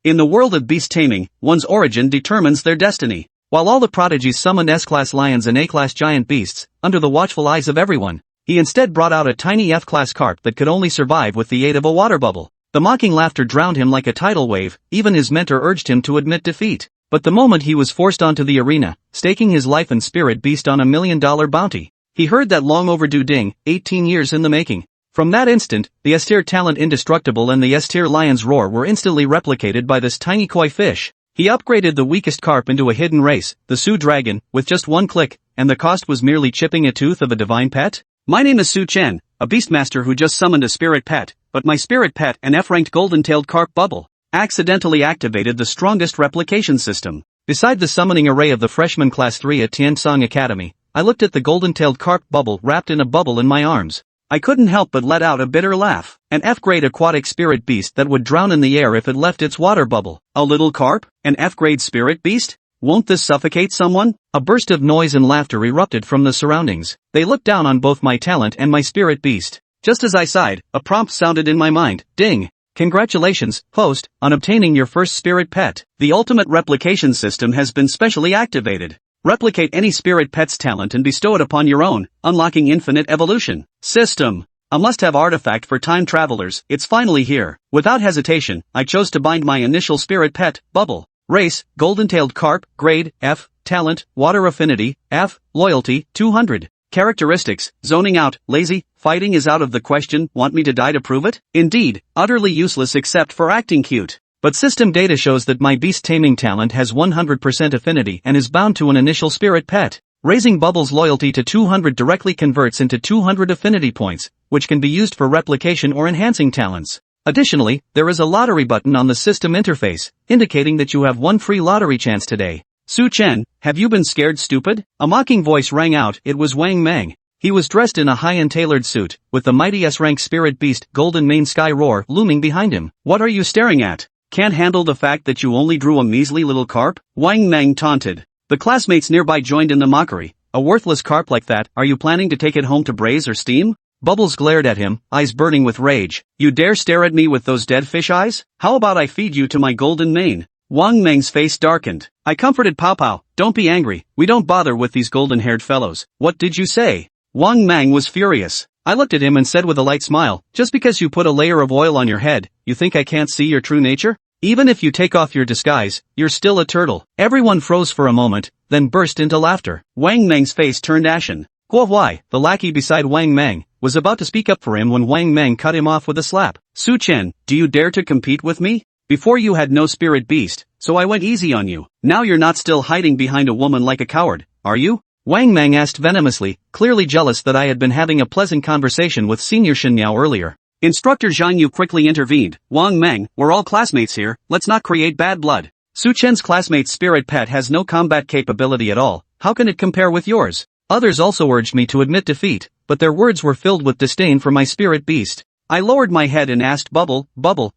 In the world of beast taming, one's origin determines their destiny. While all the prodigies summoned S-class lions and A-class giant beasts, under the watchful eyes of everyone, he instead brought out a tiny F-class carp that could only survive with the aid of a water bubble. The mocking laughter drowned him like a tidal wave, even his mentor urged him to admit defeat. But the moment he was forced onto the arena, staking his life and spirit beast on $1 million bounty, he heard that long overdue ding, 18 years in the making. From that instant, the S-tier talent Indestructible and the S-tier lion's roar were instantly replicated by this tiny koi fish. He upgraded the weakest carp into a hidden race, the Su Dragon, with just one click, and the cost was merely chipping a tooth of a divine pet? My name is Su Chen, a beastmaster who just summoned a spirit pet, but my spirit pet, an F-ranked golden-tailed carp bubble, accidentally activated the strongest replication system. Beside the summoning array of the freshman class 3 at Tiansong Academy, I looked at the golden-tailed carp bubble wrapped in a bubble in my arms. I couldn't help but let out a bitter laugh. An F-grade aquatic spirit beast that would drown in the air if it left its water bubble. A little carp? An F-grade spirit beast? Won't this suffocate someone? A burst of noise and laughter erupted from the surroundings. They looked down on both my talent and my spirit beast. Just as I sighed, a prompt sounded in my mind. Ding! Congratulations, host, on obtaining your first spirit pet. The ultimate replication system has been specially activated. Replicate any spirit pet's talent and bestow it upon your own, unlocking infinite evolution. System. A must-have artifact for time travelers, it's finally here. Without hesitation, I chose to bind my initial spirit pet, Bubble. Race, golden-tailed carp, grade, F, talent, water affinity, F, loyalty, 200. Characteristics, zoning out, lazy, fighting is out of the question, want me to die to prove it? Indeed, utterly useless except for acting cute. But system data shows that my beast taming talent has 100% affinity and is bound to an initial spirit pet. Raising Bubble's loyalty to 200 directly converts into 200 affinity points, which can be used for replication or enhancing talents. Additionally, there is a lottery button on the system interface, indicating that you have one free lottery chance today. Su Chen, have you been scared stupid? A mocking voice rang out, it was Wang Meng. He was dressed in a high-end tailored suit, with the mighty S-rank spirit beast Golden Mane Sky Roar looming behind him. What are you staring at? Can't handle the fact that you only drew a measly little carp? Wang Meng taunted. The classmates nearby joined in the mockery. A worthless carp like that, are you planning to take it home to braise or steam? Bubbles glared at him, eyes burning with rage. You dare stare at me with those dead fish eyes? How about I feed you to my golden mane? Wang Meng's face darkened. I comforted Pow Pow, don't be angry, we don't bother with these golden-haired fellows. What did you say? Wang Meng was furious. I looked at him and said with a light smile, just because you put a layer of oil on your head, you think I can't see your true nature? Even if you take off your disguise, you're still a turtle. Everyone froze for a moment, then burst into laughter. Wang Meng's face turned ashen. Guo Huai, the lackey beside Wang Meng, was about to speak up for him when Wang Meng cut him off with a slap. Su Chen, do you dare to compete with me? Before you had no spirit beast, so I went easy on you. Now you're not still hiding behind a woman like a coward, are you? Wang Meng asked venomously, clearly jealous that I had been having a pleasant conversation with Senior Shen Miao earlier. Instructor Zhang Yu quickly intervened. Wang Meng, we're all classmates here, let's not create bad blood. Su Chen's classmate's spirit pet has no combat capability at all, how can it compare with yours? Others also urged me to admit defeat, but their words were filled with disdain for my spirit beast. I lowered my head and asked Bubble,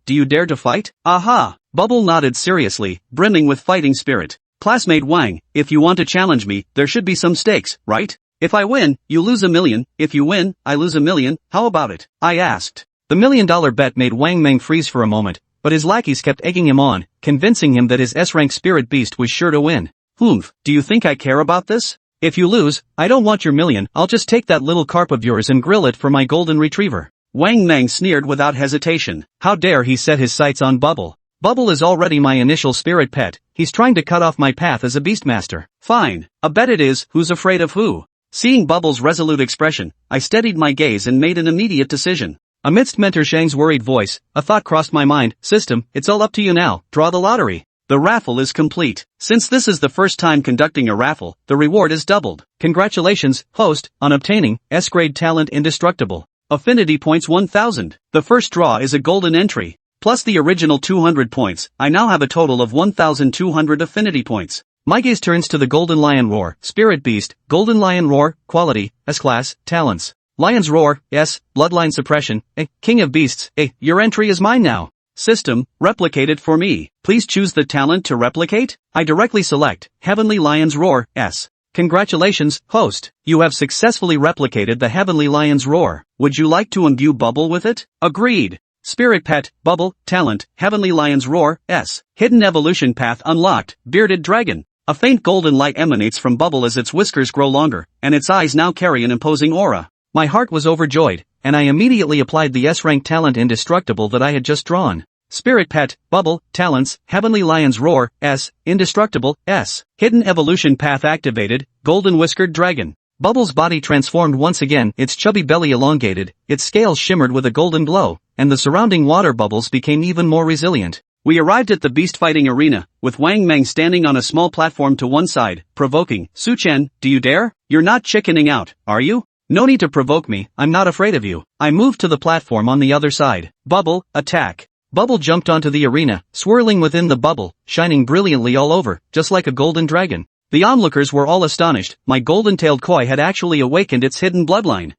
do you dare to fight? Aha! Bubble nodded seriously, brimming with fighting spirit. Classmate Wang, if you want to challenge me, there should be some stakes, right? If I win, you lose $1 million, if you win, I lose $1 million, how about it? I asked. The $1 million bet made Wang Meng freeze for a moment, but his lackeys kept egging him on, convincing him that his S-rank spirit beast was sure to win. Humph, do you think I care about this? If you lose, I don't want your million, I'll just take that little carp of yours and grill it for my golden retriever. Wang Meng sneered without hesitation. How dare he set his sights on Bubble? Bubble is already my initial spirit pet, he's trying to cut off my path as a beastmaster. Fine, a bet it is, who's afraid of who? Seeing Bubble's resolute expression, I steadied my gaze and made an immediate decision. Amidst Mentor Shang's worried voice, a thought crossed my mind, system, it's all up to you now, draw the lottery. The raffle is complete. Since this is the first time conducting a raffle, the reward is doubled. Congratulations, host, on obtaining S-grade talent Indestructible. Affinity points 1000. The first draw is a golden entry. Plus the original 200 points, I now have a total of 1200 affinity points. My gaze turns to the Golden Lion Roar, Spirit Beast, Golden Lion Roar, Quality, S-Class, Talents. Lion's Roar, S, Bloodline Suppression, King of Beasts, your entry is mine now. System, replicate it for me. Please choose the talent to replicate. I directly select, Heavenly Lion's Roar, S. Congratulations, host. You have successfully replicated the Heavenly Lion's Roar. Would you like to imbue Bubble with it? Agreed. Spirit Pet, Bubble, Talent, Heavenly Lion's Roar, S. Hidden Evolution Path Unlocked, Bearded Dragon. A faint golden light emanates from Bubble as its whiskers grow longer, and its eyes now carry an imposing aura. My heart was overjoyed, and I immediately applied the S-Rank talent Indestructible that I had just drawn. Spirit Pet, Bubble, Talents, Heavenly Lion's Roar, S. Indestructible, S. Hidden Evolution Path activated, Golden-Whiskered Dragon. Bubble's body transformed once again, its chubby belly elongated, its scales shimmered with a golden glow, and the surrounding water bubbles became even more resilient. We arrived at the beast fighting arena, with Wang Meng standing on a small platform to one side, provoking, Su Chen, do you dare? You're not chickening out, are you? No need to provoke me, I'm not afraid of you. I moved to the platform on the other side. Bubble, attack. Bubble jumped onto the arena, swirling within the bubble, shining brilliantly all over, just like a golden dragon. The onlookers were all astonished. My golden-tailed koi had actually awakened its hidden bloodline.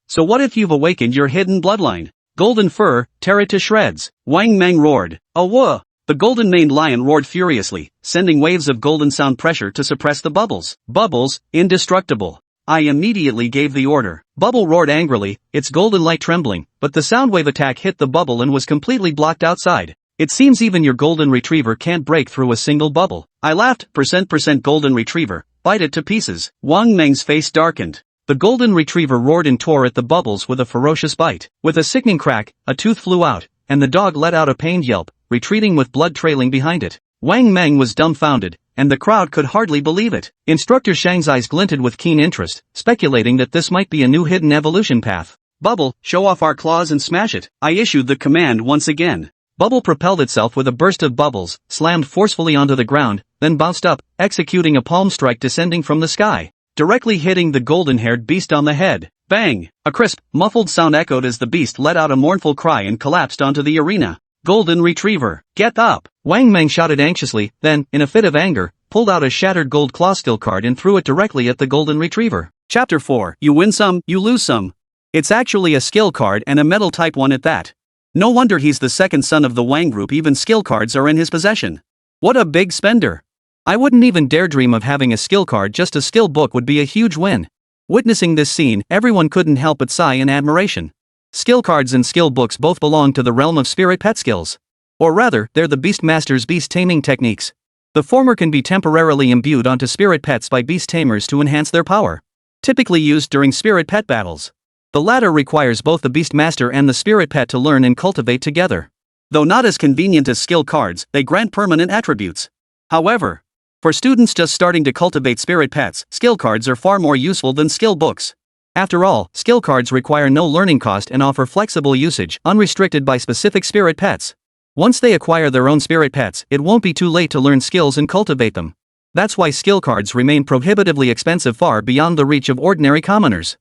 So what if you've awakened your hidden bloodline? Golden fur, tear it to shreds. Wang Meng roared. Awah! The golden-maned lion roared furiously, sending waves of golden sound pressure to suppress the bubbles. Bubbles, indestructible. I immediately gave the order. Bubble roared angrily, its golden light trembling, but the soundwave attack hit the bubble and was completely blocked outside. It seems even your golden retriever can't break through a single bubble. I laughed, %% golden retriever, bite it to pieces. Wang Meng's face darkened. The golden retriever roared and tore at the bubbles with a ferocious bite. With a sickening crack, a tooth flew out, and the dog let out a pained yelp, retreating with blood trailing behind it. Wang Meng was dumbfounded, and the crowd could hardly believe it. Instructor Shang's eyes glinted with keen interest, speculating that this might be a new hidden evolution path. Bubble, show off our claws and smash it. I issued the command once again. Bubble propelled itself with a burst of bubbles, slammed forcefully onto the ground, then bounced up, executing a palm strike descending from the sky, directly hitting the golden-haired beast on the head. Bang! A crisp, muffled sound echoed as the beast let out a mournful cry and collapsed onto the arena. Golden retriever, get up! Wang Meng shouted anxiously, then, in a fit of anger, pulled out a shattered gold claw skill card and threw it directly at the golden retriever. Chapter 4. You win some, you lose some. It's actually a skill card and a metal type one at that. No wonder he's the second son of the Wang group, even skill cards are in his possession. What a big spender. I wouldn't even dare dream of having a skill card, just a skill book would be a huge win. Witnessing this scene, everyone couldn't help but sigh in admiration. Skill cards and skill books both belong to the realm of spirit pet skills. Or rather, they're the beast master's beast taming techniques. The former can be temporarily imbued onto spirit pets by beast tamers to enhance their power. Typically used during spirit pet battles. The latter requires both the beast master and the spirit pet to learn and cultivate together. Though not as convenient as skill cards, they grant permanent attributes. However, for students just starting to cultivate spirit pets, skill cards are far more useful than skill books. After all, skill cards require no learning cost and offer flexible usage, unrestricted by specific spirit pets. Once they acquire their own spirit pets, it won't be too late to learn skills and cultivate them. That's why skill cards remain prohibitively expensive, far beyond the reach of ordinary commoners.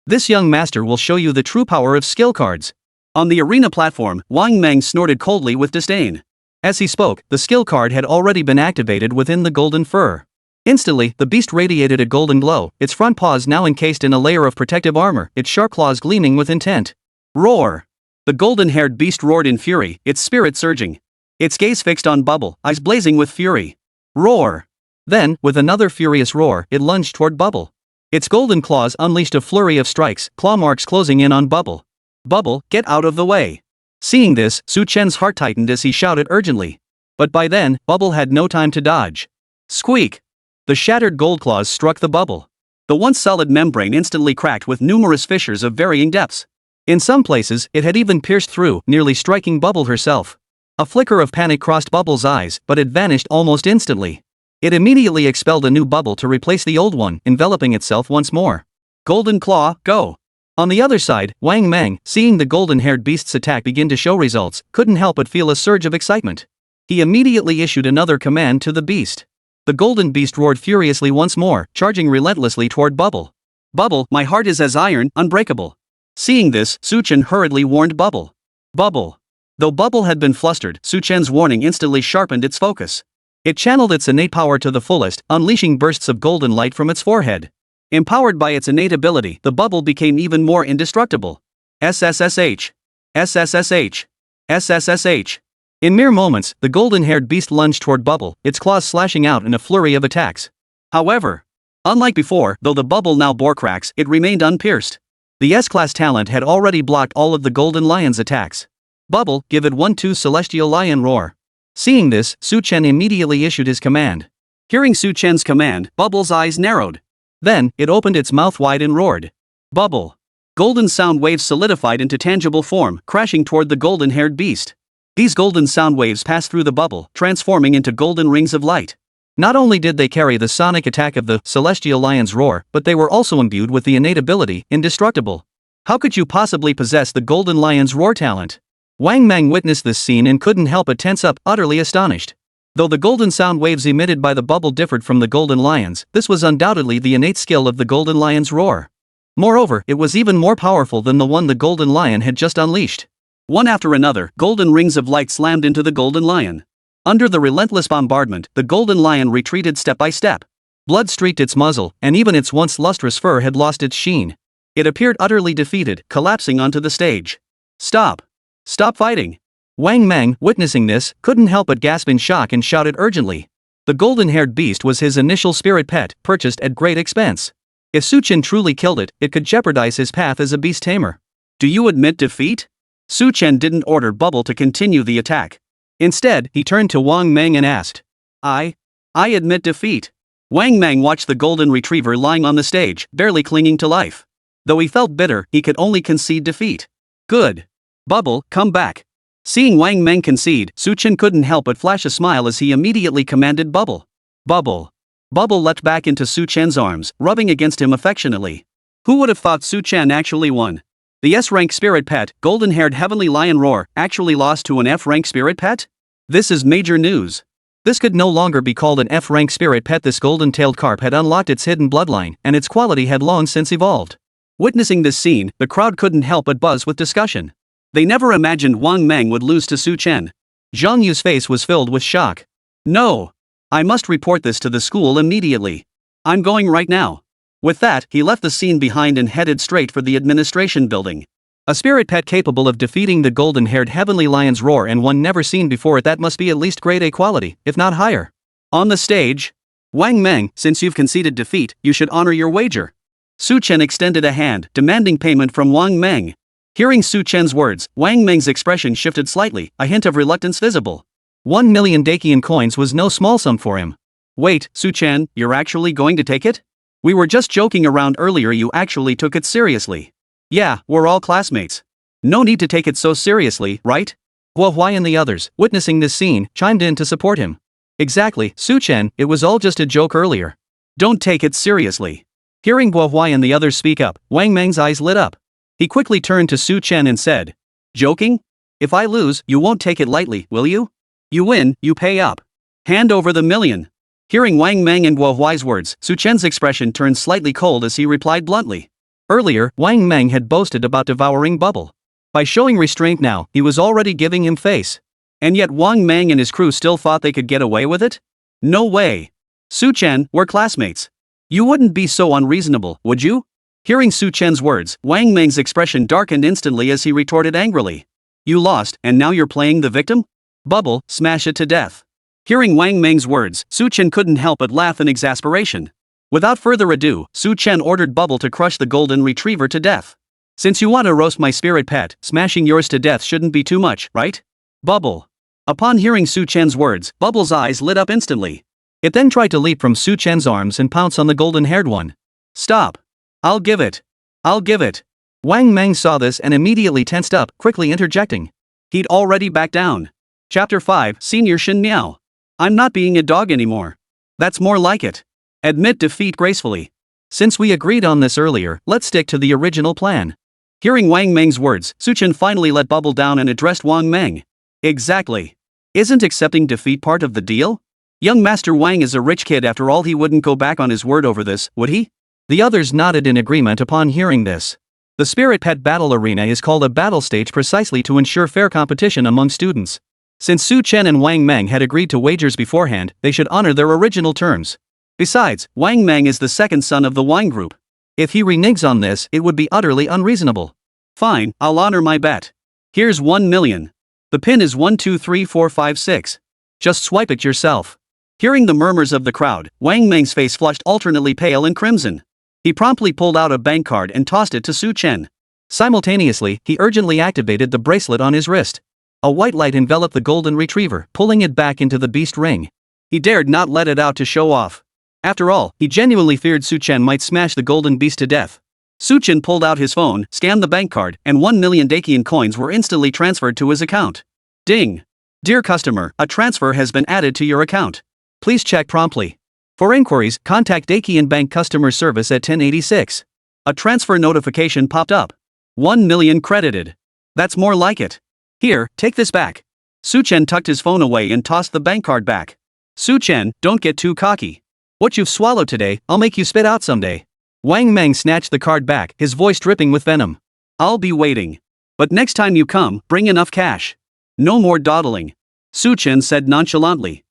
This young master will show you the true power of skill cards. On the arena platform, Wang Meng snorted coldly with disdain. As he spoke, the skill card had already been activated within the golden fur. Instantly, the beast radiated a golden glow, its front paws now encased in a layer of protective armor, its sharp claws gleaming with intent. Roar! The golden-haired beast roared in fury, its spirit surging. Its gaze fixed on Bubble, eyes blazing with fury. Roar! Then, with another furious roar, it lunged toward Bubble. Its golden claws unleashed a flurry of strikes, claw marks closing in on Bubble. Bubble, get out of the way! Seeing this, Su Chen's heart tightened as he shouted urgently. But by then, Bubble had no time to dodge. Squeak! The shattered gold claws struck the bubble. The once solid membrane instantly cracked with numerous fissures of varying depths. In some places, it had even pierced through, nearly striking Bubble herself. A flicker of panic crossed Bubble's eyes, but it vanished almost instantly. It immediately expelled a new bubble to replace the old one, enveloping itself once more. Golden Claw, go! On the other side, Wang Meng, seeing the golden-haired beast's attack begin to show results, couldn't help but feel a surge of excitement. He immediately issued another command to the beast. The golden beast roared furiously once more, charging relentlessly toward Bubble. Bubble, my heart is as iron, unbreakable. Seeing this, Su Chen hurriedly warned Bubble. Bubble. Though Bubble had been flustered, Su Chen's warning instantly sharpened its focus. It channeled its innate power to the fullest, unleashing bursts of golden light from its forehead. Empowered by its innate ability, the bubble became even more indestructible. SSSH. SSSH. SSSH. In mere moments, the golden-haired beast lunged toward Bubble, its claws slashing out in a flurry of attacks. However, unlike before, though the bubble now bore cracks, it remained unpierced. The S-Class talent had already blocked all of the Golden Lion's attacks. Bubble, give it 1-2 Celestial Lion Roar. Seeing this, Su Chen immediately issued his command. Hearing Su Chen's command, Bubble's eyes narrowed. Then, it opened its mouth wide and roared. Bubble. Golden sound waves solidified into tangible form, crashing toward the golden-haired beast. These golden sound waves passed through the bubble, transforming into golden rings of light. Not only did they carry the sonic attack of the Celestial Lion's Roar, but they were also imbued with the innate ability, Indestructible. How could you possibly possess the Golden Lion's Roar talent? Wang Meng witnessed this scene and couldn't help but tense up, utterly astonished. Though the golden sound waves emitted by the bubble differed from the Golden Lions, this was undoubtedly the innate skill of the Golden Lion's Roar. Moreover, it was even more powerful than the one the Golden Lion had just unleashed. One after another, golden rings of light slammed into the Golden Lion. Under the relentless bombardment, the Golden Lion retreated step by step. Blood streaked its muzzle, and even its once lustrous fur had lost its sheen. It appeared utterly defeated, collapsing onto the stage. Stop! Stop fighting! Wang Meng, witnessing this, couldn't help but gasp in shock and shouted urgently. The golden-haired beast was his initial spirit pet, purchased at great expense. If Su Chen truly killed it, it could jeopardize his path as a beast tamer. Do you admit defeat? Su Chen didn't order Bubble to continue the attack. Instead, he turned to Wang Meng and asked. I admit defeat. Wang Meng watched the golden retriever lying on the stage, barely clinging to life. Though he felt bitter, he could only concede defeat. Good. Bubble, come back. Seeing Wang Meng concede, Su Chen couldn't help but flash a smile as he immediately commanded Bubble. Bubble. Bubble leapt back into Su Chen's arms, rubbing against him affectionately. Who would have thought Su Chen actually won? The S-rank spirit pet, golden-haired heavenly lion Roar, actually lost to an F-rank spirit pet? This is major news. This could no longer be called an F-rank spirit pet. This golden-tailed carp had unlocked its hidden bloodline, and its quality had long since evolved. Witnessing this scene, the crowd couldn't help but buzz with discussion. They never imagined Wang Meng would lose to Su Chen. Zhang Yu's face was filled with shock. No! I must report this to the school immediately. I'm going right now. With that, he left the scene behind and headed straight for the administration building. A spirit pet capable of defeating the golden-haired heavenly lion's Roar, and one never seen before, that must be at least grade A quality, if not higher. On the stage, Wang Meng, since you've conceded defeat, you should honor your wager. Su Chen extended a hand, demanding payment from Wang Meng. Hearing Su Chen's words, Wang Meng's expression shifted slightly, a hint of reluctance visible. 1 million Dakian coins was no small sum for him. Wait, Su Chen, you're actually going to take it? We were just joking around earlier, you actually took it seriously. Yeah, we're all classmates. No need to take it so seriously, right? Huai and the others, witnessing this scene, chimed in to support him. Exactly, Su Chen, it was all just a joke earlier. Don't take it seriously. Hearing Huai and the others speak up, Wang Meng's eyes lit up. He quickly turned to Su Chen and said, joking? If I lose, you won't take it lightly, will you? You win, you pay up. Hand over the million. Hearing Wang Meng and Huai's words, Su Chen's expression turned slightly cold as he replied bluntly. Earlier, Wang Meng had boasted about devouring Bubble. By showing restraint now, he was already giving him face. And yet Wang Meng and his crew still thought they could get away with it? No way. Su Chen, we're classmates. You wouldn't be so unreasonable, would you? Hearing Su Chen's words, Wang Meng's expression darkened instantly as he retorted angrily. You lost, and now you're playing the victim? Bubble, smash it to death. Hearing Wang Meng's words, Su Chen couldn't help but laugh in exasperation. Without further ado, Su Chen ordered Bubble to crush the golden retriever to death. Since you want to roast my spirit pet, smashing yours to death shouldn't be too much, right? Bubble. Upon hearing Su Chen's words, Bubble's eyes lit up instantly. It then tried to leap from Su Chen's arms and pounce on the golden-haired one. Stop. I'll give it. I'll give it. Wang Meng saw this and immediately tensed up, quickly interjecting. He'd already backed down. Chapter 5, Senior Shin Miao. I'm not being a dog anymore. That's more like it. Admit defeat gracefully. Since we agreed on this earlier, let's stick to the original plan. Hearing Wang Meng's words, Su Chen finally let Bubble down and addressed Wang Meng. Exactly. Isn't accepting defeat part of the deal? Young Master Wang is a rich kid after all, he wouldn't go back on his word over this, would he? The others nodded in agreement upon hearing this. The Spirit Pet Battle Arena is called a battle stage precisely to ensure fair competition among students. Since Su Chen and Wang Meng had agreed to wagers beforehand, they should honor their original terms. Besides, Wang Meng is the second son of the wine group. If he reneges on this, it would be utterly unreasonable. Fine, I'll honor my bet. Here's 1 million. The pin is 1 2 3 4 5 6. Just swipe it yourself. Hearing the murmurs of the crowd, Wang Meng's face flushed alternately pale and crimson. He promptly pulled out a bank card and tossed it to Su Chen. Simultaneously, he urgently activated the bracelet on his wrist. A white light enveloped the golden retriever, pulling it back into the beast ring. He dared not let it out to show off. After all, he genuinely feared Su Chen might smash the golden beast to death. Su Chen pulled out his phone, scanned the bank card, and 1 million Dakian coins were instantly transferred to his account. Ding! Dear customer, a transfer has been added to your account. Please check promptly. For inquiries, contact Dakian Bank Customer Service at 1086. A transfer notification popped up. 1 million credited. That's more like it. Here, take this back. Su Chen tucked his phone away and tossed the bank card back. Su Chen, don't get too cocky. What you've swallowed today, I'll make you spit out someday. Wang Meng snatched the card back, his voice dripping with venom. I'll be waiting. But next time you come, bring enough cash. No more dawdling. Su Chen said nonchalantly.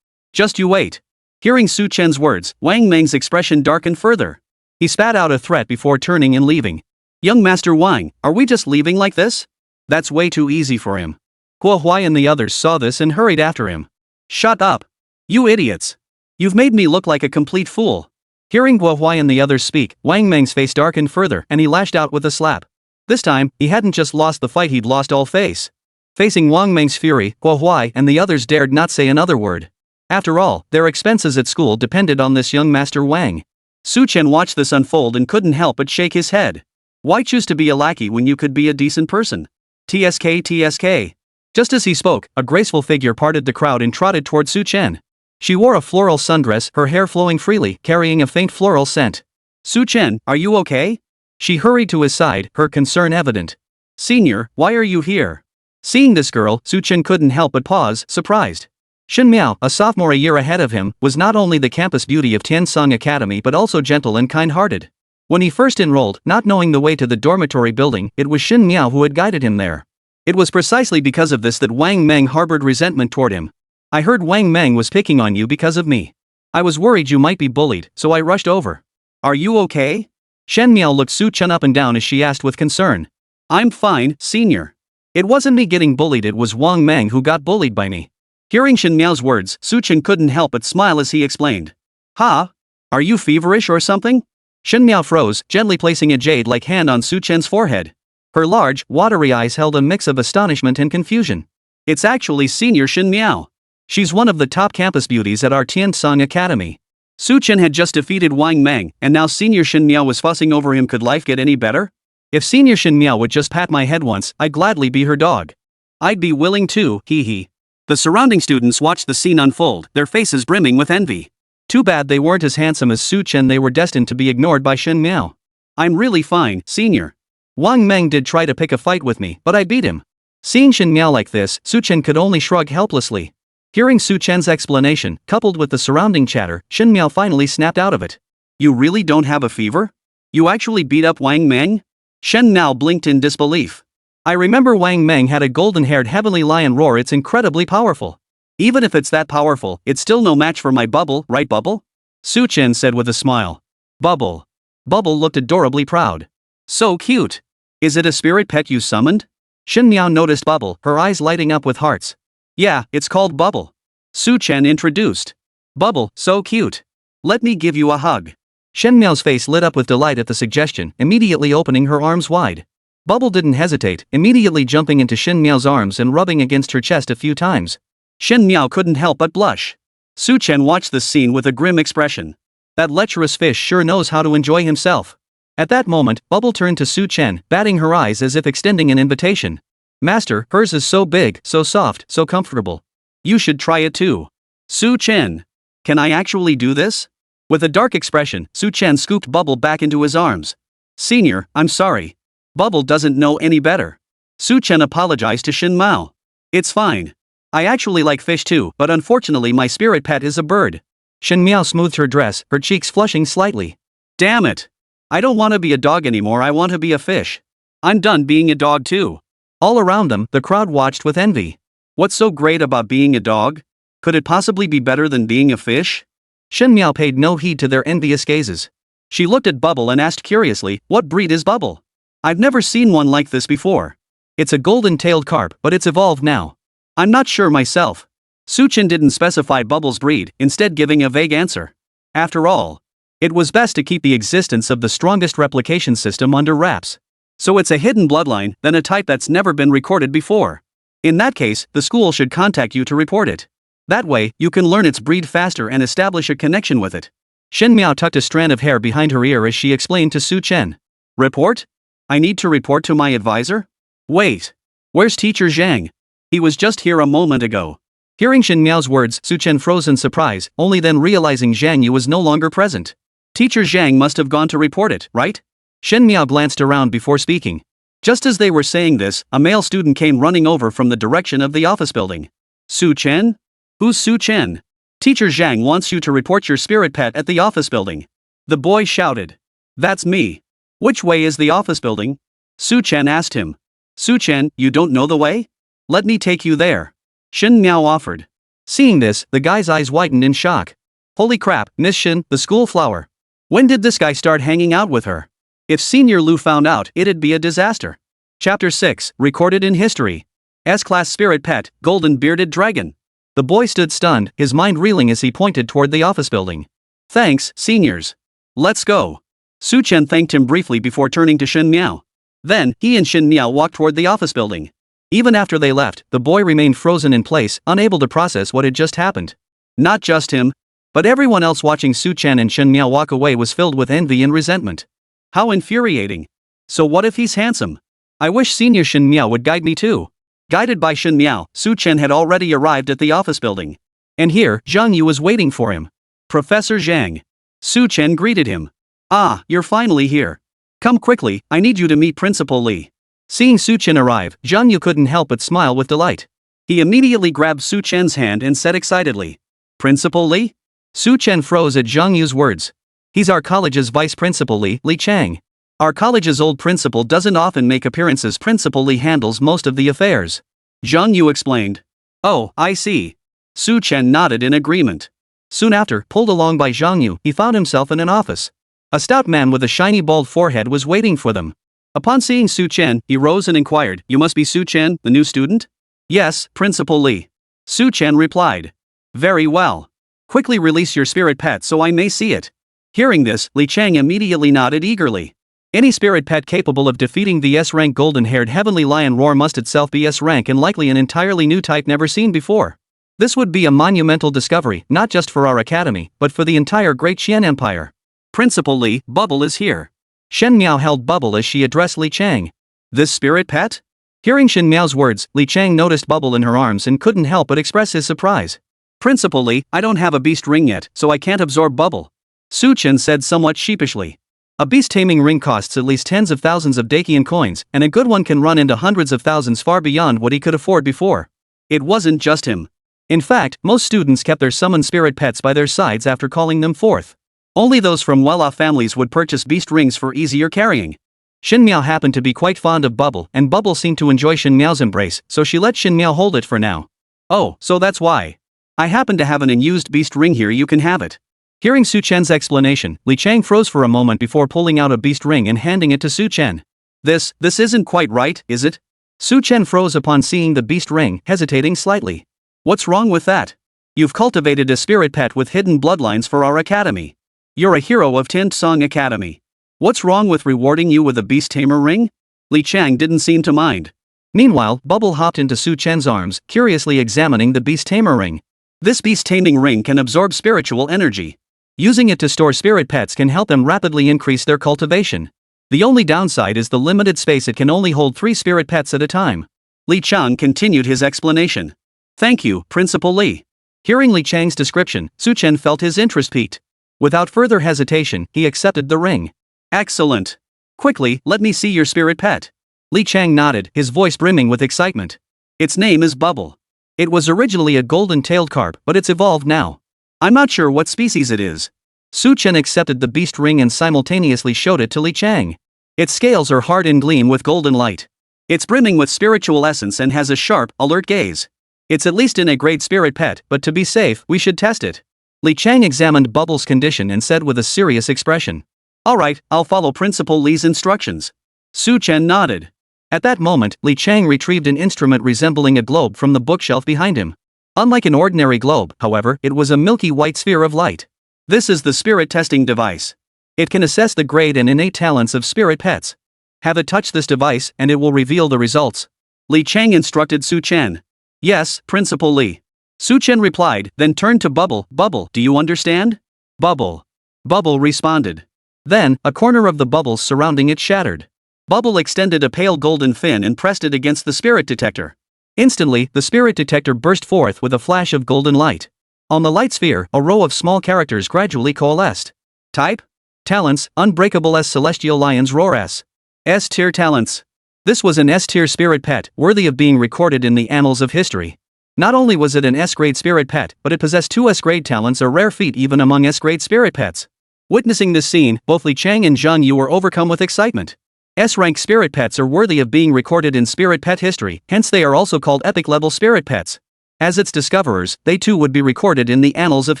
Just you wait. Hearing Su Chen's words, Wang Meng's expression darkened further. He spat out a threat before turning and leaving. Young Master Wang, are we just leaving like this? That's way too easy for him. Guo Huai and the others saw this and hurried after him. Shut up. You idiots. You've made me look like a complete fool. Hearing Guo Huai and the others speak, Wang Meng's face darkened further and he lashed out with a slap. This time, he hadn't just lost the fight, he'd lost all face. Facing Wang Meng's fury, Guo Huai and the others dared not say another word. After all, their expenses at school depended on this young Master Wang. Su Chen watched this unfold and couldn't help but shake his head. Why choose to be a lackey when you could be a decent person? TSK. Just as he spoke, a graceful figure parted the crowd and trotted toward Su Chen. She wore a floral sundress, her hair flowing freely, carrying a faint floral scent. Su Chen, are you okay? She hurried to his side, her concern evident. Senior, why are you here? Seeing this girl, Su Chen couldn't help but pause, surprised. Shen Miao, a sophomore a year ahead of him, was not only the campus beauty of Tiansong Academy but also gentle and kind-hearted. When he first enrolled, not knowing the way to the dormitory building, it was Shen Miao who had guided him there. It was precisely because of this that Wang Meng harbored resentment toward him. I heard Wang Meng was picking on you because of me. I was worried you might be bullied, so I rushed over. Are you okay? Shen Miao looked Su Chen up and down as she asked with concern. I'm fine, senior. It wasn't me getting bullied, it was Wang Meng who got bullied by me. Hearing Shen Miao's words, Su Chen couldn't help but smile as he explained. Ha? Are you feverish or something? Shen Miao froze, gently placing a jade-like hand on Su Chen's forehead. Her large, watery eyes held a mix of astonishment and confusion. It's actually Senior Shen Miao. She's one of the top campus beauties at our Tiansong Academy. Su Chen had just defeated Wang Meng, and now Senior Shen Miao was fussing over him. Could life get any better? If Senior Shen Miao would just pat my head once, I'd gladly be her dog. I'd be willing too, hee hee. The surrounding students watched the scene unfold, their faces brimming with envy. Too bad they weren't as handsome as Su Chen, they were destined to be ignored by Shen Miao. I'm really fine, senior. Wang Meng did try to pick a fight with me, but I beat him. Seeing Shen Miao like this, Su Chen could only shrug helplessly. Hearing Su Chen's explanation, coupled with the surrounding chatter, Shen Miao finally snapped out of it. You really don't have a fever? You actually beat up Wang Meng? Shen Miao blinked in disbelief. I remember Wang Meng had a golden-haired heavenly lion roar. It's incredibly powerful. Even if it's that powerful, it's still no match for my Bubble, right Bubble? Su Chen said with a smile. Bubble. Bubble looked adorably proud. So cute. Is it a spirit pet you summoned? Shen Miao noticed Bubble, her eyes lighting up with hearts. Yeah, it's called Bubble. Su Chen introduced. Bubble, so cute. Let me give you a hug. Shen Miao's face lit up with delight at the suggestion, immediately opening her arms wide. Bubble didn't hesitate, immediately jumping into Shen Miao's arms and rubbing against her chest a few times. Shen Miao couldn't help but blush. Su Chen watched this scene with a grim expression. That lecherous fish sure knows how to enjoy himself. At that moment, Bubble turned to Su Chen, batting her eyes as if extending an invitation. Master, hers is so big, so soft, so comfortable. You should try it too. Su Chen. Can I actually do this? With a dark expression, Su Chen scooped Bubble back into his arms. Senior, I'm sorry. Bubble doesn't know any better. Su Chen apologized to Shen Miao. It's fine. I actually like fish too, but unfortunately my spirit pet is a bird. Shen Miao smoothed her dress, her cheeks flushing slightly. Damn it. I don't want to be a dog anymore, I want to be a fish. I'm done being a dog too. All around them, the crowd watched with envy. What's so great about being a dog? Could it possibly be better than being a fish? Shen Miao paid no heed to their envious gazes. She looked at Bubble and asked curiously, what breed is Bubble? I've never seen one like this before. It's a golden-tailed carp, but it's evolved now. I'm not sure myself. Su Chen didn't specify Bubble's breed, instead giving a vague answer. After all, It was best to keep the existence of the strongest replication system under wraps. So it's a hidden bloodline, then a type that's never been recorded before. In that case, the school should contact you to report it. That way, you can learn its breed faster and establish a connection with it. Shen Miao tucked a strand of hair behind her ear as she explained to Su Chen. Report? I need to report to my advisor? Wait. Where's Teacher Zhang? He was just here a moment ago. Hearing Shen Miao's words, Su Chen froze in surprise, only then realizing Zhang Yu was no longer present. Teacher Zhang must have gone to report it, right? Shen Miao glanced around before speaking. Just as they were saying this, a male student came running over from the direction of the office building. Su Chen? Who's Su Chen? Teacher Zhang wants you to report your spirit pet at the office building. The boy shouted. That's me. Which way is the office building? Su Chen asked him. Su Chen, you don't know the way? Let me take you there. Shen Miao offered. Seeing this, the guy's eyes widened in shock. Holy crap, Miss Shen, the school flower. When did this guy start hanging out with her? If Senior Lu found out, it'd be a disaster. Chapter 6, recorded in history. S-Class Spirit Pet, Golden-Bearded Dragon. The boy stood stunned, his mind reeling as he pointed toward the office building. Thanks, seniors. Let's go. Su Chen thanked him briefly before turning to Shen Miao. Then, he and Shen Miao walked toward the office building. Even after they left, the boy remained frozen in place, unable to process what had just happened. Not just him, but everyone else watching Su Chen and Shen Miao walk away was filled with envy and resentment. How infuriating. So what if he's handsome? I wish Senior Shen Miao would guide me too. Guided by Shen Miao, Su Chen had already arrived at the office building. And here, Zhang Yu was waiting for him. Professor Zhang. Su Chen greeted him. Ah, you're finally here. Come quickly, I need you to meet Principal Li. Seeing Su Chen arrive, Zhang Yu couldn't help but smile with delight. He immediately grabbed Su Chen's hand and said excitedly. Principal Li? Su Chen froze at Zhang Yu's words. He's our college's vice principal Li Chang. Our college's old principal doesn't often make appearances. Principal Li handles most of the affairs. Zhang Yu explained. Oh, I see. Su Chen nodded in agreement. Soon after, pulled along by Zhang Yu, he found himself in an office. A stout man with a shiny bald forehead was waiting for them. Upon seeing Su Chen, he rose and inquired, You must be Su Chen, the new student? Yes, Principal Li. Su Chen replied. Very well. Quickly release your spirit pet so I may see it. Hearing this, Li Chang immediately nodded eagerly. Any spirit pet capable of defeating the S-Rank golden-haired heavenly lion roar must itself be S-Rank and likely an entirely new type never seen before. This would be a monumental discovery, not just for our academy, but for the entire Great Qian Empire. Principal Li, Bubble is here. Shen Miao held Bubble as she addressed Li Chang. This spirit pet? Hearing Shen Miao's words, Li Chang noticed Bubble in her arms and couldn't help but express his surprise. Principal Li, I don't have a beast ring yet, so I can't absorb Bubble. Su Chen said somewhat sheepishly. A beast taming ring costs at least tens of thousands of Dakian coins, and a good one can run into hundreds of thousands far beyond what he could afford before. It wasn't just him. In fact, most students kept their summoned spirit pets by their sides after calling them forth. Only those from well-off families would purchase beast rings for easier carrying. Shen Miao happened to be quite fond of Bubble, and Bubble seemed to enjoy Shen Miao's embrace, so she let Shen Miao hold it for now. Oh, so that's why. I happen to have an unused beast ring here, you can have it. Hearing Su Chen's explanation, Li Chang froze for a moment before pulling out a beast ring and handing it to Su Chen. This isn't quite right, is it? Su Chen froze upon seeing the beast ring, hesitating slightly. What's wrong with that? You've cultivated a spirit pet with hidden bloodlines for our academy. You're a hero of Tinsong Academy. What's wrong with rewarding you with a beast tamer ring? Li Chang didn't seem to mind. Meanwhile, Bubble hopped into Su Chen's arms, curiously examining the beast tamer ring. This beast taming ring can absorb spiritual energy. Using it to store spirit pets can help them rapidly increase their cultivation. The only downside is the limited space. It can only hold 3 spirit pets at a time. Li Chang continued his explanation. Thank you, Principal Li. Hearing Li Chang's description, Su Chen felt his interest piqued. Without further hesitation, he accepted the ring. Excellent. Quickly, let me see your spirit pet. Li Chang nodded, his voice brimming with excitement. Its name is Bubble. It was originally a golden-tailed carp, but it's evolved now. I'm not sure what species it is. Su Chen accepted the beast ring and simultaneously showed it to Li Chang. Its scales are hard and gleam with golden light. It's brimming with spiritual essence and has a sharp, alert gaze. It's at least in a grade spirit pet, but to be safe, we should test it. Li Chang examined Bubble's condition and said with a serious expression. Alright, I'll follow Principal Li's instructions. Su Chen nodded. At that moment, Li Chang retrieved an instrument resembling a globe from the bookshelf behind him. Unlike an ordinary globe, however, it was a milky white sphere of light. This is the spirit testing device. It can assess the grade and innate talents of spirit pets. Have it touch this device and it will reveal the results. Li Chang instructed Su Chen. Yes, Principal Li. Su Chen replied, then turned to Bubble. Bubble, do you understand? Bubble. Bubble responded. Then, a corner of the bubbles surrounding it shattered. Bubble extended a pale golden fin and pressed it against the spirit detector. Instantly, the spirit detector burst forth with a flash of golden light. On the light sphere, a row of small characters gradually coalesced. Type? Talents, unbreakable as celestial lion's roar S. S-tier talents. This was an S-tier spirit pet, worthy of being recorded in the annals of history. Not only was it an S-grade spirit pet, but it possessed 2 S-grade talents, a rare feat even among S-grade spirit pets. Witnessing this scene, both Li Chang and Zhang Yu were overcome with excitement. S-rank spirit pets are worthy of being recorded in spirit pet history, hence they are also called epic-level spirit pets. As its discoverers, they too would be recorded in the annals of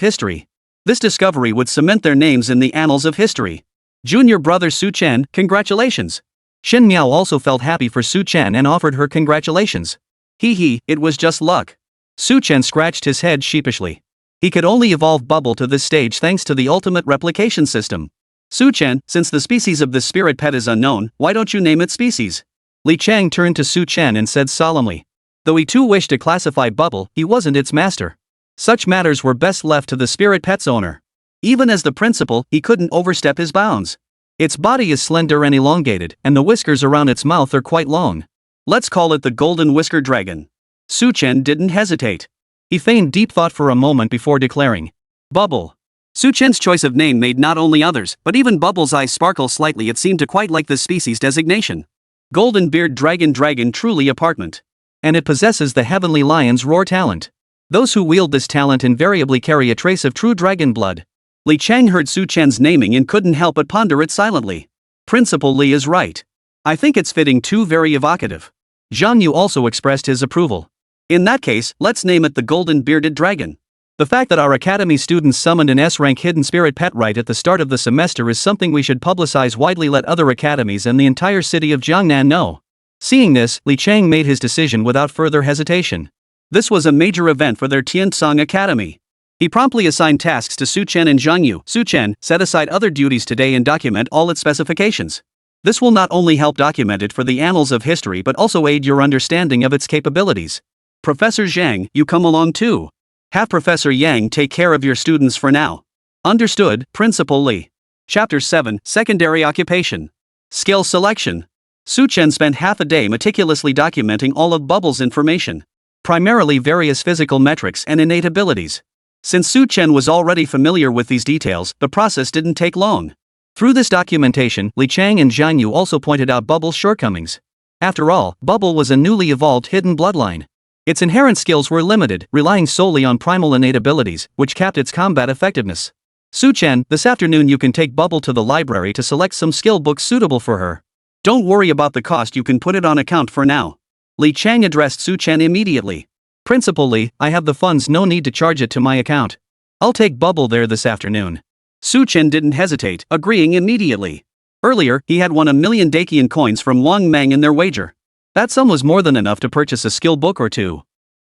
history. This discovery would cement their names in the annals of history. Junior brother Su Chen, congratulations. Shen Miao also felt happy for Su Chen and offered her congratulations. Hee, it was just luck. Su Chen scratched his head sheepishly. He could only evolve Bubble to this stage thanks to the ultimate replication system. Su Chen, since the species of this spirit pet is unknown, why don't you name its species? Li Chang turned to Su Chen and said solemnly. Though he too wished to classify Bubble, he wasn't its master. Such matters were best left to the spirit pet's owner. Even as the principal, he couldn't overstep his bounds. Its body is slender and elongated, and the whiskers around its mouth are quite long. Let's call it the Golden-Whiskered Dragon. Su Chen didn't hesitate. He feigned deep thought for a moment before declaring, Bubble. Su Chen's choice of name made not only others, but even Bubble's eyes sparkle slightly. It seemed to quite like the species designation. Golden-Beard Dragon truly apartment. And it possesses the heavenly lion's roar talent. Those who wield this talent invariably carry a trace of true dragon blood. Li Chang heard Su Chen's naming and couldn't help but ponder it silently. Principal Li is right. I think it's fitting too, very evocative. Zhang Yu also expressed his approval. In that case, let's name it the Golden-Bearded Dragon. The fact that our academy students summoned an S-rank hidden spirit pet right at the start of the semester is something we should publicize widely, let other academies and the entire city of Jiangnan know. Seeing this, Li Chang made his decision without further hesitation. This was a major event for their Tiansong Academy. He promptly assigned tasks to Su Chen and Zhang Yu. Su Chen, set aside other duties today and document all its specifications. This will not only help document it for the annals of history but also aid your understanding of its capabilities. Professor Zhang, you come along too. Have Professor Yang take care of your students for now. Understood, Principal Li. Chapter 7, Secondary Occupation. Skill Selection. Su Chen spent half a day meticulously documenting all of Bubble's information. Primarily various physical metrics and innate abilities. Since Su Chen was already familiar with these details, the process didn't take long. Through this documentation, Li Chang and Zhang Yu also pointed out Bubble's shortcomings. After all, Bubble was a newly evolved hidden bloodline. Its inherent skills were limited, relying solely on primal innate abilities, which capped its combat effectiveness. Su Chen, this afternoon you can take Bubble to the library to select some skill books suitable for her. Don't worry about the cost, you can put it on account for now. Li Chang addressed Su Chen immediately. Principal Li, I have the funds, no need to charge it to my account. I'll take Bubble there this afternoon. Su Chen didn't hesitate, agreeing immediately. Earlier, he had won 1,000,000 Dakian coins from Wang Meng in their wager. That sum was more than enough to purchase a skill book or two.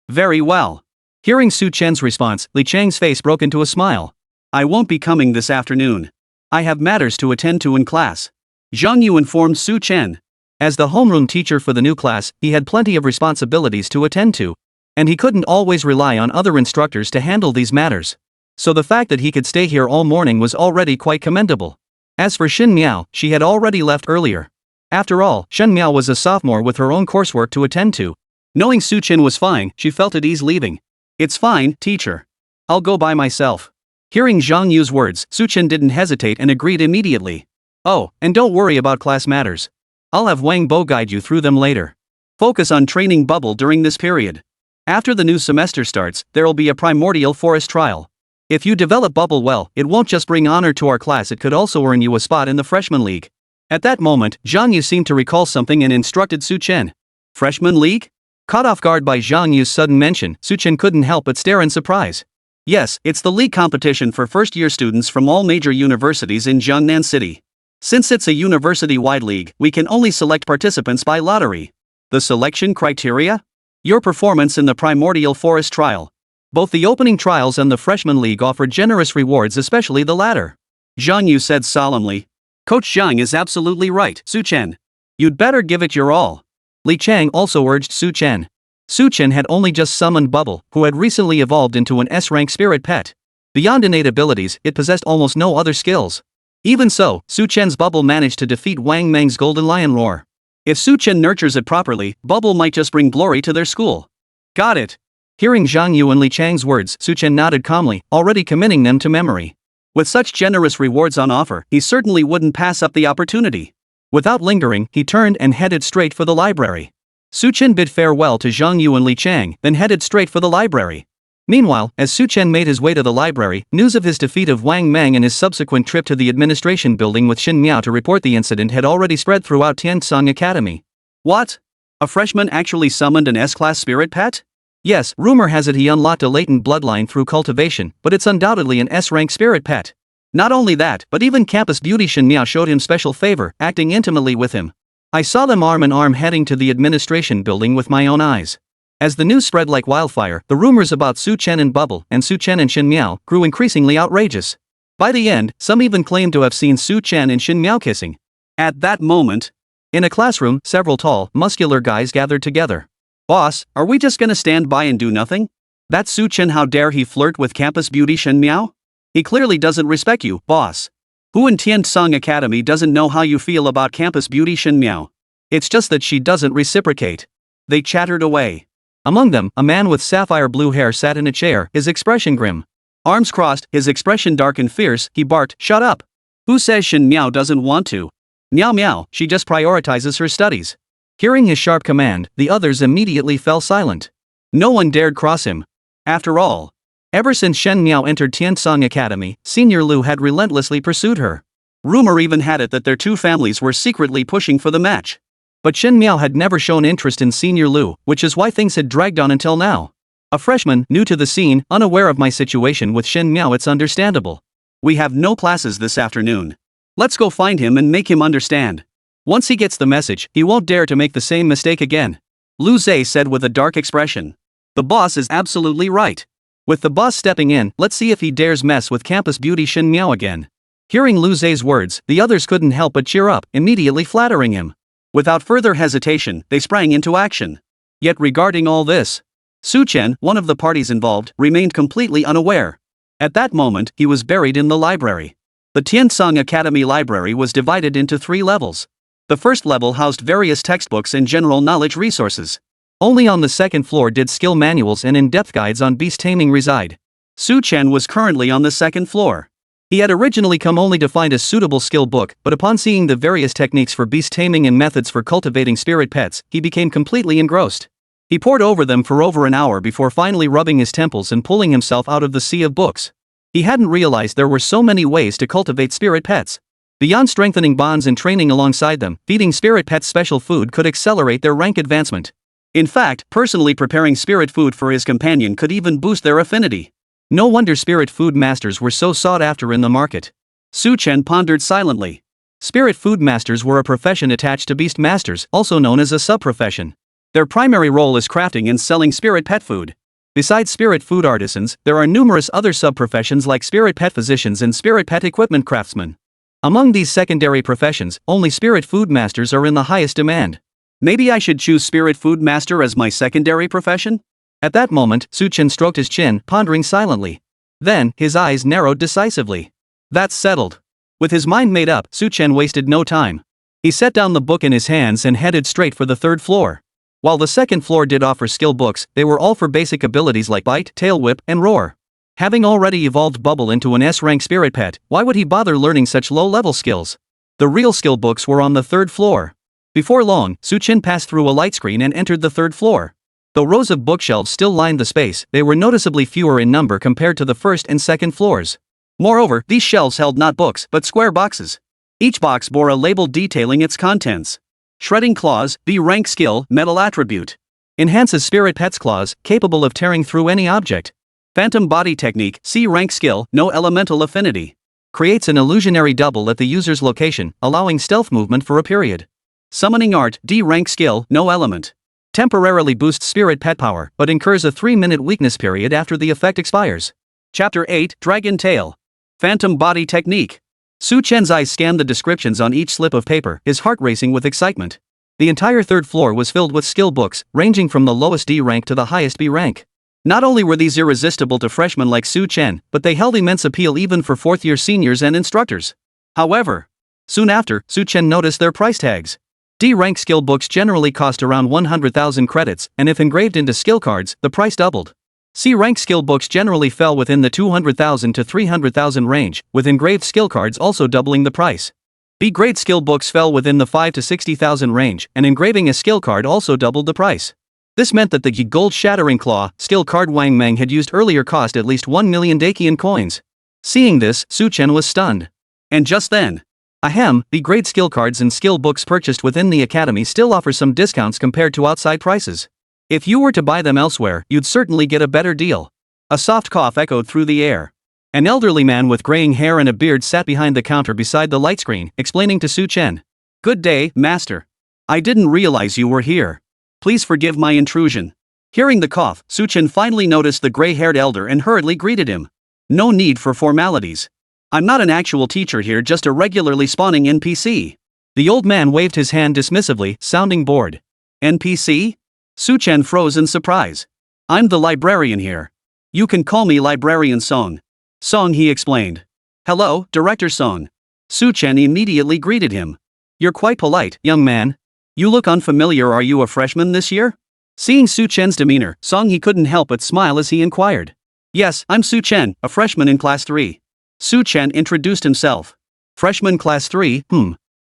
Very well. Hearing Su Chen's response, Li Chang's face broke into a smile. I won't be coming this afternoon. I have matters to attend to in class. Zhang Yu informed Su Chen. As the homeroom teacher for the new class, he had plenty of responsibilities to attend to. And he couldn't always rely on other instructors to handle these matters. So the fact that he could stay here all morning was already quite commendable. As for Shen Miao, she had already left earlier. After all, Shen Miao was a sophomore with her own coursework to attend to. Knowing Su Chen was fine, she felt at ease leaving. It's fine, teacher. I'll go by myself. Hearing Zhang Yu's words, Su Chen didn't hesitate and agreed immediately. Oh, and don't worry about class matters. I'll have Wang Bo guide you through them later. Focus on training Bubble during this period. After the new semester starts, there'll be a primordial forest trial. If you develop Bubble well, it won't just bring honor to our class, it could also earn you a spot in the freshman league. At that moment, Zhang Yu seemed to recall something and instructed Su Chen. Freshman league? Caught off guard by Zhang Yu's sudden mention, Su Chen couldn't help but stare in surprise. Yes, it's the league competition for first-year students from all major universities in Jiangnan City. Since it's a university-wide league, we can only select participants by lottery. The selection criteria? Your performance in the primordial forest trial. Both the opening trials and the freshman league offered generous rewards, especially the latter. Zhang Yu said solemnly. Coach Zhang is absolutely right, Su Chen. You'd better give it your all. Li Chang also urged Su Chen. Su Chen had only just summoned Bubble, who had recently evolved into an S-rank spirit pet. Beyond innate abilities, it possessed almost no other skills. Even so, Su Chen's Bubble managed to defeat Wang Meng's Golden Lion Roar. If Su Chen nurtures it properly, Bubble might just bring glory to their school. Got it. Hearing Zhang Yu and Li Chang's words, Su Chen nodded calmly, already committing them to memory. With such generous rewards on offer, he certainly wouldn't pass up the opportunity. Without lingering, he turned and headed straight for the library. Su Chen bid farewell to Zhang Yu and Li Chang, then headed straight for the library. Meanwhile, as Su Chen made his way to the library, news of his defeat of Wang Meng and his subsequent trip to the administration building with Xin Miao to report the incident had already spread throughout Tiansong Academy. What? A freshman actually summoned an S-class spirit pet? Yes, rumor has it he unlocked a latent bloodline through cultivation, but it's undoubtedly an S-rank spirit pet. Not only that, but even campus beauty Xin Miao showed him special favor, acting intimately with him. I saw them arm in arm heading to the administration building with my own eyes. As the news spread like wildfire, the rumors about Su Chen and Bubble and Su Chen and Xin Miao grew increasingly outrageous. By the end, some even claimed to have seen Su Chen and Xin Miao kissing. At that moment, in a classroom, several tall, muscular guys gathered together. Boss, are we just gonna stand by and do nothing? That Su Chen, how dare he flirt with campus beauty Xin Miao? He clearly doesn't respect you, boss. Who in Tiansong Academy doesn't know how you feel about campus beauty Xin Miao? It's just that she doesn't reciprocate. They chattered away. Among them, a man with sapphire blue hair sat in a chair, his expression grim. Arms crossed, his expression dark and fierce, he barked, "Shut up! Who says Xin Miao doesn't want to? Miao Miao, she just prioritizes her studies." Hearing his sharp command, the others immediately fell silent. No one dared cross him. After all, ever since Shen Miao entered Tiansong Academy, Senior Lu had relentlessly pursued her. Rumor even had it that their two families were secretly pushing for the match. But Shen Miao had never shown interest in Senior Lu, which is why things had dragged on until now. A freshman, new to the scene, unaware of my situation with Shen Miao, it's understandable. We have no classes this afternoon. Let's go find him and make him understand. Once he gets the message, he won't dare to make the same mistake again. Lu Zhe said with a dark expression. The boss is absolutely right. With the boss stepping in, let's see if he dares mess with campus beauty Shen Miao again. Hearing Lu Zhe's words, the others couldn't help but cheer up, immediately flattering him. Without further hesitation, they sprang into action. Yet regarding all this, Su Chen, one of the parties involved, remained completely unaware. At that moment, he was buried in the library. The Tiansong Academy library was divided into 3 levels. The first level housed various textbooks and general knowledge resources. Only on the second floor did skill manuals and in-depth guides on beast taming reside. Su Chen was currently on the second floor. He had originally come only to find a suitable skill book, but upon seeing the various techniques for beast taming and methods for cultivating spirit pets, he became completely engrossed. He pored over them for over an hour before finally rubbing his temples and pulling himself out of the sea of books. He hadn't realized there were so many ways to cultivate spirit pets. Beyond strengthening bonds and training alongside them, feeding spirit pets special food could accelerate their rank advancement. In fact, personally preparing spirit food for his companion could even boost their affinity. No wonder spirit food masters were so sought after in the market. Su Chen pondered silently. Spirit food masters were a profession attached to beast masters, also known as a sub-profession. Their primary role is crafting and selling spirit pet food. Besides spirit food artisans, there are numerous other sub-professions like spirit pet physicians and spirit pet equipment craftsmen. Among these secondary professions, only spirit food masters are in the highest demand. Maybe I should choose spirit food master as my secondary profession? At that moment, Su Chen stroked his chin, pondering silently. Then, his eyes narrowed decisively. That's settled. With his mind made up, Su Chen wasted no time. He set down the book in his hands and headed straight for the 3rd floor. While the 2nd floor did offer skill books, they were all for basic abilities like bite, tail whip, and roar. Having already evolved Bubble into an S-rank spirit pet, why would he bother learning such low-level skills? The real skill books were on the 3rd floor. Before long, Su Chen passed through a light screen and entered the 3rd floor. Though rows of bookshelves still lined the space, they were noticeably fewer in number compared to the 1st and 2nd floors. Moreover, these shelves held not books, but square boxes. Each box bore a label detailing its contents. Shredding claws, B-rank skill, metal attribute. Enhances spirit pet's claws, capable of tearing through any object. Phantom body technique, C-rank skill, no elemental affinity. Creates an illusionary double at the user's location, allowing stealth movement for a period. Summoning art, D-rank skill, no element. Temporarily boosts spirit pet power, but incurs a 3-minute weakness period after the effect expires. Chapter 8, Dragon Tail. Phantom Body Technique. Su Chen's eyes scanned the descriptions on each slip of paper, his heart racing with excitement. The entire third floor was filled with skill books, ranging from the lowest D rank to the highest B rank. Not only were these irresistible to freshmen like Su Chen, but they held immense appeal even for fourth-year seniors and instructors. However, soon after, Su Chen noticed their price tags. D-rank skill books generally cost around 100,000 credits, and if engraved into skill cards, the price doubled. C-rank skill books generally fell within the 200,000 to 300,000 range, with engraved skill cards also doubling the price. B-grade skill books fell within the 5 to 60,000 range, and engraving a skill card also doubled the price. This meant that the Gold Shattering Claw skill card Wang Meng had used earlier cost at least 1 million Dakian coins. Seeing this, Su Chen was stunned. And just then, ahem, B-grade skill cards and skill books purchased within the academy still offer some discounts compared to outside prices. If you were to buy them elsewhere, you'd certainly get a better deal. A soft cough echoed through the air. An elderly man with graying hair and a beard sat behind the counter beside the light screen, explaining to Su Chen. "Good day, master. I didn't realize you were here. Please forgive my intrusion." Hearing the cough, Su Chen finally noticed the gray-haired elder and hurriedly greeted him. "No need for formalities. I'm not an actual teacher here, just a regularly spawning NPC." The old man waved his hand dismissively, sounding bored. "NPC?" Su Chen froze in surprise. "I'm the librarian here. You can call me Librarian Song." "Song," he explained. "Hello, Director Song." Su Chen immediately greeted him. "You're quite polite, young man. You look unfamiliar. Are you a freshman this year?" Seeing Su Chen's demeanor, Song he couldn't help but smile as he inquired. "Yes, I'm Su Chen, a freshman in Class 3. Su Chen introduced himself. "Freshman Class 3,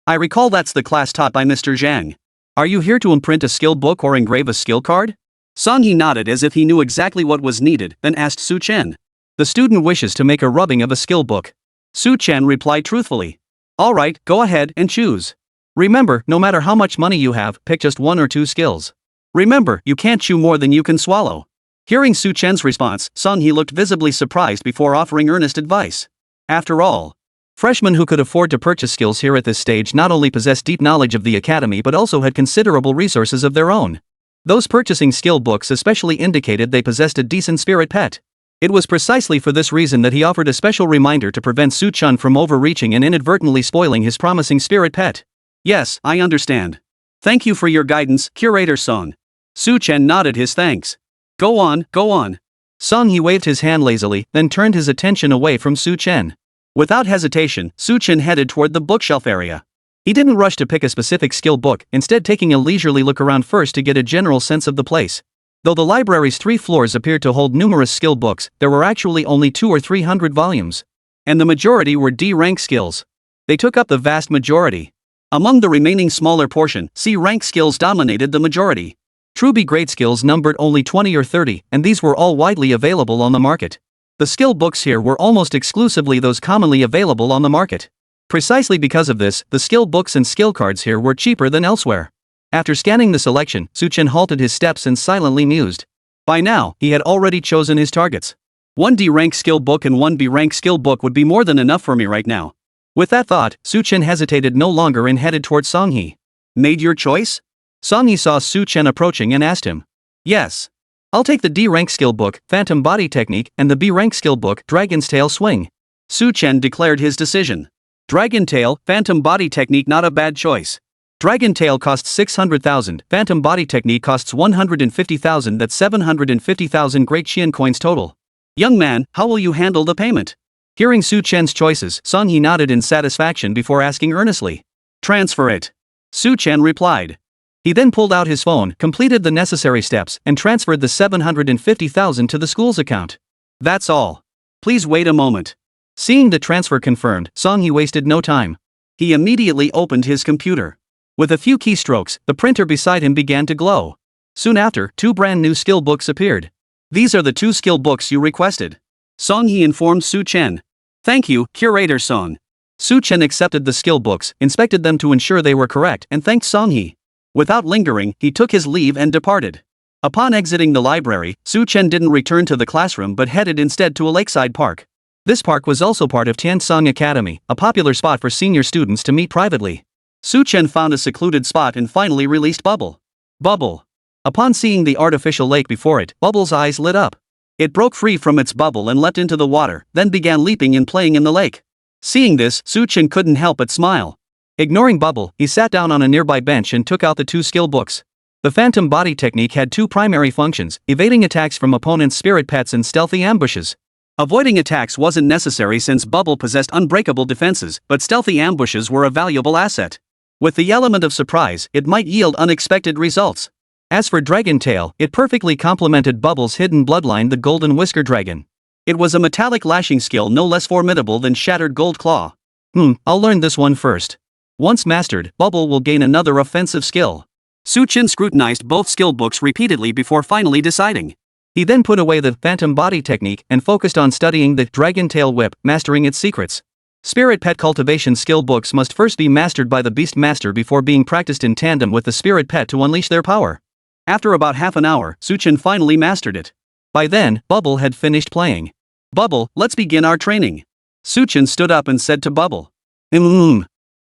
I recall that's the class taught by Mr. Zhang. Are you here to imprint a skill book or engrave a skill card?" Song he nodded as if he knew exactly what was needed, then asked Su Chen. "The student wishes to make a rubbing of a skill book." Su Chen replied truthfully. "All right, go ahead and choose. Remember, no matter how much money you have, pick just 1 or 2 skills. Remember, you can't chew more than you can swallow." Hearing Su Chen's response, Song he looked visibly surprised before offering earnest advice. After all, freshmen who could afford to purchase skills here at this stage not only possessed deep knowledge of the academy but also had considerable resources of their own. Those purchasing skill books especially indicated they possessed a decent spirit pet. It was precisely for this reason that he offered a special reminder to prevent Su Chen from overreaching and inadvertently spoiling his promising spirit pet. "Yes, I understand. Thank you for your guidance, Curator Song." Su Chen nodded his thanks. Go on. Song he waved his hand lazily, then turned his attention away from Su Chen. Without hesitation, Su Chen headed toward the bookshelf area. He didn't rush to pick a specific skill book, instead taking a leisurely look around first to get a general sense of the place. Though the library's 3 floors appeared to hold numerous skill books, there were actually only 200 or 300 volumes. And the majority were D-rank skills. They took up the vast majority. Among the remaining smaller portion, C-rank skills dominated the majority. True B-grade skills numbered only 20 or 30, and these were all widely available on the market. The skill books here were almost exclusively those commonly available on the market. Precisely because of this, the skill books and skill cards here were cheaper than elsewhere. After scanning the selection, Su Chen halted his steps and silently mused. By now, he had already chosen his targets. 1 D-rank skill book and 1 B-rank skill book would be more than enough for me right now. With that thought, Su Chen hesitated no longer and headed towards Songhe. "Made your choice?" Songhe saw Su Chen approaching and asked him. "Yes. I'll take the D-rank skill book, Phantom Body Technique, and the B-rank skill book, Dragon's Tail Swing." Su Chen declared his decision. Dragon Tail, Phantom Body Technique, not a bad choice. Dragon Tail costs 600,000, Phantom Body Technique costs 150,000, that's 750,000 Great Qian coins total. "Young man, how will you handle the payment?" Hearing Su Chen's choices, Songhe nodded in satisfaction before asking earnestly. "Transfer it." Su Chen replied. He then pulled out his phone, completed the necessary steps, and transferred the 750,000 to the school's account. "That's all. Please wait a moment." Seeing the transfer confirmed, Songhe wasted no time. He immediately opened his computer. With a few keystrokes, the printer beside him began to glow. Soon after, 2 brand new skill books appeared. "These are the 2 skill books you requested," Songhe informed Su Chen. "Thank you, Curator Song." Su Chen accepted the skill books, inspected them to ensure they were correct, and thanked Songhe. Without lingering, he took his leave and departed. Upon exiting the library, Su Chen didn't return to the classroom but headed instead to a lakeside park. This park was also part of Tiansong Academy, a popular spot for senior students to meet privately. Su Chen found a secluded spot and finally released Bubble. "Bubble. Upon seeing the artificial lake before it, Bubble's eyes lit up. It broke free from its bubble and leapt into the water, then began leaping and playing in the lake. Seeing this, Su Chen couldn't help but smile. Ignoring Bubble, he sat down on a nearby bench and took out the 2 skill books. The Phantom Body technique had 2 primary functions: evading attacks from opponents' spirit pets and stealthy ambushes. Avoiding attacks wasn't necessary since Bubble possessed unbreakable defenses, but stealthy ambushes were a valuable asset. With the element of surprise, it might yield unexpected results. As for Dragon Tail, it perfectly complemented Bubble's hidden bloodline, the Golden-Whiskered Dragon. It was a metallic lashing skill no less formidable than Shattered Gold Claw. I'll learn this one first. Once mastered, Bubble will gain another offensive skill. Su Chen scrutinized both skill books repeatedly before finally deciding. He then put away the Phantom Body technique and focused on studying the Dragon Tail Whip, mastering its secrets. Spirit Pet cultivation skill books must first be mastered by the Beast Master before being practiced in tandem with the Spirit Pet to unleash their power. After about half an hour, Su Chen finally mastered it. By then, Bubble had finished playing. "Bubble, let's begin our training." Su Chen stood up and said to Bubble.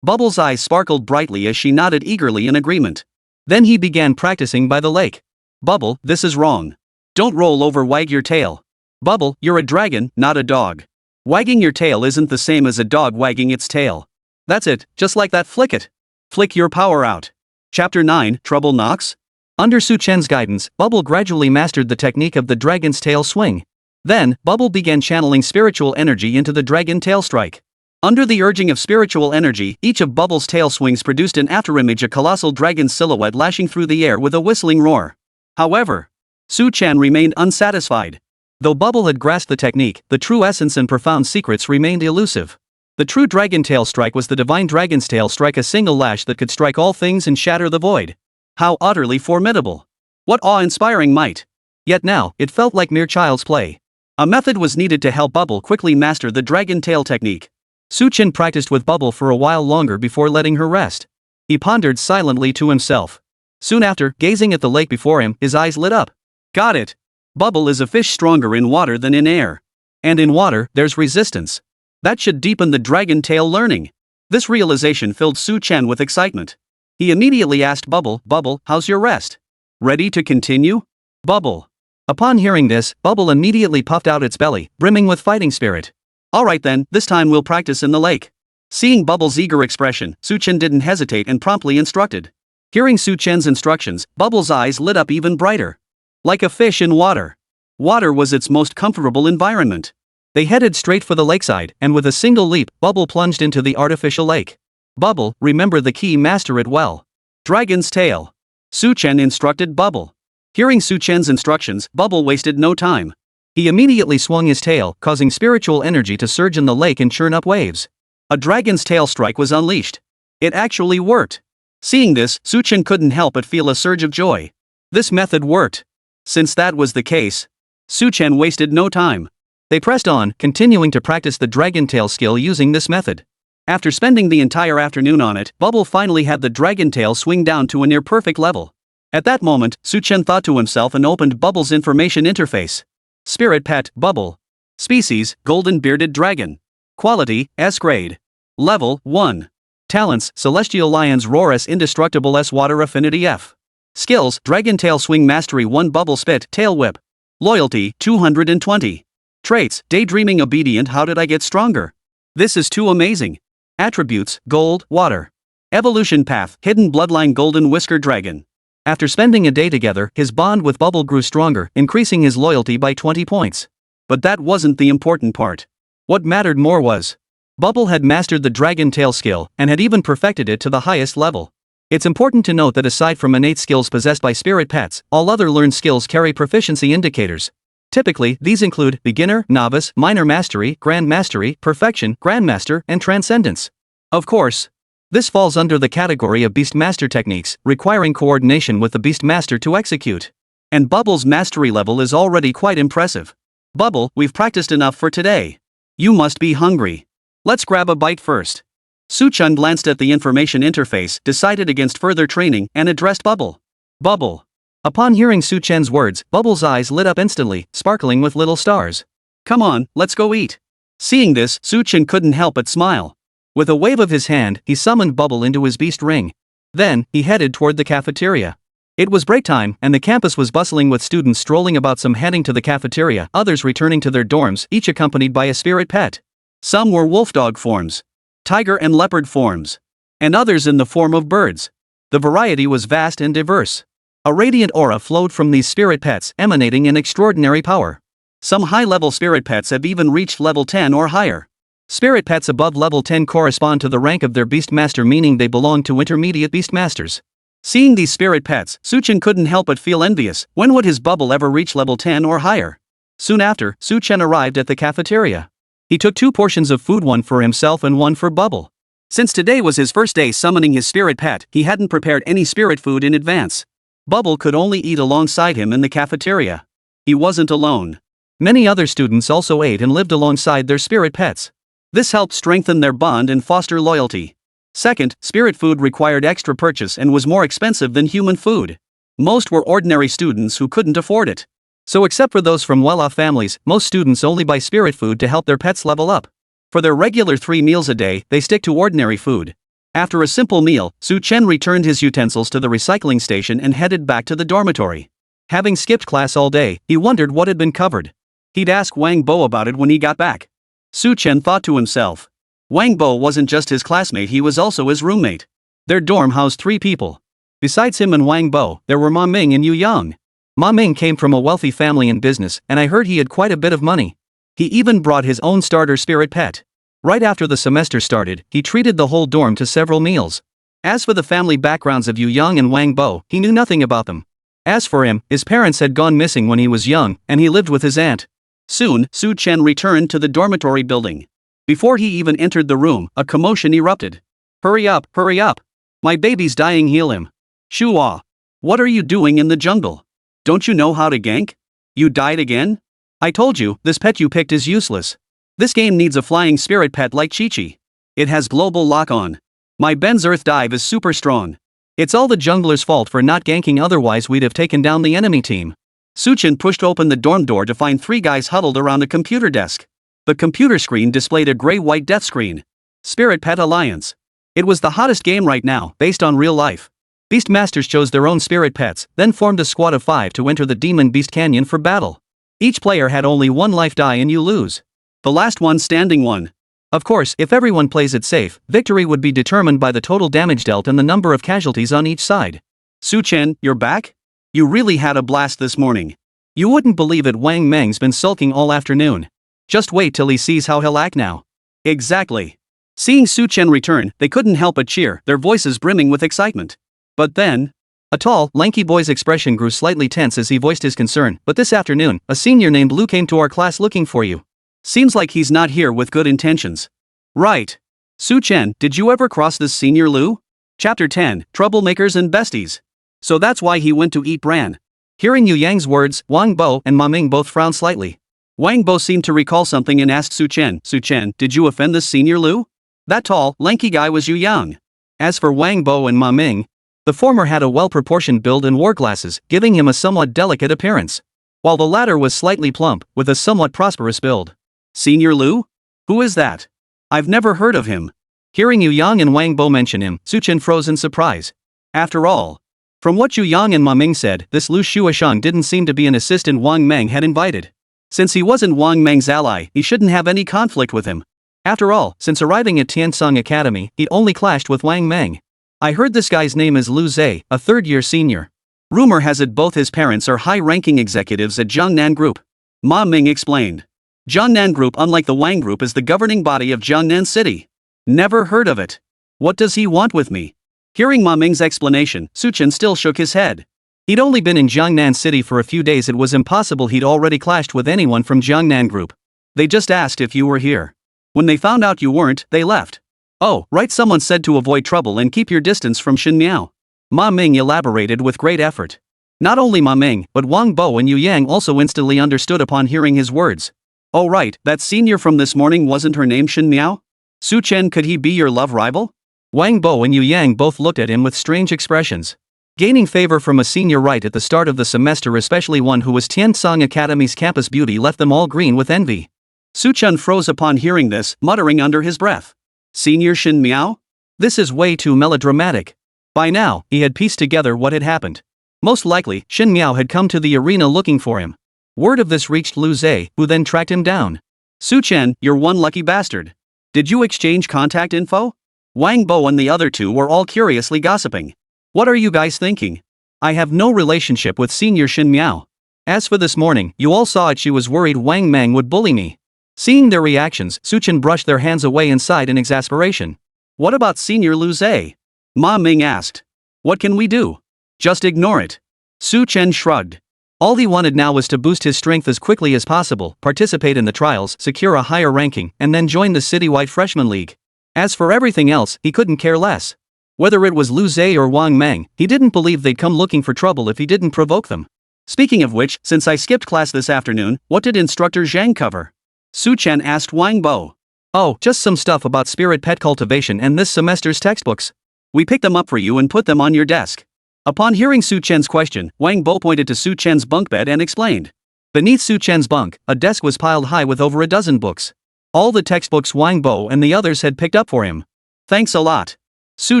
Bubble's eyes sparkled brightly as she nodded eagerly in agreement. Then he began practicing by the lake. "Bubble, this is wrong. Don't roll over, wag your tail. Bubble, you're a dragon, not a dog. Wagging your tail isn't the same as a dog wagging its tail. That's it, just like that, flick it. Flick your power out." Chapter 9, Trouble Knocks? Under Su Chen's guidance, Bubble gradually mastered the technique of the dragon's tail swing. Then, Bubble began channeling spiritual energy into the dragon tail strike. Under the urging of spiritual energy, each of Bubble's tail swings produced an afterimage, a colossal dragon silhouette lashing through the air with a whistling roar. However, Su Chen remained unsatisfied. Though Bubble had grasped the technique, the true essence and profound secrets remained elusive. The true dragon tail strike was the divine dragon's tail strike, a single lash that could strike all things and shatter the void. How utterly formidable! What awe-inspiring might! Yet now, it felt like mere child's play. A method was needed to help Bubble quickly master the dragon tail technique. Su Chen practiced with Bubble for a while longer before letting her rest. He pondered silently to himself. Soon after, gazing at the lake before him, his eyes lit up. Got it! Bubble is a fish stronger in water than in air. And in water, there's resistance. That should deepen the dragon tail learning. This realization filled Su Chen with excitement. He immediately asked Bubble, "Bubble, how's your rest? Ready to continue?" Bubble. Upon hearing this, Bubble immediately puffed out its belly, brimming with fighting spirit. "Alright then, this time we'll practice in the lake." Seeing Bubble's eager expression, Su Chen didn't hesitate and promptly instructed. Hearing Su Chen's instructions, Bubble's eyes lit up even brighter. Like a fish in water. Water was its most comfortable environment. They headed straight for the lakeside, and with a single leap, Bubble plunged into the artificial lake. "Bubble, remember the key, master it well. Dragon's tail." Su Chen instructed Bubble. Hearing Su Chen's instructions, Bubble wasted no time. He immediately swung his tail, causing spiritual energy to surge in the lake and churn up waves. A dragon's tail strike was unleashed. It actually worked. Seeing this, Su Chen couldn't help but feel a surge of joy. This method worked. Since that was the case, Su Chen wasted no time. They pressed on, continuing to practice the dragon tail skill using this method. After spending the entire afternoon on it, Bubble finally had the dragon tail swing down to a near-perfect level. At that moment, Su Chen thought to himself and opened Bubble's information interface. Spirit Pet, Bubble. Species, Golden-Bearded Dragon. Quality, S grade. Level, 1. Talents, Celestial Lion's Roar S, Indestructible S, Water Affinity F. Skills, Dragon Tail Swing Mastery 1, Bubble Spit, Tail Whip. Loyalty, 220. Traits, Daydreaming Obedient. How did I get stronger? This is too amazing. Attributes, Gold, Water. Evolution Path, Hidden Bloodline, Golden-Whiskered Dragon. After spending a day together, his bond with Bubble grew stronger, increasing his loyalty by 20 points. But that wasn't the important part. What mattered more was, Bubble had mastered the dragon tail skill, and had even perfected it to the highest level. It's important to note that aside from innate skills possessed by spirit pets, all other learned skills carry proficiency indicators. Typically, these include beginner, novice, minor mastery, grand mastery, perfection, grandmaster, and transcendence. Of course, this falls under the category of beast master techniques, requiring coordination with the beast master to execute. And Bubble's mastery level is already quite impressive. Bubble, we've practiced enough for today. You must be hungry. Let's grab a bite first. Su Chen glanced at the information interface, decided against further training, and addressed Bubble. Bubble. Upon hearing Su Chen's words, Bubble's eyes lit up instantly, sparkling with little stars. Come on, let's go eat. Seeing this, Su Chen couldn't help but smile. With a wave of his hand, he summoned Bubble into his beast ring. Then, he headed toward the cafeteria. It was break time, and the campus was bustling with students strolling about, some heading to the cafeteria, others returning to their dorms, each accompanied by a spirit pet. Some were wolf-dog forms, tiger and leopard forms, and others in the form of birds. The variety was vast and diverse. A radiant aura flowed from these spirit pets, emanating an extraordinary power. Some high-level spirit pets have even reached level 10 or higher. Spirit pets above level 10 correspond to the rank of their beastmaster, meaning they belong to intermediate beastmasters. Seeing these spirit pets, Su Chen couldn't help but feel envious. When would his bubble ever reach level 10 or higher? Soon after, Su Chen arrived at the cafeteria. He took 2 portions of food, one for himself and one for Bubble. Since today was his first day summoning his spirit pet, he hadn't prepared any spirit food in advance. Bubble could only eat alongside him in the cafeteria. He wasn't alone. Many other students also ate and lived alongside their spirit pets. This helped strengthen their bond and foster loyalty. Second, spirit food required extra purchase and was more expensive than human food. Most were ordinary students who couldn't afford it. So except for those from well-off families, most students only buy spirit food to help their pets level up. For their regular 3 meals a day, they stick to ordinary food. After a simple meal, Su Chen returned his utensils to the recycling station and headed back to the dormitory. Having skipped class all day, he wondered what had been covered. He'd ask Wang Bo about it when he got back. Su Chen thought to himself. Wang Bo wasn't just his classmate, he was also his roommate. Their dorm housed 3 people. Besides him and Wang Bo, there were Ma Meng and Yu Yang. Ma Meng came from a wealthy family in business, and I heard he had quite a bit of money. He even brought his own starter spirit pet. Right after the semester started, he treated the whole dorm to several meals. As for the family backgrounds of Yu Yang and Wang Bo, he knew nothing about them. As for him, his parents had gone missing when he was young, and he lived with his aunt. Soon, Su Chen returned to the dormitory building. Before he even entered the room, a commotion erupted. Hurry up, hurry up! My baby's dying, heal him. Shua! What are you doing in the jungle? Don't you know how to gank? You died again? I told you, this pet you picked is useless. This game needs a flying spirit pet like Chi-Chi. It has global lock-on. My Ben's Earth Dive is super strong. It's all the jungler's fault for not ganking, otherwise we'd have taken down the enemy team. Su Chen pushed open the dorm door to find 3 guys huddled around a computer desk. The computer screen displayed a gray-white death screen. Spirit Pet Alliance. It was the hottest game right now, based on real life. Beastmasters chose their own spirit pets, then formed a squad of 5 to enter the Demon Beast Canyon for battle. Each player had only 1 life die and you lose. The last one standing won. Of course, if everyone plays it safe, victory would be determined by the total damage dealt and the number of casualties on each side. Su Chen, you're back? You really had a blast this morning. You wouldn't believe it, Wang Meng's been sulking all afternoon. Just wait till he sees how he'll act now. Exactly. Seeing Su Chen return, they couldn't help but cheer, their voices brimming with excitement. But then, a tall, lanky boy's expression grew slightly tense as he voiced his concern. But this afternoon, a senior named Lu came to our class looking for you. Seems like he's not here with good intentions. Right. Su Chen, did you ever cross this senior Lu? Chapter 10, Troublemakers and Besties. So that's why he went to eat bran. Hearing Yu Yang's words, Wang Bo and Ma Ming both frowned slightly. Wang Bo seemed to recall something and asked Su Chen, did you offend this senior Lu? That tall, lanky guy was Yu Yang. As for Wang Bo and Ma Ming, the former had a well-proportioned build and wore glasses, giving him a somewhat delicate appearance, while the latter was slightly plump, with a somewhat prosperous build. Senior Lu? Who is that? I've never heard of him. Hearing Yu Yang and Wang Bo mention him, Su Chen froze in surprise. After all, from what Yu Yang and Ma Ming said, this Lu Shuashang didn't seem to be an assistant Wang Meng had invited. Since he wasn't Wang Meng's ally, he shouldn't have any conflict with him. After all, since arriving at Tiansong Academy, he'd only clashed with Wang Meng. I heard this guy's name is Lu Zhe, a third-year senior. Rumor has it both his parents are high-ranking executives at Jiangnan Group. Ma Ming explained. Jiangnan Group, unlike the Wang Group, is the governing body of Jiangnan City. Never heard of it. What does he want with me? Hearing Ma Ming's explanation, Su Chen still shook his head. He'd only been in Jiangnan City for a few days. It was impossible he'd already clashed with anyone from Jiangnan Group. They just asked if you were here. When they found out you weren't, they left. Oh, right, someone said to avoid trouble and keep your distance from Shin Miao. Ma Ming elaborated with great effort. Not only Ma Ming, but Wang Bo and Yu Yang also instantly understood upon hearing his words. Oh right, that senior from this morning, wasn't her name Shin Miao? Su Chen, could he be your love rival? Wang Bo and Yu Yang both looked at him with strange expressions. Gaining favor from a senior right at the start of the semester, especially one who was Tiansong Academy's campus beauty, left them all green with envy. Su Chen froze upon hearing this, muttering under his breath. Senior Shin Miao? This is way too melodramatic. By now, he had pieced together what had happened. Most likely, Shin Miao had come to the arena looking for him. Word of this reached Lu Zhe, who then tracked him down. Su Chen, you're one lucky bastard. Did you exchange contact info? Wang Bo and the other two were all curiously gossiping. What are you guys thinking? I have no relationship with Senior Shin Miao. As for this morning, you all saw it, she was worried Wang Meng would bully me. Seeing their reactions, Su Chen brushed their hands away and sighed in exasperation. What about Senior Lu Zhe? Ma Ming asked. What can we do? Just ignore it. Su Chen shrugged. All he wanted now was to boost his strength as quickly as possible, participate in the trials, secure a higher ranking, and then join the citywide freshman league. As for everything else, he couldn't care less. Whether it was Lu Zhe or Wang Meng, he didn't believe they'd come looking for trouble if he didn't provoke them. Speaking of which, since I skipped class this afternoon, what did Instructor Zhang cover? Su Chen asked Wang Bo. Oh, just some stuff about spirit pet cultivation and this semester's textbooks. We picked them up for you and put them on your desk. Upon hearing Su Chen's question, Wang Bo pointed to Su Chen's bunk bed and explained. Beneath Su Chen's bunk, a desk was piled high with over a dozen books. All the textbooks Wang Bo and the others had picked up for him. Thanks a lot. Su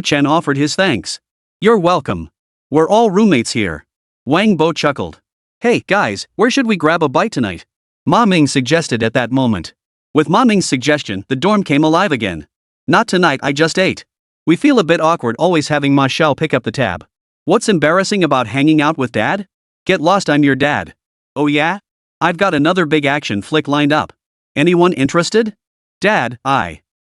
Chen offered his thanks. You're welcome. We're all roommates here. Wang Bo chuckled. Hey, guys, where should we grab a bite tonight? Ma Ming suggested at that moment. With Ma Ming's suggestion, the dorm came alive again. Not tonight, I just ate. We feel a bit awkward always having Ma Xiao pick up the tab. What's embarrassing about hanging out with Dad? Get lost, I'm your dad. Oh yeah? I've got another big action flick lined up. Anyone interested? Dad,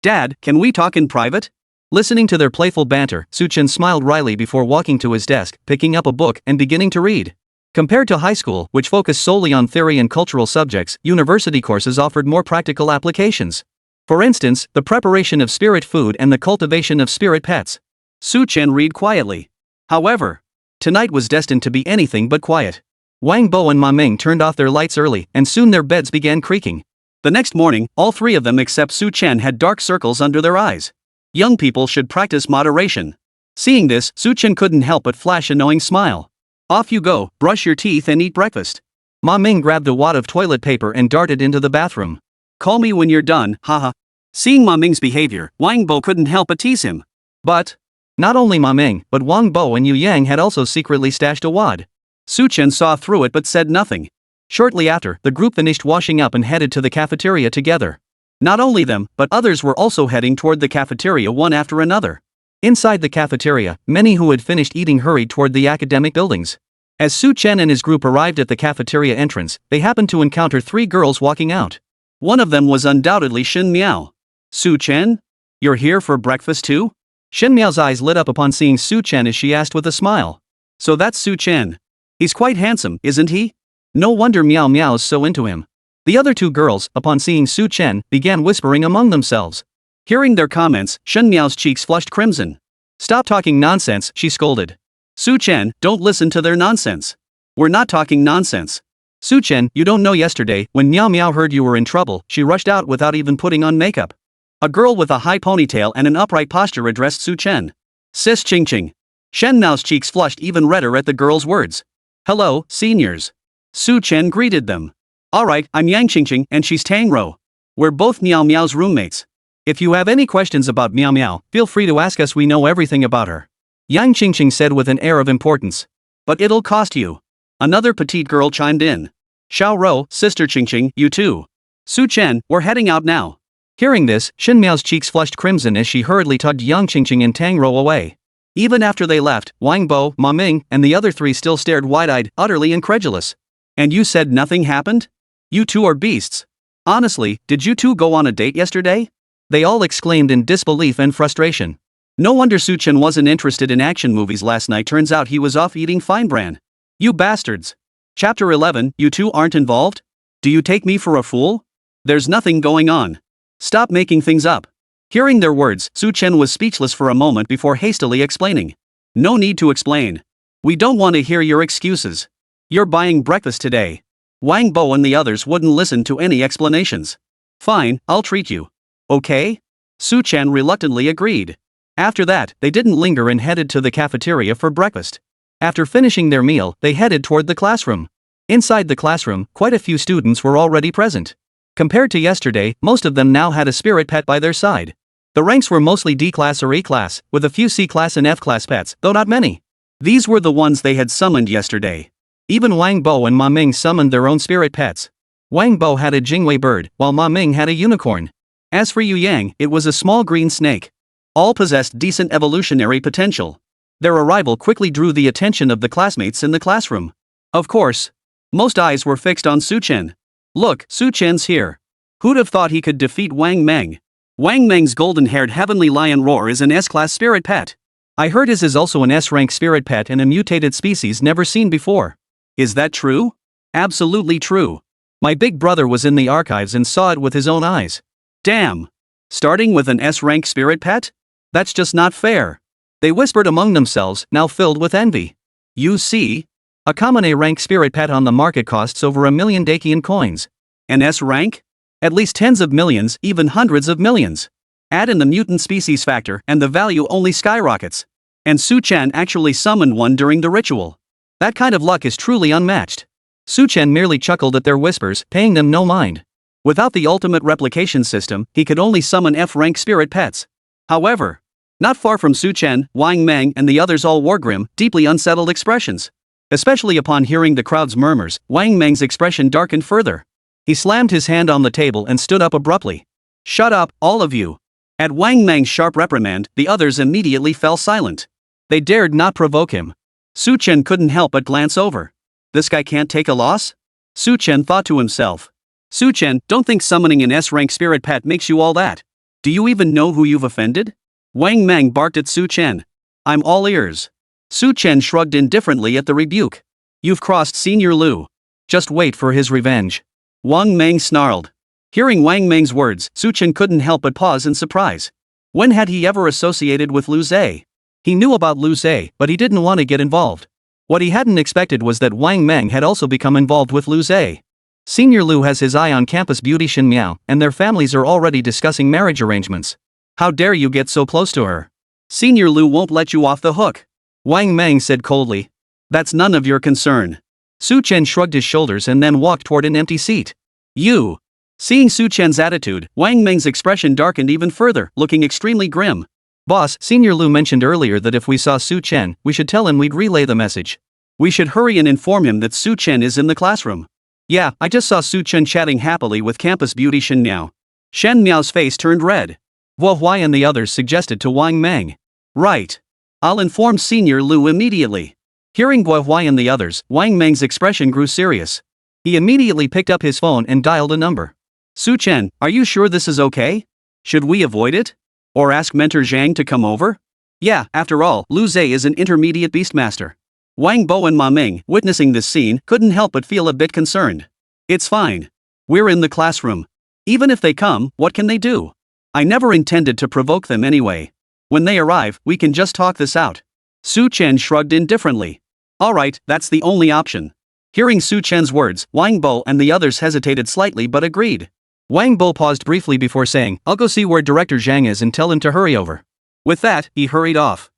Dad, can we talk in private? Listening to their playful banter, Su Chen smiled wryly before walking to his desk, picking up a book and beginning to read. Compared to high school, which focused solely on theory and cultural subjects, university courses offered more practical applications. For instance, the preparation of spirit food and the cultivation of spirit pets. Su Chen read quietly. However, tonight was destined to be anything but quiet. Wang Bo and Ma Ming turned off their lights early, and soon their beds began creaking. The next morning, all three of them except Su Chen had dark circles under their eyes. Young people should practice moderation. Seeing this, Su Chen couldn't help but flash a knowing smile. Off you go, brush your teeth and eat breakfast. Ma Ming grabbed a wad of toilet paper and darted into the bathroom. Call me when you're done, haha. Seeing Ma Ming's behavior, Wang Bo couldn't help but tease him. But not only Ma Ming, but Wang Bo and Yu Yang had also secretly stashed a wad. Su Chen saw through it but said nothing. Shortly after, the group finished washing up and headed to the cafeteria together. Not only them, but others were also heading toward the cafeteria one after another. Inside the cafeteria, many who had finished eating hurried toward the academic buildings. As Su Chen and his group arrived at the cafeteria entrance, they happened to encounter three girls walking out. One of them was undoubtedly Shin Miao. Su Chen? You're here for breakfast too? Shin Miao's eyes lit up upon seeing Su Chen as she asked with a smile. So that's Su Chen. He's quite handsome, isn't he? No wonder Miao Miao's so into him. The other two girls, upon seeing Su Chen, began whispering among themselves. Hearing their comments, Shin Miao's cheeks flushed crimson. Stop talking nonsense, she scolded. Su Chen, don't listen to their nonsense. We're not talking nonsense. Su Chen, you don't know yesterday, when Miao Miao heard you were in trouble, she rushed out without even putting on makeup. A girl with a high ponytail and an upright posture addressed Su Chen. Sis Ching Ching. Shen Miao's cheeks flushed even redder at the girl's words. Hello, seniors. Su Chen greeted them. Alright, I'm Yang Ching Ching and she's Tang Ro. We're both Miao Miao's roommates. If you have any questions about Miao Miao, feel free to ask us, we know everything about her. Yang Ching Ching said with an air of importance. But it'll cost you. Another petite girl chimed in. Xiao Ro, Sister Ching Ching, you too. Su Chen, we're heading out now. Hearing this, Shin Miao's cheeks flushed crimson as she hurriedly tugged Yang Ching Ching and Tang Ro away. Even after they left, Wang Bo, Ma Ming, and the other three still stared wide-eyed, utterly incredulous. And you said nothing happened? You two are beasts. Honestly, did you two go on a date yesterday? They all exclaimed in disbelief and frustration. No wonder Su Chen wasn't interested in action movies last night, turns out he was off eating fine bran. You bastards. Chapter 11, you two aren't involved? Do you take me for a fool? There's nothing going on. Stop making things up. Hearing their words, Su Chen was speechless for a moment before hastily explaining. No need to explain. We don't want to hear your excuses. You're buying breakfast today. Wang Bo and the others wouldn't listen to any explanations. Fine, I'll treat you. Okay? Su Chen reluctantly agreed. After that, they didn't linger and headed to the cafeteria for breakfast. After finishing their meal, they headed toward the classroom. Inside the classroom, quite a few students were already present. Compared to yesterday, most of them now had a spirit pet by their side. The ranks were mostly D-class or E-class, with a few C-class and F-class pets, though not many. These were the ones they had summoned yesterday. Even Wang Bo and Ma Ming summoned their own spirit pets. Wang Bo had a Jingwei bird, while Ma Ming had a unicorn. As for Yu Yang, it was a small green snake. All possessed decent evolutionary potential. Their arrival quickly drew the attention of the classmates in the classroom. Of course, most eyes were fixed on Su Chen. Look, Su Chen's here. Who'd have thought he could defeat Wang Meng? Wang Meng's golden-haired heavenly lion roar is an S-class spirit pet. I heard his is also an S-rank spirit pet and a mutated species never seen before. Is that true? Absolutely true. My big brother was in the archives and saw it with his own eyes. Damn. Starting with an S-rank spirit pet? That's just not fair. They whispered among themselves, now filled with envy. You see? A common A-rank spirit pet on the market costs over 1 million Dakian coins. An S-rank? At least tens of millions, even hundreds of millions. Add in the mutant species factor and the value only skyrockets. And Su Chen actually summoned one during the ritual. That kind of luck is truly unmatched. Su Chen merely chuckled at their whispers, paying them no mind. Without the ultimate replication system, he could only summon F-rank spirit pets. However, not far from Su Chen, Wang Meng and the others all wore grim, deeply unsettled expressions. Especially upon hearing the crowd's murmurs, Wang Meng's expression darkened further. He slammed his hand on the table and stood up abruptly. Shut up, all of you. At Wang Meng's sharp reprimand, the others immediately fell silent. They dared not provoke him. Su Chen couldn't help but glance over. This guy can't take a loss? Su Chen thought to himself. Su Chen, don't think summoning an S-rank spirit pet makes you all that. Do you even know who you've offended? Wang Meng barked at Su Chen. I'm all ears. Su Chen shrugged indifferently at the rebuke. You've crossed Senior Lu. Just wait for his revenge. Wang Meng snarled. Hearing Wang Meng's words, Su Chen couldn't help but pause in surprise. When had he ever associated with Lu Zhe? He knew about Lu Zhe, but he didn't want to get involved. What he hadn't expected was that Wang Meng had also become involved with Lu Zhe. Senior Lu has his eye on campus beauty Shin Miao, and their families are already discussing marriage arrangements. How dare you get so close to her? Senior Lu won't let you off the hook. Wang Meng said coldly. That's none of your concern. Su Chen shrugged his shoulders and then walked toward an empty seat. You. Seeing Su Chen's attitude, Wang Meng's expression darkened even further, looking extremely grim. Boss, Senior Lu mentioned earlier that if we saw Su Chen, we should tell him we'd relay the message. We should hurry and inform him that Su Chen is in the classroom. Yeah, I just saw Su Chen chatting happily with campus beauty Shen Miao. Shen Miao's face turned red. Guo Huai and the others suggested to Wang Meng. Right. I'll inform Senior Lu immediately. Hearing Guo Huai and the others, Wang Meng's expression grew serious. He immediately picked up his phone and dialed a number. Su Chen, are you sure this is okay? Should we avoid it? Or ask Mentor Zhang to come over? Yeah, after all, Lu Zhe is an intermediate beastmaster. Wang Bo and Ma Ming, witnessing this scene, couldn't help but feel a bit concerned. It's fine. We're in the classroom. Even if they come, what can they do? I never intended to provoke them anyway. When they arrive, we can just talk this out. Su Chen shrugged indifferently. Alright, that's the only option. Hearing Su Chen's words, Wang Bo and the others hesitated slightly but agreed. Wang Bo paused briefly before saying, I'll go see where Director Zhang is and tell him to hurry over. With that, he hurried off.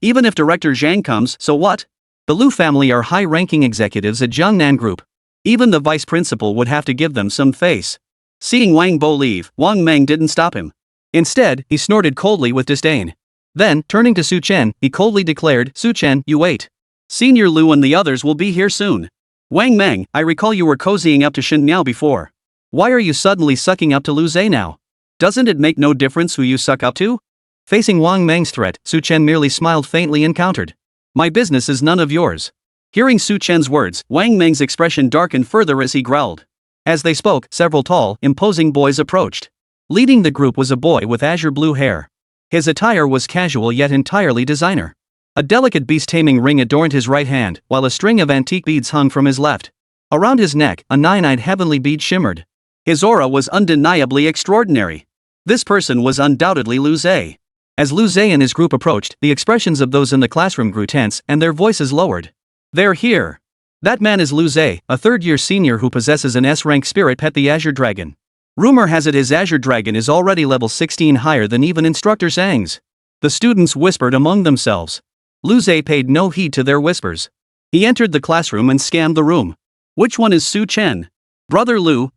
Even if Director Zhang comes, so what? The Lu family are high-ranking executives at Jiangnan Group. Even the vice principal would have to give them some face. Seeing Wang Bo leave, Wang Meng didn't stop him. Instead, he snorted coldly with disdain. Then, turning to Su Chen, he coldly declared, Su Chen, you wait. Senior Lu and the others will be here soon. Wang Meng, I recall you were cozying up to Shen Miao before. Why are you suddenly sucking up to Lu Zhe now? Doesn't it make no difference who you suck up to? Facing Wang Meng's threat, Su Chen merely smiled faintly and countered. My business is none of yours. Hearing Su Chen's words, Wang Meng's expression darkened further as he growled. As they spoke, several tall, imposing boys approached. Leading the group was a boy with azure blue hair. His attire was casual yet entirely designer. A delicate beast-taming ring adorned his right hand, while a string of antique beads hung from his left. Around his neck, a nine-eyed heavenly bead shimmered. His aura was undeniably extraordinary. This person was undoubtedly Lu Zhe. As Lu Zhe and his group approached, the expressions of those in the classroom grew tense and their voices lowered. They're here. That man is Lu Zhe, a third-year senior who possesses an S-rank spirit pet, the Azure Dragon. Rumor has it his Azure Dragon is already level 16 higher than even Instructor Zhang's. The students whispered among themselves. Lu Zhe paid no heed to their whispers. He entered the classroom and scanned the room. Which one is Su Chen? Brother Lu,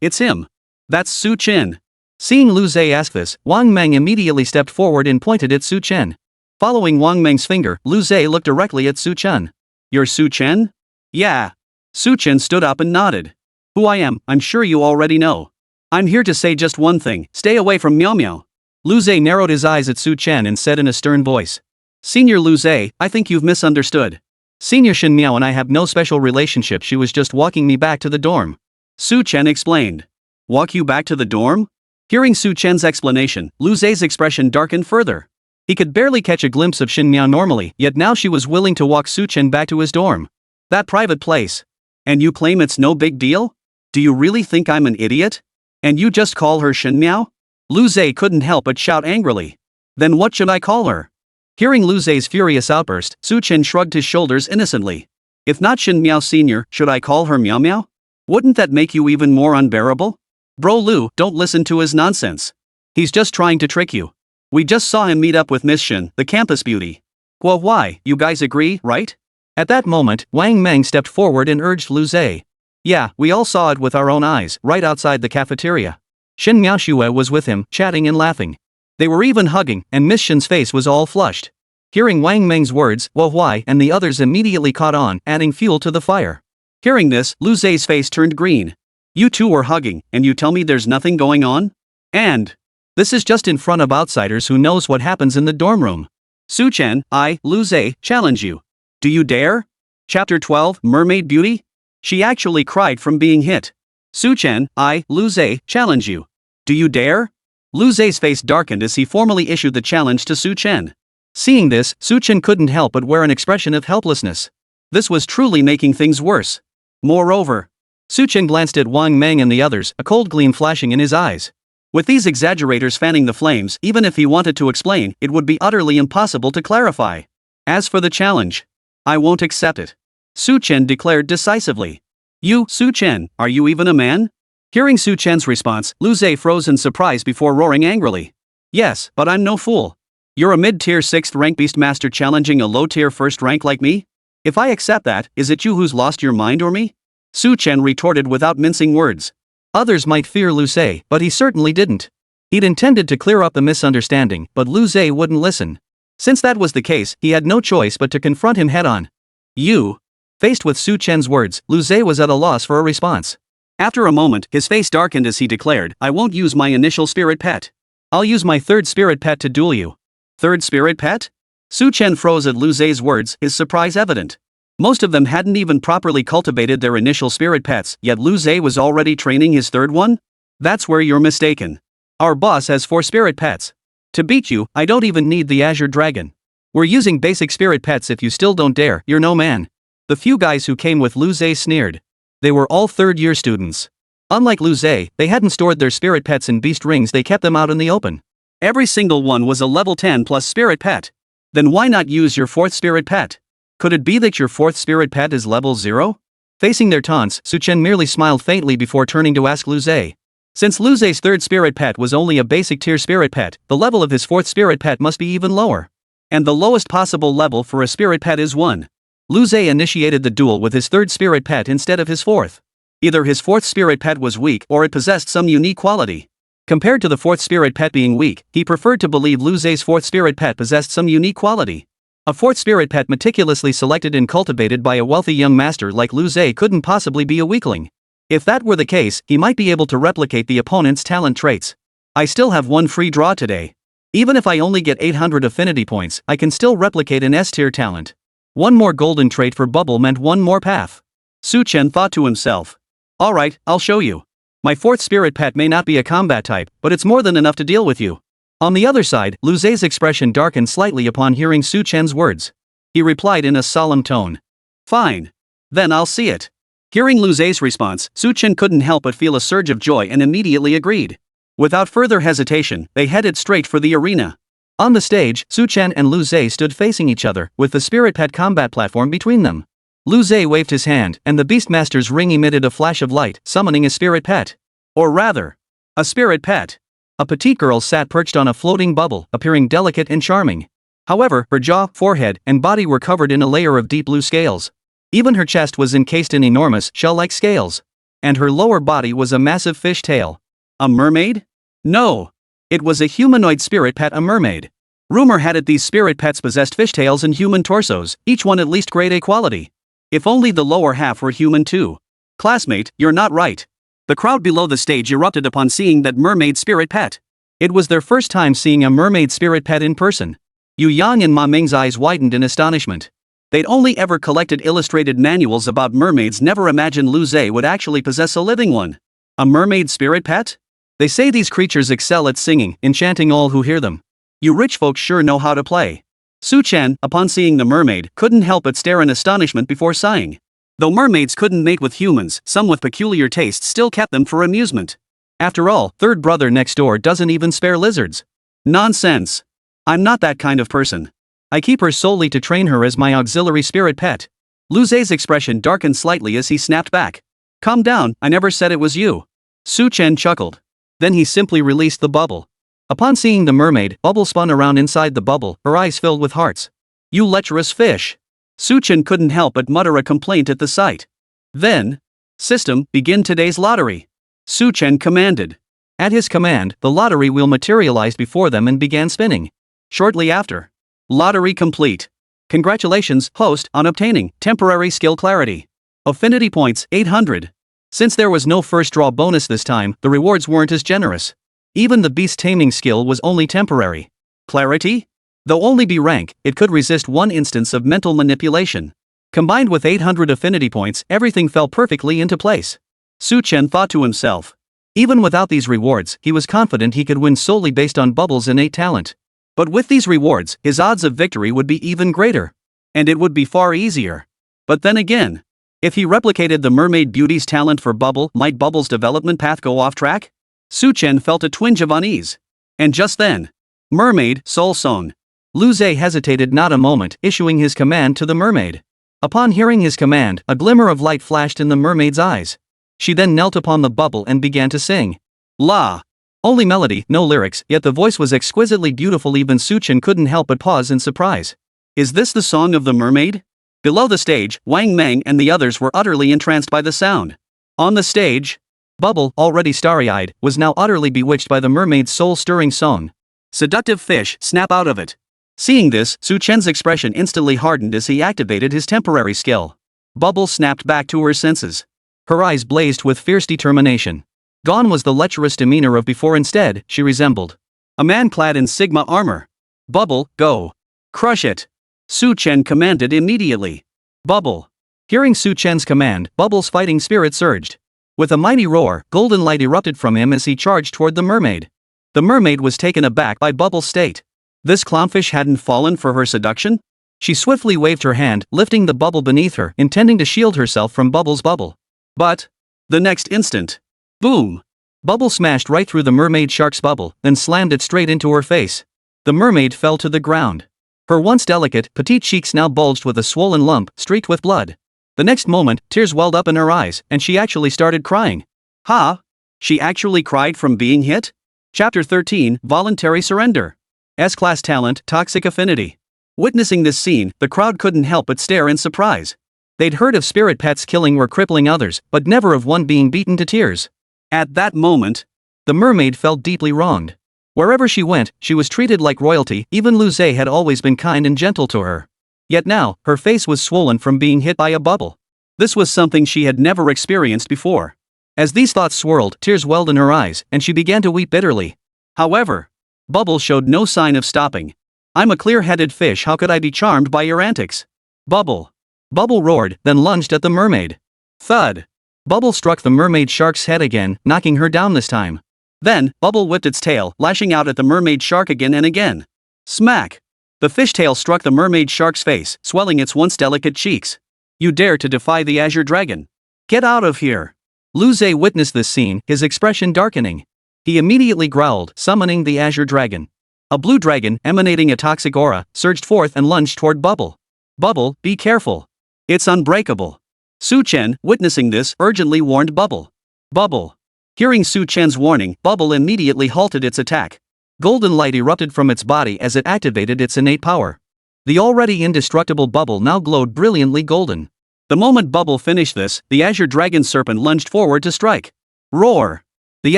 it's him. That's Su Chen. Seeing Lu Zhe ask this, Wang Meng immediately stepped forward and pointed at Su Chen. Following Wang Meng's finger, Lu Zhe looked directly at Su Chen. You're Su Chen? Yeah. Su Chen stood up and nodded. Who I am, I'm sure you already know. I'm here to say just one thing, stay away from Miao Miao. Lu Zhe narrowed his eyes at Su Chen and said in a stern voice. Senior Lu Zhe, I think you've misunderstood. Senior Shen Miao and I have no special relationship, she was just walking me back to the dorm. Su Chen explained. Walk you back to the dorm? Hearing Su Chen's explanation, Lu Zhe's expression darkened further. He could barely catch a glimpse of Shen Miao normally, yet now she was willing to walk Su Chen back to his dorm. That private place. And you claim it's no big deal? Do you really think I'm an idiot? And you just call her Shen Miao? Lu Zhe couldn't help but shout angrily. Then what should I call her? Hearing Lu Zhe's furious outburst, Su Chen shrugged his shoulders innocently. If not Shen Miao Senior, should I call her Miao Miao? Wouldn't that make you even more unbearable? Bro Lu, don't listen to his nonsense. He's just trying to trick you. We just saw him meet up with Miss Shen, the campus beauty. Well, why, you guys agree, right? At that moment, Wang Meng stepped forward and urged Lu Zhe. Yeah, we all saw it with our own eyes, right outside the cafeteria. Shen Miaoxue was with him, chatting and laughing. They were even hugging, and Miss Shen's face was all flushed. Hearing Wang Meng's words, well why, and the others immediately caught on, adding fuel to the fire. Hearing this, Lu Zhe's face turned green. You two were hugging, and you tell me there's nothing going on? And this is just in front of outsiders who knows what happens in the dorm room. Su Chen, I, Lu Zhe, challenge you. Do you dare? Chapter 12, Mermaid Beauty? She actually cried from being hit. Su Chen, I, Lu Zhe, challenge you. Do you dare? Lu Zhe's face darkened as he formally issued the challenge to Su Chen. Seeing this, Su Chen couldn't help but wear an expression of helplessness. This was truly making things worse. Moreover, Su Chen glanced at Wang Meng and the others, a cold gleam flashing in his eyes. With these exaggerators fanning the flames, even if he wanted to explain, it would be utterly impossible to clarify. As for the challenge, I won't accept it. Su Chen declared decisively. You, Su Chen, are you even a man? Hearing Su Chen's response, Lu Zhe froze in surprise before roaring angrily. Yes, but I'm no fool. You're a mid-tier 6th rank beastmaster challenging a low-tier 1st rank like me? If I accept that, is it you who's lost your mind or me? Su Chen retorted without mincing words. Others might fear Lu Zhe, but he certainly didn't. He'd intended to clear up the misunderstanding, but Lu Zhe wouldn't listen. Since that was the case, he had no choice but to confront him head-on. You? Faced with Su Chen's words, Lu Zhe was at a loss for a response. After a moment, his face darkened as he declared, I won't use my initial spirit pet. I'll use my 3rd spirit pet to duel you. 3rd spirit pet? Su Chen froze at Lu Zhe's words, his surprise evident. Most of them hadn't even properly cultivated their initial spirit pets, yet Lu Zhe was already training his 3rd one? That's where you're mistaken. Our boss has 4 spirit pets. To beat you, I don't even need the Azure Dragon. We're using basic spirit pets. If you still don't dare, you're no man. The few guys who came with Lu Zhe sneered. They were all 3rd-year students. Unlike Lu Zhe, they hadn't stored their spirit pets in beast rings, they kept them out in the open. Every single one was a level 10 plus spirit pet. Then why not use your 4th spirit pet? Could it be that your 4th spirit pet is level 0? Facing their taunts, Su Chen merely smiled faintly before turning to ask Lu Zhe. Since Lu Zhe's 3rd spirit pet was only a basic tier spirit pet, the level of his 4th spirit pet must be even lower. And the lowest possible level for a spirit pet is 1. Lu Zhe initiated the duel with his 3rd spirit pet instead of his 4th. Either his 4th spirit pet was weak or it possessed some unique quality. Compared to the 4th spirit pet being weak, he preferred to believe Lu Zhe's 4th spirit pet possessed some unique quality. A 4th spirit pet meticulously selected and cultivated by a wealthy young master like Lu Zhe couldn't possibly be a weakling. If that were the case, he might be able to replicate the opponent's talent traits. I still have 1 free draw today. Even if I only get 800 affinity points, I can still replicate an S-tier talent. 1 more golden trait for bubble meant 1 more path. Su Chen thought to himself. Alright, I'll show you. My 4th spirit pet may not be a combat type, but it's more than enough to deal with you. On the other side, Lu Zhe's expression darkened slightly upon hearing Su Chen's words. He replied in a solemn tone. Fine. Then I'll see it. Hearing Lu Zhe's response, Su Chen couldn't help but feel a surge of joy and immediately agreed. Without further hesitation, they headed straight for the arena. On the stage, Su Chen and Lu Zhe stood facing each other, with the spirit pet combat platform between them. Lu Zhe waved his hand, and the Beastmaster's ring emitted a flash of light, summoning a spirit pet. Or rather, a spirit pet. A petite girl sat perched on a floating bubble, appearing delicate and charming. However, her jaw, forehead, and body were covered in a layer of deep blue scales. Even her chest was encased in enormous, shell-like scales. And her lower body was a massive fish tail. A mermaid? No. It was a humanoid spirit pet, a mermaid. Rumor had it these spirit pets possessed fishtails and human torsos, each one at least grade A quality. If only the lower half were human too. Classmate, you're not right. The crowd below the stage erupted upon seeing that mermaid spirit pet. It was their first time seeing a mermaid spirit pet in person. Yu Yang and Ma Ming's eyes widened in astonishment. They'd only ever collected illustrated manuals about mermaids, never imagined Lu Zhe would actually possess a living one. A mermaid spirit pet? They say these creatures excel at singing, enchanting all who hear them. You rich folks sure know how to play. Su Chen, upon seeing the mermaid, couldn't help but stare in astonishment before sighing. Though mermaids couldn't mate with humans, some with peculiar tastes still kept them for amusement. After all, third brother next door doesn't even spare lizards. Nonsense. I'm not that kind of person. I keep her solely to train her as my auxiliary spirit pet. Lu Zhe's expression darkened slightly as he snapped back. Calm down, I never said it was you. Su Chen chuckled. Then he simply released the bubble. Upon seeing the mermaid, Bubble spun around inside the bubble, her eyes filled with hearts. You lecherous fish. Su Chen couldn't help but mutter a complaint at the sight. Then, system, begin today's lottery. Su Chen commanded. At his command, the lottery wheel materialized before them and began spinning. Shortly after. Lottery complete. Congratulations, host, on obtaining temporary skill clarity. Affinity points, 800. Since there was no first draw bonus this time, the rewards weren't as generous. Even the beast taming skill was only temporary. Clarity? Though only B rank, it could resist one instance of mental manipulation. Combined with 800 affinity points, everything fell perfectly into place. Su Chen thought to himself. Even without these rewards, he was confident he could win solely based on Bubble's innate talent. But with these rewards, his odds of victory would be even greater. And it would be far easier. But then again, if he replicated the mermaid beauty's talent for Bubble, might Bubble's development path go off track? Su Chen felt a twinge of unease. And just then, mermaid, soul song. Lu Zhe hesitated not a moment, issuing his command to the mermaid. Upon hearing his command, a glimmer of light flashed in the mermaid's eyes. She then knelt upon the bubble and began to sing. La! Only melody, no lyrics, yet the voice was exquisitely beautiful. Even Su Chen couldn't help but pause in surprise. Is this the song of the mermaid? Below the stage, Wang Meng and the others were utterly entranced by the sound. On the stage, Bubble, already starry-eyed, was now utterly bewitched by the mermaid's soul-stirring song. Seductive fish, snap out of it. Seeing this, Su Chen's expression instantly hardened as he activated his temporary skill. Bubble snapped back to her senses. Her eyes blazed with fierce determination. Gone was the lecherous demeanor of before. Instead, she resembled a man clad in Sigma armor. Bubble, go. Crush it. Su Chen commanded immediately. Bubble. Hearing Su Chen's command, Bubble's fighting spirit surged. With a mighty roar, golden light erupted from him as he charged toward the mermaid. The mermaid was taken aback by Bubble's state. This clownfish hadn't fallen for her seduction? She swiftly waved her hand, lifting the bubble beneath her, intending to shield herself from Bubble's bubble. But, the next instant, boom! Bubble smashed right through the mermaid shark's bubble, then slammed it straight into her face. The mermaid fell to the ground. Her once delicate, petite cheeks now bulged with a swollen lump, streaked with blood. The next moment, tears welled up in her eyes, and she actually started crying. Ha! She actually cried from being hit? Chapter 13, Voluntary Surrender. S-Class Talent, Toxic Affinity. Witnessing this scene, the crowd couldn't help but stare in surprise. They'd heard of spirit pets killing or crippling others, but never of one being beaten to tears. At that moment, the mermaid felt deeply wronged. Wherever she went, she was treated like royalty. Even Lu Zhe had always been kind and gentle to her. Yet now, her face was swollen from being hit by a bubble. This was something she had never experienced before. As these thoughts swirled, tears welled in her eyes, and she began to weep bitterly. However, Bubble showed no sign of stopping. I'm a clear-headed fish, how could I be charmed by your antics? Bubble. Bubble roared, then lunged at the mermaid. Thud. Bubble struck the mermaid shark's head again, knocking her down this time. Then, Bubble whipped its tail, lashing out at the mermaid shark again and again. Smack! The fishtail struck the mermaid shark's face, swelling its once delicate cheeks. You dare to defy the Azure Dragon? Get out of here! Lu Zhe witnessed this scene, his expression darkening. He immediately growled, summoning the Azure Dragon. A blue dragon, emanating a toxic aura, surged forth and lunged toward Bubble. Bubble, be careful. It's unbreakable. Su Chen, witnessing this, urgently warned Bubble. Bubble. Hearing Su Chen's warning, Bubble immediately halted its attack. Golden light erupted from its body as it activated its innate power. The already indestructible Bubble now glowed brilliantly golden. The moment Bubble finished this, the Azure Dragon serpent lunged forward to strike. Roar! The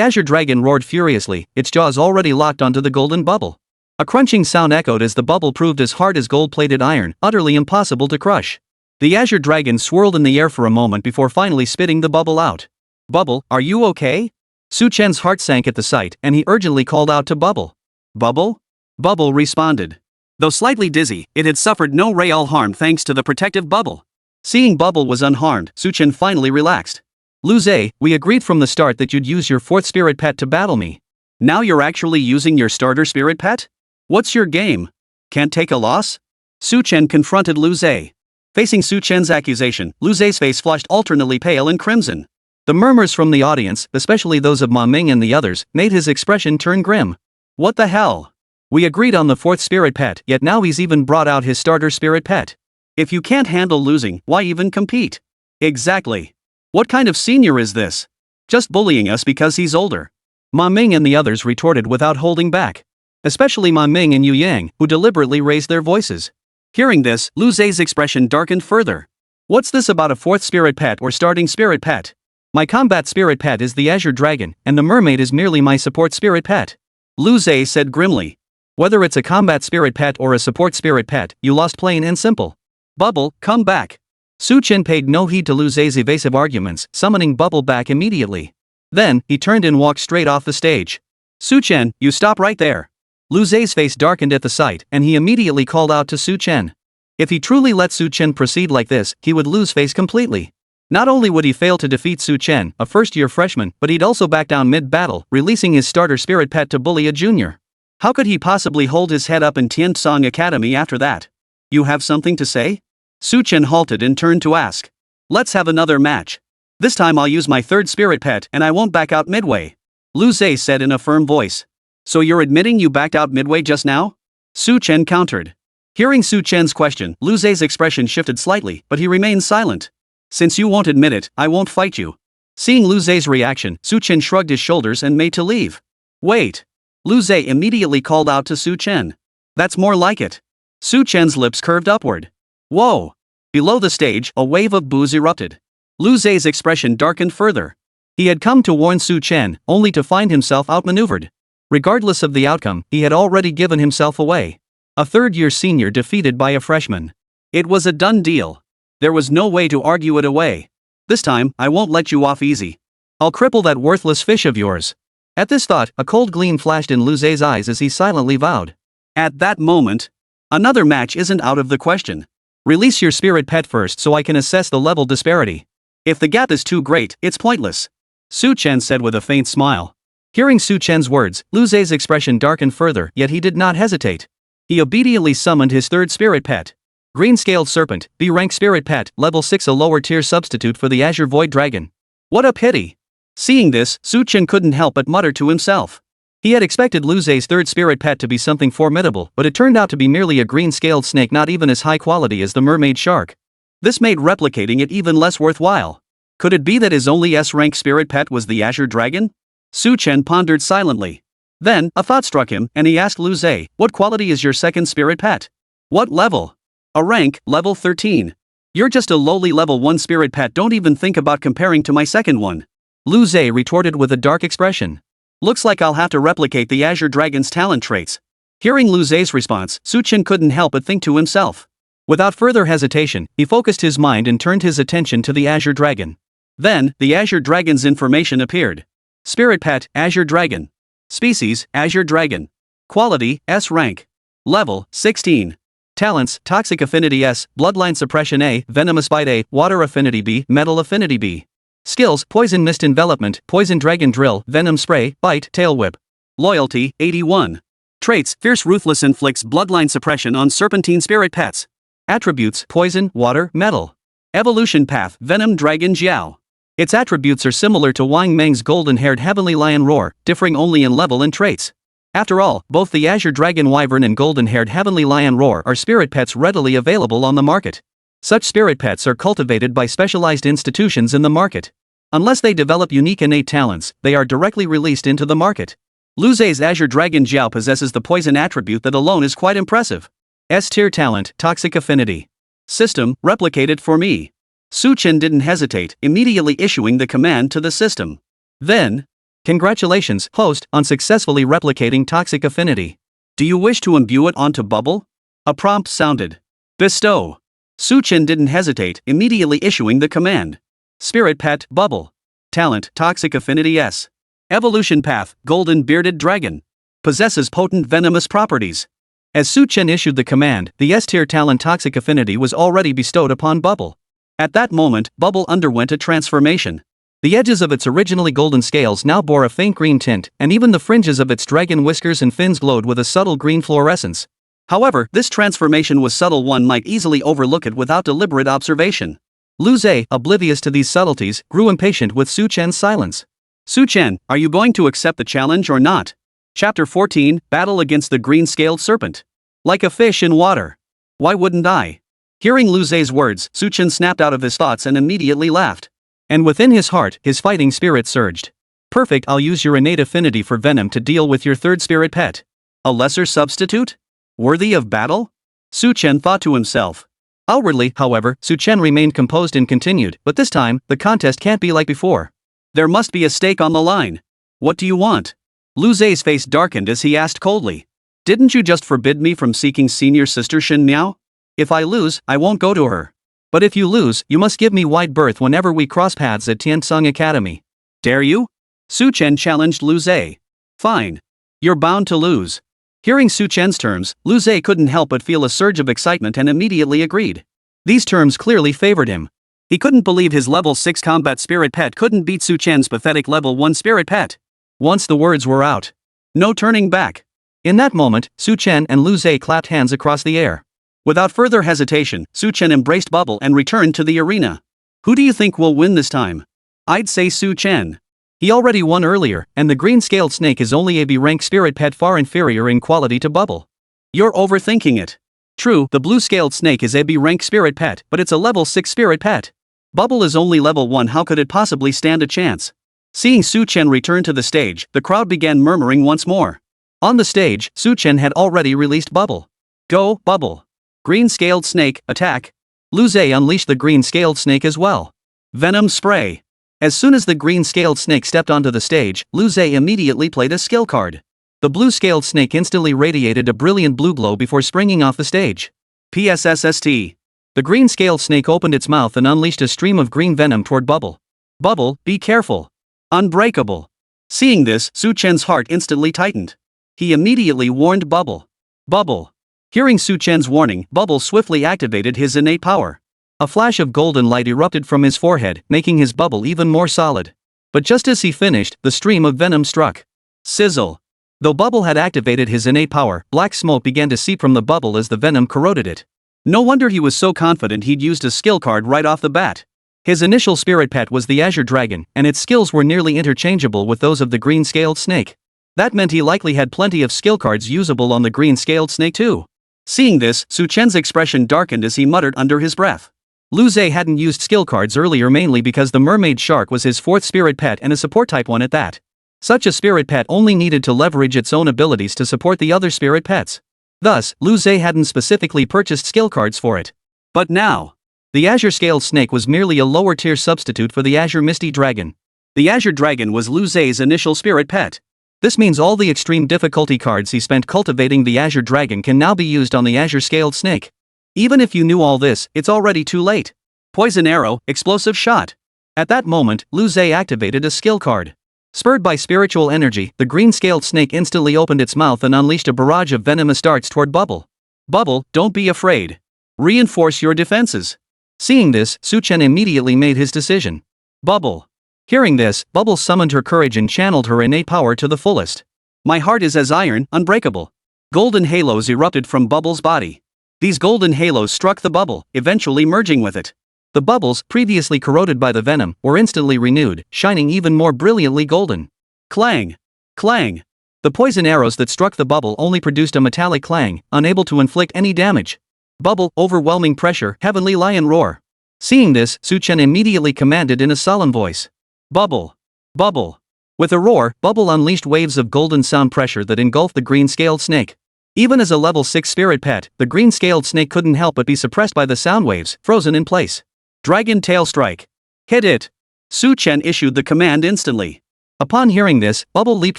Azure Dragon roared furiously, its jaws already locked onto the golden bubble. A crunching sound echoed as the bubble proved as hard as gold-plated iron, utterly impossible to crush. The azure dragon swirled in the air for a moment before finally spitting the bubble out. Bubble, are you okay? Su Chen's heart sank at the sight, and he urgently called out to Bubble. Bubble? Bubble responded. Though slightly dizzy, it had suffered no real harm thanks to the protective bubble. Seeing Bubble was unharmed, Su Chen finally relaxed. Lu Zhe, we agreed from the start that you'd use your fourth spirit pet to battle me. Now you're actually using your starter spirit pet? What's your game? Can't take a loss? Su Chen confronted Lu Zhe. Facing Su Chen's accusation, Lu Zhe's face flushed alternately pale and crimson. The murmurs from the audience, especially those of Wang Meng and the others, made his expression turn grim. What the hell? We agreed on the fourth spirit pet, yet now he's even brought out his starter spirit pet. If you can't handle losing, why even compete? Exactly. What kind of senior is this? Just bullying us because he's older. Ma Ming and the others retorted without holding back. Especially Ma Ming and Yu Yang, who deliberately raised their voices. Hearing this, Lu Zhe's expression darkened further. What's this about a fourth spirit pet or starting spirit pet? My combat spirit pet is the Azure Dragon, and the mermaid is merely my support spirit pet. Lu Zhe said grimly. Whether it's a combat spirit pet or a support spirit pet, you lost plain and simple. Bubble, come back. Su Chen paid no heed to Lu Zhe's evasive arguments, summoning Bubble back immediately. Then, he turned and walked straight off the stage. Su Chen, you stop right there. Lu Zhe's face darkened at the sight, and he immediately called out to Su Chen. If he truly let Su Chen proceed like this, he would lose face completely. Not only would he fail to defeat Su Chen, a first-year freshman, but he'd also back down mid-battle, releasing his starter spirit pet to bully a junior. How could he possibly hold his head up in Tiansong Academy after that? You have something to say? Su Chen halted and turned to ask. Let's have another match. This time I'll use my third spirit pet and I won't back out midway. Lu Zhe said in a firm voice. So you're admitting you backed out midway just now? Su Chen countered. Hearing Su Chen's question, Lu Zhe's expression shifted slightly, but he remained silent. Since you won't admit it, I won't fight you. Seeing Lu Zhe's reaction, Su Chen shrugged his shoulders and made to leave. Wait. Lu Zhe immediately called out to Su Chen. That's more like it. Su Chen's lips curved upward. Whoa. Below the stage, a wave of boos erupted. Lu Zhe's expression darkened further. He had come to warn Su Chen, only to find himself outmaneuvered. Regardless of the outcome, he had already given himself away. A third-year senior defeated by a freshman. It was a done deal. There was no way to argue it away. This time, I won't let you off easy. I'll cripple that worthless fish of yours. At this thought, a cold gleam flashed in Lu Zhe's eyes as he silently vowed. At that moment, another match isn't out of the question. Release your spirit pet first so I can assess the level disparity. If the gap is too great, it's pointless. Su Chen said with a faint smile. Hearing Su Chen's words, Lu Zhe's expression darkened further, yet he did not hesitate. He obediently summoned his third spirit pet. Green-scaled serpent, B-rank spirit pet, level 6, a lower-tier substitute for the Azure Void Dragon. What a pity! Seeing this, Su Chen couldn't help but mutter to himself. He had expected Lu Zhe's third spirit pet to be something formidable, but it turned out to be merely a green-scaled snake not even as high quality as the mermaid shark. This made replicating it even less worthwhile. Could it be that his only S-rank spirit pet was the Azure Dragon? Su Chen pondered silently. Then, a thought struck him, and he asked Lu Zhe, what quality is your second spirit pet? What level? A rank, level 13. You're just a lowly level 1 spirit pet, don't even think about comparing to my second one. Lu Zhe retorted with a dark expression. Looks like I'll have to replicate the Azure Dragon's talent traits. Hearing Lu Zhe's response, Su Chen couldn't help but think to himself. Without further hesitation, he focused his mind and turned his attention to the Azure Dragon. Then, the Azure Dragon's information appeared. Spirit pet, Azure Dragon. Species, Azure Dragon. Quality, S rank. Level, 16. Talents, Toxic Affinity S, Bloodline Suppression A, Venomous Bite A, Water Affinity B, Metal Affinity B. Skills, Poison Mist Envelopment, Poison Dragon Drill, Venom Spray, Bite, Tail Whip. Loyalty, 81. Traits, Fierce Ruthless inflicts Bloodline Suppression on Serpentine Spirit Pets. Attributes, Poison, Water, Metal. Evolution Path, Venom Dragon Jiao. Its attributes are similar to Wang Meng's golden-haired Heavenly Lion Roar, differing only in level and traits. After all, both the Azure Dragon Wyvern and golden-haired Heavenly Lion Roar are spirit pets readily available on the market. Such spirit pets are cultivated by specialized institutions in the market. Unless they develop unique innate talents, they are directly released into the market. Lu Zhe's Azure Dragon Jiao possesses the poison attribute that alone is quite impressive. S-tier talent, Toxic Affinity. System, replicated for me. Su Chen didn't hesitate, immediately issuing the command to the system. Then, congratulations, host, on successfully replicating Toxic Affinity. Do you wish to imbue it onto Bubble? A prompt sounded. Bestow. Su Chen didn't hesitate, immediately issuing the command. Spirit Pet, Bubble. Talent, Toxic Affinity S. Evolution Path, Golden-Bearded Dragon. Possesses potent venomous properties. As Su Chen issued the command, the S-tier talent Toxic Affinity was already bestowed upon Bubble. At that moment, Bubble underwent a transformation. The edges of its originally golden scales now bore a faint green tint, and even the fringes of its dragon whiskers and fins glowed with a subtle green fluorescence. However, this transformation was subtle, one might easily overlook it without deliberate observation. Lu Zhe, oblivious to these subtleties, grew impatient with Su Chen's silence. Su Chen, are you going to accept the challenge or not? Chapter 14, Battle Against the Green-Scaled Serpent. Like a fish in water. Why wouldn't I? Hearing Lu Zhe's words, Su Chen snapped out of his thoughts and immediately laughed. And within his heart, his fighting spirit surged. Perfect, I'll use your innate affinity for venom to deal with your third spirit pet. A lesser substitute? Worthy of battle? Su Chen thought to himself. Outwardly, however, Su Chen remained composed and continued, but this time, the contest can't be like before. There must be a stake on the line. What do you want? Lu Zhe's face darkened as he asked coldly. Didn't you just forbid me from seeking senior sister Shin Miao? If I lose, I won't go to her. But if you lose, you must give me wide berth whenever we cross paths at Tiansung Academy. Dare you? Su Chen challenged Lu Zhe. Fine. You're bound to lose. Hearing Su Chen's terms, Lu Zhe couldn't help but feel a surge of excitement and immediately agreed. These terms clearly favored him. He couldn't believe his level 6 combat spirit pet couldn't beat Su Chen's pathetic level 1 spirit pet. Once the words were out. No turning back. In that moment, Su Chen and Lu Zhe clapped hands across the air. Without further hesitation, Su Chen embraced Bubble and returned to the arena. Who do you think will win this time? I'd say Su Chen. He already won earlier, and the green-scaled snake is only a B-rank spirit pet far inferior in quality to Bubble. You're overthinking it. True, the blue-scaled snake is a B-rank spirit pet, but it's a level 6 spirit pet. Bubble is only level 1, how could it possibly stand a chance? Seeing Su Chen return to the stage, the crowd began murmuring once more. On the stage, Su Chen had already released Bubble. Go, Bubble. Green-scaled snake, attack. Lu Zhe unleashed the green-scaled snake as well. Venom spray. As soon as the green-scaled snake stepped onto the stage, Lu Zhe immediately played a skill card. The blue-scaled snake instantly radiated a brilliant blue glow before springing off the stage. PSSST. The green-scaled snake opened its mouth and unleashed a stream of green venom toward Bubble. Bubble, be careful. Unbreakable. Seeing this, Su Chen's heart instantly tightened. He immediately warned Bubble. Bubble. Hearing Su Chen's warning, Bubble swiftly activated his innate power. A flash of golden light erupted from his forehead, making his bubble even more solid. But just as he finished, the stream of venom struck. Sizzle. Though Bubble had activated his innate power, black smoke began to seep from the bubble as the venom corroded it. No wonder he was so confident he'd used a skill card right off the bat. His initial spirit pet was the Azure Dragon, and its skills were nearly interchangeable with those of the green-scaled snake. That meant he likely had plenty of skill cards usable on the green-scaled snake too. Seeing this, Su Chen's expression darkened as he muttered under his breath. Lu Zhe hadn't used skill cards earlier mainly because the mermaid shark was his fourth spirit pet and a support type one at that. Such a spirit pet only needed to leverage its own abilities to support the other spirit pets. Thus, Lu Zhe hadn't specifically purchased skill cards for it. But now, the Azure Scaled Snake was merely a lower tier substitute for the Azure Misty Dragon. The Azure Dragon was Lu Zhe's initial spirit pet. This means all the extreme difficulty cards he spent cultivating the Azure Dragon can now be used on the Azure Scaled Snake. Even if you knew all this, it's already too late. Poison Arrow, Explosive Shot. At that moment, Lu Zhe activated a skill card. Spurred by spiritual energy, the green-scaled snake instantly opened its mouth and unleashed a barrage of venomous darts toward Bubble. Bubble, don't be afraid. Reinforce your defenses. Seeing this, Su Chen immediately made his decision. Bubble. Hearing this, Bubble summoned her courage and channeled her innate power to the fullest. My heart is as iron, unbreakable. Golden halos erupted from Bubble's body. These golden halos struck the bubble, eventually merging with it. The bubbles, previously corroded by the venom, were instantly renewed, shining even more brilliantly golden. Clang! Clang! The poison arrows that struck the bubble only produced a metallic clang, unable to inflict any damage. Bubble, overwhelming pressure, heavenly lion roar. Seeing this, Su Chen immediately commanded in a solemn voice. Bubble! Bubble! With a roar, Bubble unleashed waves of golden sound pressure that engulfed the green-scaled snake. Even as a level 6 spirit pet, the green-scaled snake couldn't help but be suppressed by the sound waves, frozen in place. Dragon Tail Strike. Hit it! Su Chen issued the command instantly. Upon hearing this, Bubble leaped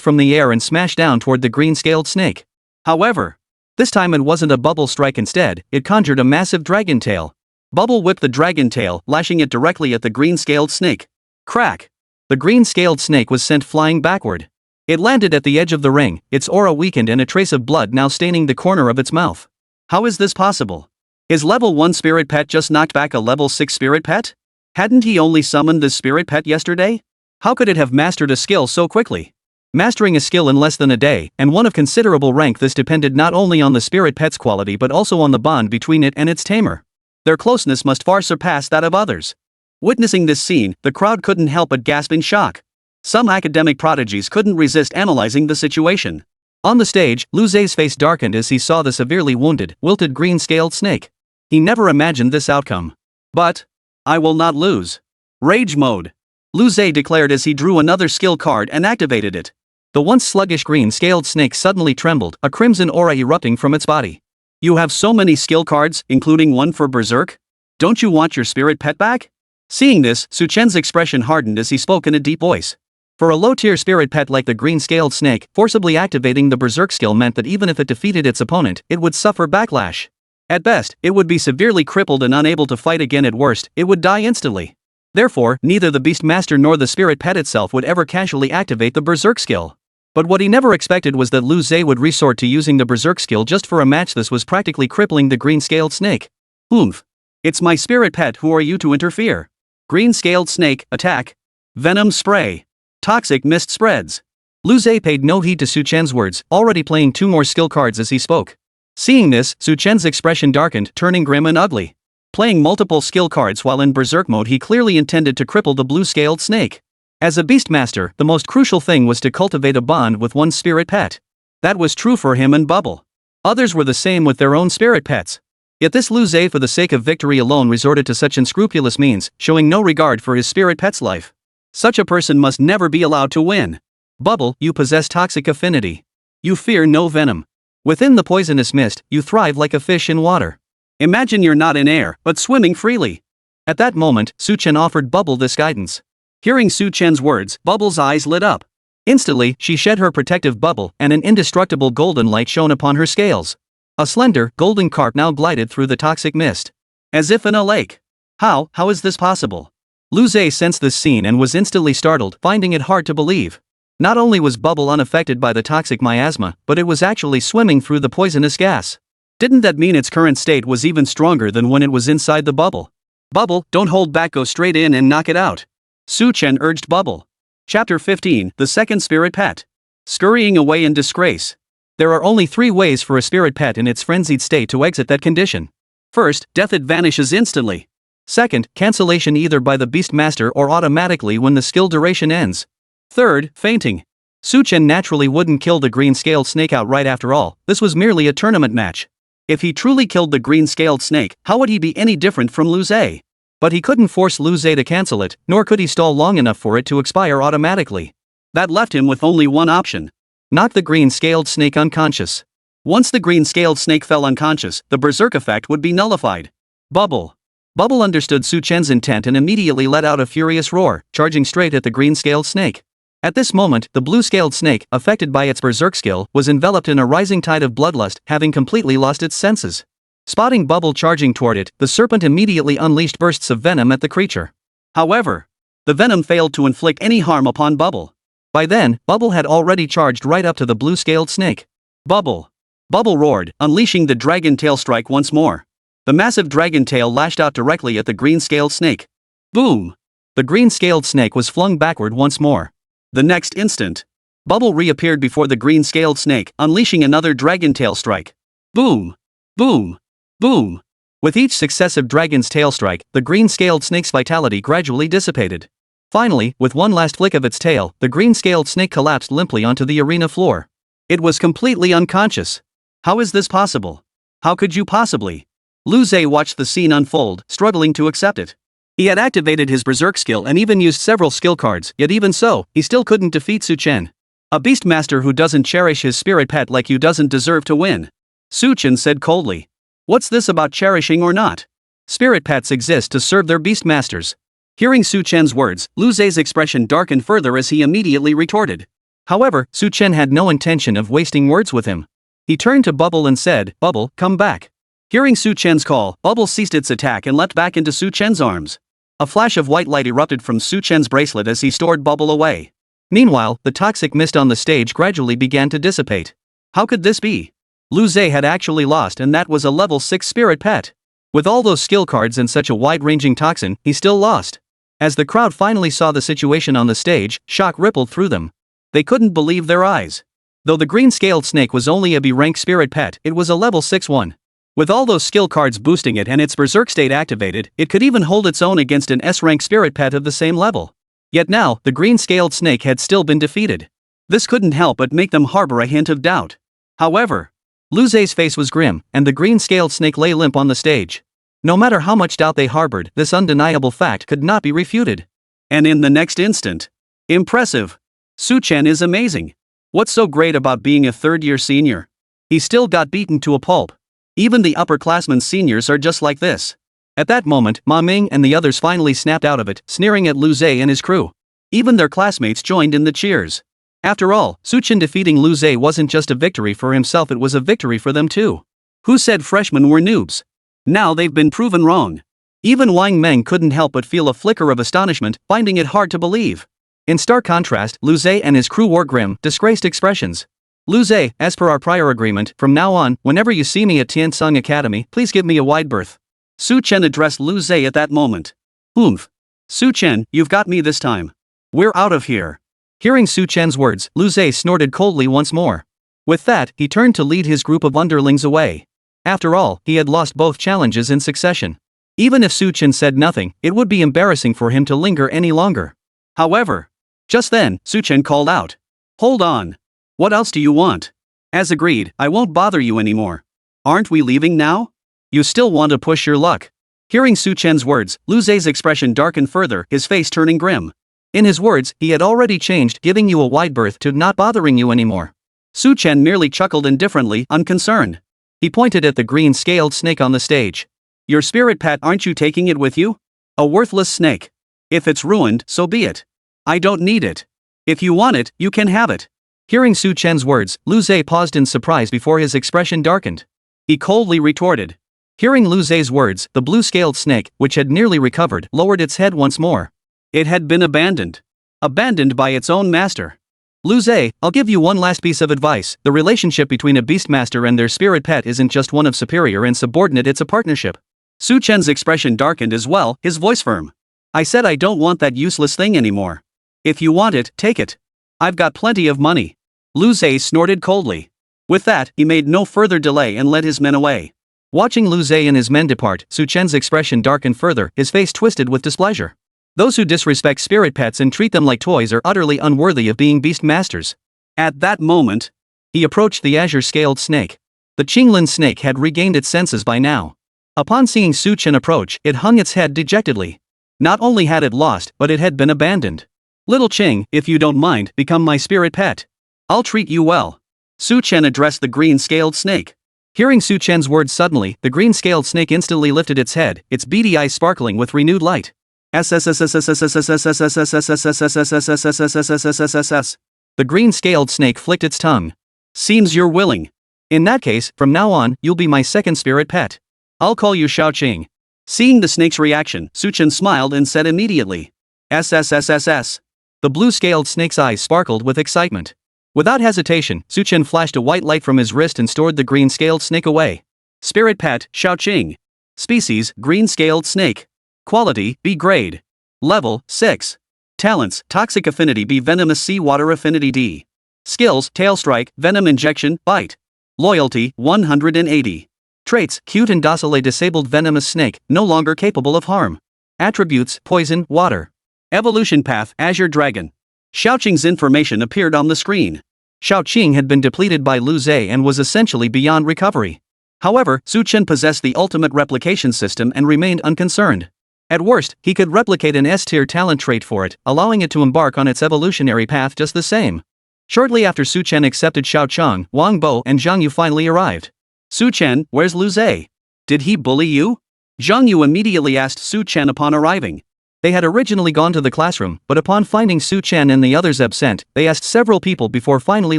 from the air and smashed down toward the green-scaled snake. However, this time it wasn't a bubble strike. Instead, it conjured a massive dragon tail. Bubble whipped the dragon tail, lashing it directly at the green-scaled snake. Crack! The green-scaled snake was sent flying backward. It landed at the edge of the ring, its aura weakened and a trace of blood now staining the corner of its mouth. How is this possible? Is level 1 spirit pet just knocked back a level 6 spirit pet? Hadn't he only summoned this spirit pet yesterday? How could it have mastered a skill so quickly? Mastering a skill in less than a day, and one of considerable rank, this depended not only on the spirit pet's quality but also on the bond between it and its tamer. Their closeness must far surpass that of others. Witnessing this scene, the crowd couldn't help but gasp in shock. Some academic prodigies couldn't resist analyzing the situation. On the stage, Lu Zei's face darkened as he saw the severely wounded, wilted green-scaled snake. He never imagined this outcome. But I will not lose. Rage mode. Lu Zei declared as he drew another skill card and activated it. The once sluggish green-scaled snake suddenly trembled, a crimson aura erupting from its body. You have so many skill cards, including one for Berserk? Don't you want your spirit pet back? Seeing this, Su Chen's expression hardened as he spoke in a deep voice. For a low-tier spirit pet like the green-scaled snake, forcibly activating the Berserk skill meant that even if it defeated its opponent, it would suffer backlash. At best, it would be severely crippled and unable to fight again. At worst, it would die instantly. Therefore, neither the Beastmaster nor the spirit pet itself would ever casually activate the Berserk skill. But what he never expected was that Lu Zei would resort to using the Berserk skill just for a match. This was practically crippling the green-scaled snake. Oomph. It's my spirit pet, who are you to interfere? Green-scaled snake, attack. Venom spray. Toxic mist spreads. Lu Zei paid no heed to Su Chen's words, already playing 2 more skill cards as he spoke. Seeing this, Su Chen's expression darkened, turning grim and ugly. Playing multiple skill cards while in Berserk mode, he clearly intended to cripple the blue-scaled snake. As a Beastmaster, the most crucial thing was to cultivate a bond with one's spirit pet. That was true for him and Bubble. Others were the same with their own spirit pets. Yet this Lu Zei, for the sake of victory alone, resorted to such unscrupulous means, showing no regard for his spirit pet's life. Such a person must never be allowed to win. Bubble, you possess toxic affinity. You fear no venom. Within the poisonous mist, you thrive like a fish in water. Imagine you're not in air, but swimming freely. At that moment, Su Chen offered Bubble this guidance. Hearing Su Chen's words, Bubble's eyes lit up. Instantly, she shed her protective bubble, and an indestructible golden light shone upon her scales. A slender, golden carp now glided through the toxic mist. As if in a lake. How is this possible? Lu Zei sensed this scene and was instantly startled, finding it hard to believe. Not only was Bubble unaffected by the toxic miasma, but it was actually swimming through the poisonous gas. Didn't that mean its current state was even stronger than when it was inside the bubble? Bubble, don't hold back, go straight in and knock it out. Su Chen urged Bubble. Chapter 15, The Second Spirit Pet. Scurrying away in disgrace. There are only 3 ways for a spirit pet in its frenzied state to exit that condition. First, death, it vanishes instantly. Second, cancellation either by the Beastmaster or automatically when the skill duration ends. Third, fainting. Su Chen naturally wouldn't kill the green-scaled snake outright. After all, this was merely a tournament match. If he truly killed the green-scaled snake, how would he be any different from Lu Zei? But he couldn't force Lu Zei to cancel it, nor could he stall long enough for it to expire automatically. That left him with only one option. Knock the green-scaled snake unconscious. Once the green-scaled snake fell unconscious, the Berserk effect would be nullified. Bubble understood Su Chen's intent and immediately let out a furious roar, charging straight at the green-scaled snake. At this moment, the blue-scaled snake, affected by its Berserk skill, was enveloped in a rising tide of bloodlust, having completely lost its senses. Spotting Bubble charging toward it, the serpent immediately unleashed bursts of venom at the creature. However, the venom failed to inflict any harm upon Bubble. By then, Bubble had already charged right up to the blue-scaled snake. Bubble roared, unleashing the dragon tail strike once more. The massive dragon tail lashed out directly at the green-scaled snake. Boom! The green-scaled snake was flung backward once more. The next instant, Bubble reappeared before the green-scaled snake, unleashing another dragon tail strike. Boom! Boom! Boom! With each successive dragon's tail strike, the green-scaled snake's vitality gradually dissipated. Finally, with one last flick of its tail, the green-scaled snake collapsed limply onto the arena floor. It was completely unconscious. How is this possible? How could you possibly? Lu Zei watched the scene unfold, struggling to accept it. He had activated his Berserk skill and even used several skill cards, yet even so, he still couldn't defeat Su Chen. A Beastmaster who doesn't cherish his spirit pet like you doesn't deserve to win. Su Chen said coldly. What's this about cherishing or not? Spirit pets exist to serve their Beastmasters. Hearing Su Chen's words, Lu Zei's expression darkened further as he immediately retorted. However, Su Chen had no intention of wasting words with him. He turned to Bubble and said, "Bubble, come back." Hearing Su Chen's call, Bubble ceased its attack and leapt back into Su Chen's arms. A flash of white light erupted from Su Chen's bracelet as he stored Bubble away. Meanwhile, the toxic mist on the stage gradually began to dissipate. How could this be? Lu Zhe had actually lost, and that was a level 6 spirit pet. With all those skill cards and such a wide-ranging toxin, he still lost. As the crowd finally saw the situation on the stage, shock rippled through them. They couldn't believe their eyes. Though the green-scaled snake was only a B-rank spirit pet, it was a level 6 one. With all those skill cards boosting it and its berserk state activated, it could even hold its own against an S-rank spirit pet of the same level. Yet now, the green-scaled snake had still been defeated. This couldn't help but make them harbor a hint of doubt. However, Lu Zhe's face was grim, and the green-scaled snake lay limp on the stage. No matter how much doubt they harbored, this undeniable fact could not be refuted. And in the next instant, impressive. Su Chen is amazing. What's so great about being a third-year senior? He still got beaten to a pulp. Even the upperclassmen seniors are just like this. At that moment, Wang Meng and the others finally snapped out of it, sneering at Lu Zhe and his crew. Even their classmates joined in the cheers. After all, Su Chen defeating Lu Zhe wasn't just a victory for himself, it was a victory for them too. Who said freshmen were noobs? Now they've been proven wrong. Even Wang Meng couldn't help but feel a flicker of astonishment, finding it hard to believe. In stark contrast, Lu Zhe and his crew wore grim, disgraced expressions. Lu Zhe, as per our prior agreement, from now on, whenever you see me at Tiansung Academy, please give me a wide berth. Su Chen addressed Lu Zhe at that moment. Oomph. Su Chen, you've got me this time. We're out of here. Hearing Su Chen's words, Lu Zhe snorted coldly once more. With that, he turned to lead his group of underlings away. After all, he had lost both challenges in succession. Even if Su Chen said nothing, it would be embarrassing for him to linger any longer. However, just then, Su Chen called out. Hold on. What else do you want? As agreed, I won't bother you anymore. Aren't we leaving now? You still want to push your luck? Hearing Su Chen's words, Lu Zhe's expression darkened further, his face turning grim. In his words, he had already changed giving you a wide berth to not bothering you anymore. Su Chen merely chuckled indifferently, unconcerned. He pointed at the green-scaled snake on the stage. Your spirit pet, aren't you taking it with you? A worthless snake. If it's ruined, so be it. I don't need it. If you want it, you can have it. Hearing Su Chen's words, Lu Zhe paused in surprise before his expression darkened. He coldly retorted. Hearing Lu Zhe's words, the blue-scaled snake, which had nearly recovered, lowered its head once more. It had been abandoned. Abandoned by its own master. Lu Zhe, I'll give you one last piece of advice. The relationship between a beastmaster and their spirit pet isn't just one of superior and subordinate, it's a partnership. Su Chen's expression darkened as well, his voice firm. I said I don't want that useless thing anymore. If you want it, take it. I've got plenty of money. Lu Zhe snorted coldly. With that, he made no further delay and led his men away. Watching Lu Zhe and his men depart, Su Chen's expression darkened further, his face twisted with displeasure. Those who disrespect spirit pets and treat them like toys are utterly unworthy of being beast masters. At that moment, he approached the azure-scaled snake. The Qinglin snake had regained its senses by now. Upon seeing Su Chen approach, it hung its head dejectedly. Not only had it lost, but it had been abandoned. Little Qing, if you don't mind, become my spirit pet. I'll treat you well. Su Chen addressed the green-scaled snake. Hearing Su Chen's words suddenly, the green-scaled snake instantly lifted its head, its beady eyes sparkling with renewed light. SSS-SSS-SSS-SSS-SSS-SSS-SSS-SSS. The green-scaled snake flicked its tongue. Seems you're willing. In that case, from now on, you'll be my second spirit pet. I'll call you Xiaoqing. Seeing the snake's reaction, Su Chen smiled and said immediately. SSSSS. The blue-scaled snake's eyes sparkled with excitement. Without hesitation, Su Chen flashed a white light from his wrist and stored the green-scaled snake away. Spirit pet, Xiaoqing. Species, green-scaled snake. Quality, B grade. Level, 6. Talents, Toxic Affinity B, Venomous C, Water Affinity D. Skills, Tail Strike, Venom Injection, Bite. Loyalty, 180. Traits, Cute and Docile, a disabled venomous snake, no longer capable of harm. Attributes, Poison, Water. Evolution path, Azure Dragon. Xiaoqing's information appeared on the screen. Xiaoqing had been depleted by Lu Zhe and was essentially beyond recovery. However, Su Chen possessed the ultimate replication system and remained unconcerned. At worst, he could replicate an S-tier talent trait for it, allowing it to embark on its evolutionary path just the same. Shortly after Su Chen accepted Xiaocheng, Wang Bo and Zhang Yu finally arrived. Su Chen, where's Lu Zhe? Did he bully you? Zhang Yu immediately asked Su Chen upon arriving. They had originally gone to the classroom, but upon finding Su Chen and the others absent, they asked several people before finally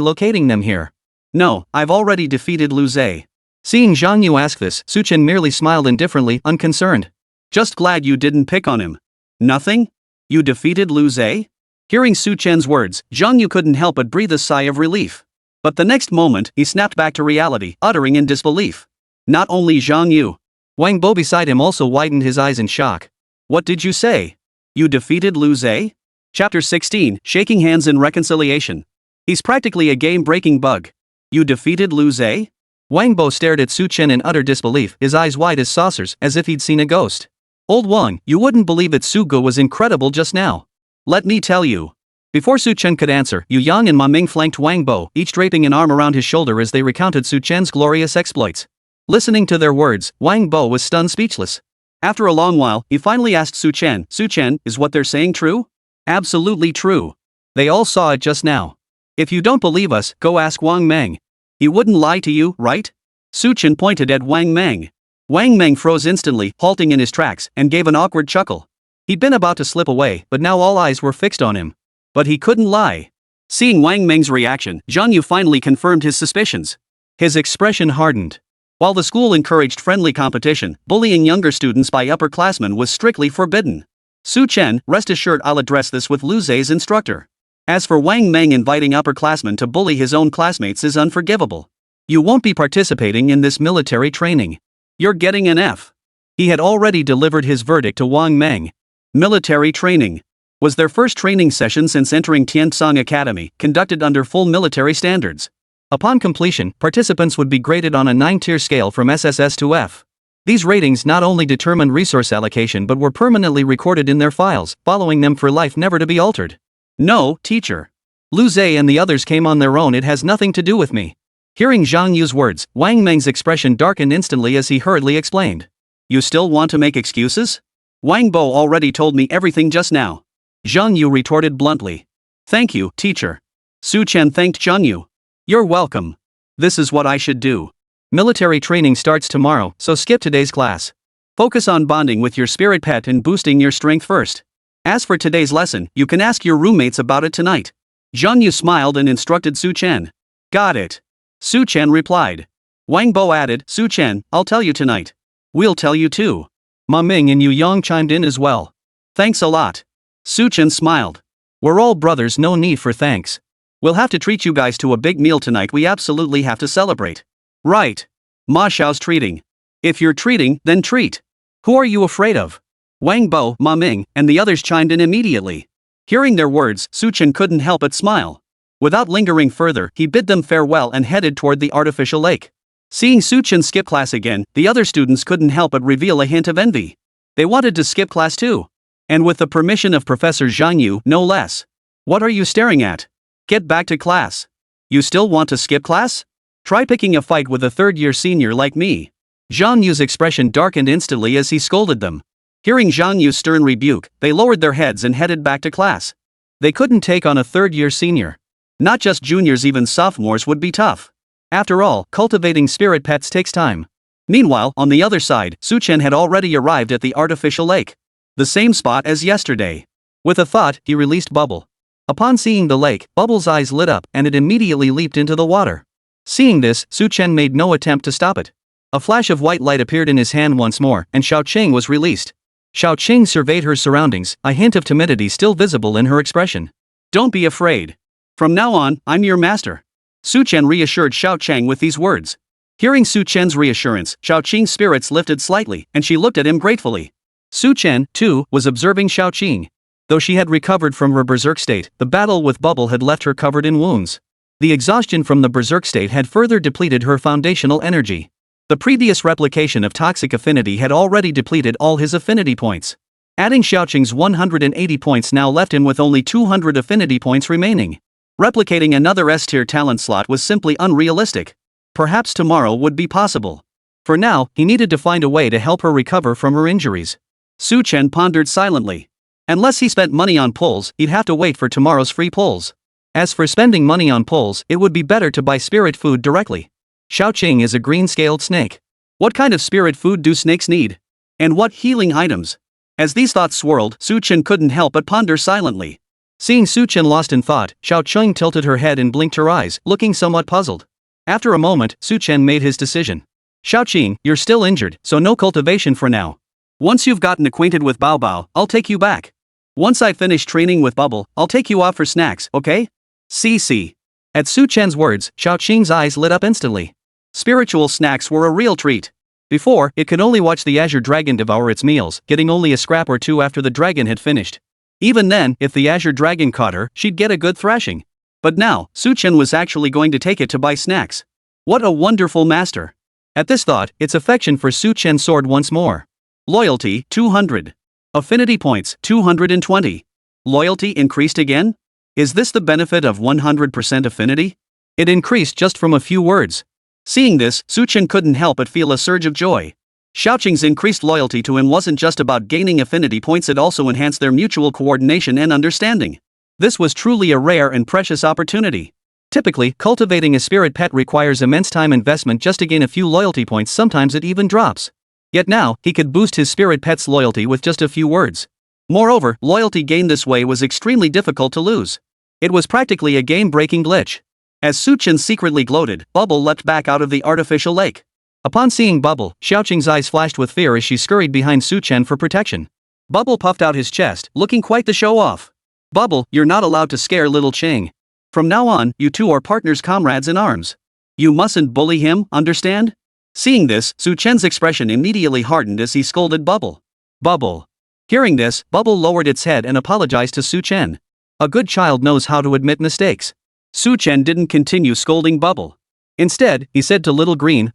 locating them here. No, I've already defeated Lu Zhe. Seeing Zhang Yu ask this, Su Chen merely smiled indifferently, unconcerned. Just glad you didn't pick on him. Nothing? You defeated Lu Zhe? Hearing Su Chen's words, Zhang Yu couldn't help but breathe a sigh of relief. But the next moment, he snapped back to reality, uttering in disbelief. Not only Zhang Yu. Wang Bo beside him also widened his eyes in shock. What did you say? You defeated Lu Zhe? Chapter 16, Shaking Hands in Reconciliation. He's practically a game-breaking bug. You defeated Lu Zhe? Wang Bo stared at Su Chen in utter disbelief, his eyes wide as saucers, as if he'd seen a ghost. Old Wang, you wouldn't believe it, Su Ge was incredible just now. Let me tell you. Before Su Chen could answer, Yu Yang and Ma Ming flanked Wang Bo, each draping an arm around his shoulder as they recounted Su Chen's glorious exploits. Listening to their words, Wang Bo was stunned speechless. After a long while, he finally asked Su Chen, Su Chen, is what they're saying true? Absolutely true. They all saw it just now. If you don't believe us, go ask Wang Meng. He wouldn't lie to you, right? Su Chen pointed at Wang Meng. Wang Meng froze instantly, halting in his tracks, and gave an awkward chuckle. He'd been about to slip away, but now all eyes were fixed on him. But he couldn't lie. Seeing Wang Meng's reaction, Zhang Yu finally confirmed his suspicions. His expression hardened. While the school encouraged friendly competition, bullying younger students by upperclassmen was strictly forbidden. Su Chen, rest assured I'll address this with Lu Zhe's instructor. As for Wang Meng, inviting upperclassmen to bully his own classmates is unforgivable. You won't be participating in this military training. You're getting an F. He had already delivered his verdict to Wang Meng. Military training was their first training session since entering Tianzong Academy, conducted under full military standards. Upon completion, participants would be graded on a 9-tier scale from SSS to F. These ratings not only determined resource allocation but were permanently recorded in their files, following them for life, never to be altered. No, teacher. Lu Zhe and the others came on their own, it has nothing to do with me. Hearing Zhang Yu's words, Wang Meng's expression darkened instantly as he hurriedly explained. You still want to make excuses? Wang Bo already told me everything just now. Zhang Yu retorted bluntly. Thank you, teacher. Su Chen thanked Zhang Yu. You're welcome. This is what I should do. Military training starts tomorrow, so skip today's class. Focus on bonding with your spirit pet and boosting your strength first. As for today's lesson, you can ask your roommates about it tonight. Zhang Yu smiled and instructed Su Chen. Got it. Su Chen replied. Wang Bo added, Su Chen, I'll tell you tonight. We'll tell you too. Ma Ming and Yu Yang chimed in as well. Thanks a lot. Su Chen smiled. We're all brothers, no need for thanks. We'll have to treat you guys to a big meal tonight, we absolutely have to celebrate. Right. Ma Xiao's treating. If you're treating, then treat. Who are you afraid of? Wang Bo, Ma Ming, and the others chimed in immediately. Hearing their words, Su Chen couldn't help but smile. Without lingering further, he bid them farewell and headed toward the artificial lake. Seeing Su Chen skip class again, the other students couldn't help but reveal a hint of envy. They wanted to skip class too. And with the permission of Professor Zhang Yu, no less. What are you staring at? Get back to class. You still want to skip class? Try picking a fight with a third-year senior like me. Zhang Yu's expression darkened instantly as he scolded them. Hearing Zhang Yu's stern rebuke, they lowered their heads and headed back to class. They couldn't take on a third-year senior. Not just juniors, even sophomores would be tough. After all, cultivating spirit pets takes time. Meanwhile, on the other side, Su Chen had already arrived at the artificial lake. The same spot as yesterday. With a thought, he released Bubble. Upon seeing the lake, Bubble's eyes lit up and it immediately leaped into the water. Seeing this, Su Chen made no attempt to stop it. A flash of white light appeared in his hand once more, and Xiao Qing was released. Xiao Qing surveyed her surroundings, a hint of timidity still visible in her expression. Don't be afraid. From now on, I'm your master. Su Chen reassured Xiao Qing with these words. Hearing Su Chen's reassurance, Xiao Qing's spirits lifted slightly, and she looked at him gratefully. Su Chen, too, was observing Xiao Qing. Though she had recovered from her berserk state, the battle with Bubble had left her covered in wounds. The exhaustion from the berserk state had further depleted her foundational energy. The previous replication of toxic affinity had already depleted all his affinity points. Adding Xiaoqing's 180 points now left him with only 200 affinity points remaining. Replicating another S-tier talent slot was simply unrealistic. Perhaps tomorrow would be possible. For now, he needed to find a way to help her recover from her injuries. Su Chen pondered silently. Unless he spent money on pulls, he'd have to wait for tomorrow's free pulls. As for spending money on pulls, it would be better to buy spirit food directly. Xiaoqing is a green-scaled snake. What kind of spirit food do snakes need? And what healing items? As these thoughts swirled, Su Chen couldn't help but ponder silently. Seeing Su Chen lost in thought, Xiaoqing tilted her head and blinked her eyes, looking somewhat puzzled. After a moment, Su Chen made his decision. Xiaoqing, you're still injured, so no cultivation for now. Once you've gotten acquainted with Bao Bao, I'll take you back. Once I finish training with Bubble, I'll take you out for snacks, okay? See. At Su Chen's words, Xiaoqing's eyes lit up instantly. Spiritual snacks were a real treat. Before, it could only watch the Azure Dragon devour its meals, getting only a scrap or two after the dragon had finished. Even then, if the Azure Dragon caught her, she'd get a good thrashing. But now, Su Chen was actually going to take it to buy snacks. What a wonderful master. At this thought, its affection for Su Chen soared once more. Loyalty, 200. Affinity points, 220. Loyalty increased again? Is this the benefit of 100% affinity? It increased just from a few words. Seeing this, Su Chen couldn't help but feel a surge of joy. Xiaoqing's increased loyalty to him wasn't just about gaining affinity points, it also enhanced their mutual coordination and understanding. This was truly a rare and precious opportunity. Typically, cultivating a spirit pet requires immense time investment just to gain a few loyalty points, sometimes it even drops. Yet now, he could boost his spirit pet's loyalty with just a few words. Moreover, loyalty gained this way was extremely difficult to lose. It was practically a game-breaking glitch. As Su Chen secretly gloated, Bubble leapt back out of the artificial lake. Upon seeing Bubble, Xiaoqing's eyes flashed with fear as she scurried behind Su Chen for protection. Bubble puffed out his chest, looking quite the show-off. Bubble, you're not allowed to scare little Ching. From now on, you two are partners, comrades in arms. You mustn't bully him, understand? Seeing this, Su Chen's expression immediately hardened as he scolded Bubble. Bubble. Hearing this, Bubble lowered its head and apologized to Su Chen. A good child knows how to admit mistakes. Su Chen didn't continue scolding Bubble. Instead, he said to Little Green,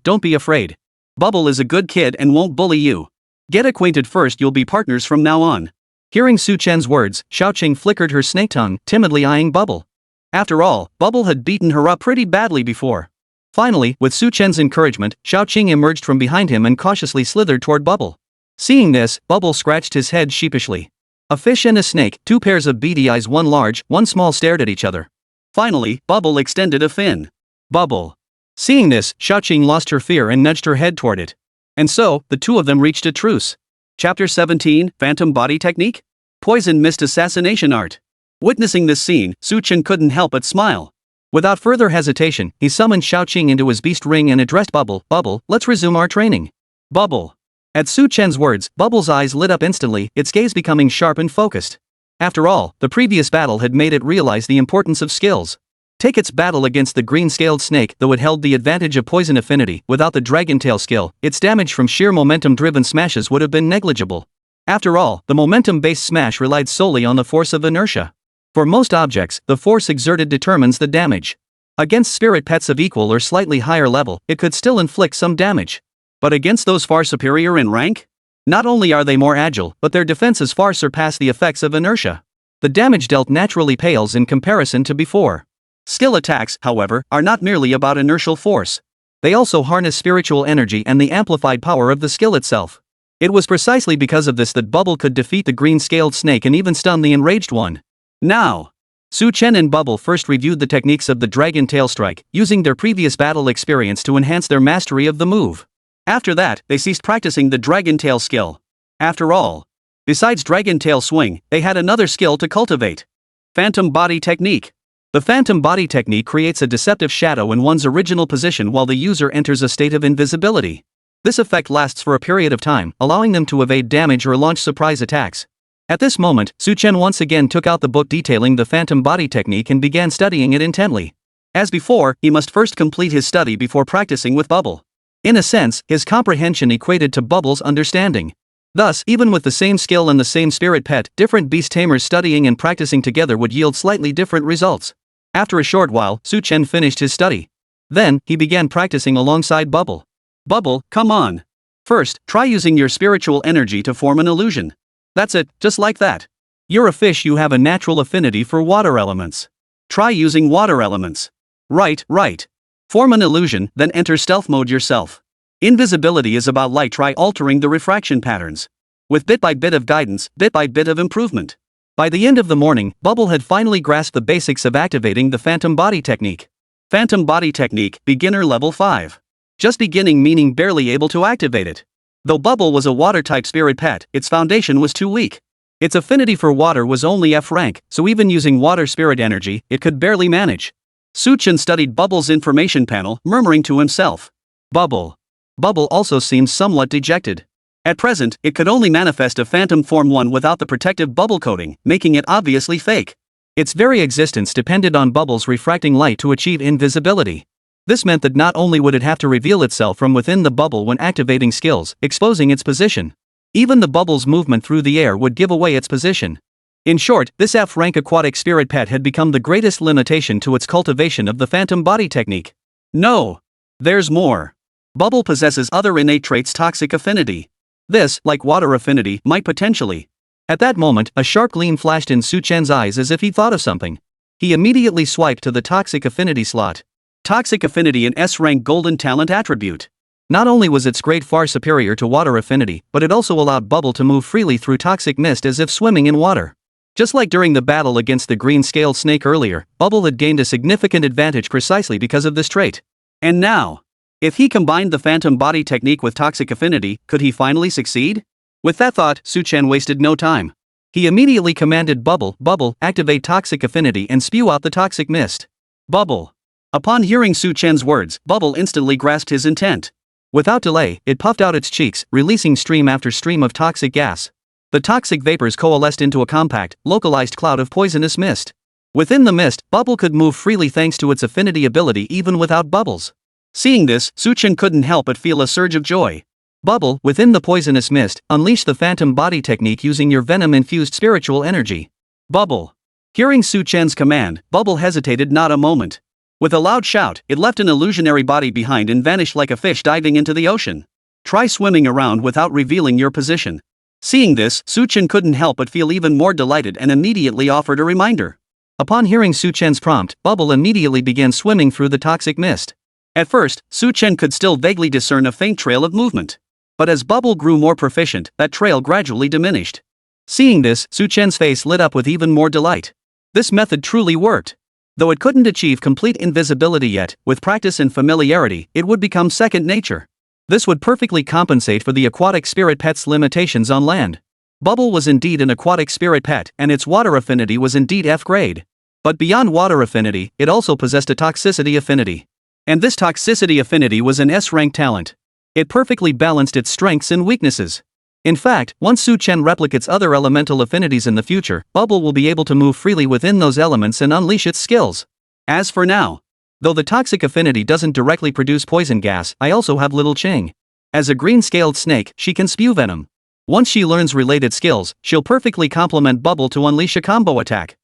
don't be afraid. Bubble is a good kid and won't bully you. Get acquainted first, you'll be partners from now on. Hearing Su Chen's words, Xiaoqing flickered her snake tongue, timidly eyeing Bubble. After all, Bubble had beaten her up pretty badly before. Finally, with Su Chen's encouragement, Xiaoqing emerged from behind him and cautiously slithered toward Bubble. Seeing this, Bubble scratched his head sheepishly. A fish and a snake, two pairs of beady eyes, one large, one small, stared at each other. Finally, Bubble extended a fin. Bubble. Seeing this, Xiaoqing lost her fear and nudged her head toward it. And so, the two of them reached a truce. Chapter 17, Phantom Body Technique? Poison Mist Assassination Art. Witnessing this scene, Su Chen couldn't help but smile. Without further hesitation, he summoned Xiaoqing into his beast ring and addressed Bubble. Bubble, let's resume our training. Bubble. At Su Chen's words, Bubble's eyes lit up instantly, its gaze becoming sharp and focused. After all, the previous battle had made it realize the importance of skills. Take its battle against the green-scaled snake, though it held the advantage of poison affinity, without the dragon tail skill, its damage from sheer momentum-driven smashes would have been negligible. After all, the momentum-based smash relied solely on the force of inertia. For most objects, the force exerted determines the damage. Against spirit pets of equal or slightly higher level, it could still inflict some damage. But against those far superior in rank? Not only are they more agile, but their defenses far surpass the effects of inertia. The damage dealt naturally pales in comparison to before. Skill attacks, however, are not merely about inertial force. They also harness spiritual energy and the amplified power of the skill itself. It was precisely because of this that Bubble could defeat the green-scaled snake and even stun the enraged one. Now, Su Chen and Bubble first reviewed the techniques of the Dragon Tail Strike, using their previous battle experience to enhance their mastery of the move. After that, they ceased practicing the Dragon Tail skill. After all, besides Dragon Tail Swing, they had another skill to cultivate. Phantom Body Technique. The Phantom Body Technique creates a deceptive shadow in one's original position while the user enters a state of invisibility. This effect lasts for a period of time, allowing them to evade damage or launch surprise attacks. At this moment, Su Chen once again took out the book detailing the Phantom Body Technique and began studying it intently. As before, he must first complete his study before practicing with Bubble. In a sense, his comprehension equated to Bubble's understanding. Thus, even with the same skill and the same spirit pet, different beast tamers studying and practicing together would yield slightly different results. After a short while, Su Chen finished his study. Then, he began practicing alongside Bubble. Bubble, come on. First, try using your spiritual energy to form an illusion. That's it, just like that. You're a fish, you have a natural affinity for water elements. Try using water elements. Right. Form an illusion, then enter stealth mode yourself. Invisibility is about light, try altering the refraction patterns. With bit by bit of guidance, bit by bit of improvement. By the end of the morning, Bubble had finally grasped the basics of activating the Phantom Body Technique. Phantom Body Technique, Beginner Level 5. Just beginning meaning barely able to activate it. Though Bubble was a water-type spirit pet, its foundation was too weak. Its affinity for water was only F rank, so even using water spirit energy, it could barely manage. Su Chen studied Bubble's information panel, murmuring to himself. Bubble. Bubble also seemed somewhat dejected. At present, it could only manifest a phantom form 1 without the protective bubble coating, making it obviously fake. Its very existence depended on Bubble's refracting light to achieve invisibility. This meant that not only would it have to reveal itself from within the bubble when activating skills, exposing its position. Even the bubble's movement through the air would give away its position. In short, this F-rank aquatic spirit pet had become the greatest limitation to its cultivation of the phantom body technique. No! There's more. Bubble possesses other innate traits: toxic affinity. This, like water affinity, might potentially. At that moment, a sharp gleam flashed in Su Chen's eyes as if he thought of something. He immediately swiped to the toxic affinity slot. Toxic affinity, an S-rank golden talent attribute. Not only was its grade far superior to water affinity, but it also allowed Bubble to move freely through toxic mist as if swimming in water. Just like during the battle against the green-scaled snake earlier, Bubble had gained a significant advantage precisely because of this trait. And now, if he combined the phantom body technique with toxic affinity, could he finally succeed? With that thought, Su Chen wasted no time. He immediately commanded Bubble, activate toxic affinity and spew out the toxic mist. Bubble. Upon hearing Su Chen's words, Bubble instantly grasped his intent. Without delay, it puffed out its cheeks, releasing stream after stream of toxic gas. The toxic vapors coalesced into a compact, localized cloud of poisonous mist. Within the mist, Bubble could move freely thanks to its affinity ability even without bubbles. Seeing this, Su Chen couldn't help but feel a surge of joy. Bubble, within the poisonous mist, unleash the phantom body technique using your venom-infused spiritual energy. Bubble. Hearing Su Chen's command, Bubble hesitated not a moment. With a loud shout, it left an illusionary body behind and vanished like a fish diving into the ocean. Try swimming around without revealing your position. Seeing this, Su Chen couldn't help but feel even more delighted and immediately offered a reminder. Upon hearing Su Chen's prompt, Bubble immediately began swimming through the toxic mist. At first, Su Chen could still vaguely discern a faint trail of movement. But as Bubble grew more proficient, that trail gradually diminished. Seeing this, Su Chen's face lit up with even more delight. This method truly worked. Though it couldn't achieve complete invisibility yet, with practice and familiarity, it would become second nature. This would perfectly compensate for the aquatic spirit pet's limitations on land. Bubble was indeed an aquatic spirit pet, and its water affinity was indeed F-grade. But beyond water affinity, it also possessed a toxicity affinity. And this toxicity affinity was an S-rank talent. It perfectly balanced its strengths and weaknesses. In fact, once Su Chen replicates other elemental affinities in the future, Bubble will be able to move freely within those elements and unleash its skills. As for now, though the toxic affinity doesn't directly produce poison gas, I also have little Ching. As a green-scaled snake, she can spew venom. Once she learns related skills, she'll perfectly complement Bubble to unleash a combo attack.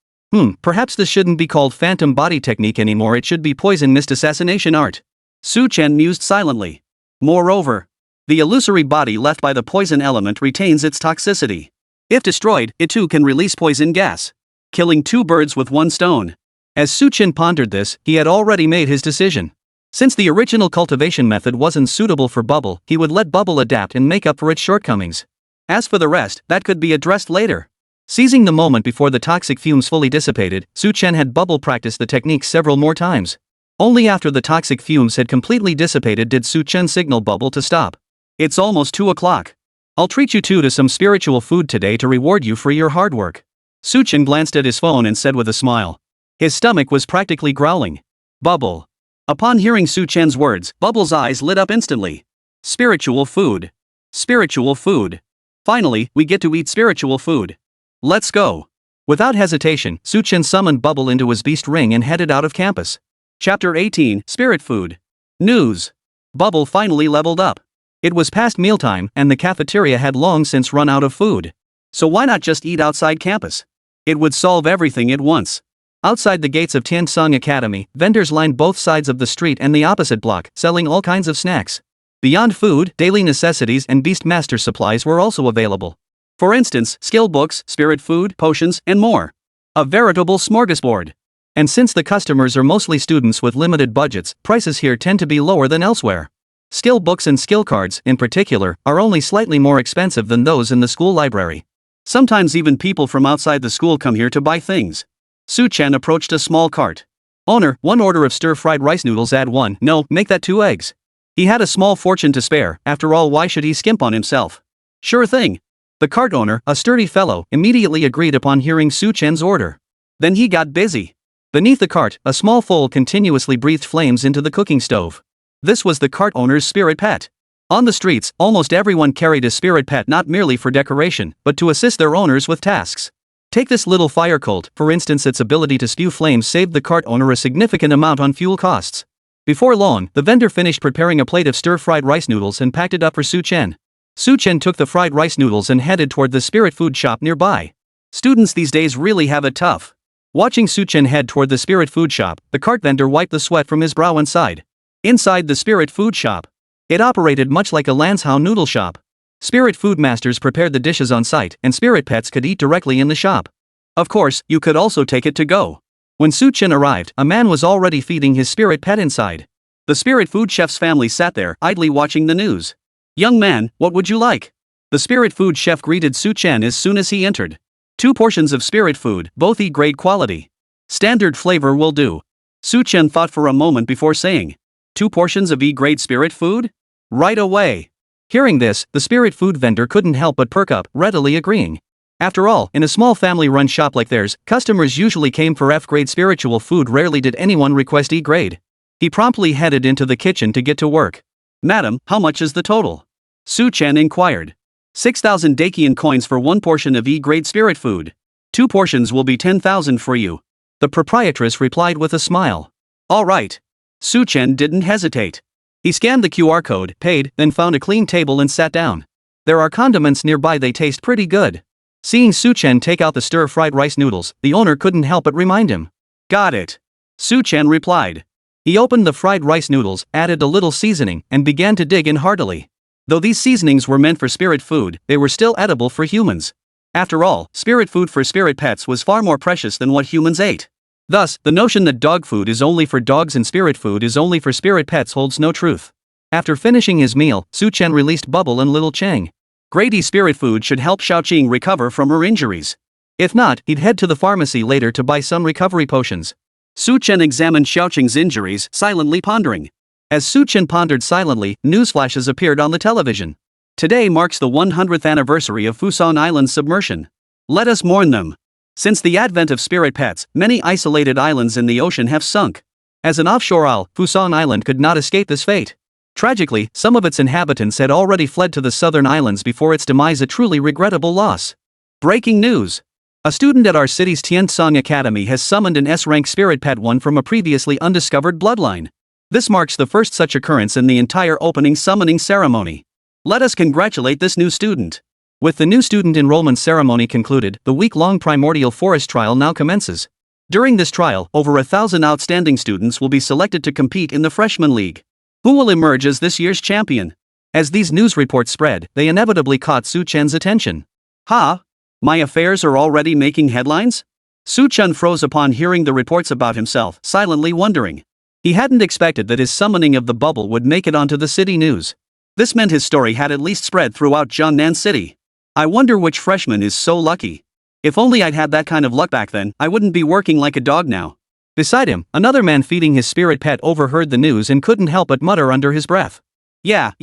Perhaps this shouldn't be called phantom body technique anymore, it should be poison mist assassination art. Su Chen mused silently. Moreover, the illusory body left by the poison element retains its toxicity. If destroyed, it too can release poison gas. Killing two birds with one stone. As Su Chen pondered this, he had already made his decision. Since the original cultivation method wasn't suitable for Bubble, he would let Bubble adapt and make up for its shortcomings. As for the rest, that could be addressed later. Seizing the moment before the toxic fumes fully dissipated, Su Chen had Bubble practice the technique several more times. Only after the toxic fumes had completely dissipated did Su Chen signal Bubble to stop. It's almost 2 o'clock. I'll treat you two to some spiritual food today to reward you for your hard work. Su Chen glanced at his phone and said with a smile. His stomach was practically growling. Bubble. Upon hearing Su Chen's words, Bubble's eyes lit up instantly. Spiritual food. Spiritual food. Finally, we get to eat spiritual food. Let's go. Without hesitation, Su Chen summoned Bubble into his beast ring and headed out of campus. Chapter 18, Spirit Food. News. Bubble finally leveled up. It was past mealtime, and the cafeteria had long since run out of food. So why not just eat outside campus? It would solve everything at once. Outside the gates of Tiansong Academy, vendors lined both sides of the street and the opposite block, selling all kinds of snacks. Beyond food, daily necessities and Beastmaster supplies were also available. For instance, skill books, spirit food, potions, and more. A veritable smorgasbord. And since the customers are mostly students with limited budgets, prices here tend to be lower than elsewhere. Skill books and skill cards, in particular, are only slightly more expensive than those in the school library. Sometimes even people from outside the school come here to buy things. Su Chen approached a small cart. Owner, 1 order of stir-fried rice noodles, add 1, no, make that 2 eggs. He had a small fortune to spare, after all, why should he skimp on himself? Sure thing. The cart owner, a sturdy fellow, immediately agreed upon hearing Su Chen's order. Then he got busy. Beneath the cart, a small foal continuously breathed flames into the cooking stove. This was the cart owner's spirit pet. On the streets, almost everyone carried a spirit pet not merely for decoration, but to assist their owners with tasks. Take this little fire colt, for instance. Its ability to spew flames saved the cart owner a significant amount on fuel costs. Before long, the vendor finished preparing a plate of stir-fried rice noodles and packed it up for Su Chen. Su Chen took the fried rice noodles and headed toward the spirit food shop nearby. Students these days really have it tough. Watching Su Chen head toward the spirit food shop, the cart vendor wiped the sweat from his brow and sighed. Inside the spirit food shop, it operated much like a Lanzhou noodle shop. Spirit food masters prepared the dishes on site, and spirit pets could eat directly in the shop. Of course, you could also take it to go. When Su Chen arrived, a man was already feeding his spirit pet inside. The spirit food chef's family sat there, idly watching the news. "Young man, what would you like?" The spirit food chef greeted Su Chen as soon as he entered. "2 portions of spirit food, both E-grade quality. Standard flavor will do." Su Chen thought for a moment before saying, "2 portions of E-grade spirit food? Right away." Hearing this, the spirit food vendor couldn't help but perk up, readily agreeing. After all, in a small family-run shop like theirs, customers usually came for F-grade spiritual food. Rarely did anyone request E-grade. He promptly headed into the kitchen to get to work. "Madam, how much is the total?" Su Chen inquired. 6,000 Dakian coins for 1 portion of E-grade spirit food. 2 portions will be 10,000 for you. The proprietress replied with a smile. "All right." Su Chen didn't hesitate. He scanned the QR code, paid, then found a clean table and sat down. There are condiments nearby. They taste pretty good. Seeing Su Chen take out the stir-fried rice noodles, the owner couldn't help but remind him. "Got it," Su Chen replied. He opened the fried rice noodles, added a little seasoning, and began to dig in heartily. Though these seasonings were meant for spirit food, they were still edible for humans. After all, spirit food for spirit pets was far more precious than what humans ate. Thus, the notion that dog food is only for dogs and spirit food is only for spirit pets holds no truth. After finishing his meal, Su Chen released Bubble and Little Cheng. Grady spirit food should help Xiaoqing recover from her injuries. If not, he'd head to the pharmacy later to buy some recovery potions. Su Chen examined Xiaoqing's injuries, silently pondering. As Su Chen pondered silently, news flashes appeared on the television. Today marks the 100th anniversary of Fusang Island's submersion. Let us mourn them. Since the advent of spirit pets, many isolated islands in the ocean have sunk. As an offshore isle, Fusang Island could not escape this fate. Tragically, some of its inhabitants had already fled to the southern islands before its demise, a truly regrettable loss. Breaking news. A student at our city's Tiansong Academy has summoned an S-rank spirit pet, one from a previously undiscovered bloodline. This marks the first such occurrence in the entire opening summoning ceremony. Let us congratulate this new student. With the new student enrollment ceremony concluded, the week-long primordial forest trial now commences. During this trial, over 1,000 outstanding students will be selected to compete in the Freshman League. Who will emerge as this year's champion? As these news reports spread, they inevitably caught Su Chen's attention. "Ha? My affairs are already making headlines?" Su Chen froze upon hearing the reports about himself, silently wondering. He hadn't expected that his summoning of the bubble would make it onto the city news. This meant his story had at least spread throughout Jiangnan City. I wonder which freshman is so lucky. If only I'd had that kind of luck back then, I wouldn't be working like a dog now. Beside him, another man feeding his spirit pet overheard the news and couldn't help but mutter under his breath. Yeah.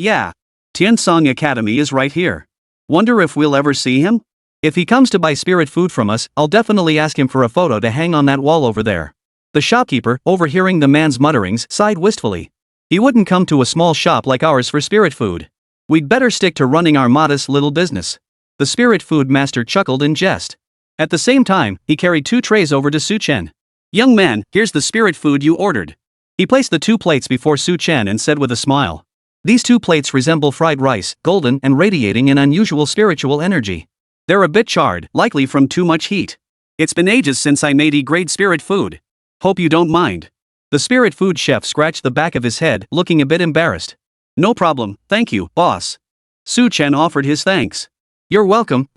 Tiansong Academy is right here. Wonder if we'll ever see him? If he comes to buy spirit food from us, I'll definitely ask him for a photo to hang on that wall over there. The shopkeeper, overhearing the man's mutterings, sighed wistfully. He wouldn't come to a small shop like ours for spirit food. We'd better stick to running our modest little business. The spirit food master chuckled in jest. At the same time, he carried 2 trays over to Su Chen. "Young man, here's the spirit food you ordered." He placed the 2 plates before Su Chen and said with a smile. These 2 plates resemble fried rice, golden and radiating an unusual spiritual energy. They're a bit charred, likely from too much heat. It's been ages since I made E-grade spirit food. Hope you don't mind. The spirit food chef scratched the back of his head, looking a bit embarrassed. "No problem, thank you, boss." Su Chen offered his thanks. You're welcome.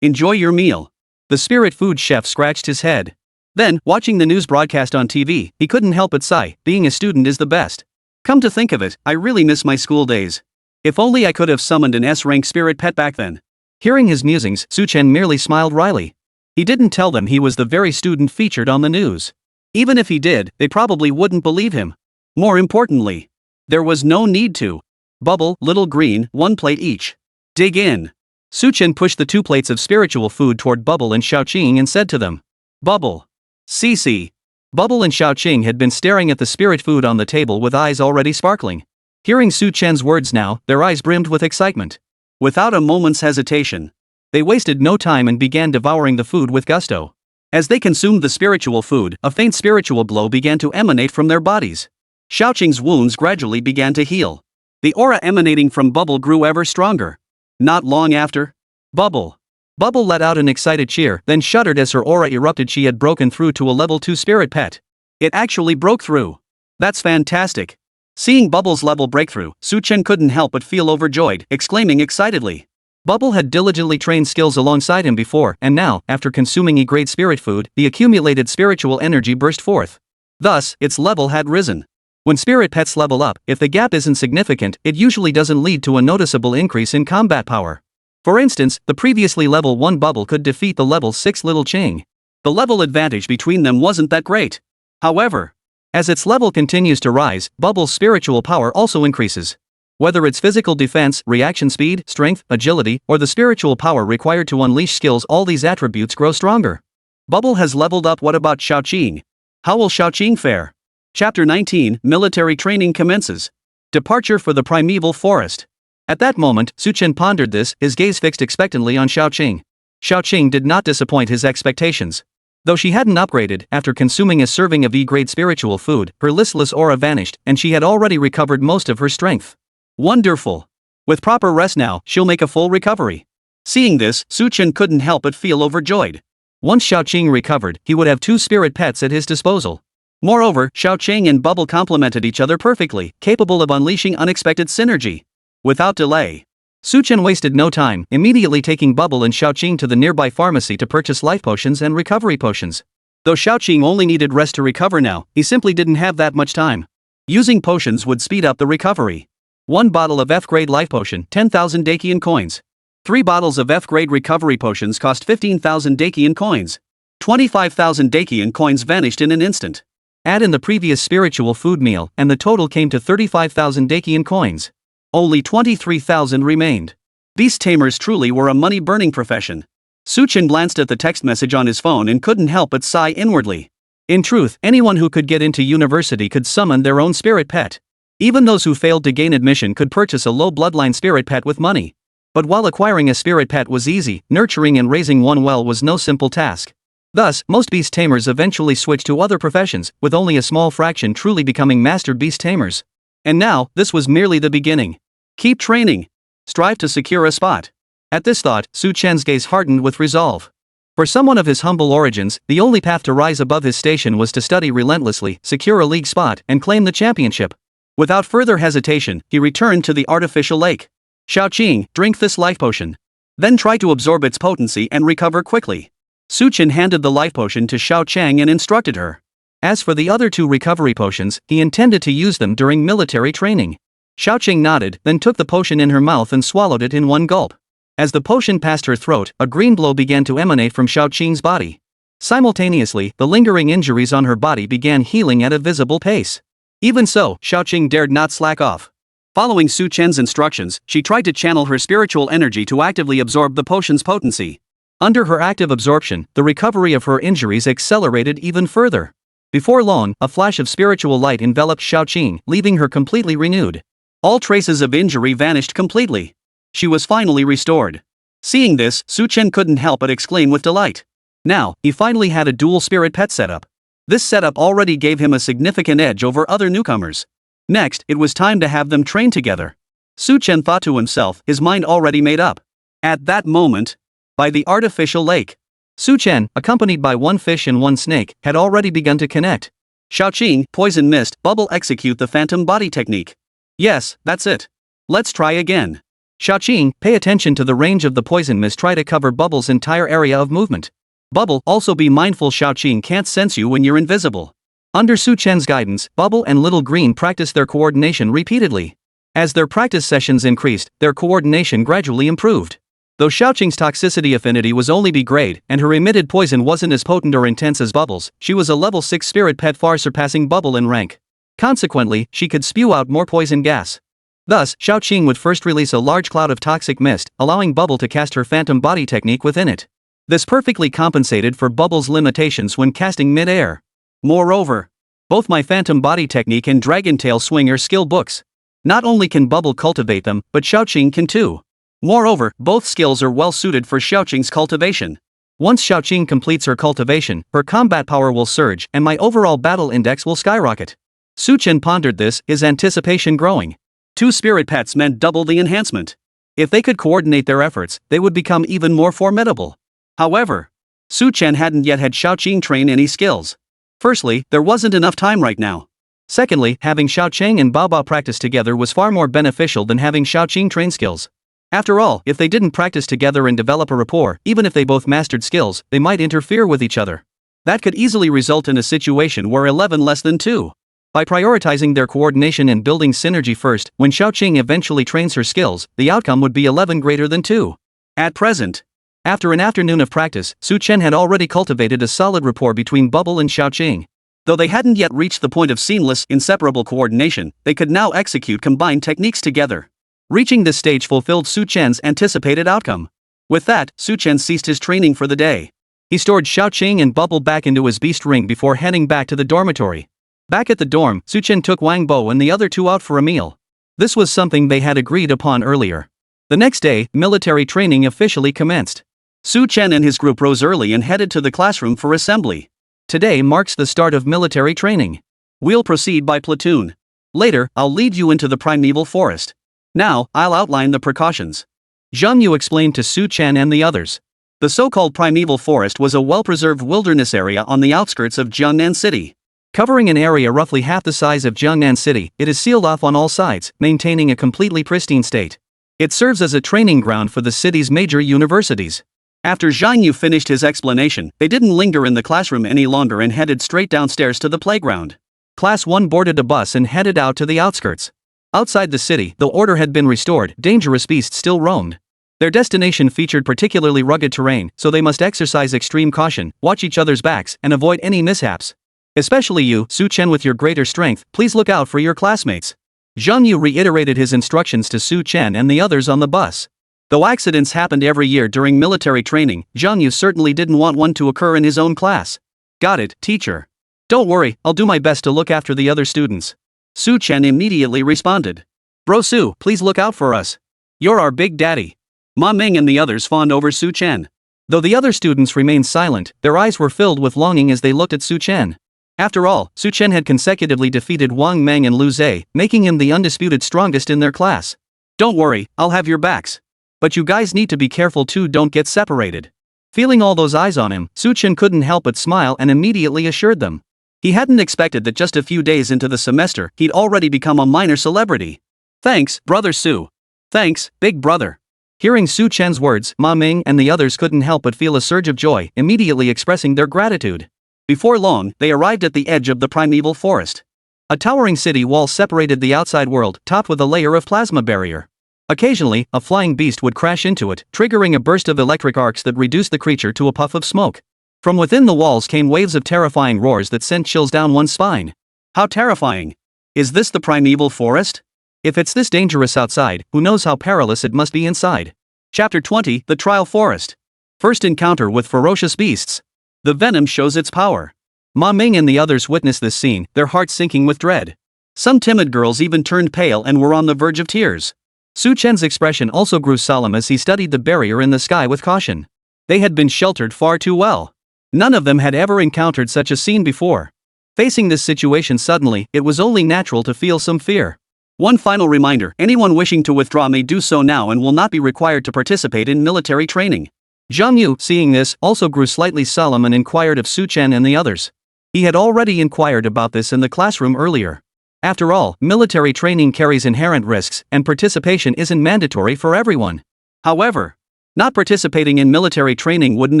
Enjoy your meal." The spirit food chef scratched his head. Then, watching the news broadcast on TV, he couldn't help but sigh. Being a student is the best. Come to think of it, I really miss my school days. If only I could have summoned an S-rank spirit pet back then. Hearing his musings, Su Chen merely smiled wryly. He didn't tell them he was the very student featured on the news. Even if he did, they probably wouldn't believe him. More importantly, there was no need to. Bubble, Little Green, 1 plate each. Dig in. Su Chen pushed the 2 plates of spiritual food toward Bubble and Xiaoqing and said to them. "Bubble. Cece. Bubble and Xiaoqing had been staring at the spirit food on the table with eyes already sparkling. Hearing Su Chen's words now, their eyes brimmed with excitement. Without a moment's hesitation, they wasted no time and began devouring the food with gusto. As they consumed the spiritual food, a faint spiritual glow began to emanate from their bodies. Xiaoqing's wounds gradually began to heal. The aura emanating from Bubble grew ever stronger. Not long after, Bubble let out an excited cheer, then shuddered as her aura erupted. She had broken through to a level 2 spirit pet. It actually broke through. That's fantastic. Seeing Bubble's level breakthrough, Su Chen couldn't help but feel overjoyed, exclaiming excitedly. Bubble had diligently trained skills alongside him before, and now, after consuming E-grade spirit food, the accumulated spiritual energy burst forth. Thus, its level had risen. When spirit pets level up, if the gap isn't significant, it usually doesn't lead to a noticeable increase in combat power. For instance, the previously level 1 Bubble could defeat the level 6 Little Qing. The level advantage between them wasn't that great. However, as its level continues to rise, Bubble's spiritual power also increases. Whether it's physical defense, reaction speed, strength, agility, or the spiritual power required to unleash skills, all these attributes grow stronger. Bubble has leveled up. What about Xiaoqing? How will Xiaoqing fare? Chapter 19, Military Training commences. Departure for the Primeval Forest. At that moment, Su Chen pondered this, his gaze fixed expectantly on Xiaoqing. Xiaoqing did not disappoint his expectations. Though she hadn't upgraded, after consuming a serving of E-grade spiritual food, her listless aura vanished, and she had already recovered most of her strength. Wonderful. With proper rest now, she'll make a full recovery. Seeing this, Su Chen couldn't help but feel overjoyed. Once Xiaoqing recovered, he would have 2 spirit pets at his disposal. Moreover, Xiaoqing and Bubble complemented each other perfectly, capable of unleashing unexpected synergy. Without delay, Su Chen wasted no time, immediately taking Bubble and Xiaoqing to the nearby pharmacy to purchase life potions and recovery potions. Though Xiaoqing only needed rest to recover now, he simply didn't have that much time. Using potions would speed up the recovery. 1 bottle of F-grade life potion, 10,000 Dakian coins. 3 bottles of F-grade recovery potions cost 15,000 Dakian coins. 25,000 Dakian coins vanished in an instant. Add in the previous spiritual food meal, and the total came to 35,000 Dakian coins. Only 23,000 remained. Beast tamers truly were a money-burning profession. Su Chen glanced at the text message on his phone and couldn't help but sigh inwardly. In truth, anyone who could get into university could summon their own spirit pet. Even those who failed to gain admission could purchase a low bloodline spirit pet with money. But while acquiring a spirit pet was easy, nurturing and raising one well was no simple task. Thus, most beast tamers eventually switched to other professions, with only a small fraction truly becoming master beast tamers. And now, this was merely the beginning. Keep training. Strive to secure a spot. At this thought, Su Chen's gaze hardened with resolve. For someone of his humble origins, the only path to rise above his station was to study relentlessly, secure a league spot, and claim the championship. Without further hesitation, he returned to the artificial lake. Xiaoqing, drink this life potion. Then try to absorb its potency and recover quickly. Su Chen handed the life potion to Xiaoqing and instructed her. As for the other 2 recovery potions, he intended to use them during military training. Xiaoqing nodded, then took the potion in her mouth and swallowed it in one gulp. As the potion passed her throat, a green glow began to emanate from Xiaoqing's body. Simultaneously, the lingering injuries on her body began healing at a visible pace. Even so, Xiaoqing dared not slack off. Following Su Chen's instructions, she tried to channel her spiritual energy to actively absorb the potion's potency. Under her active absorption, the recovery of her injuries accelerated even further. Before long, a flash of spiritual light enveloped Xiaoqing, leaving her completely renewed. All traces of injury vanished completely. She was finally restored. Seeing this, Su Chen couldn't help but exclaim with delight. Now, he finally had a dual spirit pet setup. This setup already gave him a significant edge over other newcomers. Next, it was time to have them train together. Su Chen thought to himself, his mind already made up. At that moment, by the artificial lake, Su Chen, accompanied by 1 fish and 1 snake, had already begun to connect. Xiaoqing, poison mist, Bubble, execute the phantom body technique. Yes, that's it. Let's try again. Xiaoqing, pay attention to the range of the poison mist. Try to cover Bubble's entire area of movement. Bubble, also be mindful Xiaoqing can't sense you when you're invisible. Under Su Chen's guidance, Bubble and Little Green practiced their coordination repeatedly. As their practice sessions increased, their coordination gradually improved. Though Xiaoqing's toxicity affinity was only B grade, and her emitted poison wasn't as potent or intense as Bubble's, she was a level 6 spirit pet, far surpassing Bubble in rank. Consequently, she could spew out more poison gas. Thus, Xiaoqing would first release a large cloud of toxic mist, allowing Bubble to cast her phantom body technique within it. This perfectly compensated for Bubble's limitations when casting mid-air. Moreover, both my phantom body technique and dragon tail swinger skill books. Not only can Bubble cultivate them, but Xiaoqing can too. Moreover, both skills are well suited for Xiaoqing's cultivation. Once Xiaoqing completes her cultivation, her combat power will surge and my overall battle index will skyrocket. Su Chen pondered this, his anticipation growing. 2 spirit pets meant double the enhancement. If they could coordinate their efforts, they would become even more formidable. However, Su Chen hadn't yet had Xiaoqing train any skills. Firstly, there wasn't enough time right now. Secondly, having Xiaoqing and Baobao practice together was far more beneficial than having Xiaoqing train skills. After all, if they didn't practice together and develop a rapport, even if they both mastered skills, they might interfere with each other. That could easily result in a situation where 11 less than 2. By prioritizing their coordination and building synergy first, when Xiaoqing eventually trains her skills, the outcome would be 11 greater than 2. At present, after an afternoon of practice, Su Chen had already cultivated a solid rapport between Bubble and Xiaoqing. Though they hadn't yet reached the point of seamless, inseparable coordination, they could now execute combined techniques together. Reaching this stage fulfilled Su Chen's anticipated outcome. With that, Su Chen ceased his training for the day. He stored Xiaoqing and Bubble back into his beast ring before heading back to the dormitory. Back at the dorm, Su Chen took Wang Bo and the other 2 out for a meal. This was something they had agreed upon earlier. The next day, military training officially commenced. Su Chen and his group rose early and headed to the classroom for assembly. Today marks the start of military training. We'll proceed by platoon. Later, I'll lead you into the primeval forest. Now, I'll outline the precautions. Zhang Yu explained to Su Chen and the others. The so-called primeval forest was a well-preserved wilderness area on the outskirts of Jiangnan City. Covering an area roughly half the size of Jiangnan City, it is sealed off on all sides, maintaining a completely pristine state. It serves as a training ground for the city's major universities. After Zhang Yu finished his explanation, they didn't linger in the classroom any longer and headed straight downstairs to the playground. Class 1 boarded a bus and headed out to the outskirts. Outside the city, though order had been restored, dangerous beasts still roamed. Their destination featured particularly rugged terrain, so they must exercise extreme caution, watch each other's backs, and avoid any mishaps. Especially you, Su Chen, with your greater strength, please look out for your classmates. Zhang Yu reiterated his instructions to Su Chen and the others on the bus. Though accidents happened every year during military training, Zhang Yu certainly didn't want one to occur in his own class. Got it, teacher. Don't worry, I'll do my best to look after the other students. Su Chen immediately responded. Bro Su, please look out for us. You're our big daddy. Ma Meng and the others fawned over Su Chen. Though the other students remained silent, their eyes were filled with longing as they looked at Su Chen. After all, Su Chen had consecutively defeated Wang Meng and Lu Zhe, making him the undisputed strongest in their class. Don't worry, I'll have your backs. But you guys need to be careful too, don't get separated. Feeling all those eyes on him, Su Chen couldn't help but smile and immediately assured them. He hadn't expected that just a few days into the semester, he'd already become a minor celebrity. Thanks, brother Su. Thanks, big brother. Hearing Su Chen's words, Ma Ming and the others couldn't help but feel a surge of joy, immediately expressing their gratitude. Before long, they arrived at the edge of the primeval forest. A towering city wall separated the outside world, topped with a layer of plasma barrier. Occasionally, a flying beast would crash into it, triggering a burst of electric arcs that reduced the creature to a puff of smoke. From within the walls came waves of terrifying roars that sent chills down one's spine. How terrifying! Is this the primeval forest? If it's this dangerous outside, who knows how perilous it must be inside? Chapter 20, The Trial Forest. First encounter with ferocious beasts. The venom shows its power. Ma Ming and the others witnessed this scene, their hearts sinking with dread. Some timid girls even turned pale and were on the verge of tears. Su Chen's expression also grew solemn as he studied the barrier in the sky with caution. They had been sheltered far too well. None of them had ever encountered such a scene before. Facing this situation suddenly, it was only natural to feel some fear. One final reminder, anyone wishing to withdraw may do so now and will not be required to participate in military training. Zhang Yu, seeing this, also grew slightly solemn and inquired of Su Chen and the others. He had already inquired about this in the classroom earlier. After all, military training carries inherent risks, and participation isn't mandatory for everyone. However, not participating in military training wouldn't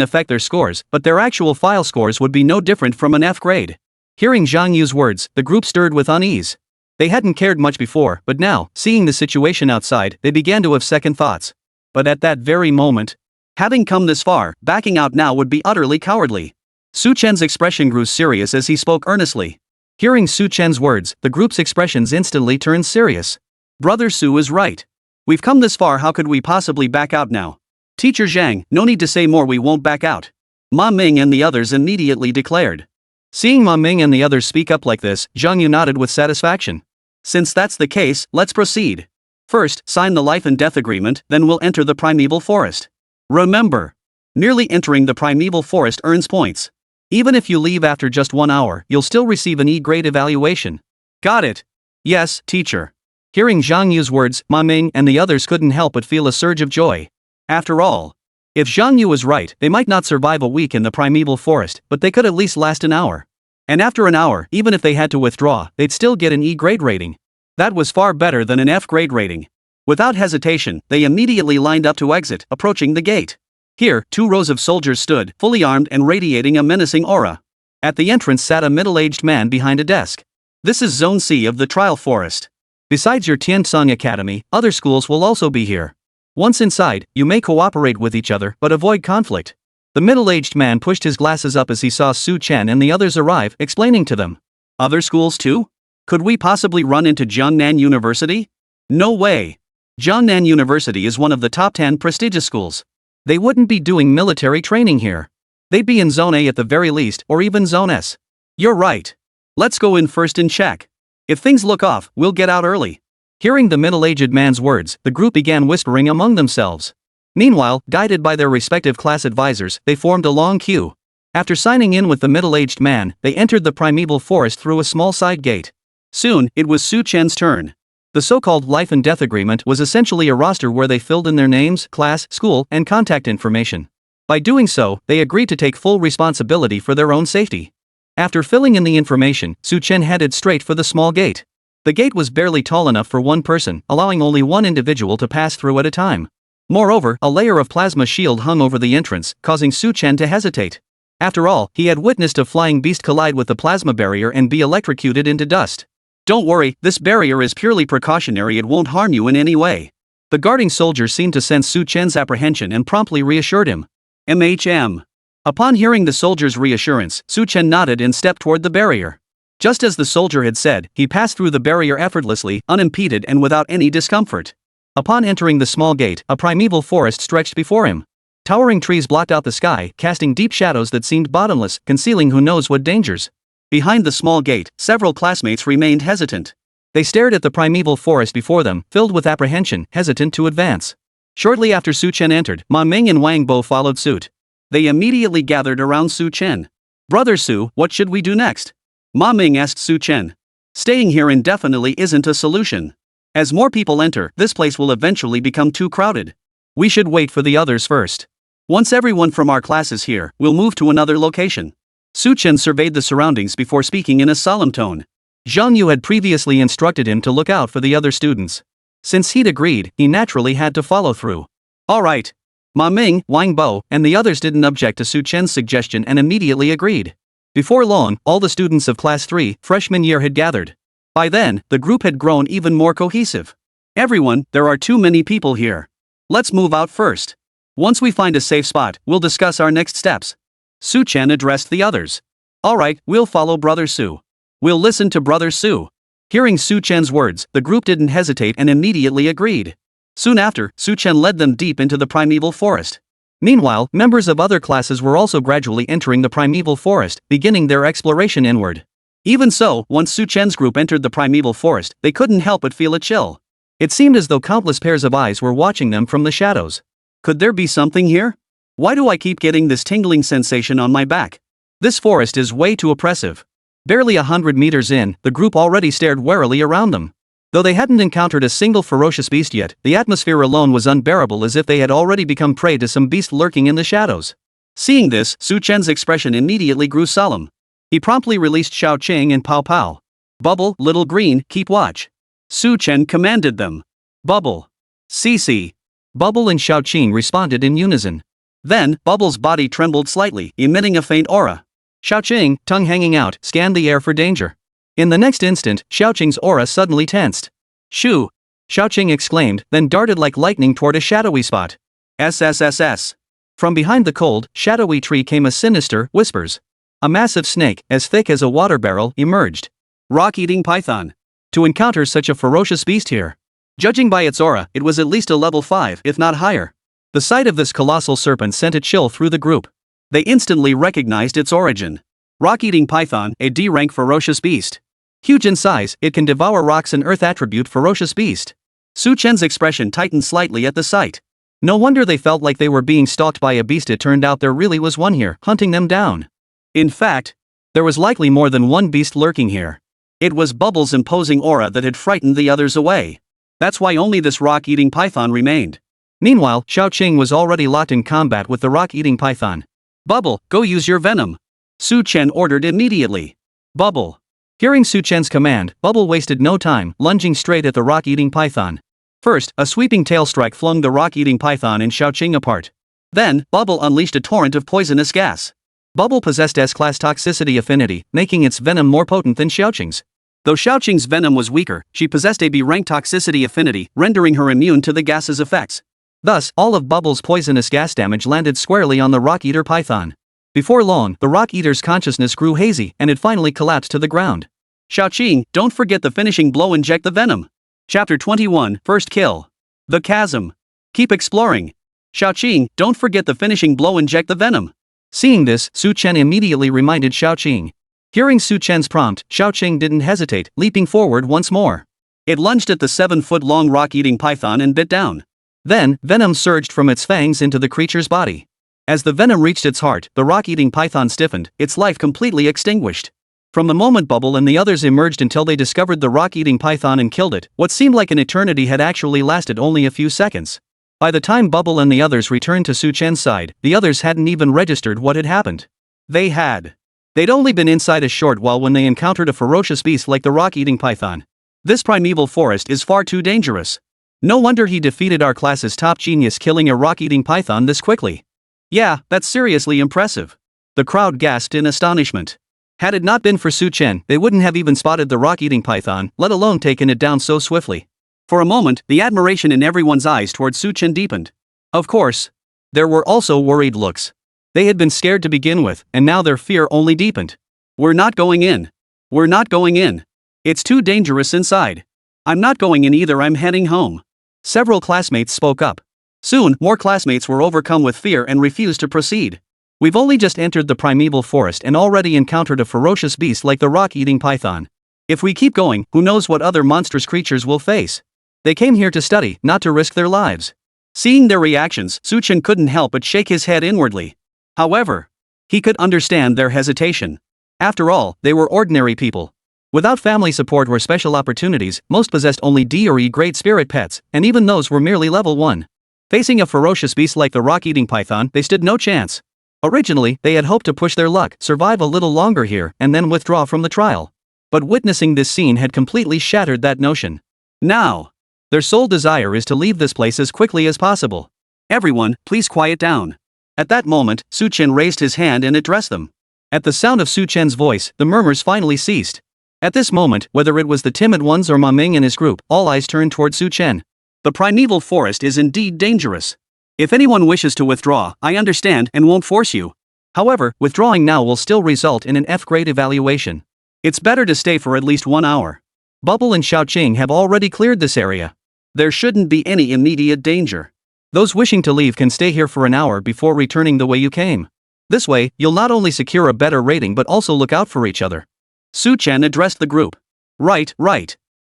affect their scores, but their actual file scores would be no different from an F grade. Hearing Zhang Yu's words, the group stirred with unease. They hadn't cared much before, but now, seeing the situation outside, they began to have second thoughts. But at that very moment, having come this far, backing out now would be utterly cowardly. Su Chen's expression grew serious as he spoke earnestly. Hearing Su Chen's words, the group's expressions instantly turned serious. Brother Su is right. We've come this far, how could we possibly back out now? Teacher Zhang, no need to say more, we won't back out. Ma Ming and the others immediately declared. Seeing Ma Ming and the others speak up like this, Zhang Yu nodded with satisfaction. Since that's the case, let's proceed. First, sign the life and death agreement, then we'll enter the primeval forest. Remember, merely entering the primeval forest earns points. Even if you leave after just 1 hour, you'll still receive an E-grade evaluation. Got it. Yes, teacher. Hearing Zhang Yu's words, Ma Ming and the others couldn't help but feel a surge of joy. After all, if Zhang Yu was right, they might not survive a week in the primeval forest, but they could at least last an hour. And after an hour, even if they had to withdraw, they'd still get an E-grade rating. That was far better than an F-grade rating. Without hesitation, they immediately lined up to exit, approaching the gate. Here, 2 rows of soldiers stood, fully armed and radiating a menacing aura. At the entrance sat a middle-aged man behind a desk. This is Zone C of the Trial Forest. Besides your Tiansong Academy, other schools will also be here. Once inside, you may cooperate with each other but avoid conflict. The middle-aged man pushed his glasses up as he saw Su Chen and the others arrive, explaining to them. Other schools too? Could we possibly run into Jiangnan University? No way. Jiangnan University is one of the top 10 prestigious schools. They wouldn't be doing military training here. They'd be in Zone A at the very least, or even Zone S. You're right. Let's go in first and check. If things look off, we'll get out early. Hearing the middle-aged man's words, the group began whispering among themselves. Meanwhile, guided by their respective class advisors, they formed a long queue. After signing in with the middle-aged man, they entered the primeval forest through a small side gate. Soon, it was Su Chen's turn. The so-called life and death agreement was essentially a roster where they filled in their names, class, school, and contact information. By doing so, they agreed to take full responsibility for their own safety. After filling in the information, Su Chen headed straight for the small gate. The gate was barely tall enough for one person, allowing only one individual to pass through at a time. Moreover, a layer of plasma shield hung over the entrance, causing Su Chen to hesitate. After all, he had witnessed a flying beast collide with the plasma barrier and be electrocuted into dust. Don't worry, this barrier is purely precautionary, it won't harm you in any way. The guarding soldier seemed to sense Su Chen's apprehension and promptly reassured him. MHM. Upon hearing the soldier's reassurance, Su Chen nodded and stepped toward the barrier. Just as the soldier had said, he passed through the barrier effortlessly, unimpeded and without any discomfort. Upon entering the small gate, a primeval forest stretched before him. Towering trees blocked out the sky, casting deep shadows that seemed bottomless, concealing who knows what dangers. Behind the small gate, several classmates remained hesitant. They stared at the primeval forest before them, filled with apprehension, hesitant to advance. Shortly after Su Chen entered, Ma Ming and Wang Bo followed suit. They immediately gathered around Su Chen. Brother Su, what should we do next? Ma Ming asked Su Chen. Staying here indefinitely isn't a solution. As more people enter, this place will eventually become too crowded. We should wait for the others first. Once everyone from our class is here, we'll move to another location. Su Chen surveyed the surroundings before speaking in a solemn tone. Zhang Yu had previously instructed him to look out for the other students. Since he'd agreed, he naturally had to follow through. All right. Ma Ming, Wang Bo, and the others didn't object to Su Chen's suggestion and immediately agreed. Before long, all the students of Class 3, freshman year had gathered. By then, the group had grown even more cohesive. Everyone, there are too many people here. Let's move out first. Once we find a safe spot, we'll discuss our next steps. Su Chen addressed the others. All right, we'll follow Brother Su. We'll listen to Brother Su. Hearing Su Chen's words, the group didn't hesitate and immediately agreed. Soon after, Su Chen led them deep into the primeval forest. Meanwhile, members of other classes were also gradually entering the primeval forest, beginning their exploration inward. Even so, once Su Chen's group entered the primeval forest, they couldn't help but feel a chill. It seemed as though countless pairs of eyes were watching them from the shadows. Could there be something here? Why do I keep getting this tingling sensation on my back? This forest is way too oppressive. Barely 100 meters in, the group already stared warily around them. Though they hadn't encountered a single ferocious beast yet, the atmosphere alone was unbearable, as if they had already become prey to some beast lurking in the shadows. Seeing this, Su Chen's expression immediately grew solemn. He promptly released Xiao Qing and Pao Pao. Bubble, Little Green, keep watch. Su Chen commanded them. Bubble. CC. Bubble and Xiao Qing responded in unison. Then, Bubble's body trembled slightly, emitting a faint aura. Xiao Qing, tongue hanging out, scanned the air for danger. In the next instant, Xiao Qing's aura suddenly tensed. Shoo! Xiao Qing exclaimed, then darted like lightning toward a shadowy spot. SSS. From behind the cold, shadowy tree came a sinister, whispers. A massive snake, as thick as a water barrel, emerged. Rock-eating python. To encounter such a ferocious beast here. Judging by its aura, it was at least a level 5, if not higher. The sight of this colossal serpent sent a chill through the group. They instantly recognized its origin. Rock-eating python, a D-rank ferocious beast. Huge in size, it can devour rocks, an earth attribute ferocious beast. Su Chen's expression tightened slightly at the sight. No wonder they felt like they were being stalked by a beast. It turned out there really was one here, hunting them down. In fact, there was likely more than one beast lurking here. It was Bubble's imposing aura that had frightened the others away. That's why only this rock-eating python remained. Meanwhile, Xiaoqing was already locked in combat with the rock-eating python. Bubble, go use your venom. Su Chen ordered immediately. Bubble. Hearing Su Chen's command, Bubble wasted no time, lunging straight at the rock-eating python. First, a sweeping tail strike flung the rock-eating python and Xiaoqing apart. Then, Bubble unleashed a torrent of poisonous gas. Bubble possessed S-class toxicity affinity, making its venom more potent than Xiaoqing's. Though Xiaoqing's venom was weaker, she possessed a B-rank toxicity affinity, rendering her immune to the gas's effects. Thus, all of Bubble's poisonous gas damage landed squarely on the rock-eater python. Before long, the rock-eater's consciousness grew hazy and it finally collapsed to the ground. Xiaoqing, don't forget the finishing blow, inject the venom. Chapter 21, First Kill. The Chasm. Keep exploring. Xiaoqing, don't forget the finishing blow, inject the venom. Seeing this, Su Chen immediately reminded Xiaoqing. Hearing Su Chen's prompt, Xiaoqing didn't hesitate, leaping forward once more. It lunged at the 7-foot-long rock-eating python and bit down. Then, venom surged from its fangs into the creature's body. As the venom reached its heart, the rock-eating python stiffened, its life completely extinguished. From the moment Bubble and the others emerged until they discovered the rock-eating python and killed it, what seemed like an eternity had actually lasted only a few seconds. By the time Bubble and the others returned to Su Chen's side, the others hadn't even registered what had happened. They'd only been inside a short while when they encountered a ferocious beast like the rock-eating python. This primeval forest is far too dangerous. No wonder he defeated our class's top genius, killing a rock-eating python this quickly. Yeah, that's seriously impressive. The crowd gasped in astonishment. Had it not been for Su Chen, they wouldn't have even spotted the rock-eating python, let alone taken it down so swiftly. For a moment, the admiration in everyone's eyes towards Su Chen deepened. Of course, there were also worried looks. They had been scared to begin with, and now their fear only deepened. We're not going in. We're not going in. It's too dangerous inside. I'm not going in either, I'm heading home. Several classmates spoke up. Soon, more classmates were overcome with fear and refused to proceed. We've only just entered the primeval forest and already encountered a ferocious beast like the rock-eating python. If we keep going, who knows what other monstrous creatures we'll face. They came here to study, not to risk their lives. Seeing their reactions, Su Chen couldn't help but shake his head inwardly. However, he could understand their hesitation. After all, they were ordinary people. Without family support or special opportunities, most possessed only D or E grade spirit pets, and even those were merely level 1. Facing a ferocious beast like the rock-eating python, they stood no chance. Originally, they had hoped to push their luck, survive a little longer here, and then withdraw from the trial. But witnessing this scene had completely shattered that notion. Now, their sole desire is to leave this place as quickly as possible. Everyone, please quiet down. At that moment, Su Chen raised his hand and addressed them. At the sound of Su Chen's voice, the murmurs finally ceased. At this moment, whether it was the timid ones or Wang Meng and his group, all eyes turned toward Su Chen. The primeval forest is indeed dangerous. If anyone wishes to withdraw, I understand and won't force you. However, withdrawing now will still result in an F-grade evaluation. It's better to stay for at least 1 hour. Bubble and Xiaoqing have already cleared this area. There shouldn't be any immediate danger. Those wishing to leave can stay here for an hour before returning the way you came. This way, you'll not only secure a better rating but also look out for each other. Su Chen addressed the group. Right.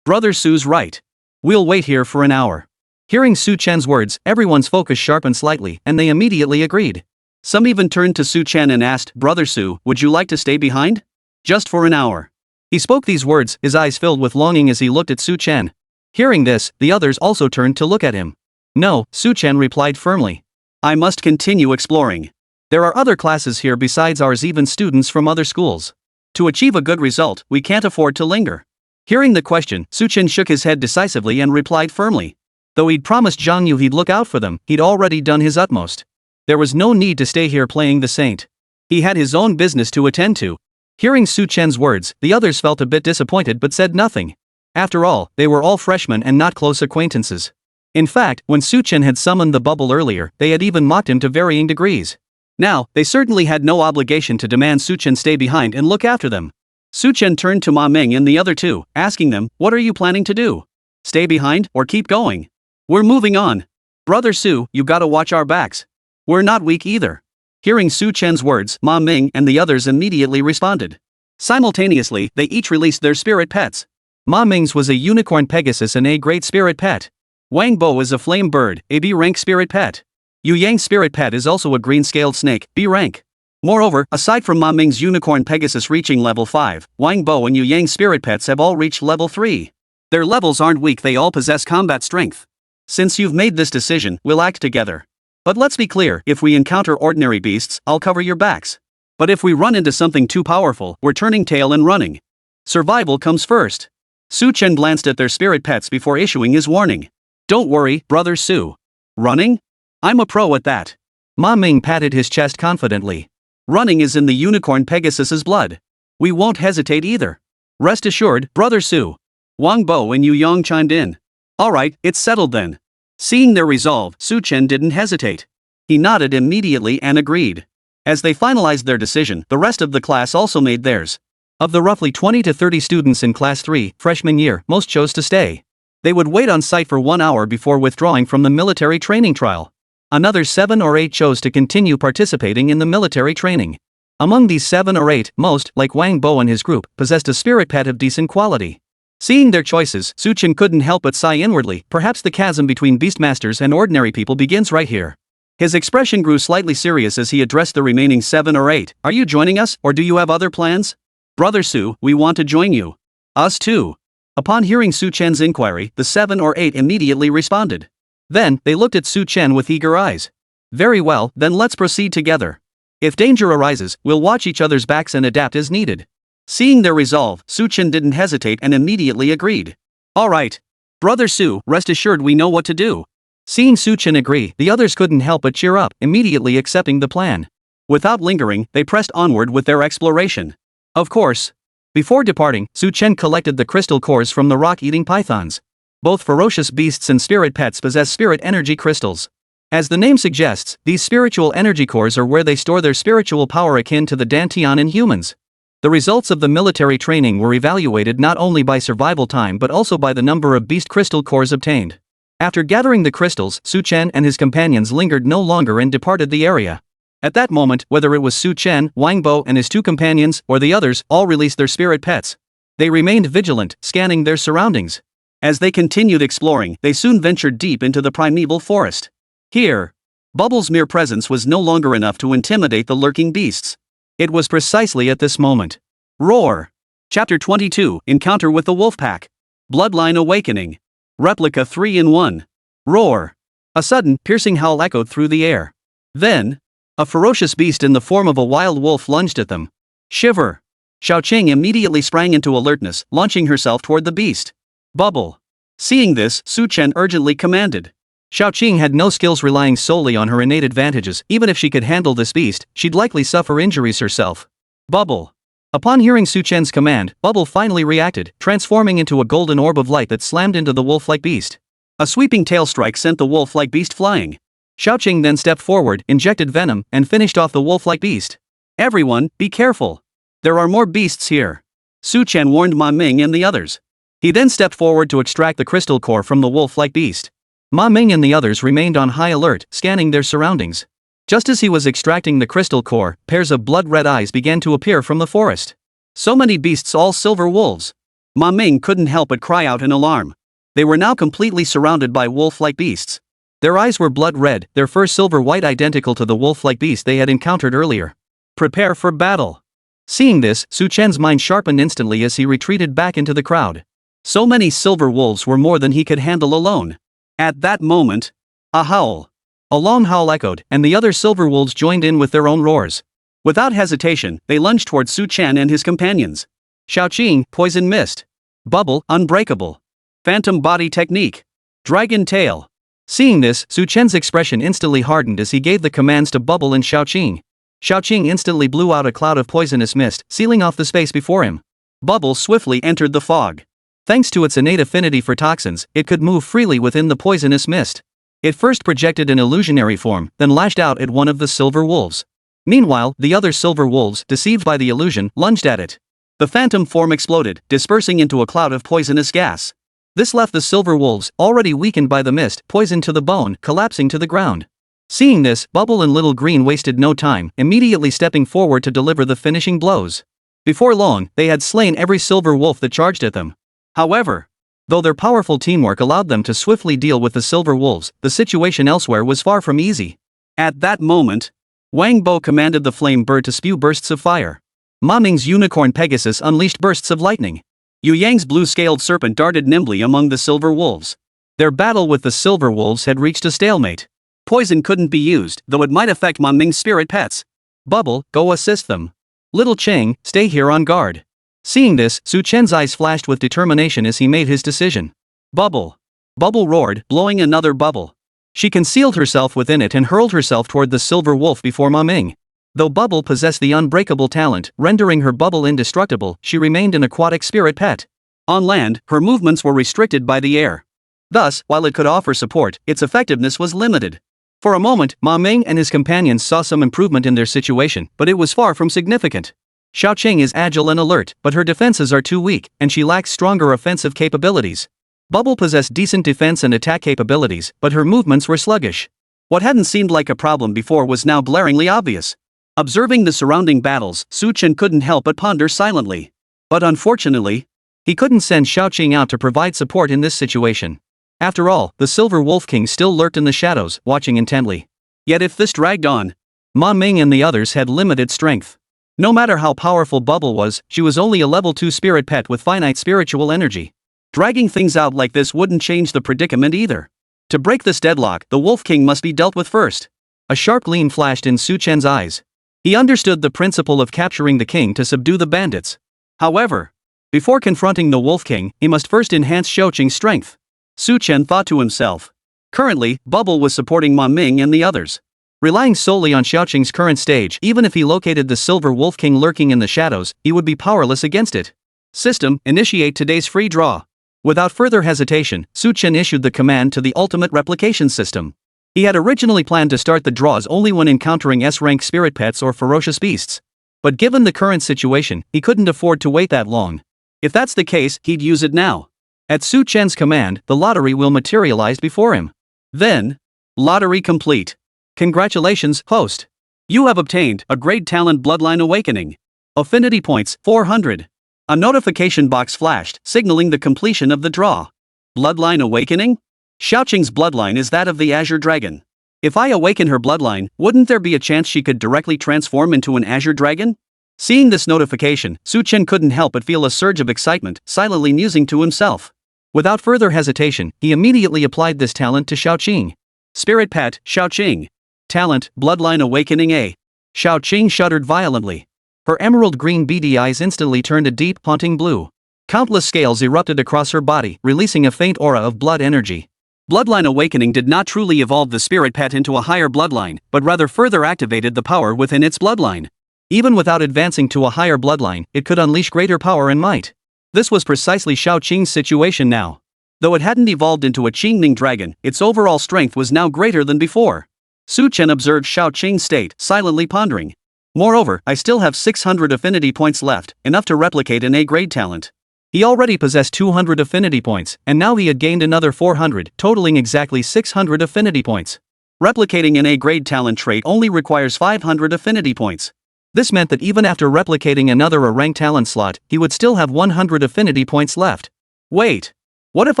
Brother Su's right. We'll wait here for an hour. Hearing Su Chen's words, everyone's focus sharpened slightly, and they immediately agreed. Some even turned to Su Chen and asked, Brother Su, would you like to stay behind? Just for an hour. He spoke these words, his eyes filled with longing as he looked at Su Chen. Hearing this, the others also turned to look at him. No, Su Chen replied firmly. I must continue exploring. There are other classes here besides ours, even students from other schools. To achieve a good result, we can't afford to linger. Hearing the question, Su Chen shook his head decisively and replied firmly. Though he'd promised Zhang Yu he'd look out for them, he'd already done his utmost. There was no need to stay here playing the saint. He had his own business to attend to. Hearing Su Chen's words, the others felt a bit disappointed but said nothing. After all, they were all freshmen and not close acquaintances. In fact, when Su Chen had summoned the bubble earlier, they had even mocked him to varying degrees. Now, they certainly had no obligation to demand Su Chen stay behind and look after them. Su Chen turned to Wang Meng and the other two, asking them, what are you planning to do? Stay behind, or keep going? We're moving on. Brother Su, you gotta watch our backs. We're not weak either. Hearing Su Chen's words, Wang Meng and the others immediately responded. Simultaneously, they each released their spirit pets. Wang Meng's was a unicorn Pegasus and A-grade spirit pet. Wang Bo is a flame bird, a B-rank spirit pet. Yu Yang's spirit pet is also a green-scaled snake, B-rank. Moreover, aside from Wang Meng's unicorn Pegasus reaching level 5, Wang Bo and Yu Yang's spirit pets have all reached level 3. Their levels aren't weak, they all possess combat strength. Since you've made this decision, we'll act together. But let's be clear, if we encounter ordinary beasts, I'll cover your backs. But if we run into something too powerful, we're turning tail and running. Survival comes first. Su Chen glanced at their spirit pets before issuing his warning. Don't worry, brother Su. Running? I'm a pro at that. Wang Meng patted his chest confidently. Running is in the unicorn Pegasus's blood. We won't hesitate either. Rest assured, brother Su. Wang Bo and Yu Yang chimed in. Alright, it's settled then. Seeing their resolve, Su Chen didn't hesitate. He nodded immediately and agreed. As they finalized their decision, the rest of the class also made theirs. Of the roughly 20 to 30 students in Class 3, freshman year, most chose to stay. They would wait on site for 1 hour before withdrawing from the military training trial. Another 7 or 8 chose to continue participating in the military training. Among these 7 or 8, most, like Wang Bo and his group, possessed a spirit pet of decent quality. Seeing their choices, Su Chen couldn't help but sigh inwardly. Perhaps the chasm between beastmasters and ordinary people begins right here. His expression grew slightly serious as he addressed the remaining 7 or 8. Are you joining us, or do you have other plans? Brother Su, we want to join you. Us too. Upon hearing Su Chen's inquiry, the 7 or 8 immediately responded. Then, they looked at Su Chen with eager eyes. Very well, then let's proceed together. If danger arises, we'll watch each other's backs and adapt as needed. Seeing their resolve, Su Chen didn't hesitate and immediately agreed. Alright. Brother Su, rest assured we know what to do. Seeing Su Chen agree, the others couldn't help but cheer up, immediately accepting the plan. Without lingering, they pressed onward with their exploration. Of course. Before departing, Su Chen collected the crystal cores from the rock-eating pythons. Both ferocious beasts and spirit pets possess spirit energy crystals. As the name suggests, these spiritual energy cores are where they store their spiritual power akin to the Dantian in humans. The results of the military training were evaluated not only by survival time but also by the number of beast crystal cores obtained. After gathering the crystals, Su Chen and his companions lingered no longer and departed the area. At that moment, whether it was Su Chen, Wang Bo and his 2 companions, or the others, all released their spirit pets. They remained vigilant, scanning their surroundings. As they continued exploring, they soon ventured deep into the primeval forest. Here, Bubble's mere presence was no longer enough to intimidate the lurking beasts. It was precisely at this moment. Roar! Chapter 22, Encounter with the Wolfpack. Bloodline Awakening. Replica 3-in-1. Roar! A sudden, piercing howl echoed through the air. Then, a ferocious beast in the form of a wild wolf lunged at them. Shiver! Xiaoqing immediately sprang into alertness, launching herself toward the beast. Bubble! Seeing this, Su Chen urgently commanded. Xiaoqing had no skills relying solely on her innate advantages. Even if she could handle this beast, she'd likely suffer injuries herself. Bubble! Upon hearing Su Chen's command, Bubble finally reacted, transforming into a golden orb of light that slammed into the wolf-like beast. A sweeping tail strike sent the wolf-like beast flying. Xiaoqing then stepped forward, injected venom, and finished off the wolf-like beast. Everyone, be careful. There are more beasts here. Su Chen warned Wang Meng and the others. He then stepped forward to extract the crystal core from the wolf-like beast. Wang Meng and the others remained on high alert, scanning their surroundings. Just as he was extracting the crystal core, pairs of blood-red eyes began to appear from the forest. So many beasts, all silver wolves. Wang Meng couldn't help but cry out in alarm. They were now completely surrounded by wolf-like beasts. Their eyes were blood-red, their fur silver-white, identical to the wolf-like beast they had encountered earlier. Prepare for battle. Seeing this, Su Chen's mind sharpened instantly as he retreated back into the crowd. So many silver wolves were more than he could handle alone. At that moment, a howl. A long howl echoed, and the other silver wolves joined in with their own roars. Without hesitation, they lunged towards Su Chen and his companions. Xiaoqing, Poison Mist. Bubble, Unbreakable. Phantom Body Technique. Dragon Tail. Seeing this, Su Chen's expression instantly hardened as he gave the commands to Bubble and Xiaoqing. Xiaoqing instantly blew out a cloud of poisonous mist, sealing off the space before him. Bubble swiftly entered the fog. Thanks to its innate affinity for toxins, it could move freely within the poisonous mist. It first projected an illusionary form, then lashed out at one of the silver wolves. Meanwhile, the other silver wolves, deceived by the illusion, lunged at it. The phantom form exploded, dispersing into a cloud of poisonous gas. This left the silver wolves, already weakened by the mist, poisoned to the bone, collapsing to the ground. Seeing this, Bubble and Little Green wasted no time, immediately stepping forward to deliver the finishing blows. Before long, they had slain every silver wolf that charged at them. However, though their powerful teamwork allowed them to swiftly deal with the silver wolves, the situation elsewhere was far from easy. At that moment, Wang Bo commanded the flame bird to spew bursts of fire. Ma Ming's unicorn Pegasus unleashed bursts of lightning. Yu Yang's blue-scaled serpent darted nimbly among the silver wolves. Their battle with the silver wolves had reached a stalemate. Poison couldn't be used, though it might affect Ma Ming's spirit pets. Bubble, go assist them. Little Cheng, stay here on guard. Seeing this, Su Chen's eyes flashed with determination as he made his decision. Bubble. Bubble roared, blowing another bubble. She concealed herself within it and hurled herself toward the silver wolf before Ma Ming. Though Bubble possessed the unbreakable talent, rendering her bubble indestructible, she remained an aquatic spirit pet. On land, her movements were restricted by the air. Thus, while it could offer support, its effectiveness was limited. For a moment, Ma Ming and his companions saw some improvement in their situation, but it was far from significant. Xiaoqing is agile and alert, but her defenses are too weak, and she lacks stronger offensive capabilities. Bubble possessed decent defense and attack capabilities, but her movements were sluggish. What hadn't seemed like a problem before was now glaringly obvious. Observing the surrounding battles, Su Chen couldn't help but ponder silently. But unfortunately, he couldn't send Xiaoqing out to provide support in this situation. After all, the Silver Wolf King still lurked in the shadows, watching intently. Yet if this dragged on, Ma Ming and the others had limited strength. No matter how powerful Bubble was, she was only a level 2 spirit pet with finite spiritual energy. Dragging things out like this wouldn't change the predicament either. To break this deadlock, the Wolf King must be dealt with first. A sharp gleam flashed in Su Chen's eyes. He understood the principle of capturing the king to subdue the bandits. However, before confronting the Wolf King, he must first enhance Xiaoqing's strength. Su Chen thought to himself. Currently, Bubble was supporting Ma Ming and the others. Relying solely on Xiaoqing's current stage, even if he located the Silver Wolf King lurking in the shadows, he would be powerless against it. System, initiate today's free draw. Without further hesitation, Su Chen issued the command to the ultimate replication system. He had originally planned to start the draws only when encountering S-rank spirit pets or ferocious beasts. But given the current situation, he couldn't afford to wait that long. If that's the case, he'd use it now. At Su Chen's command, the lottery will materialize before him. Then, lottery complete. Congratulations, host. You have obtained a Grade Talent Bloodline Awakening. Affinity points, 400. A notification box flashed, signaling the completion of the draw. Bloodline Awakening? Xiaoqing's bloodline is that of the Azure Dragon. If I awaken her bloodline, wouldn't there be a chance she could directly transform into an Azure Dragon? Seeing this notification, Su Chen couldn't help but feel a surge of excitement, silently musing to himself. Without further hesitation, he immediately applied this talent to Xiaoqing. Spirit Pet, Xiaoqing. Talent, Bloodline Awakening A. Xiaoqing shuddered violently. Her emerald green beady eyes instantly turned a deep, haunting blue. Countless scales erupted across her body, releasing a faint aura of blood energy. Bloodline Awakening did not truly evolve the spirit pet into a higher bloodline, but rather further activated the power within its bloodline. Even without advancing to a higher bloodline, it could unleash greater power and might. This was precisely Xiaoqing's situation now. Though it hadn't evolved into a Qingning dragon, its overall strength was now greater than before. Su Chen observed Xiaoqing's state, silently pondering. Moreover, I still have 600 affinity points left, enough to replicate an A-grade talent. He already possessed 200 affinity points, and now he had gained another 400, totaling exactly 600 affinity points. Replicating an A-grade talent trait only requires 500 affinity points. This meant that even after replicating another A-rank talent slot, he would still have 100 affinity points left. Wait. What if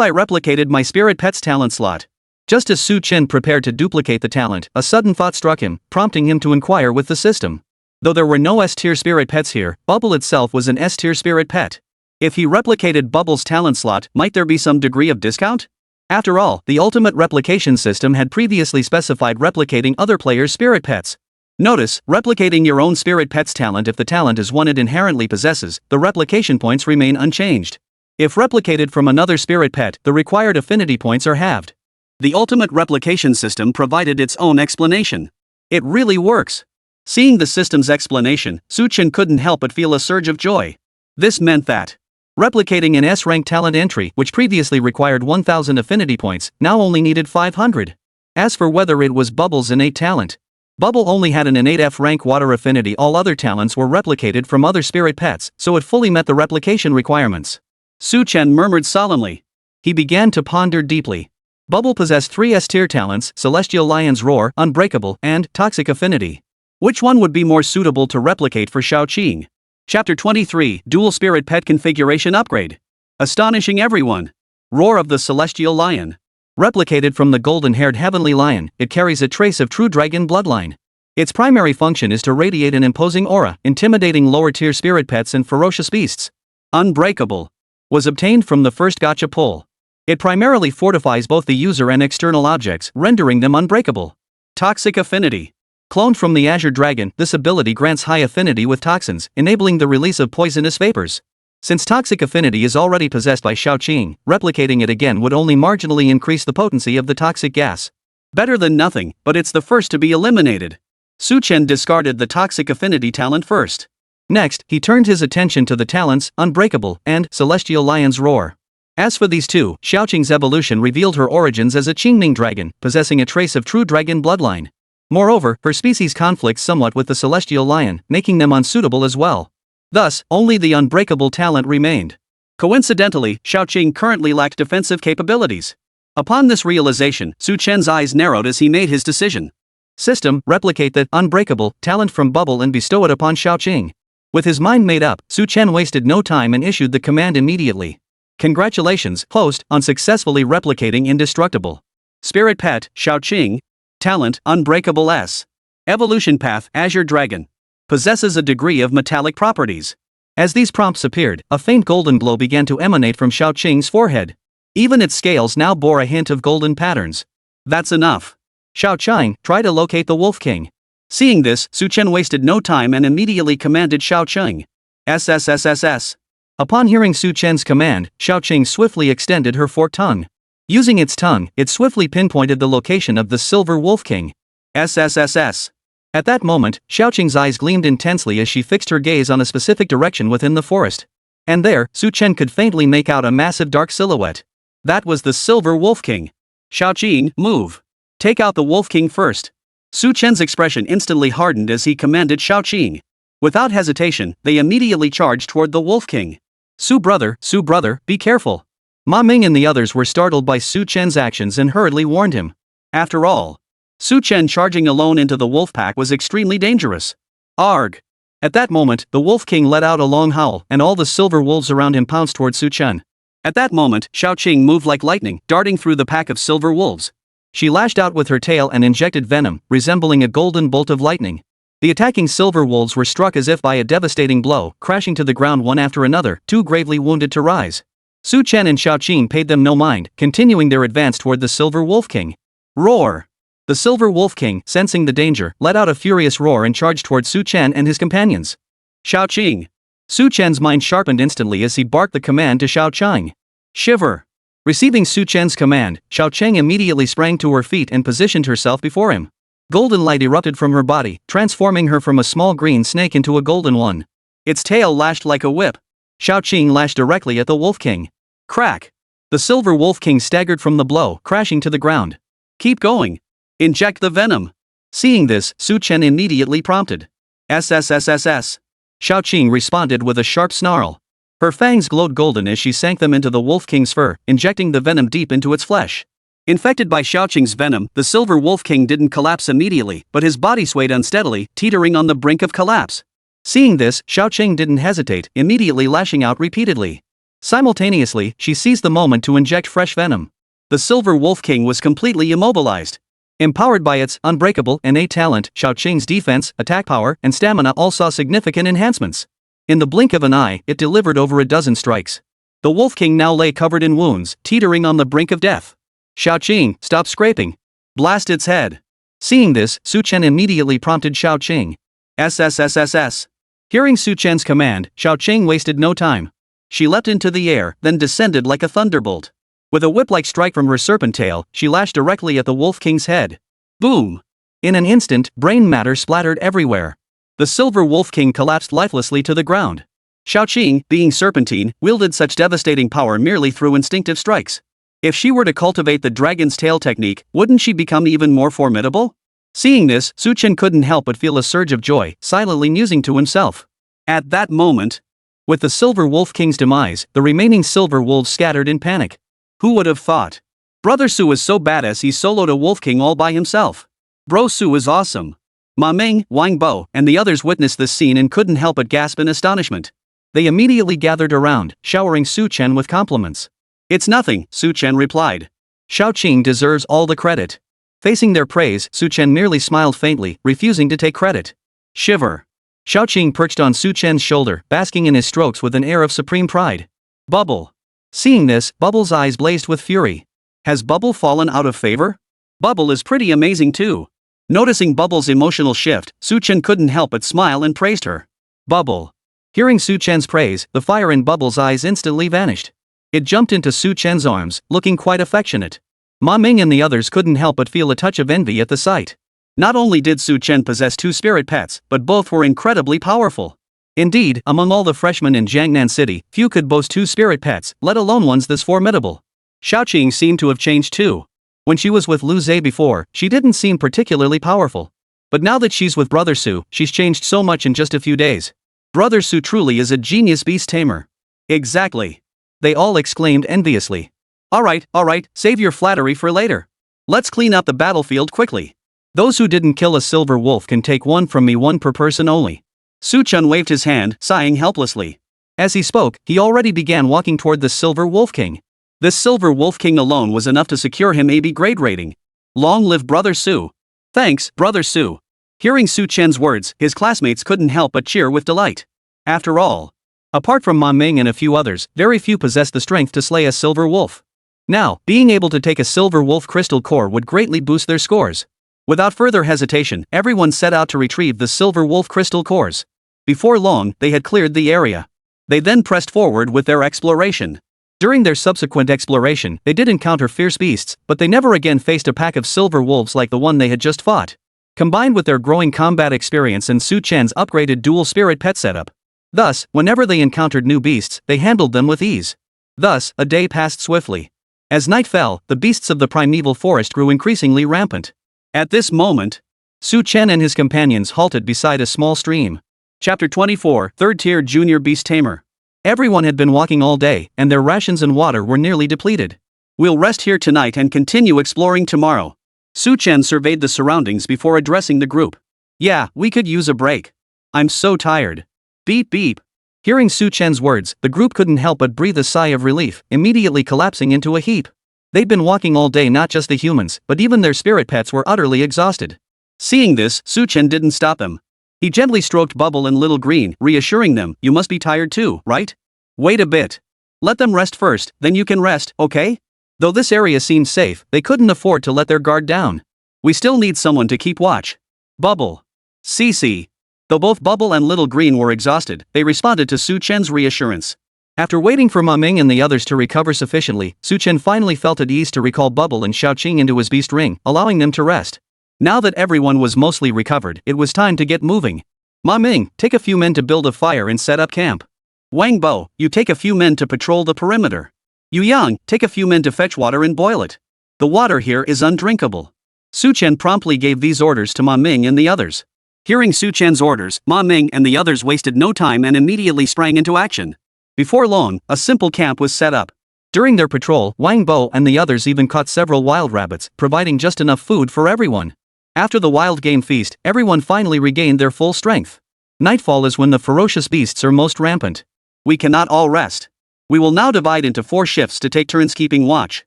I replicated my Spirit Pet's talent slot? Just as Su Chen prepared to duplicate the talent, a sudden thought struck him, prompting him to inquire with the system. Though there were no S-tier Spirit Pets here, Bubble itself was an S-tier Spirit Pet. If he replicated Bubble's talent slot, might there be some degree of discount? After all, the ultimate replication system had previously specified replicating other players' Spirit Pets. Notice, replicating your own Spirit Pet's talent if the talent is one it inherently possesses, the replication points remain unchanged. If replicated from another Spirit Pet, the required affinity points are halved. The ultimate replication system provided its own explanation. It really works. Seeing the system's explanation, Su Chen couldn't help but feel a surge of joy. This meant that replicating an S-rank talent entry, which previously required 1000 affinity points, now only needed 500. As for whether it was Bubble's innate talent, Bubble only had an innate F-rank water affinity. All other talents were replicated from other Spirit Pets, so it fully met the replication requirements. Su Chen murmured solemnly. He began to ponder deeply. Bubble possessed 3 S-tier talents: Celestial Lion's Roar, Unbreakable, and Toxic Affinity. Which one would be more suitable to replicate for Xiaoqing? Chapter 23, Dual Spirit Pet Configuration Upgrade. Astonishing everyone. Roar of the Celestial Lion. Replicated from the golden-haired heavenly lion, it carries a trace of true dragon bloodline. Its primary function is to radiate an imposing aura, intimidating lower-tier spirit pets and ferocious beasts. Unbreakable. Was obtained from the first gacha pull. It primarily fortifies both the user and external objects, rendering them unbreakable. Toxic Affinity. Cloned from the Azure Dragon, this ability grants high affinity with toxins, enabling the release of poisonous vapors. Since Toxic Affinity is already possessed by Xiaoqing, replicating it again would only marginally increase the potency of the toxic gas. Better than nothing, but it's the first to be eliminated. Su Chen discarded the Toxic Affinity talent first. Next, he turned his attention to the talents, Unbreakable, and Celestial Lion's Roar. As for these two, Xiaoqing's evolution revealed her origins as a Qingming dragon, possessing a trace of true dragon bloodline. Moreover, her species conflicts somewhat with the Celestial Lion, making them unsuitable as well. Thus, only the Unbreakable talent remained. Coincidentally, Xiaoqing currently lacked defensive capabilities. Upon this realization, Su Chen's eyes narrowed as he made his decision. System, replicate the Unbreakable talent from Bubble and bestow it upon Xiaoqing. With his mind made up, Su Chen wasted no time and issued the command immediately. Congratulations, host, on successfully replicating Indestructible. Spirit Pet, Xiaoqing. Talent, Unbreakable S. Evolution Path, Azure Dragon. Possesses a degree of metallic properties. As these prompts appeared, a faint golden glow began to emanate from Xiaoqing's forehead. Even its scales now bore a hint of golden patterns. That's enough. Xiaoqing, try to locate the Wolf King. Seeing this, Su Chen wasted no time and immediately commanded Xiaoqing. SSS. Upon hearing Su Chen's command, Xiaoqing swiftly extended her forked tongue. Using its tongue, it swiftly pinpointed the location of the Silver Wolf King. SSS. At that moment, Xiaoqing's eyes gleamed intensely as she fixed her gaze on a specific direction within the forest. And there, Su Chen could faintly make out a massive dark silhouette. That was the Silver Wolf King. Xiaoqing, move. Take out the Wolf King first. Su Chen's expression instantly hardened as he commanded Xiaoqing. Without hesitation, they immediately charged toward the Wolf King. Su brother, be careful. Wang Meng and the others were startled by Su Chen's actions and hurriedly warned him. After all, Su Chen charging alone into the wolf pack was extremely dangerous. Arg! At that moment, the Wolf King let out a long howl, and all the silver wolves around him pounced toward Su Chen. At that moment, Xiaoqing moved like lightning, darting through the pack of silver wolves. She lashed out with her tail and injected venom, resembling a golden bolt of lightning. The attacking silver wolves were struck as if by a devastating blow, crashing to the ground one after another, too gravely wounded to rise. Su Chen and Xiaoqing paid them no mind, continuing their advance toward the Silver Wolf King. Roar! The Silver Wolf King, sensing the danger, let out a furious roar and charged toward Su Chen and his companions. Xiaoqing! Su Chen's mind sharpened instantly as he barked the command to Xiaoqing. Shiver! Receiving Su Chen's command, Xiaoqing immediately sprang to her feet and positioned herself before him. Golden light erupted from her body, transforming her from a small green snake into a golden one. Its tail lashed like a whip. Xiaoqing lashed directly at the Wolf King. Crack! The Silver Wolf King staggered from the blow, crashing to the ground. Keep going! Inject the venom! Seeing this, Su Chen immediately prompted. SSS. Xiaoqing responded with a sharp snarl. Her fangs glowed golden as she sank them into the Wolf King's fur, injecting the venom deep into its flesh. Infected by Xiaoqing's venom, the Silver Wolf King didn't collapse immediately, but his body swayed unsteadily, teetering on the brink of collapse. Seeing this, Xiaoqing didn't hesitate, immediately lashing out repeatedly. Simultaneously, she seized the moment to inject fresh venom. The Silver Wolf King was completely immobilized. Empowered by its Unbreakable innate talent, Xiaoqing's defense, attack power, and stamina all saw significant enhancements. In the blink of an eye, it delivered over a dozen strikes. The Wolf King now lay covered in wounds, teetering on the brink of death. Xiaoqing, stop scraping. Blast its head. Seeing this, Su Chen immediately prompted Xiaoqing. SSS. Hearing Su Chen's command, Xiaoqing wasted no time. She leapt into the air, then descended like a thunderbolt. With a whip-like strike from her serpent tail, she lashed directly at the Wolf King's head. Boom! In an instant, brain matter splattered everywhere. The Silver Wolf King collapsed lifelessly to the ground. Xiaoqing, being serpentine, wielded such devastating power merely through instinctive strikes. If she were to cultivate the dragon's tail technique, wouldn't she become even more formidable? Seeing this, Su Chen couldn't help but feel a surge of joy, silently musing to himself. At that moment, with the Silver Wolf King's demise, the remaining silver wolves scattered in panic. Who would have thought? Brother Su is so badass he soloed a Wolf King all by himself. Bro Su is awesome. Ma Meng, Wang Bo, and the others witnessed this scene and couldn't help but gasp in astonishment. They immediately gathered around, showering Su Chen with compliments. It's nothing, Su Chen replied. Xiaoqing deserves all the credit. Facing their praise, Su Chen merely smiled faintly, refusing to take credit. Shiver. Xiaoqing perched on Su Chen's shoulder, basking in his strokes with an air of supreme pride. Bubble. Seeing this, Bubble's eyes blazed with fury. Has Bubble fallen out of favor? Bubble is pretty amazing too. Noticing Bubble's emotional shift, Su Chen couldn't help but smile and praised her. Bubble. Hearing Su Chen's praise, the fire in Bubble's eyes instantly vanished. It jumped into Su Chen's arms, looking quite affectionate. Ma Ming and the others couldn't help but feel a touch of envy at the sight. Not only did Su Chen possess 2 spirit pets, but both were incredibly powerful. Indeed, among all the freshmen in Jiangnan City, few could boast 2 spirit pets, let alone ones this formidable. Xiaoqing seemed to have changed too. When she was with Lu Zhe before, she didn't seem particularly powerful. But now that she's with Brother Su, she's changed so much in just a few days. Brother Su truly is a genius beast tamer. Exactly. They all exclaimed enviously. Alright, save your flattery for later. Let's clean up the battlefield quickly. Those who didn't kill a silver wolf can take 1 from me, 1 per person only. Su Chen waved his hand, sighing helplessly. As he spoke, he already began walking toward the silver wolf king. This silver wolf king alone was enough to secure him a B grade rating. Long live Brother Su. Thanks, Brother Su. Hearing Su Chen's words, his classmates couldn't help but cheer with delight. After all, apart from Ma Ming and a few others, very few possessed the strength to slay a silver wolf. Now, being able to take a silver wolf crystal core would greatly boost their scores. Without further hesitation, everyone set out to retrieve the silver wolf crystal cores. Before long, they had cleared the area. They then pressed forward with their exploration. During their subsequent exploration, they did encounter fierce beasts, but they never again faced a pack of silver wolves like the one they had just fought. Combined with their growing combat experience and Su Chen's upgraded dual spirit pet setup. Thus, whenever they encountered new beasts, they handled them with ease. Thus, a day passed swiftly. As night fell, the beasts of the primeval forest grew increasingly rampant. At this moment, Su Chen and his companions halted beside a small stream. Chapter 24, 3rd Tier Junior Beast Tamer. Everyone had been walking all day, and their rations and water were nearly depleted. We'll rest here tonight and continue exploring tomorrow. Su Chen surveyed the surroundings before addressing the group. Yeah, we could use a break. I'm so tired. Beep beep. Hearing Su Chen's words, the group couldn't help but breathe a sigh of relief, immediately collapsing into a heap. They'd been walking all day, not just the humans, but even their spirit pets were utterly exhausted. Seeing this, Su Chen didn't stop them. He gently stroked Bubble and Little Green, reassuring them, you must be tired too, right? Wait a bit. Let them rest first, then you can rest, okay? Though this area seemed safe, they couldn't afford to let their guard down. We still need someone to keep watch. Bubble. Cece. Though both Bubble and Little Green were exhausted, they responded to Su Chen's reassurance. After waiting for Ma Ming and the others to recover sufficiently, Su Chen finally felt at ease to recall Bubble and Xiaoqing into his beast ring, allowing them to rest. Now that everyone was mostly recovered, it was time to get moving. Ma Ming, take a few men to build a fire and set up camp. Wang Bo, you take a few men to patrol the perimeter. Yu Yang, take a few men to fetch water and boil it. The water here is undrinkable. Su Chen promptly gave these orders to Ma Ming and the others. Hearing Su Chen's orders, Ma Ming and the others wasted no time and immediately sprang into action. Before long, a simple camp was set up. During their patrol, Wang Bo and the others even caught several wild rabbits, providing just enough food for everyone. After the wild game feast, everyone finally regained their full strength. Nightfall is when the ferocious beasts are most rampant. We cannot all rest. We will now divide into 4 shifts to take turns keeping watch.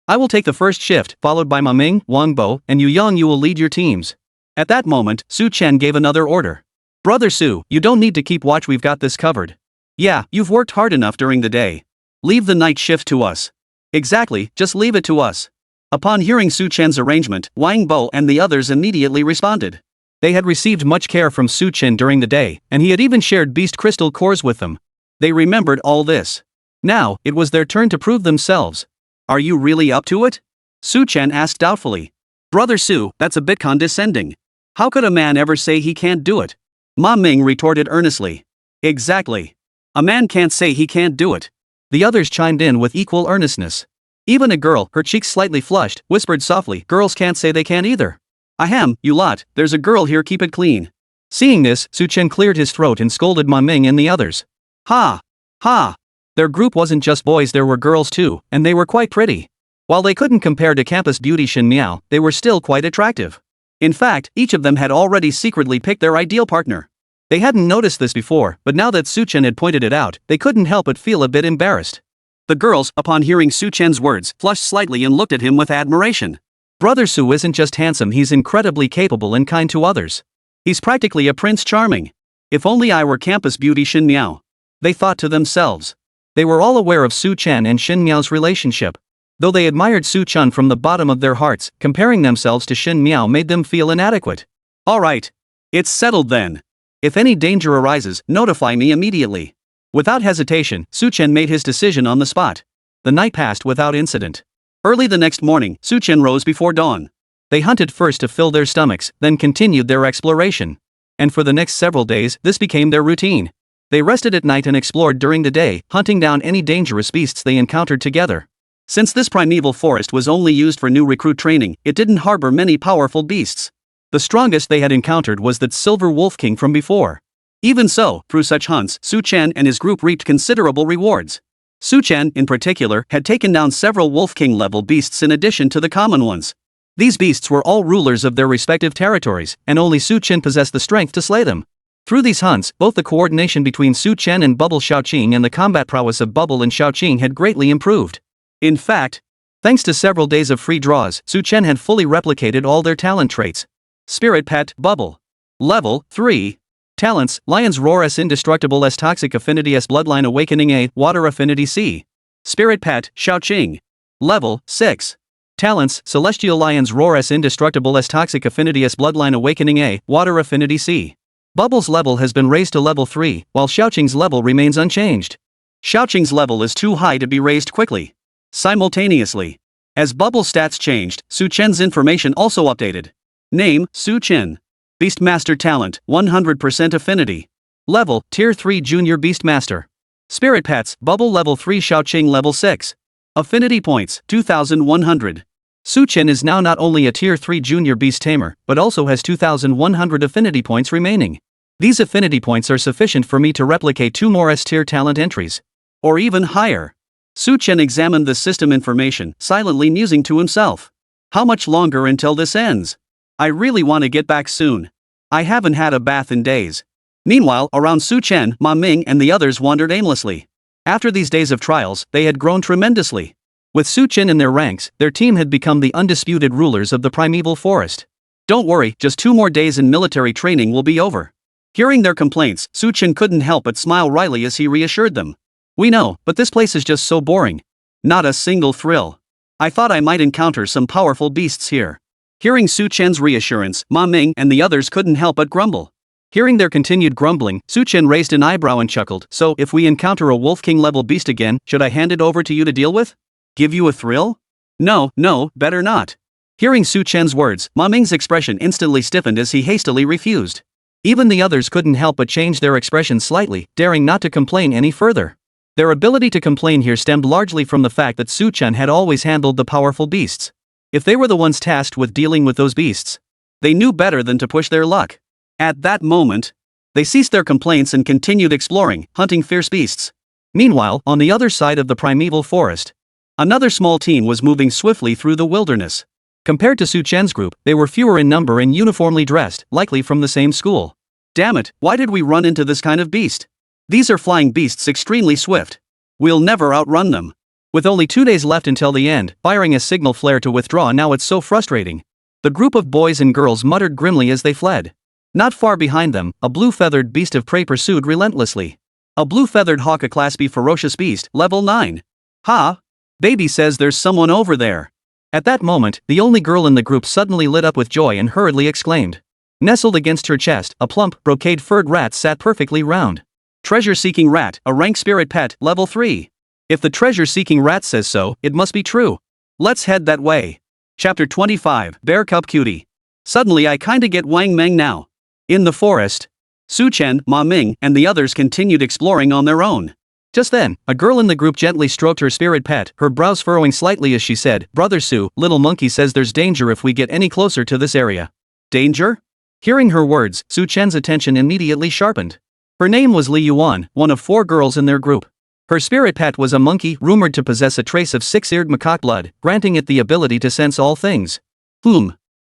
I will take the first shift, followed by Ma Ming, Wang Bo, and Yu Yang. You will lead your teams. At that moment, Su Chen gave another order. Brother Su, you don't need to keep watch, we've got this covered. Yeah, you've worked hard enough during the day. Leave the night shift to us. Exactly, just leave it to us. Upon hearing Su Chen's arrangement, Wang Bo and the others immediately responded. They had received much care from Su Chen during the day, and he had even shared beast crystal cores with them. They remembered all this. Now, it was their turn to prove themselves. Are you really up to it? Su Chen asked doubtfully. Brother Su, that's a bit condescending. How could a man ever say he can't do it? Ma Ming retorted earnestly. Exactly. A man can't say he can't do it. The others chimed in with equal earnestness. Even a girl, her cheeks slightly flushed, whispered softly, girls can't say they can't either. Ahem, you lot, there's a girl here, keep it clean. Seeing this, Su Chen cleared his throat and scolded Ma Ming and the others. Ha! Ha! Their group wasn't just boys, there were girls too, and they were quite pretty. While they couldn't compare to campus beauty Shin Miao, they were still quite attractive. In fact, each of them had already secretly picked their ideal partner. They hadn't noticed this before, but now that Su Chen had pointed it out, they couldn't help but feel a bit embarrassed. The girls, upon hearing Su Chen's words, flushed slightly and looked at him with admiration. Brother Su isn't just handsome, he's incredibly capable and kind to others. He's practically a Prince Charming. If only I were campus beauty Shin Miao. They thought to themselves. They were all aware of Su Chen and Shin Miao's relationship. Though they admired Su Chen from the bottom of their hearts, comparing themselves to Shin Miao made them feel inadequate. Alright. It's settled then. If any danger arises, notify me immediately. Without hesitation, Su Chen made his decision on the spot. The night passed without incident. Early the next morning, Su Chen rose before dawn. They hunted first to fill their stomachs, then continued their exploration. And for the next several days, this became their routine. They rested at night and explored during the day, hunting down any dangerous beasts they encountered together. Since this primeval forest was only used for new recruit training, it didn't harbor many powerful beasts. The strongest they had encountered was that silver wolf king from before. Even so, through such hunts, Su Chen and his group reaped considerable rewards. Su Chen, in particular, had taken down several wolf king level beasts in addition to the common ones. These beasts were all rulers of their respective territories, and only Su Chen possessed the strength to slay them. Through these hunts, both the coordination between Su Chen and Bubble Xiaoqing and the combat prowess of Bubble and Xiaoqing had greatly improved. In fact, thanks to several days of free draws, Su Chen had fully replicated all their talent traits. Spirit Pet, Bubble. Level 3. Talents, Lion's Roar S Indestructible S Toxic Affinity S Bloodline Awakening A, Water Affinity C. Spirit Pet, Xiaoqing. Level 6. Talents, Celestial Lion's Roar S Indestructible S Toxic Affinity S Bloodline Awakening A, Water Affinity C. Bubble's level has been raised to level 3, while Xiaoqing's level remains unchanged. Xiaoqing's level is too high to be raised quickly. Simultaneously. As Bubble's stats changed, Su Chen's information also updated. Name, Su Chen. Beastmaster talent, 100% affinity. Level, Tier 3 Junior Beastmaster. Spirit Pets, Bubble level 3 Xiaoqing level 6. Affinity points, 2100. Su Chen is now not only a Tier 3 Junior Beast Tamer, but also has 2100 affinity points remaining. These affinity points are sufficient for me to replicate 2 more S-tier talent entries. Or even higher. Su Chen examined the system information, silently musing to himself. How much longer until this ends? I really want to get back soon. I haven't had a bath in days. Meanwhile, around Su Chen, Wang Meng and the others wandered aimlessly. After these days of trials, they had grown tremendously. With Su Chen in their ranks, their team had become the undisputed rulers of the primeval forest. Don't worry, just 2 more days in military training will be over. Hearing their complaints, Su Chen couldn't help but smile wryly as he reassured them. We know, but this place is just so boring. Not a single thrill. I thought I might encounter some powerful beasts here. Hearing Su Chen's reassurance, Wang Meng and the others couldn't help but grumble. Hearing their continued grumbling, Su Chen raised an eyebrow and chuckled. So, if we encounter a Wolf King level beast again, should I hand it over to you to deal with? Give you a thrill? No, better not. Hearing Su Chen's words, Wang Meng's expression instantly stiffened as he hastily refused. Even the others couldn't help but change their expression slightly, daring not to complain any further. Their ability to complain here stemmed largely from the fact that Su Chen had always handled the powerful beasts. If they were the ones tasked with dealing with those beasts, they knew better than to push their luck. At that moment, they ceased their complaints and continued exploring, hunting fierce beasts. Meanwhile, on the other side of the primeval forest, another small team was moving swiftly through the wilderness. Compared to Su Chen's group, they were fewer in number and uniformly dressed, likely from the same school. Damn it, why did we run into this kind of beast? These are flying beasts extremely swift. We'll never outrun them. With only 2 days left until the end, firing a signal flare to withdraw, now it's so frustrating. The group of boys and girls muttered grimly as they fled. Not far behind them, a blue-feathered beast of prey pursued relentlessly. A blue-feathered hawk, a Class B ferocious beast, level 9. Ha! Baby says there's someone over there. At that moment, the only girl in the group suddenly lit up with joy and hurriedly exclaimed. Nestled against her chest, a plump, brocade-furred rat sat perfectly round. Treasure-seeking rat, a rank spirit pet, level 3. If the treasure-seeking rat says so, it must be true. Let's head that way. Chapter 25, Bear Cub Cutie. Suddenly I kinda get Wang Meng now. In the forest, Su Chen, Wang Meng, and the others continued exploring on their own. Just then, a girl in the group gently stroked her spirit pet, her brows furrowing slightly as she said, Brother Su, little monkey says there's danger if we get any closer to this area. Danger? Hearing her words, Su Chen's attention immediately sharpened. Her name was Li Yuan, one of 4 girls in their group. Her spirit pet was a monkey rumored to possess a trace of six-eared macaque blood, granting it the ability to sense all things.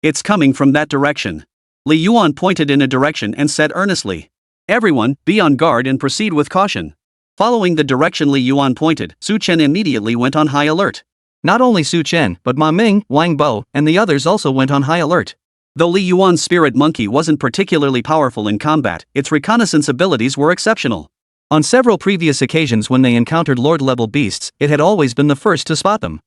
It's coming from that direction. Li Yuan pointed in a direction and said earnestly. Everyone, be on guard and proceed with caution. Following the direction Li Yuan pointed, Su Chen immediately went on high alert. Not only Su Chen, but Ma Ming, Wang Bo, and the others also went on high alert. Though Li Yuan's spirit monkey wasn't particularly powerful in combat, its reconnaissance abilities were exceptional. On several previous occasions when they encountered Lord-level beasts, it had always been the first to spot them.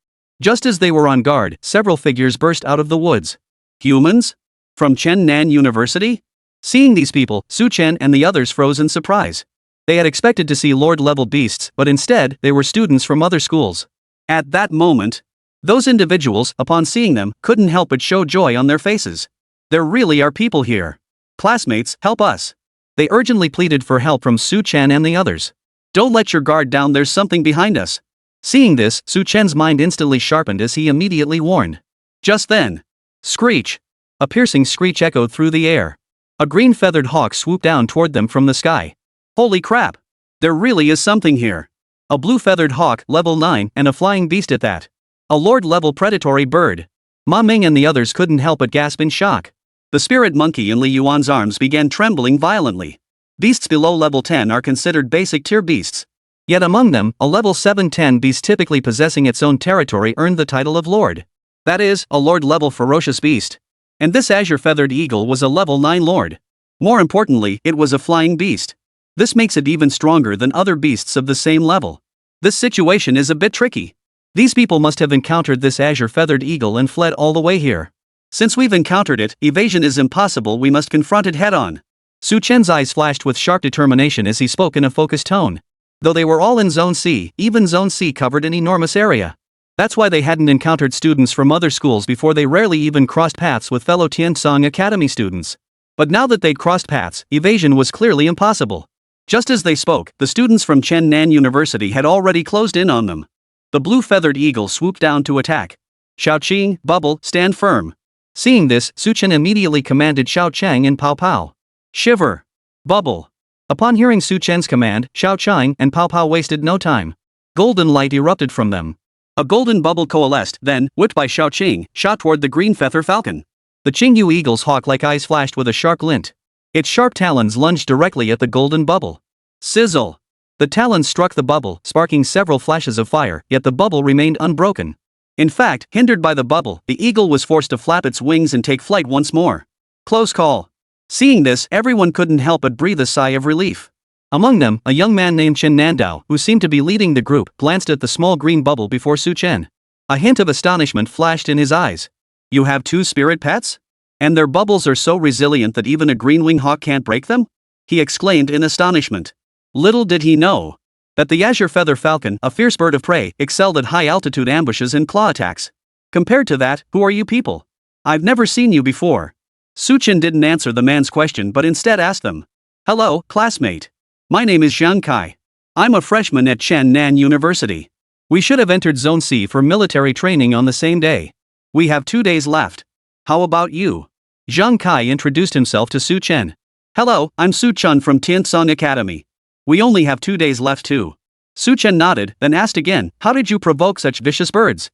Just as they were on guard, several figures burst out of the woods. Humans? From Chen Nan University? Seeing these people, Su Chen and the others froze in surprise. They had expected to see Lord-level beasts, but instead, they were students from other schools. At that moment, those individuals, upon seeing them, couldn't help but show joy on their faces. There really are people here. Classmates, help us. They urgently pleaded for help from Su Chen and the others. Don't let your guard down, there's something behind us. Seeing this, Su Chen's mind instantly sharpened as he immediately warned. Just then. Screech. A piercing screech echoed through the air. A green-feathered hawk swooped down toward them from the sky. Holy crap! There really is something here. A blue-feathered hawk, level 9, and a flying beast at that. A lord-level predatory bird. Ma Ming and the others couldn't help but gasp in shock. The spirit monkey in Li Yuan's arms began trembling violently. Beasts below level 10 are considered basic tier beasts. Yet among them, a level 7-10 beast typically possessing its own territory earned the title of lord. That is, a lord-level ferocious beast. And this azure-feathered eagle was a level 9 lord. More importantly, it was a flying beast. This makes it even stronger than other beasts of the same level. This situation is a bit tricky. These people must have encountered this azure-feathered eagle and fled all the way here. Since we've encountered it, evasion is impossible, we must confront it head-on. Su Chen's eyes flashed with sharp determination as he spoke in a focused tone. Though they were all in Zone C, even Zone C covered an enormous area. That's why they hadn't encountered students from other schools before, they rarely even crossed paths with fellow Tiansong Academy students. But now that they'd crossed paths, evasion was clearly impossible. Just as they spoke, the students from Chen Nan University had already closed in on them. The blue-feathered eagle swooped down to attack. Xiao Qing, Bubble, stand firm. Seeing this, Su Chen immediately commanded Xiao Chang and Pao Pao. Shiver. Bubble. Upon hearing Su Chen's command, Xiao Chang and Pao Pao wasted no time. Golden light erupted from them. A golden bubble coalesced, then, whipped by Xiao Qing, shot toward the green feather falcon. The Qingyu eagle's hawk-like eyes flashed with a sharp glint. Its sharp talons lunged directly at the golden bubble. Sizzle! The talons struck the bubble, sparking several flashes of fire, yet the bubble remained unbroken. In fact, hindered by the bubble, the eagle was forced to flap its wings and take flight once more. Close call. Seeing this, everyone couldn't help but breathe a sigh of relief. Among them, a young man named Chen Nandao, who seemed to be leading the group, glanced at the small green bubble before Su Chen. A hint of astonishment flashed in his eyes. You have 2 spirit pets? And their bubbles are so resilient that even a green-wing hawk can't break them? He exclaimed in astonishment. Little did he know that the azure feather falcon, a fierce bird of prey, excelled at high-altitude ambushes and claw attacks. Compared to that, who are you people? I've never seen you before. Su Chen didn't answer the man's question but instead asked them. Hello, classmate. My name is Zhang Kai. I'm a freshman at Chen Nan University. We should have entered Zone C for military training on the same day. We have 2 days left. How about you? Zhang Kai introduced himself to Su Chen. Hello, I'm Su Chen from Tiansong Academy. We only have 2 days left too. Su Chen nodded, then asked again, how did you provoke such vicious birds?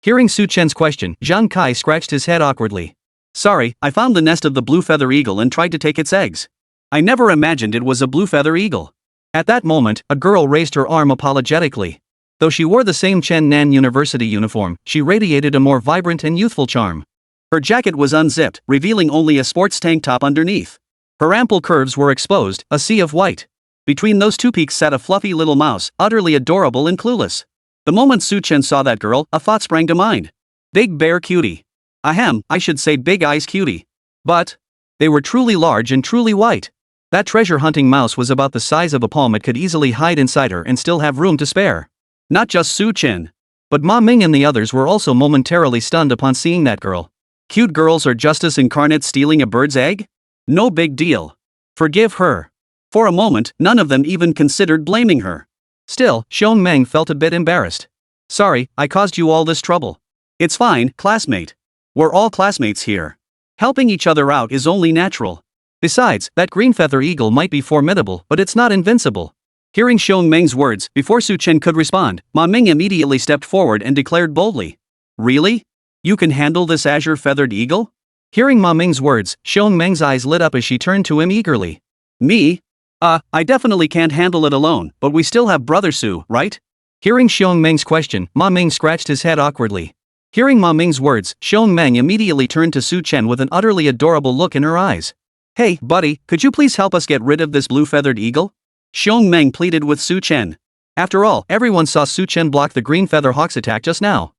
Hearing Su Chen's question, Zhang Kai scratched his head awkwardly. Sorry, I found the nest of the blue feather eagle and tried to take its eggs. I never imagined it was a blue feather eagle. At that moment, a girl raised her arm apologetically. Though she wore the same Chen Nan University uniform, she radiated a more vibrant and youthful charm. Her jacket was unzipped, revealing only a sports tank top underneath. Her ample curves were exposed, a sea of white. Between those 2 peaks sat a fluffy little mouse, utterly adorable and clueless. The moment Su Chen saw that girl, a thought sprang to mind. Big bear cutie. Ahem, I should say big eyes cutie. But they were truly large and truly white. That treasure-hunting mouse was about the size of a palm. It could easily hide inside her and still have room to spare. Not just Su Chen, but Ma Ming and the others were also momentarily stunned upon seeing that girl. Cute girls are justice incarnate stealing a bird's egg? No big deal. Forgive her. For a moment, none of them even considered blaming her. Still, Wang Meng felt a bit embarrassed. Sorry, I caused you all this trouble. It's fine, classmate. We're all classmates here. Helping each other out is only natural. Besides, that green feather eagle might be formidable, but it's not invincible. Hearing Xiong Meng's words, before Su Chen could respond, Wang Meng immediately stepped forward and declared boldly. Really? You can handle this azure-feathered eagle? Hearing Wang Meng's words, Xiong Meng's eyes lit up as she turned to him eagerly. Me? I definitely can't handle it alone, but we still have Brother Su, right? Hearing Xiong Meng's question, Wang Meng scratched his head awkwardly. Hearing Wang Meng's words, Xiong Meng immediately turned to Su Chen with an utterly adorable look in her eyes. Hey, buddy, could you please help us get rid of this blue-feathered eagle? Xiong Meng pleaded with Su Chen. After all, everyone saw Su Chen block the green feather hawk's attack just now.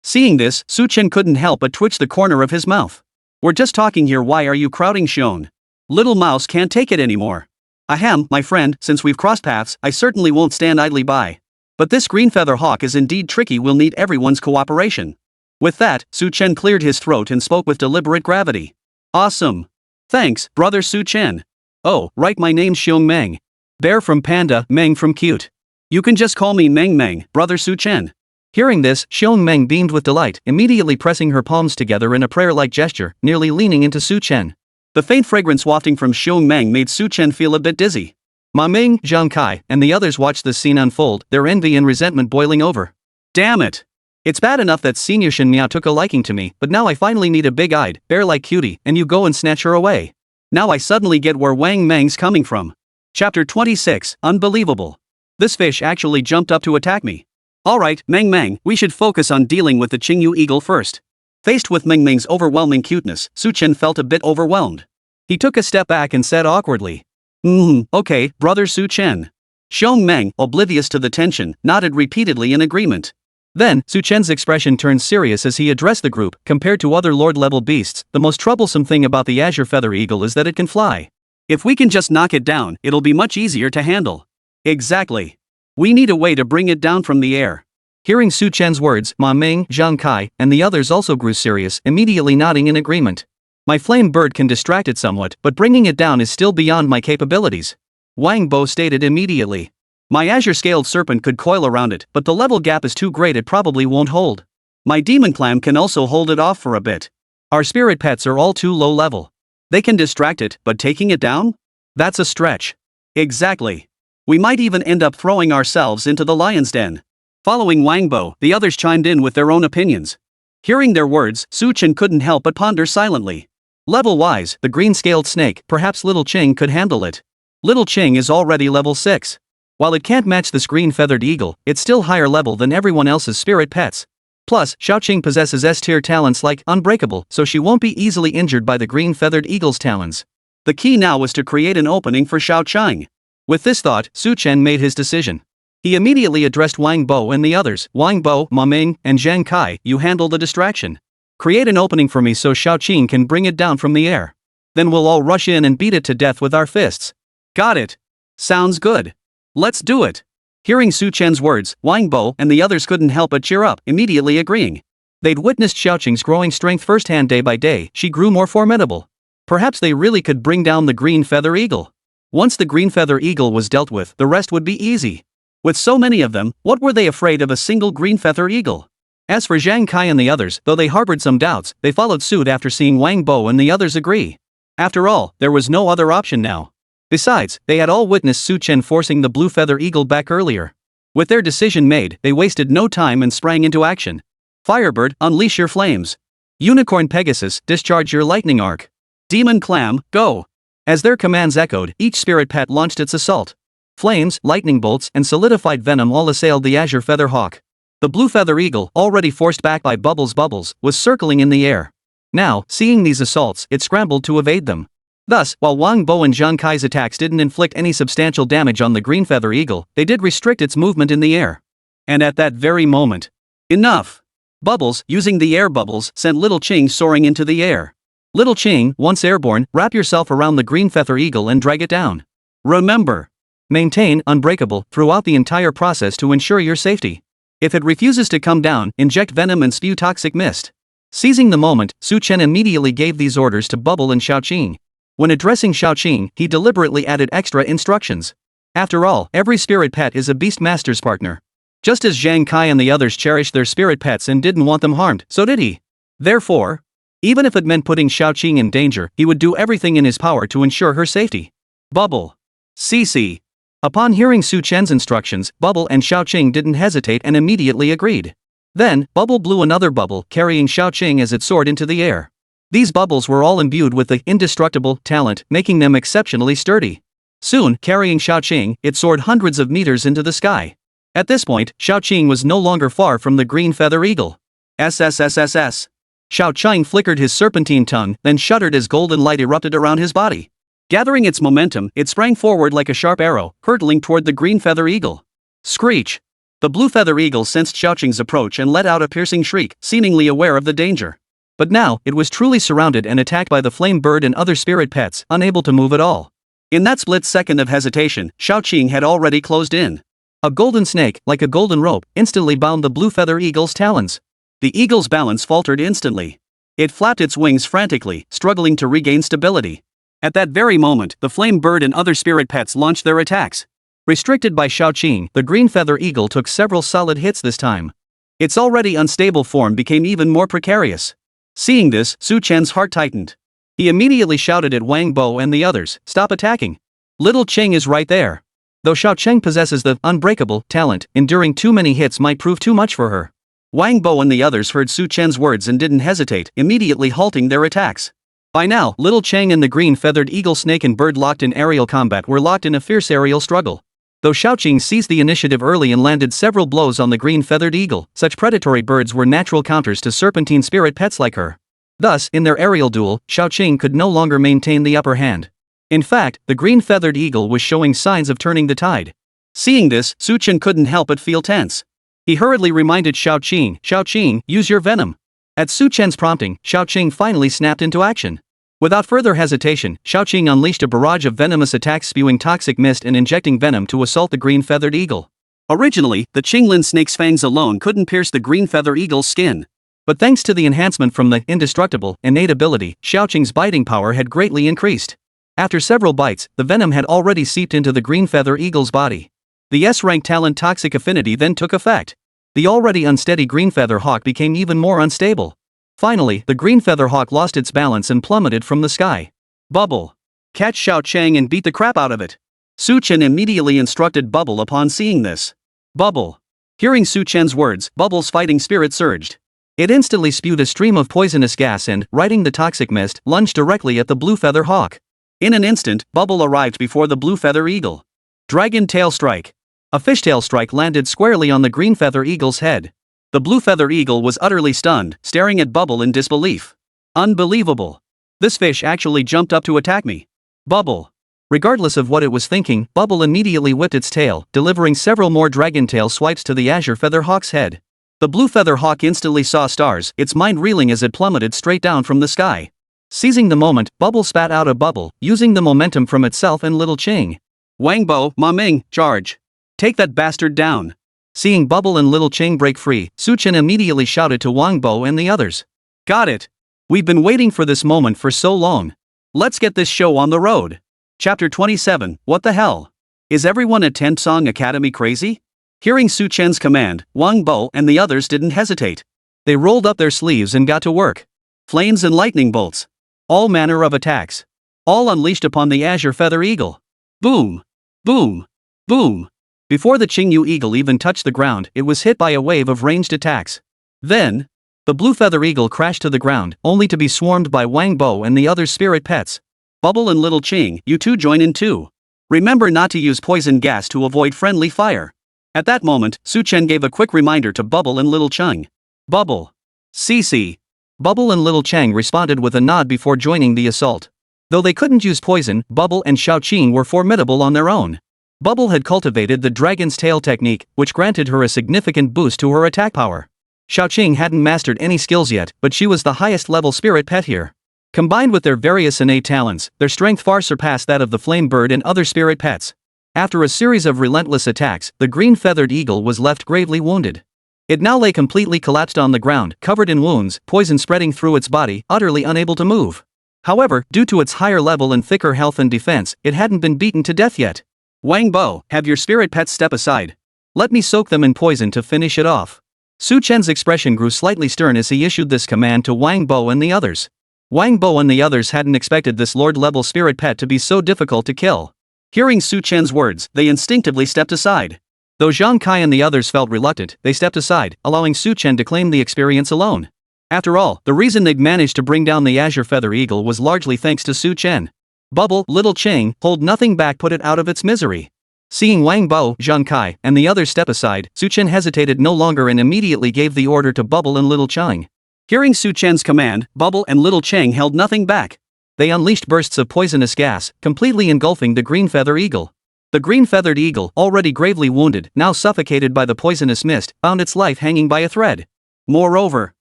Seeing this, Su Chen couldn't help but twitch the corner of his mouth. We're just talking here, why are you crowding Xiong? Little mouse can't take it anymore. Ahem, my friend, since we've crossed paths, I certainly won't stand idly by. But this green feather hawk is indeed tricky, we'll need everyone's cooperation. With that, Su Chen cleared his throat and spoke with deliberate gravity. Awesome. Thanks, brother Su Chen. Oh, right, my name's Xiong Meng. Bear from Panda, Meng from Cute. You can just call me Meng, brother Su Chen. Hearing this, Xiong Meng beamed with delight, immediately pressing her palms together in a prayer-like gesture, nearly leaning into Su Chen. The faint fragrance wafting from Xiong Meng made Su Chen feel a bit dizzy. Wang Meng, Zhang Kai, and the others watched this scene unfold, their envy and resentment boiling over. Damn it! It's bad enough that Senior Shen Miao took a liking to me, but now I finally need a big-eyed, bear-like cutie, and you go and snatch her away. Now I suddenly get where Wang Meng's coming from. Chapter 26, Unbelievable. This fish actually jumped up to attack me. Alright, Meng, we should focus on dealing with the Qingyu eagle first. Faced with Meng's overwhelming cuteness, Su Chen felt a bit overwhelmed. He took a step back and said awkwardly. Okay, brother Su Chen. Xiong Meng, oblivious to the tension, nodded repeatedly in agreement. Then, Su Chen's expression turned serious as he addressed the group. Compared to other lord-level beasts, the most troublesome thing about the azure feather eagle is that it can fly. If we can just knock it down, it'll be much easier to handle. Exactly. We need a way to bring it down from the air. Hearing Su Chen's words, Wang Meng, Zhang Kai, and the others also grew serious, immediately nodding in agreement. My flame bird can distract it somewhat, but bringing it down is still beyond my capabilities. Wang Bo stated immediately. My azure-scaled serpent could coil around it, but the level gap is too great, it probably won't hold. My demon clam can also hold it off for a bit. Our spirit pets are all too low level. They can distract it, but taking it down? That's a stretch. Exactly. We might even end up throwing ourselves into the lion's den. Following Wang Bo, the others chimed in with their own opinions. Hearing their words, Su Chen couldn't help but ponder silently. Level-wise, the green-scaled snake, perhaps Little Qing could handle it. Little Qing is already level 6. While it can't match this green-feathered eagle, it's still higher level than everyone else's spirit pets. Plus, Xiaoqing possesses S-tier talents like Unbreakable, so she won't be easily injured by the green-feathered eagle's talons. The key now was to create an opening for Xiaoqing. With this thought, Su Chen made his decision. He immediately addressed Wang Bo and the others. Wang Bo, Wang Meng, and Zhang Kai, you handle the distraction. Create an opening for me so Xiaoqing can bring it down from the air. Then we'll all rush in and beat it to death with our fists. Got it. Sounds good. Let's do it. Hearing Su Chen's words, Wang Bo and the others couldn't help but cheer up, immediately agreeing. They'd witnessed Xiaoqing's growing strength firsthand. Day by day, she grew more formidable. Perhaps they really could bring down the green feather eagle. Once the green feather eagle was dealt with, the rest would be easy. With so many of them, what were they afraid of a single green feather eagle? As for Zhang Kai and the others, though they harbored some doubts, they followed suit after seeing Wang Bo and the others agree. After all, there was no other option now. Besides, they had all witnessed Su Chen forcing the blue feather eagle back earlier. With their decision made, they wasted no time and sprang into action. Firebird, unleash your flames. Unicorn Pegasus, discharge your lightning arc. Demon Clam, go. As their commands echoed, each spirit pet launched its assault. Flames, lightning bolts, and solidified venom all assailed the azure feather hawk. The blue feather eagle, already forced back by Bubbles, was circling in the air. Now, seeing these assaults, it scrambled to evade them. Thus, while Wang Bo and Zhang Kai's attacks didn't inflict any substantial damage on the green feather eagle, they did restrict its movement in the air. And at that very moment, enough! Bubbles, using the air bubbles, sent Little Qing soaring into the air. Little Qing, once airborne, wrap yourself around the green feather eagle and drag it down. Remember, maintain Unbreakable throughout the entire process to ensure your safety. If it refuses to come down, inject venom and spew toxic mist. Seizing the moment, Su Chen immediately gave these orders to Bubble and Xiaoqing. When addressing Xiaoqing, he deliberately added extra instructions. After all, every spirit pet is a beastmaster's partner. Just as Zhang Kai and the others cherished their spirit pets and didn't want them harmed, so did he. Therefore, even if it meant putting Xiaoqing in danger, he would do everything in his power to ensure her safety. Bubble. CC. Upon hearing Su Chen's instructions, Bubble and Xiaoqing didn't hesitate and immediately agreed. Then, Bubble blew another bubble, carrying Xiaoqing as it soared into the air. These bubbles were all imbued with the Indestructible talent, making them exceptionally sturdy. Soon, carrying Xiaoqing, it soared hundreds of meters into the sky. At this point, Xiaoqing was no longer far from the green feather eagle. SSS. Xiaoqing flickered his serpentine tongue, then shuddered as golden light erupted around his body. Gathering its momentum, it sprang forward like a sharp arrow, hurtling toward the green feather eagle. Screech! The blue feather eagle sensed Xiaoqing's approach and let out a piercing shriek, seemingly aware of the danger. But now, it was truly surrounded and attacked by the flame bird and other spirit pets, unable to move at all. In that split second of hesitation, Xiaoqing had already closed in. A golden snake, like a golden rope, instantly bound the blue feather eagle's talons. The eagle's balance faltered instantly. It flapped its wings frantically, struggling to regain stability. At that very moment, the flame bird and other spirit pets launched their attacks. Restricted by Xiaoqing, the green feather eagle took several solid hits this time. Its already unstable form became even more precarious. Seeing this, Su Chen's heart tightened. He immediately shouted at Wang Bo and the others, "Stop attacking! Little Cheng is right there." Though Xiaoqing possesses the unbreakable talent, enduring too many hits might prove too much for her. Wang Bo and the others heard Su Chen's words and didn't hesitate, immediately halting their attacks. By now, Little Cheng and the green-feathered eagle, snake and bird locked in aerial combat were locked in a fierce aerial struggle. Though Xiaoqing seized the initiative early and landed several blows on the green-feathered eagle, such predatory birds were natural counters to serpentine spirit pets like her. Thus, in their aerial duel, Xiaoqing could no longer maintain the upper hand. In fact, the green-feathered eagle was showing signs of turning the tide. Seeing this, Su Chen couldn't help but feel tense. He hurriedly reminded Xiaoqing, "Xiaoqing, use your venom." At Su Chen's prompting, Xiaoqing finally snapped into action. Without further hesitation, Xiaoqing unleashed a barrage of venomous attacks, spewing toxic mist and injecting venom to assault the green-feathered eagle. Originally, the Qinglin snake's fangs alone couldn't pierce the green-feather eagle's skin. But thanks to the enhancement from the Indestructible innate ability, Xiaoqing's biting power had greatly increased. After several bites, the venom had already seeped into the green-feather eagle's body. The S-rank talent Toxic Affinity then took effect. The already unsteady green-feather hawk became even more unstable. Finally, the green-feather hawk lost its balance and plummeted from the sky. Bubble! Catch Xiaoqing and beat the crap out of it! Su Chen immediately instructed Bubble upon seeing this. Bubble! Hearing Su Chen's words, Bubble's fighting spirit surged. It instantly spewed a stream of poisonous gas and, riding the toxic mist, lunged directly at the blue feather hawk. In an instant, Bubble arrived before the blue feather eagle. Dragon Tail Strike! A fishtail strike landed squarely on the green feather eagle's head. The blue feather eagle was utterly stunned, staring at Bubble in disbelief. Unbelievable! This fish actually jumped up to attack me. Bubble! Regardless of what it was thinking, Bubble immediately whipped its tail, delivering several more dragon tail swipes to the azure feather hawk's head. The blue feather hawk instantly saw stars, its mind reeling as it plummeted straight down from the sky. Seizing the moment, Bubble spat out a bubble, using the momentum from itself and Little Cheng. Wang Bo, Ma Meng, charge! Take that bastard down! Seeing Bubble and Little Cheng break free, Su Chen immediately shouted to Wang Bo and the others. Got it! We've been waiting for this moment for so long. Let's get this show on the road. Chapter 27, What the hell? Is everyone at Tensong Academy crazy? Hearing Su Chen's command, Wang Bo and the others didn't hesitate. They rolled up their sleeves and got to work. Flames and lightning bolts. All manner of attacks. All unleashed upon the azure feather eagle. Boom! Boom! Boom! Before the Qingyu eagle even touched the ground, it was hit by a wave of ranged attacks. Then, the blue feather eagle crashed to the ground, only to be swarmed by Wang Bo and the other spirit pets. Bubble and Little Cheng, you two join in too. Remember not to use poison gas to avoid friendly fire. At that moment, Su Chen gave a quick reminder to Bubble and Little Cheng. Bubble! CC! Bubble and Little Cheng responded with a nod before joining the assault. Though they couldn't use poison, Bubble and Xiaoqing were formidable on their own. Bubble had cultivated the dragon's tail technique, which granted her a significant boost to her attack power. Xiaoqing hadn't mastered any skills yet, but she was the highest level spirit pet here. Combined with their various innate talents, their strength far surpassed that of the flame bird and other spirit pets. After a series of relentless attacks, the green-feathered eagle was left gravely wounded. It now lay completely collapsed on the ground, covered in wounds, poison spreading through its body, utterly unable to move. However, due to its higher level and thicker health and defense, it hadn't been beaten to death yet. Wang Bo, have your spirit pets step aside. Let me soak them in poison to finish it off. Su Chen's expression grew slightly stern as he issued this command to Wang Bo and the others. Wang Bo and the others hadn't expected this lord-level spirit pet to be so difficult to kill. Hearing Su Chen's words, they instinctively stepped aside. Though Zhang Kai and the others felt reluctant, they stepped aside, allowing Su Chen to claim the experience alone. After all, the reason they'd managed to bring down the Azure Feather Eagle was largely thanks to Su Chen. Bubble, little Cheng, hold nothing back, put it out of its misery. Seeing Wang Bo, Zhang Kai, and the others step aside, Su Chen hesitated no longer and immediately gave the order to Bubble and little Cheng. Hearing Su Chen's command, Bubble and little Cheng held nothing back. They unleashed bursts of poisonous gas, completely engulfing the green feather eagle. The green-feathered eagle, already gravely wounded, now suffocated by the poisonous mist, found its life hanging by a thread. Moreover,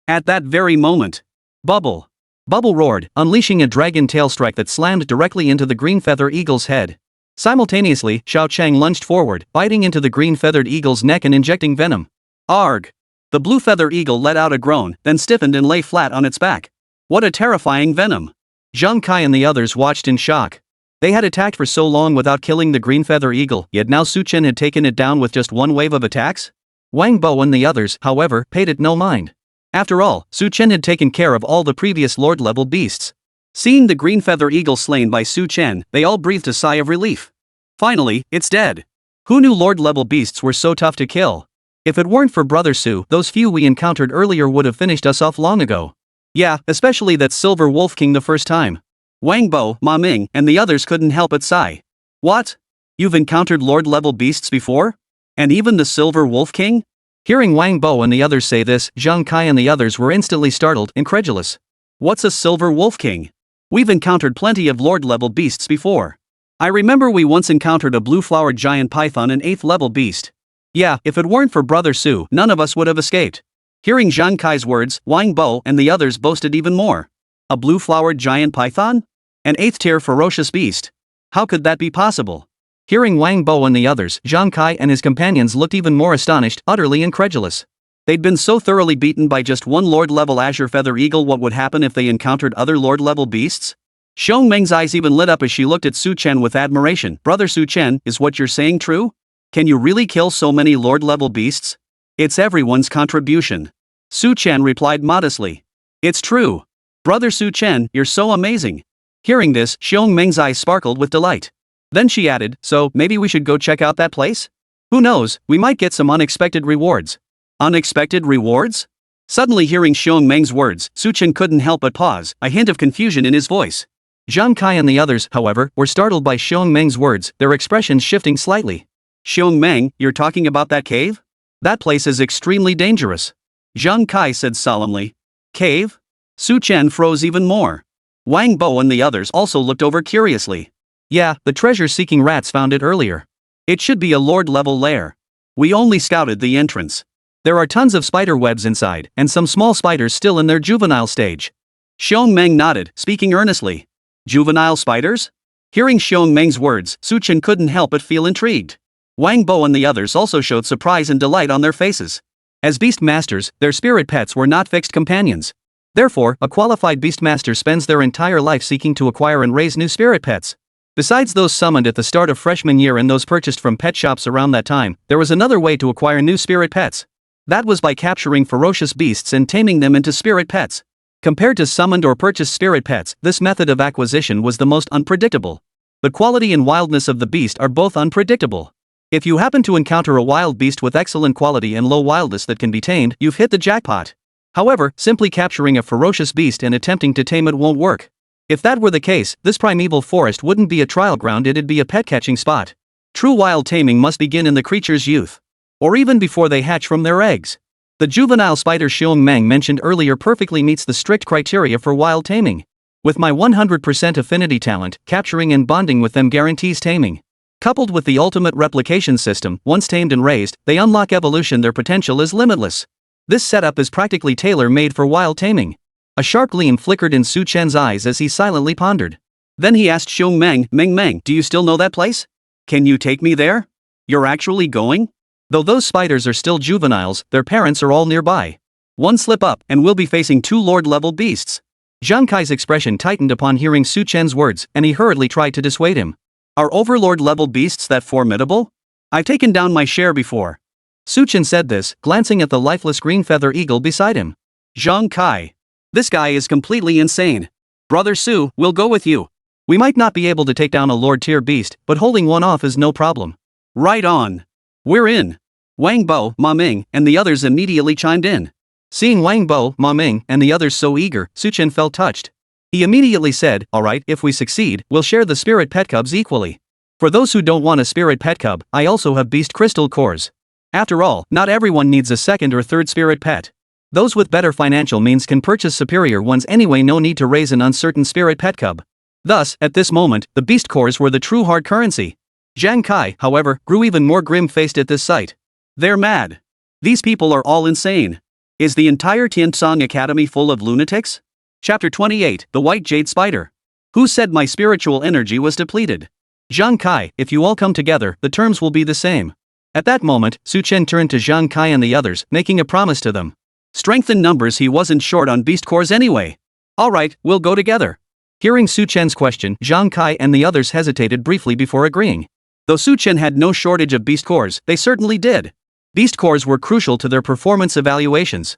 at that very moment, Bubble roared, unleashing a dragon tail strike that slammed directly into the green feather eagle's head. Simultaneously, Xiao Chang lunged forward, biting into the green-feathered eagle's neck and injecting venom. Arg! The blue feather eagle let out a groan, then stiffened and lay flat on its back. What a terrifying venom! Zhang Kai and the others watched in shock. They had attacked for so long without killing the green feather eagle, yet now Su Chen had taken it down with just one wave of attacks? Wang Bo and the others, however, paid it no mind. After all, Su Chen had taken care of all the previous lord-level beasts. Seeing the green feather eagle slain by Su Chen, they all breathed a sigh of relief. Finally, it's dead. Who knew lord-level beasts were so tough to kill? If it weren't for Brother Su, those few we encountered earlier would have finished us off long ago. Yeah, especially that Silver Wolf King the first time. Wang Bo, Ma Ming, and the others couldn't help but sigh. What? You've encountered lord-level beasts before? And even the Silver Wolf King? Hearing Wang Bo and the others say this, Zhang Kai and the others were instantly startled, incredulous. What's a Silver Wolf King? We've encountered plenty of lord-level beasts before. I remember we once encountered a blue-flowered giant python, an 8th-level beast. Yeah, if it weren't for Brother Su, none of us would have escaped. Hearing Zhang Kai's words, Wang Bo and the others boasted even more. A blue-flowered giant python? An 8th-tier ferocious beast. How could that be possible? Hearing Wang Bo and the others, Zhang Kai and his companions looked even more astonished, utterly incredulous. They'd been so thoroughly beaten by just one lord-level Azure Feather Eagle, what would happen if they encountered other lord-level beasts? Xiong Meng's eyes even lit up as she looked at Su Chen with admiration. Brother Su Chen, is what you're saying true? Can you really kill so many lord-level beasts? It's everyone's contribution. Su Chen replied modestly. It's true. Brother Su Chen, you're so amazing. Hearing this, Xiong Meng's eyes sparkled with delight. Then she added, so, maybe we should go check out that place? Who knows, we might get some unexpected rewards. Unexpected rewards? Suddenly hearing Xiong Meng's words, Su Chen couldn't help but pause, a hint of confusion in his voice. Zhang Kai and the others, however, were startled by Xiong Meng's words, their expressions shifting slightly. Xiong Meng, you're talking about that cave? That place is extremely dangerous. Zhang Kai said solemnly. Cave? Su Chen froze even more. Wang Bo and the others also looked over curiously. Yeah, the treasure-seeking rats found it earlier. It should be a lord-level lair. We only scouted the entrance. There are tons of spider webs inside, and some small spiders still in their juvenile stage. Xiong Meng nodded, speaking earnestly. Juvenile spiders? Hearing Xiong Meng's words, Su Chen couldn't help but feel intrigued. Wang Bo and the others also showed surprise and delight on their faces. As beast masters, their spirit pets were not fixed companions. Therefore, a qualified beastmaster spends their entire life seeking to acquire and raise new spirit pets. Besides those summoned at the start of freshman year and those purchased from pet shops around that time, there was another way to acquire new spirit pets. That was by capturing ferocious beasts and taming them into spirit pets. Compared to summoned or purchased spirit pets, this method of acquisition was the most unpredictable. The quality and wildness of the beast are both unpredictable. If you happen to encounter a wild beast with excellent quality and low wildness that can be tamed, you've hit the jackpot. However, simply capturing a ferocious beast and attempting to tame it won't work. If that were the case, this primeval forest wouldn't be a trial ground, it'd be a pet-catching spot. True wild taming must begin in the creature's youth. Or even before they hatch from their eggs. The juvenile spider Xiong Meng mentioned earlier perfectly meets the strict criteria for wild taming. With my 100% affinity talent, capturing and bonding with them guarantees taming. Coupled with the ultimate replication system, once tamed and raised, they unlock evolution. Their potential is limitless. This setup is practically tailor-made for wild taming. A sharp gleam flickered in Su Chen's eyes as he silently pondered. Then he asked Xiong Meng, Meng, do you still know that place? Can you take me there? You're actually going? Though those spiders are still juveniles, their parents are all nearby. One slip up, and we'll be facing two lord-level beasts. Zhang Kai's expression tightened upon hearing Su Chen's words, and he hurriedly tried to dissuade him. Are overlord-level beasts that formidable? I've taken down my share before. Su Chen said this, glancing at the lifeless green feather eagle beside him. Zhang Kai. This guy is completely insane. Brother Su, we'll go with you. We might not be able to take down a Lord tier beast, but holding one off is no problem. Right on. We're in. Wang Bo, Ma Ming, and the others immediately chimed in. Seeing Wang Bo, Ma Ming, and the others so eager, Su Chen felt touched. He immediately said, alright, if we succeed, we'll share the spirit pet cubs equally. For those who don't want a spirit pet cub, I also have beast crystal cores. After all, not everyone needs a second or third spirit pet. Those with better financial means can purchase superior ones anyway, no need to raise an uncertain spirit pet cub. Thus, at this moment, the beast cores were the true hard currency. Zhang Kai, however, grew even more grim-faced at this sight. They're mad. These people are all insane. Is the entire Tiansong Academy full of lunatics? Chapter 28, The White Jade Spider. Who said my spiritual energy was depleted? Zhang Kai, if you all come together, the terms will be the same. At that moment, Su Chen turned to Zhang Kai and the others, making a promise to them. Strength in numbers, he wasn't short on beast cores anyway. Alright, we'll go together. Hearing Su Chen's question, Zhang Kai and the others hesitated briefly before agreeing. Though Su Chen had no shortage of beast cores, they certainly did. Beast cores were crucial to their performance evaluations.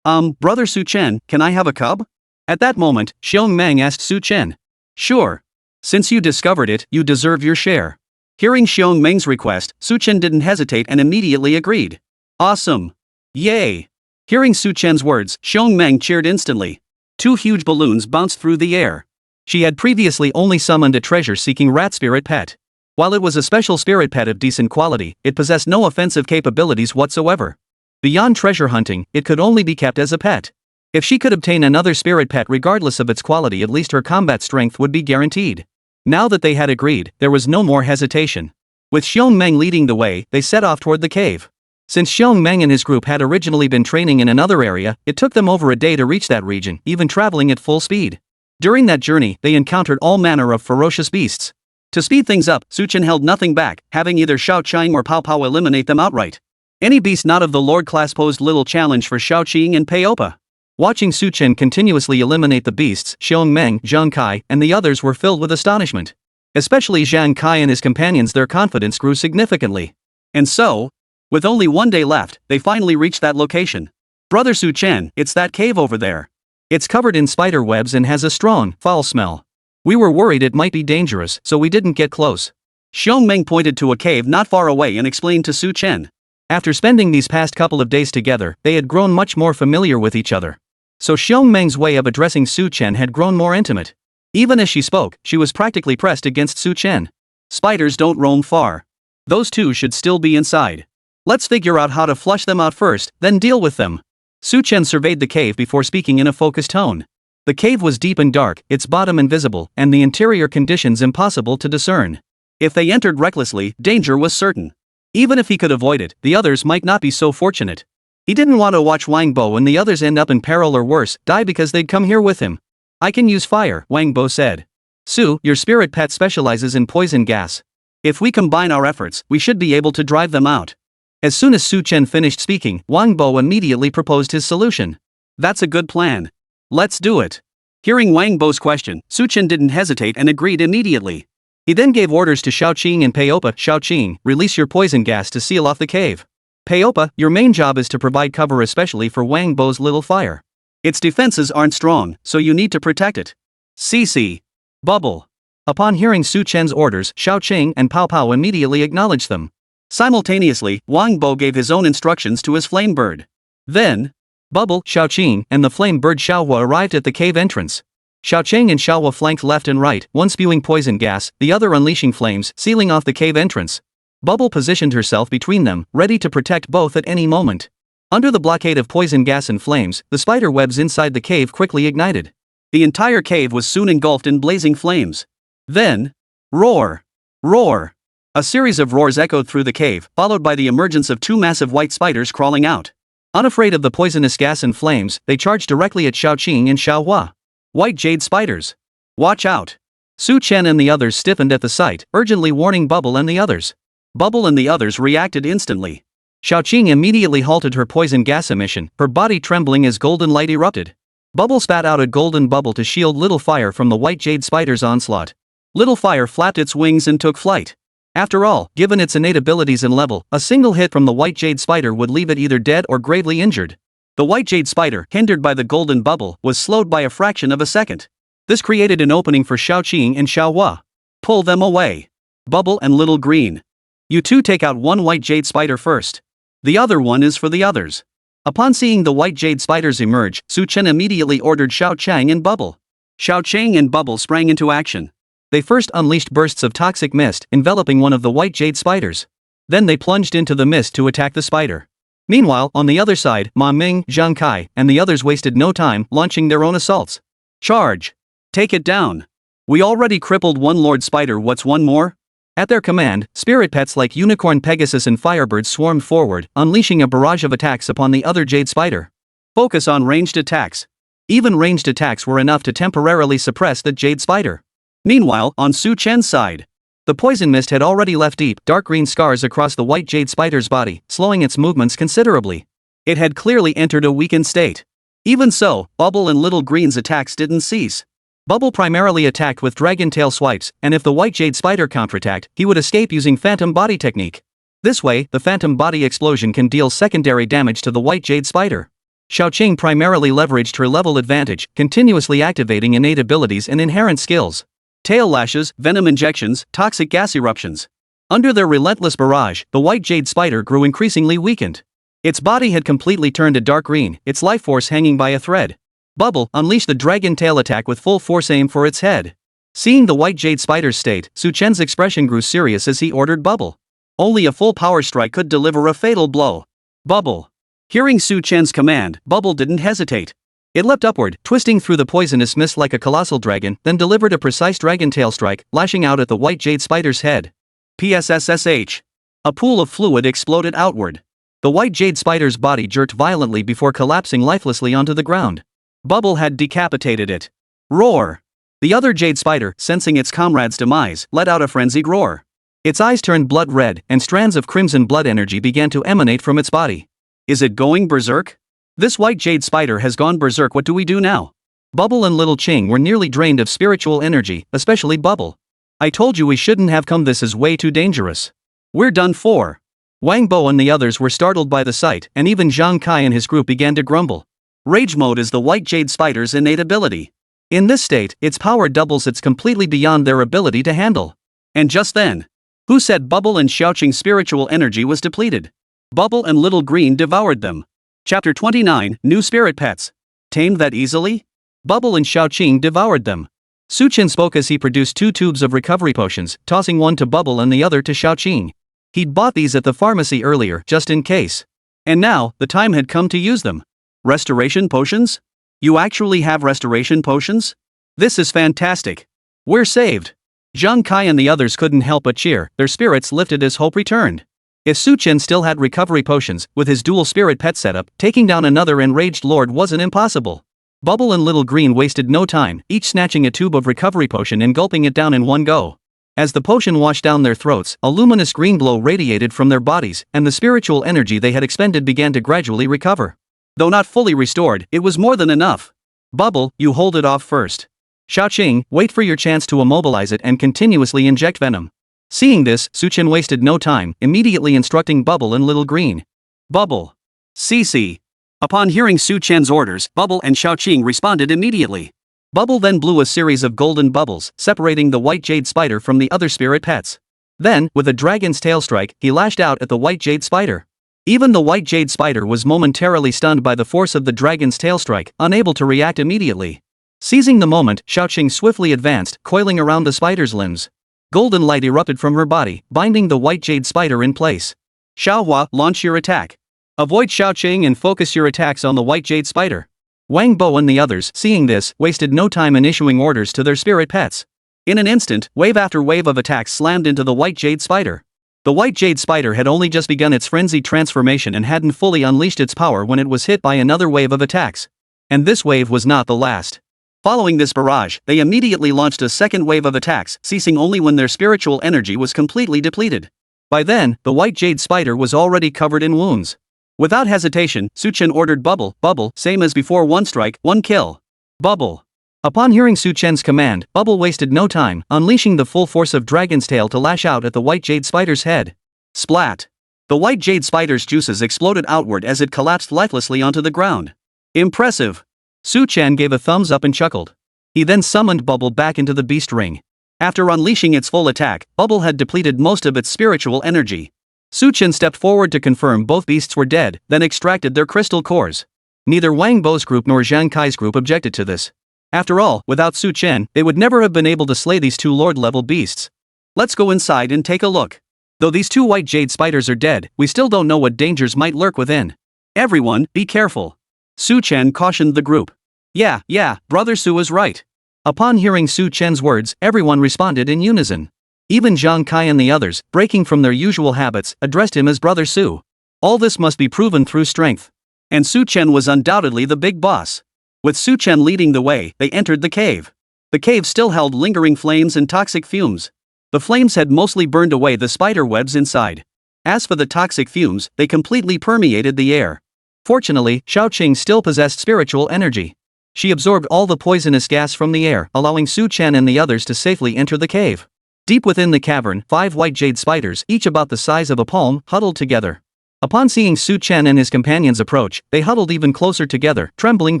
Brother Su Chen, can I have a cub? At that moment, Xiong Meng asked Su Chen. Sure. Since you discovered it, you deserve your share. Hearing Xiong Meng's request, Su Chen didn't hesitate and immediately agreed. Awesome. Yay. Hearing Su Chen's words, Xiong Meng cheered instantly. 2 huge balloons bounced through the air. She had previously only summoned a treasure-seeking rat spirit pet. While it was a special spirit pet of decent quality, it possessed no offensive capabilities whatsoever. Beyond treasure hunting, it could only be kept as a pet. If she could obtain another spirit pet regardless of its quality, at least her combat strength would be guaranteed. Now that they had agreed, there was no more hesitation. With Xiong Meng leading the way, they set off toward the cave. Since Xiong Meng and his group had originally been training in another area, it took them over a day to reach that region, even traveling at full speed. During that journey, they encountered all manner of ferocious beasts. To speed things up, Su Chen held nothing back, having either Shao Qing or Pao Pao eliminate them outright. Any beast not of the Lord class posed little challenge for Shao Qing and Peopa. Watching Su Chen continuously eliminate the beasts, Xiong Meng, Zhang Kai, and the others were filled with astonishment. Especially Zhang Kai and his companions, their confidence grew significantly. And so, with only 1 day left, they finally reached that location. Brother Su Chen, it's that cave over there. It's covered in spider webs and has a strong, foul smell. We were worried it might be dangerous, so we didn't get close. Xiong Meng pointed to a cave not far away and explained to Su Chen. After spending these past couple of days together, they had grown much more familiar with each other. So Xiong Meng's way of addressing Su Chen had grown more intimate. Even as she spoke, she was practically pressed against Su Chen. Spiders don't roam far. Those two should still be inside. Let's figure out how to flush them out first, then deal with them. Su Chen surveyed the cave before speaking in a focused tone. The cave was deep and dark, its bottom invisible, and the interior conditions impossible to discern. If they entered recklessly, danger was certain. Even if he could avoid it, the others might not be so fortunate. He didn't want to watch Wang Bo and the others end up in peril or worse, die because they'd come here with him. I can use fire, Wang Bo said. Su, your spirit pet specializes in poison gas. If we combine our efforts, we should be able to drive them out. As soon as Su Chen finished speaking, Wang Bo immediately proposed his solution. That's a good plan. Let's do it. Hearing Wang Bo's question, Su Chen didn't hesitate and agreed immediately. He then gave orders to Shao Qing and Peopa. Shao Qing, release your poison gas to seal off the cave. Peopa, your main job is to provide cover especially for Wang Bo's little fire. Its defenses aren't strong, so you need to protect it. CC. Bubble. Upon hearing Su Chen's orders, Shao Qing and Pao Pao immediately acknowledged them. Simultaneously, Wang Bo gave his own instructions to his flame bird. Then, Bubble, Shao Qing, and the flame bird Xiaohua arrived at the cave entrance. Shao Qing and Xiaohua flanked left and right, one spewing poison gas, the other unleashing flames, sealing off the cave entrance. Bubble positioned herself between them, ready to protect both at any moment. Under the blockade of poison gas and flames, the spider webs inside the cave quickly ignited. The entire cave was soon engulfed in blazing flames. Then, roar! Roar! A series of roars echoed through the cave, followed by the emergence of 2 massive white spiders crawling out. Unafraid of the poisonous gas and flames, they charged directly at Shao Qing and Xiaohua. White jade spiders. Watch out! Su Chen and the others stiffened at the sight, urgently warning Bubble and the others. Bubble and the others reacted instantly. Shao Qing immediately halted her poison gas emission, her body trembling as golden light erupted. Bubble spat out a golden bubble to shield Little Fire from the white jade spider's onslaught. Little Fire flapped its wings and took flight. After all, given its innate abilities and level, a single hit from the white jade spider would leave it either dead or gravely injured. The white jade spider, hindered by the golden bubble, was slowed by a fraction of a second. This created an opening for Xiaoqing and Xiaohua. Pull them away. Bubble and Little Green. You two take out one white jade spider first. The other one is for the others. Upon seeing the white jade spiders emerge, Su Chen immediately ordered Xiaoqing and Bubble. Xiaoqing and Bubble sprang into action. They first unleashed bursts of toxic mist, enveloping one of the white jade spiders. Then they plunged into the mist to attack the spider. Meanwhile, on the other side, Wang Meng, Zhang Kai, and the others wasted no time, launching their own assaults. Charge! Take it down! We already crippled one Lord Spider, what's one more? At their command, spirit pets like Unicorn Pegasus and Firebird swarmed forward, unleashing a barrage of attacks upon the other jade spider. Focus on ranged attacks. Even ranged attacks were enough to temporarily suppress the jade spider. Meanwhile, on Su Chen's side, the poison mist had already left deep, dark green scars across the white jade spider's body, slowing its movements considerably. It had clearly entered a weakened state. Even so, Bubble and Little Green's attacks didn't cease. Bubble primarily attacked with dragon tail swipes, and if the white jade spider counterattacked, he would escape using phantom body technique. This way, the phantom body explosion can deal secondary damage to the white jade spider. Xiaoqing primarily leveraged her level advantage, continuously activating innate abilities and inherent skills. Tail lashes, venom injections, toxic gas eruptions. Under their relentless barrage, the white jade spider grew increasingly weakened. Its body had completely turned a dark green, its life force hanging by a thread. Bubble unleashed the dragon tail attack with full force aim for its head. Seeing the white jade spider's state, Su Chen's expression grew serious as he ordered Bubble. Only a full power strike could deliver a fatal blow. Bubble. Hearing Su Chen's command, Bubble didn't hesitate. It leapt upward, twisting through the poisonous mist like a colossal dragon, then delivered a precise dragon tail strike, lashing out at the white jade spider's head. PSSSH. A pool of fluid exploded outward. The white jade spider's body jerked violently before collapsing lifelessly onto the ground. Bubble had decapitated it. Roar! The other jade spider, sensing its comrade's demise, let out a frenzied roar. Its eyes turned blood red, and strands of crimson blood energy began to emanate from its body. Is it going berserk? This white jade spider has gone berserk, what do we do now? Bubble and Little Qing were nearly drained of spiritual energy, especially Bubble. I told you we shouldn't have come, this is way too dangerous. We're done for. Wang Bo and the others were startled by the sight, and even Zhang Kai and his group began to grumble. Rage mode is the white jade spider's innate ability. In this state, its power doubles, it's completely beyond their ability to handle. And just then, who said Bubble and Xiaoqing's spiritual energy was depleted? Bubble and Little Green devoured them. Chapter 29, New Spirit Pets. Tamed that easily? Bubble and Xiaoqing devoured them. Su Chen spoke as he produced 2 tubes of recovery potions, tossing one to Bubble and the other to Xiaoqing. He'd bought these at the pharmacy earlier, just in case. And now, the time had come to use them. Restoration potions? You actually have restoration potions? This is fantastic. We're saved. Zhang Kai and the others couldn't help but cheer, their spirits lifted as hope returned. If Su Chen still had recovery potions, with his dual spirit pet setup, taking down another enraged lord wasn't impossible. Bubble and Little Green wasted no time, each snatching a tube of recovery potion and gulping it down in one go. As the potion washed down their throats, a luminous green glow radiated from their bodies, and the spiritual energy they had expended began to gradually recover. Though not fully restored, it was more than enough. Bubble, you hold it off first. Xiaoqing, wait for your chance to immobilize it and continuously inject venom. Seeing this, Su Chen wasted no time, immediately instructing Bubble and Little Green. Bubble. CC. Upon hearing Su Chen's orders, Bubble and Xiaoqing responded immediately. Bubble then blew a series of golden bubbles, separating the white jade spider from the other spirit pets. Then, with a dragon's tail strike, he lashed out at the white jade spider. Even the white jade spider was momentarily stunned by the force of the dragon's tail strike, unable to react immediately. Seizing the moment, Xiaoqing swiftly advanced, coiling around the spider's limbs. Golden light erupted from her body, binding the white jade spider in place. Xiaohua, launch your attack. Avoid Xiaoqing and focus your attacks on the white jade spider. Wang Bo and the others, seeing this, wasted no time in issuing orders to their spirit pets. In an instant, wave after wave of attacks slammed into the white jade spider. The white jade spider had only just begun its frenzied transformation and hadn't fully unleashed its power when it was hit by another wave of attacks. And this wave was not the last. Following this barrage, they immediately launched a second wave of attacks, ceasing only when their spiritual energy was completely depleted. By then, the white jade spider was already covered in wounds. Without hesitation, Su Chen ordered Bubble, same as before, 1 strike, 1 kill. Bubble. Upon hearing Su Chen's command, Bubble wasted no time, unleashing the full force of Dragon's Tail to lash out at the white jade spider's head. Splat! The white jade spider's juices exploded outward as it collapsed lifelessly onto the ground. Impressive! Su Chen gave a thumbs up and chuckled. He then summoned Bubble back into the beast ring. After unleashing its full attack, Bubble had depleted most of its spiritual energy. Su Chen stepped forward to confirm both beasts were dead, then extracted their crystal cores. Neither Wang Bo's group nor Zhang Kai's group objected to this. After all, without Su Chen, they would never have been able to slay these two lord-level beasts. Let's go inside and take a look. Though these two white jade spiders are dead, we still don't know what dangers might lurk within. Everyone, be careful. Su Chen cautioned the group. Yeah, Brother Su is right. Upon hearing Su Chen's words, everyone responded in unison. Even Zhang Kai and the others, breaking from their usual habits, addressed him as Brother Su. All this must be proven through strength. And Su Chen was undoubtedly the big boss. With Su Chen leading the way, they entered the cave. The cave still held lingering flames and toxic fumes. The flames had mostly burned away the spider webs inside. As for the toxic fumes, they completely permeated the air. Fortunately, Xiaoqing still possessed spiritual energy. She absorbed all the poisonous gas from the air, allowing Su Chen and the others to safely enter the cave. Deep within the cavern, 5 white jade spiders, each about the size of a palm, huddled together. Upon seeing Su Chen and his companions approach, they huddled even closer together, trembling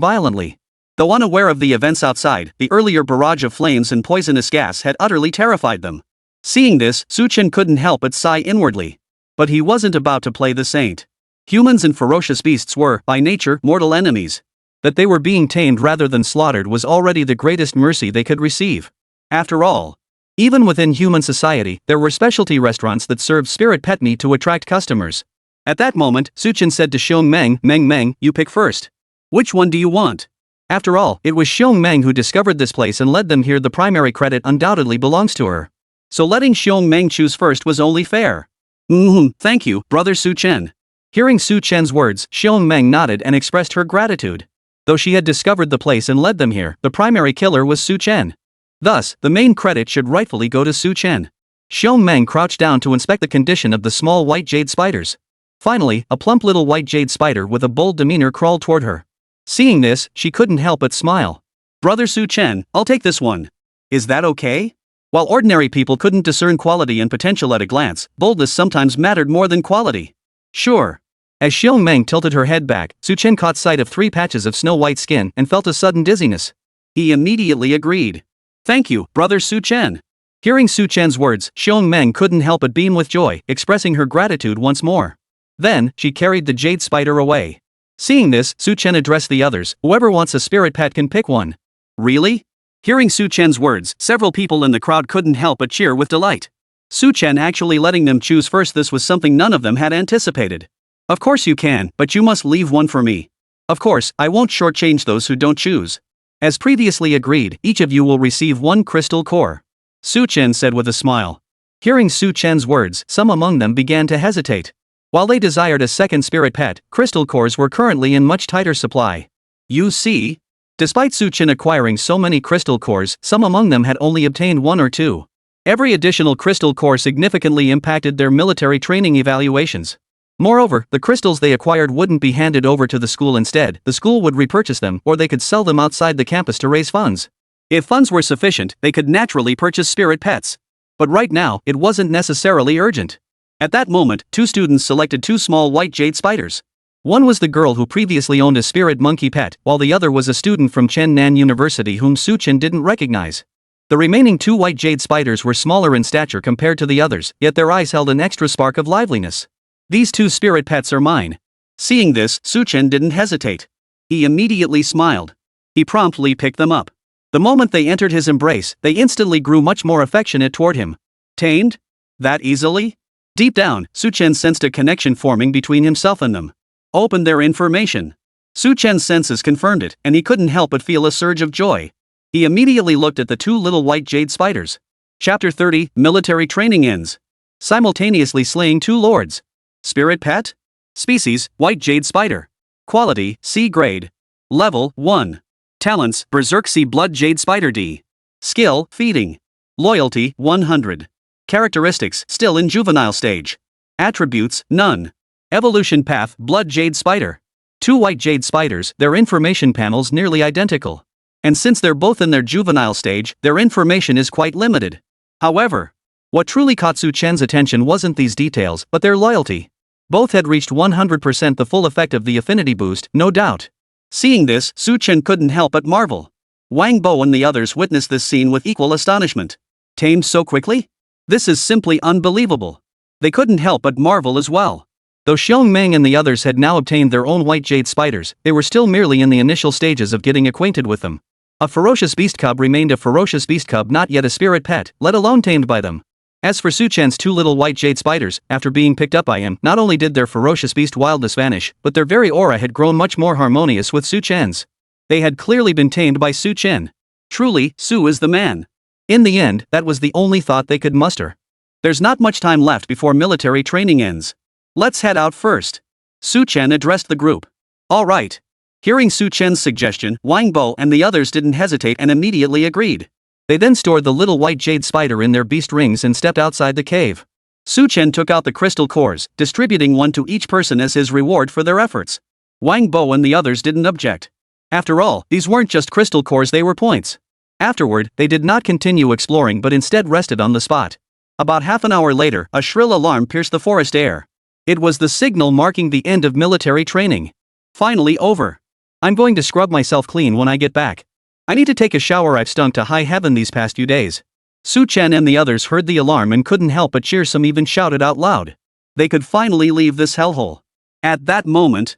violently. Though unaware of the events outside, the earlier barrage of flames and poisonous gas had utterly terrified them. Seeing this, Su Chen couldn't help but sigh inwardly. But he wasn't about to play the saint. Humans and ferocious beasts were, by nature, mortal enemies. That they were being tamed rather than slaughtered was already the greatest mercy they could receive. After all, even within human society, there were specialty restaurants that served spirit pet meat to attract customers. At that moment, Su Chen said to Xiong Meng, Meng, you pick first. Which one do you want? After all, it was Xiong Meng who discovered this place and led them here. The primary credit undoubtedly belongs to her. So letting Xiong Meng choose first was only fair. Thank you, Brother Su Chen. Hearing Su Chen's words, Xiong Meng nodded and expressed her gratitude. Though she had discovered the place and led them here, the primary killer was Su Chen. Thus, the main credit should rightfully go to Su Chen. Xiong Meng crouched down to inspect the condition of the small white jade spiders. Finally, a plump little white jade spider with a bold demeanor crawled toward her. Seeing this, she couldn't help but smile. Brother Su Chen, I'll take this one. Is that okay? While ordinary people couldn't discern quality and potential at a glance, boldness sometimes mattered more than quality. Sure. As Xiong Meng tilted her head back, Su Chen caught sight of 3 patches of snow-white skin and felt a sudden dizziness. He immediately agreed. Thank you, Brother Su Chen. Hearing Su Chen's words, Xiong Meng couldn't help but beam with joy, expressing her gratitude once more. Then, she carried the jade spider away. Seeing this, Su Chen addressed the others, whoever wants a spirit pet can pick one. Really? Hearing Su Chen's words, several people in the crowd couldn't help but cheer with delight. Su Chen actually letting them choose first, this was something none of them had anticipated. Of course you can, but you must leave one for me. Of course, I won't shortchange those who don't choose. As previously agreed, each of you will receive 1 crystal core. Su Chen said with a smile. Hearing Su Chen's words, some among them began to hesitate. While they desired a second spirit pet, crystal cores were currently in much tighter supply. You see? Despite Su Chen acquiring so many crystal cores, some among them had only obtained 1 or 2. Every additional crystal core significantly impacted their military training evaluations. Moreover, the crystals they acquired wouldn't be handed over to the school. Instead, the school would repurchase them, or they could sell them outside the campus to raise funds. If funds were sufficient, they could naturally purchase spirit pets. But right now, it wasn't necessarily urgent. At that moment, 2 students selected 2 small white jade spiders. One was the girl who previously owned a spirit monkey pet, while the other was a student from Chen Nan University whom Su Chen didn't recognize. The remaining 2 white jade spiders were smaller in stature compared to the others, yet their eyes held an extra spark of liveliness. These 2 spirit pets are mine. Seeing this, Su Chen didn't hesitate. He immediately smiled. He promptly picked them up. The moment they entered his embrace, they instantly grew much more affectionate toward him. Tamed? That easily? Deep down, Su Chen sensed a connection forming between himself and them. Opened their information. Su Chen's senses confirmed it, and he couldn't help but feel a surge of joy. He immediately looked at the 2 little white jade spiders. Chapter 30, Military Training ends. Simultaneously slaying 2 lords. Spirit pet? Species, white jade spider. Quality, C grade. Level, 1. Talents, Berserk Sea Blood Jade Spider D. Skill, Feeding. Loyalty, 100. Characteristics, still in juvenile stage. Attributes, none. Evolution path, Blood Jade Spider. 2 white jade spiders, their information panels nearly identical. And since they're both in their juvenile stage, their information is quite limited. However, what truly caught Su Chen's attention wasn't these details, but their loyalty. Both had reached 100% the full effect of the affinity boost, no doubt. Seeing this, Su Chen couldn't help but marvel. Wang Bo and the others witnessed this scene with equal astonishment. Tamed so quickly? This is simply unbelievable. They couldn't help but marvel as well. Though Wang Meng and the others had now obtained their own white jade spiders, they were still merely in the initial stages of getting acquainted with them. A ferocious beast cub remained a ferocious beast cub, not yet a spirit pet, let alone tamed by them. As for Su Chen's two little white jade spiders, after being picked up by him, not only did their ferocious beast wildness vanish, but their very aura had grown much more harmonious with Su Chen's. They had clearly been tamed by Su Chen. Truly, Su is the man. In the end, that was the only thought they could muster. There's not much time left before military training ends. Let's head out first. Su Chen addressed the group. All right. Hearing Su Chen's suggestion, Wang Bo and the others didn't hesitate and immediately agreed. They then stored the little white jade spider in their beast rings and stepped outside the cave. Su Chen took out the crystal cores, distributing one to each person as his reward for their efforts. Wang Bo and the others didn't object. After all, these weren't just crystal cores, they were points. Afterward, they did not continue exploring but instead rested on the spot. About half an hour later, a shrill alarm pierced the forest air. It was the signal marking the end of military training. Finally over. I'm going to scrub myself clean when I get back. I need to take a shower, I've stunk to high heaven these past few days. Su Chen and the others heard the alarm and couldn't help but cheer, some even shouted out loud. They could finally leave this hellhole. At that moment,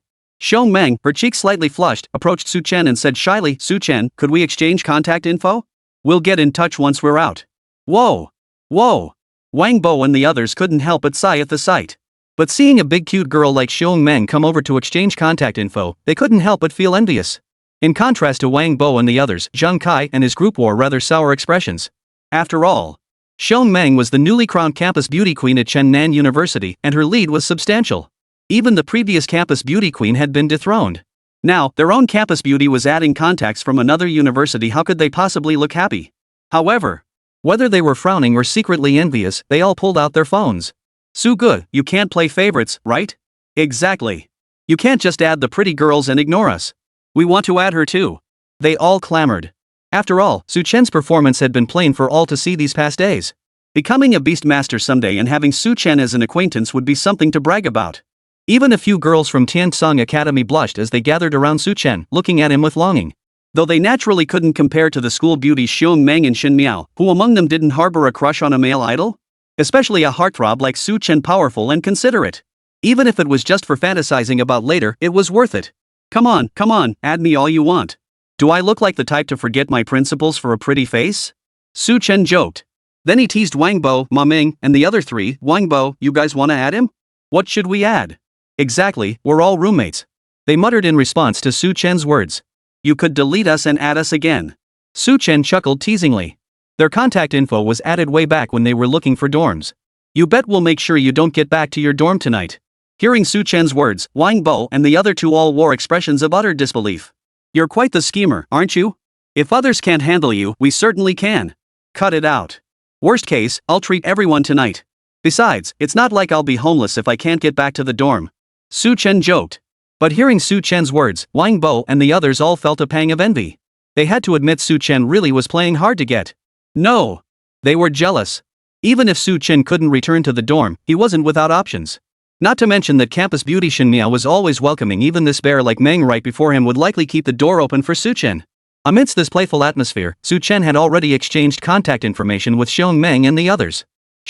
Wang Meng, her cheeks slightly flushed, approached Su Chen and said shyly, Su Chen, could we exchange contact info? We'll get in touch once we're out. Whoa! Whoa! Wang Bo and the others couldn't help but sigh at the sight. But seeing a big cute girl like Wang Meng come over to exchange contact info, they couldn't help but feel envious. In contrast to Wang Bo and the others, Zhang Kai and his group wore rather sour expressions. After all, Wang Meng was the newly crowned campus beauty queen at Chengnan University, and her lead was substantial. Even the previous campus beauty queen had been dethroned. Now, their own campus beauty was adding contacts from another university. How could they possibly look happy? However, whether they were frowning or secretly envious, they all pulled out their phones. Su Good, you can't play favorites, right? Exactly. You can't just add the pretty girls and ignore us. We want to add her too. They all clamored. After all, Su Chen's performance had been plain for all to see these past days. Becoming a beast master someday and having Su Chen as an acquaintance would be something to brag about. Even a few girls from Tiansong Academy blushed as they gathered around Su Chen, looking at him with longing. Though they naturally couldn't compare to the school beauties Wang Meng and Xin Miao, who among them didn't harbor a crush on a male idol? Especially a heartthrob like Su Chen, powerful and considerate. Even if it was just for fantasizing about later, it was worth it. Come on, add me all you want. Do I look like the type to forget my principles for a pretty face? Su Chen joked. Then he teased Wang Bo, Ma Ming, and the other three. Wang Bo, you guys wanna add him? What should we add? Exactly, we're all roommates. They muttered in response to Su Chen's words. You could delete us and add us again. Su Chen chuckled teasingly. Their contact info was added way back when they were looking for dorms. You bet we'll make sure you don't get back to your dorm tonight. Hearing Su Chen's words, Wang Bo and the other two all wore expressions of utter disbelief. You're quite the schemer, aren't you? If others can't handle you, we certainly can. Cut it out. Worst case, I'll treat everyone tonight. Besides, it's not like I'll be homeless if I can't get back to the dorm. Su Chen joked. But hearing Su Chen's words, Wang Bo and the others all felt a pang of envy. They had to admit Su Chen really was playing hard to get. No. They were jealous. Even if Su Chen couldn't return to the dorm, he wasn't without options. Not to mention that campus beauty Xin Miao was always welcoming. Even this bear like Meng right before him would likely keep the door open for Su Chen. Amidst this playful atmosphere, Su Chen had already exchanged contact information with Wang Meng and the others.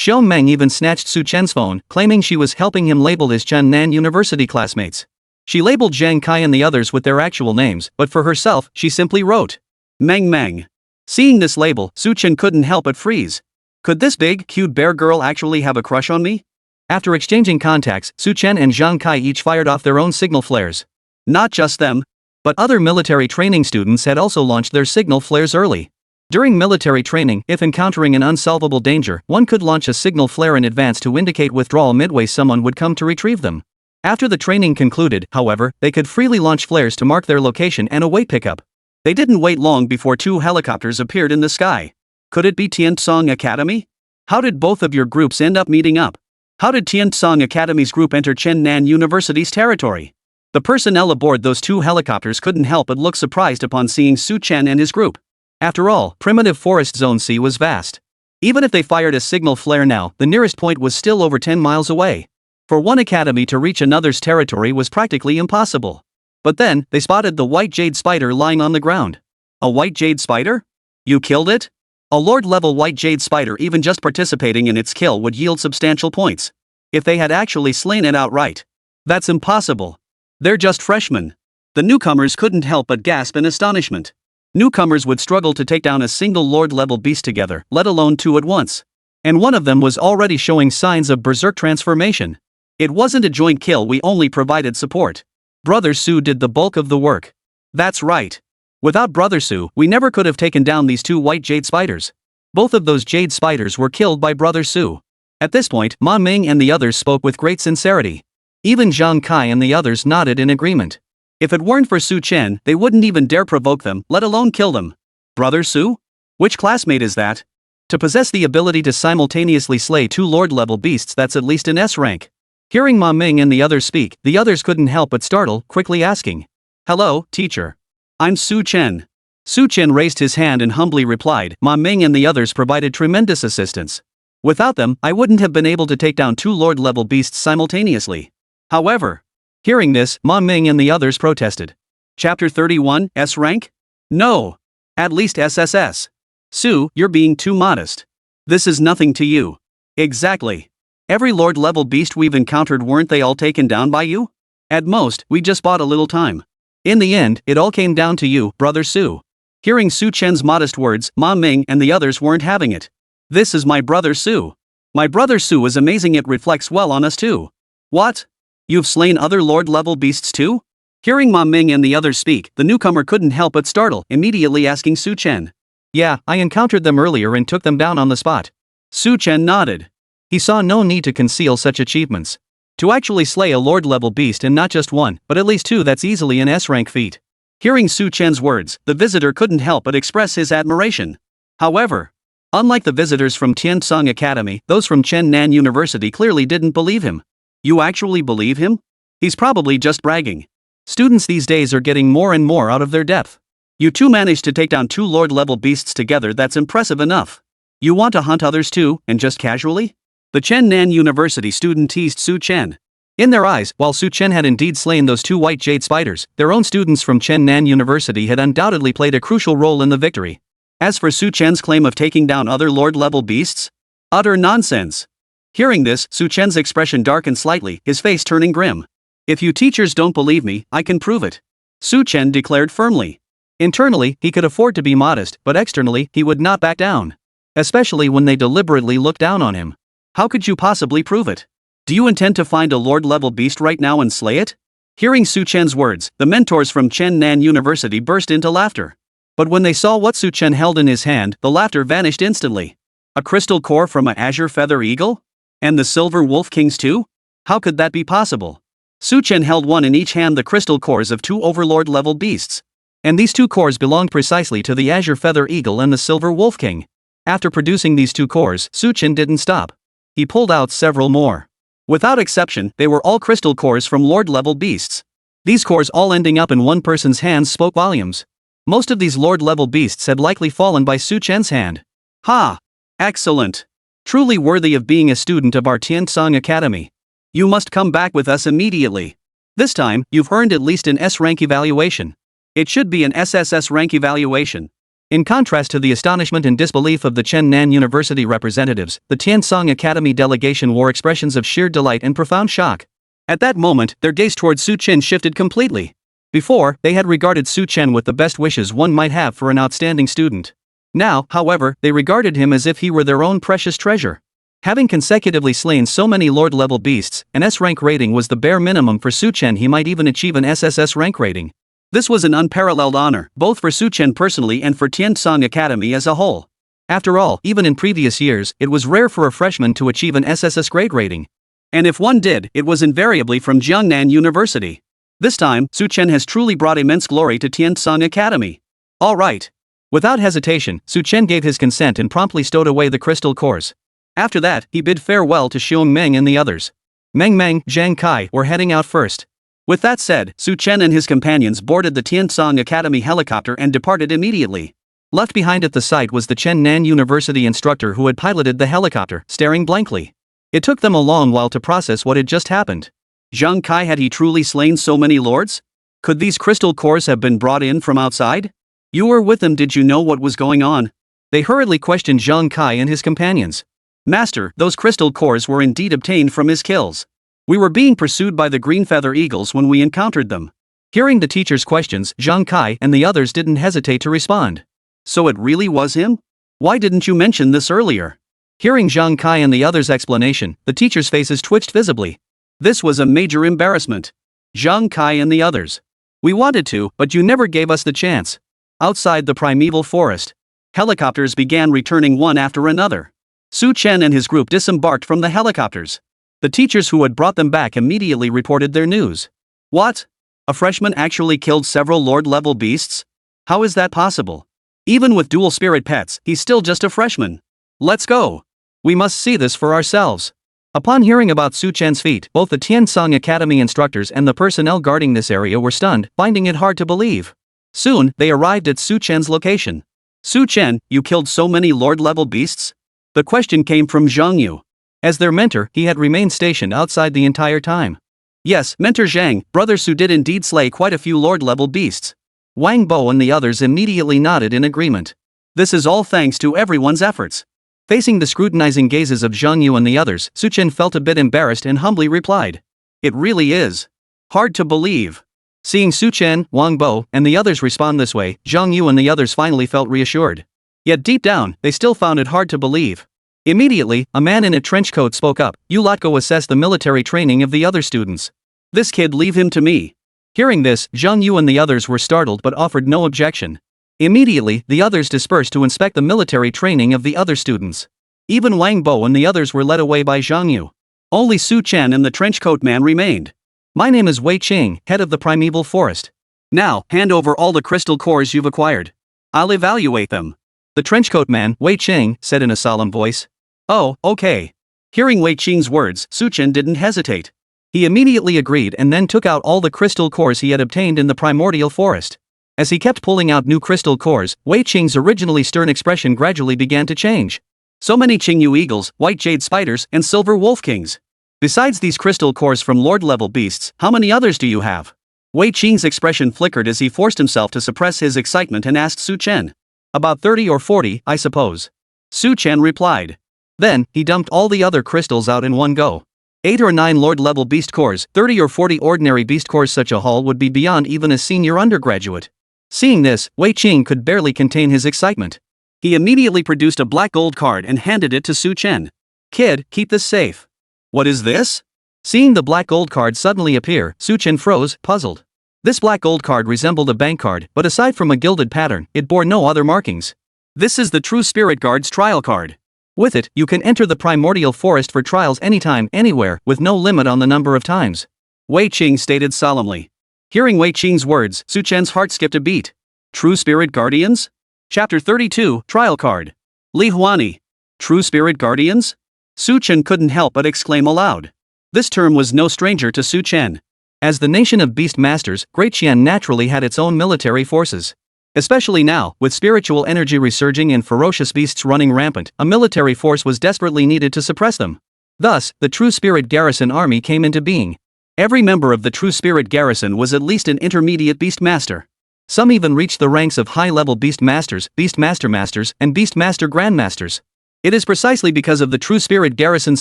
Wang Meng even snatched Su Chen's phone, claiming she was helping him label his Chengnan University classmates. She labeled Zhang Kai and the others with their actual names, but for herself, she simply wrote, Meng Meng. Seeing this label, Su Chen couldn't help but freeze. Could this big, cute bear girl actually have a crush on me? After exchanging contacts, Su Chen and Zhang Kai each fired off their own signal flares. Not just them, but other military training students had also launched their signal flares early. During military training, if encountering an unsolvable danger, one could launch a signal flare in advance to indicate withdrawal midway someone would come to retrieve them. After the training concluded, however, they could freely launch flares to mark their location and await pickup. They didn't wait long before two helicopters appeared in the sky. Could it be Tiansong Academy? How did both of your groups end up meeting up? How did Tiansong Academy's group enter Chengnan University's territory? The personnel aboard those two helicopters couldn't help but look surprised upon seeing Su Chen and his group. After all, primitive forest zone C was vast. Even if they fired a signal flare now, the nearest point was still over 10 miles away. For one academy to reach another's territory was practically impossible. But then, they spotted the white jade spider lying on the ground. A white jade spider? You killed it? A Lord-level white jade spider, even just participating in its kill would yield substantial points. If they had actually slain it outright. That's impossible. They're just freshmen. The newcomers couldn't help but gasp in astonishment. Newcomers would struggle to take down a single Lord-level beast together, let alone two at once. And one of them was already showing signs of berserk transformation. It wasn't a joint kill, we only provided support. Brother Su did the bulk of the work. That's right. Without Brother Su, we never could have taken down these two white jade spiders. Both of those jade spiders were killed by Brother Su. At this point, Wang Meng and the others spoke with great sincerity. Even Zhang Kai and the others nodded in agreement. If it weren't for Su Chen, they wouldn't even dare provoke them, let alone kill them. Brother Su? Which classmate is that? To possess the ability to simultaneously slay two Lord-level beasts, that's at least an S rank. Hearing Wang Meng and the others speak, the others couldn't help but startle, quickly asking. Hello, teacher. I'm Su Chen. Su Chen raised his hand and humbly replied. Wang Meng and the others provided tremendous assistance. Without them, I wouldn't have been able to take down two Lord-level beasts simultaneously. However, hearing this, Wang Meng and the others protested. Chapter 31, S rank? No. At least SSS. Su, you're being too modest. This is nothing to you. Exactly. Every Lord-level beast we've encountered, weren't they all taken down by you? At most, we just bought a little time. In the end, it all came down to you, Brother Su. Hearing Su Chen's modest words, Wang Meng and the others weren't having it. This is my brother Su. My brother Su is amazing, it reflects well on us too. What? You've slain other Lord-level beasts too? Hearing Wang Meng and the others speak, the newcomer couldn't help but startle, immediately asking Su Chen. Yeah, I encountered them earlier and took them down on the spot. Su Chen nodded. He saw no need to conceal such achievements. To actually slay a Lord-level beast, and not just one, but at least two, that's easily an S-rank feat. Hearing Su Chen's words, the visitor couldn't help but express his admiration. However, unlike the visitors from Tiansong Academy, those from Chen-Nan University clearly didn't believe him. You actually believe him? He's probably just bragging. Students these days are getting more and more out of their depth. You two managed to take down two Lord-level beasts together, that's impressive enough. You want to hunt others too, and just casually? The Chen-Nan University student teased Su Chen. In their eyes, while Su Chen had indeed slain those two white jade spiders, their own students from Chen-Nan University had undoubtedly played a crucial role in the victory. As for Su Chen's claim of taking down other Lord-level beasts? Utter nonsense. Hearing this, Su Chen's expression darkened slightly, his face turning grim. If you teachers don't believe me, I can prove it. Su Chen declared firmly. Internally, he could afford to be modest, but externally, he would not back down. Especially when they deliberately looked down on him. How could you possibly prove it? Do you intend to find a Lord-level beast right now and slay it? Hearing Su Chen's words, the mentors from Chen-Nan University burst into laughter. But when they saw what Su Chen held in his hand, the laughter vanished instantly. A crystal core from an azure feather eagle? And the silver wolf kings too? How could that be possible? Su Chen held one in each hand, the crystal cores of two overlord-level beasts. And these two cores belonged precisely to the azure feather eagle and the silver wolf king. After producing these two cores, Su Chen didn't stop. He pulled out several more. Without exception, they were all crystal cores from Lord-level beasts. These cores all ending up in one person's hands spoke volumes. Most of these Lord-level beasts had likely fallen by Su Chen's hand. Ha! Excellent! Truly worthy of being a student of our Tiansong Academy. You must come back with us immediately. This time, you've earned at least an S-rank evaluation. It should be an SSS-Rank evaluation. In contrast to the astonishment and disbelief of the Chen-Nan University representatives, the Tiansong Academy delegation wore expressions of sheer delight and profound shock. At that moment, their gaze toward Su Chen shifted completely. Before, they had regarded Su Chen with the best wishes one might have for an outstanding student. Now, however, they regarded him as if he were their own precious treasure. Having consecutively slain so many Lord-level beasts, an S-rank rating was the bare minimum for Su Chen. He might even achieve an SSS rank rating. This was an unparalleled honor, both for Su Chen personally and for Tiansong Academy as a whole. After all, even in previous years, it was rare for a freshman to achieve an SSS grade rating. And if one did, it was invariably from Jiangnan University. This time, Su Chen has truly brought immense glory to Tiansong Academy. All right. Without hesitation, Su Chen gave his consent and promptly stowed away the crystal cores. After that, he bid farewell to Wang Meng and the others. Wang Meng, Zhang Kai were heading out first. With that said, Su Chen and his companions boarded the Tiansong Academy helicopter and departed immediately. Left behind at the site was the Chen-Nan University instructor who had piloted the helicopter, staring blankly. It took them a long while to process what had just happened. Zhang Kai, had he truly slain so many lords? Could these crystal cores have been brought in from outside? You were with them, did you know what was going on? They hurriedly questioned Zhang Kai and his companions. Master, those crystal cores were indeed obtained from his kills. We were being pursued by the green feather eagles when we encountered them. Hearing the teacher's questions, Zhang Kai and the others didn't hesitate to respond. So it really was him? Why didn't you mention this earlier? Hearing Zhang Kai and the others' explanation, the teachers' faces twitched visibly. This was a major embarrassment. Zhang Kai and the others. We wanted to, but you never gave us the chance. Outside the primeval forest, helicopters began returning one after another. Su Chen and his group disembarked from the helicopters. The teachers who had brought them back immediately reported their news. What? A freshman actually killed several Lord-level beasts? How is that possible? Even with dual spirit pets, he's still just a freshman. Let's go. We must see this for ourselves. Upon hearing about Su Chen's feat, both the Tiansong Academy instructors and the personnel guarding this area were stunned, finding it hard to believe. Soon, they arrived at Su Chen's location. Su Chen, you killed so many Lord-level beasts? The question came from Zhang Yu. As their mentor, he had remained stationed outside the entire time. Yes, Mentor Zhang, Brother Su did indeed slay quite a few Lord-level beasts. Wang Bo and the others immediately nodded in agreement. This is all thanks to everyone's efforts. Facing the scrutinizing gazes of Zhang Yu and the others, Su Chen felt a bit embarrassed and humbly replied. It really is hard to believe. Seeing Su Chen, Wang Bo, and the others respond this way, Zhang Yu and the others finally felt reassured. Yet deep down, they still found it hard to believe. Immediately, a man in a trench coat spoke up. You lot go assess the military training of the other students. This kid, leave him to me. Hearing this, Zhang Yu and the others were startled but offered no objection. Immediately, the others dispersed to inspect the military training of the other students. Even Wang Bo and the others were led away by Zhang Yu. Only Su Chen and the trenchcoat man remained. My name is Wei Qing, head of the primeval forest. Now, hand over all the crystal cores you've acquired. I'll evaluate them. The trenchcoat man, Wei Qing, said in a solemn voice. Oh, okay. Hearing Wei Qing's words, Su Chen didn't hesitate. He immediately agreed and then took out all the crystal cores he had obtained in the primordial forest. As he kept pulling out new crystal cores, Wei Qing's originally stern expression gradually began to change. So many Qingyu eagles, white jade spiders, and silver wolf kings. Besides these crystal cores from lord-level beasts, how many others do you have? Wei Qing's expression flickered as he forced himself to suppress his excitement and asked Su Chen. About 30 or 40, I suppose. Su Chen replied. Then, he dumped all the other crystals out in one go. 8 or 9 lord-level beast cores, 30 or 40 ordinary beast cores. Such a haul would be beyond even a senior undergraduate. Seeing this, Wei Qing could barely contain his excitement. He immediately produced a black gold card and handed it to Su Chen. Kid, keep this safe. What is this? Seeing the black gold card suddenly appear, Su Chen froze, puzzled. This black gold card resembled a bank card, but aside from a gilded pattern, it bore no other markings. This is the True Spirit Guard's trial card. With it, you can enter the primordial forest for trials anytime, anywhere, with no limit on the number of times. Wei Qing stated solemnly. Hearing Wei Qing's words, Su Chen's heart skipped a beat. True Spirit Guardians? Chapter 32, Trial Card. Li Huani. True Spirit Guardians? Su Chen couldn't help but exclaim aloud. This term was no stranger to Su Chen. As the nation of beast masters, Great Qian naturally had its own military forces. Especially now, with spiritual energy resurging and ferocious beasts running rampant, a military force was desperately needed to suppress them. Thus, the True Spirit Garrison Army came into being. Every member of the True Spirit Garrison was at least an intermediate beast master. Some even reached the ranks of high-level beast masters, beast master masters, and beast master grandmasters. It is precisely because of the True Spirit Garrison's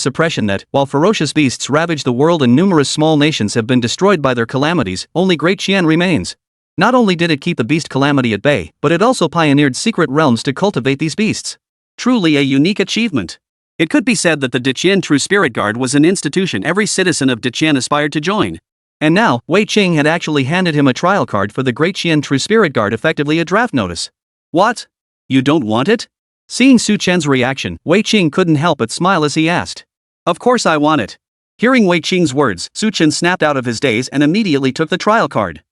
suppression that, while ferocious beasts ravage the world and numerous small nations have been destroyed by their calamities, only Great Qian remains. Not only did it keep the beast calamity at bay, but it also pioneered secret realms to cultivate these beasts. Truly a unique achievement. It could be said that the Deqian True Spirit Guard was an institution every citizen of Deqian aspired to join. And now, Wei Qing had actually handed him a trial card for the Great Qian True Spirit Guard, effectively a draft notice. What? You don't want it? Seeing Su Chen's reaction, Wei Qing couldn't help but smile as he asked. Of course I want it. Hearing Wei Qing's words, Su Chen snapped out of his daze and immediately took the trial card.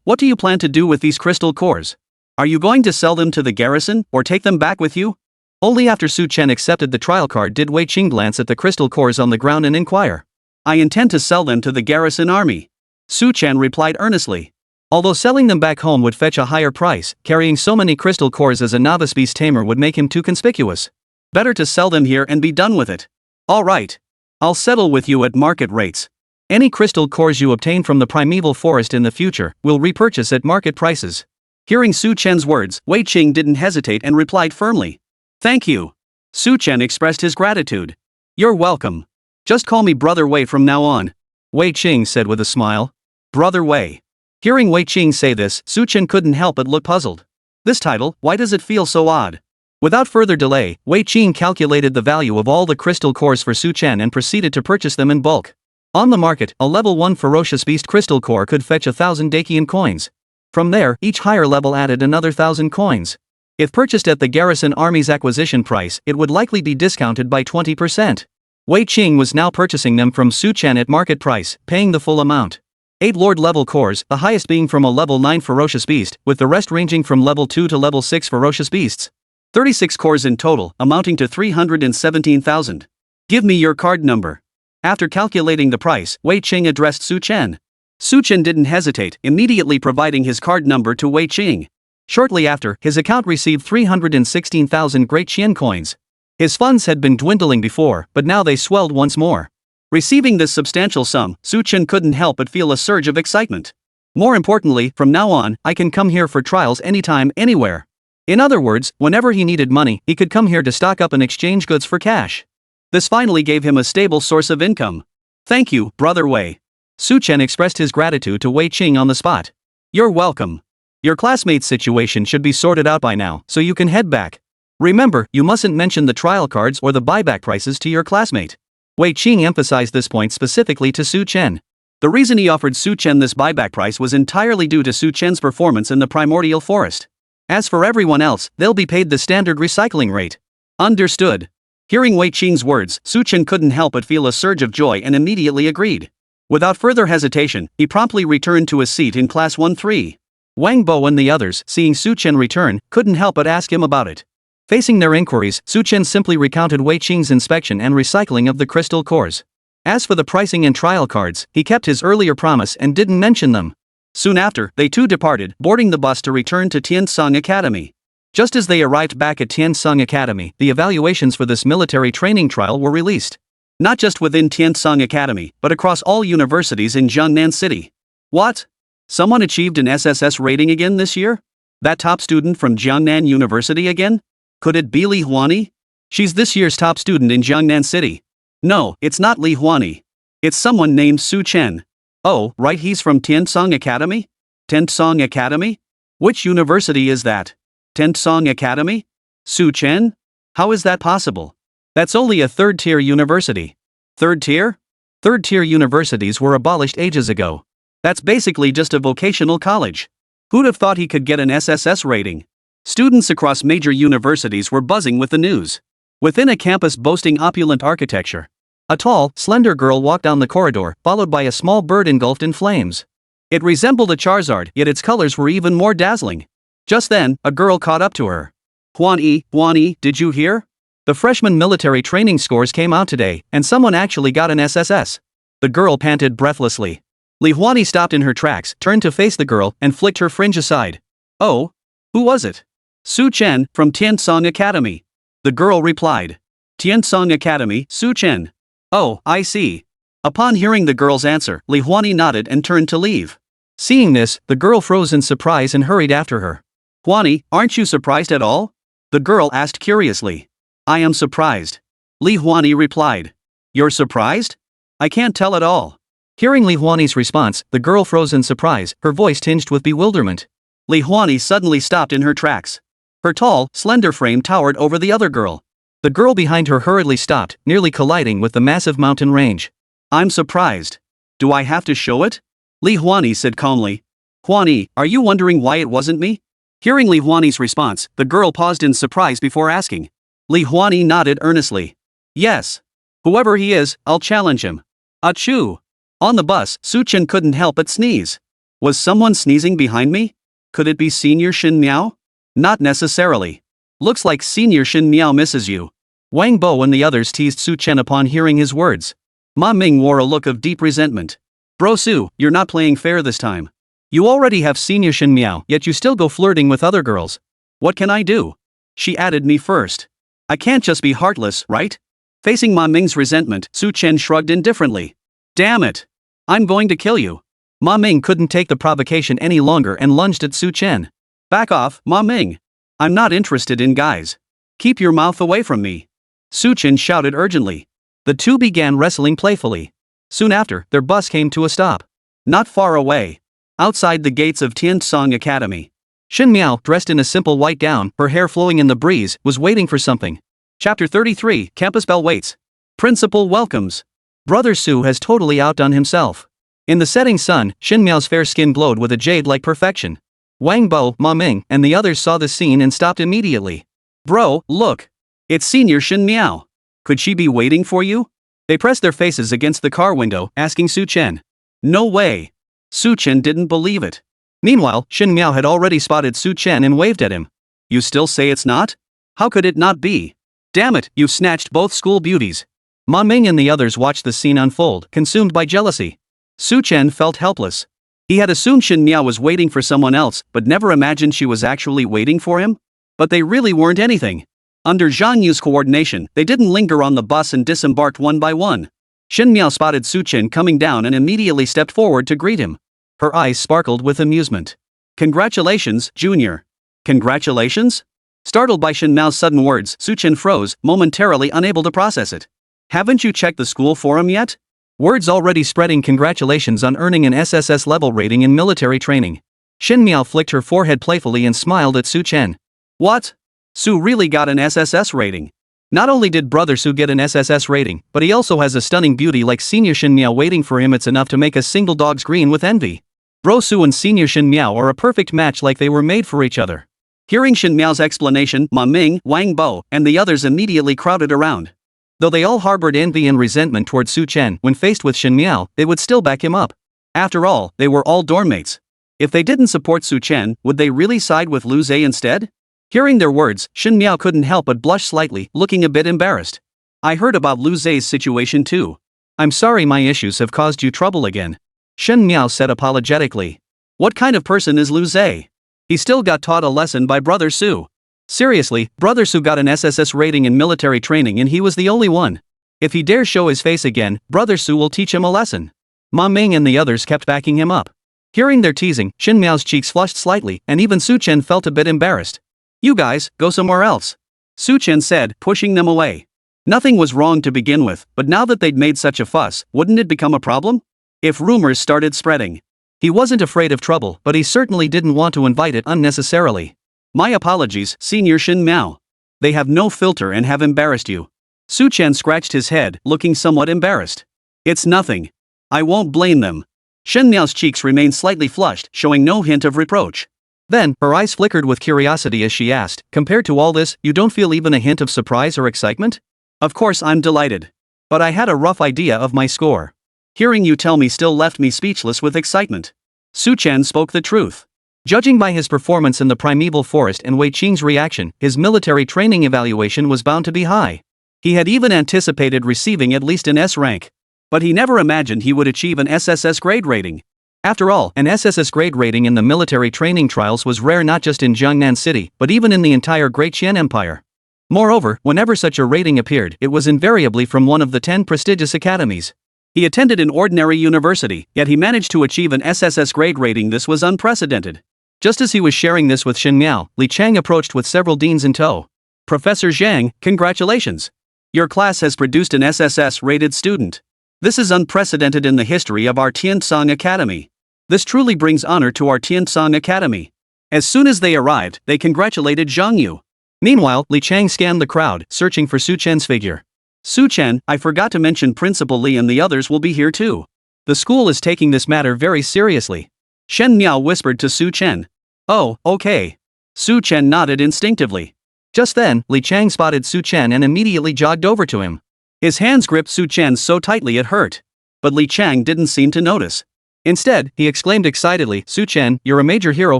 What do you plan to do with these crystal cores? Are you going to sell them to the garrison, or take them back with you? Only after Su Chen accepted the trial card did Wei Qing glance at the crystal cores on the ground and inquire. I intend to sell them to the garrison army. Su Chen replied earnestly. Although selling them back home would fetch a higher price, carrying so many crystal cores as a novice beast tamer would make him too conspicuous. Better to sell them here and be done with it. All right. I'll settle with you at market rates. Any crystal cores you obtain from the primeval forest in the future, we'll repurchase at market prices. Hearing Su Chen's words, Wei Qing didn't hesitate and replied firmly. Thank you. Su Chen expressed his gratitude. You're welcome. Just call me Brother Wei from now on. Wei Qing said with a smile. Brother Wei. Hearing Wei Qing say this, Su Chen couldn't help but look puzzled. This title, why does it feel so odd? Without further delay, Wei Qing calculated the value of all the crystal cores for Su Chen and proceeded to purchase them in bulk. On the market, a level 1 ferocious beast crystal core could fetch 1,000 Dakian coins. From there, each higher level added another 1,000 coins. If purchased at the garrison army's acquisition price, it would likely be discounted by 20%. Wei Qing was now purchasing them from Su Chen at market price, paying the full amount. 8 Lord level cores, the highest being from a level 9 ferocious beast, with the rest ranging from level 2 to level 6 ferocious beasts. 36 cores in total, amounting to 317,000. Give me your card number. After calculating the price, Wei Qing addressed Su Chen. Su Chen didn't hesitate, immediately providing his card number to Wei Qing. Shortly after, his account received 316,000 Great Qian coins. His funds had been dwindling before, but now they swelled once more. Receiving this substantial sum, Su Chen couldn't help but feel a surge of excitement. More importantly, from now on, I can come here for trials anytime, anywhere. In other words, whenever he needed money, he could come here to stock up and exchange goods for cash. This finally gave him a stable source of income. Thank you, Brother Wei. Su Chen expressed his gratitude to Wei Qing on the spot. You're welcome. Your classmate's situation should be sorted out by now, so you can head back. Remember, you mustn't mention the trial cards or the buyback prices to your classmate. Wei Qing emphasized this point specifically to Su Chen. The reason he offered Su Chen this buyback price was entirely due to Su Chen's performance in the primordial forest. As for everyone else, they'll be paid the standard recycling rate. Understood. Hearing Wei Qing's words, Su Chen couldn't help but feel a surge of joy and immediately agreed. Without further hesitation, he promptly returned to his seat in Class 1-3. Wang Bo and the others, seeing Su Chen return, couldn't help but ask him about it. Facing their inquiries, Su Chen simply recounted Wei Qing's inspection and recycling of the crystal cores. As for the pricing and trial cards, he kept his earlier promise and didn't mention them. Soon after, they too departed, boarding the bus to return to Tiansong Academy. Just as they arrived back at Tiansong Academy, the evaluations for this military training trial were released. Not just within Tiansong Academy, but across all universities in Jiangnan City. What? Someone achieved an SSS rating again this year? That top student from Jiangnan University again? Could it be Li Huani? She's this year's top student in Jiangnan City. No, it's not Li Huani. It's someone named Su Chen. Oh, right, he's from Tiansong Academy? Tiansong Academy? Which university is that? Tiansong Academy? Su Chen? How is that possible? That's only a third-tier university. Third tier? Third-tier universities were abolished ages ago. That's basically just a vocational college. Who'd have thought he could get an SSS rating? Students across major universities were buzzing with the news. Within a campus boasting opulent architecture, a tall, slender girl walked down the corridor, followed by a small bird engulfed in flames. It resembled a Charizard, yet its colors were even more dazzling. Just then, a girl caught up to her. Huani, did you hear? The freshman military training scores came out today, and someone actually got an SSS. The girl panted breathlessly. Li Huani stopped in her tracks, turned to face the girl, and flicked her fringe aside. Oh? Who was it? Su Chen, from Tiansong Academy. The girl replied. Tiansong Academy, Su Chen. Oh, I see. Upon hearing the girl's answer, Li Huani nodded and turned to leave. Seeing this, the girl froze in surprise and hurried after her. Huani, aren't you surprised at all? The girl asked curiously. I am surprised. Li Huani replied. You're surprised? I can't tell at all. Hearing Li Huani's response, the girl froze in surprise, her voice tinged with bewilderment. Li Huani suddenly stopped in her tracks. Her tall, slender frame towered over the other girl. The girl behind her hurriedly stopped, nearly colliding with the massive mountain range. I'm surprised. Do I have to show it? Li Huani said calmly. Huani, are you wondering why it wasn't me? Hearing Li Huani's response, the girl paused in surprise before asking. Li Huani nodded earnestly. Yes. Whoever he is, I'll challenge him. Achoo! On the bus, Su Chen couldn't help but sneeze. Was someone sneezing behind me? Could it be Senior Shin Miao? Not necessarily. Looks like Senior Shin Miao misses you. Wang Bo and the others teased Su Chen upon hearing his words. Ma Ming wore a look of deep resentment. Bro Su, you're not playing fair this time. You already have Senior Shin Miao, yet you still go flirting with other girls. What can I do? She added me first. I can't just be heartless, right? Facing Ma Ming's resentment, Su Chen shrugged indifferently. Damn it! I'm going to kill you. Ma Ming couldn't take the provocation any longer and lunged at Su Chen. Back off, Ma Ming. I'm not interested in guys. Keep your mouth away from me. Su Chen shouted urgently. The two began wrestling playfully. Soon after, their bus came to a stop. Not far away. Outside the gates of Tiansong Academy. Shin Miao, dressed in a simple white gown, her hair flowing in the breeze, was waiting for something. Chapter 33, Campus Bell waits. Principal welcomes. Brother Su has totally outdone himself. In the setting sun, Shin Miao's fair skin glowed with a jade-like perfection. Wang Bo, Ma Ming, and the others saw the scene and stopped immediately. Bro, look. It's Senior Shin Miao. Could she be waiting for you? They pressed their faces against the car window, asking Su Chen. No way. Su Chen didn't believe it. Meanwhile, Shin Miao had already spotted Su Chen and waved at him. You still say it's not? How could it not be? Damn it, you snatched both school beauties. Ma Ming and the others watched the scene unfold, consumed by jealousy. Su Chen felt helpless. He had assumed Shin Miao was waiting for someone else, but never imagined she was actually waiting for him? But they really weren't anything. Under Zhang Yu's coordination, they didn't linger on the bus and disembarked one by one. Shin Miao spotted Su Chen coming down and immediately stepped forward to greet him. Her eyes sparkled with amusement. Congratulations, Junior. Congratulations? Startled by Shin Miao's sudden words, Su Chen froze, momentarily unable to process it. Haven't you checked the school forum yet? Words already spreading congratulations on earning an SSS level rating in military training. Shin Miao flicked her forehead playfully and smiled at Su Chen. What? Su really got an SSS rating. Not only did Brother Su get an SSS rating, but he also has a stunning beauty like Senior Shin Miao waiting for him. It's enough to make a single dog's green with envy. Bro Su and Senior Shin Miao are a perfect match, like they were made for each other. Hearing Shin Miao's explanation, Ma Ming, Wang Bo, and the others immediately crowded around. Though they all harbored envy and resentment toward Su Chen, when faced with Shin Miao, they would still back him up. After all, they were all dorm mates. If they didn't support Su Chen, would they really side with Lu Zhe instead? Hearing their words, Shin Miao couldn't help but blush slightly, looking a bit embarrassed. I heard about Lu Zhe's situation too. I'm sorry my issues have caused you trouble again. Shin Miao said apologetically. What kind of person is Lu Zhe? He still got taught a lesson by Brother Su. Seriously, Brother Su got an SSS rating in military training and he was the only one. If he dares show his face again, Brother Su will teach him a lesson. Ma Ming and the others kept backing him up. Hearing their teasing, Shin Miao's cheeks flushed slightly, and even Su Chen felt a bit embarrassed. You guys, go somewhere else. Su Chen said, pushing them away. Nothing was wrong to begin with, but now that they'd made such a fuss, wouldn't it become a problem? If rumors started spreading. He wasn't afraid of trouble, but he certainly didn't want to invite it unnecessarily. My apologies, Senior Shin Miao. They have no filter and have embarrassed you. Su Chen scratched his head, looking somewhat embarrassed. It's nothing. I won't blame them. Shin Miao's cheeks remained slightly flushed, showing no hint of reproach. Then, her eyes flickered with curiosity as she asked, compared to all this, you don't feel even a hint of surprise or excitement? Of course I'm delighted. But I had a rough idea of my score. Hearing you tell me still left me speechless with excitement. Su Chen spoke the truth. Judging by his performance in the primeval forest and Wei Qing's reaction, his military training evaluation was bound to be high. He had even anticipated receiving at least an S rank. But he never imagined he would achieve an SSS grade rating. After all, an SSS grade rating in the military training trials was rare not just in Jiangnan City, but even in the entire Great Qian Empire. Moreover, whenever such a rating appeared, it was invariably from one of the 10 prestigious academies. He attended an ordinary university, yet he managed to achieve an SSS grade rating. This was unprecedented. Just as he was sharing this with Shin Miao, Li Chang approached with several deans in tow. Professor Zhang, congratulations. Your class has produced an SSS-rated student. This is unprecedented in the history of our Tiansong Academy. This truly brings honor to our Tiansong Academy. As soon as they arrived, they congratulated Zhang Yu. Meanwhile, Li Chang scanned the crowd, searching for Su Chen's figure. Su Chen, I forgot to mention Principal Li and the others will be here too. The school is taking this matter very seriously. Shen Miao whispered to Su Chen. Oh, okay. Su Chen nodded instinctively. Just then, Li Chang spotted Su Chen and immediately jogged over to him. His hands gripped Su Chen so tightly it hurt. But Li Chang didn't seem to notice. Instead, he exclaimed excitedly, Su Chen, you're a major hero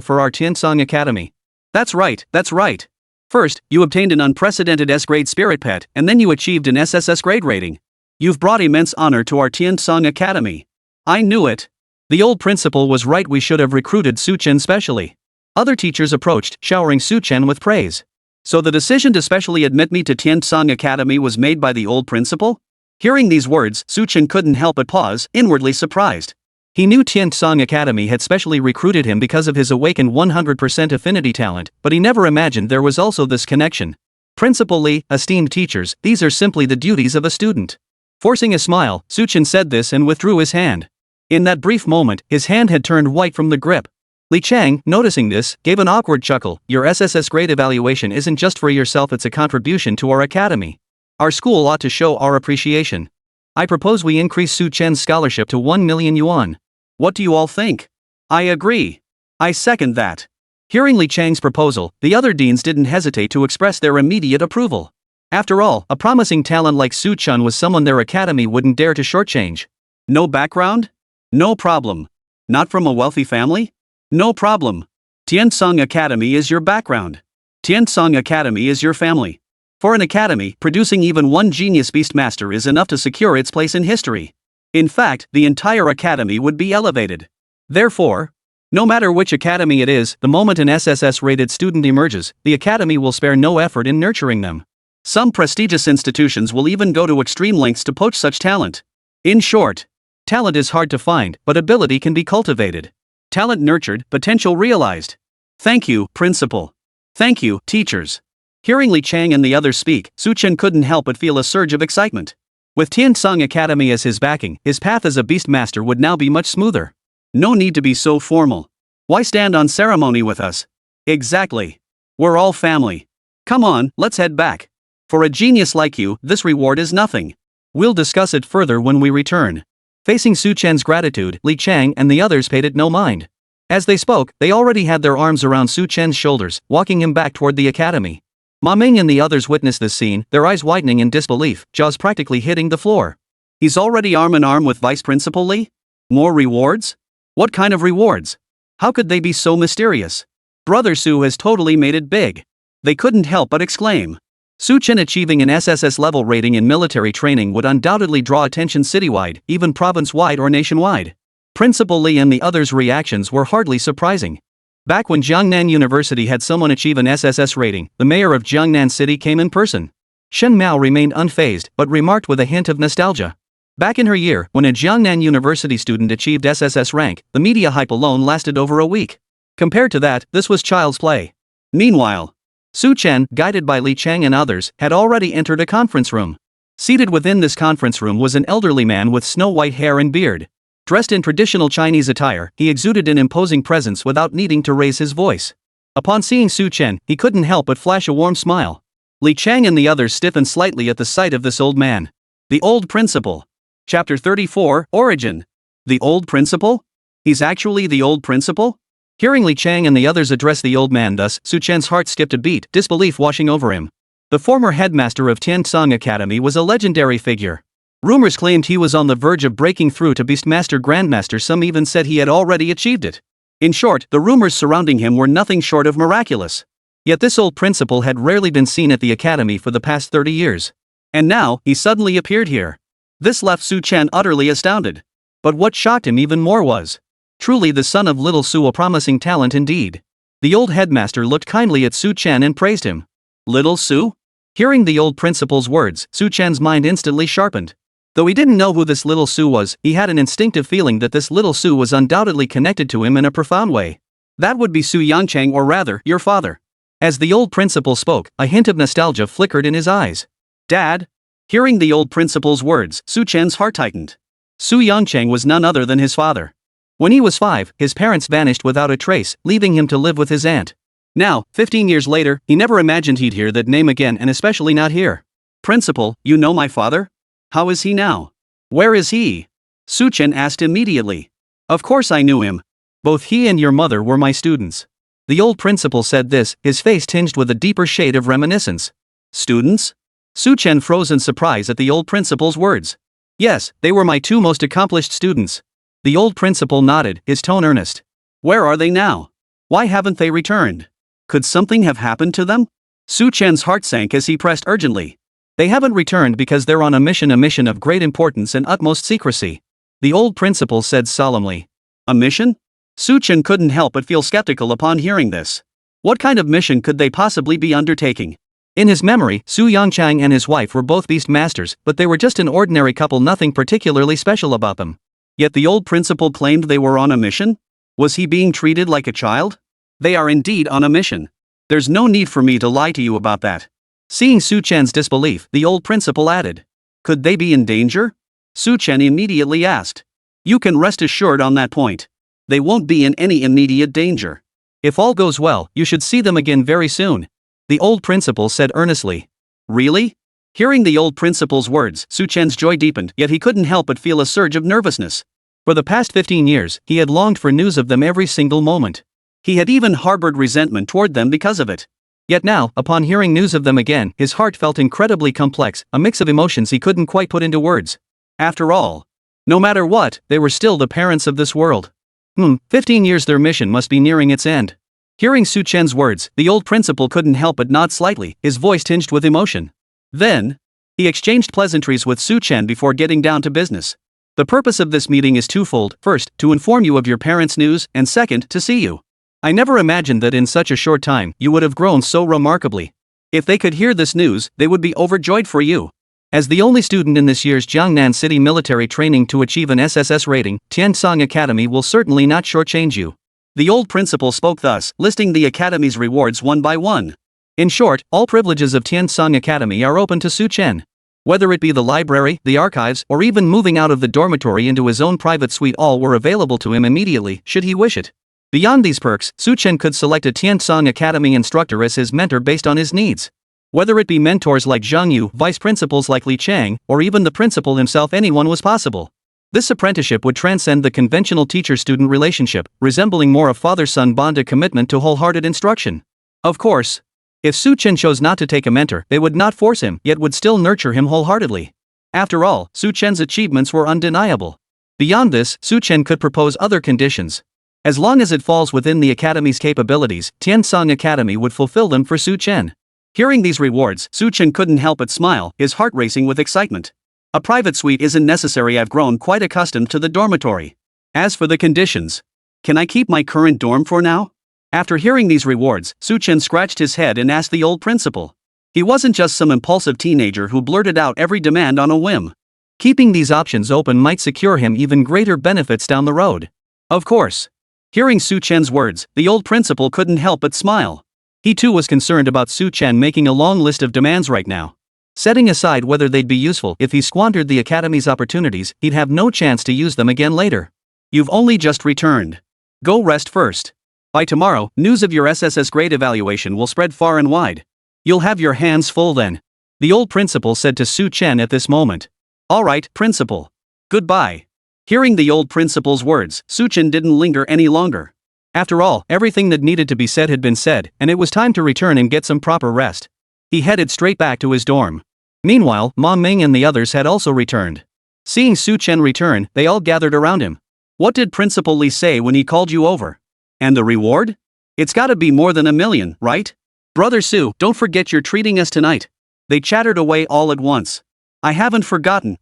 for our Tiansong Academy. That's right, that's right. First, you obtained an unprecedented S-grade spirit pet, and then you achieved an SSS grade rating. You've brought immense honor to our Tiansong Academy. I knew it. The old principal was right, we should have recruited Su Chen specially. Other teachers approached, showering Su Chen with praise. So the decision to specially admit me to Tiansong Academy was made by the old principal? Hearing these words, Su Chen couldn't help but pause, inwardly surprised. He knew Tiansong Academy had specially recruited him because of his awakened 100% affinity talent, but he never imagined there was also this connection. Principal Li, esteemed teachers, these are simply the duties of a student. Forcing a smile, Su Chen said this and withdrew his hand. In that brief moment, his hand had turned white from the grip. Li Chang, noticing this, gave an awkward chuckle. Your SSS grade evaluation isn't just for yourself, it's a contribution to our academy. Our school ought to show our appreciation. I propose we increase Su Chen's scholarship to 1 million yuan. What do you all think? I agree. I second that. Hearing Li Chang's proposal, the other deans didn't hesitate to express their immediate approval. After all, a promising talent like Su Chen was someone their academy wouldn't dare to shortchange. No background? No problem. Not from a wealthy family? No problem. Tiansong Academy is your background. Tiansong Academy is your family. For an academy, producing even one genius beastmaster is enough to secure its place in history. In fact, the entire academy would be elevated. Therefore, no matter which academy it is, the moment an SSS-rated student emerges, the academy will spare no effort in nurturing them. Some prestigious institutions will even go to extreme lengths to poach such talent. In short, talent is hard to find, but ability can be cultivated. Talent nurtured, potential realized. Thank you, principal. Thank you, teachers. Hearing Li Chang and the others speak, Su Chen couldn't help but feel a surge of excitement. With Tiansong Academy as his backing, his path as a beastmaster would now be much smoother. No need to be so formal. Why stand on ceremony with us? Exactly. We're all family. Come on, let's head back. For a genius like you, this reward is nothing. We'll discuss it further when we return. Facing Su Chen's gratitude, Li Chang and the others paid it no mind. As they spoke, they already had their arms around Su Chen's shoulders, walking him back toward the academy. Wang Meng and the others witnessed this scene, their eyes widening in disbelief, jaws practically hitting the floor. He's already arm in arm with Vice Principal Li? More rewards? What kind of rewards? How could they be so mysterious? Brother Su has totally made it big. They couldn't help but exclaim. Su Chen achieving an SSS level rating in military training would undoubtedly draw attention citywide, even province-wide or nationwide. Principal Li and the others' reactions were hardly surprising. Back when Jiangnan University had someone achieve an SSS rating, the mayor of Jiangnan City came in person. Shen Mao remained unfazed, but remarked with a hint of nostalgia. Back in her year, when a Jiangnan University student achieved SSS rank, the media hype alone lasted over a week. Compared to that, this was child's play. Meanwhile, Su Chen, guided by Li Chang and others, had already entered a conference room. Seated within this conference room was an elderly man with snow-white hair and beard. Dressed in traditional Chinese attire, he exuded an imposing presence without needing to raise his voice. Upon seeing Su Chen, he couldn't help but flash a warm smile. Li Chang and the others stiffened slightly at the sight of this old man. The old principal. Chapter 34, Origin. The old principal? He's actually the old principal? Hearing Li Chang and the others address the old man thus, Su Chen's heart skipped a beat, disbelief washing over him. The former headmaster of Tiansong Academy was a legendary figure. Rumors claimed he was on the verge of breaking through to Beastmaster Grandmaster, some even said he had already achieved it. In short, the rumors surrounding him were nothing short of miraculous. Yet this old principal had rarely been seen at the academy for the past 30 years. And now, he suddenly appeared here. This left Su Chen utterly astounded. But what shocked him even more was, truly the son of little Su, a promising talent indeed. The old headmaster looked kindly at Su Chen and praised him. Little Su? Hearing the old principal's words, Su Chen's mind instantly sharpened. Though he didn't know who this little Su was, he had an instinctive feeling that this little Su was undoubtedly connected to him in a profound way. That would be Su Yangchang, or rather, your father. As the old principal spoke, a hint of nostalgia flickered in his eyes. Dad? Hearing the old principal's words, Su Chen's heart tightened. Su Yangchang was none other than his father. When he was 5, his parents vanished without a trace, leaving him to live with his aunt. Now, 15 years later, he never imagined he'd hear that name again, and especially not here. Principal, you know my father? How is he now? Where is he? Su Chen asked immediately. Of course I knew him. Both he and your mother were my students. The old principal said this, his face tinged with a deeper shade of reminiscence. Students? Su Chen froze in surprise at the old principal's words. Yes, they were my 2 most accomplished students. The old principal nodded, his tone earnest. Where are they now? Why haven't they returned? Could something have happened to them? Su Chen's heart sank as he pressed urgently. They haven't returned because they're on a mission of great importance and utmost secrecy. The old principal said solemnly. A mission? Su Chen couldn't help but feel skeptical upon hearing this. What kind of mission could they possibly be undertaking? In his memory, Su Yangchang and his wife were both beast masters, but they were just an ordinary couple, nothing particularly special about them. Yet the old principal claimed they were on a mission? Was he being treated like a child? They are indeed on a mission. There's no need for me to lie to you about that. Seeing Su Chen's disbelief, the old principal added. Could they be in danger? Su Chen immediately asked. You can rest assured on that point. They won't be in any immediate danger. If all goes well, you should see them again very soon. The old principal said earnestly. Really? Hearing the old principal's words, Su Chen's joy deepened, yet he couldn't help but feel a surge of nervousness. For the past 15 years, he had longed for news of them every single moment. He had even harbored resentment toward them because of it. Yet now, upon hearing news of them again, his heart felt incredibly complex, a mix of emotions he couldn't quite put into words. After all, no matter what, they were still the parents of this world. 15 years their mission must be nearing its end. Hearing Su Chen's words, the old principal couldn't help but nod slightly, his voice tinged with emotion. Then, he exchanged pleasantries with Su Chen before getting down to business. The purpose of this meeting is twofold: first, to inform you of your parents' news, and second, to see you. I never imagined that in such a short time, you would have grown so remarkably. If they could hear this news, they would be overjoyed for you. As the only student in this year's Jiangnan City military training to achieve an SSS rating, Tiansong Academy will certainly not shortchange you. The old principal spoke thus, listing the academy's rewards one by one. In short, all privileges of Tiansong Academy are open to Su Chen. Whether it be the library, the archives, or even moving out of the dormitory into his own private suite, all were available to him immediately, should he wish it. Beyond these perks, Su Chen could select a Tiansong Academy instructor as his mentor based on his needs. Whether it be mentors like Zhang Yu, vice principals like Li Chang, or even the principal himself, anyone was possible. This apprenticeship would transcend the conventional teacher-student relationship, resembling more a father-son bond, a commitment to wholehearted instruction. Of course, if Su Chen chose not to take a mentor, they would not force him, yet would still nurture him wholeheartedly. After all, Su Chen's achievements were undeniable. Beyond this, Su Chen could propose other conditions. As long as it falls within the academy's capabilities, Tiansong Academy would fulfill them for Su Chen. Hearing these rewards, Su Chen couldn't help but smile, his heart racing with excitement. A private suite isn't necessary. I've grown quite accustomed to the dormitory. As for the conditions, can I keep my current dorm for now? After hearing these rewards, Su Chen scratched his head and asked the old principal. He wasn't just some impulsive teenager who blurted out every demand on a whim. Keeping these options open might secure him even greater benefits down the road. Of course. Hearing Su Chen's words, the old principal couldn't help but smile. He too was concerned about Su Chen making a long list of demands right now. Setting aside whether they'd be useful, if he squandered the academy's opportunities, he'd have no chance to use them again later. You've only just returned. Go rest first. By tomorrow, news of your SSS grade evaluation will spread far and wide. You'll have your hands full then. The old principal said to Su Chen at this moment. All right, principal. Goodbye. Hearing the old principal's words, Su Chen didn't linger any longer. After all, everything that needed to be said had been said, and it was time to return and get some proper rest. He headed straight back to his dorm. Meanwhile, Wang Meng and the others had also returned. Seeing Su Chen return, they all gathered around him. What did Principal Li say when he called you over? And the reward? It's gotta be more than $1 million, right? Brother Su, don't forget you're treating us tonight. They chattered away all at once. I haven't forgotten.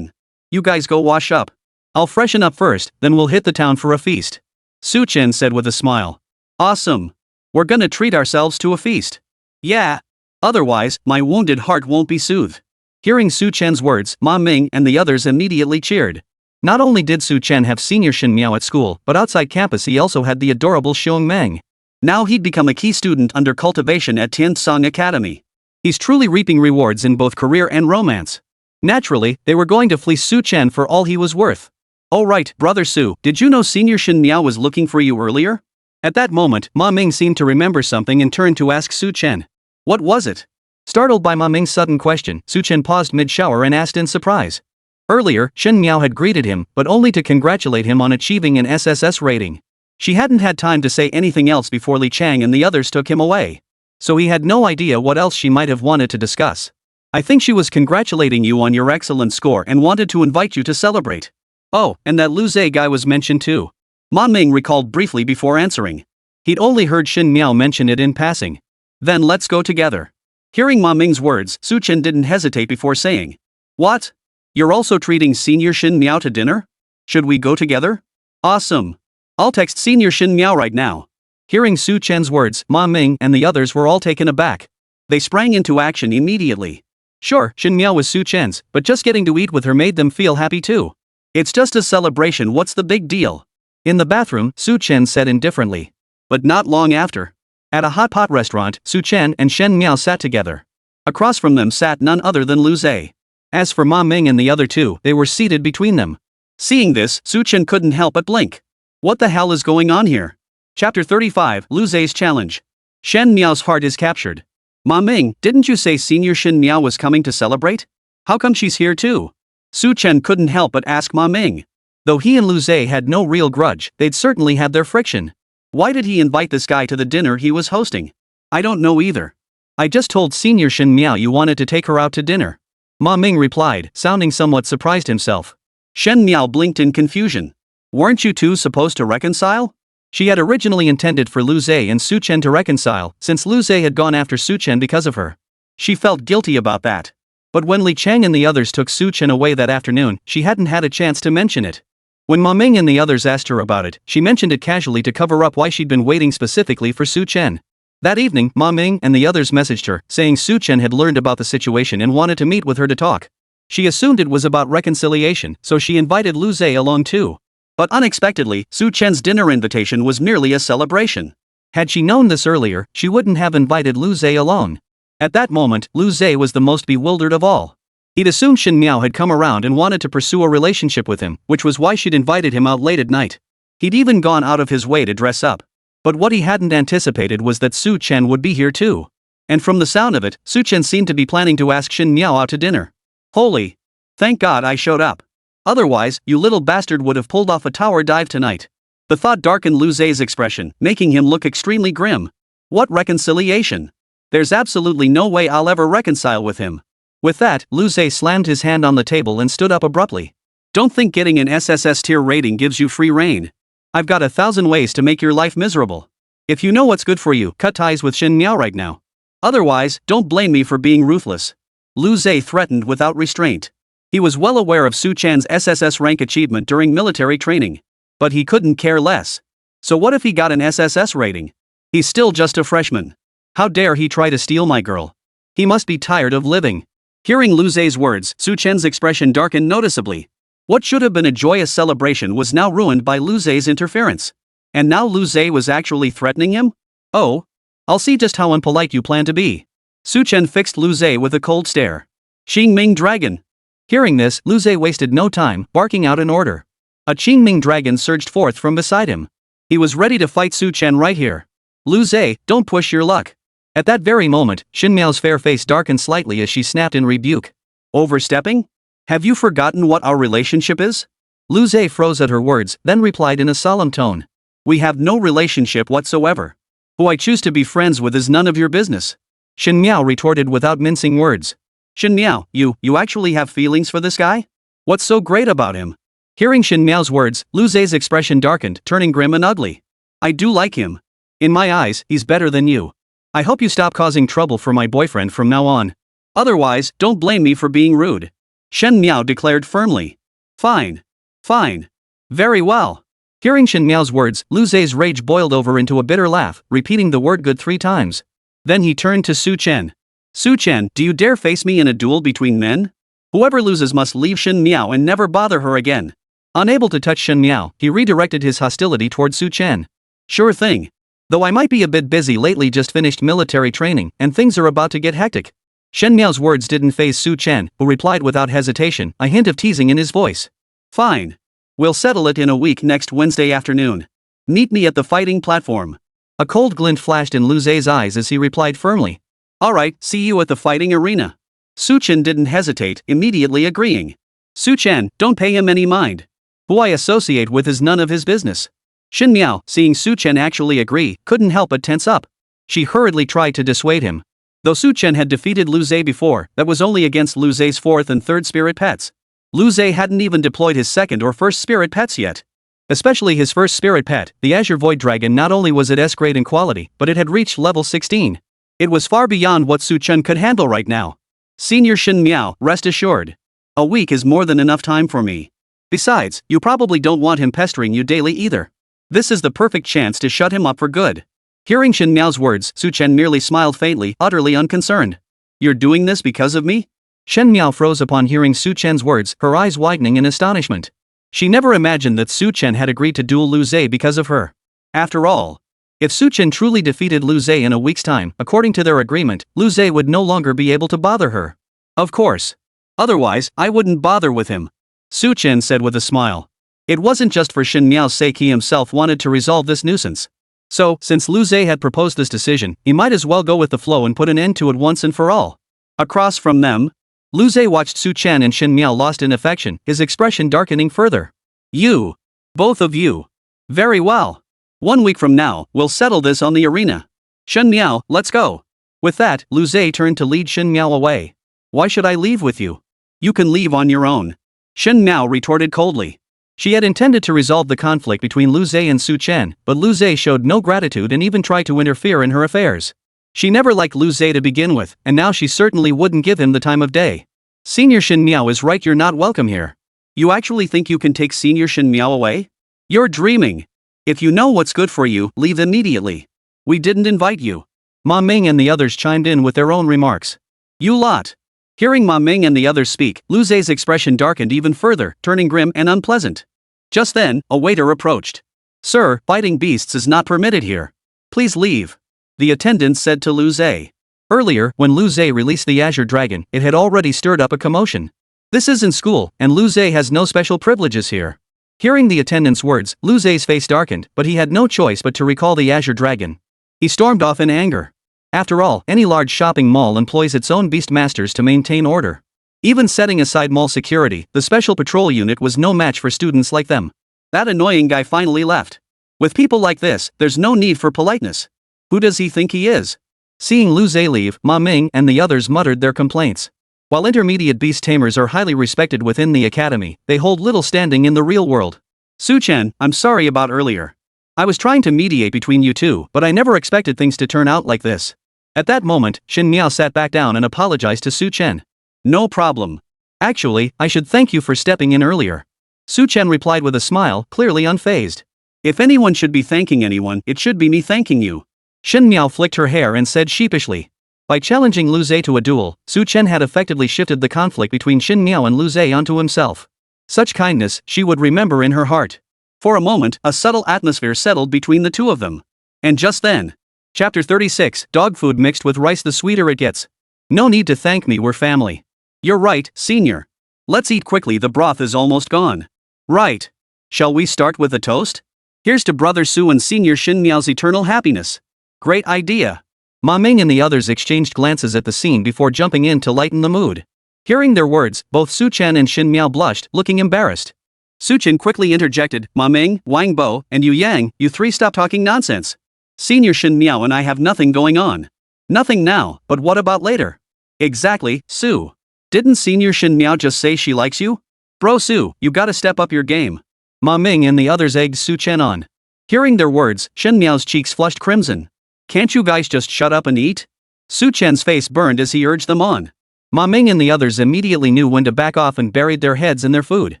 You guys go wash up. I'll freshen up first, then we'll hit the town for a feast. Su Chen said with a smile. Awesome. We're gonna treat ourselves to a feast. Yeah. Otherwise, my wounded heart won't be soothed. Hearing Su Chen's words, Wang Meng and the others immediately cheered. Not only did Su Chen have senior Shen Miao at school, but outside campus he also had the adorable Xiong Meng. Now he'd become a key student under cultivation at Tiansong Academy. He's truly reaping rewards in both career and romance. Naturally, they were going to fleece Su Chen for all he was worth. Oh right, Brother Su, did you know Senior Shen Miao was looking for you earlier? At that moment, Wang Meng seemed to remember something and turned to ask Su Chen. What was it? Startled by Wang Meng's sudden question, Su Chen paused mid-shower and asked in surprise. Earlier, Shen Miao had greeted him, but only to congratulate him on achieving an SSS rating. She hadn't had time to say anything else before Li Chang and the others took him away. So he had no idea what else she might have wanted to discuss. I think she was congratulating you on your excellent score and wanted to invite you to celebrate. Oh, and that Lu Zhe guy was mentioned too. Wang Meng recalled briefly before answering. He'd only heard Shen Miao mention it in passing. Then let's go together. Hearing Wang Meng's words, Su Chen didn't hesitate before saying. What? You're also treating Senior Shen Miao to dinner? Should we go together? Awesome. I'll text Senior Shen Miao right now. Hearing Su Chen's words, Wang Meng and the others were all taken aback. They sprang into action immediately. Sure, Shen Miao was Su Chen's, but just getting to eat with her made them feel happy too. It's just a celebration, what's the big deal? In the bathroom, Su Chen said indifferently. But not long after. At a hot pot restaurant, Su Chen and Shen Miao sat together. Across from them sat none other than Lu Zhe. As for Ma Meng and the other two, they were seated between them. Seeing this, Su Chen couldn't help but blink. What the hell is going on here? Chapter 35, Lu Zhe's Challenge. Shen Miao's heart is captured. Ma Meng, didn't you say Senior Shen Miao was coming to celebrate? How come she's here too? Su Chen couldn't help but ask Ma Meng. Though he and Lu Zhe had no real grudge, they'd certainly had their friction. Why did he invite this guy to the dinner he was hosting? I don't know either. I just told Senior Shen Miao you wanted to take her out to dinner. Ma Meng replied, sounding somewhat surprised himself. Shen Miao blinked in confusion. Weren't you two supposed to reconcile? She had originally intended for Lu Zhe and Su Chen to reconcile, since Lu Zhe had gone after Su Chen because of her. She felt guilty about that. But when Li Cheng and the others took Su Chen away that afternoon, she hadn't had a chance to mention it. When Ma Meng and the others asked her about it, she mentioned it casually to cover up why she'd been waiting specifically for Su Chen. That evening, Ma Meng and the others messaged her, saying Su Chen had learned about the situation and wanted to meet with her to talk. She assumed it was about reconciliation, so she invited Lu Zhe along too. But unexpectedly, Su Chen's dinner invitation was merely a celebration. Had she known this earlier, she wouldn't have invited Lu Zhe alone. At that moment, Lu Zhe was the most bewildered of all. He'd assumed Shen Miao had come around and wanted to pursue a relationship with him, which was why she'd invited him out late at night. He'd even gone out of his way to dress up. But what he hadn't anticipated was that Su Chen would be here too. And from the sound of it, Su Chen seemed to be planning to ask Shen Miao out to dinner. Holy! Thank God I showed up. Otherwise, you little bastard would have pulled off a tower dive tonight. The thought darkened Lu Zhe's expression, making him look extremely grim. What reconciliation? There's absolutely no way I'll ever reconcile with him. With that, Lu Zhe slammed his hand on the table and stood up abruptly. Don't think getting an SSS tier rating gives you free reign. I've got 1,000 ways to make your life miserable. If you know what's good for you, cut ties with Shen Miao right now. Otherwise, don't blame me for being ruthless. Lu Zhe threatened without restraint. He was well aware of Su Chen's SSS rank achievement during military training. But he couldn't care less. So what if he got an SSS rating? He's still just a freshman. How dare he try to steal my girl? He must be tired of living. Hearing Lu Zhe's words, Su Chen's expression darkened noticeably. What should have been a joyous celebration was now ruined by Lu Zhe's interference. And now Lu Zhe was actually threatening him? Oh. I'll see just how unpolite you plan to be. Su Chen fixed Lu Zhe with a cold stare. Qingming Dragon. Hearing this, Lu Zhe wasted no time, barking out an order. A Qingming Dragon surged forth from beside him. He was ready to fight Su Chen right here. Lu Zhe, don't push your luck. At that very moment, Shen Miao's fair face darkened slightly as she snapped in rebuke. Overstepping? Have you forgotten what our relationship is? Lu Zhe froze at her words, then replied in a solemn tone. We have no relationship whatsoever. Who I choose to be friends with is none of your business. Shen Miao retorted without mincing words. Shen Miao, you actually have feelings for this guy? What's so great about him? Hearing Shen Miao's words, Lu Zhe's expression darkened, turning grim and ugly. I do like him. In my eyes, he's better than you. I hope you stop causing trouble for my boyfriend from now on. Otherwise, don't blame me for being rude. Shen Miao declared firmly. Fine. Fine. Very well. Hearing Shen Miao's words, Lu Zhe's rage boiled over into a bitter laugh, repeating the word good 3 times. Then he turned to Su Chen. Su Chen, do you dare face me in a duel between men? Whoever loses must leave Shen Miao and never bother her again. Unable to touch Shen Miao, he redirected his hostility toward Su Chen. Sure thing. Though I might be a bit busy lately, just finished military training, and things are about to get hectic. Shen Miao's words didn't faze Su Chen, who replied without hesitation, a hint of teasing in his voice. Fine. We'll settle it in a week next Wednesday afternoon. Meet me at the fighting platform. A cold glint flashed in Lu Zhe's eyes as he replied firmly. Alright, see you at the fighting arena. Su Chen didn't hesitate, immediately agreeing. Su Chen, don't pay him any mind. Who I associate with is none of his business. Shen Miao, seeing Su Chen actually agree, couldn't help but tense up. She hurriedly tried to dissuade him. Though Su Chen had defeated Lu Zhe before, that was only against Lu Zhe's 4th and 3rd spirit pets. Lu Zhe hadn't even deployed his 2nd or 1st spirit pets yet. Especially his 1st spirit pet, the Azure Void Dragon, not only was it S-grade in quality, but it had reached level 16. It was far beyond what Su Chen could handle right now. Senior Shen Miao, rest assured. A week is more than enough time for me. Besides, you probably don't want him pestering you daily either. This is the perfect chance to shut him up for good. Hearing Shen Miao's words, Su Chen merely smiled faintly, utterly unconcerned. You're doing this because of me? Shen Miao froze upon hearing Su Chen's words, her eyes widening in astonishment. She never imagined that Su Chen had agreed to duel Lu Zhe because of her. After all, if Su Chen truly defeated Lu Zhe in a week's time, according to their agreement, Lu Zhe would no longer be able to bother her. Of course. Otherwise, I wouldn't bother with him. Su Chen said with a smile. It wasn't just for Shen Miao's sake, he himself wanted to resolve this nuisance. So, since Lu Zhe had proposed this decision, he might as well go with the flow and put an end to it once and for all. Across from them, Lu Zhe watched Su Chen and Shen Miao lost in affection, his expression darkening further. You. Both of you. Very well. 1 week from now, we'll settle this on the arena. Shen Miao, let's go. With that, Lu Zhe turned to lead Shen Miao away. Why should I leave with you? You can leave on your own. Shen Miao retorted coldly. She had intended to resolve the conflict between Lu Zhe and Su Chen, but Lu Zhe showed no gratitude and even tried to interfere in her affairs. She never liked Lu Zhe to begin with, and now she certainly wouldn't give him the time of day. Senior Shen Miao is right, you're not welcome here. You actually think you can take Senior Shen Miao away? You're dreaming. If you know what's good for you, leave immediately. We didn't invite you. Ma Meng and the others chimed in with their own remarks. You lot. Hearing Ma Meng and the others speak, Lu Zhe's expression darkened even further, turning grim and unpleasant. Just then, a waiter approached. Sir, fighting beasts is not permitted here. Please leave. The attendant said to Lu Zhe. Earlier, when Lu Zhe released the Azure Dragon, it had already stirred up a commotion. This isn't school, and Lu Zhe has no special privileges here. Hearing the attendant's words, Lu Zhe's face darkened, but he had no choice but to recall the Azure Dragon. He stormed off in anger. After all, any large shopping mall employs its own beast masters to maintain order. Even setting aside mall security, the special patrol unit was no match for students like them. That annoying guy finally left. With people like this, there's no need for politeness. Who does he think he is? Seeing Lu Zhe leave, Ma Meng and the others muttered their complaints. While intermediate beast tamers are highly respected within the academy, they hold little standing in the real world. Su Chen, I'm sorry about earlier. I was trying to mediate between you two, but I never expected things to turn out like this. At that moment, Shen Miao sat back down and apologized to Su Chen. No problem. Actually, I should thank you for stepping in earlier. Su Chen replied with a smile, clearly unfazed. If anyone should be thanking anyone, it should be me thanking you. Shen Miao flicked her hair and said sheepishly. By challenging Lu Zhe to a duel, Su Chen had effectively shifted the conflict between Shen Miao and Lu Zhe onto himself. Such kindness, she would remember in her heart. For a moment, a subtle atmosphere settled between the two of them. And just then. Chapter 36, Dog food mixed with rice, the sweeter it gets. No need to thank me, we're family. You're right, senior. Let's eat quickly, the broth is almost gone. Right. Shall we start with a toast? Here's to Brother Su and Senior Shen Miao's eternal happiness. Great idea. Ma Meng and the others exchanged glances at the scene before jumping in to lighten the mood. Hearing their words, both Su Chen and Shen Miao blushed, looking embarrassed. Su Chen quickly interjected, Ma Meng, Wang Bo, and Yu Yang, you three stop talking nonsense. Senior Shen Miao and I have nothing going on. Nothing now, but what about later? Exactly, Su. Didn't Senior Shen Miao just say she likes you? Bro Su, you gotta step up your game. Ma Meng and the others egged Su Chen on. Hearing their words, Shen Miao's cheeks flushed crimson. Can't you guys just shut up and eat? Su Chen's face burned as he urged them on. Ma Meng and the others immediately knew when to back off and buried their heads in their food.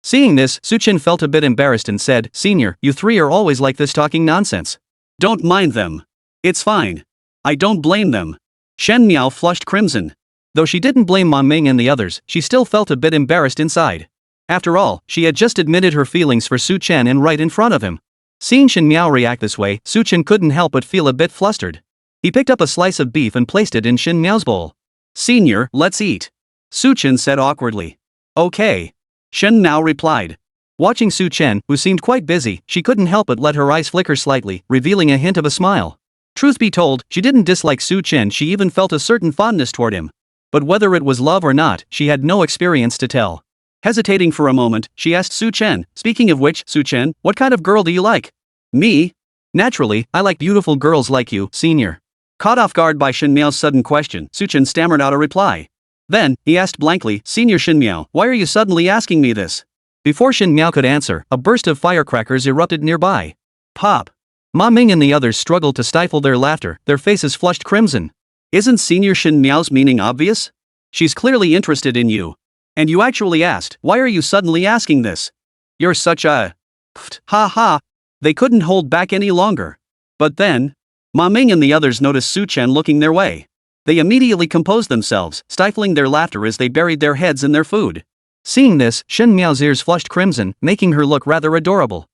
Seeing this, Su Chen felt a bit embarrassed and said, Senior, you three are always like this talking nonsense. Don't mind them. It's fine. I don't blame them. Shen Miao flushed crimson. Though she didn't blame Ma Meng and the others, she still felt a bit embarrassed inside. After all, she had just admitted her feelings for Su Chen and right in front of him. Seeing Shen Miao react this way, Su Chen couldn't help but feel a bit flustered. He picked up a slice of beef and placed it in Shen Miao's bowl. Senior, let's eat. Su Chen said awkwardly. Okay. Shen Miao replied. Watching Su Chen, who seemed quite busy, she couldn't help but let her eyes flicker slightly, revealing a hint of a smile. Truth be told, she didn't dislike Su Chen, she even felt a certain fondness toward him. But whether it was love or not, she had no experience to tell. Hesitating for a moment, she asked Su Chen, speaking of which, Su Chen, what kind of girl do you like? Me? Naturally, I like beautiful girls like you, senior. Caught off guard by Shen Miao's sudden question, Su Chen stammered out a reply. Then, he asked blankly, Senior Shen Miao, why are you suddenly asking me this? Before Shen Miao could answer, a burst of firecrackers erupted nearby. Pop! Ma Meng and the others struggled to stifle their laughter, their faces flushed crimson. Isn't Senior Shen Miao's meaning obvious? She's clearly interested in you. And you actually asked, why are you suddenly asking this? You're such a... Pfft, ha ha. They couldn't hold back any longer. But then, Ma Meng and the others noticed Su Chen looking their way. They immediately composed themselves, stifling their laughter as they buried their heads in their food. Seeing this, Shen Miao's ears flushed crimson, making her look rather adorable.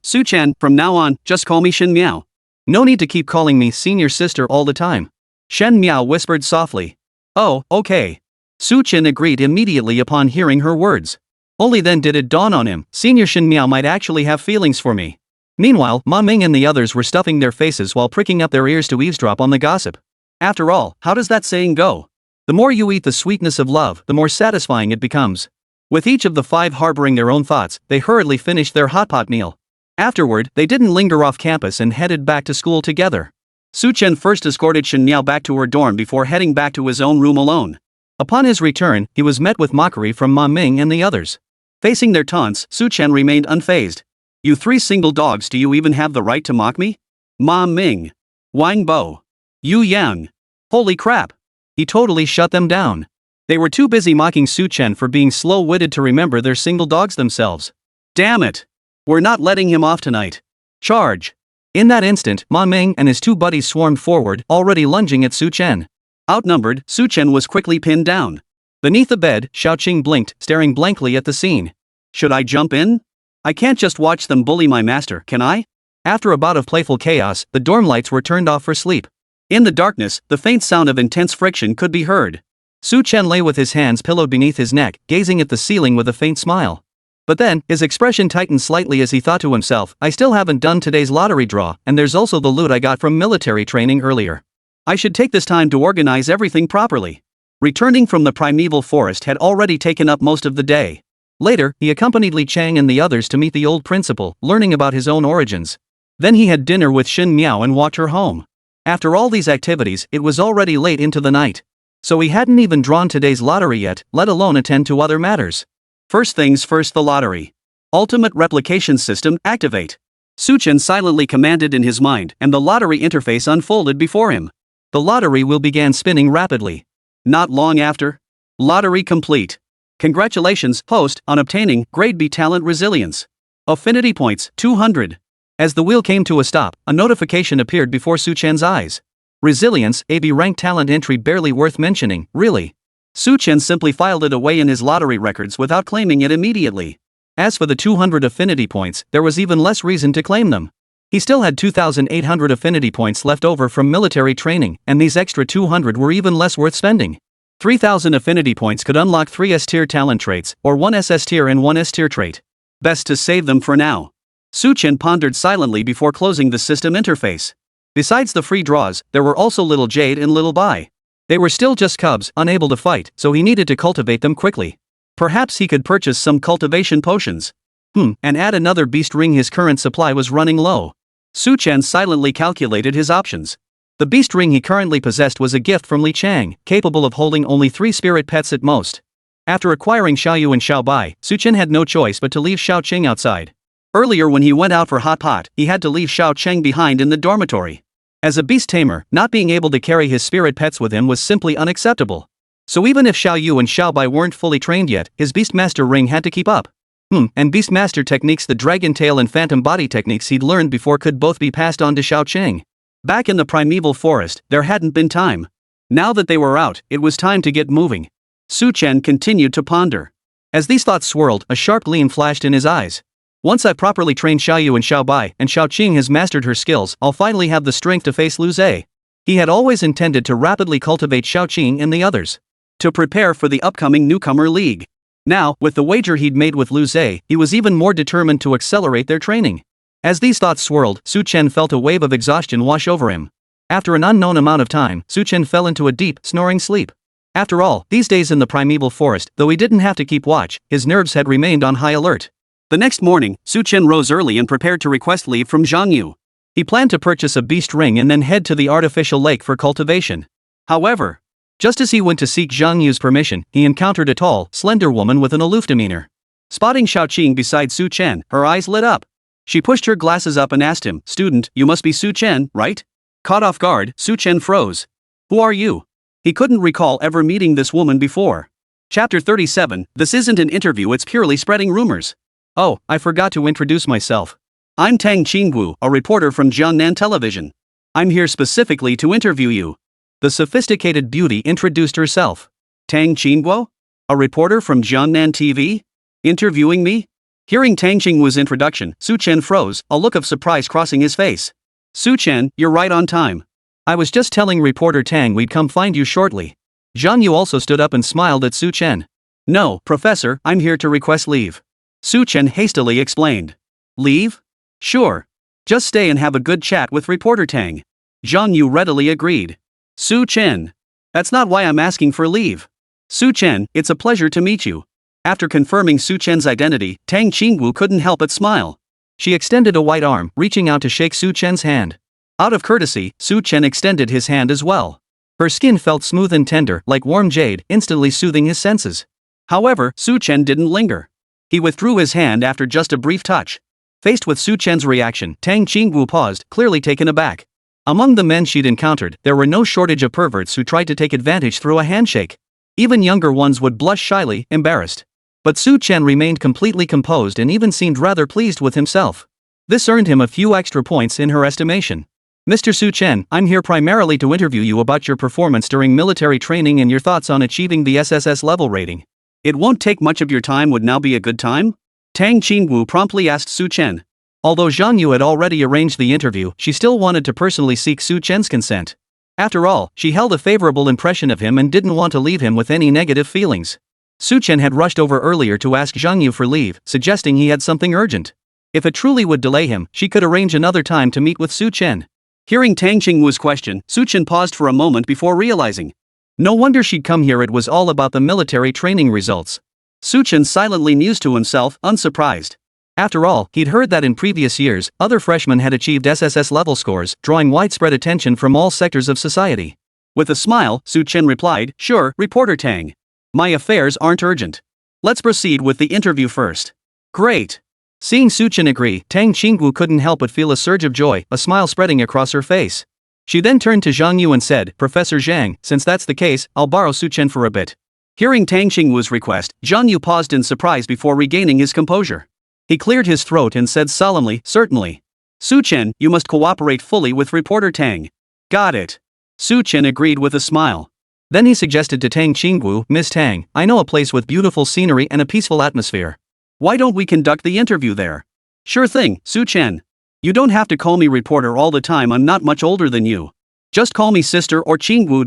Su Chen, from now on, just call me Shen Miao. No need to keep calling me senior sister all the time. Shen Miao whispered softly. Oh, okay. Su Chen agreed immediately upon hearing her words. Only then did it dawn on him, Senior Shen Miao might actually have feelings for me. Meanwhile, Wang Meng and the others were stuffing their faces while pricking up their ears to eavesdrop on the gossip. After all, how does that saying go? The more you eat the sweetness of love, the more satisfying it becomes. With each of the five harboring their own thoughts, they hurriedly finished their hot pot meal. Afterward, they didn't linger off campus and headed back to school together. Su Chen first escorted Shen Miao back to her dorm before heading back to his own room alone. Upon his return, he was met with mockery from Wang Meng and the others. Facing their taunts, Su Chen remained unfazed. You three single dogs, do you even have the right to mock me? Ma Ming. Wang Bo. Yu Yang. Holy crap. He totally shut them down. They were too busy mocking Su Chen for being slow-witted to remember they're single dogs themselves. Damn it. We're not letting him off tonight. Charge. In that instant, Ma Meng and his two buddies swarmed forward, already lunging at Su Chen. Outnumbered, Su Chen was quickly pinned down. Beneath the bed, Xiao Qing blinked, staring blankly at the scene. Should I jump in? I can't just watch them bully my master, can I? After a bout of playful chaos, the dorm lights were turned off for sleep. In the darkness, the faint sound of intense friction could be heard. Su Chen lay with his hands pillowed beneath his neck, gazing at the ceiling with a faint smile. But then, his expression tightened slightly as he thought to himself, I still haven't done today's lottery draw, and there's also the loot I got from military training earlier. I should take this time to organize everything properly. Returning from the primeval forest had already taken up most of the day. Later, he accompanied Li Chang and the others to meet the old principal, learning about his own origins. Then he had dinner with Shen Miao and walked her home. After all these activities, it was already late into the night. So he hadn't even drawn today's lottery yet, let alone attend to other matters. First things first, the lottery. Ultimate replication system, activate. Su Chen silently commanded in his mind, and the lottery interface unfolded before him. The lottery wheel began spinning rapidly. Not long after. Lottery complete. Congratulations, host, on obtaining Grade B Talent Resilience. Affinity points, 200. As the wheel came to a stop, a notification appeared before Su Chen's eyes. Resilience, AB rank talent entry barely worth mentioning, really. Su Chen simply filed it away in his lottery records without claiming it immediately. As for the 200 affinity points, there was even less reason to claim them. He still had 2,800 affinity points left over from military training, and these extra 200 were even less worth spending. 3,000 affinity points could unlock 3 S-tier talent traits, or 1 SS-tier and 1 S-tier trait. Best to save them for now. Su Chen pondered silently before closing the system interface. Besides the free draws, there were also Little Jade and Little Bai. They were still just cubs, unable to fight, so he needed to cultivate them quickly. Perhaps he could purchase some cultivation potions. And add another beast ring. His current supply was running low. Su Chen silently calculated his options. The beast ring he currently possessed was a gift from Li Chang, capable of holding only 3 spirit pets at most. After acquiring Xiaoyu and Xiaobai, Su Chen had no choice but to leave Xiao Qing outside. Earlier when he went out for hot pot, he had to leave Xiao Cheng behind in the dormitory. As a beast tamer, not being able to carry his spirit pets with him was simply unacceptable. So even if Xiaoyu and Xiaobai weren't fully trained yet, his Beastmaster ring had to keep up. And Beastmaster techniques, the dragon tail and phantom body techniques he'd learned before, could both be passed on to Xiao Cheng. Back in the primeval forest, there hadn't been time. Now that they were out, it was time to get moving. Su Chen continued to ponder. As these thoughts swirled, a sharp gleam flashed in his eyes. Once I've properly trained Xiaoyu and Xiaobai, and Xiao Qing has mastered her skills, I'll finally have the strength to face Lu Zhe. He had always intended to rapidly cultivate Xiao Qing and the others, to prepare for the upcoming newcomer league. Now, with the wager he'd made with Lu Zhe, he was even more determined to accelerate their training. As these thoughts swirled, Su Chen felt a wave of exhaustion wash over him. After an unknown amount of time, Su Chen fell into a deep, snoring sleep. After all, these days in the primeval forest, though he didn't have to keep watch, his nerves had remained on high alert. The next morning, Su Chen rose early and prepared to request leave from Zhang Yu. He planned to purchase a beast ring and then head to the artificial lake for cultivation. However, just as he went to seek Zhang Yu's permission, he encountered a tall, slender woman with an aloof demeanor. Spotting Xiao Qing beside Su Chen, her eyes lit up. She pushed her glasses up and asked him, "Student, you must be Su Chen, right?" Caught off guard, Su Chen froze. "Who are you?" He couldn't recall ever meeting this woman before. Chapter 37, This isn't an interview, it's purely spreading rumors. Oh, I forgot to introduce myself. I'm Tang Qingguo, a reporter from Jiangnan Television. I'm here specifically to interview you. The sophisticated beauty introduced herself. Tang Qingguo? A reporter from Jiangnan TV? Interviewing me? Hearing Tang Qingwu's introduction, Su Chen froze, a look of surprise crossing his face. Su Chen, you're right on time. I was just telling reporter Tang we'd come find you shortly. Zhang Yu also stood up and smiled at Su Chen. No, Professor, I'm here to request leave. Su Chen hastily explained. Leave? Sure. Just stay and have a good chat with reporter Tang. Zhang Yu readily agreed. Su Chen. That's not why I'm asking for leave. Su Chen, it's a pleasure to meet you. After confirming Su Chen's identity, Tang Qingwu couldn't help but smile. She extended a white arm, reaching out to shake Su Chen's hand. Out of courtesy, Su Chen extended his hand as well. Her skin felt smooth and tender, like warm jade, instantly soothing his senses. However, Su Chen didn't linger. He withdrew his hand after just a brief touch. Faced with Su Chen's reaction, Tang Qingwu paused, clearly taken aback. Among the men she'd encountered, there were no shortage of perverts who tried to take advantage through a handshake. Even younger ones would blush shyly, embarrassed. But Su Chen remained completely composed and even seemed rather pleased with himself. This earned him a few extra points in her estimation. Mr. Su Chen, I'm here primarily to interview you about your performance during military training and your thoughts on achieving the SSS level rating. It won't take much of your time. Would now be a good time? Tang Qingwu promptly asked Su Chen. Although Zhang Yu had already arranged the interview, she still wanted to personally seek Su Chen's consent. After all, she held a favorable impression of him and didn't want to leave him with any negative feelings. Su Chen had rushed over earlier to ask Zhang Yu for leave, suggesting he had something urgent. If it truly would delay him, she could arrange another time to meet with Su Chen. Hearing Tang Qingwu's question, Su Chen paused for a moment before realizing. No wonder she'd come here, it was all about the military training results. Su Chen silently mused to himself, unsurprised. After all, he'd heard that in previous years, other freshmen had achieved SSS level scores, drawing widespread attention from all sectors of society. With a smile, Su Chen replied, Sure, Reporter Tang. My affairs aren't urgent. Let's proceed with the interview first. Great. Seeing Su Chen agree, Tang Qingwu couldn't help but feel a surge of joy, a smile spreading across her face. She then turned to Zhang Yu and said, Professor Zhang, since that's the case, I'll borrow Su Chen for a bit. Hearing Tang Qingwu's request, Zhang Yu paused in surprise before regaining his composure. He cleared his throat and said solemnly, Certainly. Su Chen, you must cooperate fully with Reporter Tang. Got it. Su Chen agreed with a smile. Then he suggested to Tang Qingwu, Miss Tang, I know a place with beautiful scenery and a peaceful atmosphere. Why don't we conduct the interview there? Sure thing, Su Chen. You don't have to call me reporter all the time, I'm not much older than you. Just call me sister or Qingwu.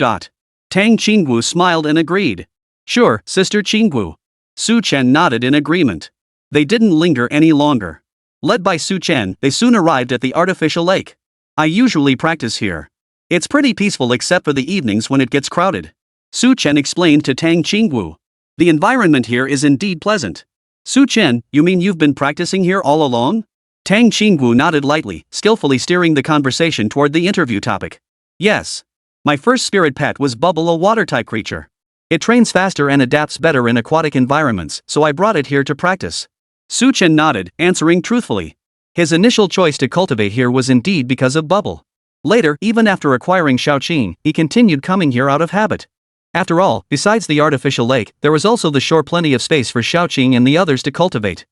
Tang Qingwu smiled and agreed. Sure, Sister Qingwu. Su Chen nodded in agreement. They didn't linger any longer. Led by Su Chen, they soon arrived at the artificial lake. I usually practice here. It's pretty peaceful except for the evenings when it gets crowded. Su Chen explained to Tang Qingwu. The environment here is indeed pleasant. Su Chen, you mean you've been practicing here all along? Tang Qingwu nodded lightly, skillfully steering the conversation toward the interview topic. Yes. My first spirit pet was Bubble, a water-type creature. It trains faster and adapts better in aquatic environments, so I brought it here to practice. Su Chen nodded, answering truthfully. His initial choice to cultivate here was indeed because of Bubble. Later, even after acquiring Shaoqing, he continued coming here out of habit. After all, besides the artificial lake, there was also the shore, plenty of space for Shaoqing and the others to cultivate.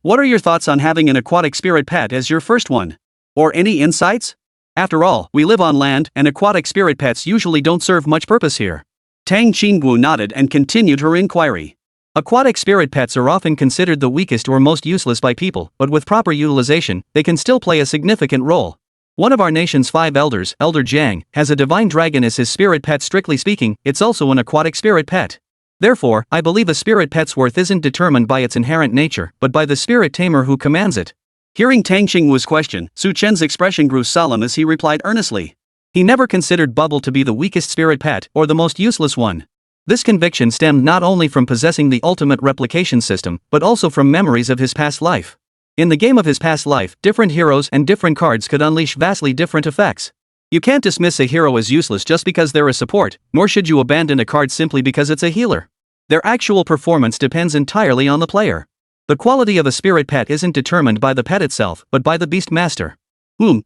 What are your thoughts on having an aquatic spirit pet as your first one? Or any insights? After all, we live on land, and aquatic spirit pets usually don't serve much purpose here. Tang Qingwu nodded and continued her inquiry. Aquatic spirit pets are often considered the weakest or most useless by people, but with proper utilization, they can still play a significant role. One of our nation's 5 elders, Elder Jiang, has a divine dragon as his spirit pet. Strictly speaking, it's also an aquatic spirit pet. Therefore, I believe a spirit pet's worth isn't determined by its inherent nature, but by the spirit tamer who commands it. Hearing Tang Qingwu's question, Su Chen's expression grew solemn as he replied earnestly. He never considered Bubble to be the weakest spirit pet, or the most useless one. This conviction stemmed not only from possessing the ultimate replication system, but also from memories of his past life. In the game of his past life, different heroes and different cards could unleash vastly different effects. You can't dismiss a hero as useless just because they're a support, nor should you abandon a card simply because it's a healer. Their actual performance depends entirely on the player. The quality of a spirit pet isn't determined by the pet itself, but by the beast master.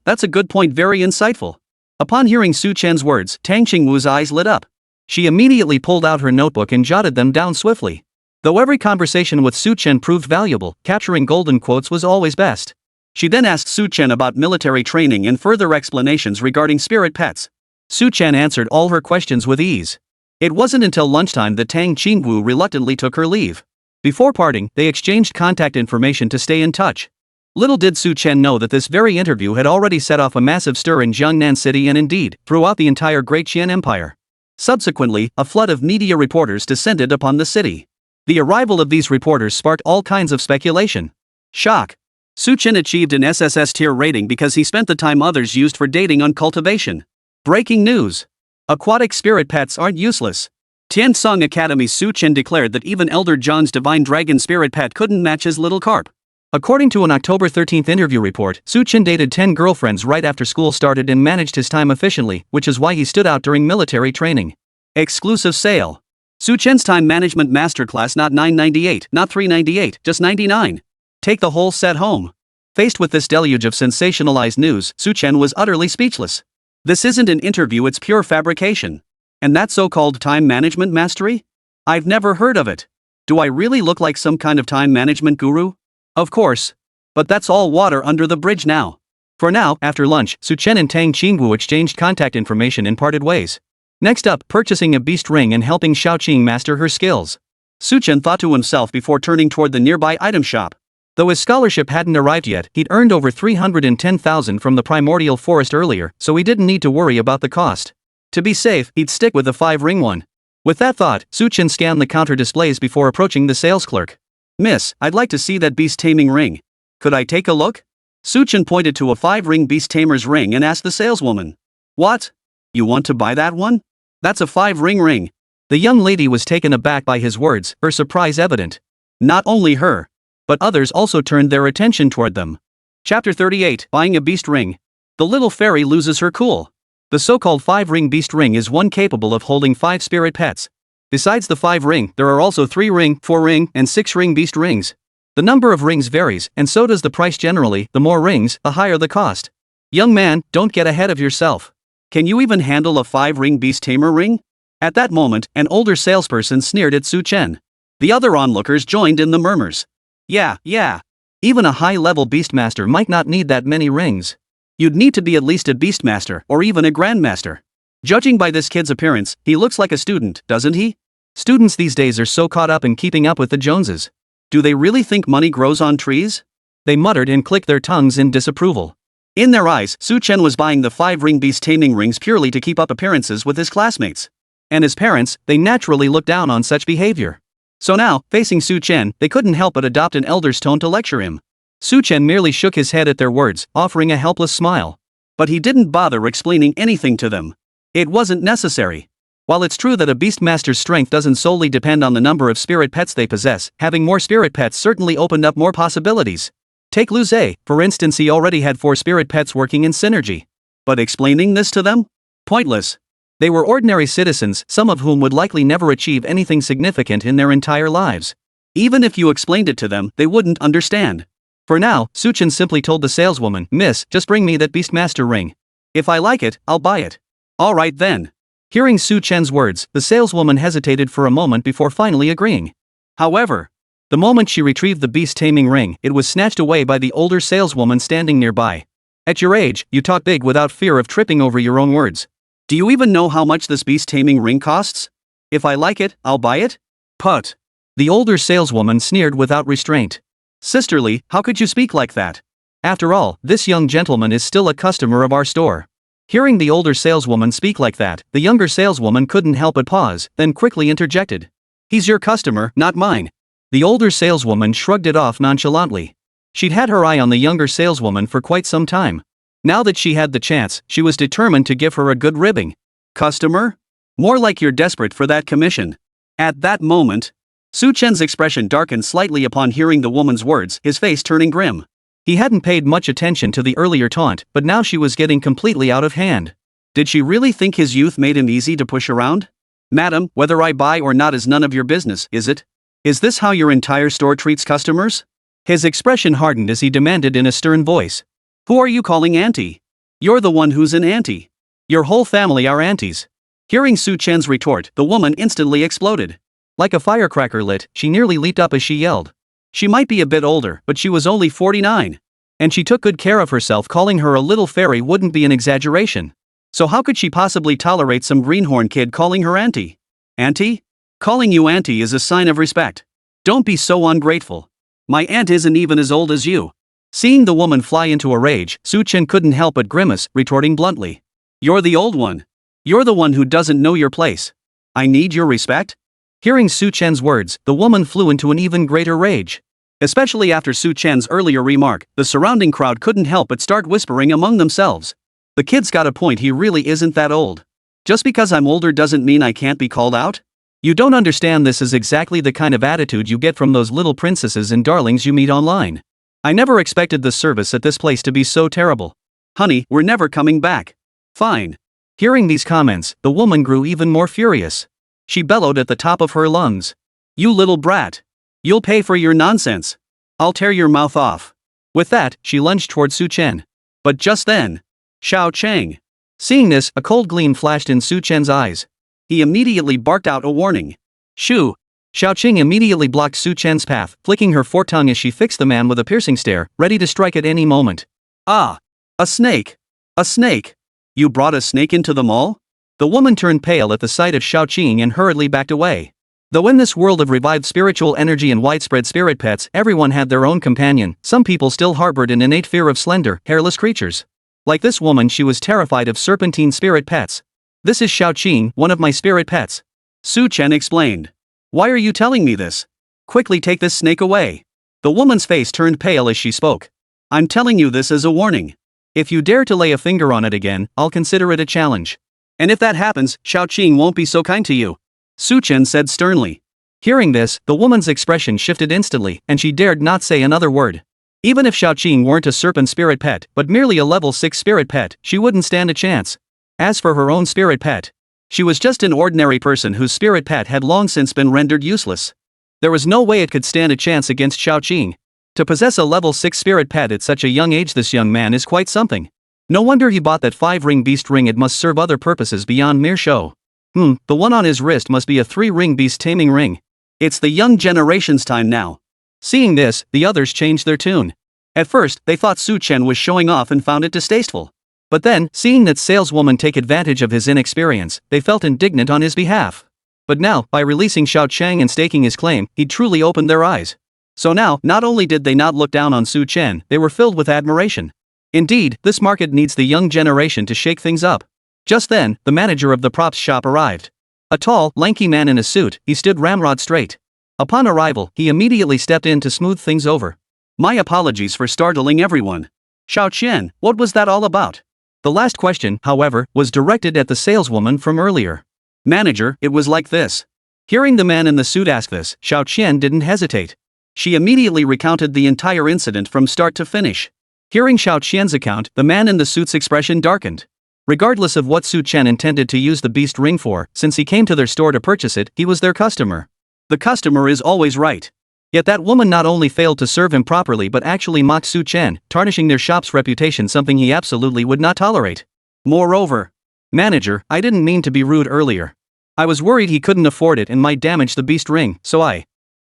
That's a good point, very insightful. Upon hearing Su Chen's words, Tang Qingwu's eyes lit up. She immediately pulled out her notebook and jotted them down swiftly. Though every conversation with Su Chen proved valuable, capturing golden quotes was always best. She then asked Su Chen about military training and further explanations regarding spirit pets. Su Chen answered all her questions with ease. It wasn't until lunchtime that Tang Qingwu reluctantly took her leave. Before parting, they exchanged contact information to stay in touch. Little did Su Chen know that this very interview had already set off a massive stir in Jiangnan City and indeed, throughout the entire Great Qian Empire. Subsequently, a flood of media reporters descended upon the city. The arrival of these reporters sparked all kinds of speculation. Shock. Su Chen achieved an SSS tier rating because he spent the time others used for dating on cultivation. Breaking news. Aquatic spirit pets aren't useless. Tiansong Academy's Su Chen declared that even Elder John's divine dragon spirit pet couldn't match his little carp. According to an October 13 interview report, Su Chen dated 10 girlfriends right after school started and managed his time efficiently, which is why he stood out during military training. Exclusive sale. Su Chen's time management masterclass, not $9.98, not $3.98, just $99. Take the whole set home. Faced with this deluge of sensationalized news, Su Chen was utterly speechless. This isn't an interview, it's pure fabrication. And that so-called time management mastery? I've never heard of it. Do I really look like some kind of time management guru? Of course. But that's all water under the bridge now. For now, after lunch, Su Chen and Tang Qingwu exchanged contact information and parted ways. Next up, purchasing a beast ring and helping Xiaoqing master her skills. Su Chen thought to himself before turning toward the nearby item shop. Though his scholarship hadn't arrived yet, he'd earned over 310,000 from the primordial forest earlier, so he didn't need to worry about the cost. To be safe, he'd stick with the 5-ring one. With that thought, Su Chen scanned the counter displays before approaching the sales clerk. "Miss, I'd like to see that beast taming ring. Could I take a look?" Su Chen pointed to a 5-ring beast tamer's ring and asked the saleswoman. "What? You want to buy that one? That's a 5-ring ring." The young lady was taken aback by his words, her surprise evident. Not only her, but others also turned their attention toward them. Chapter 38, Buying a Beast Ring. The little fairy loses her cool. The so-called 5-ring beast ring is one capable of holding 5 spirit pets. Besides the 5-ring, there are also 3-ring, 4-ring, and 6-ring beast rings. The number of rings varies, and so does the price generally. The more rings, the higher the cost. Young man, don't get ahead of yourself. Can you even handle a 5-ring beast tamer ring? At that moment, an older salesperson sneered at Su Chen. The other onlookers joined in the murmurs. Yeah. Even a high-level beastmaster might not need that many rings. You'd need to be at least a beastmaster, or even a grandmaster. Judging by this kid's appearance, he looks like a student, doesn't he? Students these days are so caught up in keeping up with the Joneses. Do they really think money grows on trees? They muttered and clicked their tongues in disapproval. In their eyes, Su Chen was buying the 5-ring beast taming rings purely to keep up appearances with his classmates. And as parents, they naturally look down on such behavior. So now, facing Su Chen, they couldn't help but adopt an elder's tone to lecture him. Su Chen merely shook his head at their words, offering a helpless smile. But he didn't bother explaining anything to them. It wasn't necessary. While it's true that a beastmaster's strength doesn't solely depend on the number of spirit pets they possess, having more spirit pets certainly opened up more possibilities. Take Lu Zhe, for instance, he already had 4 spirit pets working in synergy. But explaining this to them? Pointless. They were ordinary citizens, some of whom would likely never achieve anything significant in their entire lives. Even if you explained it to them, they wouldn't understand. For now, Su Chen simply told the saleswoman, "Miss, just bring me that beastmaster ring. If I like it, I'll buy it." "All right then." Hearing Su Chen's words, the saleswoman hesitated for a moment before finally agreeing. However, the moment she retrieved the beast taming ring, it was snatched away by the older saleswoman standing nearby. "At your age, you talk big without fear of tripping over your own words. Do you even know how much this beast taming ring costs? If I like it, I'll buy it?" "Put." The older saleswoman sneered without restraint. "Sisterly, how could you speak like that? After all, this young gentleman is still a customer of our store." Hearing the older saleswoman speak like that, the younger saleswoman couldn't help but pause, then quickly interjected. "He's your customer, not mine." The older saleswoman shrugged it off nonchalantly. She'd had her eye on the younger saleswoman for quite some time. Now that she had the chance, she was determined to give her a good ribbing. "Customer? More like you're desperate for that commission." At that moment, Su Chen's expression darkened slightly upon hearing the woman's words, his face turning grim. He hadn't paid much attention to the earlier taunt, but now she was getting completely out of hand. Did she really think his youth made him easy to push around? "Madam, whether I buy or not is none of your business, is it? Is this how your entire store treats customers?" His expression hardened as he demanded in a stern voice. "Who are you calling auntie? You're the one who's an auntie. Your whole family are aunties." Hearing Su Chen's retort, the woman instantly exploded. Like a firecracker lit, she nearly leaped up as she yelled. She might be a bit older, but she was only 49. And she took good care of herself. Calling her a little fairy wouldn't be an exaggeration. So how could she possibly tolerate some greenhorn kid calling her auntie? Auntie? Calling you auntie is a sign of respect. Don't be so ungrateful. My aunt isn't even as old as you. Seeing the woman fly into a rage, Su Chen couldn't help but grimace, retorting bluntly. You're the old one. You're the one who doesn't know your place. I need your respect? Hearing Su Chen's words, the woman flew into an even greater rage. Especially after Su Chen's earlier remark, the surrounding crowd couldn't help but start whispering among themselves. The kid's got a point, he really isn't that old. Just because I'm older doesn't mean I can't be called out? You don't understand, this is exactly the kind of attitude you get from those little princesses and darlings you meet online. I never expected the service at this place to be so terrible. Honey, we're never coming back. Fine. Hearing these comments, the woman grew even more furious. She bellowed at the top of her lungs. You little brat. You'll pay for your nonsense. I'll tear your mouth off. With that, she lunged toward Su Chen. But just then, Xiao Cheng. Seeing this, a cold gleam flashed in Su Chen's eyes. He immediately barked out a warning. Shoo! Xiao Cheng immediately blocked Su Chen's path, flicking her foretongue as she fixed the man with a piercing stare, ready to strike at any moment. Ah! A snake! A snake! You brought a snake into the mall? The woman turned pale at the sight of Xiao Cheng and hurriedly backed away. Though in this world of revived spiritual energy and widespread spirit pets, everyone had their own companion, some people still harbored an innate fear of slender, hairless creatures. Like this woman, she was terrified of serpentine spirit pets. This is Xiao Cheng, one of my spirit pets. Su Chen explained. Why are you telling me this? Quickly take this snake away. The woman's face turned pale as she spoke. I'm telling you this as a warning. If you dare to lay a finger on it again, I'll consider it a challenge. And if that happens, Xiao Cheng won't be so kind to you, Su Chen said sternly. Hearing this, the woman's expression shifted instantly, and she dared not say another word. Even if Xiao Cheng weren't a serpent spirit pet, but merely a level 6 spirit pet, she wouldn't stand a chance. As for her own spirit pet, she was just an ordinary person whose spirit pet had long since been rendered useless. There was no way it could stand a chance against Xiao Cheng. To possess a level 6 spirit pet at such a young age, this young man is quite something. No wonder he bought that 5-ring beast ring, it must serve other purposes beyond mere show. The one on his wrist must be a 3-ring beast taming ring. It's the young generation's time now. Seeing this, the others changed their tune. At first, they thought Su Chen was showing off and found it distasteful. But then, seeing that saleswoman take advantage of his inexperience, they felt indignant on his behalf. But now, by releasing Xiao Cheng and staking his claim, he truly opened their eyes. So now, not only did they not look down on Su Chen, they were filled with admiration. Indeed, this market needs the young generation to shake things up. Just then, the manager of the props shop arrived. A tall, lanky man in a suit, he stood ramrod straight. Upon arrival, he immediately stepped in to smooth things over. My apologies for startling everyone. Xiao Chen, what was that all about? The last question, however, was directed at the saleswoman from earlier. Manager, it was like this. Hearing the man in the suit ask this, Xiao Chen didn't hesitate. She immediately recounted the entire incident from start to finish. Hearing Xiao Chen's account, the man in the suit's expression darkened. Regardless of what Su Chen intended to use the beast ring for, since he came to their store to purchase it, he was their customer. The customer is always right. Yet that woman not only failed to serve him properly but actually mocked Su Chen, tarnishing their shop's reputation, something he absolutely would not tolerate. Moreover, manager, I didn't mean to be rude earlier. I was worried he couldn't afford it and might damage the beast ring, so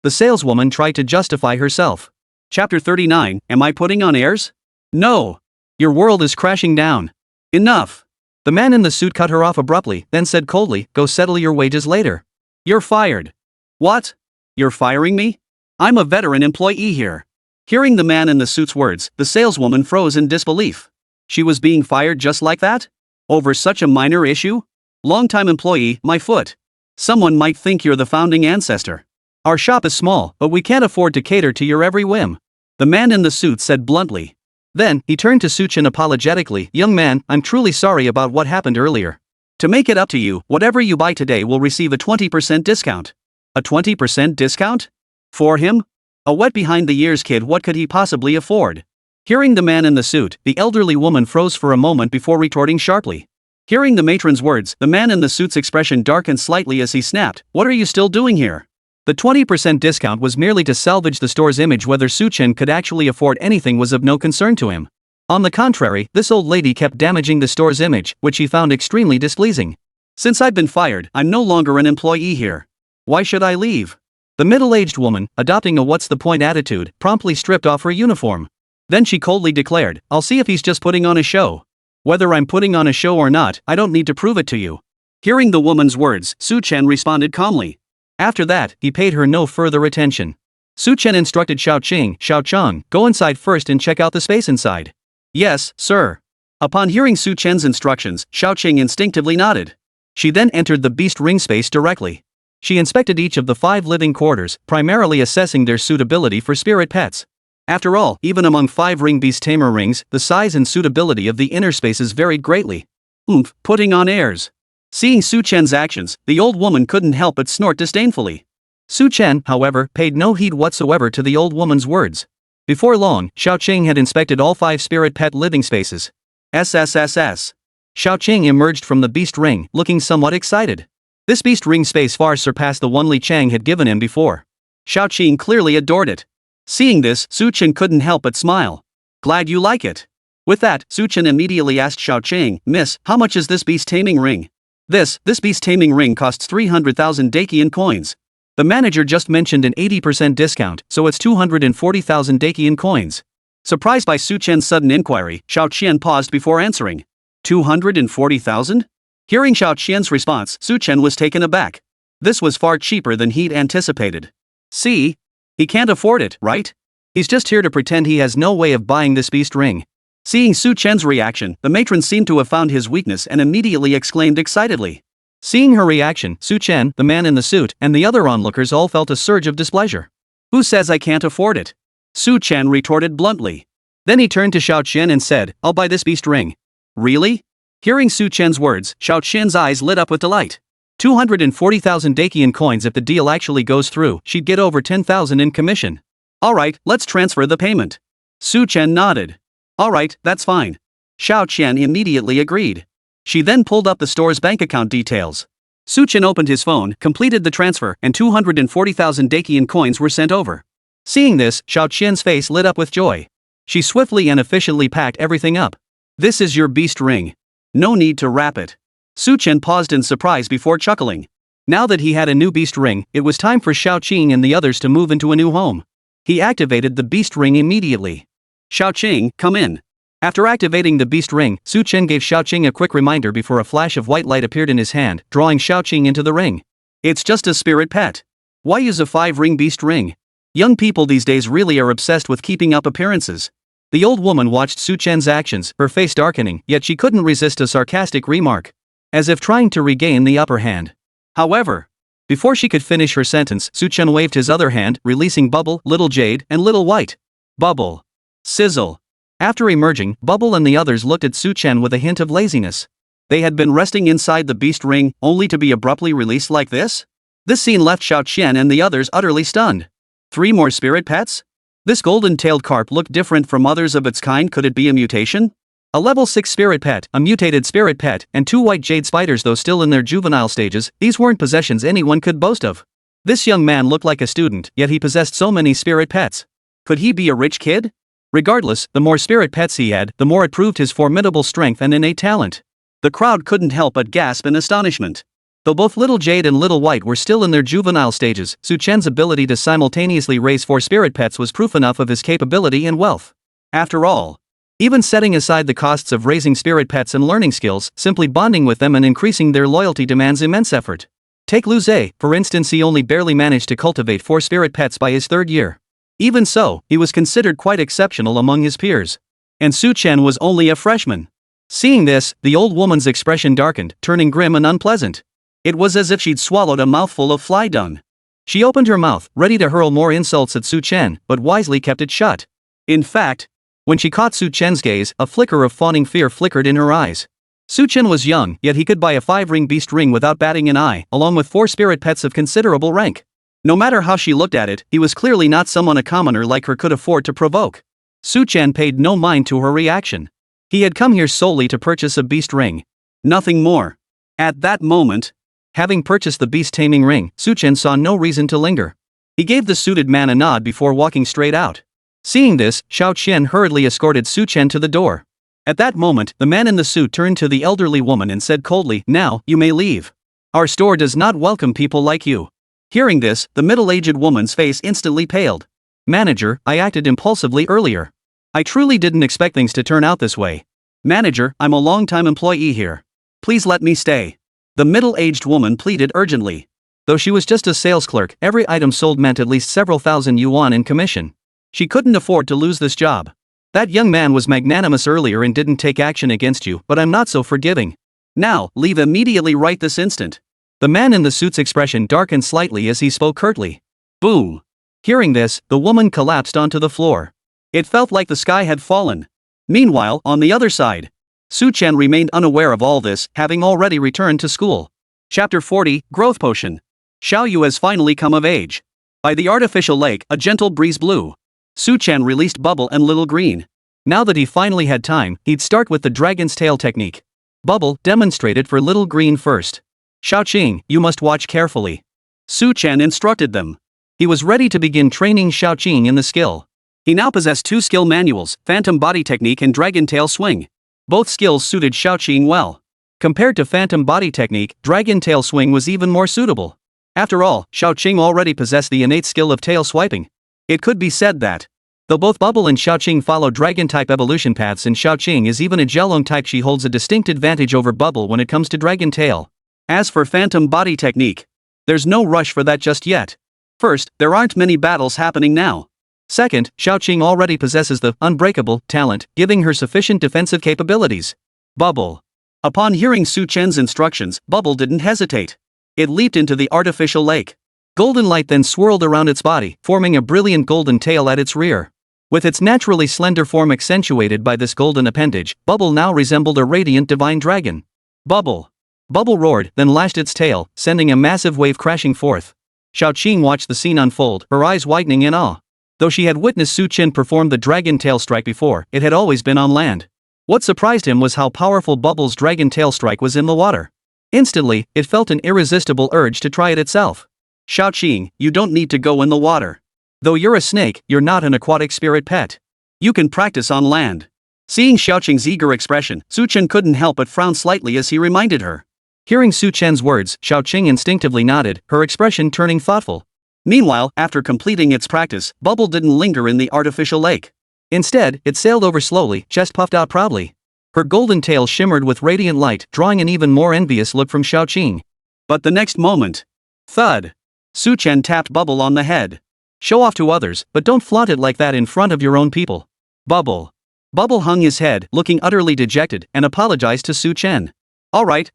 The saleswoman tried to justify herself. Chapter 39, Am I putting on airs? No. Your world is crashing down. Enough. The man in the suit cut her off abruptly, then said coldly, go settle your wages later. You're fired. What? You're firing me? I'm a veteran employee here. Hearing the man in the suit's words, the saleswoman froze in disbelief. She was being fired just like that? Over such a minor issue? Longtime employee, my foot. Someone might think you're the founding ancestor. Our shop is small, but we can't afford to cater to your every whim. The man in the suit said bluntly. Then, he turned to Su Chen apologetically, young man, I'm truly sorry about what happened earlier. To make it up to you, whatever you buy today will receive a 20% discount. A 20% discount? For him? A wet behind the ears kid, what could he possibly afford? Hearing the man in the suit, the elderly woman froze for a moment before retorting sharply. Hearing the matron's words, the man in the suit's expression darkened slightly as he snapped, what are you still doing here? The 20% discount was merely to salvage the store's image. Whether Su Chen could actually afford anything was of no concern to him. On the contrary, this old lady kept damaging the store's image, which he found extremely displeasing. Since I've been fired, I'm no longer an employee here. Why should I leave? The middle-aged woman, adopting a what's-the-point attitude, promptly stripped off her uniform. Then she coldly declared, I'll see if he's just putting on a show. Whether I'm putting on a show or not, I don't need to prove it to you. Hearing the woman's words, Su Chen responded calmly. After that, he paid her no further attention. Su Chen instructed Xiao go inside first and check out the space inside. Yes, sir. Upon hearing Su Chen's instructions, Xiao instinctively nodded. She then entered the beast ring space directly. She inspected each of the 5 living quarters, primarily assessing their suitability for spirit pets. After all, even among 5-ring beast tamer rings, the size and suitability of the inner spaces varied greatly. Putting on airs. Seeing Su Chen's actions, the old woman couldn't help but snort disdainfully. Su Chen, however, paid no heed whatsoever to the old woman's words. Before long, Xiao had inspected all 5 spirit pet living spaces. SSS. Xiao emerged from the beast ring, looking somewhat excited. This beast ring space far surpassed the one Li Chang had given him before. Xiao clearly adored it. Seeing this, Su Chen couldn't help but smile. Glad you like it. With that, Su Chen immediately asked Xiao Miss, how much is this beast taming ring? This beast taming ring costs 300,000 Dakian coins. The manager just mentioned an 80% discount, so it's 240,000 Dakian coins. Surprised by Su Chen's sudden inquiry, Xiao paused before answering. 240,000? Hearing Xiao response, Su Chen was taken aback. This was far cheaper than he'd anticipated. See? He can't afford it, right? He's just here to pretend he has no way of buying this beast ring. Seeing Su Chen's reaction, the matron seemed to have found his weakness and immediately exclaimed excitedly. Seeing her reaction, Su Chen, the man in the suit, and the other onlookers all felt a surge of displeasure. Who says I can't afford it? Su Chen retorted bluntly. Then he turned to Xiao and said, I'll buy this beast ring. Really? Hearing Su Chen's words, Xiao eyes lit up with delight. 240,000 Dakian coins if the deal actually goes through, she'd get over 10,000 in commission. Alright, let's transfer the payment. Su Chen nodded. Alright, that's fine. Xiao immediately agreed. She then pulled up the store's bank account details. Su Chen opened his phone, completed the transfer, and 240,000 Dakian coins were sent over. Seeing this, Xiao face lit up with joy. She swiftly and efficiently packed everything up. This is your beast ring. No need to wrap it. Su Chen paused in surprise before chuckling. Now that he had a new beast ring, it was time for Xiao and the others to move into a new home. He activated the beast ring immediately. Xiao, come in. After activating the beast ring, Su Chen gave Xiao a quick reminder before a flash of white light appeared in his hand, drawing Xiao into the ring. It's just a spirit pet. Why use a 5-ring beast ring? Young people these days really are obsessed with keeping up appearances. The old woman watched Su Chen's actions, her face darkening, yet she couldn't resist a sarcastic remark. As if trying to regain the upper hand. However, before she could finish her sentence, Su Chen waved his other hand, releasing Bubble, Little Jade, and Little White. Bubble. Sizzle. After emerging, Bubble and the others looked at Su Chen with a hint of laziness. They had been resting inside the beast ring, only to be abruptly released like this? This scene left Xiao and the others utterly stunned. 3 more spirit pets? This golden-tailed carp looked different from others of its kind. Could it be a mutation? A level 6 spirit pet, a mutated spirit pet, and 2 white jade spiders, though still in their juvenile stages, these weren't possessions anyone could boast of. This young man looked like a student, yet he possessed so many spirit pets. Could he be a rich kid? Regardless, the more spirit pets he had, the more it proved his formidable strength and innate talent. The crowd couldn't help but gasp in astonishment. Though both Little Jade and Little White were still in their juvenile stages, Su Chen's ability to simultaneously raise 4 spirit pets was proof enough of his capability and wealth. After all, even setting aside the costs of raising spirit pets and learning skills, simply bonding with them and increasing their loyalty demands immense effort. Take Lu Zhe, for instance. He only barely managed to cultivate 4 spirit pets by his 3rd year. Even so, he was considered quite exceptional among his peers. And Su Chen was only a freshman. Seeing this, the old woman's expression darkened, turning grim and unpleasant. It was as if she'd swallowed a mouthful of fly dung. She opened her mouth, ready to hurl more insults at Su Chen, but wisely kept it shut. In fact, when she caught Su Chen's gaze, a flicker of fawning fear flickered in her eyes. Su Chen was young, yet he could buy a 5-ring beast ring without batting an eye, along with 4 spirit pets of considerable rank. No matter how she looked at it, he was clearly not someone a commoner like her could afford to provoke. Su Chen paid no mind to her reaction. He had come here solely to purchase a beast ring. Nothing more. At that moment, having purchased the beast taming ring, Su Chen saw no reason to linger. He gave the suited man a nod before walking straight out. Seeing this, Xiao hurriedly escorted Su Chen to the door. At that moment, the man in the suit turned to the elderly woman and said coldly, "Now, you may leave. Our store does not welcome people like you." Hearing this, the middle-aged woman's face instantly paled. "Manager, I acted impulsively earlier. I truly didn't expect things to turn out this way. Manager, I'm a long-time employee here. Please let me stay." The middle-aged woman pleaded urgently. Though she was just a sales clerk, every item sold meant at least several thousand yuan in commission. She couldn't afford to lose this job. That young man was magnanimous earlier and didn't take action against you, but I'm not so forgiving. Now, leave immediately right this instant. The man in the suit's expression darkened slightly as he spoke curtly. Boom. Hearing this, the woman collapsed onto the floor. It felt like the sky had fallen. Meanwhile, on the other side, Su Chen remained unaware of all this, having already returned to school. Chapter 40, Growth Potion. Xiao Yu has finally come of age. By the artificial lake, a gentle breeze blew. Su Chen released Bubble and Little Green. Now that he finally had time, he'd start with the dragon's tail technique. Bubble demonstrated for Little Green first. Xiaoqing, you must watch carefully. Su Chen instructed them. He was ready to begin training Xiaoqing in the skill. He now possessed 2 skill manuals, Phantom Body Technique and Dragon Tail Swing. Both skills suited Xiaoqing well. Compared to Phantom Body Technique, Dragon Tail Swing was even more suitable. After all, Xiaoqing already possessed the innate skill of tail swiping. It could be said that, though both Bubble and Xiaoqing follow dragon-type evolution paths and Xiaoqing is even a Gelong type, she holds a distinct advantage over Bubble when it comes to Dragon Tail. As for Phantom Body Technique, there's no rush for that just yet. First, there aren't many battles happening now. Second, Xiaoqing already possesses the unbreakable talent, giving her sufficient defensive capabilities. Bubble. Upon hearing Su Chen's instructions, Bubble didn't hesitate. It leaped into the artificial lake. Golden light then swirled around its body, forming a brilliant golden tail at its rear. With its naturally slender form accentuated by this golden appendage, Bubble now resembled a radiant divine dragon. Bubble. Bubble roared, then lashed its tail, sending a massive wave crashing forth. Xiaoqing watched the scene unfold, her eyes widening in awe. Though she had witnessed Su Chen perform the dragon tail strike before, it had always been on land. What surprised him was how powerful Bubble's dragon tail strike was in the water. Instantly, it felt an irresistible urge to try it itself. Xiaoqing, you don't need to go in the water. Though you're a snake, you're not an aquatic spirit pet. You can practice on land. Seeing Xiaoqing's eager expression, Su Chen couldn't help but frown slightly as he reminded her. Hearing Su Chen's words, Xiaoqing instinctively nodded, her expression turning thoughtful. Meanwhile, after completing its practice, Bubble didn't linger in the artificial lake. Instead, it sailed over slowly, chest puffed out proudly. Her golden tail shimmered with radiant light, drawing an even more envious look from Xiaoqing. But the next moment, thud! Su Chen tapped Bubble on the head. Show off to others, but don't flaunt it like that in front of your own people. Bubble. Bubble hung his head, looking utterly dejected, and apologized to Su Chen. Alright.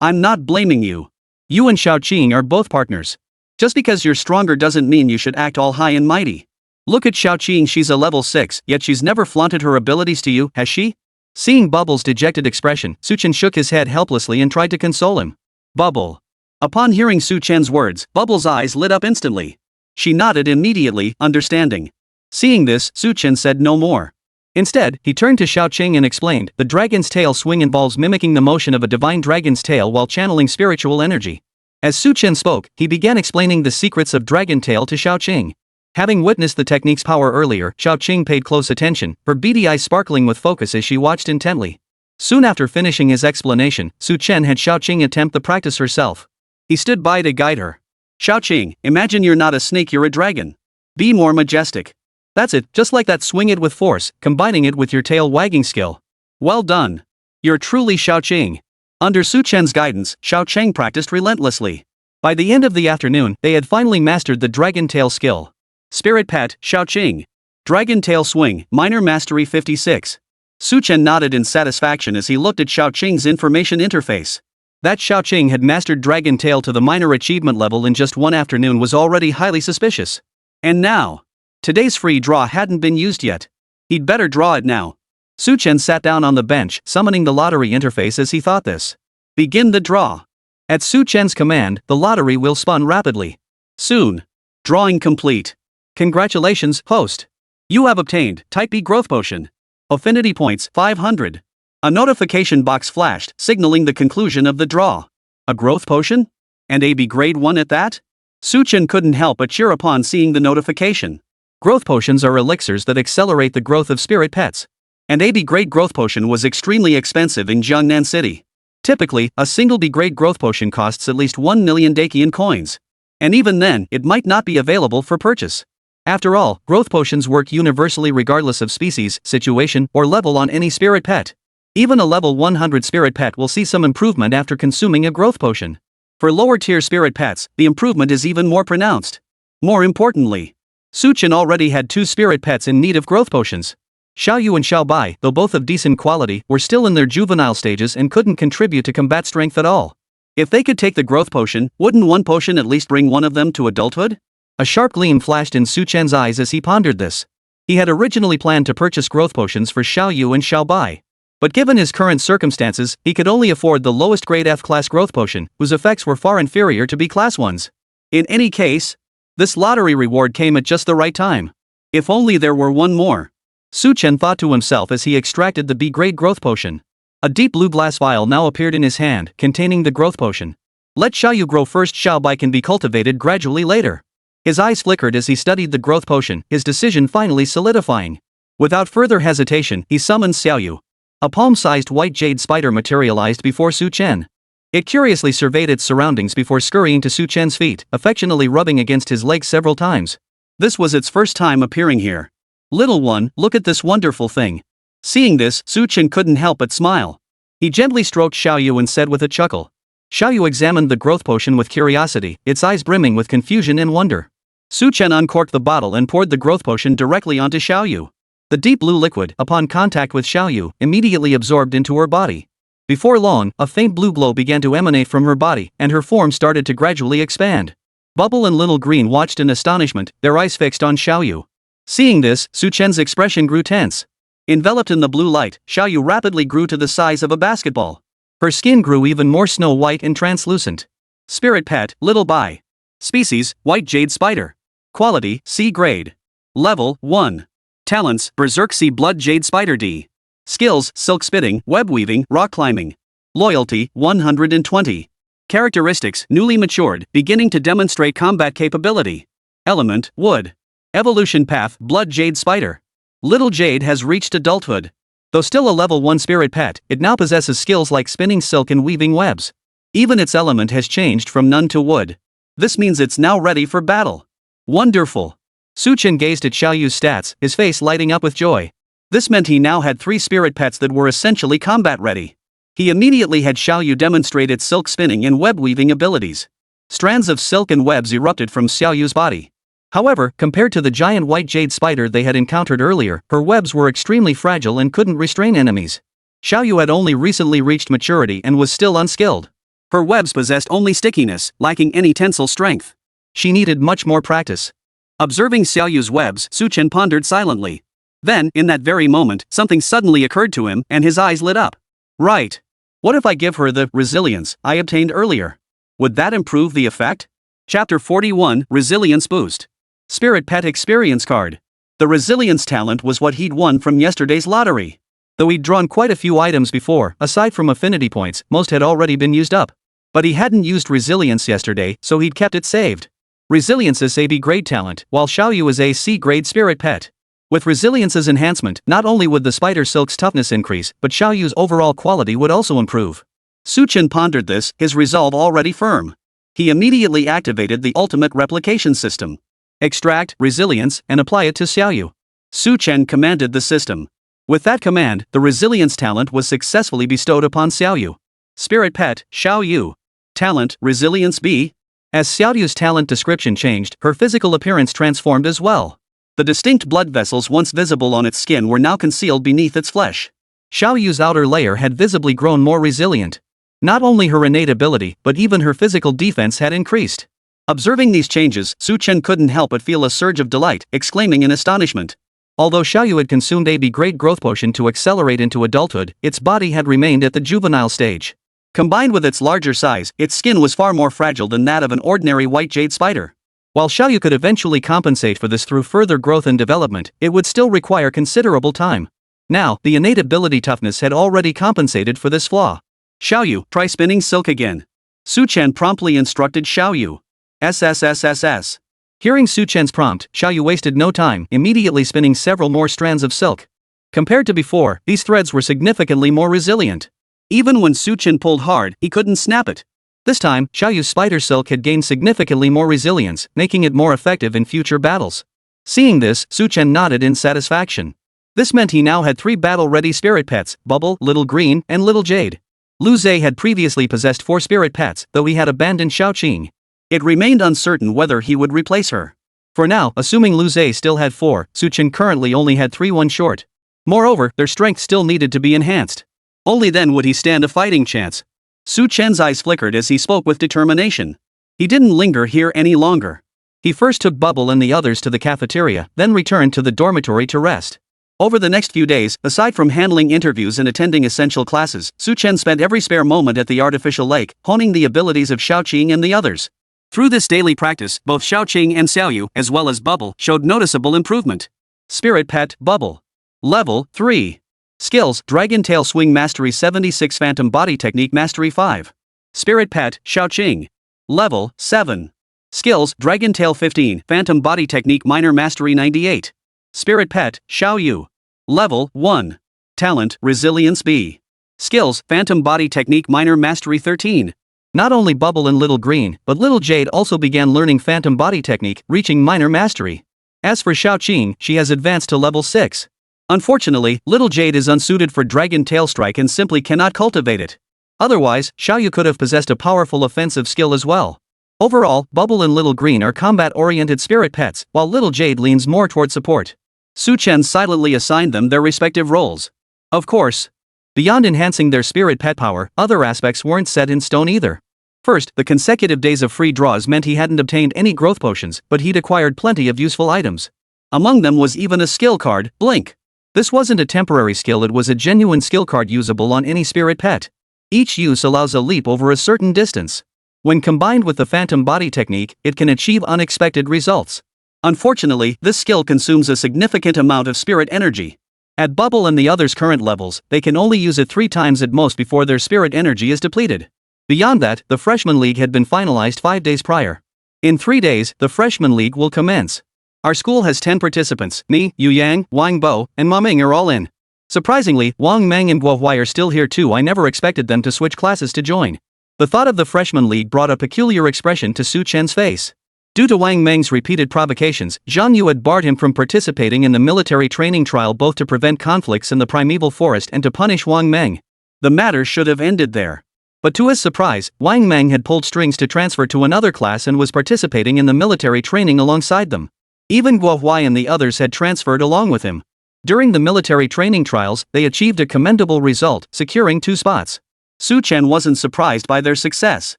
I'm not blaming you. You and Xiaoqing are both partners. Just because you're stronger doesn't mean you should act all high and mighty. Look at Xiaoqing, she's a level 6, yet she's never flaunted her abilities to you, has she? Seeing Bubble's dejected expression, Su Chen shook his head helplessly and tried to console him. Bubble. Upon hearing Su Chen's words, Bubble's eyes lit up instantly. She nodded immediately, understanding. Seeing this, Su Chen said no more. Instead, he turned to Xiaoqing and explained, the dragon's tail swing involves mimicking the motion of a divine dragon's tail while channeling spiritual energy. As Su Chen spoke, he began explaining the secrets of dragon tail to Xiaoqing. Having witnessed the technique's power earlier, Xiaoqing paid close attention, her beady eyes sparkling with focus as she watched intently. Soon after finishing his explanation, Su Chen had Xiaoqing attempt the practice herself. He stood by to guide her. Xiaoqing, imagine you're not a snake, you're a dragon. Be more majestic. That's it, just like that, swing it with force, combining it with your tail wagging skill. Well done. You're truly Xiaoqing. Under Su Chen's guidance, Xiaoqing practiced relentlessly. By the end of the afternoon, they had finally mastered the dragon tail skill. Spirit Pet, Xiaoqing. Dragon Tail Swing, Minor Mastery 56. Su Chen nodded in satisfaction as he looked at Xiaoqing's information interface. That Xiaoqing had mastered Dragon Tail to the minor achievement level in just one afternoon was already highly suspicious. And now, today's free draw hadn't been used yet. He'd better draw it now. Su Chen sat down on the bench, summoning the lottery interface as he thought this. Begin the draw. At Su Chen's command, the lottery wheel spun rapidly. Soon. Drawing complete. Congratulations, host. You have obtained Type B Growth Potion. Affinity points 500. A notification box flashed, signaling the conclusion of the draw. A growth potion? And AB grade 1 at that? Su Chen couldn't help but cheer upon seeing the notification. Growth potions are elixirs that accelerate the growth of spirit pets. And AB grade growth potion was extremely expensive in Jiangnan City. Typically, a single B grade growth potion costs at least 1 million Dakian coins. And even then, it might not be available for purchase. After all, growth potions work universally regardless of species, situation, or level on any spirit pet. Even a level 100 spirit pet will see some improvement after consuming a growth potion. For lower tier spirit pets, the improvement is even more pronounced. More importantly, Su Chen already had 2 spirit pets in need of growth potions. Xiaoyu and Xiaobai, though both of decent quality, were still in their juvenile stages and couldn't contribute to combat strength at all. If they could take the growth potion, wouldn't one potion at least bring one of them to adulthood? A sharp gleam flashed in Su Chen's eyes as he pondered this. He had originally planned to purchase growth potions for Xiaoyu and Xiaobai. But given his current circumstances, he could only afford the lowest grade F-class growth potion, whose effects were far inferior to B-class ones. In any case, this lottery reward came at just the right time. If only there were one more. Su Chen thought to himself as he extracted the B-grade growth potion. A deep blue glass vial now appeared in his hand, containing the growth potion. Let Xiaoyu grow first, Xiaobai can be cultivated gradually later. His eyes flickered as he studied the growth potion, his decision finally solidifying. Without further hesitation, he summoned Xiaoyu. A palm-sized white jade spider materialized before Su Chen. It curiously surveyed its surroundings before scurrying to Su Chen's feet, affectionately rubbing against his legs several times. This was its first time appearing here. Little one, look at this wonderful thing. Seeing this, Su Chen couldn't help but smile. He gently stroked Xiaoyu and said with a chuckle. Xiaoyu examined the growth potion with curiosity, its eyes brimming with confusion and wonder. Su Chen uncorked the bottle and poured the growth potion directly onto Xiaoyu. The deep blue liquid, upon contact with Xiaoyu, immediately absorbed into her body. Before long, a faint blue glow began to emanate from her body, and her form started to gradually expand. Bubble and Little Green watched in astonishment, their eyes fixed on Xiaoyu. Seeing this, Su Chen's expression grew tense. Enveloped in the blue light, Xiaoyu rapidly grew to the size of a basketball. Her skin grew even more snow-white and translucent. Spirit pet, Little Bai. Species, white jade spider. Quality, C grade. Level, 1. Talents, Berserk Sea Blood Jade Spider D. Skills, Silk Spitting, Web Weaving, Rock Climbing. Loyalty, 120. Characteristics, newly matured, beginning to demonstrate combat capability. Element, Wood. Evolution path, Blood Jade Spider. Little Jade has reached adulthood. Though still a level 1 spirit pet, it now possesses skills like spinning silk and weaving webs. Even its element has changed from none to wood. This means it's now ready for battle. Wonderful. Su Chen gazed at Xiaoyu's stats, his face lighting up with joy. This meant he now had 3 spirit pets that were essentially combat ready. He immediately had Xiaoyu demonstrate its silk spinning and web weaving abilities. Strands of silk and webs erupted from Xiaoyu's body. However, compared to the giant white jade spider they had encountered earlier, her webs were extremely fragile and couldn't restrain enemies. Xiaoyu had only recently reached maturity and was still unskilled. Her webs possessed only stickiness, lacking any tensile strength. She needed much more practice. Observing Xiaoyu's webs, Su Chen pondered silently. Then, in that very moment, something suddenly occurred to him, and his eyes lit up. Right. What if I give her the resilience I obtained earlier? Would that improve the effect? Chapter 41, Resilience Boost. Spirit Pet Experience Card. The resilience talent was what he'd won from yesterday's lottery. Though he'd drawn quite a few items before, aside from affinity points, most had already been used up. But he hadn't used resilience yesterday, so he'd kept it saved. Resilience is a B-grade talent, while Xiaoyu is a C-grade spirit pet. With resilience's enhancement, not only would the spider silk's toughness increase, but Xiaoyu's overall quality would also improve. Su Chen pondered this, his resolve already firm. He immediately activated the ultimate replication system. Extract resilience and apply it to Xiaoyu. Su Chen commanded the system. With that command, the resilience talent was successfully bestowed upon Xiaoyu. Spirit pet, Xiaoyu. Talent, resilience B. As Xiaoyu's talent description changed, her physical appearance transformed as well. The distinct blood vessels once visible on its skin were now concealed beneath its flesh. Xiaoyu's outer layer had visibly grown more resilient. Not only her innate ability, but even her physical defense had increased. Observing these changes, Su Chen couldn't help but feel a surge of delight, exclaiming in astonishment. Although Xiaoyu had consumed a B-grade growth potion to accelerate into adulthood, its body had remained at the juvenile stage. Combined with its larger size, its skin was far more fragile than that of an ordinary white jade spider. While Xiaoyu could eventually compensate for this through further growth and development, it would still require considerable time. Now, the innate ability toughness had already compensated for this flaw. Xiaoyu, try spinning silk again. Su Chen promptly instructed Xiaoyu. SSS. Hearing Su Chen's prompt, Xiaoyu wasted no time, immediately spinning several more strands of silk. Compared to before, these threads were significantly more resilient. Even when Su Chen pulled hard, he couldn't snap it. This time, Xiaoyu's spider silk had gained significantly more resilience, making it more effective in future battles. Seeing this, Su Chen nodded in satisfaction. This meant he now had 3 battle-ready spirit pets, Bubble, Little Green, and Little Jade. Lu Zhe had previously possessed 4 spirit pets, though he had abandoned Xiaoqing. It remained uncertain whether he would replace her. For now, assuming Lu Zhe still had 4, Su Chen currently only had 3 one short. Moreover, their strength still needed to be enhanced. Only then would he stand a fighting chance. Su Chen's eyes flickered as he spoke with determination. He didn't linger here any longer. He first took Bubble and the others to the cafeteria, then returned to the dormitory to rest. Over the next few days, aside from handling interviews and attending essential classes, Su Chen spent every spare moment at the artificial lake, honing the abilities of Xiaoqing and the others. Through this daily practice, both Xiaoqing and Xiaoyu, as well as Bubble, showed noticeable improvement. Spirit Pet, Bubble. Level 3. Skills, Dragon Tail Swing Mastery 76 Phantom Body Technique Mastery 5. Spirit Pet, Xiaoqing. Level 7. Skills, Dragon Tail 15 Phantom Body Technique Minor Mastery 98. Spirit Pet, Xiaoyu. Level 1. Talent, Resilience B. Skills, Phantom Body Technique Minor Mastery 13. Not only Bubble and Little Green, but Little Jade also began learning Phantom Body Technique, reaching Minor Mastery. As for Xiaoqing, she has advanced to level 6. Unfortunately, Little Jade is unsuited for Dragon Tail Strike and simply cannot cultivate it. Otherwise, Xiaoyu could have possessed a powerful offensive skill as well. Overall, Bubble and Little Green are combat-oriented spirit pets, while Little Jade leans more toward support. Su Chen silently assigned them their respective roles. Of course. Beyond enhancing their spirit pet power, other aspects weren't set in stone either. First, the consecutive days of free draws meant he hadn't obtained any growth potions, but he'd acquired plenty of useful items. Among them was even a skill card, Blink. This wasn't a temporary skill, it was a genuine skill card usable on any spirit pet. Each use allows a leap over a certain distance. When combined with the Phantom Body Technique, it can achieve unexpected results. Unfortunately, this skill consumes a significant amount of spirit energy. At Bubble and the others' current levels, they can only use it 3 times at most before their spirit energy is depleted. Beyond that, the Freshman League had been finalized 5 days prior. In 3 days, the Freshman League will commence. Our school has 10 participants. Me, Yu Yang, Wang Bo, and Ma Meng are all in. Surprisingly, Wang Meng and Guo Huai are still here too. I never expected them to switch classes to join. The thought of the Freshman League brought a peculiar expression to Su Chen's face. Due to Wang Meng's repeated provocations, Zhang Yu had barred him from participating in the military training trial, both to prevent conflicts in the primeval forest and to punish Wang Meng. The matter should have ended there. But to his surprise, Wang Meng had pulled strings to transfer to another class and was participating in the military training alongside them. Even Guo Huai and the others had transferred along with him. During the military training trials, they achieved a commendable result, securing 2 spots. Su Chen wasn't surprised by their success.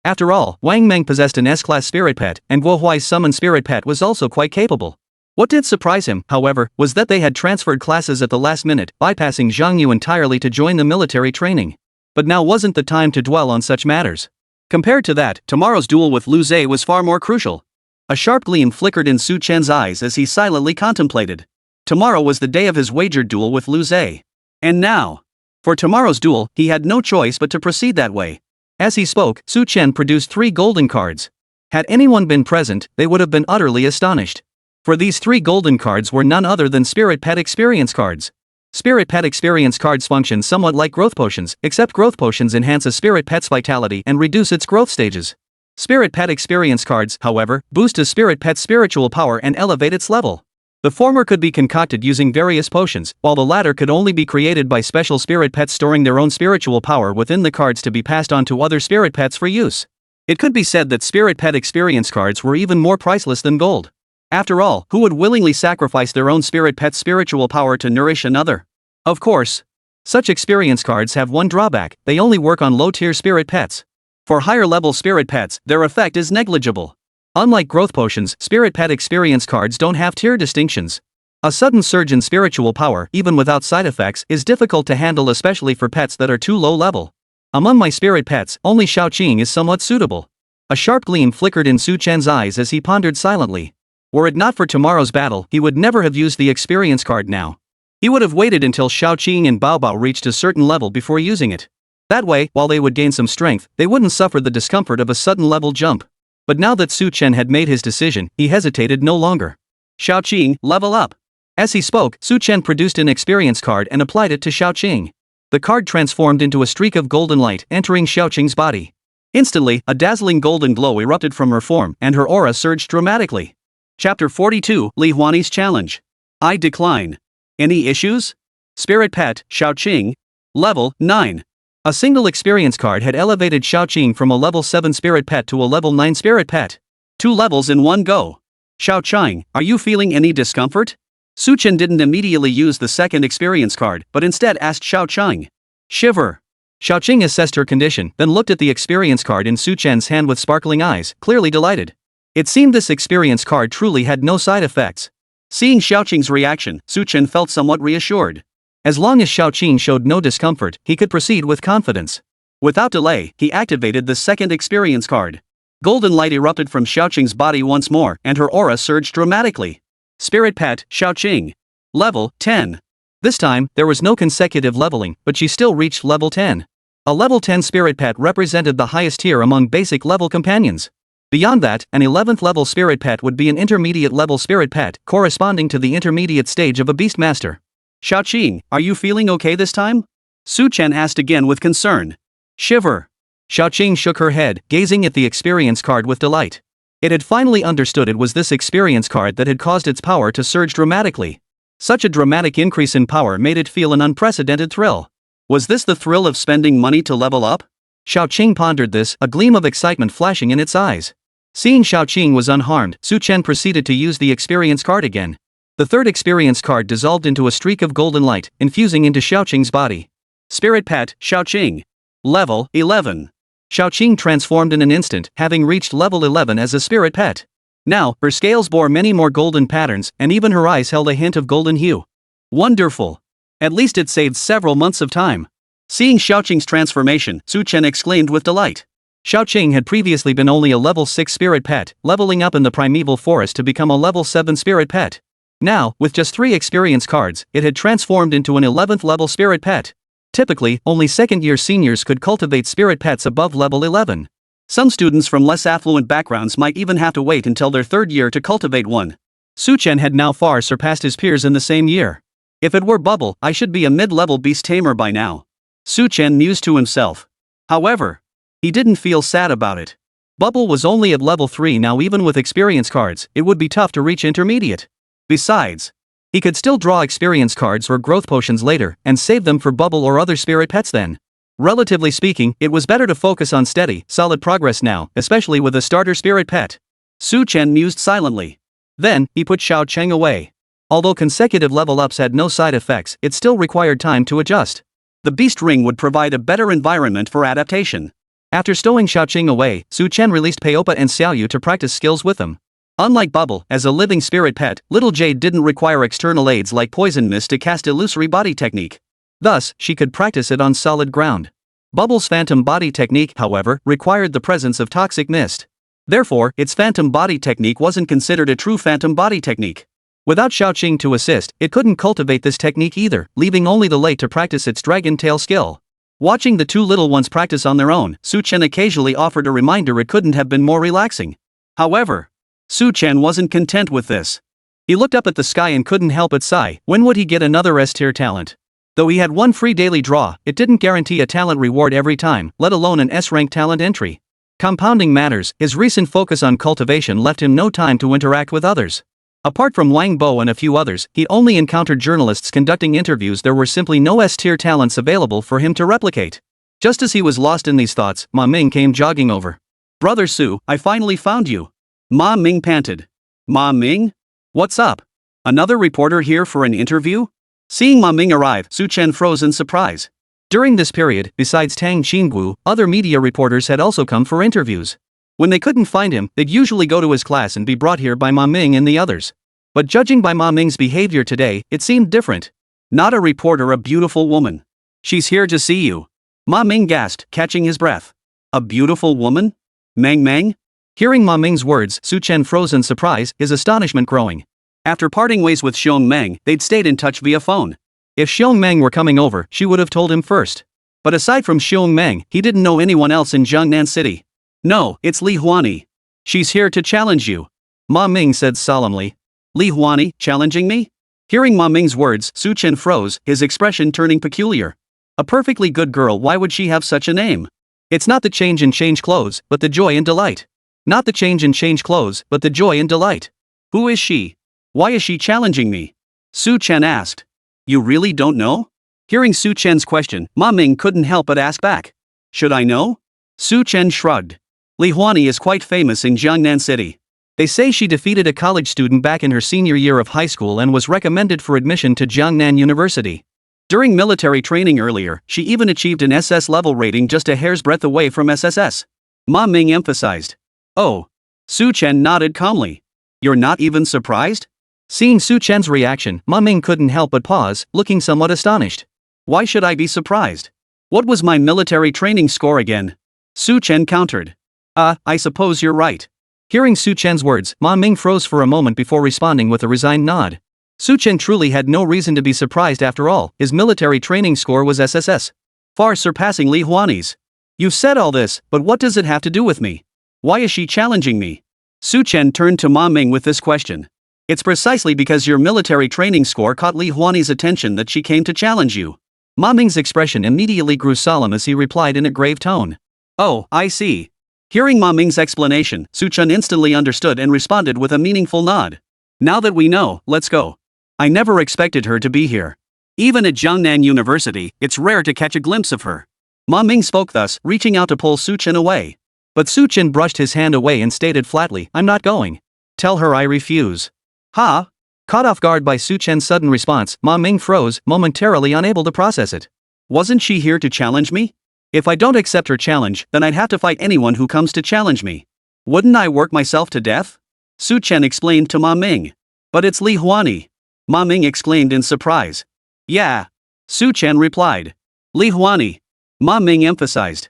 After all, Wang Meng possessed an S-class spirit pet, and Guo Huai's summoned spirit pet was also quite capable. What did surprise him, however, was that they had transferred classes at the last minute, bypassing Zhang Yu entirely to join the military training. But now wasn't the time to dwell on such matters. Compared to that, tomorrow's duel with Lu Zhe was far more crucial. A sharp gleam flickered in Su Chen's eyes as he silently contemplated. Tomorrow was the day of his wagered duel with Lu Zhe. And now, for tomorrow's duel, he had no choice but to proceed that way. As he spoke, Su Chen produced 3 golden cards. Had anyone been present, they would have been utterly astonished. For these 3 golden cards were none other than Spirit Pet Experience cards. Spirit Pet Experience cards function somewhat like growth potions, except growth potions enhance a spirit pet's vitality and reduce its growth stages. Spirit Pet Experience cards, however, boost a spirit pet's spiritual power and elevate its level. The former could be concocted using various potions, while the latter could only be created by special spirit pets storing their own spiritual power within the cards to be passed on to other spirit pets for use. It could be said that Spirit Pet Experience cards were even more priceless than gold. After all, who would willingly sacrifice their own spirit pet's spiritual power to nourish another? Of course. Such experience cards have one drawback: they only work on low-tier spirit pets. For higher-level spirit pets, their effect is negligible. Unlike growth potions, Spirit Pet Experience cards don't have tier distinctions. A sudden surge in spiritual power, even without side effects, is difficult to handle, especially for pets that are too low level. Among my spirit pets, only Xiaoqing is somewhat suitable. A sharp gleam flickered in Su Chen's eyes as he pondered silently. Were it not for tomorrow's battle, he would never have used the experience card now. He would have waited until Xiaoqing and Baobao reached a certain level before using it. That way, while they would gain some strength, they wouldn't suffer the discomfort of a sudden level jump. But now that Su Chen had made his decision, he hesitated no longer. Xiaoqing, level up. As he spoke, Su Chen produced an experience card and applied it to Xiaoqing. The card transformed into a streak of golden light, entering Xiaoqing's body. Instantly, a dazzling golden glow erupted from her form, and her aura surged dramatically. Chapter 42, Li Huani's Challenge. I decline. Any issues? Spirit Pet, Xiaoqing. Level 9. A single experience card had elevated Xiaoqing from a level 7 Spirit Pet to a level 9 Spirit Pet. 2 levels in one go. Xiaoqing, are you feeling any discomfort? Su Chen didn't immediately use the second experience card, but instead asked Xiaoqing. Shiver. Xiaoqing assessed her condition, then looked at the experience card in Su Chen's hand with sparkling eyes, clearly delighted. It seemed this experience card truly had no side effects. Seeing Xiaoqing's reaction, Su Chen felt somewhat reassured. As long as Xiaoqing showed no discomfort, he could proceed with confidence. Without delay, he activated the second experience card. Golden light erupted from Xiaoqing's body once more, and her aura surged dramatically. Spirit Pet, Xiaoqing. Level 10. This time, there was no consecutive leveling, but she still reached level 10. A level 10 Spirit Pet represented the highest tier among basic level companions. Beyond that, an 11th level Spirit Pet would be an intermediate level Spirit Pet, corresponding to the intermediate stage of a Beastmaster. Xiaoqing, are you feeling okay this time? Su Chen asked again with concern. Shiver. Xiaoqing shook her head, gazing at the experience card with delight. It had finally understood it was this experience card that had caused its power to surge dramatically. Such a dramatic increase in power made it feel an unprecedented thrill. Was this the thrill of spending money to level up? Xiaoqing pondered this, a gleam of excitement flashing in its eyes. Seeing Xiaoqing was unharmed, Su Chen proceeded to use the experience card again. The third experience card dissolved into a streak of golden light, infusing into Xiaoqing's body. Spirit Pet, Xiaoqing. Level 11. Xiaoqing transformed in an instant, having reached level 11 as a Spirit Pet. Now, her scales bore many more golden patterns, and even her eyes held a hint of golden hue. Wonderful! At least it saved several months of time. Seeing Xiaoqing's transformation, Su Chen exclaimed with delight. Xiaoqing had previously been only a level 6 Spirit Pet, leveling up in the primeval forest to become a level 7 Spirit Pet. Now, with just 3 experience cards, it had transformed into an 11th level Spirit Pet. Typically, only second-year seniors could cultivate Spirit Pets above level 11. Some students from less affluent backgrounds might even have to wait until their third year to cultivate one. Su Chen had now far surpassed his peers in the same year. If it were Bubble, I should be a mid-level beast tamer by now. Su Chen mused to himself. However, he didn't feel sad about it. Bubble was only at level 3 now. Even with experience cards, it would be tough to reach intermediate. Besides, he could still draw experience cards or growth potions later, and save them for Bubble or other Spirit Pets then. Relatively speaking, it was better to focus on steady, solid progress now, especially with a starter Spirit Pet. Su Chen mused silently. Then, he put Xiaoqing away. Although consecutive level-ups had no side effects, it still required time to adjust. The Beast Ring would provide a better environment for adaptation. After stowing Xiaoqing away, Su Chen released Peopa and Xiaoyu to practice skills with them. Unlike Bubble, as a living Spirit Pet, Little Jade didn't require external aids like Poison Mist to cast Illusory Body Technique. Thus, she could practice it on solid ground. Bubble's Phantom Body Technique, however, required the presence of Toxic Mist. Therefore, its Phantom Body Technique wasn't considered a true Phantom Body Technique. Without Xiaoqing to assist, it couldn't cultivate this technique either, leaving only the late to practice its Dragon Tail skill. Watching the two little ones practice on their own, Su Chen occasionally offered a reminder it couldn't have been more relaxing. However, Su Chen wasn't content with this. He looked up at the sky and couldn't help but sigh. When would he get another S-tier talent? Though he had one free daily draw, it didn't guarantee a talent reward every time, let alone an S-rank talent entry. Compounding matters, his recent focus on cultivation left him no time to interact with others. Apart from Wang Bo and a few others, he only encountered journalists conducting interviews. There were simply no S-tier talents available for him to replicate. Just as he was lost in these thoughts, Ma Ming came jogging over. "Brother Su, I finally found you." Ma Ming panted. "Ma Ming? What's up? Another reporter here for an interview?" Seeing Ma Ming arrive, Su Chen froze in surprise. During this period, besides Tang Qinggu, other media reporters had also come for interviews. When they couldn't find him, they'd usually go to his class and be brought here by Ma Ming and the others. But judging by Ma Ming's behavior today, it seemed different. Not a reporter, a beautiful woman. "She's here to see you." Ma Ming gasped, catching his breath. "A beautiful woman? Meng? Hearing Ma Ming's words, Su Chen froze in surprise, his astonishment growing. After parting ways with Xiong Meng, they'd stayed in touch via phone. If Xiong Meng were coming over, she would have told him first. But aside from Xiong Meng, he didn't know anyone else in Jiangnan City. "No, it's Li Huani. She's here to challenge you," Ma Ming said solemnly. "Li Huani, challenging me?" Hearing Ma Ming's words, Su Chen froze, his expression turning peculiar. A perfectly good girl, why would she have such a name? It's not the change and change clothes, but the joy and delight. Not the change and change clothes, but the joy and delight. Who is she? Why is she challenging me? Su Chen asked. You really don't know? Hearing Su Chen's question, Ma Meng couldn't help but ask back. Should I know? Su Chen shrugged. Li Huani is quite famous in Jiangnan City. They say she defeated a college student back in her senior year of high school and was recommended for admission to Jiangnan University. During military training earlier, she even achieved an SS level rating just a hair's breadth away from SSS. Ma Meng emphasized. Oh. Su Chen nodded calmly. You're not even surprised? Seeing Su Chen's reaction, Ma Meng couldn't help but pause, looking somewhat astonished. Why should I be surprised? What was my military training score again? Su Chen countered. I suppose you're right. Hearing Su Chen's words, Ma Meng froze for a moment before responding with a resigned nod. Su Chen truly had no reason to be surprised after all, his military training score was SSS. Far surpassing Li Huani's. You've said all this, but what does it have to do with me? Why is she challenging me? Su Chen turned to Ma Meng with this question. It's precisely because your military training score caught Li Huani's attention that she came to challenge you. Ma Meng's expression immediately grew solemn as he replied in a grave tone. Oh, I see. Hearing Ma Meng's explanation, Su Chen instantly understood and responded with a meaningful nod. Now that we know, let's go. I never expected her to be here. Even at Jiangnan University, it's rare to catch a glimpse of her. Ma Meng spoke thus, reaching out to pull Su Chen away. But Su Chen brushed his hand away and stated flatly, I'm not going. Tell her I refuse. Ha? Caught off guard by Su Chen's sudden response, Ma Meng froze, momentarily unable to process it. Wasn't she here to challenge me? If I don't accept her challenge, then I'd have to fight anyone who comes to challenge me. Wouldn't I work myself to death? Su Chen explained to Ma Meng. But it's Li Huani. Ma Meng exclaimed in surprise. Yeah. Su Chen replied. Li Huani. Ma Meng emphasized.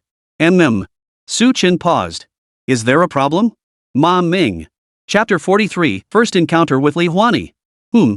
Su Chen paused. Is there a problem? Ma Meng. Chapter 43, First Encounter with Li Huani.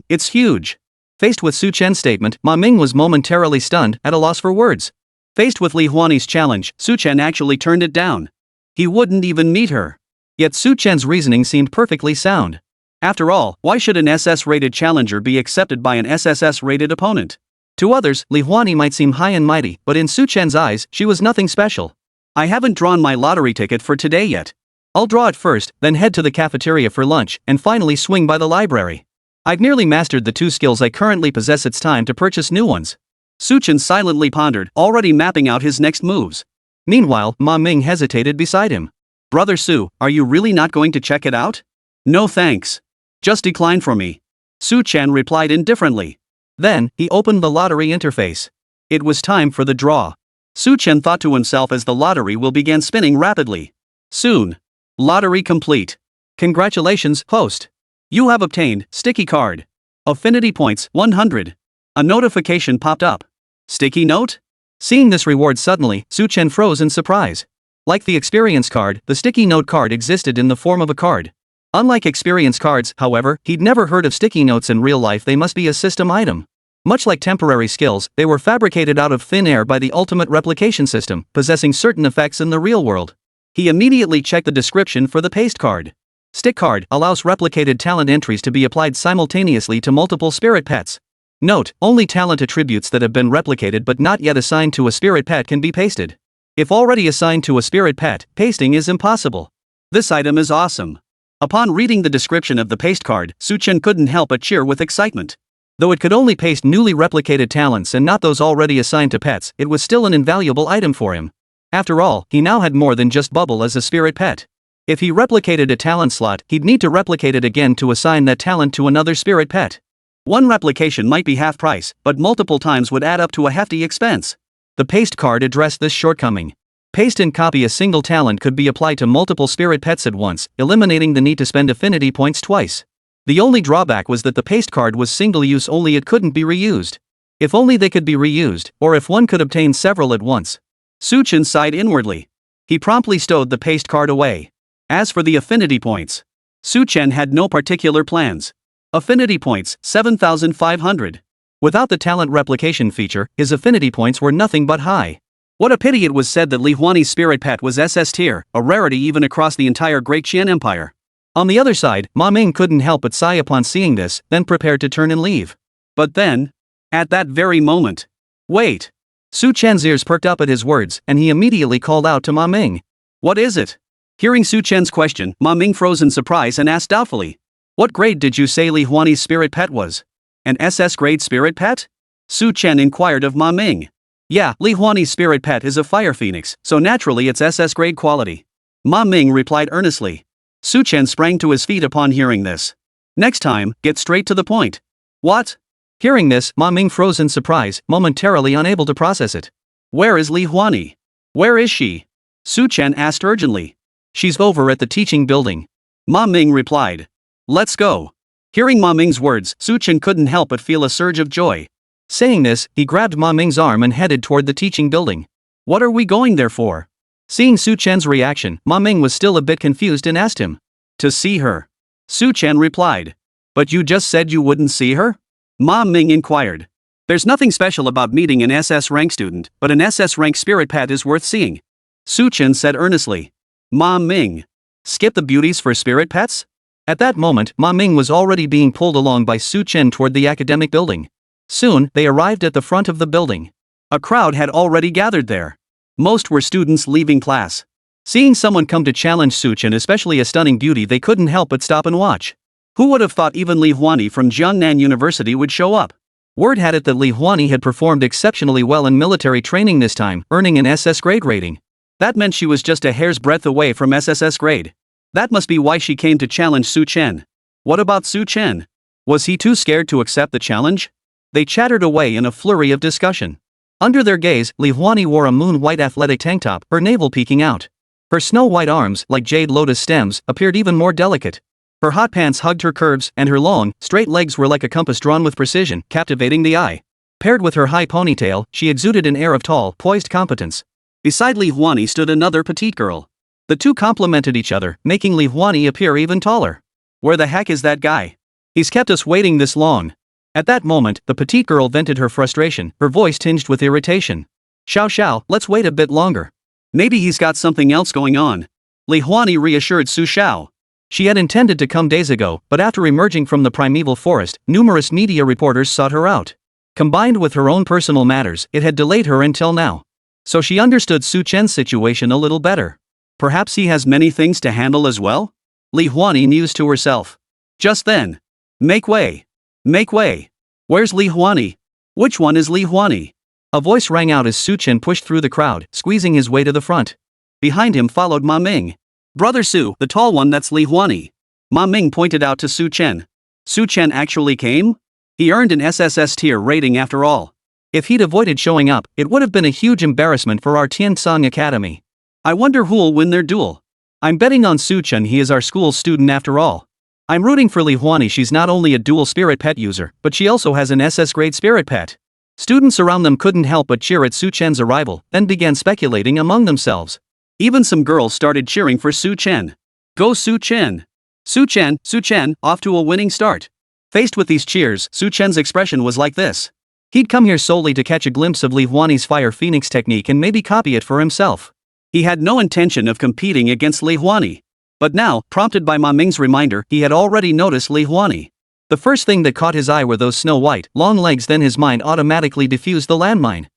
It's huge. Faced with Su Chen's statement, Ma Meng was momentarily stunned, at a loss for words. Faced with Li Huani's challenge, Su Chen actually turned it down. He wouldn't even meet her. Yet Su Chen's reasoning seemed perfectly sound. After all, why should an SS-rated challenger be accepted by an SSS-rated opponent? To others, Li Huani might seem high and mighty, but in Su Chen's eyes, she was nothing special. I haven't drawn my lottery ticket for today yet. I'll draw it first, then head to the cafeteria for lunch, and finally swing by the library. I've nearly mastered the two skills I currently possess. It's time to purchase new ones. Su Chen silently pondered, already mapping out his next moves. Meanwhile, Ma Meng hesitated beside him. Brother Su, are you really not going to check it out? No thanks. Just decline for me. Su Chen replied indifferently. Then, he opened the lottery interface. It was time for the draw. Su Chen thought to himself as the lottery wheel began spinning rapidly. Soon. Lottery complete. Congratulations, host. You have obtained sticky card. Affinity points 100. A notification popped up. Sticky note? Seeing this reward suddenly, Su Chen froze in surprise. Like the experience card, the sticky note card existed in the form of a card. Unlike experience cards, however, he'd never heard of sticky notes in real life. They must be a system item. Much like temporary skills, they were fabricated out of thin air by the ultimate replication system, possessing certain effects in the real world. He immediately checked the description for the paste card. Stick card allows replicated talent entries to be applied simultaneously to multiple spirit pets. Note, only talent attributes that have been replicated but not yet assigned to a spirit pet can be pasted. If already assigned to a spirit pet, pasting is impossible. This item is awesome. Upon reading the description of the paste card, Su Chen couldn't help but cheer with excitement. Though it could only paste newly replicated talents and not those already assigned to pets, it was still an invaluable item for him. After all, he now had more than just Bubble as a spirit pet. If he replicated a talent slot, he'd need to replicate it again to assign that talent to another spirit pet. One replication might be half price, but multiple times would add up to a hefty expense. The paste card addressed this shortcoming. Paste and copy a single talent could be applied to multiple spirit pets at once, eliminating the need to spend affinity points twice. The only drawback was that the paste card was single-use only. It couldn't be reused. If only they could be reused, or if one could obtain several at once. Su Chen sighed inwardly. He promptly stowed the paste card away. As for the affinity points, Su Chen had no particular plans. Affinity points, 7,500. Without the talent replication feature, his affinity points were nothing but high. What a pity it was said that Li Huani's spirit pet was SS tier, a rarity even across the entire Great Qian Empire. On the other side, Ma Meng couldn't help but sigh upon seeing this, then prepared to turn and leave. But then, at that very moment, wait! Su Chen's ears perked up at his words, and he immediately called out to Ma Meng. What is it? Hearing Su Chen's question, Ma Meng froze in surprise and asked doubtfully. What grade did you say Li Huani's spirit pet was? An SS grade spirit pet? Su Chen inquired of Ma Meng. Yeah, Li Huani's spirit pet is a fire phoenix, so naturally it's SS grade quality. Ma Meng replied earnestly. Su Chen sprang to his feet upon hearing this. Next time, get straight to the point. What? Hearing this, Ma Meng froze in surprise, momentarily unable to process it. Where is Li Huani? Where is she? Su Chen asked urgently. She's over at the teaching building. Ma Meng replied. Let's go. Hearing Ma Meng's words, Su Chen couldn't help but feel a surge of joy. Saying this, he grabbed Ma Meng's arm and headed toward the teaching building. What are we going there for? Seeing Su Chen's reaction, Ma Meng was still a bit confused and asked him. To see her. Su Chen replied. But you just said you wouldn't see her? Ma Meng inquired. There's nothing special about meeting an SS rank student, but an SS rank spirit pet is worth seeing. Su Chen said earnestly. Ma Meng. Skip the beauties for spirit pets? At that moment, Ma Meng was already being pulled along by Su Chen toward the academic building. Soon, they arrived at the front of the building. A crowd had already gathered there. Most were students leaving class. Seeing someone come to challenge Su Chen, especially a stunning beauty, they couldn't help but stop and watch. Who would have thought even Li Huani from Jiangnan University would show up? Word had it that Li Huani had performed exceptionally well in military training this time, earning an SS grade rating. That meant she was just a hair's breadth away from SSS grade. That must be why she came to challenge Su Chen. What about Su Chen? Was he too scared to accept the challenge? They chattered away in a flurry of discussion. Under their gaze, Li Huani wore a moon-white athletic tank top, her navel peeking out. Her snow-white arms, like jade lotus stems, appeared even more delicate. Her hot pants hugged her curves, and her long, straight legs were like a compass drawn with precision, captivating the eye. Paired with her high ponytail, she exuded an air of tall, poised competence. Beside Li Huani stood another petite girl. The two complemented each other, making Li Huani appear even taller. Where the heck is that guy? He's kept us waiting this long. At that moment, the petite girl vented her frustration, her voice tinged with irritation. Xiao, let's wait a bit longer. Maybe he's got something else going on. Li Huani reassured Su Xiao. She had intended to come days ago, but after emerging from the primeval forest, numerous media reporters sought her out. Combined with her own personal matters, it had delayed her until now. So she understood Su Chen's situation a little better. Perhaps he has many things to handle as well? Li Huani mused to herself. Just then. Make way. Make way. Where's Li Huani? Which one is Li Huani? A voice rang out as Su Chen pushed through the crowd, squeezing his way to the front. Behind him followed Ma Meng. Brother Su, the tall one, that's Li Huani. Ma Meng pointed out to Su Chen. Su Chen actually came? He earned an SSS tier rating after all. If he'd avoided showing up, it would have been a huge embarrassment for our Tiansong Academy. I wonder who'll win their duel. I'm betting on Su Chen, he is our school's student after all. I'm rooting for Li Huani, she's not only a dual spirit pet user, but she also has an SS grade spirit pet. Students around them couldn't help but cheer at Su Chen's arrival, then began speculating among themselves. Even some girls started cheering for Su Chen. Go Su Chen! Su Chen, off to a winning start. Faced with these cheers, Su Chen's expression was like this. He'd come here solely to catch a glimpse of Li Huani's fire phoenix technique and maybe copy it for himself. He had no intention of competing against Li Huani. But now, prompted by Ma Meng's reminder, he had already noticed Li Huani. The first thing that caught his eye were those snow-white, long legs, then his mind automatically diffused the landmine.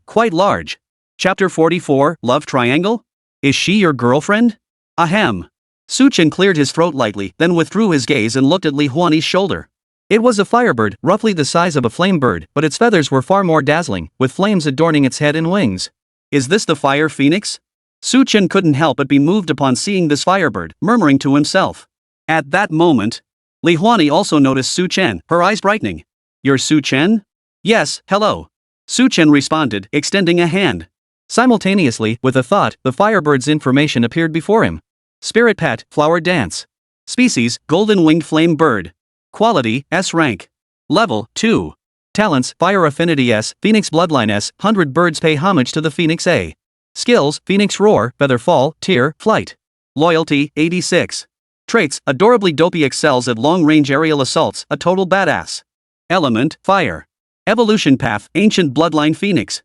Quite large. Chapter 44, Love Triangle? Is she your girlfriend? Ahem. Su Chen cleared his throat lightly, then withdrew his gaze and looked at Li Huani's shoulder. It was a firebird, roughly the size of a flame bird, but its feathers were far more dazzling, with flames adorning its head and wings. Is this the fire phoenix? Su Chen couldn't help but be moved upon seeing this firebird, murmuring to himself. At that moment, Li Huani also noticed Su Chen, her eyes brightening. You're Su Chen? Yes, hello. Su Chen responded, extending a hand. Simultaneously, with a thought, the firebird's information appeared before him. Spirit pet, flower dance. Species, golden-winged flame bird. Quality, S rank. Level, 2. Talents, fire affinity S, phoenix bloodline S, 100 birds pay homage to the phoenix A. Skills, phoenix roar, feather fall, tier, flight. Loyalty, 86. Traits, adorably dopey, excels at long-range aerial assaults, a total badass. Element, fire. Evolution path, ancient bloodline phoenix.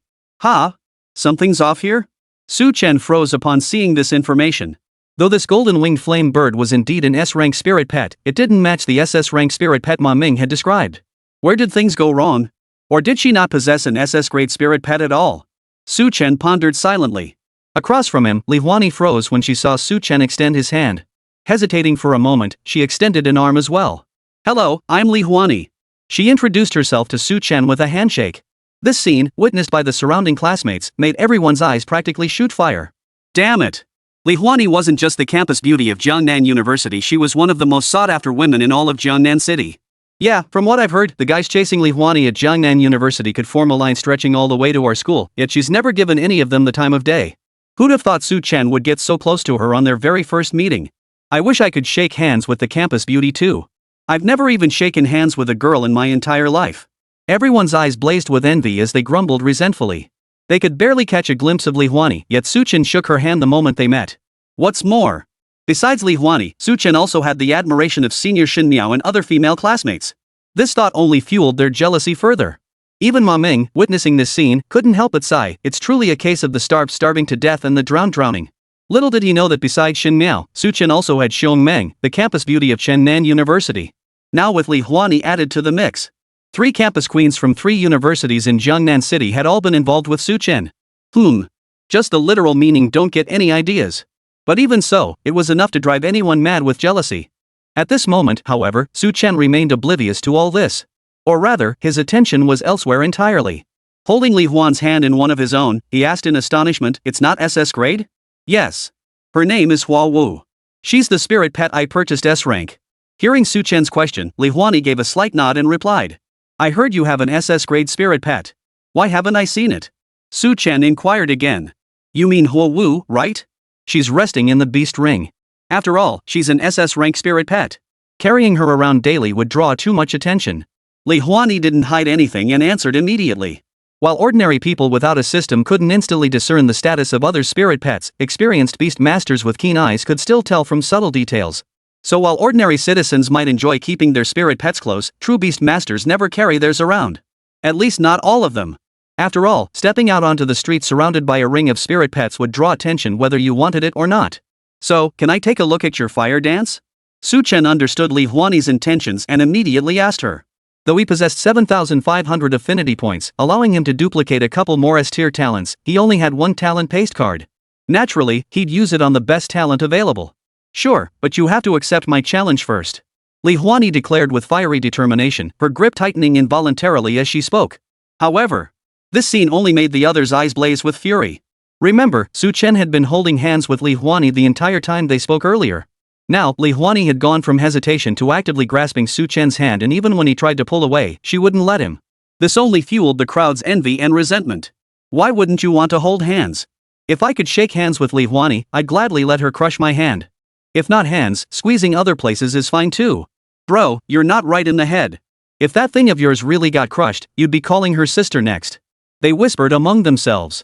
Something's off here? Su Chen froze upon seeing this information. Though this golden-winged flame bird was indeed an S-rank spirit pet, it didn't match the SS-rank spirit pet Ma Meng had described. Where did things go wrong? Or did she not possess an SS-grade spirit pet at all? Su Chen pondered silently. Across from him, Li Huani froze when she saw Su Chen extend his hand. Hesitating for a moment, she extended an arm as well. Hello, I'm Li Huani. She introduced herself to Su Chen with a handshake. This scene, witnessed by the surrounding classmates, made everyone's eyes practically shoot fire. Damn it! Li Huani wasn't just the campus beauty of Jiangnan University, she was one of the most sought-after women in all of Jiangnan City. Yeah, from what I've heard, the guys chasing Li Huani at Jiangnan University could form a line stretching all the way to our school, yet she's never given any of them the time of day. Who'd have thought Su Chen would get so close to her on their very first meeting? I wish I could shake hands with the campus beauty too. I've never even shaken hands with a girl in my entire life. Everyone's eyes blazed with envy as they grumbled resentfully. They could barely catch a glimpse of Li Huani, yet Su Chen shook her hand the moment they met. What's more, besides Li Huani, Su Chen also had the admiration of senior Shin Miao and other female classmates. This thought only fueled their jealousy further. Even Wang Meng, witnessing this scene, couldn't help but sigh. It's truly a case of the starved starving to death and the drowned drowning. Little did he know that besides Shin Miao, Su Chen also had Wang Meng, the campus beauty of Chengnan University. Now with Li Huani added to the mix. 3 campus queens from 3 universities in Jiangnan City had all been involved with Su Chen. Just the literal meaning, don't get any ideas. But even so, it was enough to drive anyone mad with jealousy. At this moment, however, Su Chen remained oblivious to all this. Or rather, his attention was elsewhere entirely. Holding Li Huan's hand in one of his own, he asked in astonishment, "It's not SS grade?" "Yes. Her name is Hua Wu. She's the spirit pet I purchased S-Rank." Hearing Su Chen's question, Li Huani gave a slight nod and replied, "I heard you have an SS grade spirit pet. Why haven't I seen it?" Su Chen inquired again. "You mean Hua Wu, right? She's resting in the beast ring. After all, she's an SS rank spirit pet. Carrying her around daily would draw too much attention." Li Huani didn't hide anything and answered immediately. While ordinary people without a system couldn't instantly discern the status of other spirit pets, experienced beast masters with keen eyes could still tell from subtle details. So while ordinary citizens might enjoy keeping their spirit pets close, true beast masters never carry theirs around. At least not all of them. After all, stepping out onto the street surrounded by a ring of spirit pets would draw attention whether you wanted it or not. "So, can I take a look at your fire dance?" Su Chen understood Li Huani's intentions and immediately asked her. Though he possessed 7,500 affinity points, allowing him to duplicate a couple more S-tier talents, he only had 1 talent paste card. Naturally, he'd use it on the best talent available. "Sure, but you have to accept my challenge first," Li Huani declared with fiery determination, her grip tightening involuntarily as she spoke. However, this scene only made the others' eyes blaze with fury. Remember, Su Chen had been holding hands with Li Huani the entire time they spoke earlier. Now, Li Huani had gone from hesitation to actively grasping Su Chen's hand, and even when he tried to pull away, she wouldn't let him. This only fueled the crowd's envy and resentment. Why wouldn't you want to hold hands? If I could shake hands with Li Huani, I'd gladly let her crush my hand. If not hands, squeezing other places is fine too. Bro, you're not right in the head. If that thing of yours really got crushed, you'd be calling her sister next. They whispered among themselves.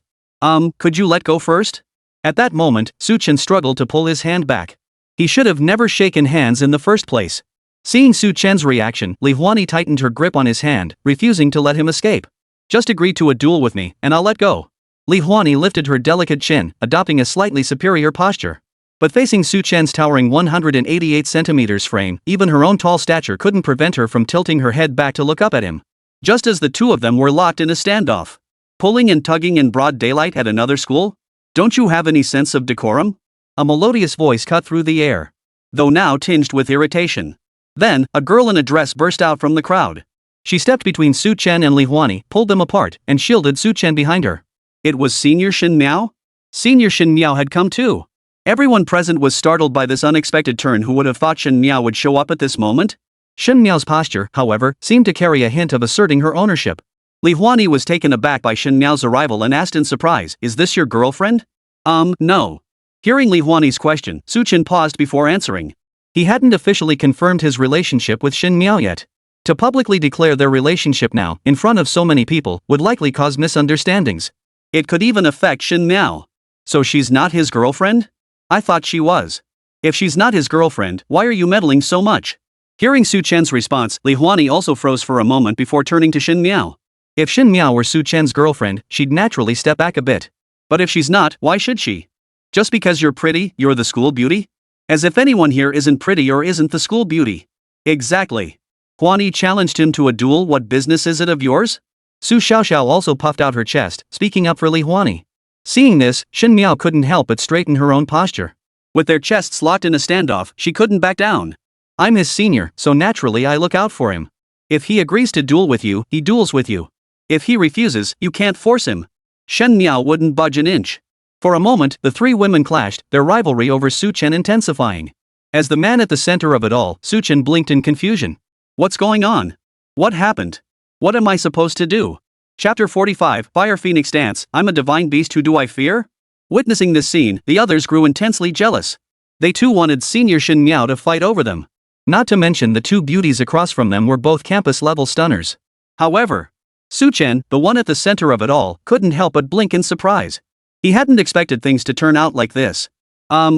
Could you let go first?" At that moment, Su Chen struggled to pull his hand back. He should have never shaken hands in the first place. Seeing Su Chen's reaction, Li Huani tightened her grip on his hand, refusing to let him escape. "Just agree to a duel with me, and I'll let go." Li Huani lifted her delicate chin, adopting a slightly superior posture. But facing Su Chen's towering 188 centimeters frame, even her own tall stature couldn't prevent her from tilting her head back to look up at him. Just as the two of them were locked in a standoff. Pulling and tugging in broad daylight at another school? Don't you have any sense of decorum? A melodious voice cut through the air, though now tinged with irritation. Then, a girl in a dress burst out from the crowd. She stepped between Su Chen and Li Huani, pulled them apart, and shielded Su Chen behind her. It was Senior Shin Miao? Senior Shin Miao had come too. Everyone present was startled by this unexpected turn. Who would have thought Shin Miao would show up at this moment? Shin Miao's posture, however, seemed to carry a hint of asserting her ownership. Li Huani was taken aback by Shin Miao's arrival and asked in surprise, "Is this your girlfriend?" No. Hearing Li Huani's question, Su Chen paused before answering. He hadn't officially confirmed his relationship with Shin Miao yet. To publicly declare their relationship now, in front of so many people, would likely cause misunderstandings. It could even affect Shin Miao. So she's not his girlfriend? I thought she was. If she's not his girlfriend, why are you meddling so much? Hearing Su Chen's response, Li Huani also froze for a moment before turning to Shin Miao. If Shin Miao were Su Chen's girlfriend, she'd naturally step back a bit. But if she's not, why should she? Just because you're pretty, you're the school beauty? As if anyone here isn't pretty or isn't the school beauty. Exactly. Huani challenged him to a duel. What business is it of yours? Su Xiaoxiao also puffed out her chest, speaking up for Li Huani. Seeing this, Shin Miao couldn't help but straighten her own posture. With their chests locked in a standoff, she couldn't back down. I'm his senior, so naturally I look out for him. If he agrees to duel with you, he duels with you. If he refuses, you can't force him. Shen Miao wouldn't budge an inch. For a moment, the three women clashed, their rivalry over Su Chen intensifying. As the man at the center of it all, Su Chen blinked in confusion. What's going on? What happened? What am I supposed to do? Chapter 45, Fire Phoenix Dance, I'm a divine beast, who do I fear? Witnessing this scene, the others grew intensely jealous. They too wanted senior Shen Miao to fight over them. Not to mention the two beauties across from them were both campus-level stunners. However, Su Chen, the one at the center of it all, couldn't help but blink in surprise. He hadn't expected things to turn out like this.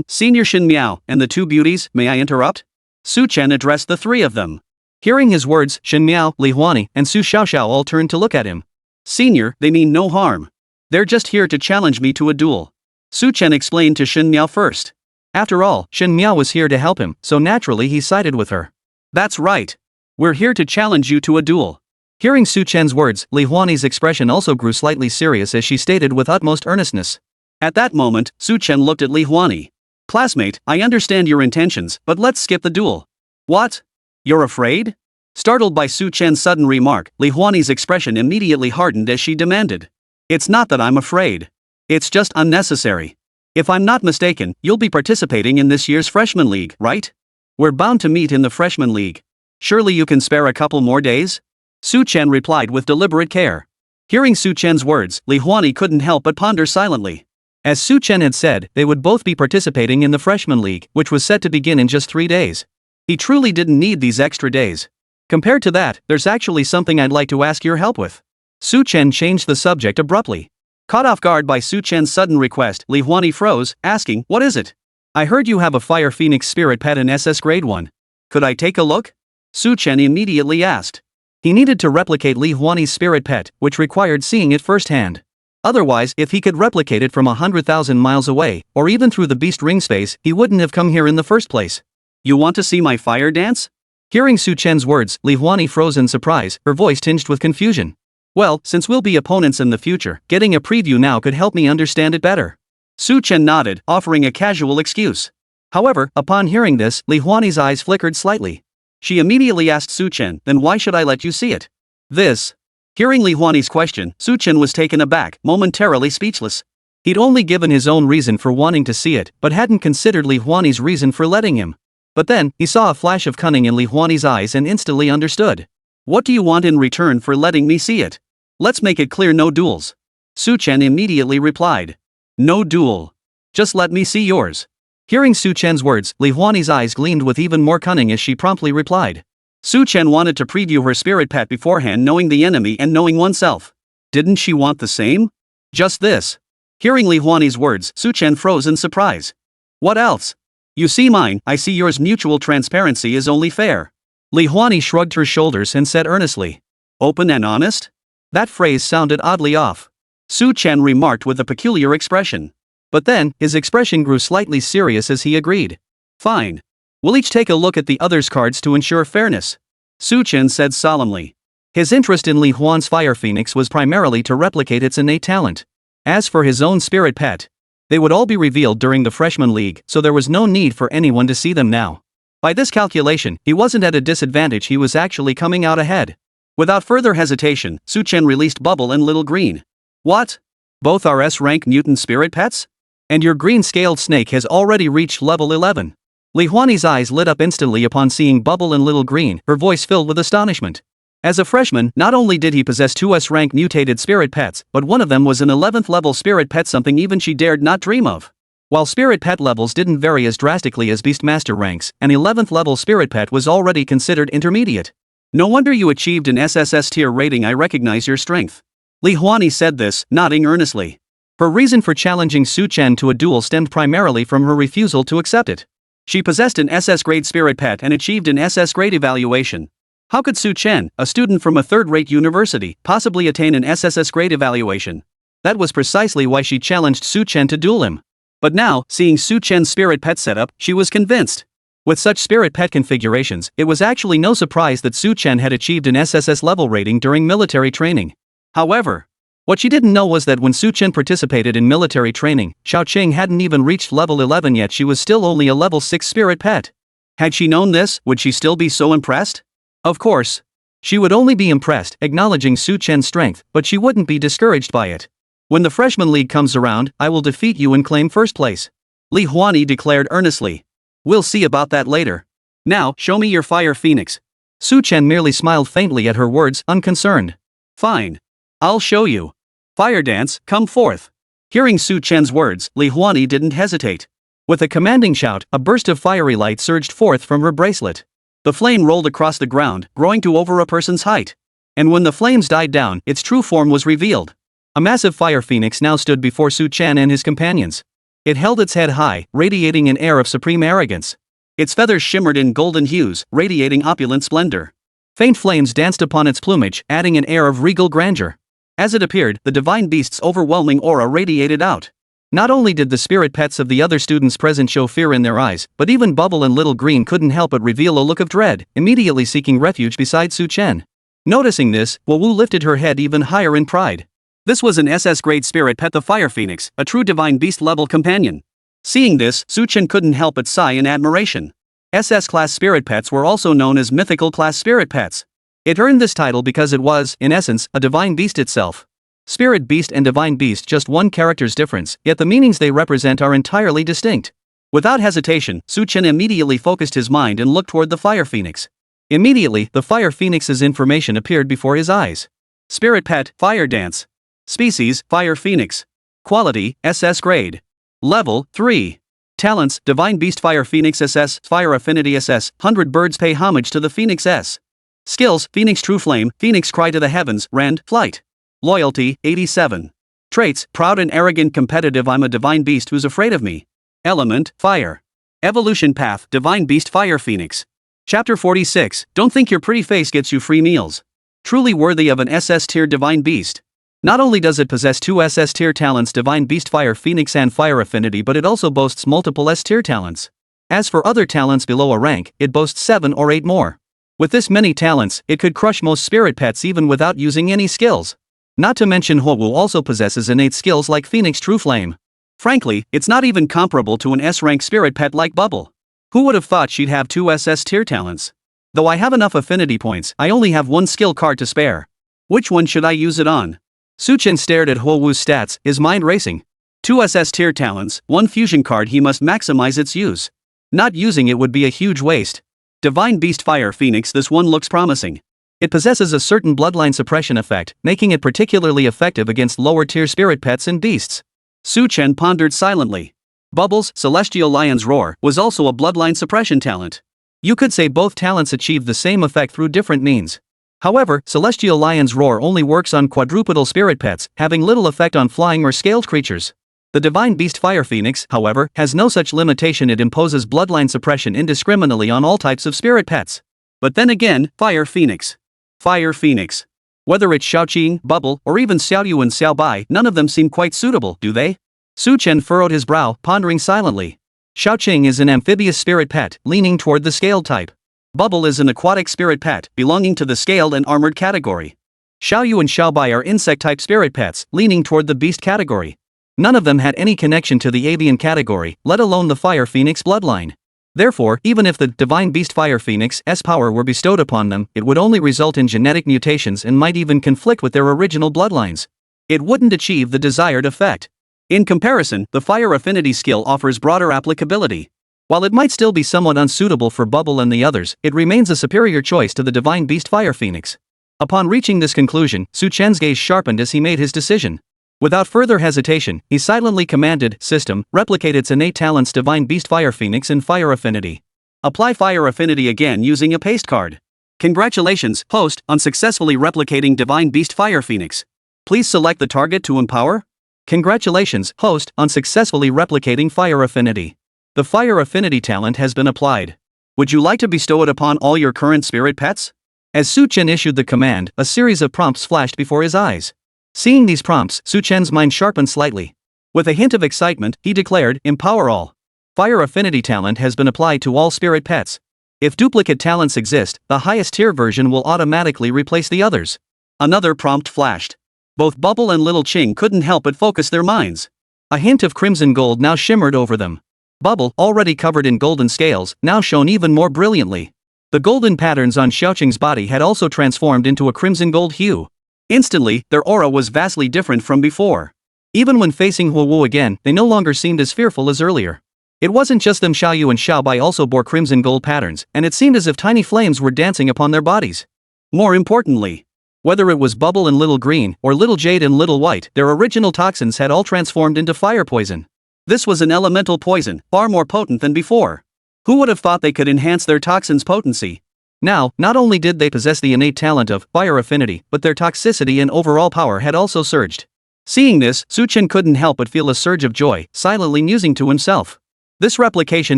Senior Shen Miao, and the two beauties, may I interrupt? Su Chen addressed the three of them. Hearing his words, Shen Miao, Li Huani, and Su Xiaoxiao all turned to look at him. Senior, they mean no harm. They're just here to challenge me to a duel. Su Chen explained to Shen Miao first. After all, Shen Miao was here to help him, so naturally he sided with her. That's right. We're here to challenge you to a duel. Hearing Su Chen's words, Li Huani's expression also grew slightly serious as she stated with utmost earnestness. At that moment, Su Chen looked at Li Huani. Classmate, I understand your intentions, but let's skip the duel. What? You're afraid? Startled by Su Chen's sudden remark, Li Huani's expression immediately hardened as she demanded. It's not that I'm afraid. It's just unnecessary. If I'm not mistaken, you'll be participating in this year's Freshman League, right? We're bound to meet in the Freshman League. Surely you can spare a couple more days? Su Chen replied with deliberate care. Hearing Su Chen's words, Li Huani couldn't help but ponder silently. As Su Chen had said, they would both be participating in the Freshman League, which was set to begin in just 3 days. He truly didn't need these extra days. Compared to that, there's actually something I'd like to ask your help with. Su Chen changed the subject abruptly. Caught off guard by Su Chen's sudden request, Li Huani froze, asking, what is it? I heard you have a Fire Phoenix Spirit Pet in SS Grade 1. Could I take a look? Su Chen immediately asked. He needed to replicate Li Huani's spirit pet, which required seeing it firsthand. Otherwise, if he could replicate it from 100,000 miles away, or even through the beast ring space, he wouldn't have come here in the first place. You want to see my fire dance? Hearing Su Chen's words, Li Huani froze in surprise, her voice tinged with confusion. Well, since we'll be opponents in the future, getting a preview now could help me understand it better. Su Chen nodded, offering a casual excuse. However, upon hearing this, Li Huani's eyes flickered slightly. She immediately asked Su Chen, then why should I let you see it? This. Hearing Li Huani's question, Su Chen was taken aback, momentarily speechless. He'd only given his own reason for wanting to see it, but hadn't considered Li Huani's reason for letting him. But then, he saw a flash of cunning in Li Huani's eyes and instantly understood. What do you want in return for letting me see it? Let's make it clear, no duels. Su Chen immediately replied. No duel. Just let me see yours. Hearing Su Chen's words, Li Huani's eyes gleamed with even more cunning as she promptly replied. Su Chen wanted to preview her spirit pet beforehand, knowing the enemy and knowing oneself. Didn't she want the same? Just this. Hearing Li Huani's words, Su Chen froze in surprise. What else? You see mine, I see yours. Mutual transparency is only fair. Li Huani shrugged her shoulders and said earnestly. Open and honest? That phrase sounded oddly off. Su Chen remarked with a peculiar expression. But then, his expression grew slightly serious as he agreed. Fine. We'll each take a look at the other's cards to ensure fairness. Su Chen said solemnly. His interest in Li Huan's Fire Phoenix was primarily to replicate its innate talent. As for his own spirit pet, they would all be revealed during the Freshman League, so there was no need for anyone to see them now. By this calculation, he wasn't at a disadvantage, he was actually coming out ahead. Without further hesitation, Su Chen released Bubble and Little Green. What? Both are S-rank mutant spirit pets? And your green-scaled snake has already reached level 11. Li Huani's eyes lit up instantly upon seeing Bubble and Little Green, her voice filled with astonishment. As a freshman, not only did he possess 2 S-rank mutated spirit pets, but one of them was an 11th level spirit pet, something even she dared not dream of. While spirit pet levels didn't vary as drastically as Beastmaster ranks, an 11th level spirit pet was already considered intermediate. No wonder you achieved an SSS tier rating, I recognize your strength. Li Huani said this, nodding earnestly. Her reason for challenging Su Chen to a duel stemmed primarily from her refusal to accept it. She possessed an SS grade spirit pet and achieved an SS grade evaluation. How could Su Chen, a student from a third-rate university, possibly attain an SSS grade evaluation? That was precisely why she challenged Su Chen to duel him. But now, seeing Su Chen's spirit pet setup, she was convinced. With such spirit pet configurations, it was actually no surprise that Su Chen had achieved an SSS level rating during military training. However, what she didn't know was that when Su Chen participated in military training, Xiaoqing hadn't even reached level 11 yet. She was still only a level 6 spirit pet. Had she known this, would she still be so impressed? Of course. She would only be impressed, acknowledging Su Chen's strength, but she wouldn't be discouraged by it. When the freshman league comes around, I will defeat you and claim first place. Li Huani declared earnestly. We'll see about that later. Now, show me your fire phoenix. Su Chen merely smiled faintly at her words, unconcerned. Fine. I'll show you. Fire dance, come forth. Hearing Su Chen's words, Li Huani didn't hesitate. With a commanding shout, a burst of fiery light surged forth from her bracelet. The flame rolled across the ground, growing to over a person's height. And when the flames died down, its true form was revealed. A massive fire phoenix now stood before Su Chen and his companions. It held its head high, radiating an air of supreme arrogance. Its feathers shimmered in golden hues, radiating opulent splendor. Faint flames danced upon its plumage, adding an air of regal grandeur. As it appeared, the divine beast's overwhelming aura radiated out. Not only did the spirit pets of the other students present show fear in their eyes, but even Bubble and Little Green couldn't help but reveal a look of dread, immediately seeking refuge beside Su Chen. Noticing this, Wu lifted her head even higher in pride. This was an SS-grade spirit pet, the Fire Phoenix, a true divine beast-level companion. Seeing this, Su Chen couldn't help but sigh in admiration. SS-class spirit pets were also known as mythical-class spirit pets. It earned this title because it was, in essence, a divine beast itself. Spirit beast and divine beast, just one character's difference, yet the meanings they represent are entirely distinct. Without hesitation, Su Chen immediately focused his mind and looked toward the Fire Phoenix. Immediately, the Fire Phoenix's information appeared before his eyes. Spirit pet, Fire Dance. Species, Fire Phoenix. Quality, SS grade. Level, 3. Talents, Divine Beast Fire Phoenix SS, Fire Affinity SS, 100 birds pay homage to the Phoenix S. Skills, Phoenix True Flame, Phoenix Cry to the Heavens, Rend, Flight. Loyalty, 87. Traits, Proud and Arrogant Competitive, I'm a divine beast who's afraid of me. Element, Fire. Evolution Path, Divine Beast Fire Phoenix. Chapter 46, Don't think your pretty face gets you free meals. Truly worthy of an SS tier divine beast. Not only does it possess 2 SS tier talents, Divine Beast Fire Phoenix and Fire Affinity, but it also boasts multiple S tier talents. As for other talents below a rank, it boasts 7 or 8 more. With this many talents, it could crush most spirit pets even without using any skills. Not to mention Wu also possesses innate skills like Phoenix True Flame. Frankly, it's not even comparable to an S-rank spirit pet like Bubble. Who would have thought she'd have 2 SS tier talents? Though I have enough affinity points, I only have 1 skill card to spare. Which one should I use it on? Su Chen stared at Wu's stats, his mind racing. 2 SS tier talents, 1 fusion card, he must maximize its use. Not using it would be a huge waste. Divine Beast Fire Phoenix, this one looks promising. It possesses a certain bloodline suppression effect, making it particularly effective against lower-tier spirit pets and beasts. Su Chen pondered silently. Bubble's Celestial Lion's Roar was also a bloodline suppression talent. You could say both talents achieve the same effect through different means. However, Celestial Lion's Roar only works on quadrupedal spirit pets, having little effect on flying or scaled creatures. The Divine Beast Fire Phoenix, however, has no such limitation. It imposes bloodline suppression indiscriminately on all types of spirit pets. But then again, Fire Phoenix. Fire Phoenix. Whether it's Xiaoqing, Bubble, or even Xiaoyu and Xiaobai, none of them seem quite suitable, do they? Su Chen furrowed his brow, pondering silently. Xiaoqing is an amphibious spirit pet, leaning toward the scaled type. Bubble is an aquatic spirit pet, belonging to the scaled and armored category. Xiaoyu and Xiaobai are insect-type spirit pets, leaning toward the beast category. None of them had any connection to the avian category, let alone the Fire Phoenix bloodline. Therefore, even if the Divine Beast Fire Phoenix S power were bestowed upon them, it would only result in genetic mutations and might even conflict with their original bloodlines. It wouldn't achieve the desired effect. In comparison, the Fire Affinity skill offers broader applicability. While it might still be somewhat unsuitable for Bubble and the others, it remains a superior choice to the Divine Beast Fire Phoenix. Upon reaching this conclusion, Su Chen's gaze sharpened as he made his decision. Without further hesitation, he silently commanded, System, replicate its innate talents Divine Beast Fire Phoenix and Fire Affinity. Apply Fire Affinity again using a paste card. Congratulations, host, on successfully replicating Divine Beast Fire Phoenix. Please select the target to empower. Congratulations, host, on successfully replicating Fire Affinity. The Fire Affinity talent has been applied. Would you like to bestow it upon all your current spirit pets? As Su Chen issued the command, a series of prompts flashed before his eyes. Seeing these prompts, Su Chen's mind sharpened slightly. With a hint of excitement, he declared, Empower all. Fire Affinity talent has been applied to all spirit pets. If duplicate talents exist, the highest tier version will automatically replace the others. Another prompt flashed. Both Bubble and Little Ching couldn't help but focus their minds. A hint of crimson gold now shimmered over them. Bubble, already covered in golden scales, now shone even more brilliantly. The golden patterns on Xiaoqing's body had also transformed into a crimson gold hue. Instantly, their aura was vastly different from before. Even when facing Huowu again, they no longer seemed as fearful as earlier. It wasn't just them, Xiaoyu and Xiaobai also bore crimson gold patterns, and it seemed as if tiny flames were dancing upon their bodies. More importantly, whether it was Bubble and Little Green, or Little Jade and Little White, their original toxins had all transformed into fire poison. This was an elemental poison, far more potent than before. Who would have thought they could enhance their toxin's potency? Now, not only did they possess the innate talent of fire affinity, but their toxicity and overall power had also surged. Seeing this, Su Chen couldn't help but feel a surge of joy, silently musing to himself. This replication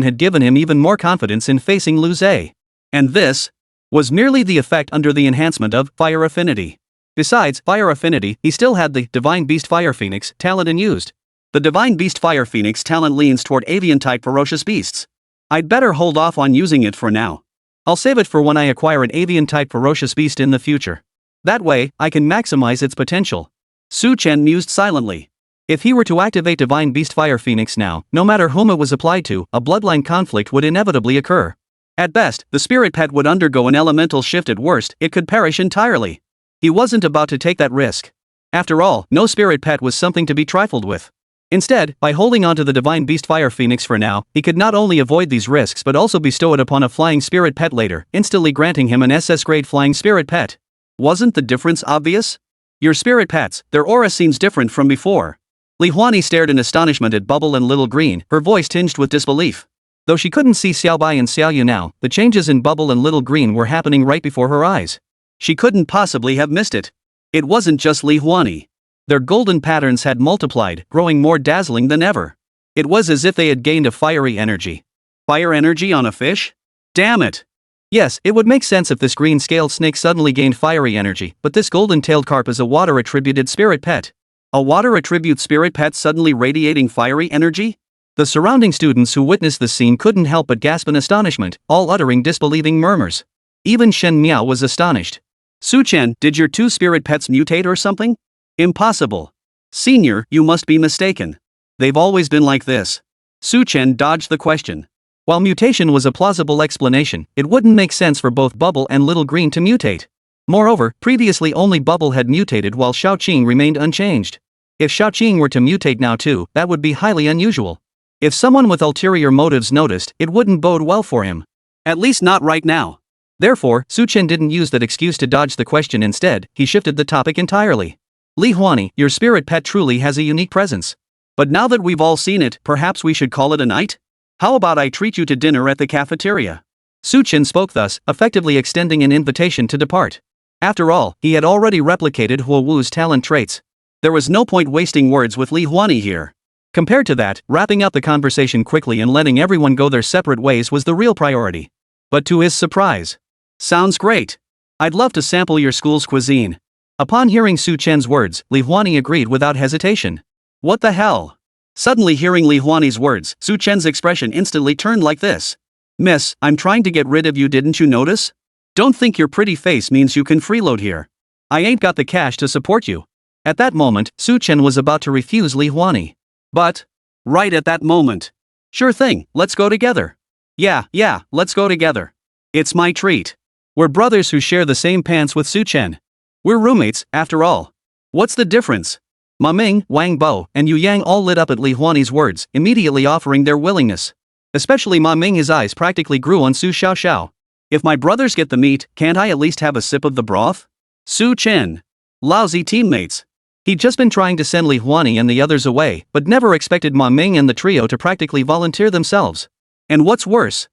had given him even more confidence in facing Lu Zhe. And this was merely the effect under the enhancement of fire affinity. Besides fire affinity, he still had the Divine Beast Fire Phoenix talent unused. The Divine Beast Fire Phoenix talent leans toward avian-type ferocious beasts. I'd better hold off on using it for now. I'll save it for when I acquire an avian-type ferocious beast in the future. That way, I can maximize its potential. Su Chen mused silently. If he were to activate Divine Beast Fire Phoenix now, no matter whom it was applied to, a bloodline conflict would inevitably occur. At best, the spirit pet would undergo an elemental shift. At worst, it could perish entirely. He wasn't about to take that risk. After all, no spirit pet was something to be trifled with. Instead, by holding onto the Divine Beast Fire Phoenix for now, he could not only avoid these risks but also bestow it upon a flying spirit pet later, instantly granting him an SS-grade flying spirit pet. Wasn't the difference obvious? Your spirit pets, their aura seems different from before. Li Huani stared in astonishment at Bubble and Little Green, her voice tinged with disbelief. Though she couldn't see Xiaobai and Xiaoyu now, the changes in Bubble and Little Green were happening right before her eyes. She couldn't possibly have missed it. It wasn't just Li Huani. Their golden patterns had multiplied, growing more dazzling than ever. It was as if they had gained a fiery energy. Fire energy on a fish? Damn it! Yes, it would make sense if this green-scaled snake suddenly gained fiery energy, but this golden-tailed carp is a water-attributed spirit pet. A water-attribute spirit pet suddenly radiating fiery energy? The surrounding students who witnessed the scene couldn't help but gasp in astonishment, all uttering disbelieving murmurs. Even Shen Miao was astonished. Su Chen, did your two spirit pets mutate or something? Impossible. Senior, you must be mistaken. They've always been like this. Su Chen dodged the question. While mutation was a plausible explanation, it wouldn't make sense for both Bubble and Little Green to mutate. Moreover, previously only Bubble had mutated while Xiaoqing remained unchanged. If Xiaoqing were to mutate now too, that would be highly unusual. If someone with ulterior motives noticed, it wouldn't bode well for him. At least not right now. Therefore, Su Chen didn't use that excuse to dodge the question. Instead, he shifted the topic entirely. Li Huani, your spirit pet truly has a unique presence. But now that we've all seen it, perhaps we should call it a night? How about I treat you to dinner at the cafeteria? Su Chen spoke thus, effectively extending an invitation to depart. After all, he had already replicated Huowu's talent traits. There was no point wasting words with Li Huani here. Compared to that, wrapping up the conversation quickly and letting everyone go their separate ways was the real priority. But to his surprise, sounds great. I'd love to sample your school's cuisine. Upon hearing Su Chen's words, Li Huani agreed without hesitation. What the hell? Suddenly hearing Li Huani's words, Su Chen's expression instantly turned like this. Miss, I'm trying to get rid of you, didn't you notice? Don't think your pretty face means you can freeload here. I ain't got the cash to support you. At that moment, Su Chen was about to refuse Li Huani. But, right at that moment. Sure thing, let's go together. Yeah, let's go together. It's my treat. We're brothers who share the same pants with Su Chen. We're roommates, after all. What's the difference? Ma Ming, Wang Bo, and Yu Yang all lit up at Li Huani's words, immediately offering their willingness. Especially Ma Ming, his eyes practically grew on Su Xiaoxiao. If my brothers get the meat, can't I at least have a sip of the broth? Su Chen. Lousy teammates. He'd just been trying to send Li Huani and the others away, but never expected Ma Ming and the trio to practically volunteer themselves. And what's worse?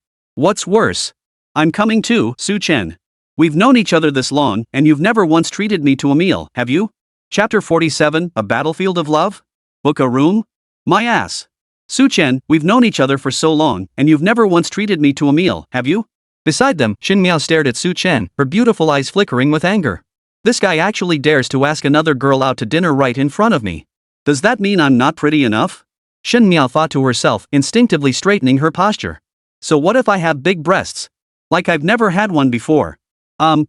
I'm coming too, Su Chen. We've known each other this long, and you've never once treated me to a meal, have you? Chapter 47, A Battlefield of Love? Book a room? My ass. Su Chen, we've known each other for so long, and you've never once treated me to a meal, have you? Beside them, Xin Miao stared at Su Chen, her beautiful eyes flickering with anger. This guy actually dares to ask another girl out to dinner right in front of me. Does that mean I'm not pretty enough? Xin Miao thought to herself, instinctively straightening her posture. So what if I have big breasts? Like I've never had one before.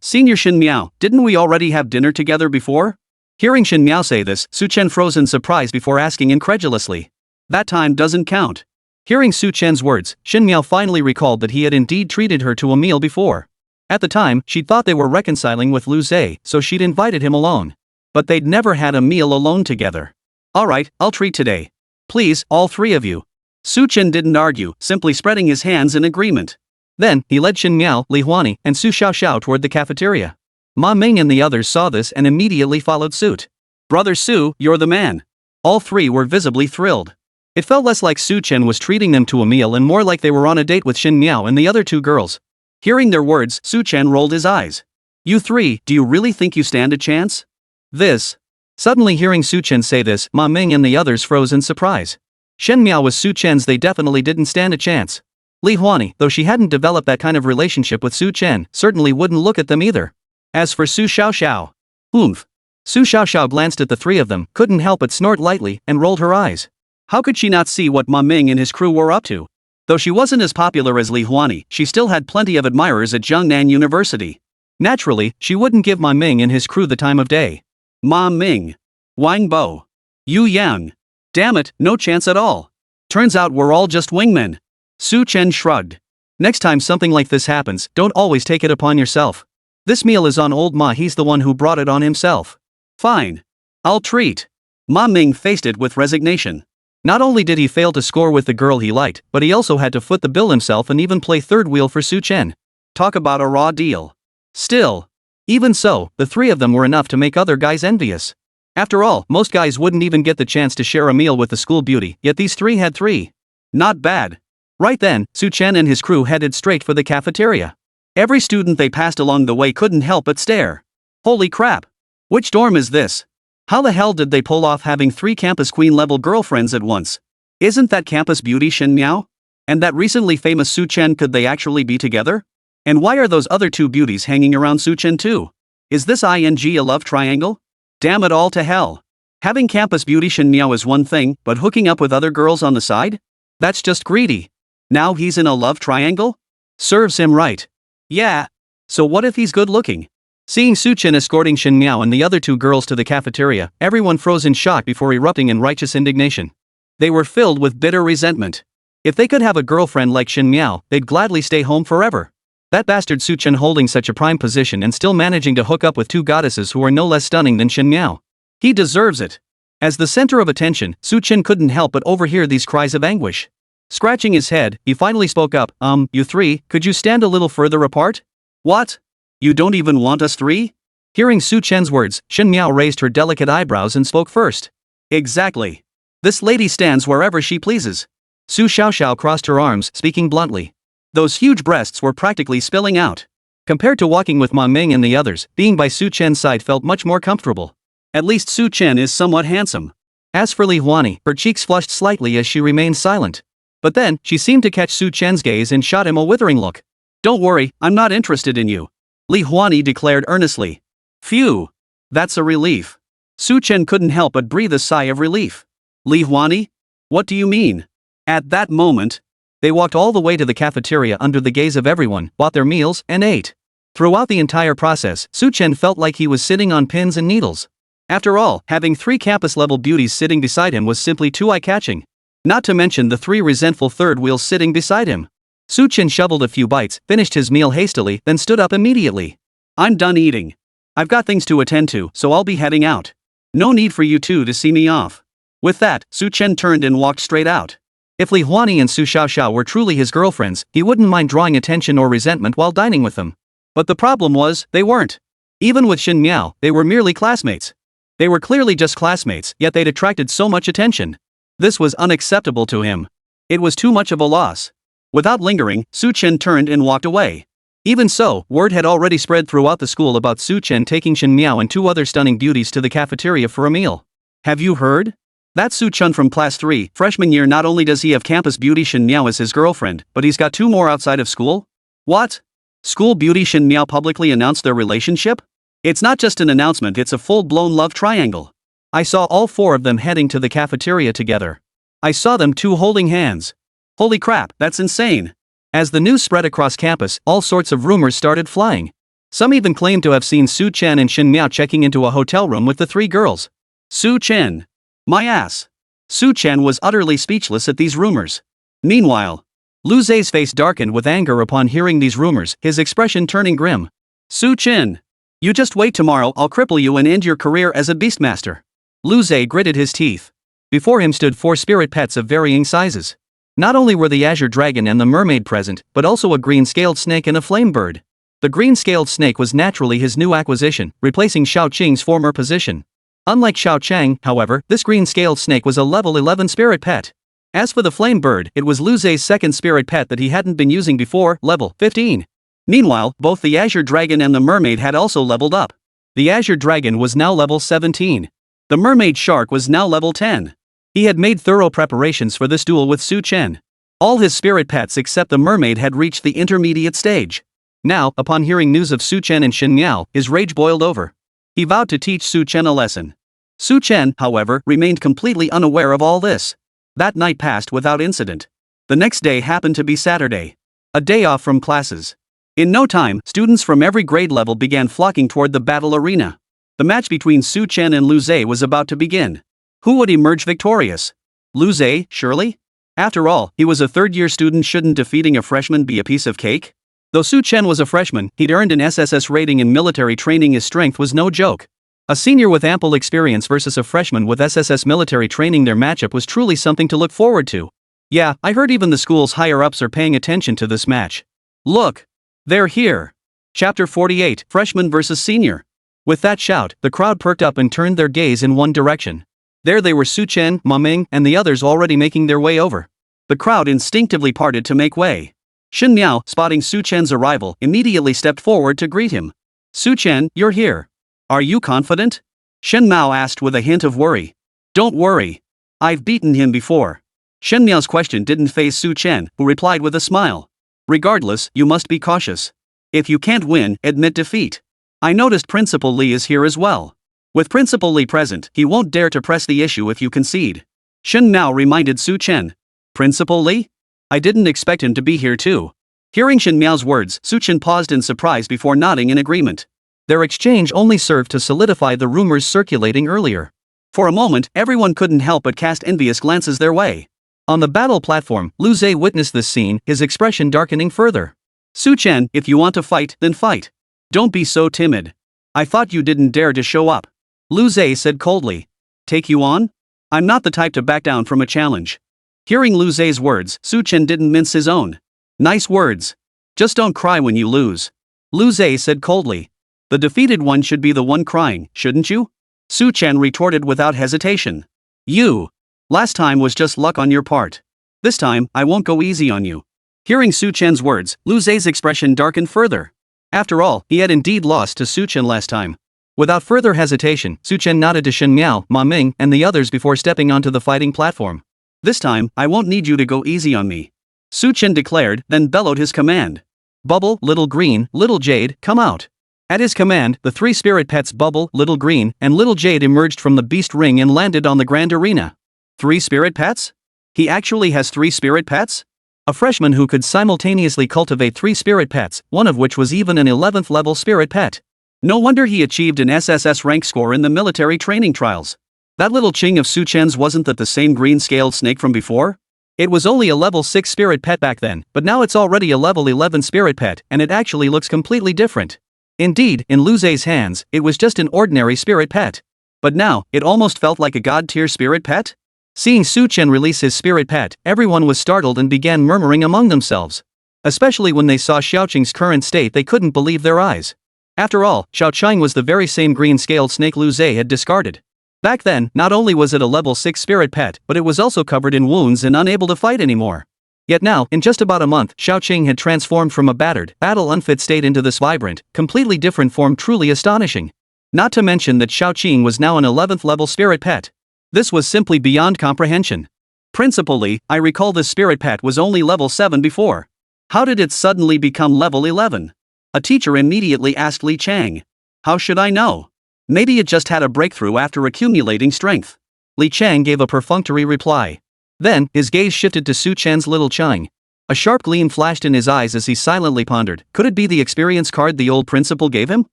Senior Xin Miao, didn't we already have dinner together before? Hearing Xin Miao say this, Su Chen froze in surprise before asking incredulously. That time doesn't count. Hearing Su Chen's words, Xin Miao finally recalled that he had indeed treated her to a meal before. At the time, she'd thought they were reconciling with Lu Zhe, so she'd invited him alone. But they'd never had a meal alone together. Alright, I'll treat today. Please, all three of you. Su Chen didn't argue, simply spreading his hands in agreement. Then, he led Shen Miao, Li Huani, and Su Xiaoxiao toward the cafeteria. Ma Ming and the others saw this and immediately followed suit. Brother Su, you're the man. All three were visibly thrilled. It felt less like Su Chen was treating them to a meal and more like they were on a date with Shen Miao and the other two girls. Hearing their words, Su Chen rolled his eyes. You three, do you really think you stand a chance? This. Suddenly hearing Su Chen say this, Ma Ming and the others froze in surprise. Shen Miao was Su Chen's they definitely didn't stand a chance. Li Huani, though she hadn't developed that kind of relationship with Su Chen, certainly wouldn't look at them either. As for Su Xiaoxiao. Oomph. Su Xiaoxiao glanced at the three of them, couldn't help but snort lightly, and rolled her eyes. How could she not see what Ma Ming and his crew were up to? Though she wasn't as popular as Li Huani, she still had plenty of admirers at Jiangnan University. Naturally, she wouldn't give Ma Ming and his crew the time of day. Ma Ming. Wang Bo. Yu Yang. Damn it, no chance at all. Turns out we're all just wingmen. Su Chen shrugged. Next time something like this happens, don't always take it upon yourself. This meal is on old Ma, he's the one who brought it on himself. Fine. I'll treat. Ma Ming faced it with resignation. Not only did he fail to score with the girl he liked, but he also had to foot the bill himself and even play third wheel for Su Chen. Talk about a raw deal. Still. Even so, the three of them were enough to make other guys envious. After all, most guys wouldn't even get the chance to share a meal with the school beauty, yet these three had three. Not bad. Right then, Su Chen and his crew headed straight for the cafeteria. Every student they passed along the way couldn't help but stare. Holy crap! Which dorm is this? How the hell did they pull off having three campus queen-level girlfriends at once? Isn't that campus beauty Shen Miao? And that recently famous Su Chen, could they actually be together? And why are those other two beauties hanging around Su Chen too? Is this ing a love triangle? Damn it all to hell. Having campus beauty Shen Miao is one thing, but hooking up with other girls on the side? That's just greedy. Now he's in a love triangle? Serves him right. Yeah. So what if he's good looking? Seeing Su Chen escorting Shen Miao and the other two girls to the cafeteria, everyone froze in shock before erupting in righteous indignation. They were filled with bitter resentment. If they could have a girlfriend like Shen Miao, they'd gladly stay home forever. That bastard Su Chen holding such a prime position and still managing to hook up with two goddesses who are no less stunning than Shen Miao. He deserves it. As the center of attention, Su Chen couldn't help but overhear these cries of anguish. Scratching his head, he finally spoke up, you three, could you stand a little further apart? What? You don't even want us three? Hearing Su Chen's words, Shen Miao raised her delicate eyebrows and spoke first. Exactly. This lady stands wherever she pleases. Su Xiaoxiao crossed her arms, speaking bluntly. Those huge breasts were practically spilling out. Compared to walking with Ma Ming and the others, being by Su Chen's side felt much more comfortable. At least Su Chen is somewhat handsome. As for Li Huani, her cheeks flushed slightly as she remained silent. But then, she seemed to catch Su Chen's gaze and shot him a withering look. Don't worry, I'm not interested in you. Li Huani declared earnestly. Phew. That's a relief. Su Chen couldn't help but breathe a sigh of relief. Li Huani? What do you mean? At that moment, they walked all the way to the cafeteria under the gaze of everyone, bought their meals, and ate. Throughout the entire process, Su Chen felt like he was sitting on pins and needles. After all, having three campus-level beauties sitting beside him was simply too eye-catching. Not to mention the three resentful third wheels sitting beside him. Su Chen shoveled a few bites, finished his meal hastily, then stood up immediately. I'm done eating. I've got things to attend to, so I'll be heading out. No need for you two to see me off. With that, Su Chen turned and walked straight out. If Li Huani and Su Xiaoxiao were truly his girlfriends, he wouldn't mind drawing attention or resentment while dining with them. But the problem was, they weren't. Even with Shen Miao, they were merely classmates. They were clearly just classmates, yet they'd attracted so much attention. This was unacceptable to him. It was too much of a loss. Without lingering, Su Chen turned and walked away. Even so, word had already spread throughout the school about Su Chen taking Shen Miao and two other stunning beauties to the cafeteria for a meal. Have you heard? That's Su Chen from Class 3, freshman year. Not only does he have campus beauty Shen Miao as his girlfriend, but he's got two more outside of school? What? School beauty Shen Miao publicly announced their relationship? It's not just an announcement, it's a full-blown love triangle. I saw all four of them heading to the cafeteria together. I saw them two holding hands. Holy crap, that's insane. As the news spread across campus, all sorts of rumors started flying. Some even claimed to have seen Su Chen and Shen Miao checking into a hotel room with the three girls. Su Chen. My ass. Su Chen was utterly speechless at these rumors. Meanwhile, Lu Zei's face darkened with anger upon hearing these rumors, his expression turning grim. Su Chen. You just wait, tomorrow I'll cripple you and end your career as a beastmaster. Lu Zei gritted his teeth. Before him stood 4 spirit pets of varying sizes. Not only were the azure dragon and the mermaid present, but also a green-scaled snake and a flame bird. The green-scaled snake was naturally his new acquisition, replacing Xiao Qing's former position. Unlike Xiao Chang, however, this green-scaled snake was a level 11 spirit pet. As for the flame bird, it was Lu Zei's second spirit pet that he hadn't been using before, level 15. Meanwhile, both the azure dragon and the mermaid had also leveled up. The azure dragon was now level 17. The mermaid shark was now level 10. He had made thorough preparations for this duel with Su Chen. All his spirit pets except the mermaid had reached the intermediate stage. Now, upon hearing news of Su Chen and Shen Miao, his rage boiled over. He vowed to teach Su Chen a lesson. Su Chen, however, remained completely unaware of all this. That night passed without incident. The next day happened to be Saturday. A day off from classes. In no time, students from every grade level began flocking toward the battle arena. The match between Su Chen and Lu Zei was about to begin. Who would emerge victorious? Lu Zei, surely? After all, he was a third-year student. Shouldn't defeating a freshman be a piece of cake? Though Su Chen was a freshman, he'd earned an SSS rating in military training. His strength was no joke. A senior with ample experience versus a freshman with SSS military training, their matchup was truly something to look forward to. Yeah, I heard even the school's higher-ups are paying attention to this match. Look! They're here! Chapter 48, Freshman vs. Senior. With that shout, the crowd perked up and turned their gaze in one direction. There they were, Su Chen, Wang Meng, and the others already making their way over. The crowd instinctively parted to make way. Shen Miao, spotting Su Chen's arrival, immediately stepped forward to greet him. Su Chen, you're here. Are you confident? Shen Miao asked with a hint of worry. Don't worry. I've beaten him before. Shen Miao's question didn't faze Su Chen, who replied with a smile. Regardless, you must be cautious. If you can't win, admit defeat. I noticed Principal Li is here as well. With Principal Li present, he won't dare to press the issue if you concede. Shen Miao reminded Su Chen. Principal Li? I didn't expect him to be here too. Hearing Shen Miao's words, Su Chen paused in surprise before nodding in agreement. Their exchange only served to solidify the rumors circulating earlier. For a moment, everyone couldn't help but cast envious glances their way. On the battle platform, Lu Zei witnessed this scene, his expression darkening further. Su Chen, if you want to fight, then fight. Don't be so timid. I thought you didn't dare to show up. Lu Zei said coldly. Take you on? I'm not the type to back down from a challenge. Hearing Lu Zei's words, Su Chen didn't mince his own. Nice words. Just don't cry when you lose. Lu Zei said coldly. The defeated one should be the one crying, shouldn't you? Su Chen retorted without hesitation. You. Last time was just luck on your part. This time, I won't go easy on you. Hearing Su Chen's words, Lu Zei's expression darkened further. After all, he had indeed lost to Su Chen last time. Without further hesitation, Su Chen nodded to Shen Miao, Wang Meng, and the others before stepping onto the fighting platform. This time, I won't need you to go easy on me. Su Chen declared, then bellowed his command. Bubble, Little Green, Little Jade, come out. At his command, the 3 spirit pets Bubble, Little Green, and Little Jade emerged from the beast ring and landed on the grand arena. 3 spirit pets? He actually has 3 spirit pets? A freshman who could simultaneously cultivate 3 spirit pets, one of which was even an 11th level spirit pet. No wonder he achieved an SSS rank score in the military training trials. That little Qing of Su Chen's, wasn't that the same green-scaled snake from before? It was only a level 6 spirit pet back then, but now it's already a level 11 spirit pet, and it actually looks completely different. Indeed, in Lu Zei's hands, it was just an ordinary spirit pet. But now, it almost felt like a god-tier spirit pet? Seeing Su Chen release his spirit pet, everyone was startled and began murmuring among themselves. Especially when they saw Xiaoqing's current state, they couldn't believe their eyes. After all, Xiaoqing was the very same green-scaled snake Lu Zei had discarded. Back then, not only was it a level 6 spirit pet, but it was also covered in wounds and unable to fight anymore. Yet now, in just about a month, Xiaoqing had transformed from a battered, battle-unfit state into this vibrant, completely different form, truly astonishing. Not to mention that Xiaoqing was now an 11th level spirit pet. This was simply beyond comprehension. Principally, I recall this spirit pet was only level 7 before. How did it suddenly become level 11? A teacher immediately asked Li Chang. How should I know? Maybe it just had a breakthrough after accumulating strength. Li Chang gave a perfunctory reply. Then, his gaze shifted to Su Chen's little Chang. A sharp gleam flashed in his eyes as he silently pondered, could it be the experience card the old principal gave him?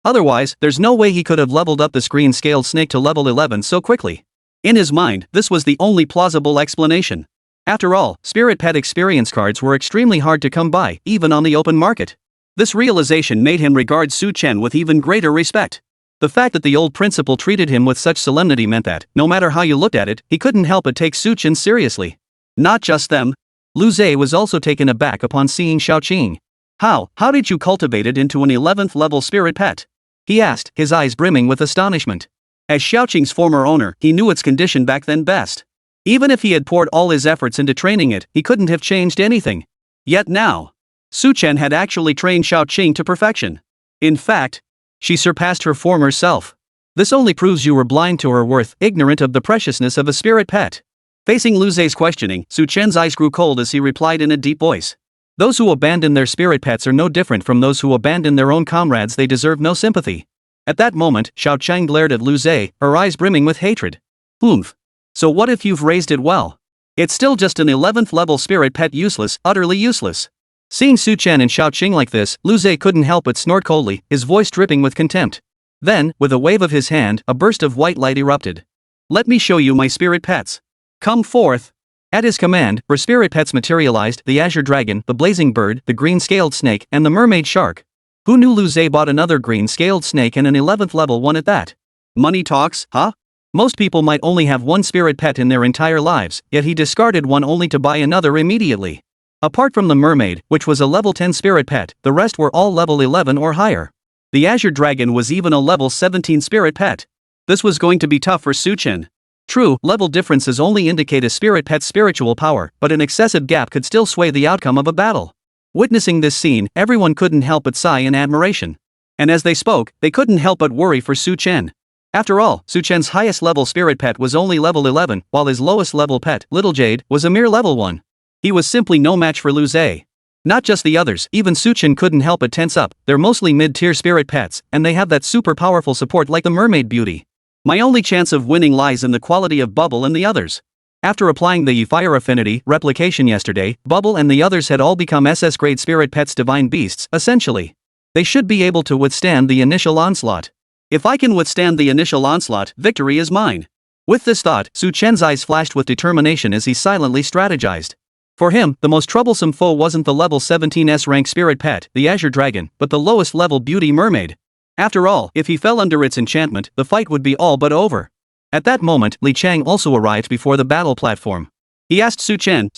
Otherwise, there's no way he could have leveled up this green-scaled snake to level 11 so quickly. In his mind, this was the only plausible explanation. After all, spirit pet experience cards were extremely hard to come by, even on the open market. This realization made him regard Su Chen with even greater respect. The fact that the old principal treated him with such solemnity meant that, no matter how you looked at it, he couldn't help but take Su Chen seriously. Not just them. Lu Zhe was also taken aback upon seeing Xiaoqing. How did you cultivate it into an 11th level spirit pet? He asked, his eyes brimming with astonishment. As Xiaoqing's former owner, he knew its condition back then best. Even if he had poured all his efforts into training it, he couldn't have changed anything. Yet now, Su Chen had actually trained Xiaoqing to perfection. In fact, she surpassed her former self. This only proves you were blind to her worth, ignorant of the preciousness of a spirit pet. Facing Lu Zhe's questioning, Su Chen's eyes grew cold as he replied in a deep voice. Those who abandon their spirit pets are no different from those who abandon their own comrades. They deserve no sympathy. At that moment, Xiaoqing glared at Lu Zhe, her eyes brimming with hatred. Oomph. So what if you've raised it well? It's still just an 11th level spirit pet, useless, utterly useless. Seeing Su Chen and Xiaoqing like this, Lu Zhe couldn't help but snort coldly, his voice dripping with contempt. Then, with a wave of his hand, a burst of white light erupted. Let me show you my spirit pets. Come forth. At his command, her spirit pets materialized: the azure dragon, the blazing bird, the green-scaled snake, and the mermaid shark. Who knew Lu Zhe bought another green-scaled snake and an 11th level one at that? Money talks, huh? Most people might only have one spirit pet in their entire lives, yet he discarded one only to buy another immediately. Apart from the mermaid, which was a level 10 spirit pet, the rest were all level 11 or higher. The azure dragon was even a level 17 spirit pet. This was going to be tough for Su Chen. True, level differences only indicate a spirit pet's spiritual power, but an excessive gap could still sway the outcome of a battle. Witnessing this scene, everyone couldn't help but sigh in admiration. And as they spoke, they couldn't help but worry for Su Chen. After all, Su Chen's highest level spirit pet was only level 11, while his lowest level pet, Little Jade, was a mere level 1. He was simply no match for Lu Zhe. Not just the others, even Su Chen couldn't help but tense up. They're mostly mid-tier spirit pets, and they have that super powerful support like the mermaid beauty. My only chance of winning lies in the quality of Bubble and the others. After applying the fire affinity replication yesterday, Bubble and the others had all become SS grade spirit pets, divine beasts, essentially. They should be able to withstand the initial onslaught. If I can withstand the initial onslaught, victory is mine. With this thought, Su Chen's eyes flashed with determination as he silently strategized. For him, the most troublesome foe wasn't the level 17 S-rank spirit pet, the azure dragon, but the lowest level beauty mermaid. After all, if he fell under its enchantment, the fight would be all but over. At that moment, Li Chang also arrived before the battle platform. He asked Su Chen,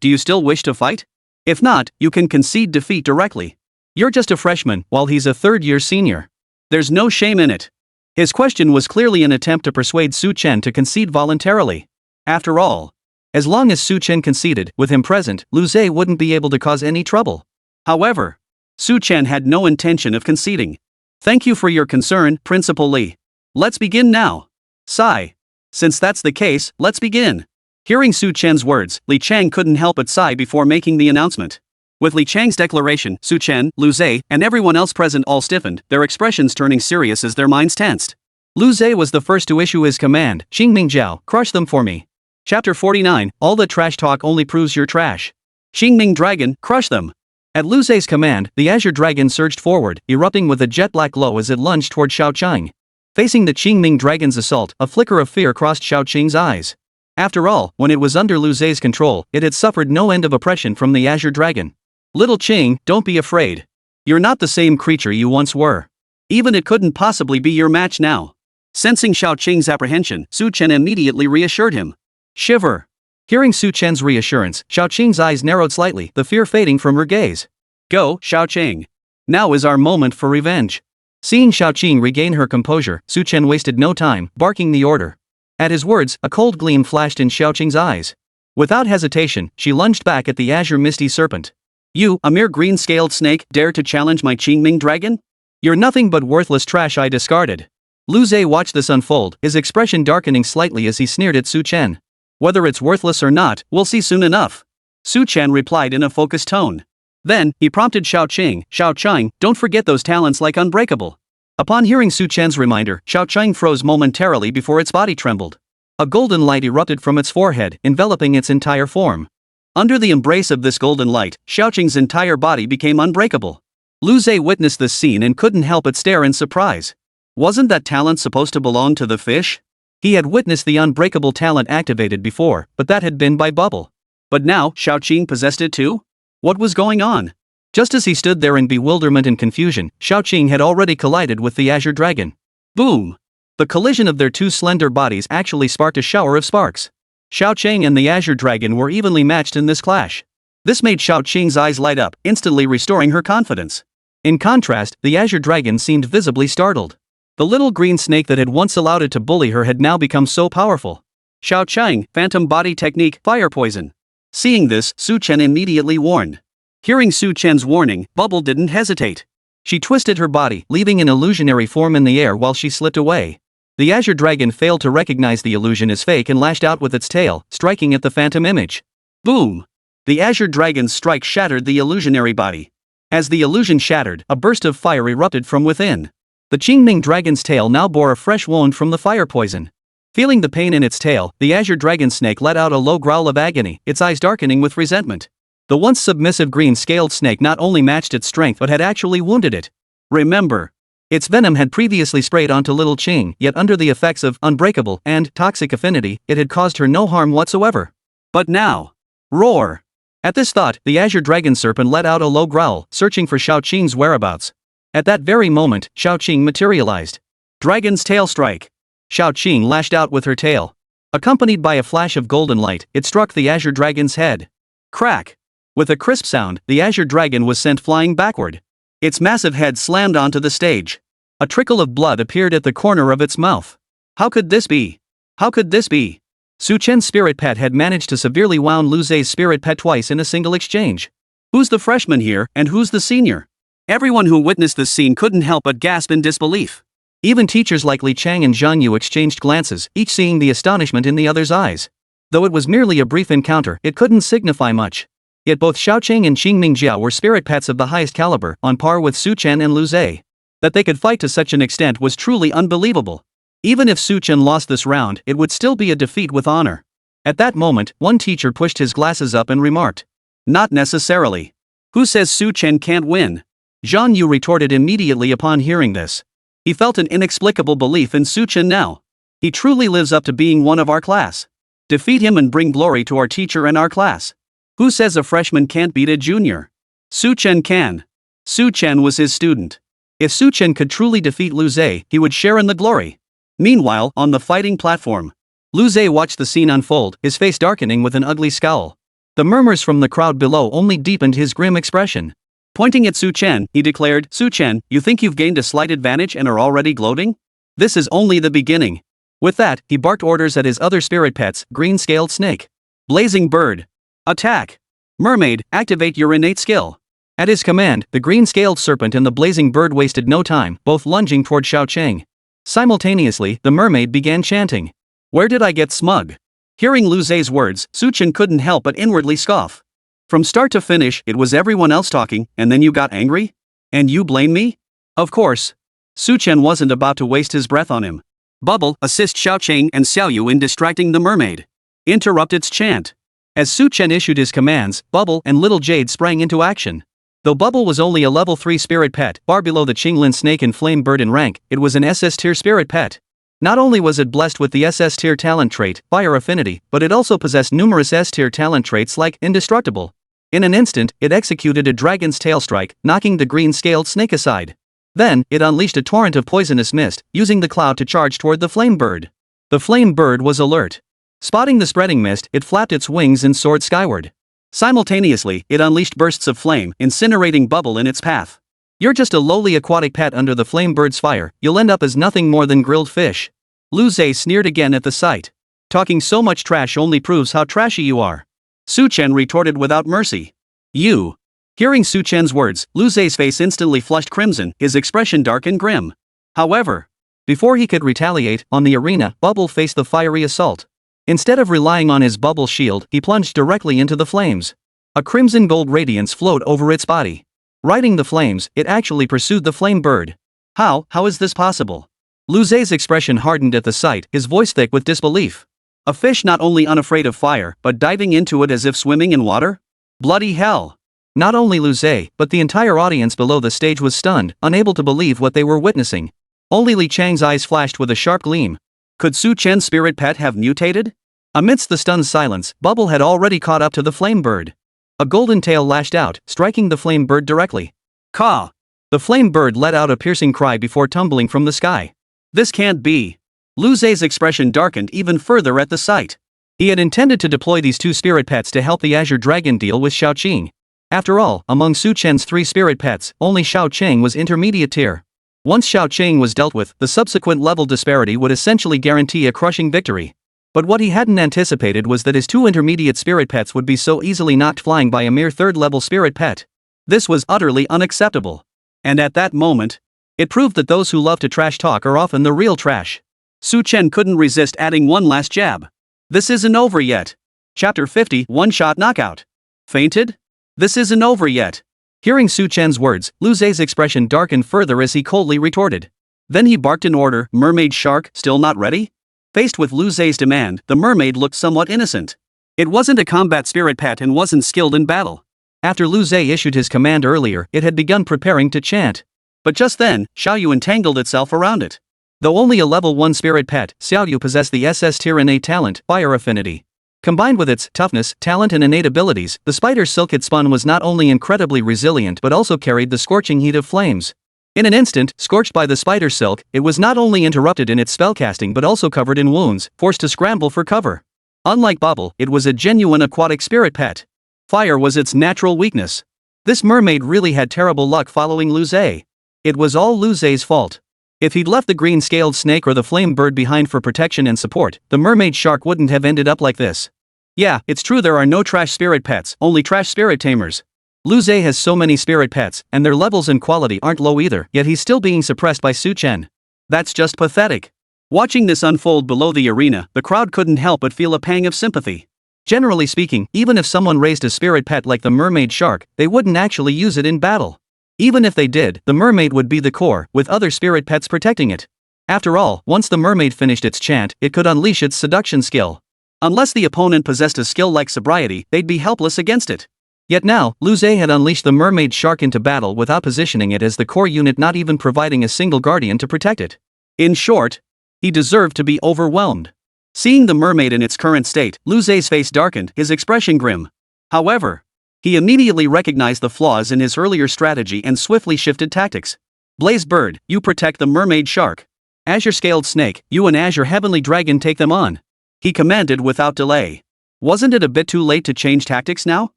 do you still wish to fight? If not, you can concede defeat directly. You're just a freshman, while he's a third-year senior. There's no shame in it. His question was clearly an attempt to persuade Su Chen to concede voluntarily. After all, as long as Su Chen conceded, with him present, Lu Zhe wouldn't be able to cause any trouble. However, Su Chen had no intention of conceding. Thank you for your concern, Principal Li. Let's begin now. Sigh. Since that's the case, let's begin. Hearing Su Chen's words, Li Chang couldn't help but sigh before making the announcement. With Li Chang's declaration, Su Chen, Lu Zhe, and everyone else present all stiffened, their expressions turning serious as their minds tensed. Lu Zhe was the first to issue his command: Xingming Jiao, crush them for me. Chapter 49, all the trash talk only proves you're trash. Xingming Dragon, crush them. At Lu Zhe's command, the azure dragon surged forward, erupting with a jet-black glow as it lunged toward Xiaoqing. Facing the Qingming dragon's assault, a flicker of fear crossed Xiaoqing's eyes. After all, when it was under Lu Zhe's control, it had suffered no end of oppression from the azure dragon. Little Qing, don't be afraid. You're not the same creature you once were. Even it couldn't possibly be your match now. Sensing Xiaoqing's apprehension, Su Chen immediately reassured him. Shiver. Hearing Su Chen's reassurance, Xiaoqing's eyes narrowed slightly, the fear fading from her gaze. Go, Xiaoqing. Now is our moment for revenge. Seeing Xiaoqing regain her composure, Su Chen wasted no time, barking the order. At his words, a cold gleam flashed in Xiaoqing's eyes. Without hesitation, she lunged back at the azure misty serpent. You, a mere green-scaled snake, dare to challenge my Qingming dragon? You're nothing but worthless trash I discarded. Lu Zhe watched this unfold, his expression darkening slightly as he sneered at Su Chen. Whether it's worthless or not, we'll see soon enough. Su Chen replied in a focused tone. Then, he prompted Xiaoqing, don't forget those talents like unbreakable. Upon hearing Su Chen's reminder, Xiaoqing froze momentarily before its body trembled. A golden light erupted from its forehead, enveloping its entire form. Under the embrace of this golden light, Xiaoqing's entire body became unbreakable. Lu Zhe witnessed this scene and couldn't help but stare in surprise. Wasn't that talent supposed to belong to the fish? He had witnessed the unbreakable talent activated before, but that had been by Bubble. But now, Xiao Qing possessed it too? What was going on? Just as he stood there in bewilderment and confusion, Xiao Qing had already collided with the Azure Dragon. Boom! The collision of their two slender bodies actually sparked a shower of sparks. Xiao Qing and the Azure Dragon were evenly matched in this clash. This made Xiao Qing's eyes light up, instantly restoring her confidence. In contrast, the Azure Dragon seemed visibly startled. The little green snake that had once allowed it to bully her had now become so powerful. Xiao Qing, Phantom Body Technique, Fire Poison. Seeing this, Su Chen immediately warned. Hearing Su Chen's warning, Bubble didn't hesitate. She twisted her body, leaving an illusionary form in the air while she slipped away. The Azure Dragon failed to recognize the illusion as fake and lashed out with its tail, striking at the phantom image. Boom! The Azure Dragon's strike shattered the illusionary body. As the illusion shattered, a burst of fire erupted from within. The Qingming Dragon's tail now bore a fresh wound from the fire poison. Feeling the pain in its tail, the Azure Dragon snake let out a low growl of agony, its eyes darkening with resentment. The once submissive green-scaled snake not only matched its strength but had actually wounded it. Remember, its venom had previously sprayed onto little Qing, yet under the effects of unbreakable and toxic affinity, it had caused her no harm whatsoever. But now, roar! At this thought, the Azure Dragon Serpent let out a low growl, searching for Xiao Qing's whereabouts. At that very moment, Xiao Qing materialized. Dragon's Tail Strike. Xiao Qing lashed out with her tail. Accompanied by a flash of golden light, it struck the Azure Dragon's head. Crack! With a crisp sound, the Azure Dragon was sent flying backward. Its massive head slammed onto the stage. A trickle of blood appeared at the corner of its mouth. How could this be? How could this be? Su Chen's spirit pet had managed to severely wound Lu Zei's spirit pet twice in a single exchange. Who's the freshman here, and who's the senior? Everyone who witnessed this scene couldn't help but gasp in disbelief. Even teachers like Li Chang and Zhang Yu exchanged glances, each seeing the astonishment in the other's eyes. Though it was merely a brief encounter, it couldn't signify much. Yet both Xiaoqing and Qingming Jiao were spirit pets of the highest caliber, on par with Su Chen and Lu Zei. That they could fight to such an extent was truly unbelievable. Even if Su Chen lost this round, it would still be a defeat with honor. At that moment, one teacher pushed his glasses up and remarked, "Not necessarily. Who says Su Chen can't win?" Zhang Yu retorted immediately upon hearing this. He felt an inexplicable belief in Su Chen now. He truly lives up to being one of our class. Defeat him and bring glory to our teacher and our class. Who says a freshman can't beat a junior? Su Chen can. Su Chen was his student. If Su Chen could truly defeat Lu Zei, he would share in the glory. Meanwhile, on the fighting platform, Lu Zei watched the scene unfold, his face darkening with an ugly scowl. The murmurs from the crowd below only deepened his grim expression. Pointing at Su Chen, he declared, "Su Chen, you think you've gained a slight advantage and are already gloating? This is only the beginning." With that, he barked orders at his other spirit pets, green-scaled snake. Blazing Bird. Attack. Mermaid, activate your innate skill. At his command, the green-scaled serpent and the blazing bird wasted no time, both lunging toward Xiaoqing. Simultaneously, the mermaid began chanting, "Where did I get smug?" Hearing Lu Zei's words, Su Chen couldn't help but inwardly scoff. From start to finish, it was everyone else talking, and then you got angry? And you blame me? Of course. Su Chen wasn't about to waste his breath on him. Bubble, assist Xiaoqing and Xiaoyu in distracting the mermaid. Interrupt its chant. As Su Chen issued his commands, Bubble and Little Jade sprang into action. Though Bubble was only a level 3 spirit pet, far below the Qinglin snake and flame bird in rank, it was an SS tier spirit pet. Not only was it blessed with the SS tier talent trait, Fire Affinity, but it also possessed numerous S tier talent traits like Indestructible. In an instant, it executed a dragon's tail strike, knocking the green-scaled snake aside. Then, it unleashed a torrent of poisonous mist, using the cloud to charge toward the flame bird. The flame bird was alert. Spotting the spreading mist, it flapped its wings and soared skyward. Simultaneously, it unleashed bursts of flame, incinerating Bubble in its path. You're just a lowly aquatic pet under the flame bird's fire, you'll end up as nothing more than grilled fish. Lu Zei sneered again at the sight. Talking so much trash only proves how trashy you are. Su Chen retorted without mercy. You. Hearing Su Chen's words, Lu Zei's face instantly flushed crimson, his expression dark and grim. However, before he could retaliate, on the arena, Bubble faced the fiery assault. Instead of relying on his bubble shield, he plunged directly into the flames. A crimson gold radiance flowed over its body. Riding the flames, it actually pursued the flame bird. How is this possible? Lu Zei's expression hardened at the sight, his voice thick with disbelief. A fish not only unafraid of fire, but diving into it as if swimming in water? Bloody hell! Not only Lu Zei, but the entire audience below the stage was stunned, unable to believe what they were witnessing. Only Li Chang's eyes flashed with a sharp gleam. Could Su Chen's spirit pet have mutated? Amidst the stunned silence, Bubble had already caught up to the flame bird. A golden tail lashed out, striking the flame bird directly. Caw! The flame bird let out a piercing cry before tumbling from the sky. This can't be. Lu Zei's expression darkened even further at the sight. He had intended to deploy these two spirit pets to help the Azure Dragon deal with Xiaoqing. After all, among Su Chen's 3 spirit pets, only Xiaoqing was intermediate tier. Once Xiaoqing was dealt with, the subsequent level disparity would essentially guarantee a crushing victory. But what he hadn't anticipated was that his 2 intermediate spirit pets would be so easily knocked flying by a mere 3rd-level spirit pet. This was utterly unacceptable. And at that moment, it proved that those who love to trash talk are often the real trash. Su Chen couldn't resist adding one last jab. This isn't over yet. Chapter 50, One-Shot Knockout. Fainted? This isn't over yet. Hearing Su Chen's words, Lu Zei's expression darkened further as he coldly retorted. Then he barked in order, "Mermaid Shark, still not ready?" Faced with Lu Zei's demand, the mermaid looked somewhat innocent. It wasn't a combat spirit pet and wasn't skilled in battle. After Lu Zei issued his command earlier, it had begun preparing to chant. But just then, Xiaoyu entangled itself around it. Though only a level 1 spirit pet, Xiaoyu possessed the SS tier innate talent, fire affinity. Combined with its toughness, talent and innate abilities, the spider silk it spun was not only incredibly resilient but also carried the scorching heat of flames. In an instant, scorched by the spider silk, it was not only interrupted in its spellcasting but also covered in wounds, forced to scramble for cover. Unlike Bubble, it was a genuine aquatic spirit pet. Fire was its natural weakness. This mermaid really had terrible luck following Lu Zei. It was all Lu Zei's fault. If he'd left the green-scaled snake or the flame bird behind for protection and support, the mermaid shark wouldn't have ended up like this. Yeah, it's true there are no trash spirit pets, only trash spirit tamers. Lu Zei has so many spirit pets, and their levels and quality aren't low either, yet he's still being suppressed by Su Chen. That's just pathetic. Watching this unfold below the arena, the crowd couldn't help but feel a pang of sympathy. Generally speaking, even if someone raised a spirit pet like the mermaid shark, they wouldn't actually use it in battle. Even if they did, the mermaid would be the core, with other spirit pets protecting it. After all, once the mermaid finished its chant, it could unleash its seduction skill. Unless the opponent possessed a skill like sobriety, they'd be helpless against it. Yet now, Lu Zei had unleashed the mermaid shark into battle without positioning it as the core unit, not even providing a single guardian to protect it. In short, he deserved to be overwhelmed. Seeing the mermaid in its current state, Lu Zei's face darkened, his expression grim. However, he immediately recognized the flaws in his earlier strategy and swiftly shifted tactics. Blaze Bird, you protect the mermaid shark. Azure Scaled Snake, you and Azure Heavenly Dragon take them on. He commanded without delay. Wasn't it a bit too late to change tactics now?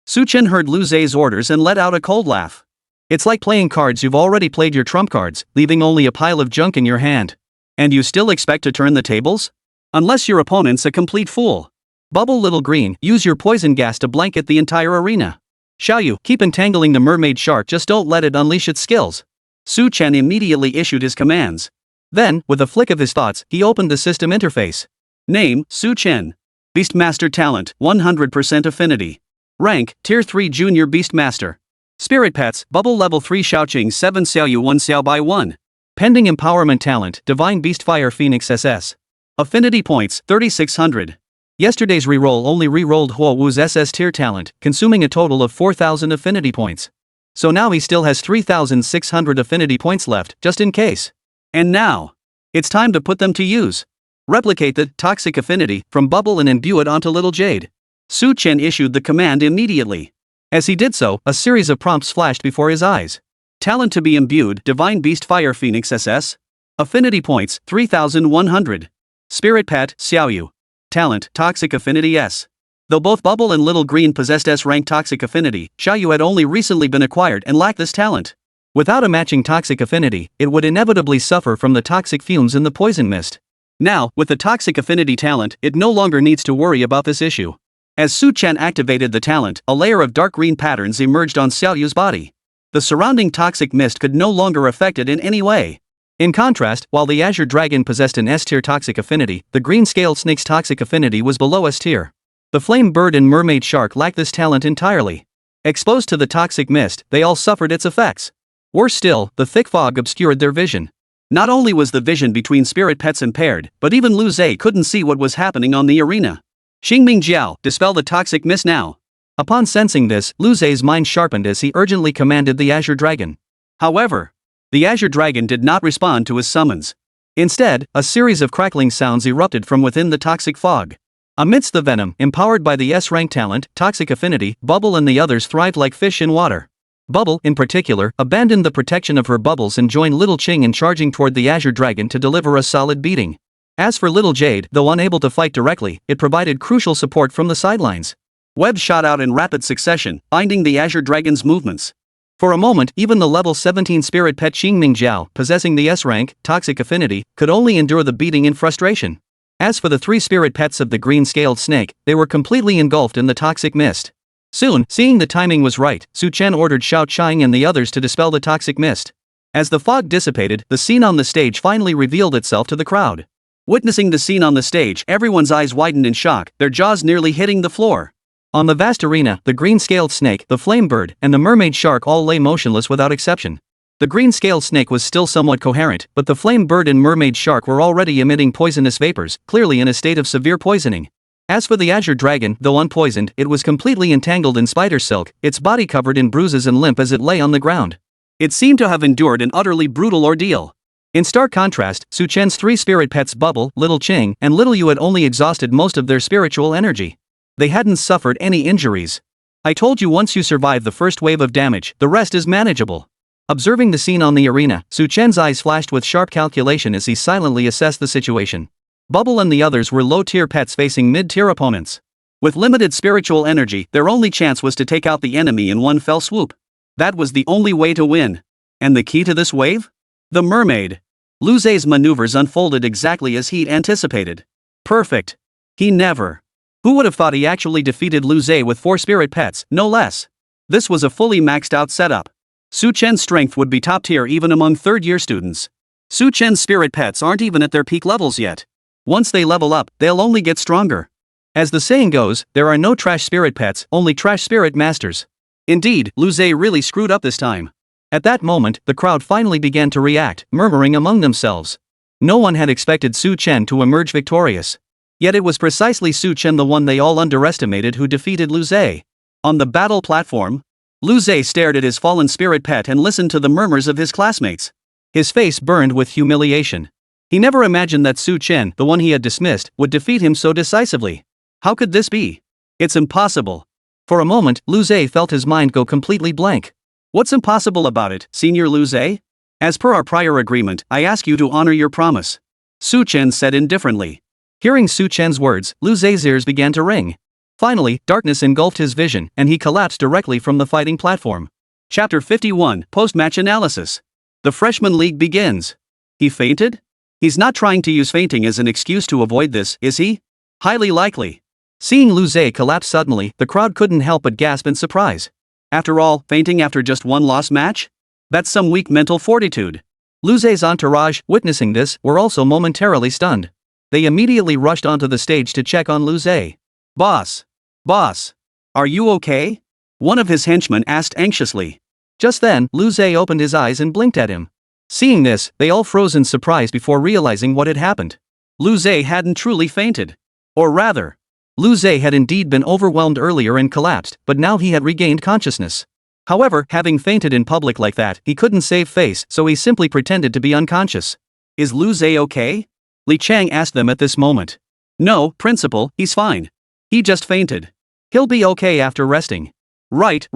Su Chen heard Lu Zei's orders and let out a cold laugh. It's like playing cards. You've already played your trump cards, leaving only a pile of junk in your hand. And you still expect to turn the tables? Unless your opponent's a complete fool. Bubble Little Green, use your poison gas to blanket the entire arena. Xiaoyu, keep entangling the mermaid shark, just don't let it unleash its skills. Su Chen immediately issued his commands. Then, with a flick of his thoughts, he opened the system interface. Name, Su Chen. Beastmaster talent, 100% affinity. Rank, Tier 3 Junior Beastmaster. Spirit Pets, Bubble Level 3 Xiaoqing 7 Xiaoyu 1 Xiao by 1. Pending Empowerment Talent, Divine Beast Fire Phoenix SS. Affinity Points, 3600. Yesterday's reroll only rerolled Huo Wu's SS Tier talent, consuming a total of 4000 affinity points. So now he still has 3600 affinity points left, just in case. And now, it's time to put them to use. Replicate the Toxic Affinity from Bubble and imbue it onto Little Jade. Su Chen issued the command immediately. As he did so, a series of prompts flashed before his eyes. Talent to be imbued, Divine Beast Fire Phoenix SS. Affinity points, 3100. Spirit Pet, Xiaoyu. Talent, Toxic Affinity S. Though both Bubble and Little Green possessed S-Rank Toxic Affinity, Xiaoyu had only recently been acquired and lacked this talent. Without a matching Toxic Affinity, it would inevitably suffer from the toxic fumes in the poison mist. Now, with the Toxic Affinity talent, it no longer needs to worry about this issue. As Su Chen activated the talent, a layer of dark green patterns emerged on Xiaoyu's body. The surrounding toxic mist could no longer affect it in any way. In contrast, while the Azure Dragon possessed an S-tier toxic affinity, the green-scaled snake's toxic affinity was below S-tier. The flame bird and mermaid shark lacked this talent entirely. Exposed to the toxic mist, they all suffered its effects. Worse still, the thick fog obscured their vision. Not only was the vision between spirit pets impaired, but even Lu Zei couldn't see what was happening on the arena. Xingming Jiao, dispel the toxic mist now. Upon sensing this, Lu Zei's mind sharpened as he urgently commanded the Azure Dragon. However, the Azure Dragon did not respond to his summons. Instead, a series of crackling sounds erupted from within the toxic fog. Amidst the venom, empowered by the S-Rank talent, Toxic Affinity, Bubble and the others thrived like fish in water. Bubble, in particular, abandoned the protection of her bubbles and joined Little Ching in charging toward the Azure Dragon to deliver a solid beating. As for Little Jade, though unable to fight directly, it provided crucial support from the sidelines. Webs shot out in rapid succession, binding the Azure Dragon's movements. For a moment, even the level 17 spirit pet Qingming Jiao, possessing the S-Rank, Toxic Affinity, could only endure the beating in frustration. As for the 3 spirit pets of the green-scaled snake, they were completely engulfed in the toxic mist. Soon, seeing the timing was right, Su Chen ordered Xiao Qiang and the others to dispel the toxic mist. As the fog dissipated, the scene on the stage finally revealed itself to the crowd. Witnessing the scene on the stage, everyone's eyes widened in shock, their jaws nearly hitting the floor. On the vast arena, the green-scaled snake, the flame bird, and the mermaid shark all lay motionless without exception. The green-scaled snake was still somewhat coherent, but the flame bird and mermaid shark were already emitting poisonous vapors, clearly in a state of severe poisoning. As for the Azure Dragon, though unpoisoned, it was completely entangled in spider silk, its body covered in bruises and limp as it lay on the ground. It seemed to have endured an utterly brutal ordeal. In stark contrast, Su Chen's 3 spirit pets Bubble, Little Ching, and Little Yu had only exhausted most of their spiritual energy. They hadn't suffered any injuries. I told you once you survive the first wave of damage, the rest is manageable. Observing the scene on the arena, Su Chen's eyes flashed with sharp calculation as he silently assessed the situation. Bubble and the others were low-tier pets facing mid-tier opponents. With limited spiritual energy, their only chance was to take out the enemy in one fell swoop. That was the only way to win. And the key to this wave? The mermaid. Lu Zhe's maneuvers unfolded exactly as he'd anticipated. Perfect. He never. Who would have thought he actually defeated Lu Zhe with 4 spirit pets, no less? This was a fully maxed out setup. Su Chen's strength would be top tier even among third-year students. Su Chen's spirit pets aren't even at their peak levels yet. Once they level up, they'll only get stronger. As the saying goes, there are no trash spirit pets, only trash spirit masters. Indeed, Lu Zhe really screwed up this time. At that moment, the crowd finally began to react, murmuring among themselves. No one had expected Su Chen to emerge victorious. Yet it was precisely Su Chen, the one they all underestimated, who defeated Lu Zhe. On the battle platform, Lu Zhe stared at his fallen spirit pet and listened to the murmurs of his classmates. His face burned with humiliation. He never imagined that Su Chen, the one he had dismissed, would defeat him so decisively. How could this be? It's impossible. For a moment, Lu Zhe felt his mind go completely blank. What's impossible about it, Senior Lu Zhe? As per our prior agreement, I ask you to honor your promise. Su Chen said indifferently. Hearing Su Chen's words, Lu Zhe's ears began to ring. Finally, darkness engulfed his vision, and he collapsed directly from the fighting platform. Chapter 51, Post-Match Analysis. The Freshman League begins. He fainted? He's not trying to use fainting as an excuse to avoid this, is he? Highly likely. Seeing Lu Zhe collapse suddenly, the crowd couldn't help but gasp in surprise. After all, fainting after just one lost match? That's some weak mental fortitude. Lu Zhe's entourage, witnessing this, were also momentarily stunned. They immediately rushed onto the stage to check on Lu Zhe. Boss. Are you okay? One of his henchmen asked anxiously. Just then, Lu Zhe opened his eyes and blinked at him. Seeing this, they all froze in surprise before realizing what had happened. Lu Zhe hadn't truly fainted. Or rather, Lu Zhe had indeed been overwhelmed earlier and collapsed, but now he had regained consciousness. However, having fainted in public like that, he couldn't save face, so he simply pretended to be unconscious. Is Lu Zhe okay? Li Chang asked them at this moment. No, Principal, he's fine. He just fainted. He'll be okay after resting. Right.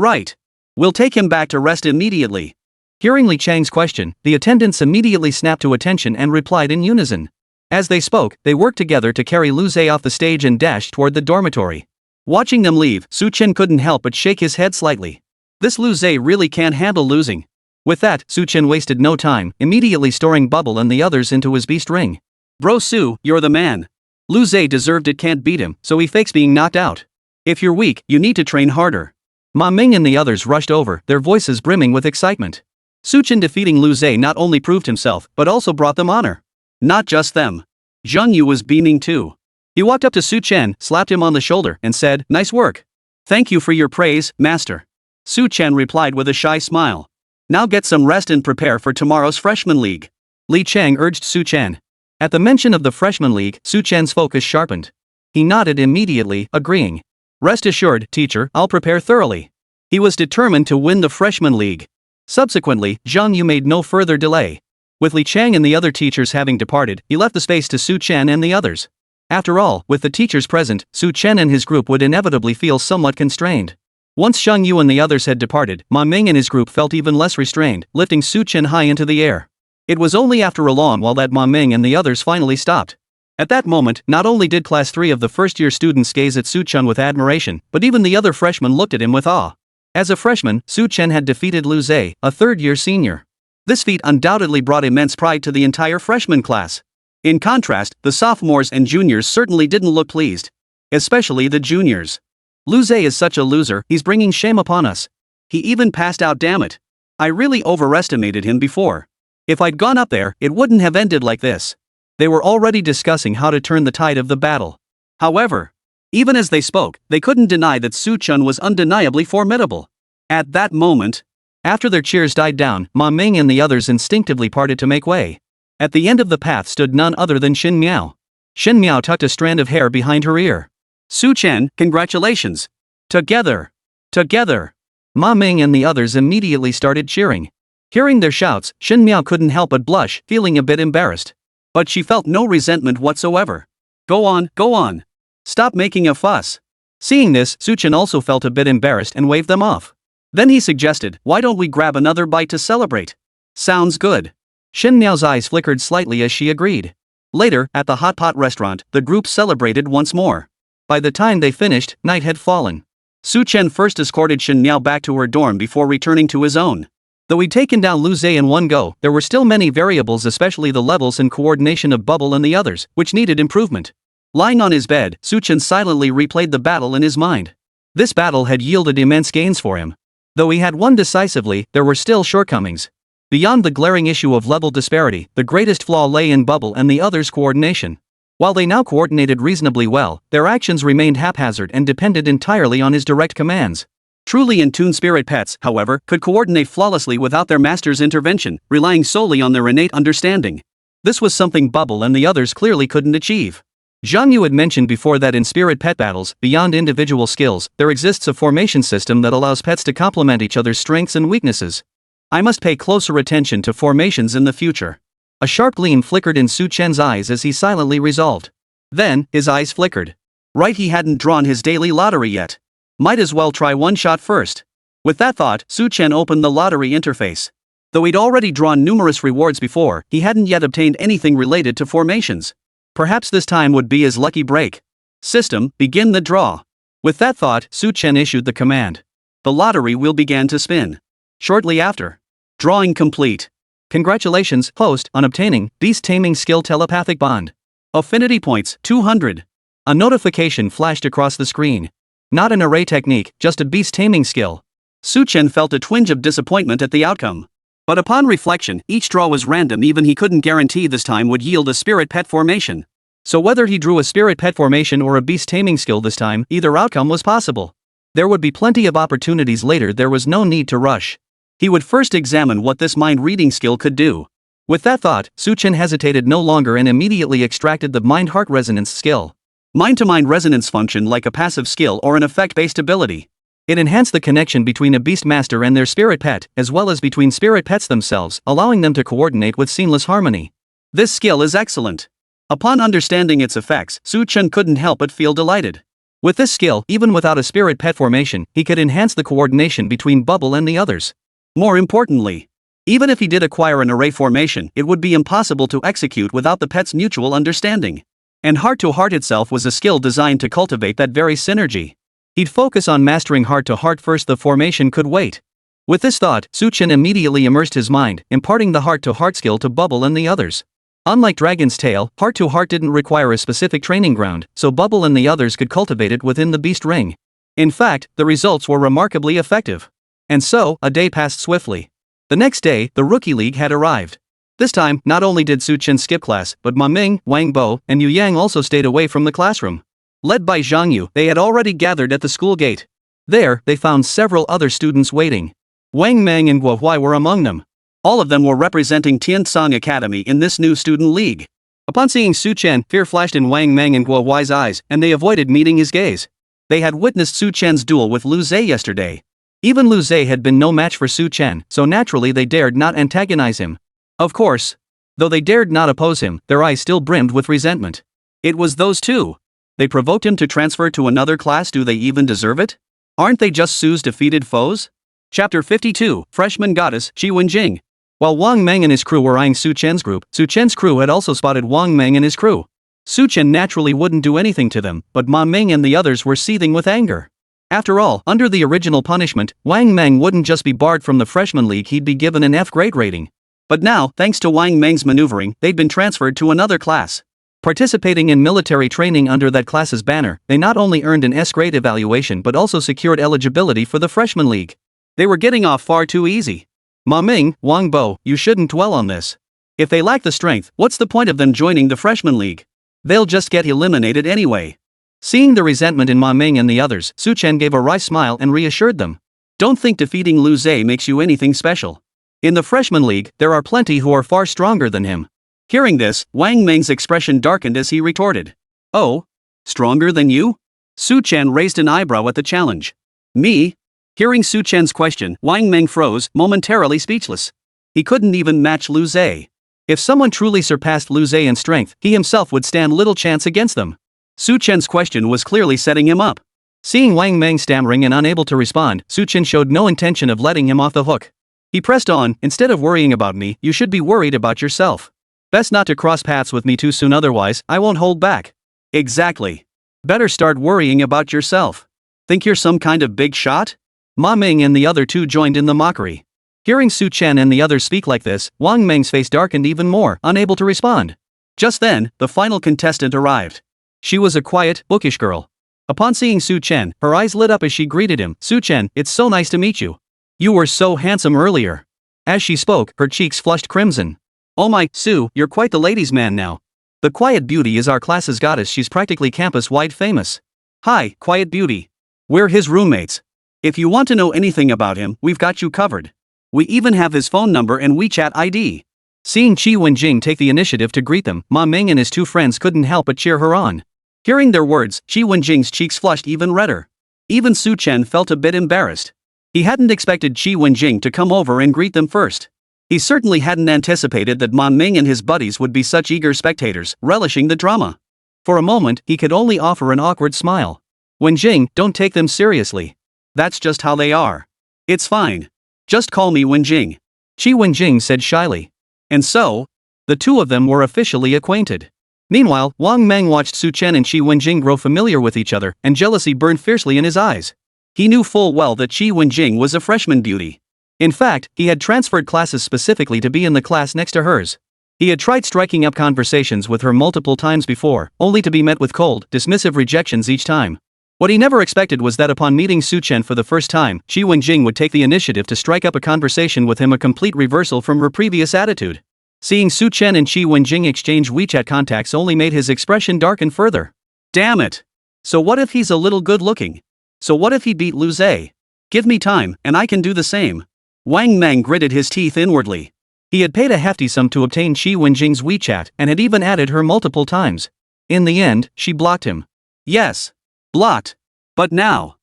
We'll take him back to rest immediately. Hearing Li Chang's question, the attendants immediately snapped to attention and replied in unison. As they spoke, they worked together to carry Lu Zhe off the stage and dashed toward the dormitory. Watching them leave, Su Chen couldn't help but shake his head slightly. This Lu Zhe really can't handle losing. With that, Su Chen wasted no time, immediately storing Bubble and the others into his beast ring. Bro Su, you're the man. Lu Zhe deserved it, can't beat him, so he fakes being knocked out. If you're weak, you need to train harder. Wang Meng and the others rushed over, their voices brimming with excitement. Su Chen defeating Lu Zhe not only proved himself, but also brought them honor. Not just them. Zheng Yu was beaming too. He walked up to Su Chen, slapped him on the shoulder, and said, "Nice work. Thank you for your praise, master." Su Chen replied with a shy smile. Now get some rest and prepare for tomorrow's Freshman League. Li Chang urged Su Chen. At the mention of the Freshman League, Su Chen's focus sharpened. He nodded immediately, agreeing. Rest assured, teacher, I'll prepare thoroughly. He was determined to win the Freshman League. Subsequently, Zheng Yu made no further delay. With Li Chang and the other teachers having departed, he left the space to Su Chen and the others. After all, with the teachers present, Su Chen and his group would inevitably feel somewhat constrained. Once Zhang Yu and the others had departed, Wang Meng and his group felt even less restrained, lifting Su Chen high into the air. It was only after a long while that Wang Meng and the others finally stopped. At that moment, not only did Class 3 of the first-year students gaze at Su Chen with admiration, but even the other freshmen looked at him with awe. As a freshman, Su Chen had defeated Lu Zhe, a third-year senior. This feat undoubtedly brought immense pride to the entire freshman class. In contrast, the sophomores and juniors certainly didn't look pleased. Especially the juniors. Lu Zhe is such a loser, he's bringing shame upon us. He even passed out, damn it. I really overestimated him before. If I'd gone up there, it wouldn't have ended like this. They were already discussing how to turn the tide of the battle. However, even as they spoke, they couldn't deny that Su Chen was undeniably formidable. At that moment, after their cheers died down, Ma Ming and the others instinctively parted to make way. At the end of the path stood none other than Xin Miao. Xin Miao tucked a strand of hair behind her ear. Su Chen, congratulations. Together. Together. Ma Ming and the others immediately started cheering. Hearing their shouts, Xin Miao couldn't help but blush, feeling a bit embarrassed. But she felt no resentment whatsoever. Go on, go on. Stop making a fuss. Seeing this, Su Chen also felt a bit embarrassed and waved them off. Then he suggested, why don't we grab another bite to celebrate? Sounds good. Xin Miao's eyes flickered slightly as she agreed. Later, at the hot pot restaurant, the group celebrated once more. By the time they finished, night had fallen. Su Chen first escorted Xin Miao back to her dorm before returning to his own. Though he'd taken down Lu Zhe in one go, there were still many variables, especially the levels and coordination of Bubble and the others, which needed improvement. Lying on his bed, Su Chen silently replayed the battle in his mind. This battle had yielded immense gains for him. Though he had won decisively, there were still shortcomings. Beyond the glaring issue of level disparity, the greatest flaw lay in Bubble and the others' coordination. While they now coordinated reasonably well, their actions remained haphazard and depended entirely on his direct commands. Truly in tune spirit pets, however, could coordinate flawlessly without their master's intervention, relying solely on their innate understanding. This was something Bubble and the others clearly couldn't achieve. Zhang Yu had mentioned before that in spirit pet battles, beyond individual skills, there exists a formation system that allows pets to complement each other's strengths and weaknesses. I must pay closer attention to formations in the future. A sharp gleam flickered in Su Chen's eyes as he silently resolved. Then, his eyes flickered. Right, he hadn't drawn his daily lottery yet. Might as well try one shot first. With that thought, Su Chen opened the lottery interface. Though he'd already drawn numerous rewards before, he hadn't yet obtained anything related to formations. Perhaps this time would be his lucky break. System, begin the draw. With that thought, Su Chen issued the command. The lottery wheel began to spin. Shortly after. Drawing complete. Congratulations, host, on obtaining Beast Taming Skill Telepathic Bond. Affinity points, 200. A notification flashed across the screen. Not an array technique, just a beast taming skill. Su Chen felt a twinge of disappointment at the outcome. But upon reflection, each draw was random, even he couldn't guarantee this time would yield a spirit pet formation. So whether he drew a spirit pet formation or a beast taming skill this time, either outcome was possible. There would be plenty of opportunities later, there was no need to rush. He would first examine what this mind-reading skill could do. With that thought, Su Chen hesitated no longer and immediately extracted the mind-heart resonance skill. Mind-to-mind resonance functioned like a passive skill or an effect-based ability. It enhanced the connection between a beast master and their spirit pet, as well as between spirit pets themselves, allowing them to coordinate with seamless harmony. This skill is excellent. Upon understanding its effects, Su Chen couldn't help but feel delighted. With this skill, even without a spirit pet formation, he could enhance the coordination between Bubble and the others. More importantly, even if he did acquire an array formation, it would be impossible to execute without the pet's mutual understanding. And heart-to-heart itself was a skill designed to cultivate that very synergy. He'd focus on mastering heart-to-heart first, the formation could wait. With this thought, Su Chen immediately immersed his mind, imparting the heart-to-heart skill to Bubble and the others. Unlike Dragon's Tail, heart-to-heart didn't require a specific training ground, so Bubble and the others could cultivate it within the beast ring. In fact, the results were remarkably effective. And so, a day passed swiftly. The next day, the Rookie League had arrived. This time, not only did Su Chen skip class, but Ma Ming, Wang Bo, and Yu Yang also stayed away from the classroom. Led by Zhang Yu, they had already gathered at the school gate. There, they found several other students waiting. Wang Meng and Guo Huai were among them. All of them were representing Tiansong Academy in this new student league. Upon seeing Su Chen, fear flashed in Wang Meng and Guo Huai's eyes, and they avoided meeting his gaze. They had witnessed Su Chen's duel with Lu Zhe yesterday. Even Lu Zhe had been no match for Su Chen, so naturally they dared not antagonize him. Of course. Though they dared not oppose him, their eyes still brimmed with resentment. It was those two. They provoked him to transfer to another class. Do they even deserve it? Aren't they just Su's defeated foes? Chapter 52, Freshman Goddess, Qi Wenjing. While Wang Meng and his crew were eyeing Su Chen's group, Su Chen's crew had also spotted Wang Meng and his crew. Su Chen naturally wouldn't do anything to them, but Ma Ming and the others were seething with anger. After all, under the original punishment, Wang Meng wouldn't just be barred from the freshman league, he'd be given an F grade rating. But now, thanks to Wang Meng's maneuvering, they'd been transferred to another class. Participating in military training under that class's banner, they not only earned an S grade evaluation but also secured eligibility for the freshman league. They were getting off far too easy. Ma Ming, Wang Bo, you shouldn't dwell on this. If they lack the strength, what's the point of them joining the freshman league? They'll just get eliminated anyway. Seeing the resentment in Ma Ming and the others, Su Chen gave a wry smile and reassured them. Don't think defeating Lu Zhe makes you anything special. In the freshman league, there are plenty who are far stronger than him. Hearing this, Wang Meng's expression darkened as he retorted. Oh? Stronger than you? Su Chen raised an eyebrow at the challenge. Me? Hearing Su Chen's question, Wang Meng froze, momentarily speechless. He couldn't even match Lu Zhe. If someone truly surpassed Lu Zhe in strength, he himself would stand little chance against them. Su Chen's question was clearly setting him up. Seeing Wang Meng stammering and unable to respond, Su Chen showed no intention of letting him off the hook. He pressed on, instead of worrying about me, you should be worried about yourself. Best not to cross paths with me too soon, otherwise, I won't hold back. Exactly. Better start worrying about yourself. Think you're some kind of big shot? Ma Ming and the other two joined in the mockery. Hearing Su Chen and the others speak like this, Wang Meng's face darkened even more, unable to respond. Just then, the final contestant arrived. She was a quiet, bookish girl. Upon seeing Su Chen, her eyes lit up as she greeted him. Su Chen, it's so nice to meet you. You were so handsome earlier. As she spoke, her cheeks flushed crimson. Oh my, Su, you're quite the ladies' man now. The Quiet Beauty is our class's goddess, she's practically campus-wide famous. Hi, Quiet Beauty. We're his roommates. If you want to know anything about him, we've got you covered. We even have his phone number and WeChat ID. Seeing Qi Wenjing take the initiative to greet them, Ma Ming and his two friends couldn't help but cheer her on. Hearing their words, Qi Wenjing's cheeks flushed even redder. Even Su Chen felt a bit embarrassed. He hadn't expected Qi Wenjing to come over and greet them first. He certainly hadn't anticipated that Ma Ming and his buddies would be such eager spectators, relishing the drama. For a moment, he could only offer an awkward smile. Wenjing, don't take them seriously. That's just how they are. It's fine. Just call me Wenjing. Qi Wenjing said shyly. And so, the two of them were officially acquainted. Meanwhile, Wang Meng watched Su Chen and Qi Wenjing grow familiar with each other, and jealousy burned fiercely in his eyes. He knew full well that Qi Wenjing was a freshman beauty. In fact, he had transferred classes specifically to be in the class next to hers. He had tried striking up conversations with her multiple times before, only to be met with cold, dismissive rejections each time. What he never expected was that upon meeting Su Chen for the first time, Qi Wenjing would take the initiative to strike up a conversation with him, a complete reversal from her previous attitude. Seeing Su Chen and Qi Wenjing exchange WeChat contacts only made his expression darken further. Damn it! So what if he's a little good looking? So what if he beat Lu Zhe? Give me time, and I can do the same. Wang Meng gritted his teeth inwardly. He had paid a hefty sum to obtain Qi Wenjing's WeChat and had even added her multiple times. In the end, she blocked him. Yes. Blocked. But now.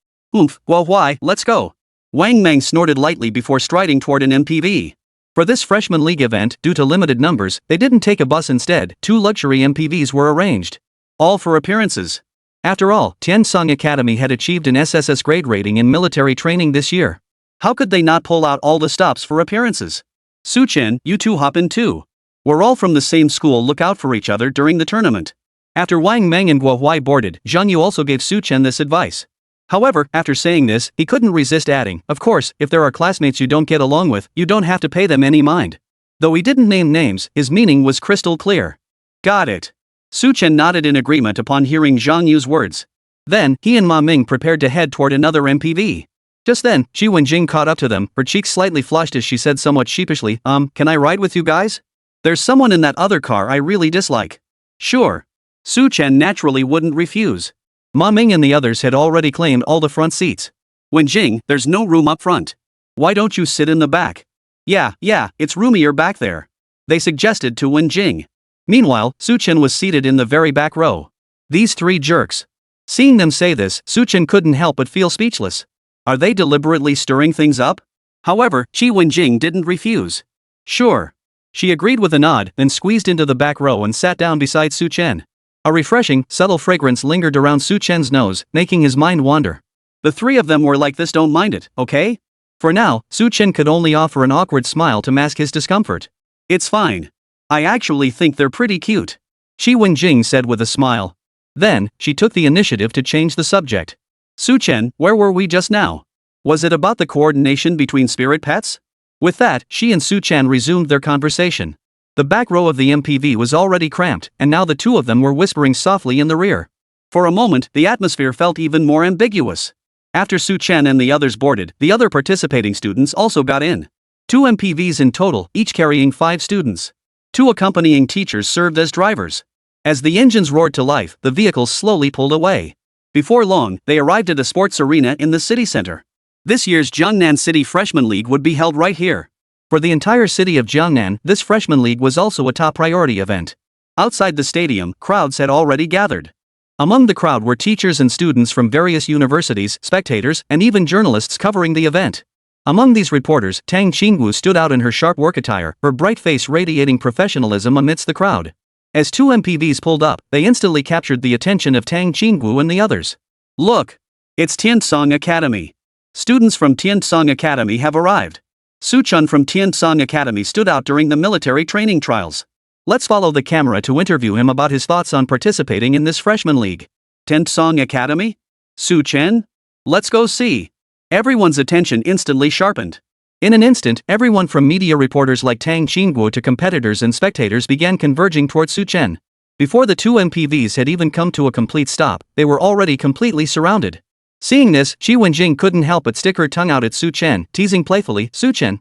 Well why, let's go. Wang Meng snorted lightly before striding toward an MPV. For this freshman league event, due to limited numbers, they didn't take a bus instead, 2 luxury MPVs were arranged. All for appearances. After all, Tiansong Academy had achieved an SSS grade rating in military training this year. How could they not pull out all the stops for appearances? Su Chen, you two hop in too. We're all from the same school, look out for each other during the tournament. After Wang Meng and Guo Huai boarded, Zhang Yu also gave Su Chen this advice. However, after saying this, he couldn't resist adding, of course, if there are classmates you don't get along with, you don't have to pay them any mind. Though he didn't name names, his meaning was crystal clear. Got it. Su Chen nodded in agreement upon hearing Zhang Yu's words. Then, he and Ma Ming prepared to head toward another MPV. Just then, Qi Wenjing caught up to them, her cheeks slightly flushed as she said somewhat sheepishly, can I ride with you guys? There's someone in that other car I really dislike. Sure. Su Chen naturally wouldn't refuse. Ma Ming and the others had already claimed all the front seats. Wenjing, there's no room up front. Why don't you sit in the back? Yeah, it's roomier back there. They suggested to Wenjing. Meanwhile, Su Chen was seated in the very back row. These 3 jerks. Seeing them say this, Su Chen couldn't help but feel speechless. Are they deliberately stirring things up? However, Qi Wenjing didn't refuse. Sure. She agreed with a nod, then squeezed into the back row and sat down beside Su Chen. A refreshing, subtle fragrance lingered around Su Chen's nose, making his mind wander. The three of them were like this, don't mind it, okay? For now, Su Chen could only offer an awkward smile to mask his discomfort. It's fine. I actually think they're pretty cute, Shi Wenjing said with a smile. Then, she took the initiative to change the subject. Su Chen, where were we just now? Was it about the coordination between spirit pets? With that, she and Su Chen resumed their conversation. The back row of the MPV was already cramped, and now the two of them were whispering softly in the rear. For a moment, the atmosphere felt even more ambiguous. After Su Chen and the others boarded, the other participating students also got in. 2 MPVs in total, each carrying 5 students. 2 accompanying teachers served as drivers. As the engines roared to life, the vehicles slowly pulled away. Before long, they arrived at a sports arena in the city center. This year's Jiangnan City Freshman League would be held right here. For the entire city of Jiangnan, this Freshman League was also a top priority event. Outside the stadium, crowds had already gathered. Among the crowd were teachers and students from various universities, spectators, and even journalists covering the event. Among these reporters, Tang Qingwu stood out in her sharp work attire, her bright face radiating professionalism amidst the crowd. As 2 MPVs pulled up, they instantly captured the attention of Tang Qingwu and the others. Look! It's Tiansong Academy. Students from Tiansong Academy have arrived. Su Chen from Tiansong Academy stood out during the military training trials. Let's follow the camera to interview him about his thoughts on participating in this freshman league. Tiansong Academy? Su Chen? Let's go see. Everyone's attention instantly sharpened. In an instant, everyone from media reporters like Tang Qingguo to competitors and spectators began converging towards Su Chen. Before the 2 MPVs had even come to a complete stop, they were already completely surrounded. Seeing this, Shi Wenjing couldn't help but stick her tongue out at Su Chen, teasing playfully, "Su Chen,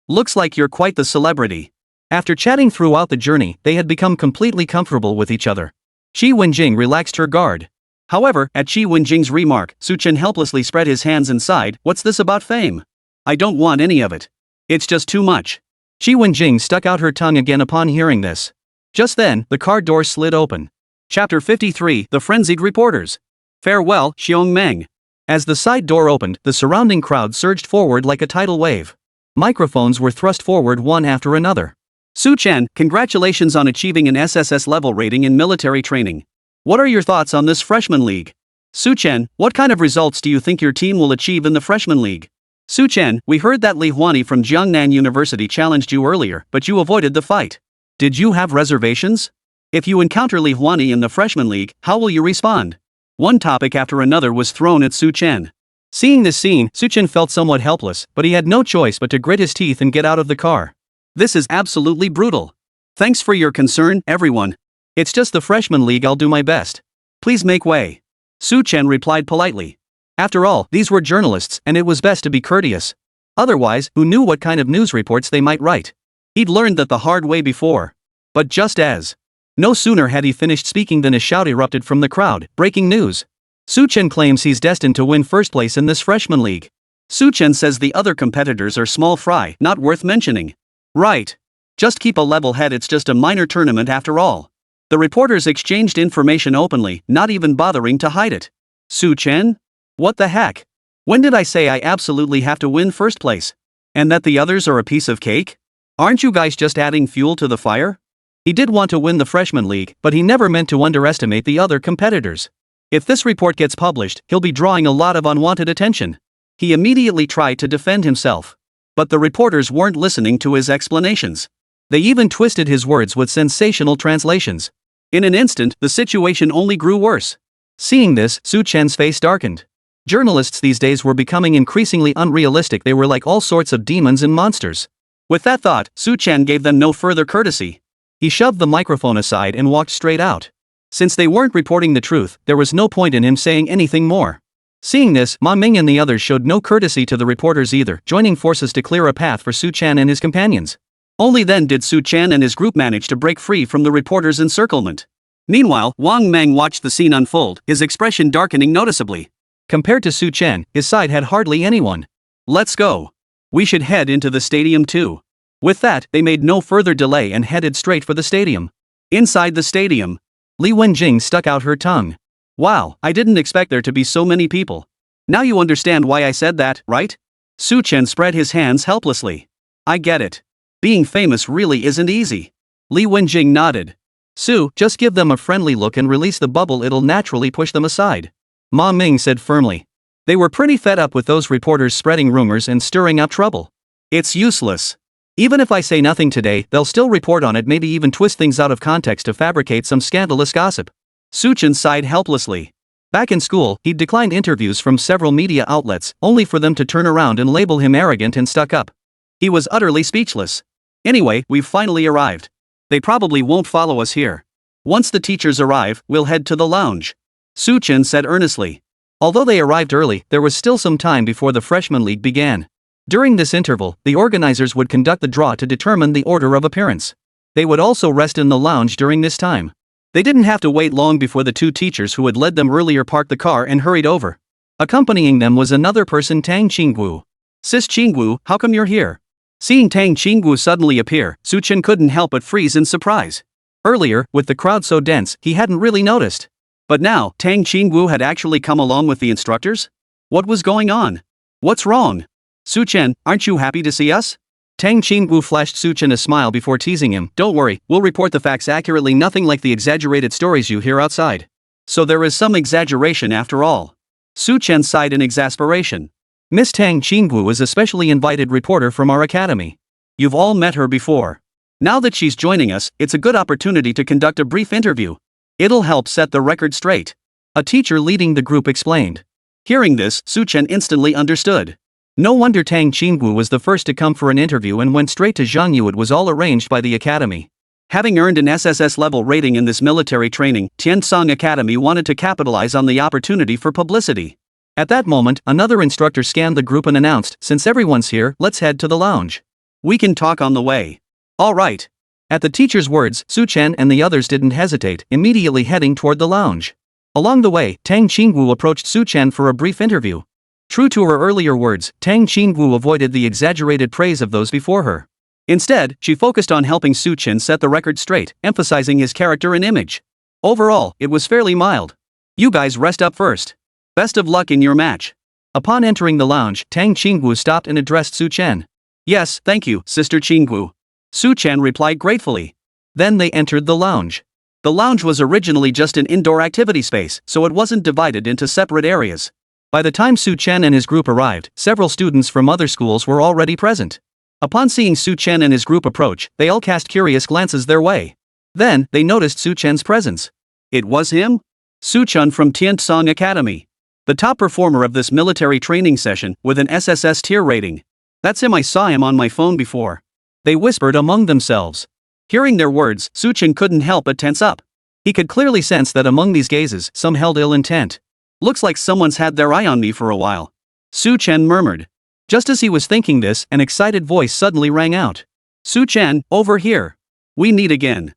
looks like you're quite the celebrity." After chatting throughout the journey, they had become completely comfortable with each other. Shi Wenjing relaxed her guard. However, at Shi Wenjing's remark, Su Chen helplessly spread his hands and sighed, "What's this about fame? I don't want any of it. It's just too much." Shi Wenjing stuck out her tongue again upon hearing this. Just then, the car door slid open. Chapter 53, The Frenzied Reporters. Farewell, Xiong Meng. As the side door opened, the surrounding crowd surged forward like a tidal wave. Microphones were thrust forward one after another. Su Chen, congratulations on achieving an SSS level rating in military training. What are your thoughts on this freshman league? Su Chen, what kind of results do you think your team will achieve in the freshman league? Su Chen, we heard that Li Huani from Jiangnan University challenged you earlier, but you avoided the fight. Did you have reservations? If you encounter Li Huani in the freshman league, how will you respond? One topic after another was thrown at Su Chen. Seeing this scene, Su Chen felt somewhat helpless, but he had no choice but to grit his teeth and get out of the car. This is absolutely brutal. Thanks for your concern, everyone. It's just the freshman league, I'll do my best. Please make way. Su Chen replied politely. After all, these were journalists, and it was best to be courteous. Otherwise, who knew what kind of news reports they might write? He'd learned that the hard way before. But just as. No sooner had he finished speaking than a shout erupted from the crowd. Breaking news. Su Chen claims he's destined to win first place in this freshman league. Su Chen says the other competitors are small fry, not worth mentioning. Right. Just keep a level head, it's just a minor tournament after all. The reporters exchanged information openly, not even bothering to hide it. Su Chen? What the heck? When did I say I absolutely have to win first place? And that the others are a piece of cake? Aren't you guys just adding fuel to the fire? He did want to win the freshman league, but he never meant to underestimate the other competitors. If this report gets published, he'll be drawing a lot of unwanted attention. He immediately tried to defend himself. But the reporters weren't listening to his explanations. They even twisted his words with sensational translations. In an instant, the situation only grew worse. Seeing this, Su Chen's face darkened. Journalists these days were becoming increasingly unrealistic. They were like all sorts of demons and monsters. With that thought, Su Chen gave them no further courtesy. He shoved the microphone aside and walked straight out. Since they weren't reporting the truth, there was no point in him saying anything more. Seeing this, Wang Meng and the others showed no courtesy to the reporters either, joining forces to clear a path for Su Chen and his companions. Only then did Su Chen and his group manage to break free from the reporters' encirclement. Meanwhile, Wang Meng watched the scene unfold, his expression darkening noticeably. Compared to Su Chen, his side had hardly anyone. Let's go. We should head into the stadium too. With that, they made no further delay and headed straight for the stadium. Inside the stadium, Li Wenjing stuck out her tongue. Wow, I didn't expect there to be so many people. Now you understand why I said that, right? Su Chen spread his hands helplessly. I get it. Being famous really isn't easy. Li Wenjing nodded. Su, just give them a friendly look and release the bubble, it'll naturally push them aside. Wang Meng said firmly. They were pretty fed up with those reporters spreading rumors and stirring up trouble. It's useless. Even if I say nothing today, they'll still report on it, maybe even twist things out of context to fabricate some scandalous gossip. Su Chen sighed helplessly. Back in school, he'd declined interviews from several media outlets, only for them to turn around and label him arrogant and stuck up. He was utterly speechless. Anyway, we've finally arrived. They probably won't follow us here. Once the teachers arrive, we'll head to the lounge. Su Chen said earnestly. Although they arrived early, there was still some time before the freshman league began. During this interval, the organizers would conduct the draw to determine the order of appearance. They would also rest in the lounge during this time. They didn't have to wait long before the two teachers who had led them earlier parked the car and hurried over. Accompanying them was another person, Tang Qingwu. Sis Qingwu, how come you're here? Seeing Tang Qingwu suddenly appear, Su Chen couldn't help but freeze in surprise. Earlier, with the crowd so dense, he hadn't really noticed. But now, Tang Qingwu had actually come along with the instructors? What was going on? What's wrong? Su Chen, aren't you happy to see us? Tang Qingwu flashed Su Chen a smile before teasing him. Don't worry, we'll report the facts accurately, nothing like the exaggerated stories you hear outside. So there is some exaggeration after all. Su Chen sighed in exasperation. Miss Tang Qingwu is a specially invited reporter from our academy. You've all met her before. Now that she's joining us, it's a good opportunity to conduct a brief interview. It'll help set the record straight. A teacher leading the group explained. Hearing this, Su Chen instantly understood. No wonder Tang Qingwu was the first to come for an interview and went straight to Zhang Yu. It was all arranged by the academy. Having earned an SSS level rating in this military training, Tiansong Academy wanted to capitalize on the opportunity for publicity. At that moment, another instructor scanned the group and announced, since everyone's here, let's head to the lounge. We can talk on the way. All right. At the teacher's words, Su Chen and the others didn't hesitate, immediately heading toward the lounge. Along the way, Tang Qingwu approached Su Chen for a brief interview. True to her earlier words, Tang Qingwu avoided the exaggerated praise of those before her. Instead, she focused on helping Su Chen set the record straight, emphasizing his character and image. Overall, it was fairly mild. You guys rest up first. Best of luck in your match. Upon entering the lounge, Tang Qingwu stopped and addressed Su Chen. Yes, thank you, Sister Qingwu. Su Chen replied gratefully. Then they entered the lounge. The lounge was originally just an indoor activity space, so it wasn't divided into separate areas. By the time Su Chen and his group arrived, several students from other schools were already present. Upon seeing Su Chen and his group approach, they all cast curious glances their way. Then, they noticed Su Chen's presence. It was him? Su Chen from Tiansong Academy. The top performer of this military training session, with an SSS tier rating. That's him, I saw him on my phone before. They whispered among themselves. Hearing their words, Su Chen couldn't help but tense up. He could clearly sense that among these gazes, some held ill intent. Looks like someone's had their eye on me for a while. Su Chen murmured. Just as he was thinking this, an excited voice suddenly rang out. Su Chen, over here. We meet again.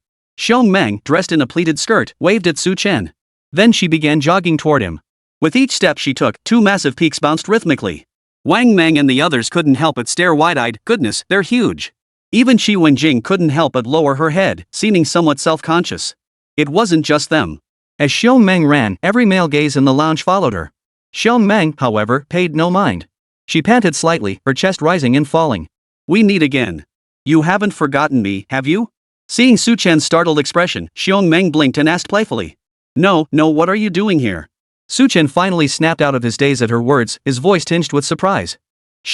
Wang Meng, dressed in a pleated skirt, waved at Su Chen. Then she began jogging toward him. With each step she took, two massive peaks bounced rhythmically. Wang Meng and the others couldn't help but stare wide-eyed. Goodness, they're huge. Even Shi Wenjing couldn't help but lower her head, seeming somewhat self-conscious. It wasn't just them. As Wang Meng ran, every male gaze in the lounge followed her. Wang Meng, however, paid no mind. She panted slightly, her chest rising and falling. We meet again. You haven't forgotten me, have you? Seeing Su Chen's startled expression, Wang Meng blinked and asked playfully. No, what are you doing here? Su Chen finally snapped out of his daze at her words, his voice tinged with surprise.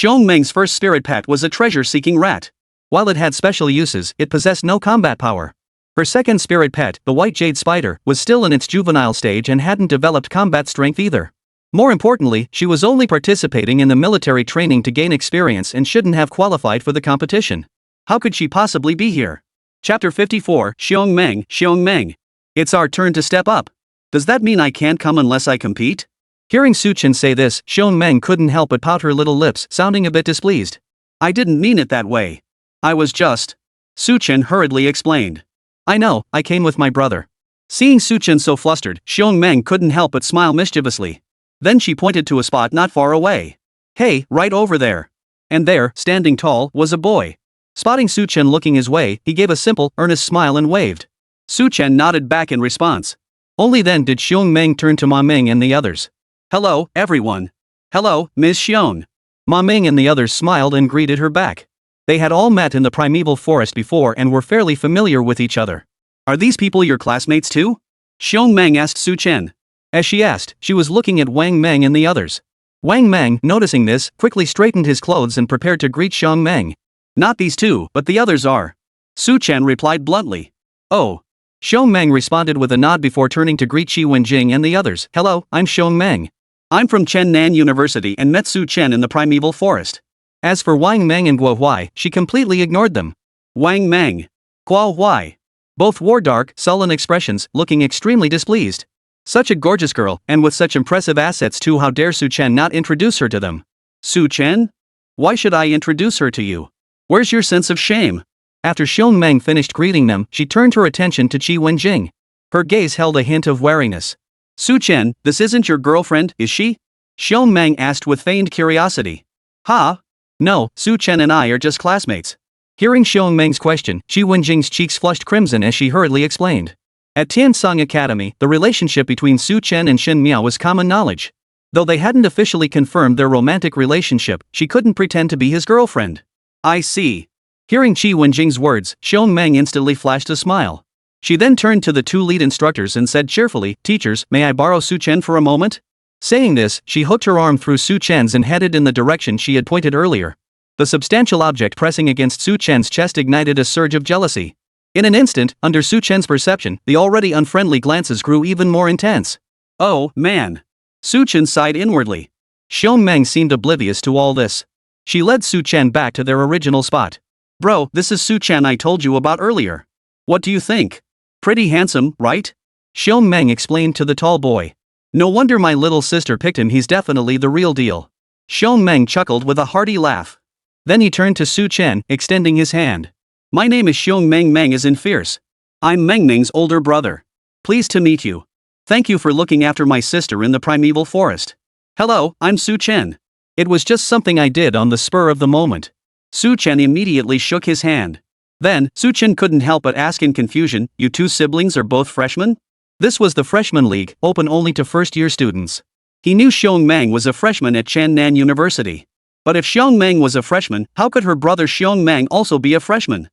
Wang Meng's first spirit pet was a treasure-seeking rat. While it had special uses, it possessed no combat power. Her second spirit pet, the white jade spider, was still in its juvenile stage and hadn't developed combat strength either. More importantly, she was only participating in the military training to gain experience and shouldn't have qualified for the competition. How could she possibly be here? Chapter 54, Wang Meng. It's our turn to step up. Does that mean I can't come unless I compete? Hearing Su Chen say this, Wang Meng couldn't help but pout her little lips, sounding a bit displeased. I didn't mean it that way. I was just... Su Chen hurriedly explained. I know, I came with my brother. Seeing Su Chen so flustered, Wang Meng couldn't help but smile mischievously. Then she pointed to a spot not far away. Hey, right over there. And there, standing tall, was a boy. Spotting Su Chen looking his way, he gave a simple, earnest smile and waved. Su Chen nodded back in response. Only then did Wang Meng turn to Ma Meng and the others. Hello, everyone. Hello, Ms. Xiong. Ma Meng and the others smiled and greeted her back. They had all met in the primeval forest before and were fairly familiar with each other. Are these people your classmates too? Xiong Meng asked Su Chen. As she asked, she was looking at Wang Meng and the others. Wang Meng, noticing this, quickly straightened his clothes and prepared to greet Xiong Meng. Not these two, but the others are. Su Chen replied bluntly. Oh. Xiong Meng responded with a nod before turning to greet Qi Wenjing and the others. Hello, I'm Xiong Meng. I'm from Chen-Nan University and met Su Chen in the primeval forest. As for Wang Meng and Guo Huai, she completely ignored them. Wang Meng. Guo Huai. Both wore dark, sullen expressions, looking extremely displeased. Such a gorgeous girl, and with such impressive assets too, how dare Su Chen not introduce her to them? Su Chen? Why should I introduce her to you? Where's your sense of shame? After Xiong Meng finished greeting them, she turned her attention to Qi Wenjing. Her gaze held a hint of wariness. Su Chen, this isn't your girlfriend, is she? Xiong Meng asked with feigned curiosity. Ha? No, Su Chen and I are just classmates. Hearing Xiong Meng's question, Qi Wenjing's cheeks flushed crimson as she hurriedly explained. At Tiansong Academy, the relationship between Su Chen and Shen Miao was common knowledge. Though they hadn't officially confirmed their romantic relationship, she couldn't pretend to be his girlfriend. I see. Hearing Qi Wenjing's words, Xiong Meng instantly flashed a smile. She then turned to the two lead instructors and said cheerfully, "Teachers, may I borrow Su Chen for a moment?" Saying this, she hooked her arm through Su Chen's and headed in the direction she had pointed earlier. The substantial object pressing against Su Chen's chest ignited a surge of jealousy. In an instant, under Su Chen's perception, the already unfriendly glances grew even more intense. Oh, man. Su Chen sighed inwardly. Xiong Meng seemed oblivious to all this. She led Su Chen back to their original spot. Bro, this is Su Chen I told you about earlier. What do you think? Pretty handsome, right? Xiong Meng explained to the tall boy. No wonder my little sister picked him, he's definitely the real deal. Xiong Meng chuckled with a hearty laugh. Then he turned to Su Chen, extending his hand. My name is Xiong Meng. Meng is in fierce. I'm Meng Meng's older brother. Pleased to meet you. Thank you for looking after my sister in the primeval forest. Hello, I'm Su Chen. It was just something I did on the spur of the moment. Su Chen immediately shook his hand. Then, Su Chen couldn't help but ask in confusion, you two siblings are both freshmen? This was the freshman league, open only to first-year students. He knew Xiong Meng was a freshman at Chen-Nan University. But if Xiong Meng was a freshman, how could her brother Xiong Meng also be a freshman?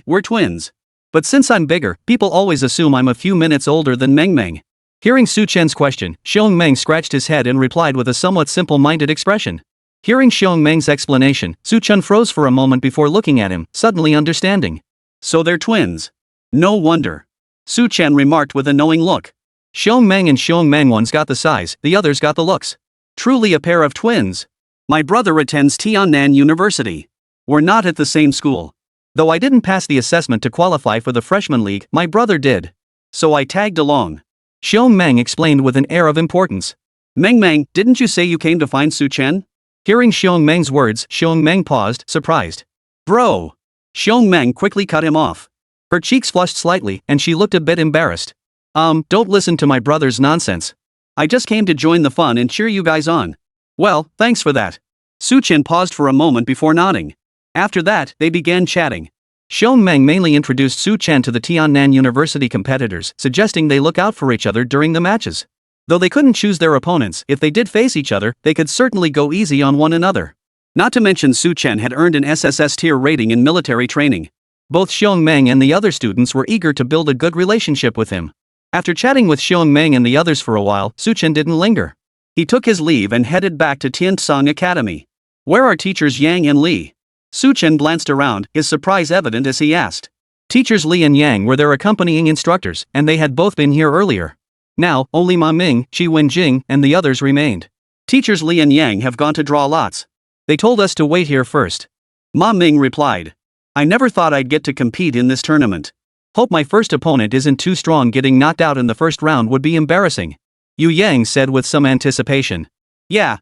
We're twins. But since I'm bigger, people always assume I'm a few minutes older than Meng Meng. Hearing Su Chen's question, Xiong Meng scratched his head and replied with a somewhat simple-minded expression. Hearing Xiong Meng's explanation, Su Chen froze for a moment before looking at him, suddenly understanding. So they're twins. No wonder. Su Chen remarked with a knowing look. Xiong Meng and Xiong Meng, one's got the size, the other's got the looks. Truly a pair of twins. My brother attends Tiannan University. We're not at the same school. Though I didn't pass the assessment to qualify for the freshman league, my brother did. So I tagged along. Xiong Meng explained with an air of importance. Meng, didn't you say you came to find Su Chen? Hearing Xiong Meng's words, Xiong Meng paused, surprised. Bro! Xiong Meng quickly cut him off. Her cheeks flushed slightly, and she looked a bit embarrassed. Don't listen to my brother's nonsense. I just came to join the fun and cheer you guys on. Well, thanks for that. Su Chen paused for a moment before nodding. After that, they began chatting. Xiong Meng mainly introduced Su Chen to the Tiannan University competitors, suggesting they look out for each other during the matches. Though they couldn't choose their opponents, if they did face each other, they could certainly go easy on one another. Not to mention Su Chen had earned an SSS tier rating in military training. Both Xiong Meng and the other students were eager to build a good relationship with him. After chatting with Xiong Meng and the others for a while, Su Chen didn't linger. He took his leave and headed back to Tiansong Academy. Where are teachers Yang and Li? Su Chen glanced around, his surprise evident as he asked. Teachers Li and Yang were their accompanying instructors, and they had both been here earlier. Now, only Ma Ming, Qi Wenjing, and the others remained. Teachers Li and Yang have gone to draw lots. They told us to wait here first. Ma Ming replied. I never thought I'd get to compete in this tournament. Hope my first opponent isn't too strong. Getting knocked out in the first round would be embarrassing. Yu Yang said with some anticipation. Yeah.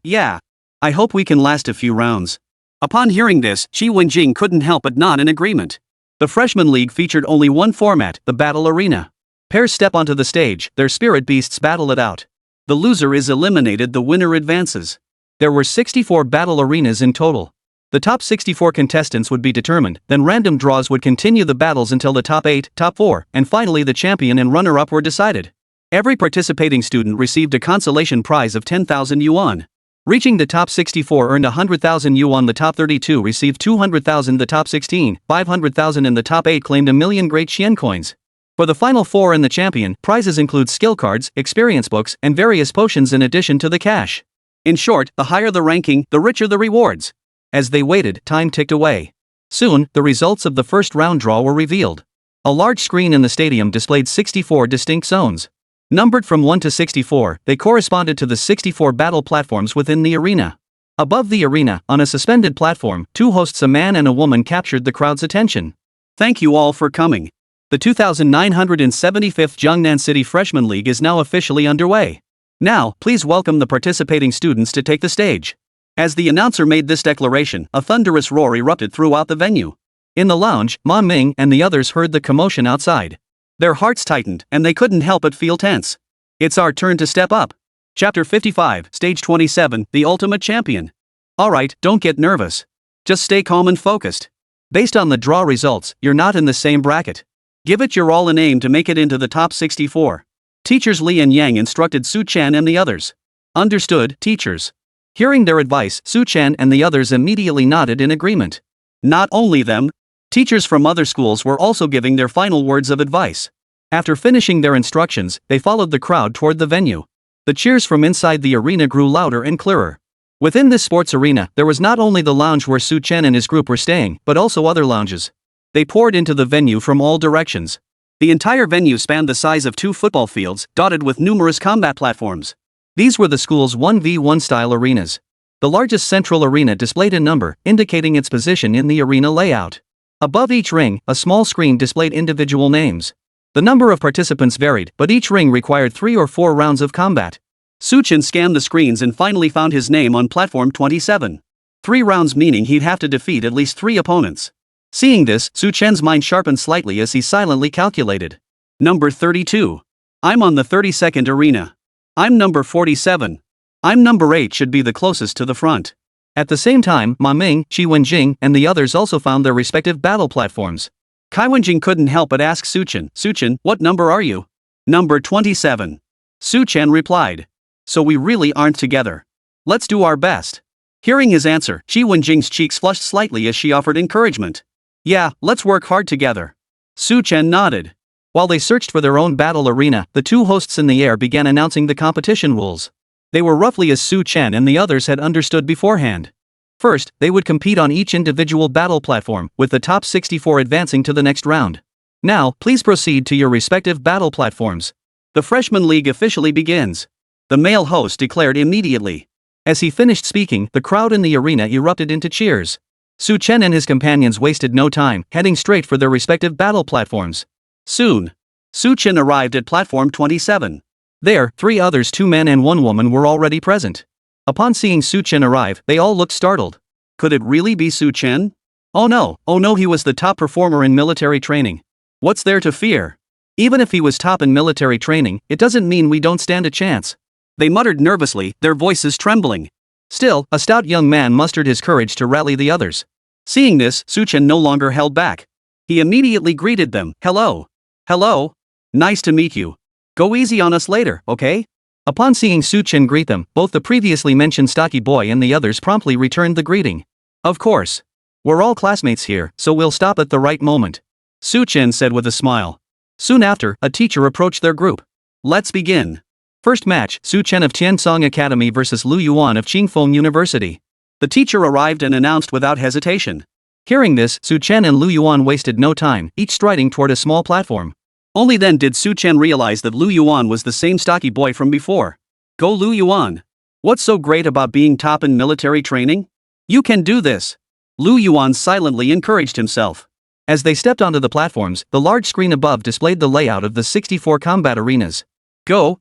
I hope we can last a few rounds. Upon hearing this, Qi Wenjing couldn't help but nod in agreement. The freshman league featured only one format, the battle arena. Pairs step onto the stage, their spirit beasts battle it out. The loser is eliminated, the winner advances. There were 64 battle arenas in total. The top 64 contestants would be determined, then random draws would continue the battles until the top 8, top 4, and finally the champion and runner-up were decided. Every participating student received a consolation prize of 10,000 yuan. Reaching the top 64 earned 100,000 yuan. The top 32 received 200,000. The top 16, 500,000, and the top 8 claimed 1,000,000 great Xian coins. For the final four and the champion, prizes include skill cards, experience books, and various potions in addition to the cash. In short, the higher the ranking, the richer the rewards. As they waited, time ticked away. Soon, the results of the first round draw were revealed. A large screen in the stadium displayed 64 distinct zones. Numbered from 1 to 64, they corresponded to the 64 battle platforms within the arena. Above the arena, on a suspended platform, two hosts, a man and a woman, captured the crowd's attention. Thank you all for coming. The 2975th Jiangnan City Freshman League is now officially underway. Now, please welcome the participating students to take the stage. As the announcer made this declaration, a thunderous roar erupted throughout the venue. In the lounge, Wang Meng and the others heard the commotion outside. Their hearts tightened, and they couldn't help but feel tense. It's our turn to step up. Chapter 55, Stage 27, The Ultimate Champion. Alright, don't get nervous. Just stay calm and focused. Based on the draw results, you're not in the same bracket. Give it your all and aim to make it into the top 64. Teachers Li and Yang instructed Su Chen and the others. Understood, teachers. Hearing their advice, Su Chen and the others immediately nodded in agreement. Not only them, teachers from other schools were also giving their final words of advice. After finishing their instructions, they followed the crowd toward the venue. The cheers from inside the arena grew louder and clearer. Within this sports arena, there was not only the lounge where Su Chen and his group were staying, but also other lounges. They poured into the venue from all directions. The entire venue spanned the size of 2 football fields, dotted with numerous combat platforms. These were the school's 1v1 style arenas. The largest central arena displayed a number, indicating its position in the arena layout. Above each ring, a small screen displayed individual names. The number of participants varied, but each ring required 3 or 4 rounds of combat. Su Chen scanned the screens and finally found his name on platform 27. 3 rounds meaning he'd have to defeat at least 3 opponents. Seeing this, Su Chen's mind sharpened slightly as he silently calculated. Number 32. I'm on the 32nd arena. I'm number 47. I'm number 8, should be the closest to the front. At the same time, Ma Ming, Qi Wenjing, and the others also found their respective battle platforms. Kai Wenjing couldn't help but ask Su Chen, what number are you? Number 27. Su Chen replied. So we really aren't together. Let's do our best. Hearing his answer, Qi Wenjing's cheeks flushed slightly as she offered encouragement. Yeah, let's work hard together. Su Chen nodded. While they searched for their own battle arena, the two hosts in the air began announcing the competition rules. They were roughly as Su Chen and the others had understood beforehand. First, they would compete on each individual battle platform, with the top 64 advancing to the next round. Now, please proceed to your respective battle platforms. The Freshman League officially begins. The male host declared immediately. As he finished speaking, the crowd in the arena erupted into cheers. Su Chen and his companions wasted no time, heading straight for their respective battle platforms. Soon, Su Chen arrived at platform 27. There, 3 others, 2 men and 1 woman, were already present. Upon seeing Su Chen arrive, they all looked startled. Could it really be Su Chen? Oh no, he was the top performer in military training. What's there to fear? Even if he was top in military training, it doesn't mean we don't stand a chance. They muttered nervously, their voices trembling. Still, a stout young man mustered his courage to rally the others. Seeing this, Su Chen no longer held back. He immediately greeted them. Hello. Hello. Nice to meet you. Go easy on us later, okay? Upon seeing Su Chen greet them, both the previously mentioned stocky boy and the others promptly returned the greeting. Of course. We're all classmates here, so we'll stop at the right moment, Su Chen said with a smile. Soon after, a teacher approached their group. Let's begin. First match, Su Chen of Tiansong Academy versus Lu Yuan of Qingfeng University. The teacher arrived and announced without hesitation. Hearing this, Su Chen and Lu Yuan wasted no time, each striding toward a small platform. Only then did Su Chen realize that Lu Yuan was the same stocky boy from before. Go Lu Yuan. What's so great about being top in military training? You can do this. Lu Yuan silently encouraged himself. As they stepped onto the platforms, the large screen above displayed the layout of the 64 combat arenas. Go.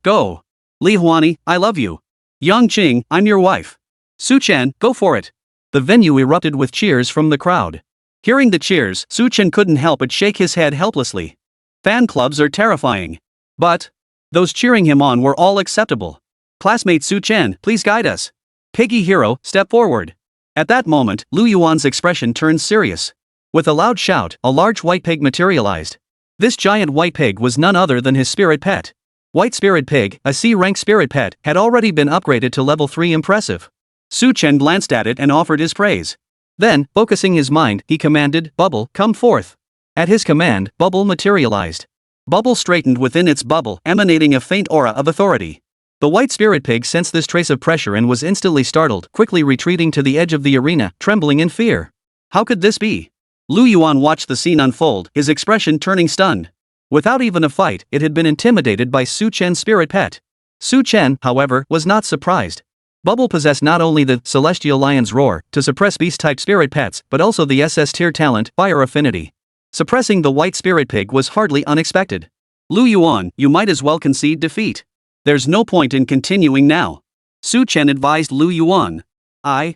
Li Huani, I love you. Yang Qing, I'm your wife. Su Chen, go for it. The venue erupted with cheers from the crowd. Hearing the cheers, Su Chen couldn't help but shake his head helplessly. Fan clubs are terrifying. But those cheering him on were all acceptable. Classmate Su Chen, please guide us. Piggy hero, step forward. At that moment, Lu Yuan's expression turned serious. With a loud shout, a large white pig materialized. This giant white pig was none other than his spirit pet. White Spirit Pig, a C-rank spirit pet, had already been upgraded to level 3 impressive. Su Chen glanced at it and offered his praise. Then, focusing his mind, he commanded, Bubble, come forth. At his command, Bubble materialized. Bubble straightened within its bubble, emanating a faint aura of authority. The white spirit pig sensed this trace of pressure and was instantly startled, quickly retreating to the edge of the arena, trembling in fear. How could this be? Lu Yuan watched the scene unfold, his expression turning stunned. Without even a fight, it had been intimidated by Su Chen's spirit pet. Su Chen, however, was not surprised. Bubble possessed not only the Celestial Lion's Roar to suppress beast-type spirit pets but also the SS tier talent, Fire Affinity. Suppressing the white spirit pig was hardly unexpected. Lu Yuan, you might as well concede defeat. There's no point in continuing now. Su Chen advised Lu Yuan. I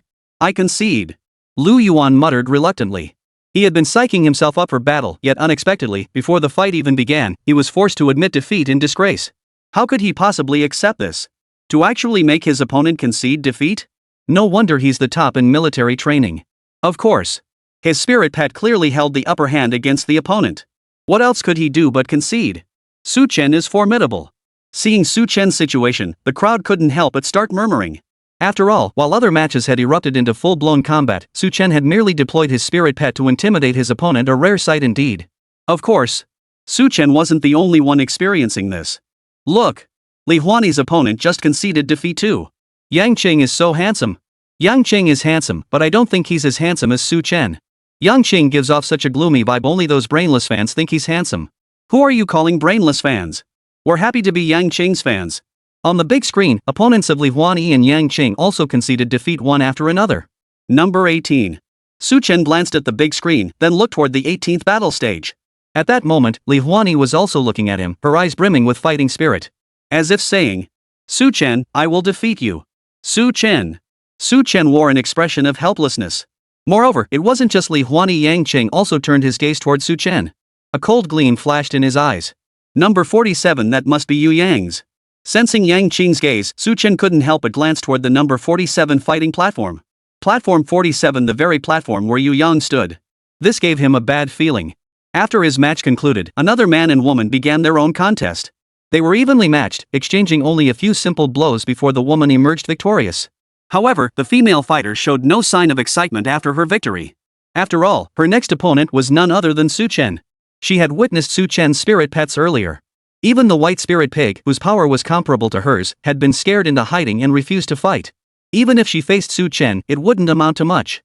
concede. Lu Yuan muttered reluctantly. He had been psyching himself up for battle, yet unexpectedly, before the fight even began, he was forced to admit defeat in disgrace. How could he possibly accept this? To actually make his opponent concede defeat? No wonder he's the top in military training. Of course. His spirit pet clearly held the upper hand against the opponent. What else could he do but concede? Su Chen is formidable. Seeing Su Chen's situation, the crowd couldn't help but start murmuring. After all, while other matches had erupted into full-blown combat, Su Chen had merely deployed his spirit pet to intimidate his opponent, a rare sight indeed. Of course, Su Chen wasn't the only one experiencing this. Look! Li Huani's opponent just conceded defeat too. Yang Qing is so handsome. Yang Qing is handsome, but I don't think he's as handsome as Su Chen. Yang Qing gives off such a gloomy vibe, only those brainless fans think he's handsome. Who are you calling brainless fans? We're happy to be Yang Qing's fans. On the big screen, opponents of Li Huani and Yang Qing also conceded defeat one after another. Number 18. Su Chen glanced at the big screen, then looked toward the 18th battle stage. At that moment, Li Huani was also looking at him, her eyes brimming with fighting spirit. As if saying, Su Chen, I will defeat you. Su Chen. Su Chen wore an expression of helplessness. Moreover, it wasn't just Li Huani. Yang Qing also turned his gaze toward Su Chen. A cold gleam flashed in his eyes. Number 47, that must be Yu Yang's. Sensing Yang Qing's gaze, Su Chen couldn't help but glance toward the number 47 fighting platform. Platform 47, the very platform where Yu Yang stood. This gave him a bad feeling. After his match concluded, another man and woman began their own contest. They were evenly matched, exchanging only a few simple blows before the woman emerged victorious. However, the female fighter showed no sign of excitement after her victory. After all, her next opponent was none other than Su Chen. She had witnessed Su Chen's spirit pets earlier. Even the white spirit pig, whose power was comparable to hers, had been scared into hiding and refused to fight. Even if she faced Su Chen, it wouldn't amount to much.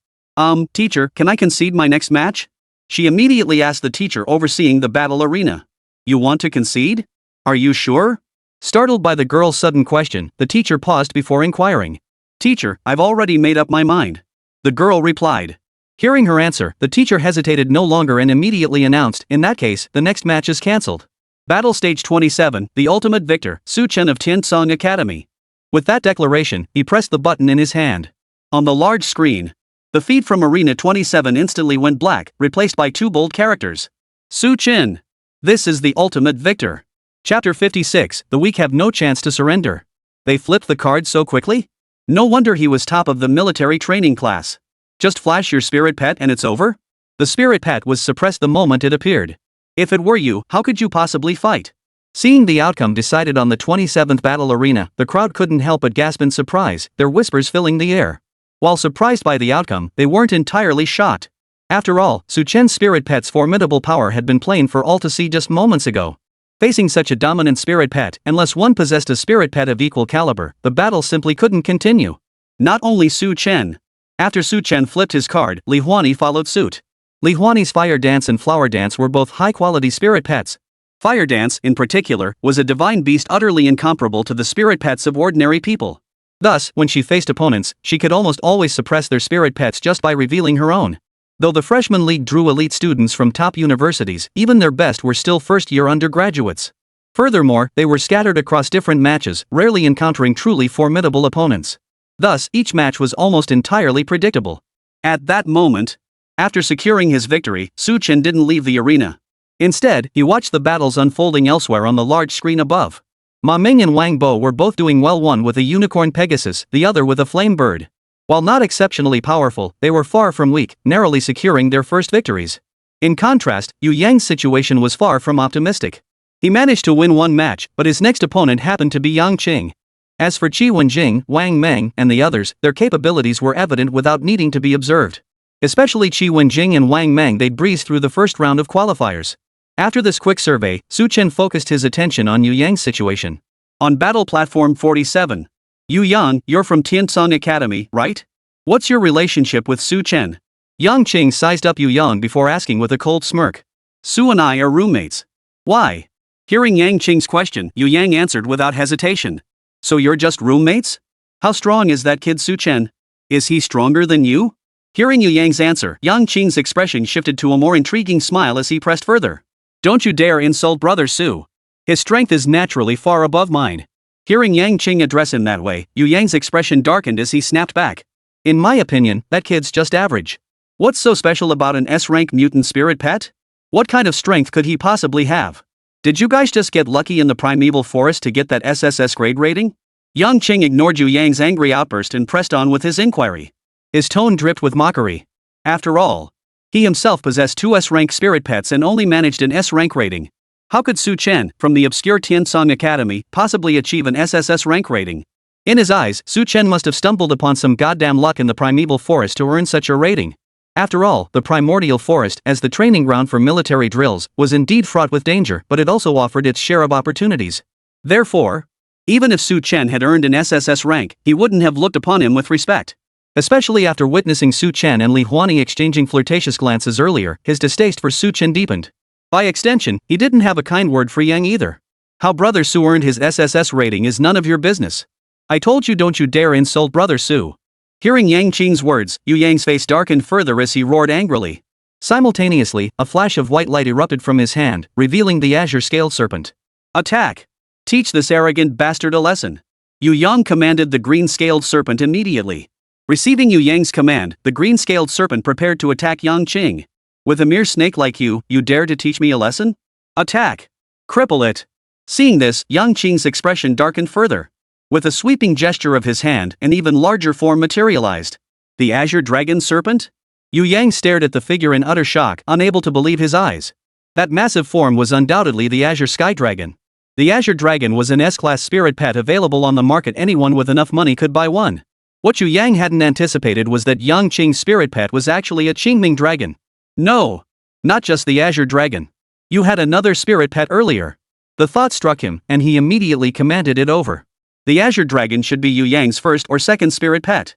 Teacher, can I concede my next match? She immediately asked the teacher overseeing the battle arena. You want to concede? Are you sure? Startled by the girl's sudden question, the teacher paused before inquiring. Teacher, I've already made up my mind. The girl replied. Hearing her answer, the teacher hesitated no longer and immediately announced, in that case, the next match is cancelled. Battle Stage 27, the ultimate victor, Su Chen of Tiansong Academy. With that declaration, he pressed the button in his hand. On the large screen, the feed from Arena 27 instantly went black, replaced by two bold characters. Su Chen. This is the ultimate victor. Chapter 56, the weak have no chance to surrender. They flipped the card so quickly? No wonder he was top of the military training class. Just flash your spirit pet and it's over? The spirit pet was suppressed the moment it appeared. If it were you, how could you possibly fight? Seeing the outcome decided on the 27th battle arena, the crowd couldn't help but gasp in surprise, their whispers filling the air. While surprised by the outcome, they weren't entirely shocked. After all, Su Chen's spirit pet's formidable power had been plain for all to see just moments ago. Facing such a dominant spirit pet, unless one possessed a spirit pet of equal caliber, the battle simply couldn't continue. Not only Su Chen. After Su Chen flipped his card, Li Huani followed suit. Li Huani's Fire Dance and Flower Dance were both high-quality spirit pets. Fire Dance, in particular, was a divine beast utterly incomparable to the spirit pets of ordinary people. Thus, when she faced opponents, she could almost always suppress their spirit pets just by revealing her own. Though the freshman league drew elite students from top universities, even their best were still first-year undergraduates. Furthermore, they were scattered across different matches, rarely encountering truly formidable opponents. Thus, each match was almost entirely predictable. At that moment, after securing his victory, Su Chen didn't leave the arena. Instead, he watched the battles unfolding elsewhere on the large screen above. Ma Ming and Wang Bo were both doing well, one with a unicorn Pegasus, the other with a flame bird. While not exceptionally powerful, they were far from weak, narrowly securing their first victories. In contrast, Yu Yang's situation was far from optimistic. He managed to win one match, but his next opponent happened to be Yang Qing. As for Qi Wenjing, Wang Meng, and the others, their capabilities were evident without needing to be observed. Especially Qi Wenjing and Wang Meng, they'd breezed through the first round of qualifiers. After this quick survey, Su Chen focused his attention on Yu Yang's situation. On battle platform 47. Yu Yang, you're from Tiansong Academy, right? What's your relationship with Su Chen? Yang Qing sized up Yu Yang before asking with a cold smirk. Su and I are roommates. Why? Hearing Yang Qing's question, Yu Yang answered without hesitation. So you're just roommates? How strong is that kid Su Chen? Is he stronger than you? Hearing Yu Yang's answer, Yang Qing's expression shifted to a more intriguing smile as he pressed further. Don't you dare insult Brother Su. His strength is naturally far above mine. Hearing Yang Qing address him that way, Yu Yang's expression darkened as he snapped back. In my opinion, that kid's just average. What's so special about an S-rank mutant spirit pet? What kind of strength could he possibly have? Did you guys just get lucky in the primeval forest to get that SSS grade rating? Yang Qing ignored Yu Yang's angry outburst and pressed on with his inquiry. His tone dripped with mockery. After all, he himself possessed 2 S-rank spirit pets and only managed an S-rank rating. How could Su Chen, from the obscure Tiansong Academy, possibly achieve an SSS-Rank rating? In his eyes, Su Chen must have stumbled upon some goddamn luck in the primeval forest to earn such a rating. After all, the primordial forest, as the training ground for military drills, was indeed fraught with danger, but it also offered its share of opportunities. Therefore, even if Su Chen had earned an SSS rank, he wouldn't have looked upon him with respect. Especially after witnessing Su Chen and Li Huani exchanging flirtatious glances earlier, his distaste for Su Chen deepened. By extension, he didn't have a kind word for Yang either. How Brother Su earned his SSS rating is none of your business. I told you, don't you dare insult Brother Su. Hearing Yang Qing's words, Yu Yang's face darkened further as he roared angrily. Simultaneously, a flash of white light erupted from his hand, revealing the azure-scaled serpent. Attack! Teach this arrogant bastard a lesson. Yu Yang commanded the green-scaled serpent immediately. Receiving Yu Yang's command, the green-scaled serpent prepared to attack Yang Qing. With a mere snake like you dare to teach me a lesson? Attack! Cripple it! Seeing this, Yang Qing's expression darkened further. With a sweeping gesture of his hand, an even larger form materialized. The Azure Dragon Serpent? Yu Yang stared at the figure in utter shock, unable to believe his eyes. That massive form was undoubtedly the Azure Sky Dragon. The Azure Dragon was an S-class spirit pet available on the market. Anyone with enough money could buy one. What Yu Yang hadn't anticipated was that Yang Qing's spirit pet was actually a Qingming dragon. No! Not just the Azure Dragon. You had another spirit pet earlier. The thought struck him, and he immediately commanded it over. The Azure Dragon should be Yu Yang's first or second spirit pet.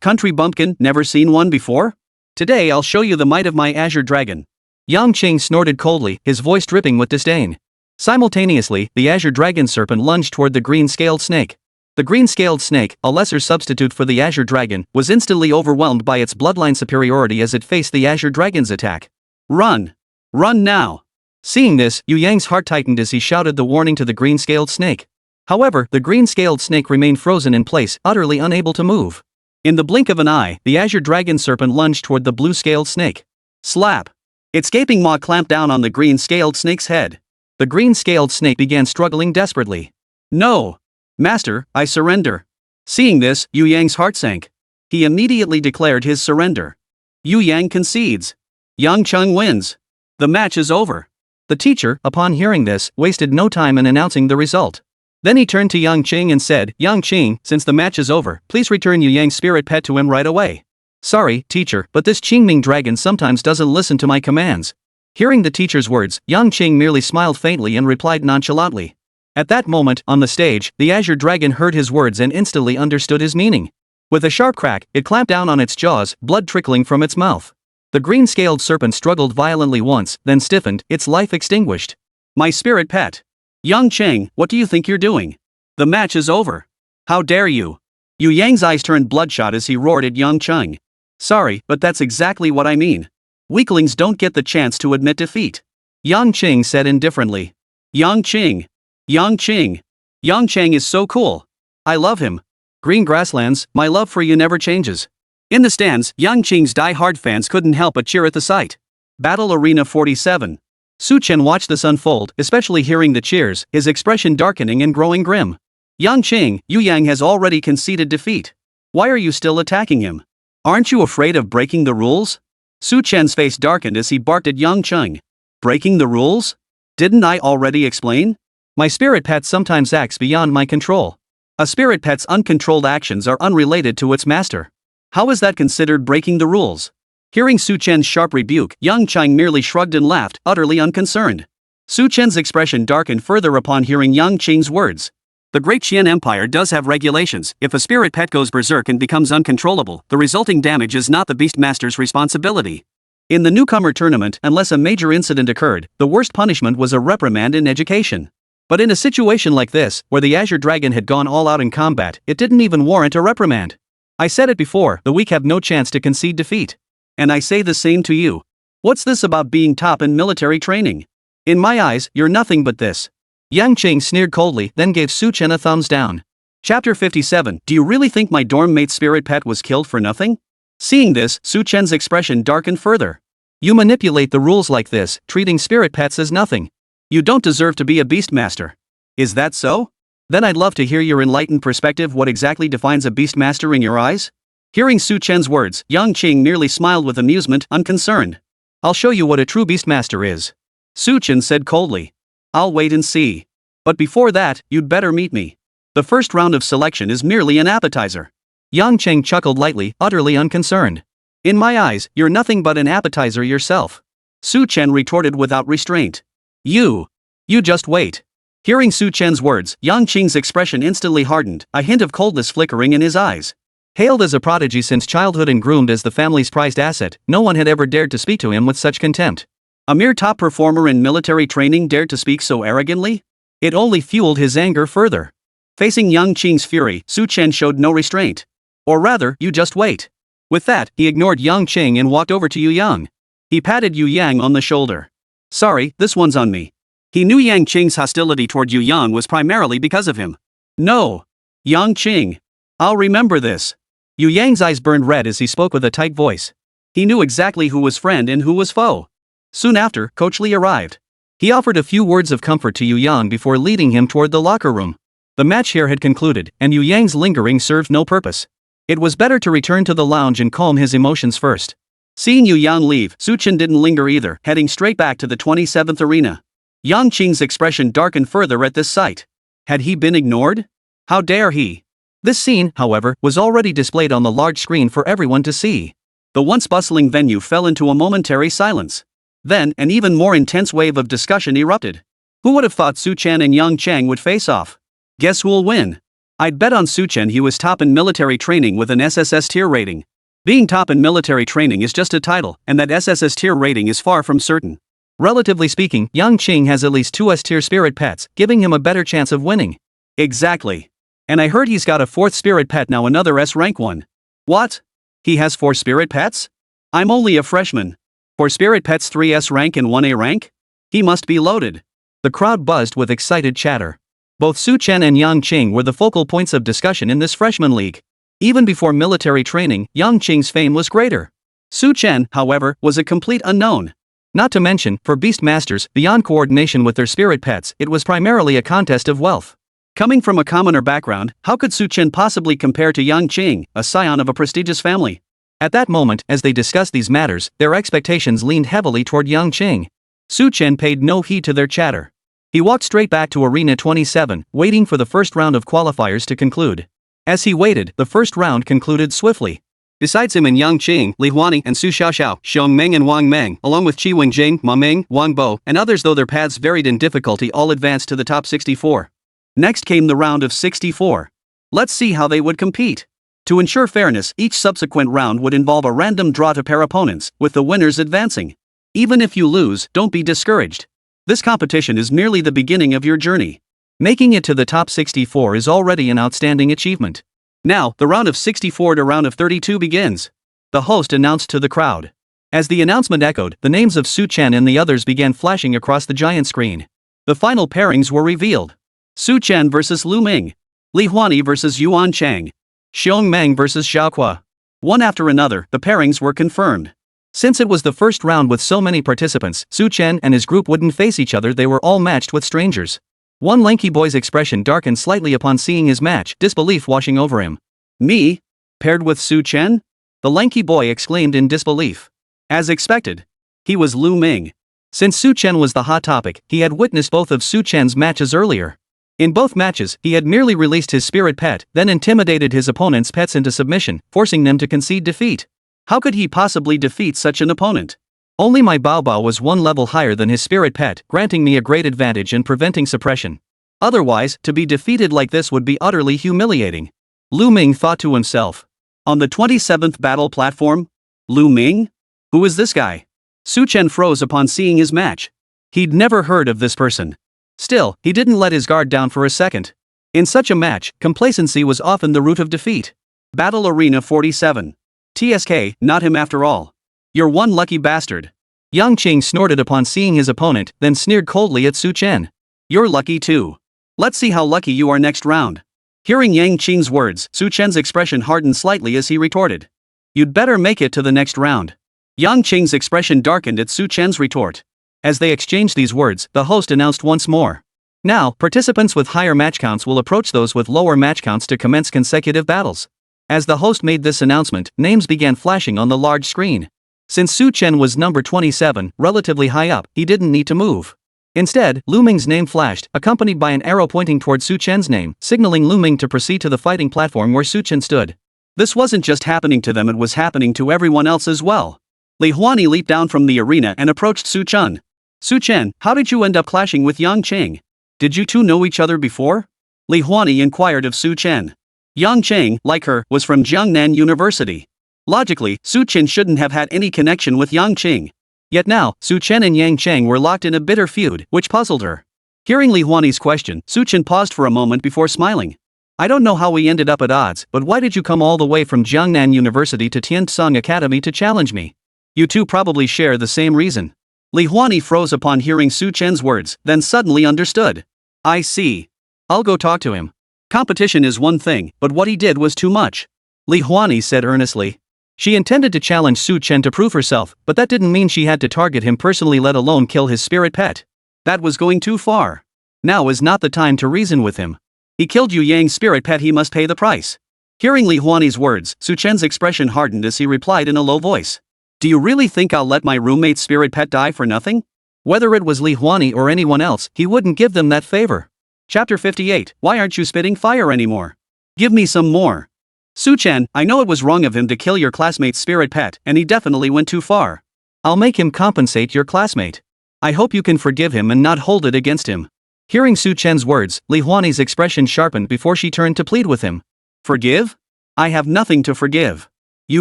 Country bumpkin, never seen one before? Today I'll show you the might of my Azure Dragon. Yang Qing snorted coldly, his voice dripping with disdain. Simultaneously, the Azure Dragon Serpent lunged toward the green-scaled snake. The green-scaled snake, a lesser substitute for the Azure Dragon, was instantly overwhelmed by its bloodline superiority as it faced the Azure Dragon's attack. Run! Run now! Seeing this, Yu Yang's heart tightened as he shouted the warning to the green-scaled snake. However, the green-scaled snake remained frozen in place, utterly unable to move. In the blink of an eye, the Azure Dragon Serpent lunged toward the blue-scaled snake. Slap! Its gaping maw clamped down on the green-scaled snake's head. The green-scaled snake began struggling desperately. No! Master, I surrender. Seeing this, Yu Yang's heart sank. He immediately declared his surrender. Yu Yang concedes. Yang Qing wins. The match is over. The teacher, upon hearing this, wasted no time in announcing the result. Then he turned to Yang Qing and said, Yang Qing, since the match is over, please return Yu Yang's spirit pet to him right away. Sorry, teacher, but this Qingming dragon sometimes doesn't listen to my commands. Hearing the teacher's words, Yang Qing merely smiled faintly and replied nonchalantly. At that moment, on the stage, the Azure Dragon heard his words and instantly understood his meaning. With a sharp crack, it clamped down on its jaws, blood trickling from its mouth. The green-scaled serpent struggled violently once, then stiffened, its life extinguished. My spirit pet. Yang Qing, what do you think you're doing? The match is over. How dare you? Yu Yang's eyes turned bloodshot as he roared at Yang Qing. Sorry, but that's exactly what I mean. Weaklings don't get the chance to admit defeat. Yang Qing said indifferently. Yang Qing. Yang Qing. Yang Qing is so cool. I love him. Green grasslands, my love for you never changes. In the stands, Yang Qing's die-hard fans couldn't help but cheer at the sight. Battle Arena 47. Su Chen watched this unfold, especially hearing the cheers, his expression darkening and growing grim. Yang Qing, Yu Yang has already conceded defeat. Why are you still attacking him? Aren't you afraid of breaking the rules? Su Chen's face darkened as he barked at Yang Qing. Breaking the rules? Didn't I already explain? My spirit pet sometimes acts beyond my control. A spirit pet's uncontrolled actions are unrelated to its master. How is that considered breaking the rules? Hearing Su Chen's sharp rebuke, Yang Cheng merely shrugged and laughed, utterly unconcerned. Su Chen's expression darkened further upon hearing Yang Cheng's words. The Great Qian Empire does have regulations. If a spirit pet goes berserk and becomes uncontrollable, the resulting damage is not the Beastmaster's responsibility. In the newcomer tournament, unless a major incident occurred, the worst punishment was a reprimand in education. But in a situation like this, where the Azure Dragon had gone all out in combat, it didn't even warrant a reprimand. I said it before, the weak have no chance to concede defeat. And I say the same to you. What's this about being top in military training? In my eyes, you're nothing but this. Yang Cheng sneered coldly, then gave Su Chen a thumbs down. Chapter 57. Do you really think my dorm mate's spirit pet was killed for nothing? Seeing this, Su Chen's expression darkened further. You manipulate the rules like this, treating spirit pets as nothing. You don't deserve to be a Beastmaster. Is that so? Then I'd love to hear your enlightened perspective. What exactly defines a Beastmaster in your eyes? Hearing Su Chen's words, Yang Cheng merely smiled with amusement, unconcerned. I'll show you what a true Beastmaster is. Su Chen said coldly. I'll wait and see. But before that, you'd better meet me. The first round of selection is merely an appetizer. Yang Cheng chuckled lightly, utterly unconcerned. In my eyes, you're nothing but an appetizer yourself. Su Chen retorted without restraint. You just wait. Hearing Su Chen's words, Yang Cheng's expression instantly hardened, a hint of coldness flickering in his eyes. Hailed as a prodigy since childhood and groomed as the family's prized asset, no one had ever dared to speak to him with such contempt. A mere top performer in military training dared to speak so arrogantly? It only fueled his anger further. Facing Yang Cheng's fury, Su Chen showed no restraint. Or rather, you just wait. With that, he ignored Yang Cheng and walked over to Yu Yang. He patted Yu Yang on the shoulder. Sorry, this one's on me. He knew Yang Cheng's hostility toward Yu Yang was primarily because of him. No. Yang Cheng. I'll remember this. Yu Yang's eyes burned red as he spoke with a tight voice. He knew exactly who was friend and who was foe. Soon after, Coach Li arrived. He offered a few words of comfort to Yu Yang before leading him toward the locker room. The match here had concluded, and Yu Yang's lingering served no purpose. It was better to return to the lounge and calm his emotions first. Seeing Yu Yang leave, Su Chen didn't linger either, heading straight back to the 27th arena. Yang Cheng's expression darkened further at this sight. Had he been ignored? How dare he? This scene, however, was already displayed on the large screen for everyone to see. The once bustling venue fell into a momentary silence. Then, an even more intense wave of discussion erupted. Who would have thought Su Chen and Yang Cheng would face off? Guess who'll win? I'd bet on Su Chen. He was top in military training with an SSS tier rating. Being top in military training is just a title, and that SSS tier rating is far from certain. Relatively speaking, Yang Cheng has at least 2 S tier spirit pets, giving him a better chance of winning. Exactly. And I heard he's got a 4th spirit pet now, another S rank one. What? He has 4 spirit pets? I'm only a freshman. 4 spirit pets, 3 S rank and 1 A rank? He must be loaded. The crowd buzzed with excited chatter. Both Su Chen and Yang Cheng were the focal points of discussion in this freshman league. Even before military training, Yang Cheng's fame was greater. Su Chen, however, was a complete unknown. Not to mention, for Beastmasters, beyond coordination with their spirit pets, it was primarily a contest of wealth. Coming from a commoner background, how could Su Chen possibly compare to Yang Cheng, a scion of a prestigious family? At that moment, as they discussed these matters, their expectations leaned heavily toward Yang Cheng. Su Chen paid no heed to their chatter. He walked straight back to Arena 27, waiting for the first round of qualifiers to conclude. As he waited, the first round concluded swiftly. Besides him and Yang Cheng, Li Huani and Su Xiaoxiao, Xiong Meng and Wang Meng, along with Qi Wengjing, Ma Meng, Wang Bo, and others, though their paths varied in difficulty, all advanced to the top 64. Next came the round of 64. Let's see how they would compete. To ensure fairness, each subsequent round would involve a random draw to pair opponents, with the winners advancing. Even if you lose, don't be discouraged. This competition is merely the beginning of your journey. Making it to the top 64 is already an outstanding achievement. Now, the round of 64 to round of 32 begins. The host announced to the crowd. As the announcement echoed, the names of Su Chen and the others began flashing across the giant screen. The final pairings were revealed. Su Chen vs. Lu Ming. Li Huani vs. Yuan Chang. Xiong Meng vs. Xiao Kua. One after another, the pairings were confirmed. Since it was the first round with so many participants, Su Chen and his group wouldn't face each other. They were all matched with strangers. One lanky boy's expression darkened slightly upon seeing his match, disbelief washing over him. Me? Paired with Su Chen? The lanky boy exclaimed in disbelief. As expected. He was Lu Ming. Since Su Chen was the hot topic, he had witnessed both of Su Chen's matches earlier. In both matches, he had merely released his spirit pet, then intimidated his opponent's pets into submission, forcing them to concede defeat. How could he possibly defeat such an opponent? Only my Bao Bao was one level higher than his spirit pet, granting me a great advantage and preventing suppression. Otherwise, to be defeated like this would be utterly humiliating. Lu Meng thought to himself. On the 27th battle platform? Lu Meng? Who is this guy? Su Chen froze upon seeing his match. He'd never heard of this person. Still, he didn't let his guard down for a second. In such a match, complacency was often the root of defeat. Battle Arena 47. TSK, not him after all. You're one lucky bastard. Yang Qing snorted upon seeing his opponent, then sneered coldly at Su Chen. You're lucky too. Let's see how lucky you are next round. Hearing Yang Qing's words, Su Chen's expression hardened slightly as he retorted. You'd better make it to the next round. Yang Qing's expression darkened at Su Chen's retort. As they exchanged these words, the host announced once more. Now, participants with higher match counts will approach those with lower match counts to commence consecutive battles. As the host made this announcement, names began flashing on the large screen. Since Su Chen was number 27, relatively high up, he didn't need to move. Instead, Lu Meng's name flashed, accompanied by an arrow pointing toward Su Chen's name, signaling Lu Meng to proceed to the fighting platform where Su Chen stood. This wasn't just happening to them, it was happening to everyone else as well. Li Huani leaped down from the arena and approached Su Chen. Su Chen, how did you end up clashing with Yang Qing? Did you two know each other before? Li Huani inquired of Su Chen. Yang Qing, like her, was from Jiangnan University. Logically, Su Chen shouldn't have had any connection with Yang Qing. Yet now, Su Chen and Yang Qing were locked in a bitter feud, which puzzled her. Hearing Li Huani's question, Su Chen paused for a moment before smiling. I don't know how we ended up at odds, but why did you come all the way from Jiangnan University to Tiansong Academy to challenge me? You two probably share the same reason. Li Huani froze upon hearing Su Chen's words, then suddenly understood. I see. I'll go talk to him. Competition is one thing, but what he did was too much. Li Huani said earnestly. She intended to challenge Su Chen to prove herself, but that didn't mean she had to target him personally, let alone kill his spirit pet. That was going too far. Now is not the time to reason with him. He killed Yu Yang's spirit pet, he must pay the price. Hearing Li Huani's words, Su Chen's expression hardened as he replied in a low voice. Do you really think I'll let my roommate's spirit pet die for nothing? Whether it was Li Huani or anyone else, he wouldn't give them that favor. Chapter 58, Why aren't you spitting fire anymore? Give me some more. Su Chen, I know it was wrong of him to kill your classmate's spirit pet, and he definitely went too far. I'll make him compensate your classmate. I hope you can forgive him and not hold it against him. Hearing Su Chen's words, Li Huani's expression sharpened before she turned to plead with him. Forgive? I have nothing to forgive. Yu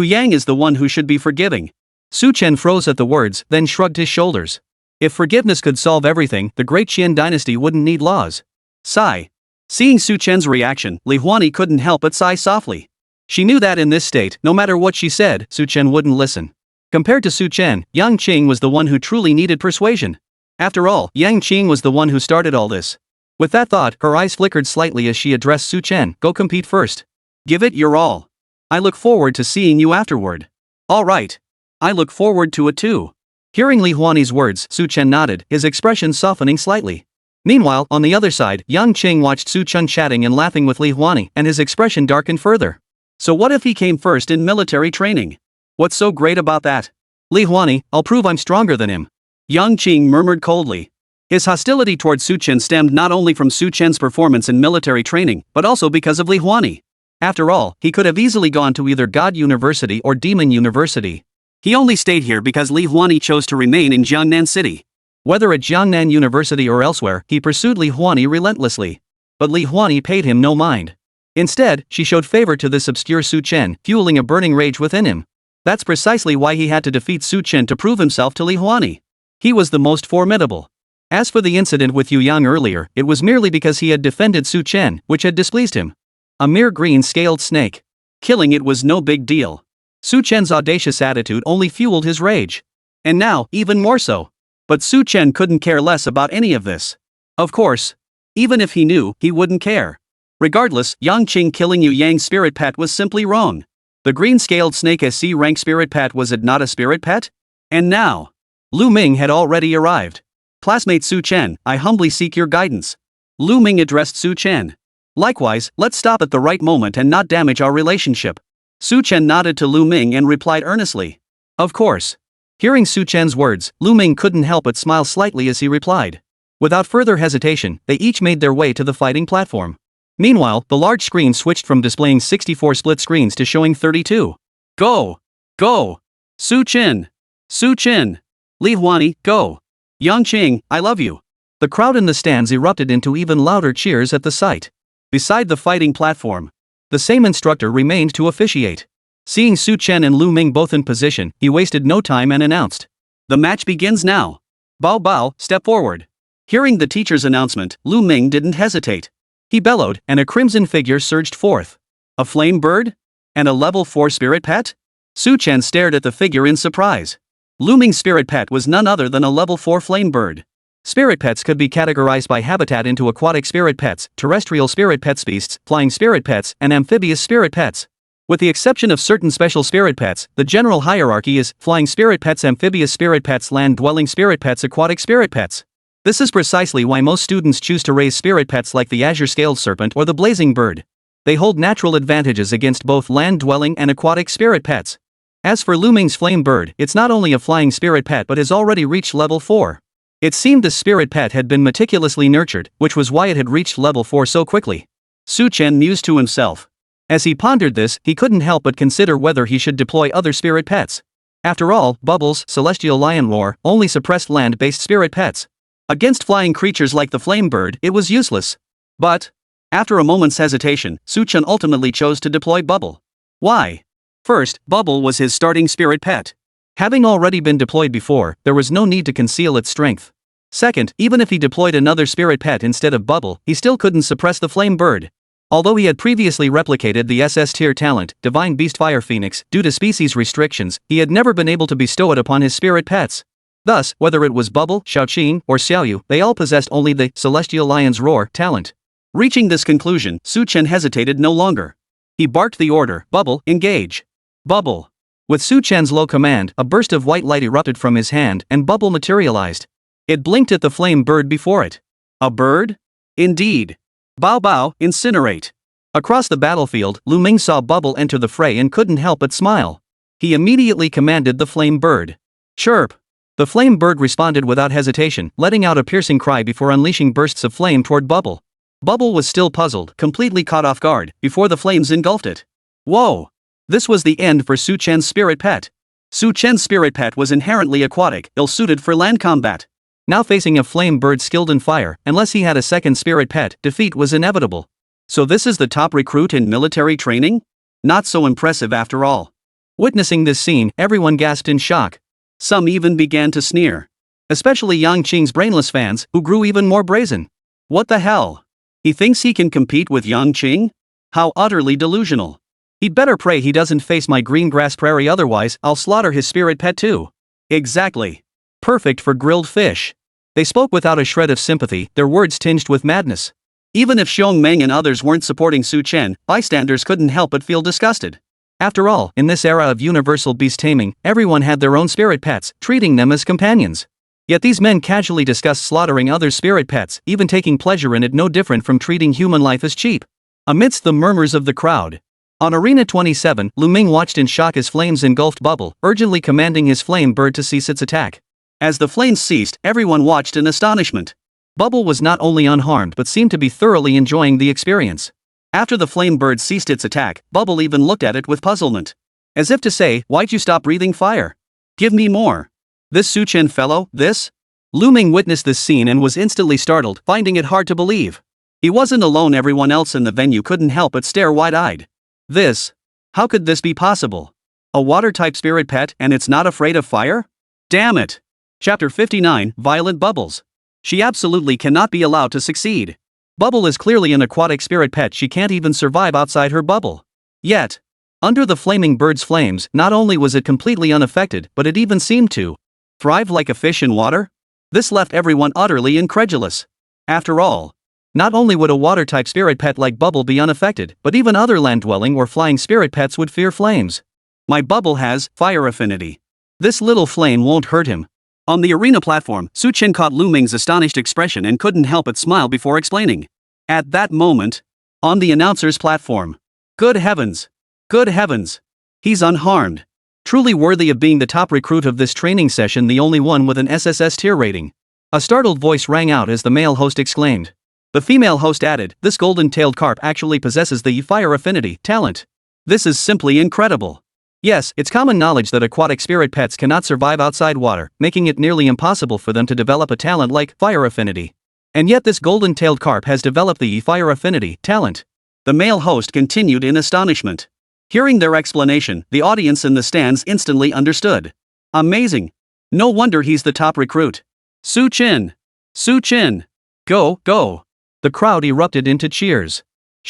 Yang is the one who should be forgiving. Su Chen froze at the words, then shrugged his shoulders. If forgiveness could solve everything, the great Qian dynasty wouldn't need laws. Sigh. Seeing Su Chen's reaction, Li Huani couldn't help but sigh softly. She knew that in this state, no matter what she said, Su Chen wouldn't listen. Compared to Su Chen, Yang Qing was the one who truly needed persuasion. After all, Yang Qing was the one who started all this. With that thought, her eyes flickered slightly as she addressed Su Chen. Go compete first. Give it your all. I look forward to seeing you afterward. All right. I look forward to it too. Hearing Li Huani's words, Su Chen nodded, his expression softening slightly. Meanwhile, on the other side, Yang Qing watched Su Chen chatting and laughing with Li Huani, and his expression darkened further. So what if he came first in military training? What's so great about that? Li Huani, I'll prove I'm stronger than him. Yang Qing murmured coldly. His hostility towards Su Chen stemmed not only from Su Chen's performance in military training, but also because of Li Huani. After all, he could have easily gone to either God University or Demon University. He only stayed here because Li Huani chose to remain in Jiangnan City. Whether at Jiangnan University or elsewhere, he pursued Li Huani relentlessly. But Li Huani paid him no mind. Instead, she showed favor to this obscure Su Chen, fueling a burning rage within him. That's precisely why he had to defeat Su Chen to prove himself to Li Huani. He was the most formidable. As for the incident with Yu Yang earlier, it was merely because he had defended Su Chen, which had displeased him. A mere green-scaled snake. Killing it was no big deal. Su Chen's audacious attitude only fueled his rage. And now, even more so. But Su Chen couldn't care less about any of this. Of course. Even if he knew, he wouldn't care. Regardless, Yang Qing killing Yu Yang's spirit pet was simply wrong. The green-scaled snake SSS-Rank spirit pet, was it not a spirit pet? And now, Lu Meng had already arrived. Classmate Su Chen, I humbly seek your guidance. Lu Meng addressed Su Chen. Likewise, let's stop at the right moment and not damage our relationship. Su Chen nodded to Lu Meng and replied earnestly. Of course. Hearing Su Chen's words, Lu Meng couldn't help but smile slightly as he replied. Without further hesitation, they each made their way to the fighting platform. Meanwhile, the large screen switched from displaying 64 split screens to showing 32. Go! Go! Su Chen! Su Chen! Li Huani, go! Yang Qing, I love you! The crowd in the stands erupted into even louder cheers at the sight. Beside the fighting platform, the same instructor remained to officiate. Seeing Su Chen and Lu Meng both in position, he wasted no time and announced, "The match begins now. Bao Bao, step forward." Hearing the teacher's announcement, Lu Meng didn't hesitate. He bellowed, and a crimson figure surged forth. A flame bird? And a level 4 spirit pet? Su Chen stared at the figure in surprise. Lu Meng's spirit pet was none other than a level 4 flame bird. Spirit pets could be categorized by habitat into aquatic spirit pets, terrestrial spirit pets, beasts, flying spirit pets, and amphibious spirit pets. With the exception of certain special spirit pets, the general hierarchy is flying spirit pets, amphibious spirit pets, land-dwelling spirit pets, aquatic spirit pets. This is precisely why most students choose to raise spirit pets like the azure-scaled serpent or the blazing bird. They hold natural advantages against both land-dwelling and aquatic spirit pets. As for Lu Meng's flame bird, it's not only a flying spirit pet but has already reached level 4. It seemed the spirit pet had been meticulously nurtured, which was why it had reached level 4 so quickly. Su Chen mused to himself. As he pondered this, he couldn't help but consider whether he should deploy other spirit pets. After all, Bubbles, Celestial Lion Roar, only suppressed land-based spirit pets. Against flying creatures like the flame bird, it was useless. But, after a moment's hesitation, Su Chen ultimately chose to deploy Bubble. Why? First, Bubble was his starting spirit pet. Having already been deployed before, there was no need to conceal its strength. Second, even if he deployed another spirit pet instead of Bubble, he still couldn't suppress the flame bird. Although he had previously replicated the SS tier talent, Divine Beast Fire Phoenix, due to species restrictions, he had never been able to bestow it upon his spirit pets. Thus, whether it was Bubble, Xiaoqing, or Xiaoyu, they all possessed only the Celestial Lion's Roar talent. Reaching this conclusion, Su Chen hesitated no longer. He barked the order, "Bubble, engage." Bubble. With Su Chen's low command, a burst of white light erupted from his hand, and Bubble materialized. It blinked at the flame bird before it. A bird? Indeed. Bao Bao, incinerate. Across the battlefield, Lu Meng saw Bubble enter the fray and couldn't help but smile. He immediately commanded the flame bird. Chirp. The flame bird responded without hesitation, letting out a piercing cry before unleashing bursts of flame toward Bubble. Bubble was still puzzled, completely caught off guard, before the flames engulfed it. Whoa! This was the end for Su Chen's spirit pet. Su Chen's spirit pet was inherently aquatic, ill-suited for land combat. Now facing a flame bird skilled in fire, unless he had a second spirit pet, defeat was inevitable. So this is the top recruit in military training? Not so impressive after all. Witnessing this scene, everyone gasped in shock. Some even began to sneer. Especially Yang Qing's brainless fans, who grew even more brazen. What the hell? He thinks he can compete with Yang Qing? How utterly delusional. He'd better pray he doesn't face my green grass prairie, otherwise I'll slaughter his spirit pet too. Exactly. Perfect for grilled fish. They spoke without a shred of sympathy, their words tinged with madness. Even if Wang Meng and others weren't supporting Su Chen, bystanders couldn't help but feel disgusted. After all, in this era of universal beast taming, everyone had their own spirit pets, treating them as companions. Yet these men casually discussed slaughtering other spirit pets, even taking pleasure in it, no different from treating human life as cheap. Amidst the murmurs of the crowd, on Arena 27, Lu Meng watched in shock as flames engulfed Bubble, urgently commanding his flame bird to cease its attack. As the flames ceased, everyone watched in astonishment. Bubble was not only unharmed but seemed to be thoroughly enjoying the experience. After the flame bird ceased its attack, Bubble even looked at it with puzzlement. As if to say, "Why'd you stop breathing fire? Give me more." This Su Chen fellow, this? Lu Meng witnessed this scene and was instantly startled, finding it hard to believe. He wasn't alone, everyone else in the venue couldn't help but stare wide-eyed. This? How could this be possible? A water-type spirit pet and it's not afraid of fire? Damn it! Chapter 59, Violet Bubbles. She absolutely cannot be allowed to succeed. Bubble is clearly an aquatic spirit pet, she can't even survive outside her bubble. Yet, under the flaming bird's flames, not only was it completely unaffected, but it even seemed to thrive like a fish in water? This left everyone utterly incredulous. After all, not only would a water-type spirit pet like Bubble be unaffected, but even other land-dwelling or flying spirit pets would fear flames. My Bubble has fire affinity. This little flame won't hurt him. On the arena platform, Su Chen caught Lu Meng's astonished expression and couldn't help but smile before explaining. At that moment, on the announcer's platform, good heavens! Good heavens! He's unharmed. Truly worthy of being the top recruit of this training session, the only one with an SSS tier rating. A startled voice rang out as the male host exclaimed. The female host added, "This golden-tailed carp actually possesses the fire affinity talent. This is simply incredible." Yes, it's common knowledge that aquatic spirit pets cannot survive outside water, making it nearly impossible for them to develop a talent like fire affinity. And yet this golden-tailed carp has developed the fire affinity talent. The male host continued in astonishment. Hearing their explanation, the audience in the stands instantly understood. Amazing. No wonder he's the top recruit. Su Chen! Su Chen! Go, go! The crowd erupted into cheers.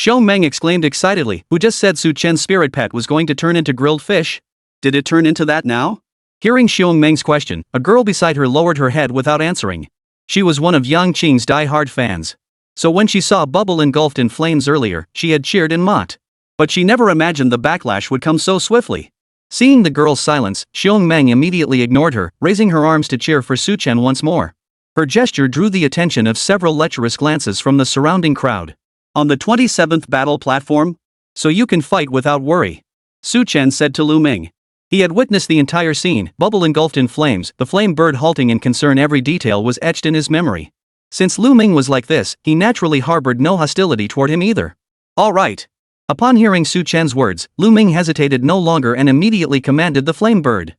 Wang Meng exclaimed excitedly, who just said Su Chen's spirit pet was going to turn into grilled fish? Did it turn into that now? Hearing Wang Meng's question, a girl beside her lowered her head without answering. She was one of Yang Qing's die-hard fans. So when she saw Bubble engulfed in flames earlier, she had cheered and mocked. But she never imagined the backlash would come so swiftly. Seeing the girl's silence, Wang Meng immediately ignored her, raising her arms to cheer for Su Chen once more. Her gesture drew the attention of several lecherous glances from the surrounding crowd. On the 27th battle platform? So you can fight without worry, Su Chen said to Lu Ming. He had witnessed the entire scene, Bubble engulfed in flames, the flame bird halting in concern, every detail was etched in his memory. Since Lu Ming was like this, he naturally harbored no hostility toward him either. All right. Upon hearing Su Chen's words, Lu Ming hesitated no longer and immediately commanded the flame bird.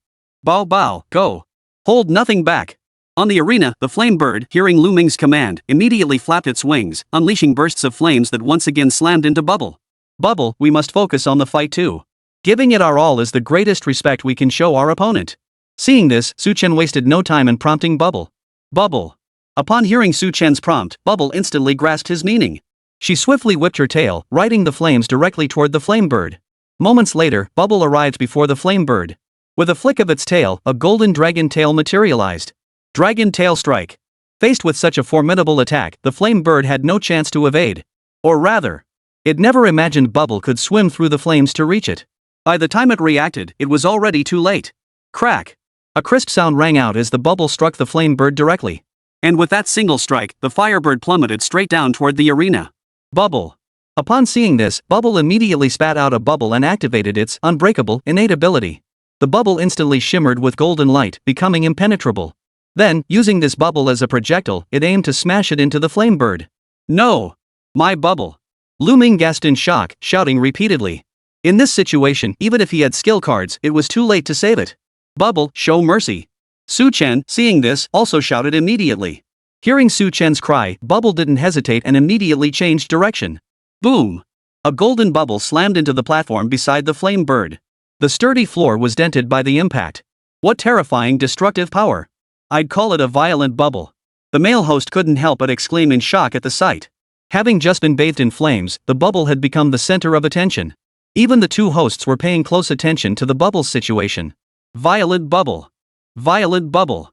Bao bao, go. Hold nothing back. On the arena, the flame bird, hearing Lu Ming's command, immediately flapped its wings, unleashing bursts of flames that once again slammed into Bubble. Bubble, we must focus on the fight too. Giving it our all is the greatest respect we can show our opponent. Seeing this, Su Chen wasted no time in prompting Bubble. Bubble. Upon hearing Su Chen's prompt, Bubble instantly grasped his meaning. She swiftly whipped her tail, riding the flames directly toward the flame bird. Moments later, Bubble arrived before the flame bird. With a flick of its tail, a golden dragon tail materialized. Dragon tail strike. Faced with such a formidable attack, the flame bird had no chance to evade. Or rather, it never imagined Bubble could swim through the flames to reach it. By the time it reacted, it was already too late. Crack! A crisp sound rang out as the bubble struck the flame bird directly. And with that single strike, the firebird plummeted straight down toward the arena. Bubble. Upon seeing this, Bubble immediately spat out a bubble and activated its unbreakable innate ability. The bubble instantly shimmered with golden light, becoming impenetrable. Then, using this bubble as a projectile, it aimed to smash it into the flame bird. No! My bubble! Lu Ming gasped in shock, shouting repeatedly. In this situation, even if he had skill cards, it was too late to save it. Bubble, show mercy. Su Chen, seeing this, also shouted immediately. Hearing Su Chen's cry, Bubble didn't hesitate and immediately changed direction. Boom! A golden bubble slammed into the platform beside the flame bird. The sturdy floor was dented by the impact. What terrifying destructive power! I'd call it a violent bubble. The male host couldn't help but exclaim in shock at the sight. Having just been bathed in flames, the bubble had become the center of attention. Even the two hosts were paying close attention to the bubble's situation. Violet bubble. Violet bubble.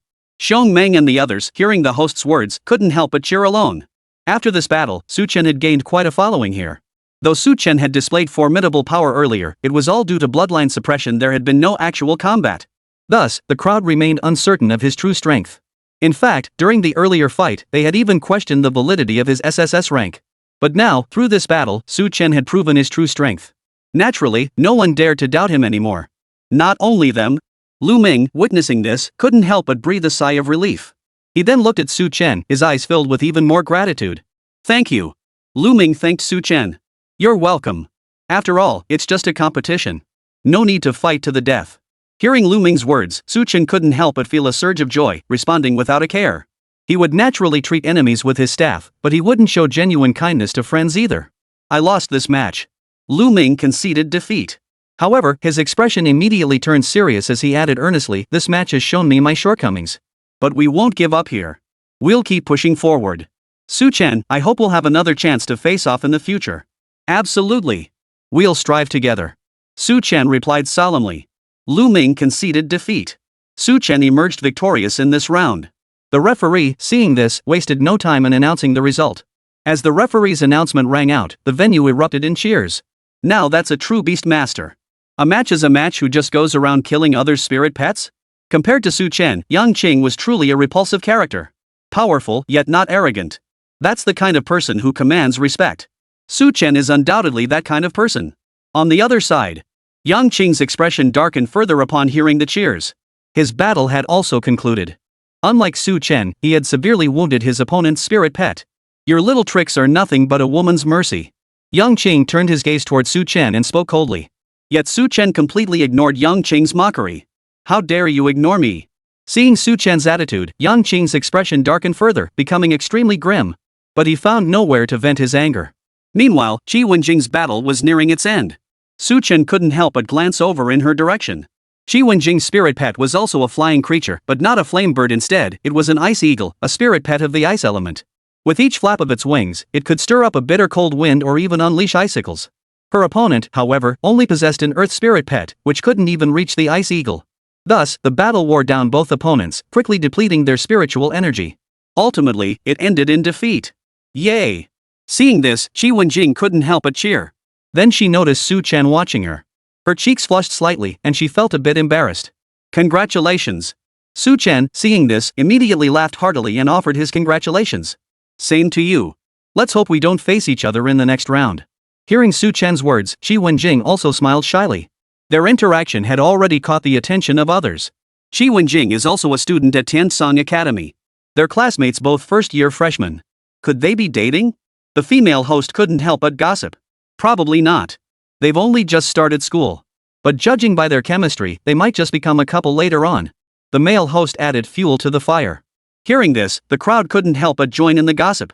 Wang Meng and the others, hearing the host's words, couldn't help but cheer alone. After this battle, Su Chen had gained quite a following here. Though Su Chen had displayed formidable power earlier, it was all due to bloodline suppression. There had been no actual combat. Thus, the crowd remained uncertain of his true strength. In fact, during the earlier fight, they had even questioned the validity of his SSS rank. But now, through this battle, Su Chen had proven his true strength. Naturally, no one dared to doubt him anymore. Not only them, Lu Ming, witnessing this, couldn't help but breathe a sigh of relief. He then looked at Su Chen, his eyes filled with even more gratitude. Thank you. Lu Ming thanked Su Chen. You're welcome. After all, it's just a competition. No need to fight to the death. Hearing Lu Ming's words, Su Chen couldn't help but feel a surge of joy, responding without a care. He would naturally treat enemies with his staff, but he wouldn't show genuine kindness to friends either. I lost this match. Lu Ming conceded defeat. However, his expression immediately turned serious as he added earnestly, this match has shown me my shortcomings. But we won't give up here. We'll keep pushing forward. Su Chen, I hope we'll have another chance to face off in the future. Absolutely. We'll strive together. Su Chen replied solemnly. Lu Ming conceded defeat. Su Chen emerged victorious in this round. The referee, seeing this, wasted no time in announcing the result. As the referee's announcement rang out, the venue erupted in cheers. Now that's a true beast master. A match is a match who just goes around killing others' spirit pets? Compared to Su Chen, Yang Qing was truly a repulsive character. Powerful, yet not arrogant. That's the kind of person who commands respect. Su Chen is undoubtedly that kind of person. On the other side, Yang Qing's expression darkened further upon hearing the cheers. His battle had also concluded. Unlike Su Chen, he had severely wounded his opponent's spirit pet. Your little tricks are nothing but a woman's mercy. Yang Qing turned his gaze toward Su Chen and spoke coldly. Yet Su Chen completely ignored Yang Qing's mockery. How dare you ignore me? Seeing Su Chen's attitude, Yang Qing's expression darkened further, becoming extremely grim. But he found nowhere to vent his anger. Meanwhile, Qi Wenjing's battle was nearing its end. Su Chen couldn't help but glance over in her direction. Qi Wenjing's spirit pet was also a flying creature, but not a flame bird. Instead, it was an ice eagle, a spirit pet of the ice element. With each flap of its wings, it could stir up a bitter cold wind or even unleash icicles. Her opponent, however, only possessed an earth spirit pet, which couldn't even reach the ice eagle. Thus, the battle wore down both opponents, quickly depleting their spiritual energy. Ultimately, it ended in defeat. Yay! Seeing this, Qi Wenjing couldn't help but cheer. Then she noticed Su Chen watching her. Her cheeks flushed slightly, and she felt a bit embarrassed. Congratulations! Su Chen, seeing this, immediately laughed heartily and offered his congratulations. Same to you. Let's hope we don't face each other in the next round. Hearing Su Chen's words, Qi Wenjing also smiled shyly. Their interaction had already caught the attention of others. Qi Wenjing is also a student at Tiansong Academy. Their classmates both first-year freshmen. Could they be dating? The female host couldn't help but gossip. Probably not. They've only just started school. But judging by their chemistry, they might just become a couple later on. The male host added fuel to the fire. Hearing this, the crowd couldn't help but join in the gossip.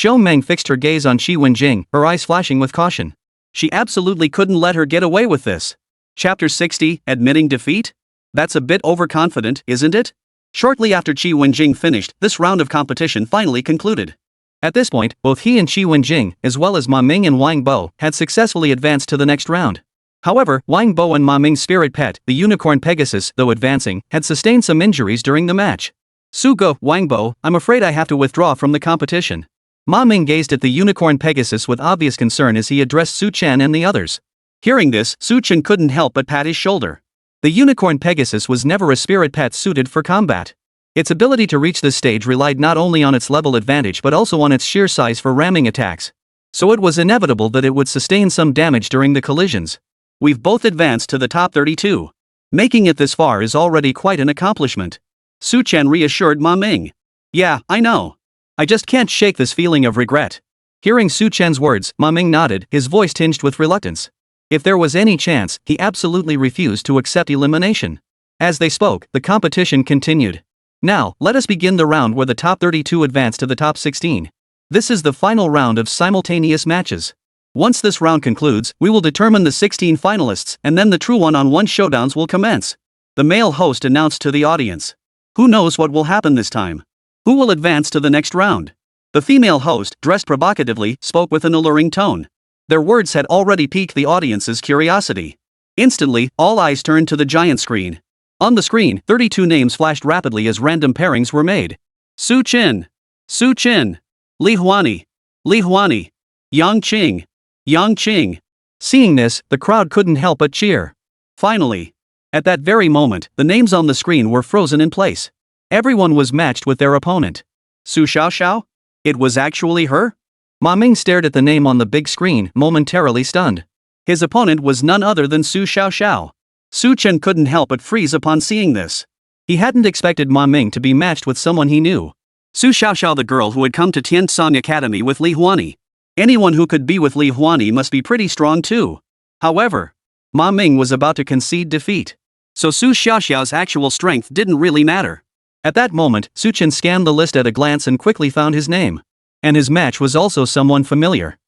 Wang Meng fixed her gaze on Qi Wenjing, her eyes flashing with caution. She absolutely couldn't let her get away with this. Chapter 60, Admitting Defeat? That's a bit overconfident, isn't it? Shortly after Qi Wenjing finished, this round of competition finally concluded. At this point, both he and Qi Wenjing, as well as Ma Ming and Wang Bo, had successfully advanced to the next round. However, Wang Bo and Ma Ming's spirit pet, the unicorn Pegasus, though advancing, had sustained some injuries during the match. Sugo, Wang Bo, I'm afraid I have to withdraw from the competition. Ma Ming gazed at the unicorn Pegasus with obvious concern as he addressed Su Chen and the others. Hearing this, Su Chen couldn't help but pat his shoulder. The unicorn Pegasus was never a spirit pet suited for combat. Its ability to reach this stage relied not only on its level advantage but also on its sheer size for ramming attacks. So it was inevitable that it would sustain some damage during the collisions. We've both advanced to the top 32. Making it this far is already quite an accomplishment. Su Chen reassured Ma Ming. Yeah, I know. I just can't shake this feeling of regret. Hearing Su Chen's words, Ma Ming nodded, his voice tinged with reluctance. If there was any chance, he absolutely refused to accept elimination. As they spoke, the competition continued. Now, let us begin the round where the top 32 advance to the top 16. This is the final round of simultaneous matches. Once this round concludes, we will determine the 16 finalists, and then the true one-on-one showdowns will commence. The male host announced to the audience. Who knows what will happen this time? Who will advance to the next round? The female host, dressed provocatively, spoke with an alluring tone. Their words had already piqued the audience's curiosity. Instantly, all eyes turned to the giant screen. On the screen, 32 names flashed rapidly as random pairings were made. Su Chen, Su Chen, Li Huani, Li Huani, Yang Qing, Yang Qing. Seeing this, the crowd couldn't help but cheer. Finally. At that very moment, the names on the screen were frozen in place. Everyone was matched with their opponent. Su Xiaoxiao? It was actually her? Ma Ming stared at the name on the big screen, momentarily stunned. His opponent was none other than Su Xiaoxiao. Su Chen couldn't help but freeze upon seeing this. He hadn't expected Ma Ming to be matched with someone he knew. Su Xiaoxiao, the girl who had come to Tiansong Academy with Li Huani. Anyone who could be with Li Huani must be pretty strong too. However, Ma Ming was about to concede defeat. So Su Xiaoxiao's actual strength didn't really matter. At that moment, Su Chen scanned the list at a glance and quickly found his name. And his match was also someone familiar.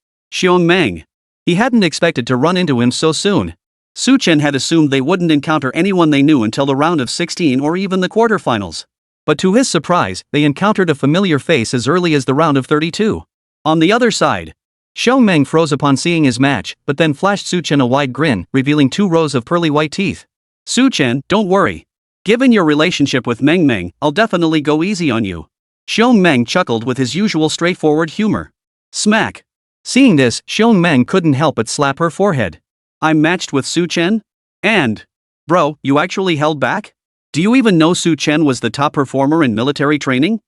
Wang Meng. He hadn't expected to run into him so soon. Su Chen had assumed they wouldn't encounter anyone they knew until the round of 16 or even the quarterfinals. But to his surprise, they encountered a familiar face as early as the round of 32. On the other side, Wang Meng froze upon seeing his match, but then flashed Su Chen a wide grin, revealing 2 rows of pearly white teeth. Su Chen, don't worry. Given your relationship with Meng Meng, I'll definitely go easy on you. Wang Meng chuckled with his usual straightforward humor. Smack. Seeing this, Wang Meng couldn't help but slap her forehead. I'm matched with Su Chen? And? Bro, you actually held back? Do you even know Su Chen was the top performer in military training?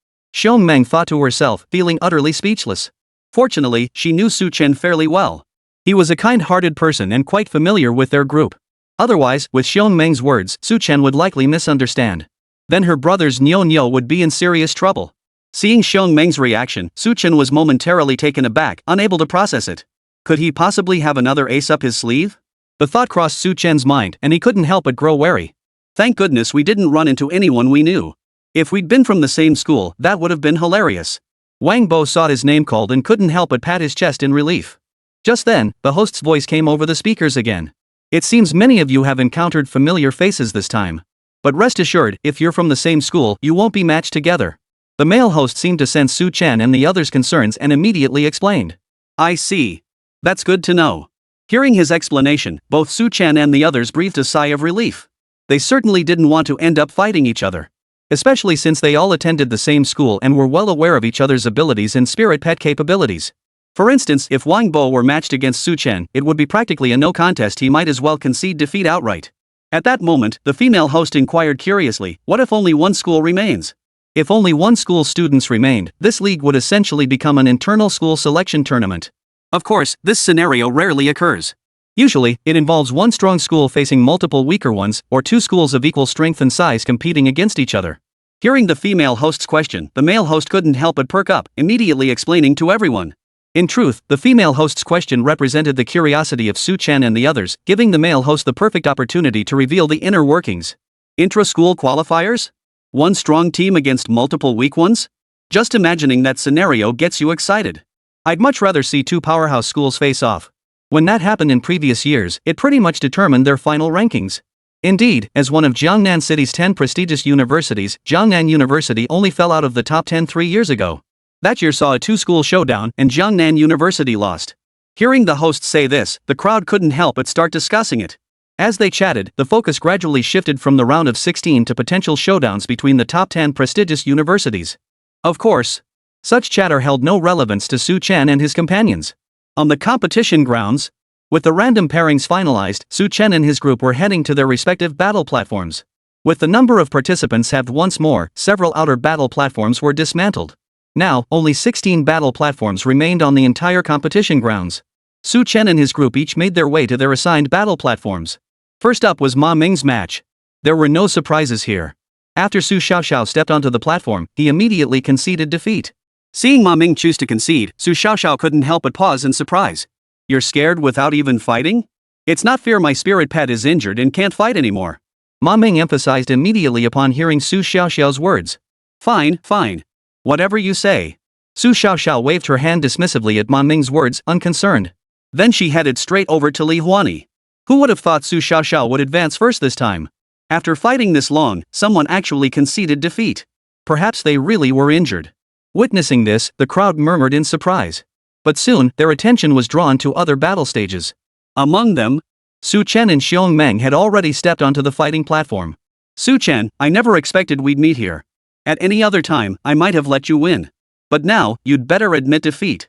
Wang Meng thought to herself, feeling utterly speechless. Fortunately, she knew Su Chen fairly well. He was a kind-hearted person and quite familiar with their group. Otherwise, with Wang Meng's words, Su Chen would likely misunderstand. Then her brothers Nyo would be in serious trouble. Seeing Wang Meng's reaction, Su Chen was momentarily taken aback, unable to process it. Could he possibly have another ace up his sleeve? The thought crossed Su Chen's mind and he couldn't help but grow wary. Thank goodness we didn't run into anyone we knew. If we'd been from the same school, that would have been hilarious. Wang Bo saw his name called and couldn't help but pat his chest in relief. Just then, the host's voice came over the speakers again. It seems many of you have encountered familiar faces this time. But rest assured, if you're from the same school, you won't be matched together. The male host seemed to sense Su Chen and the others' concerns and immediately explained. I see. That's good to know. Hearing his explanation, both Su Chen and the others breathed a sigh of relief. They certainly didn't want to end up fighting each other. Especially since they all attended the same school and were well aware of each other's abilities and spirit pet capabilities. For instance, if Wang Bo were matched against Su Chen, it would be practically a no contest. He might as well concede defeat outright. At that moment, the female host inquired curiously, what if only one school remains? If only one school's students remained, this league would essentially become an internal school selection tournament. Of course, this scenario rarely occurs. Usually, it involves one strong school facing multiple weaker ones, or two schools of equal strength and size competing against each other. Hearing the female host's question, the male host couldn't help but perk up, immediately explaining to everyone. In truth, the female host's question represented the curiosity of Su Chen and the others, giving the male host the perfect opportunity to reveal the inner workings. Intra-school qualifiers? One strong team against multiple weak ones? Just imagining that scenario gets you excited. I'd much rather see two powerhouse schools face off. When that happened in previous years, it pretty much determined their final rankings. Indeed, as one of Jiangnan City's 10 prestigious universities, Jiangnan University only fell out of the top 10 3 years ago. That year saw a two-school showdown and Jiangnan University lost. Hearing the host say this, the crowd couldn't help but start discussing it. As they chatted, the focus gradually shifted from the round of 16 to potential showdowns between the top 10 prestigious universities. Of course, such chatter held no relevance to Su Chen and his companions. On the competition grounds, with the random pairings finalized, Su Chen and his group were heading to their respective battle platforms. With the number of participants halved once more, several outer battle platforms were dismantled. Now, only 16 battle platforms remained on the entire competition grounds. Su Chen and his group each made their way to their assigned battle platforms. First up was Ma Ming's match. There were no surprises here. After Su Xiaoxiao stepped onto the platform, he immediately conceded defeat. Seeing Ma Ming choose to concede, Su Xiaoxiao couldn't help but pause in surprise. You're scared without even fighting? It's not fair, my spirit pet is injured and can't fight anymore. Ma Ming emphasized immediately upon hearing Su Xiaoxiao's words. Fine, fine. Whatever you say. Su Xiaoxiao waved her hand dismissively at Ma Ming's words, unconcerned. Then she headed straight over to Li Huani. Who would have thought Su Xiaoxiao would advance first this time? After fighting this long, someone actually conceded defeat. Perhaps they really were injured. Witnessing this, the crowd murmured in surprise. But soon, their attention was drawn to other battle stages. Among them, Su Chen and Wang Meng had already stepped onto the fighting platform. Su Chen, I never expected we'd meet here. At any other time, I might have let you win. But now, you'd better admit defeat.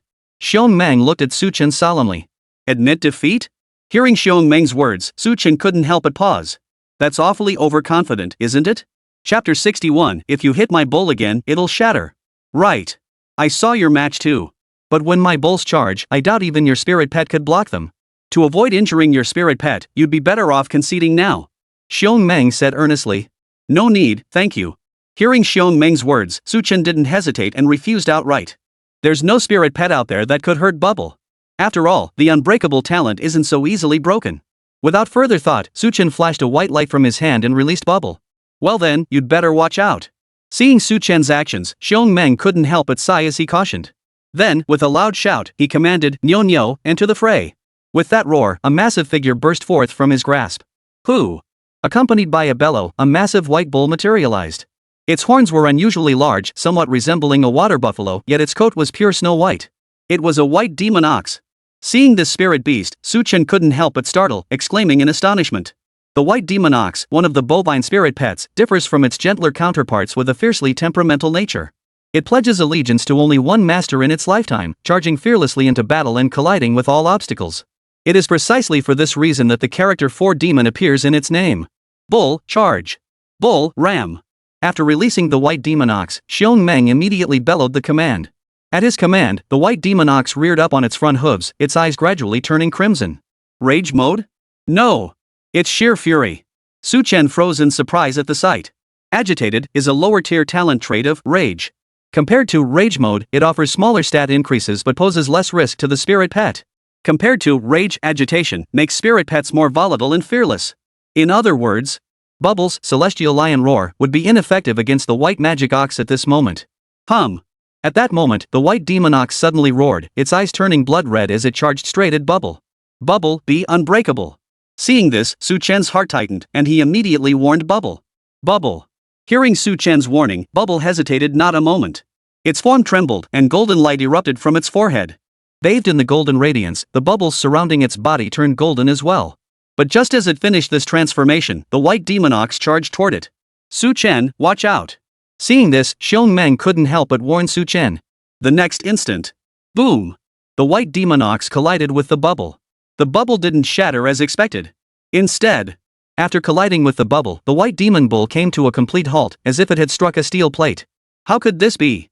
Wang Meng looked at Su Chen solemnly. Admit defeat? Hearing Wang Meng's words, Su Chen couldn't help but pause. That's awfully overconfident, isn't it? Chapter 61, if you hit my bull again, it'll shatter. Right. I saw your match too. But when my bulls charge, I doubt even your spirit pet could block them. To avoid injuring your spirit pet, you'd be better off conceding now. Wang Meng said earnestly. No need, thank you. Hearing Wang Meng's words, Su Chen didn't hesitate and refused outright. There's no spirit pet out there that could hurt Bubble. After all, the unbreakable talent isn't so easily broken. Without further thought, Su Chen flashed a white light from his hand and released Bubble. Well then, you'd better watch out. Seeing Su Chen's actions, Wang Meng couldn't help but sigh as he cautioned. Then, with a loud shout, he commanded, "Nyo Nyo, enter the fray." With that roar, a massive figure burst forth from his grasp. Who? Accompanied by a bellow, a massive white bull materialized. Its horns were unusually large, somewhat resembling a water buffalo, yet its coat was pure snow white. It was a white demon ox. Seeing this spirit beast, Su Chen couldn't help but startle, exclaiming in astonishment. The white demon ox, one of the bovine spirit pets, differs from its gentler counterparts with a fiercely temperamental nature. It pledges allegiance to only one master in its lifetime, charging fearlessly into battle and colliding with all obstacles. It is precisely for this reason that the character for demon appears in its name. Bull, charge. Bull, ram. After releasing the white demon ox, Wang Meng immediately bellowed the command. At his command, the white demon ox reared up on its front hooves, its eyes gradually turning crimson. Rage mode? No. It's sheer fury. Su Chen froze in surprise at the sight. Agitated is a lower tier talent trait of rage. Compared to rage mode, it offers smaller stat increases but poses less risk to the spirit pet. compared to rage agitation, makes spirit pets more volatile and fearless. In other words, Bubble's celestial lion roar would be ineffective against the white magic ox at this moment. At that moment, the white demon ox suddenly roared, its eyes turning blood red as it charged straight at Bubble. Bubble, be unbreakable. Seeing this, Su Chen's heart tightened, and he immediately warned Bubble. Bubble. Hearing Su Chen's warning, Bubble hesitated not a moment. Its form trembled, and golden light erupted from its forehead. Bathed in the golden radiance, the bubbles surrounding its body turned golden as well. But just as it finished this transformation, the white demon ox charged toward it. Su Chen, watch out. Seeing this, Wang Meng couldn't help but warn Su Chen. The next instant. Boom! The white demon ox collided with the bubble. The bubble didn't shatter as expected. Instead, after colliding with the bubble, the white demon bull came to a complete halt, as if it had struck a steel plate. How could this be?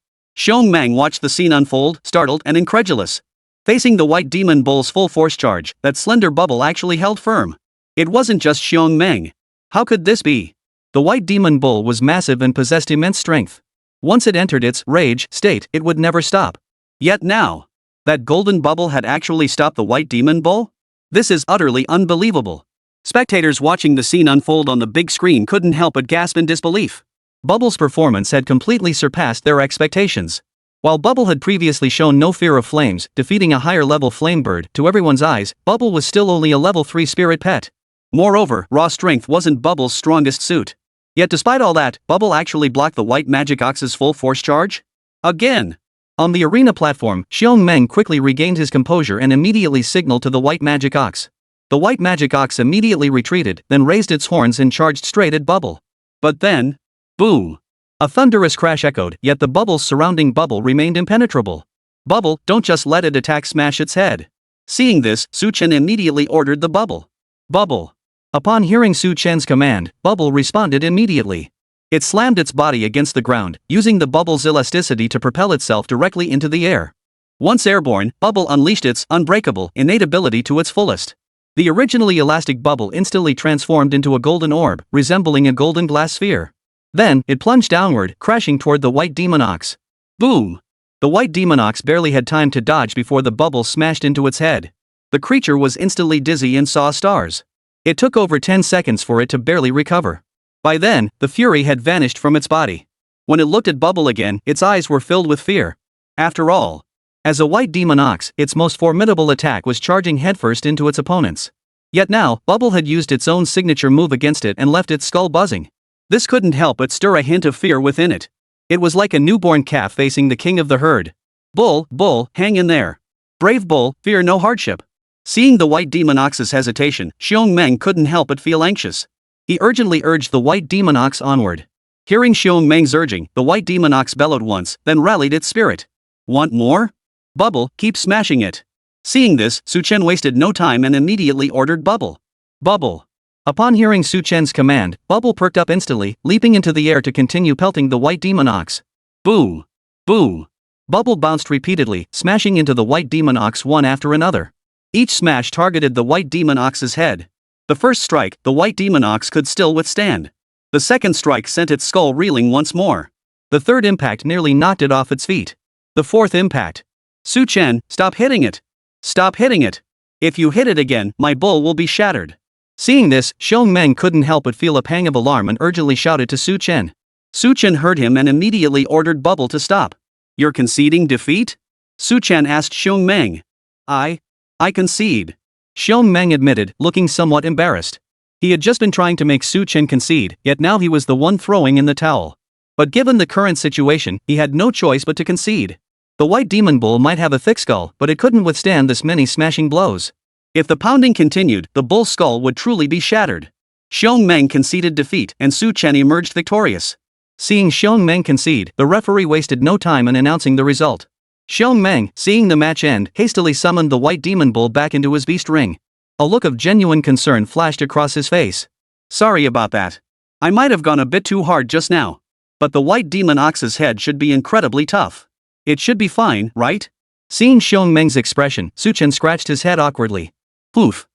Wang Meng watched the scene unfold, startled and incredulous. Facing the white demon bull's full force charge, that slender bubble actually held firm. It wasn't just Wang Meng. How could this be? The white demon bull was massive and possessed immense strength. Once it entered its rage state, it would never stop. Yet now, that golden bubble had actually stopped the white demon bull? This is utterly unbelievable. Spectators watching the scene unfold on the big screen couldn't help but gasp in disbelief. Bubble's performance had completely surpassed their expectations. While Bubble had previously shown no fear of flames, defeating a higher-level flame bird, to everyone's eyes, Bubble was still only a level 3 spirit pet. Moreover, raw strength wasn't Bubble's strongest suit. Yet despite all that, Bubble actually blocked the white magic ox's full force charge? Again! On the arena platform, Wang Meng quickly regained his composure and immediately signaled to the white magic ox. The white magic ox immediately retreated, then raised its horns and charged straight at Bubble. But then, boom! A thunderous crash echoed, yet the bubbles surrounding Bubble remained impenetrable. Bubble, don't just let it attack, smash its head. Seeing this, Su Chen immediately ordered the bubble. Bubble. Upon hearing Su Chen's command, Bubble responded immediately. It slammed its body against the ground, using the bubble's elasticity to propel itself directly into the air. Once airborne, Bubble unleashed its unbreakable innate ability to its fullest. The originally elastic bubble instantly transformed into a golden orb, resembling a golden glass sphere. Then, it plunged downward, crashing toward the white demon ox. Boom! The white demon ox barely had time to dodge before the bubble smashed into its head. The creature was instantly dizzy and saw stars. It took over 10 seconds for it to barely recover. By then, the fury had vanished from its body. When it looked at Bubble again, its eyes were filled with fear. After all, as a white demon ox, its most formidable attack was charging headfirst into its opponents. Yet now, Bubble had used its own signature move against it and left its skull buzzing. This couldn't help but stir a hint of fear within it. It was like a newborn calf facing the king of the herd. Bull, bull, hang in there. Brave bull, fear no hardship. Seeing the white demon ox's hesitation, Wang Meng couldn't help but feel anxious. He urgently urged the white demon ox onward. Hearing Wang Meng's urging, the white demon ox bellowed once, then rallied its spirit. Want more? Bubble, keep smashing it. Seeing this, Su Chen wasted no time and immediately ordered Bubble. Bubble. Upon hearing Su Chen's command, Bubble perked up instantly, leaping into the air to continue pelting the white demon ox. Boom! Boom! Bubble bounced repeatedly, smashing into the white demon ox one after another. Each smash targeted the white demon ox's head. The first strike, the white demon ox could still withstand. The second strike sent its skull reeling once more. The third impact nearly knocked it off its feet. The fourth impact. Su Chen, stop hitting it! Stop hitting it! If you hit it again, my bull will be shattered. Seeing this, Wang Meng couldn't help but feel a pang of alarm and urgently shouted to Su Chen. Su Chen heard him and immediately ordered Bubble to stop. You're conceding defeat? Su Chen asked Wang Meng. I concede. Wang Meng admitted, looking somewhat embarrassed. He had just been trying to make Su Chen concede, yet now he was the one throwing in the towel. But given the current situation, he had no choice but to concede. The white demon bull might have a thick skull, but it couldn't withstand this many smashing blows. If the pounding continued, the bull's skull would truly be shattered. Wang Meng conceded defeat, and Su Chen emerged victorious. Seeing Wang Meng concede, the referee wasted no time in announcing the result. Wang Meng, seeing the match end, hastily summoned the white demon bull back into his beast ring. A look of genuine concern flashed across his face. Sorry about that. I might have gone a bit too hard just now. But the white demon ox's head should be incredibly tough. It should be fine, right? Seeing Wang Meng's expression, Su Chen scratched his head awkwardly. Poof.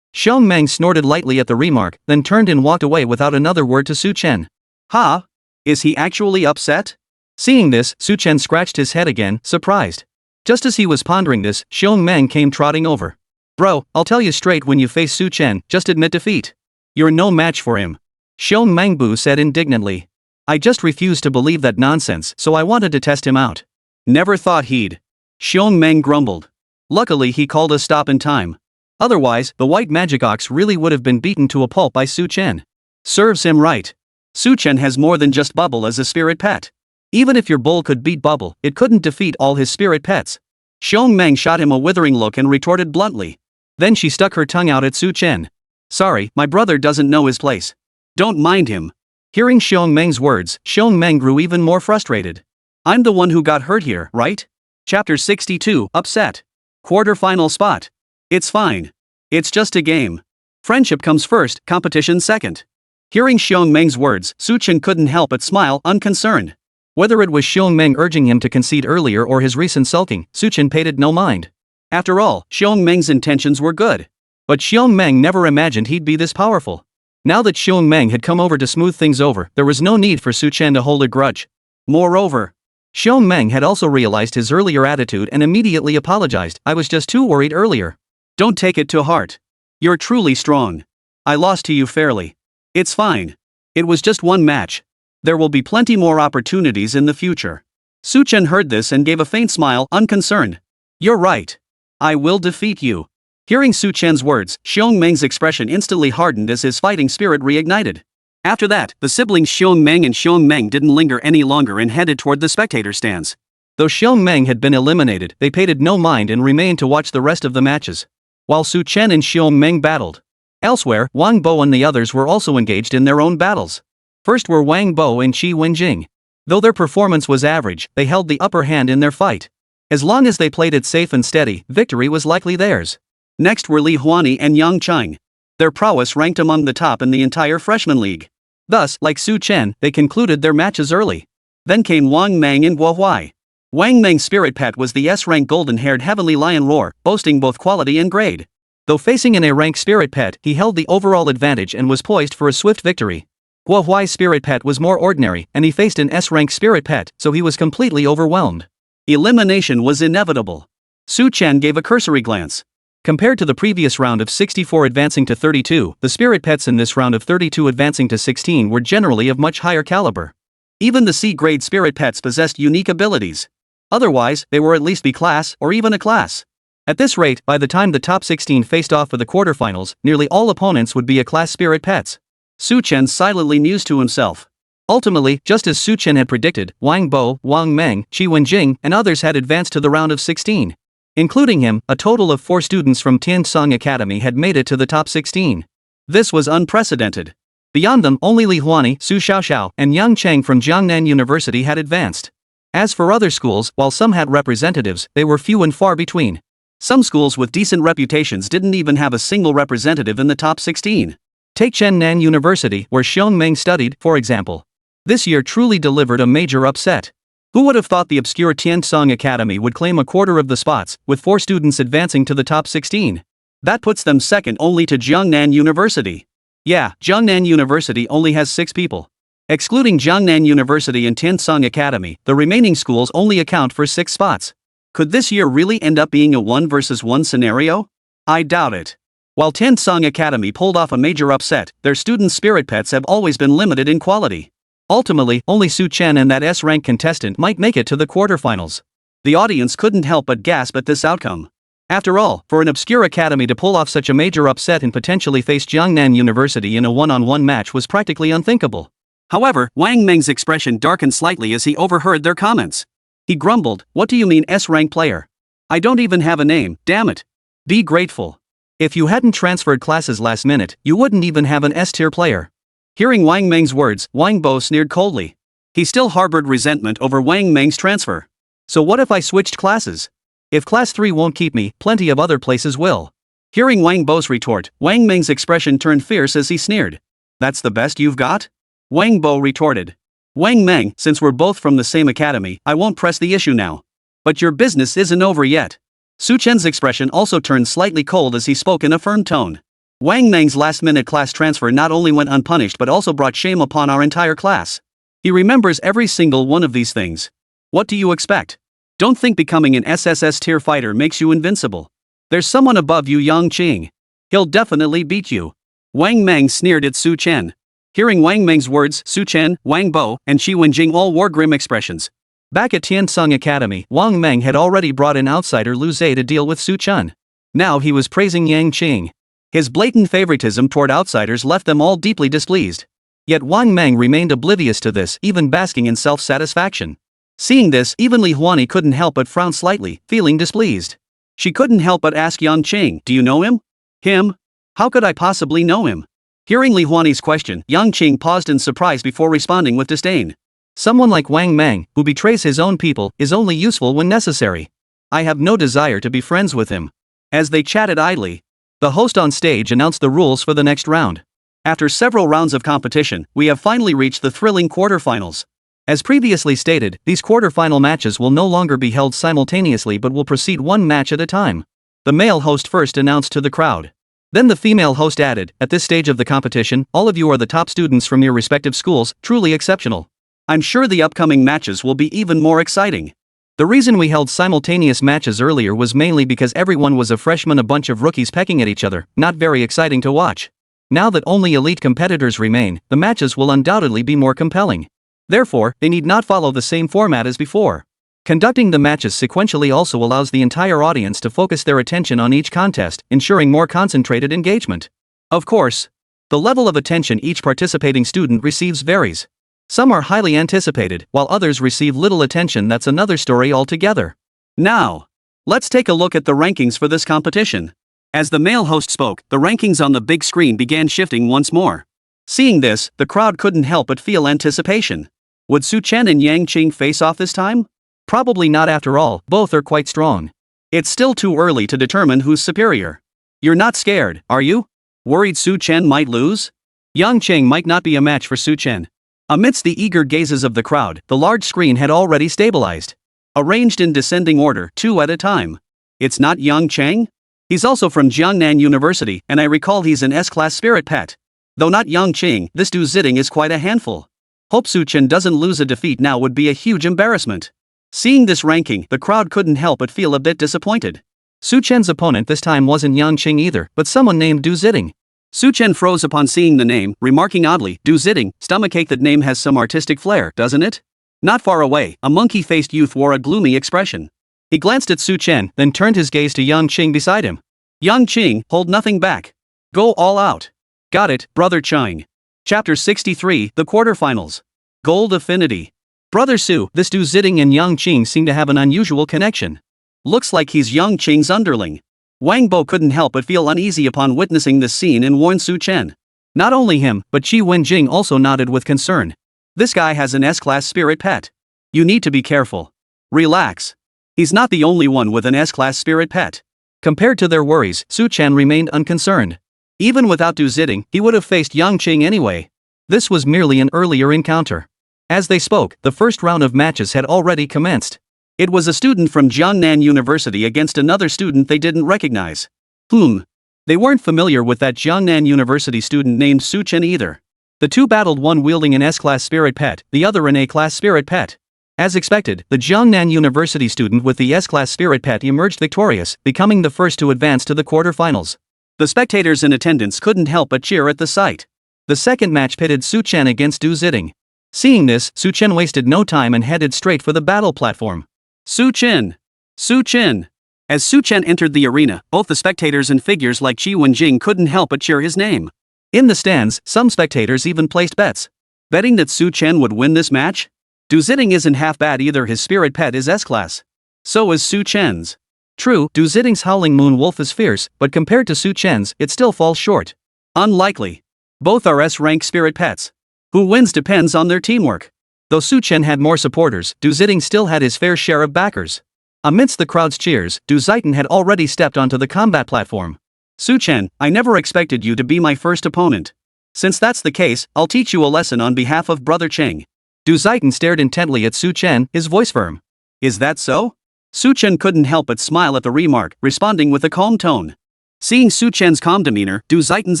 Wang Meng snorted lightly at the remark, then turned and walked away without another word to Su Chen. Ha? Is he actually upset? Seeing this, Su Chen scratched his head again, surprised. Just as he was pondering this, Wang Meng came trotting over. Bro, I'll tell you straight, when you face Su Chen, just admit defeat. You're no match for him. Xiong Mengbu said indignantly. I just refused to believe that nonsense, so I wanted to test him out. Never thought he'd. Xiong Meng grumbled. Luckily he called a stop in time. Otherwise, the white magic ox really would have been beaten to a pulp by Su Chen. Serves him right. Su Chen has more than just Bubble as a spirit pet. Even if your bull could beat Bubble, it couldn't defeat all his spirit pets. Xiong Meng shot him a withering look and retorted bluntly. Then she stuck her tongue out at Su Chen. Sorry, my brother doesn't know his place. Don't mind him. Hearing Xiong Meng's words, Xiong Meng grew even more frustrated. I'm the one who got hurt here, right? Chapter 62, Upset. Quarter-final spot. It's fine. It's just a game. Friendship comes first, competition second. Hearing Xiong Meng's words, Su Chen couldn't help but smile, unconcerned. Whether it was Xiong Meng urging him to concede earlier or his recent sulking, Su Chen paid it no mind. After all, Xiong Meng's intentions were good. But Xiong Meng never imagined he'd be this powerful. Now that Xiong Meng had come over to smooth things over, there was no need for Su Chen to hold a grudge. Moreover, Xiong Meng had also realized his earlier attitude and immediately apologized. I was just too worried earlier. Don't take it to heart. You're truly strong. I lost to you fairly. It's fine. It was just one match. There will be plenty more opportunities in the future. Su Chen heard this and gave a faint smile, unconcerned. You're right. I will defeat you. Hearing Su Chen's words, Xiong Meng's expression instantly hardened as his fighting spirit reignited. After that, the siblings Xiong Meng and Xiong Meng didn't linger any longer and headed toward the spectator stands. Though Xiong Meng had been eliminated, they paid it no mind and remained to watch the rest of the matches. While Su Chen and Xiong Meng battled. Elsewhere, Wang Bo and the others were also engaged in their own battles. First were Wang Bo and Qi Wenjing. Though their performance was average, they held the upper hand in their fight. As long as they played it safe and steady, victory was likely theirs. Next were Li Huani and Yang Cheng. Their prowess ranked among the top in the entire freshman league. Thus, like Su Chen, they concluded their matches early. Then came Wang Meng and Guo Huai. Wang Meng's spirit pet was the S-rank golden-haired heavenly lion roar, boasting both quality and grade. Though facing an A-rank spirit pet, he held the overall advantage and was poised for a swift victory. Guo Huai's spirit pet was more ordinary, and he faced an S-rank spirit pet, so he was completely overwhelmed. Elimination was inevitable. Su Chen gave a cursory glance. Compared to the previous round of 64 advancing to 32, the spirit pets in this round of 32 advancing to 16 were generally of much higher caliber. Even the C-grade spirit pets possessed unique abilities. Otherwise, they were at least B-class or even a class. At this rate, by the time the top 16 faced off for the quarterfinals, nearly all opponents would be A-class spirit pets. Su Chen silently mused to himself. Ultimately, just as Su Chen had predicted, Wang Bo, Wang Meng, Qi Wenjing, and others had advanced to the round of 16. Including him, a total of 4 students from Tiansong Academy had made it to the top 16. This was unprecedented. Beyond them, only Li Huani, Su Xiaoxiao, and Yang Cheng from Jiangnan University had advanced. As for other schools, while some had representatives, they were few and far between. Some schools with decent reputations didn't even have a single representative in the top 16. Take Chengnan University, where Xiong Meng studied, for example. This year truly delivered a major upset. Who would have thought the obscure Tiansong Academy would claim a quarter of the spots, with 4 students advancing to the top 16? That puts them second only to Jiangnan University. Yeah, Jiangnan University only has 6 people. Excluding Jiangnan University and Tiansong Academy, the remaining schools only account for 6 spots. Could this year really end up being a 1 versus 1 scenario? I doubt it. While Tiansong Academy pulled off a major upset, their student spirit pets have always been limited in quality. Ultimately, only Su Chen and that S-rank contestant might make it to the quarterfinals. The audience couldn't help but gasp at this outcome. After all, for an obscure academy to pull off such a major upset and potentially face Jiangnan University in a one-on-one match was practically unthinkable. However, Wang Meng's expression darkened slightly as he overheard their comments. He grumbled, "What do you mean S-rank player? I don't even have a name, damn it. Be grateful. If you hadn't transferred classes last minute, you wouldn't even have an S-tier player." Hearing Wang Meng's words, Wang Bo sneered coldly. He still harbored resentment over Wang Meng's transfer. So what if I switched classes? If class 3 won't keep me, plenty of other places will. Hearing Wang Bo's retort, Wang Meng's expression turned fierce as he sneered. That's the best you've got? Wang Bo retorted. Wang Meng, since we're both from the same academy, I won't press the issue now. But your business isn't over yet. Su Chen's expression also turned slightly cold as he spoke in a firm tone. Wang Meng's last-minute class transfer not only went unpunished but also brought shame upon our entire class. He remembers every single one of these things. What do you expect? Don't think becoming an SSS tier fighter makes you invincible. There's someone above you, Yang Qing. He'll definitely beat you. Wang Meng sneered at Su Chen. Hearing Wang Meng's words, Su Chen, Wang Bo, and Shi Wenjing all wore grim expressions. Back at Tiansung Academy, Wang Meng had already brought in outsider Lu Zhe to deal with Su Chen. Now he was praising Yang Qing. His blatant favoritism toward outsiders left them all deeply displeased. Yet Wang Meng remained oblivious to this, even basking in self-satisfaction. Seeing this, even Li Huani couldn't help but frown slightly, feeling displeased. She couldn't help but ask Yang Qing, "Do you know him?" "Him? How could I possibly know him?" Hearing Li Huani's question, Yang Qing paused in surprise before responding with disdain. "Someone like Wang Meng, who betrays his own people, is only useful when necessary. I have no desire to be friends with him." As they chatted idly, the host on stage announced the rules for the next round. After several rounds of competition, we have finally reached the thrilling quarterfinals. As previously stated, these quarterfinal matches will no longer be held simultaneously but will proceed one match at a time. The male host first announced to the crowd. Then the female host added, "At this stage of the competition, all of you are the top students from your respective schools, truly exceptional. I'm sure the upcoming matches will be even more exciting." The reason we held simultaneous matches earlier was mainly because everyone was a freshman, a bunch of rookies pecking at each other, not very exciting to watch. Now that only elite competitors remain, the matches will undoubtedly be more compelling. Therefore, they need not follow the same format as before. Conducting the matches sequentially also allows the entire audience to focus their attention on each contest, ensuring more concentrated engagement. Of course, the level of attention each participating student receives varies. Some are highly anticipated, while others receive little attention. That's another story altogether. Now, let's take a look at the rankings for this competition. As the male host spoke, the rankings on the big screen began shifting once more. Seeing this, the crowd couldn't help but feel anticipation. Would Su Chen and Yang Qing face off this time? Probably not, after all, both are quite strong. It's still too early to determine who's superior. You're not scared, are you? Worried Su Chen might lose? Yang Qing might not be a match for Su Chen. Amidst the eager gazes of the crowd, the large screen had already stabilized. Arranged in descending order, two at a time. It's not Yang Qing? He's also from Jiangnan University, and I recall he's an S-class spirit pet. Though not Yang Qing, this Du Zitting is quite a handful. Hope Su Chen doesn't lose a defeat now would be a huge embarrassment. Seeing this ranking, the crowd couldn't help but feel a bit disappointed. Su Chen's opponent this time wasn't Yang Qing either, but someone named Du Zitting. Su Chen froze upon seeing the name, remarking oddly, "Du Zitting, stomachache, that name has some artistic flair, doesn't it?" Not far away, a monkey-faced youth wore a gloomy expression. He glanced at Su Chen, then turned his gaze to Yang Qing beside him. "Yang Qing, hold nothing back. Go all out." "Got it, Brother Qing." Chapter 63, The Quarterfinals. Gold Affinity. Brother Su, this Du Zitting and Yang Qing seem to have an unusual connection. Looks like he's Yang Qing's underling. Wang Bo couldn't help but feel uneasy upon witnessing this scene and warned Su Chen. Not only him, but Shi Wenjing also nodded with concern. This guy has an S-class spirit pet. You need to be careful. Relax. He's not the only one with an S-class spirit pet. Compared to their worries, Su Chen remained unconcerned. Even without Du Zitting, he would have faced Yang Qing anyway. This was merely an earlier encounter. As they spoke, the first round of matches had already commenced. It was a student from Jiangnan University against another student they didn't recognize. They weren't familiar with that Jiangnan University student named Su Chen either. The two battled, one wielding an S-class spirit pet, the other an A-class spirit pet. As expected, the Jiangnan University student with the S-class spirit pet emerged victorious, becoming the first to advance to the quarterfinals. The spectators in attendance couldn't help but cheer at the sight. The second match pitted Su Chen against Du Zitting. Seeing this, Su Chen wasted no time and headed straight for the battle platform. Su Chen! Su Chen! As Su Chen entered the arena, both the spectators and figures like Shi Wenjing couldn't help but cheer his name. In the stands, some spectators even placed bets. Betting that Su Chen would win this match? Du Zitting isn't half bad either, his spirit pet is S-class. So is Su Chen's. True, Du Zitting's Howling Moon Wolf is fierce, but compared to Su Chen's, it still falls short. Unlikely. Both are S-rank spirit pets. Who wins depends on their teamwork. Though Su Chen had more supporters, Du Zitting still had his fair share of backers. Amidst the crowd's cheers, Du Zitting had already stepped onto the combat platform. Su Chen, I never expected you to be my first opponent. Since that's the case, I'll teach you a lesson on behalf of Brother Qing. Du Zitting stared intently at Su Chen, his voice firm. Is that so? Su Chen couldn't help but smile at the remark, responding with a calm tone. Seeing Su Chen's calm demeanor, Du Zitting's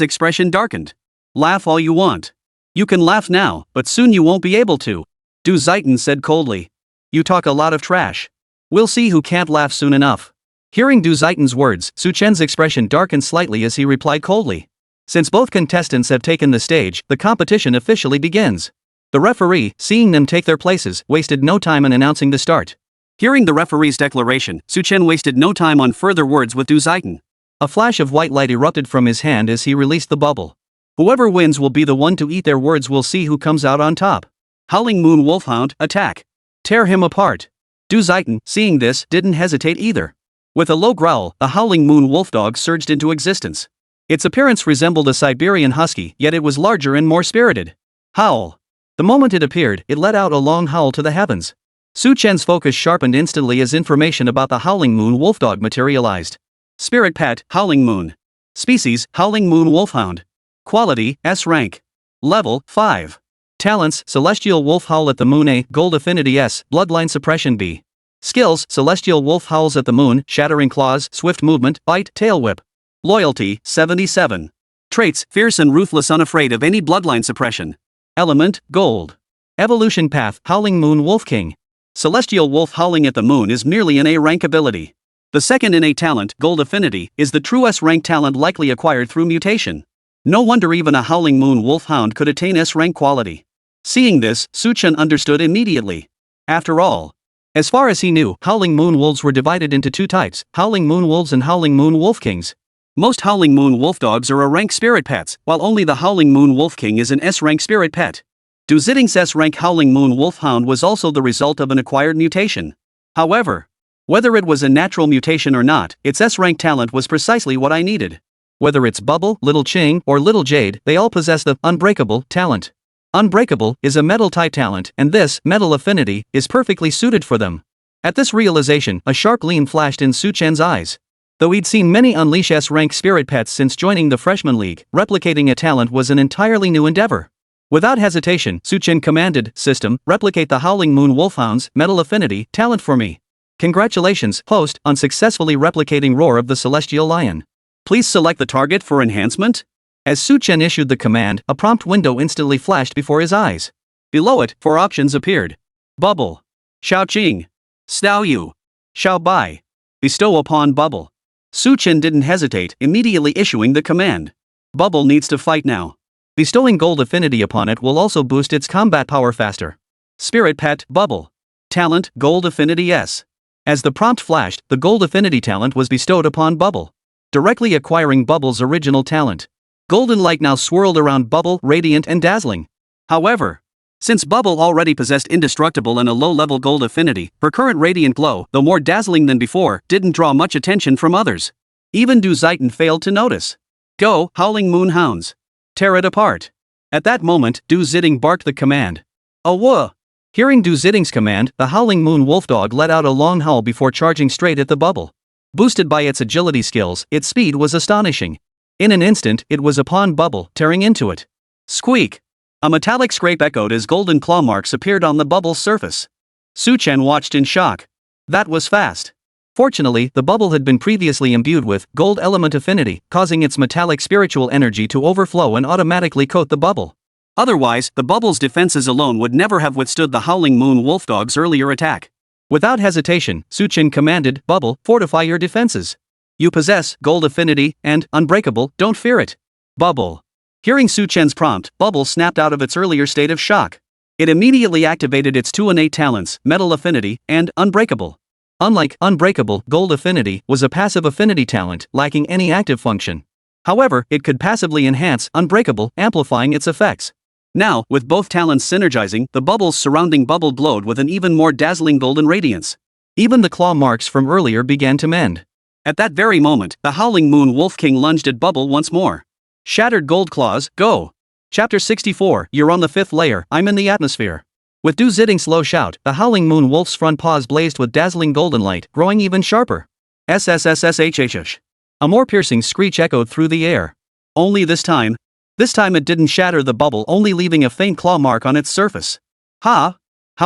expression darkened. Laugh all you want. You can laugh now, but soon you won't be able to. Du Zitting said coldly. You talk a lot of trash. We'll see who can't laugh soon enough. Hearing Du Zaitan's words, Su Chen's expression darkened slightly as he replied coldly. Since both contestants have taken the stage, the competition officially begins. The referee, seeing them take their places, wasted no time in announcing the start. Hearing the referee's declaration, Su Chen wasted no time on further words with Du Zaitan. A flash of white light erupted from his hand as he released the bubble. Whoever wins will be the one to eat their words. We'll see who comes out on top. Howling Moon Wolfhound, attack. Tear him apart. Du Zaitan, seeing this, didn't hesitate either. With a low growl, the Howling Moon Wolfdog surged into existence. Its appearance resembled a Siberian husky, yet it was larger and more spirited. Howl. The moment it appeared, it let out a long howl to the heavens. Su Chen's focus sharpened instantly as information about the Howling Moon Wolfdog materialized. Spirit Pet, Howling Moon. Species, Howling Moon Wolfhound. Quality, S rank. Level, 5. Talents, Celestial Wolf Howl at the Moon A, Gold Affinity S, Bloodline Suppression B. Skills, Celestial Wolf Howls at the Moon, Shattering Claws, Swift Movement, Bite, Tail Whip. Loyalty, 77. Traits, Fierce and Ruthless, unafraid of any bloodline suppression. Element, Gold. Evolution Path, Howling Moon Wolf King. Celestial Wolf Howling at the Moon is merely an A rank ability. The second in A talent, Gold Affinity, is the true S rank talent likely acquired through mutation. No wonder even a Howling Moon Wolfhound could attain S rank quality. Seeing this, Su Chen understood immediately. After all, as far as he knew, Howling Moon Wolves were divided into two types, Howling Moon Wolves and Howling Moon Wolf Kings. Most Howling Moon Wolf Dogs are A-rank spirit pets, while only the Howling Moon Wolf King is an S-rank spirit pet. Du Zaitan's S-rank Howling Moon Wolfhound was also the result of an acquired mutation. However, whether it was a natural mutation or not, its S-rank talent was precisely what I needed. Whether it's Bubble, Little Ching, or Little Jade, they all possess the Unbreakable talent. Unbreakable is a metal-type talent, and this, Metal Affinity, is perfectly suited for them. At this realization, a sharp gleam flashed in Su Chen's eyes. Though he'd seen many unleash S-rank spirit pets since joining the Freshman League, replicating a talent was an entirely new endeavor. Without hesitation, Su Chen commanded, System, replicate the Howling Moon Wolfhound's Metal Affinity talent for me. Congratulations, host, on successfully replicating Roar of the Celestial Lion. Please select the target for enhancement? As Su Chen issued the command, a prompt window instantly flashed before his eyes. Below it, 4 options appeared. Bubble. Xiao Qing. Stao Yu. Xiao Bai. Bestow upon Bubble. Su Chen didn't hesitate, immediately issuing the command. Bubble needs to fight now. Bestowing Gold Affinity upon it will also boost its combat power faster. Spirit Pet, Bubble. Talent, Gold Affinity S. As the prompt flashed, the Gold Affinity talent was bestowed upon Bubble, directly acquiring Bubble's original talent. Golden light now swirled around Bubble, radiant and dazzling. However, since Bubble already possessed Indestructible and a low-level Gold Affinity, her current radiant glow, though more dazzling than before, didn't draw much attention from others. Even Du Zaitan failed to notice. Go, Howling Moon Hounds. Tear it apart. At that moment, Du Zaitan barked the command. Awah! Hearing Du Zaitan's command, the Howling Moon Wolfdog let out a long howl before charging straight at the Bubble. Boosted by its agility skills, its speed was astonishing. In an instant, it was upon Bubble, tearing into it. Squeak! A metallic scrape echoed as golden claw marks appeared on the Bubble's surface. Su Chen watched in shock. That was fast. Fortunately, the Bubble had been previously imbued with Gold Element Affinity, causing its metallic spiritual energy to overflow and automatically coat the Bubble. Otherwise, the Bubble's defenses alone would never have withstood the Howling Moon Wolfdog's earlier attack. Without hesitation, Su Chen commanded, Bubble, fortify your defenses. You possess Gold Affinity and Unbreakable, don't fear it. Bubble. Hearing Su Chen's prompt, Bubble snapped out of its earlier state of shock. It immediately activated its 2 innate talents, Metal Affinity and Unbreakable. Unlike Unbreakable, Gold Affinity was a passive affinity talent, lacking any active function. However, it could passively enhance Unbreakable, amplifying its effects. Now, with both talents synergizing, the bubbles surrounding Bubble glowed with an even more dazzling golden radiance. Even the claw marks from earlier began to mend. At that very moment, the Howling Moon Wolf King lunged at Bubble once more. Shattered Gold Claws, go! Chapter 64, You're on the 5th layer, I'm in the atmosphere. With Du Zaitan's low shout, the Howling Moon Wolf's front paws blazed with dazzling golden light, growing even sharper. SSS-Rank. A more piercing screech echoed through the air. Only this time it didn't shatter the Bubble, only leaving a faint claw mark on its surface. How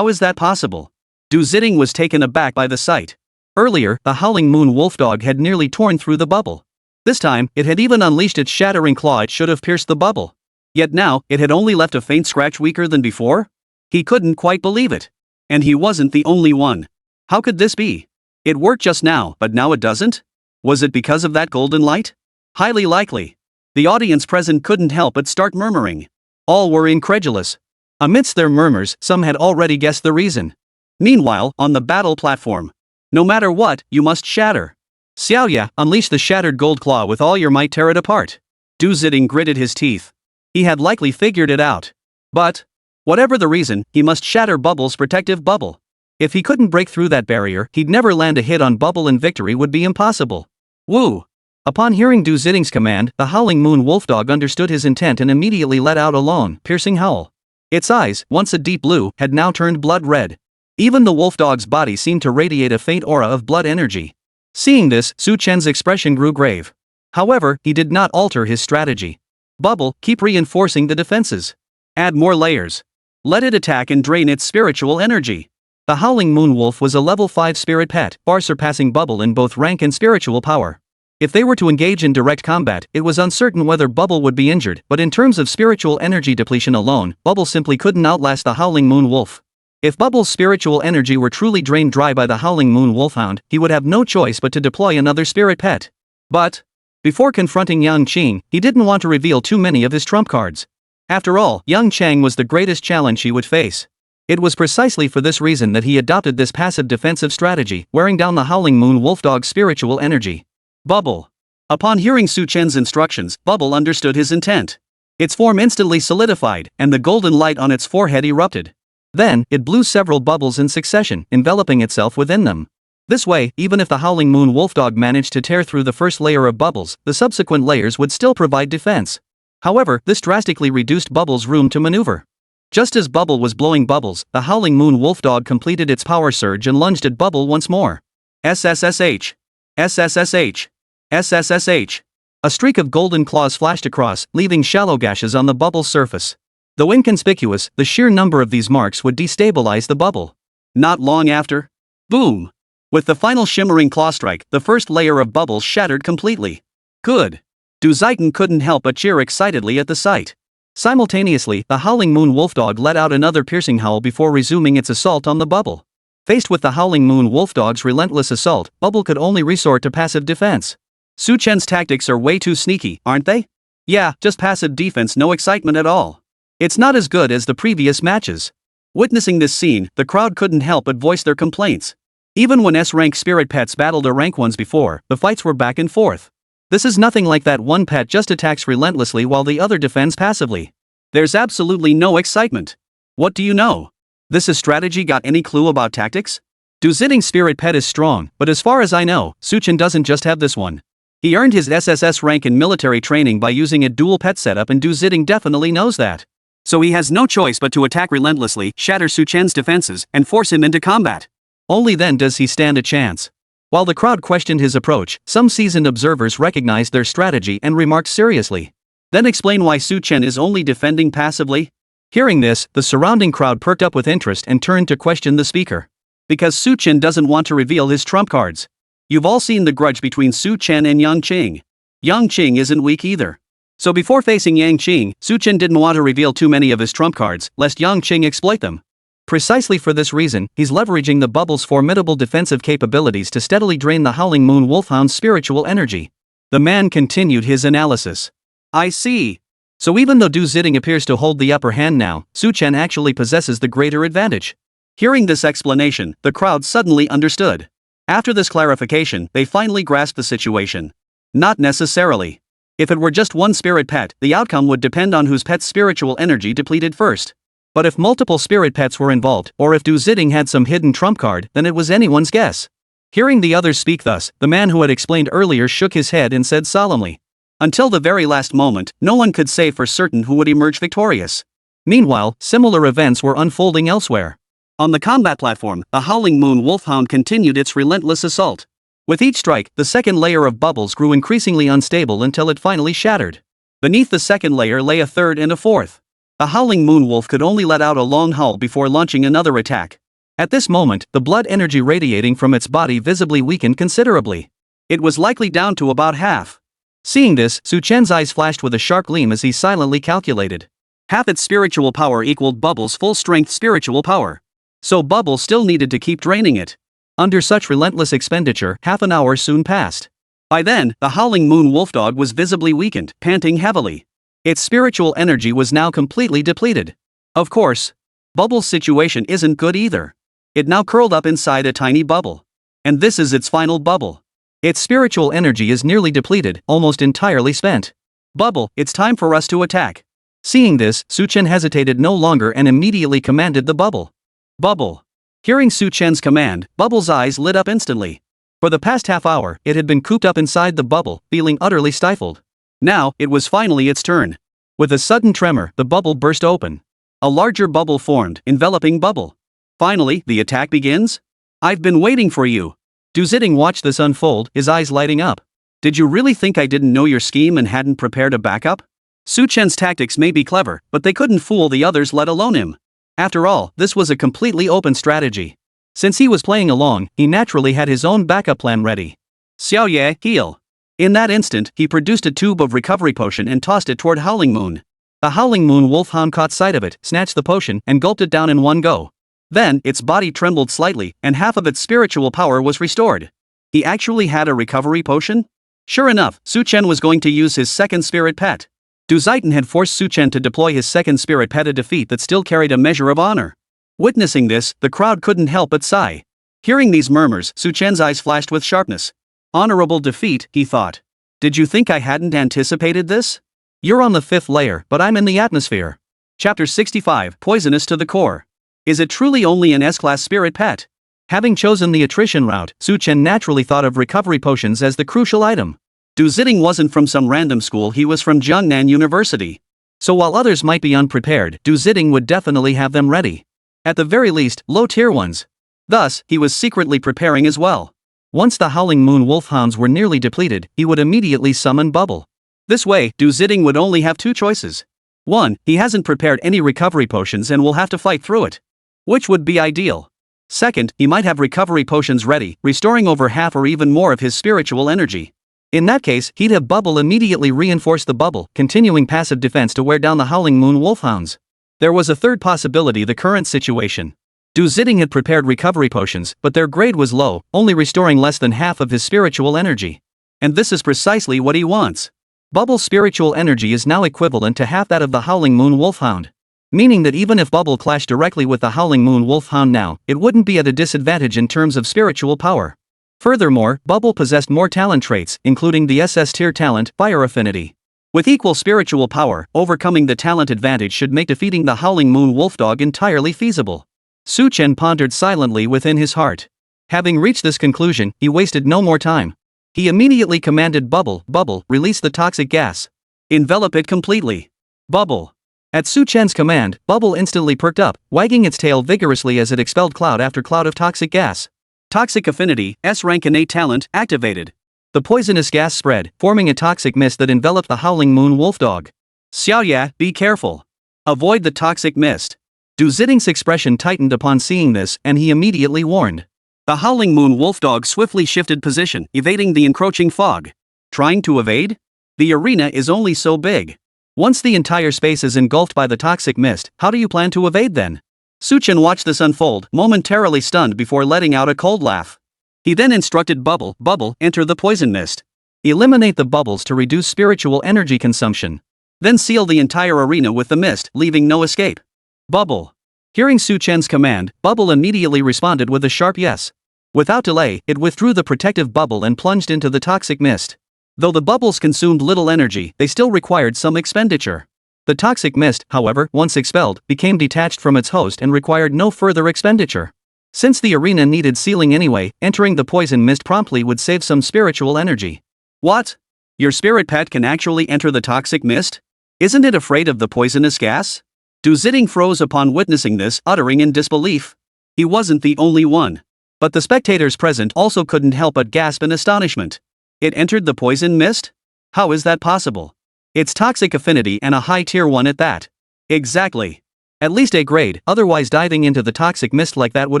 is that possible? Du Zaitan was taken aback by the sight. Earlier, the Howling Moon Wolfdog had nearly torn through the Bubble. This time, it had even unleashed its shattering claw. It should have pierced the Bubble. Yet now, it had only left a faint scratch weaker than before? He couldn't quite believe it. And he wasn't the only one. How could this be? It worked just now, but now it doesn't? Was it because of that golden light? Highly likely. The audience present couldn't help but start murmuring. All were incredulous. Amidst their murmurs, some had already guessed the reason. Meanwhile, on the battle platform. No matter what, you must shatter. Xiaoya, unleash the shattered gold claw with all your might, tear it apart. Du Ziding gritted his teeth. He had likely figured it out. But, whatever the reason, he must shatter Bubble's protective bubble. If he couldn't break through that barrier, he'd never land a hit on Bubble and victory would be impossible. Woo! Upon hearing Du Ziding's command, the Howling Moon Wolfdog understood his intent and immediately let out a lone, piercing howl. Its eyes, once a deep blue, had now turned blood red. Even the wolfdog's body seemed to radiate a faint aura of blood energy. Seeing this, Su Chen's expression grew grave. However, he did not alter his strategy. Bubble, keep reinforcing the defenses. Add more layers. Let it attack and drain its spiritual energy. The Howling Moon Wolf was a level 5 spirit pet, far surpassing Bubble in both rank and spiritual power. If they were to engage in direct combat, it was uncertain whether Bubble would be injured, but in terms of spiritual energy depletion alone, Bubble simply couldn't outlast the Howling Moon Wolf. If Bubble's spiritual energy were truly drained dry by the Howling Moon Wolfhound, he would have no choice but to deploy another spirit pet. But, before confronting Yang Qing, he didn't want to reveal too many of his trump cards. After all, Yang Chang was the greatest challenge he would face. It was precisely for this reason that he adopted this passive defensive strategy, wearing down the Howling Moon Wolfdog's spiritual energy. Bubble. Upon hearing Su Chen's instructions, Bubble understood his intent. Its form instantly solidified, and the golden light on its forehead erupted. Then, it blew several bubbles in succession, enveloping itself within them. This way, even if the Howling Moon Wolfdog managed to tear through the first layer of bubbles, the subsequent layers would still provide defense. However, this drastically reduced Bubble's room to maneuver. Just as Bubble was blowing bubbles, the Howling Moon Wolfdog completed its power surge and lunged at Bubble once more. SSSH. SSSH. SSSH. A streak of golden claws flashed across, leaving shallow gashes on the bubble's surface. Though inconspicuous, the sheer number of these marks would destabilize the bubble. Not long after. Boom! With the final shimmering claw strike, the first layer of bubbles shattered completely. Good. Du Ziding couldn't help but cheer excitedly at the sight. Simultaneously, the Howling Moon Wolfdog let out another piercing howl before resuming its assault on the bubble. Faced with the Howling Moon Wolfdog's relentless assault, Bubble could only resort to passive defense. Su Chen's tactics are way too sneaky, aren't they? Yeah, just passive defense, no excitement at all. It's not as good as the previous matches. Witnessing this scene, the crowd couldn't help but voice their complaints. Even when S-rank spirit pets battled a rank ones before, the fights were back and forth. This is nothing like that. One pet just attacks relentlessly while the other defends passively. There's absolutely no excitement. What do you know? This is strategy. Got any clue about tactics? Du Ziding's spirit pet is strong, but as far as I know, Su Chen doesn't just have this one. He earned his SSS rank in military training by using a dual pet setup, and Du Ziding definitely knows that. So he has no choice but to attack relentlessly, shatter Su Chen's defenses, and force him into combat. Only then does he stand a chance. While the crowd questioned his approach, some seasoned observers recognized their strategy and remarked seriously. Then explain why Su Chen is only defending passively? Hearing this, the surrounding crowd perked up with interest and turned to question the speaker. Because Su Chen doesn't want to reveal his trump cards. You've all seen the grudge between Su Chen and Yang Qing. Yang Qing isn't weak either. So before facing Yang Qing, Su Chen didn't want to reveal too many of his trump cards, lest Yang Qing exploit them. Precisely for this reason, he's leveraging the bubble's formidable defensive capabilities to steadily drain the Howling Moon Wolfhound's spiritual energy. The man continued his analysis. I see. So even though Du Ziding appears to hold the upper hand now, Su Chen actually possesses the greater advantage. Hearing this explanation, the crowd suddenly understood. After this clarification, they finally grasped the situation. Not necessarily. If it were just one spirit pet, the outcome would depend on whose pet's spiritual energy depleted first. But if multiple spirit pets were involved, or if Du Ziding had some hidden trump card, then it was anyone's guess. Hearing the others speak thus, the man who had explained earlier shook his head and said solemnly. Until the very last moment, no one could say for certain who would emerge victorious. Meanwhile, similar events were unfolding elsewhere. On the combat platform, the Howling Moon Wolfhound continued its relentless assault. With each strike, the second layer of bubbles grew increasingly unstable until it finally shattered. Beneath the second layer lay a third and a fourth. The Howling Moon Wolf could only let out a long howl before launching another attack. At this moment, the blood energy radiating from its body visibly weakened considerably. It was likely down to about half. Seeing this, Su Chen's eyes flashed with a sharp gleam as he silently calculated. Half its spiritual power equaled Bubble's full-strength spiritual power. So Bubble still needed to keep draining it. Under such relentless expenditure, half an hour soon passed. By then, the Howling Moon Wolfdog was visibly weakened, panting heavily. Its spiritual energy was now completely depleted. Of course, Bubble's situation isn't good either. It now curled up inside a tiny bubble. And this is its final bubble. Its spiritual energy is nearly depleted, almost entirely spent. Bubble, it's time for us to attack. Seeing this, Su Chen hesitated no longer and immediately commanded the bubble. Bubble. Hearing Su Chen's command, Bubble's eyes lit up instantly. For the past half hour, it had been cooped up inside the bubble, feeling utterly stifled. Now, it was finally its turn. With a sudden tremor, the bubble burst open. A larger bubble formed, enveloping Bubble. Finally, the attack begins? I've been waiting for you. Du Zitting watched this unfold, his eyes lighting up. Did you really think I didn't know your scheme and hadn't prepared a backup? Su Chen's tactics may be clever, but they couldn't fool the others, let alone him. After all, this was a completely open strategy. Since he was playing along, he naturally had his own backup plan ready. Xiao Ye, heal. In that instant, he produced a tube of recovery potion and tossed it toward Howling Moon. The Howling Moon Wolfhound caught sight of it, snatched the potion, and gulped it down in one go. Then, its body trembled slightly, and half of its spiritual power was restored. He actually had a recovery potion? Sure enough, Su Chen was going to use his second spirit pet. Du Zitting had forced Su Chen to deploy his second spirit pet, a defeat that still carried a measure of honor. Witnessing this, the crowd couldn't help but sigh. Hearing these murmurs, Su Chen's eyes flashed with sharpness. Honorable defeat, he thought. Did you think I hadn't anticipated this? You're on the 5th layer, but I'm in the atmosphere. Chapter 65, Poisonous to the Core. Is it truly only an S-class spirit pet? Having chosen the attrition route, Su Chen naturally thought of recovery potions as the crucial item. Du Zitting wasn't from some random school, he was from Jiangnan University. So while others might be unprepared, Du Zitting would definitely have them ready. At the very least, low-tier ones. Thus, he was secretly preparing as well. Once the Howling Moon Wolfhounds were nearly depleted, he would immediately summon Bubble. This way, Du Zitting would only have two choices. 1. He hasn't prepared any recovery potions and will have to fight through it. Which would be ideal. 2nd, he might have recovery potions ready, restoring over half or even more of his spiritual energy. In that case, he'd have Bubble immediately reinforce the bubble, continuing passive defense to wear down the Howling Moon Wolfhounds. There was a third possibility: the current situation. Du Zitting had prepared recovery potions, but their grade was low, only restoring less than half of his spiritual energy. And this is precisely what he wants. Bubble's spiritual energy is now equivalent to half that of the Howling Moon Wolfhound. Meaning that even if Bubble clashed directly with the Howling Moon Wolfhound now, it wouldn't be at a disadvantage in terms of spiritual power. Furthermore, Bubble possessed more talent traits, including the SS tier talent, Fire Affinity. With equal spiritual power, overcoming the talent advantage should make defeating the Howling Moon Wolfdog entirely feasible. Su Chen pondered silently within his heart. Having reached this conclusion, he wasted no more time. He immediately commanded Bubble, release the toxic gas. Envelop it completely. Bubble. At Su Chen's command, Bubble instantly perked up, wagging its tail vigorously as it expelled cloud after cloud of toxic gas. Toxic Affinity, S-Rank innate talent, activated. The poisonous gas spread, forming a toxic mist that enveloped the Howling Moon Wolfdog. Xiao Ye, be careful. Avoid the toxic mist. Du Zitting's expression tightened upon seeing this, and he immediately warned. The Howling Moon Wolfdog swiftly shifted position, evading the encroaching fog. Trying to evade? The arena is only so big. Once the entire space is engulfed by the toxic mist, how do you plan to evade then? Su Chen watched this unfold, momentarily stunned before letting out a cold laugh. He then instructed Bubble, enter the poison mist. Eliminate the bubbles to reduce spiritual energy consumption. Then seal the entire arena with the mist, leaving no escape. Bubble. Hearing Su Chen's command, Bubble immediately responded with a sharp yes. Without delay, it withdrew the protective bubble and plunged into the toxic mist. Though the bubbles consumed little energy, they still required some expenditure. The toxic mist, however, once expelled, became detached from its host and required no further expenditure. Since the arena needed sealing anyway, entering the poison mist promptly would save some spiritual energy. What? Your spirit pet can actually enter the toxic mist? Isn't it afraid of the poisonous gas? Du Zitting froze upon witnessing this, uttering in disbelief. He wasn't the only one. But the spectators present also couldn't help but gasp in astonishment. It entered the poison mist? How is that possible? It's toxic affinity and a high tier one at that. Exactly. At least A grade, otherwise diving into the toxic mist like that would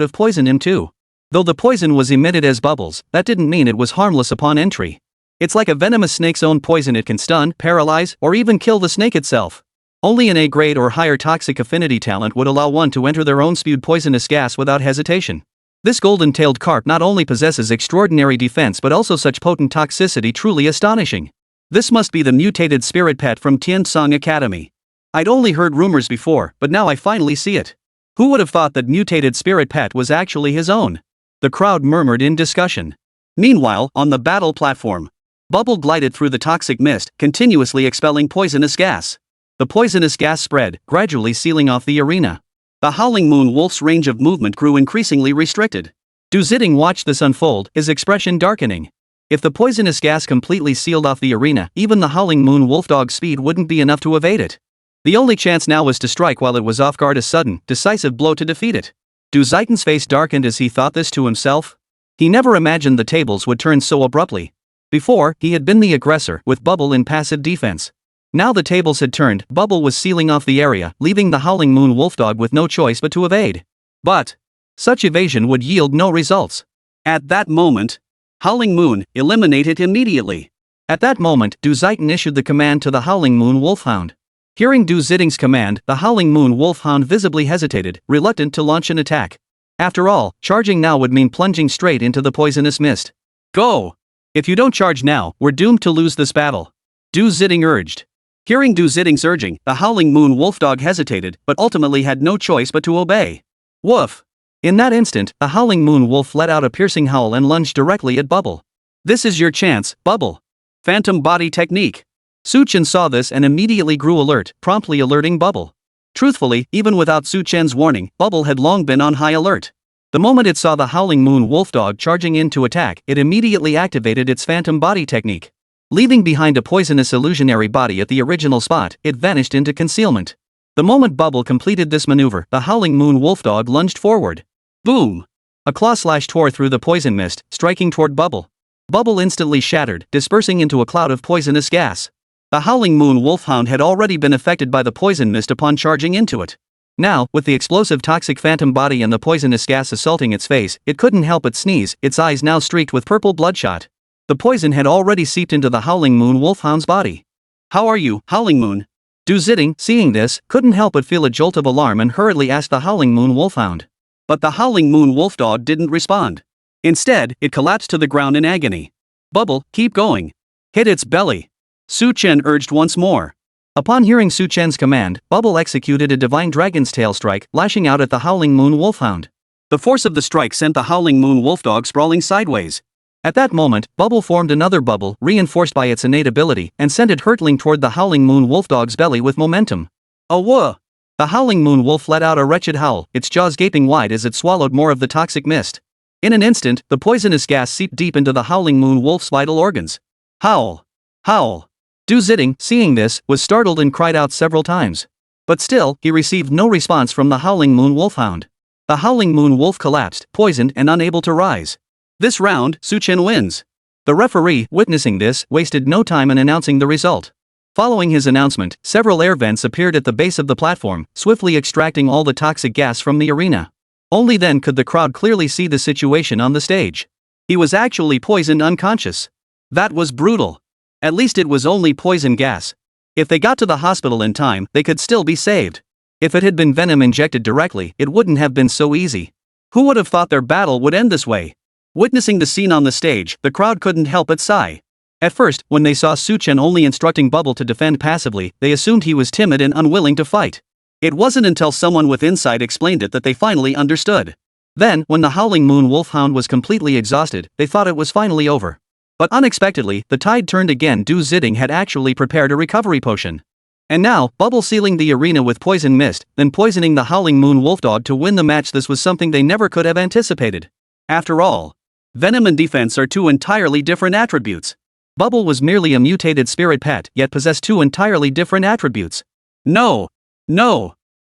have poisoned him too. Though the poison was emitted as bubbles, that didn't mean it was harmless upon entry. It's like a venomous snake's own poison, it can stun, paralyze, or even kill the snake itself. Only an A grade or higher toxic affinity talent would allow one to enter their own spewed poisonous gas without hesitation. This golden-tailed carp not only possesses extraordinary defense but also such potent toxicity, truly astonishing. This must be the mutated spirit pet from Tiansong Academy. I'd only heard rumors before, but now I finally see it. Who would have thought that mutated spirit pet was actually his own? The crowd murmured in discussion. Meanwhile, on the battle platform, Bubble glided through the toxic mist, continuously expelling poisonous gas. The poisonous gas spread, gradually sealing off the arena. The Howling Moon Wolf's range of movement grew increasingly restricted. Du Ziding watched this unfold, his expression darkening. If the poisonous gas completely sealed off the arena, even the Howling Moon Wolf dog's speed wouldn't be enough to evade it. The only chance now was to strike while it was off guard, a sudden, decisive blow to defeat it. Du Ziding's face darkened as he thought this to himself. He never imagined the tables would turn so abruptly. Before, he had been the aggressor, with Bubble in passive defense. Now the tables had turned, Bubble was sealing off the area, leaving the Howling Moon Wolf dog with no choice but to evade. But such evasion would yield no results. At that moment, Howling Moon eliminated immediately. At that moment, Du Ziding issued the command to the Howling Moon Wolfhound. Hearing Du Ziding's command, the Howling Moon Wolfhound visibly hesitated, reluctant to launch an attack. After all, charging now would mean plunging straight into the poisonous mist. Go! If you don't charge now, we're doomed to lose this battle. Du Ziding urged. Hearing Du Ziding's urging, the Howling Moon Wolfdog hesitated, but ultimately had no choice but to obey. Woof! In that instant, the Howling Moon Wolf let out a piercing howl and lunged directly at Bubble. This is your chance, Bubble. Phantom Body Technique. Su Chen saw this and immediately grew alert, promptly alerting Bubble. Truthfully, even without Su Chen's warning, Bubble had long been on high alert. The moment it saw the Howling Moon Wolfdog charging in to attack, it immediately activated its Phantom Body Technique. Leaving behind a poisonous illusionary body at the original spot, it vanished into concealment. The moment Bubble completed this maneuver, the Howling Moon Wolfdog lunged forward. Boom! A claw slash tore through the poison mist, striking toward Bubble. Bubble instantly shattered, dispersing into a cloud of poisonous gas. The Howling Moon Wolfhound had already been affected by the poison mist upon charging into it. Now, with the explosive toxic phantom body and the poisonous gas assaulting its face, it couldn't help but sneeze, its eyes now streaked with purple bloodshot. The poison had already seeped into the Howling Moon Wolfhound's body. How are you, Howling Moon? Du Ziding, seeing this, couldn't help but feel a jolt of alarm and hurriedly asked the Howling Moon Wolfhound. But the Howling Moon Wolfdog didn't respond. Instead, it collapsed to the ground in agony. Bubble, keep going. Hit its belly. Su Chen urged once more. Upon hearing Su Chen's command, Bubble executed a divine dragon's tail strike, lashing out at the Howling Moon Wolfhound. The force of the strike sent the Howling Moon Wolfdog sprawling sideways. At that moment, Bubble formed another bubble, reinforced by its innate ability, and sent it hurtling toward the Howling Moon Wolfdog's belly with momentum. Awah! The Howling Moon Wolf let out a wretched howl, its jaws gaping wide as it swallowed more of the toxic mist. In an instant, the poisonous gas seeped deep into the Howling Moon Wolf's vital organs. Howl! Howl! Du Ziding, seeing this, was startled and cried out several times. But still, he received no response from the Howling Moon Wolfhound. The Howling Moon Wolf collapsed, poisoned and unable to rise. This round, Su Chen wins. The referee, witnessing this, wasted no time in announcing the result. Following his announcement, several air vents appeared at the base of the platform, swiftly extracting all the toxic gas from the arena. Only then could the crowd clearly see the situation on the stage. He was actually poisoned unconscious. That was brutal. At least it was only poison gas. If they got to the hospital in time, they could still be saved. If it had been venom injected directly, it wouldn't have been so easy. Who would have thought their battle would end this way? Witnessing the scene on the stage, the crowd couldn't help but sigh. At first, when they saw Su Chen only instructing Bubble to defend passively, they assumed he was timid and unwilling to fight. It wasn't until someone with insight explained it that they finally understood. Then, when the Howling Moon Wolfhound was completely exhausted, they thought it was finally over. But unexpectedly, the tide turned again. Du Ziding had actually prepared a recovery potion. And now, Bubble sealing the arena with poison mist, then poisoning the Howling Moon Wolfdog to win the match. This was something they never could have anticipated. After all, venom and defense are two entirely different attributes. Bubble was merely a mutated spirit pet, yet possessed two entirely different attributes. No!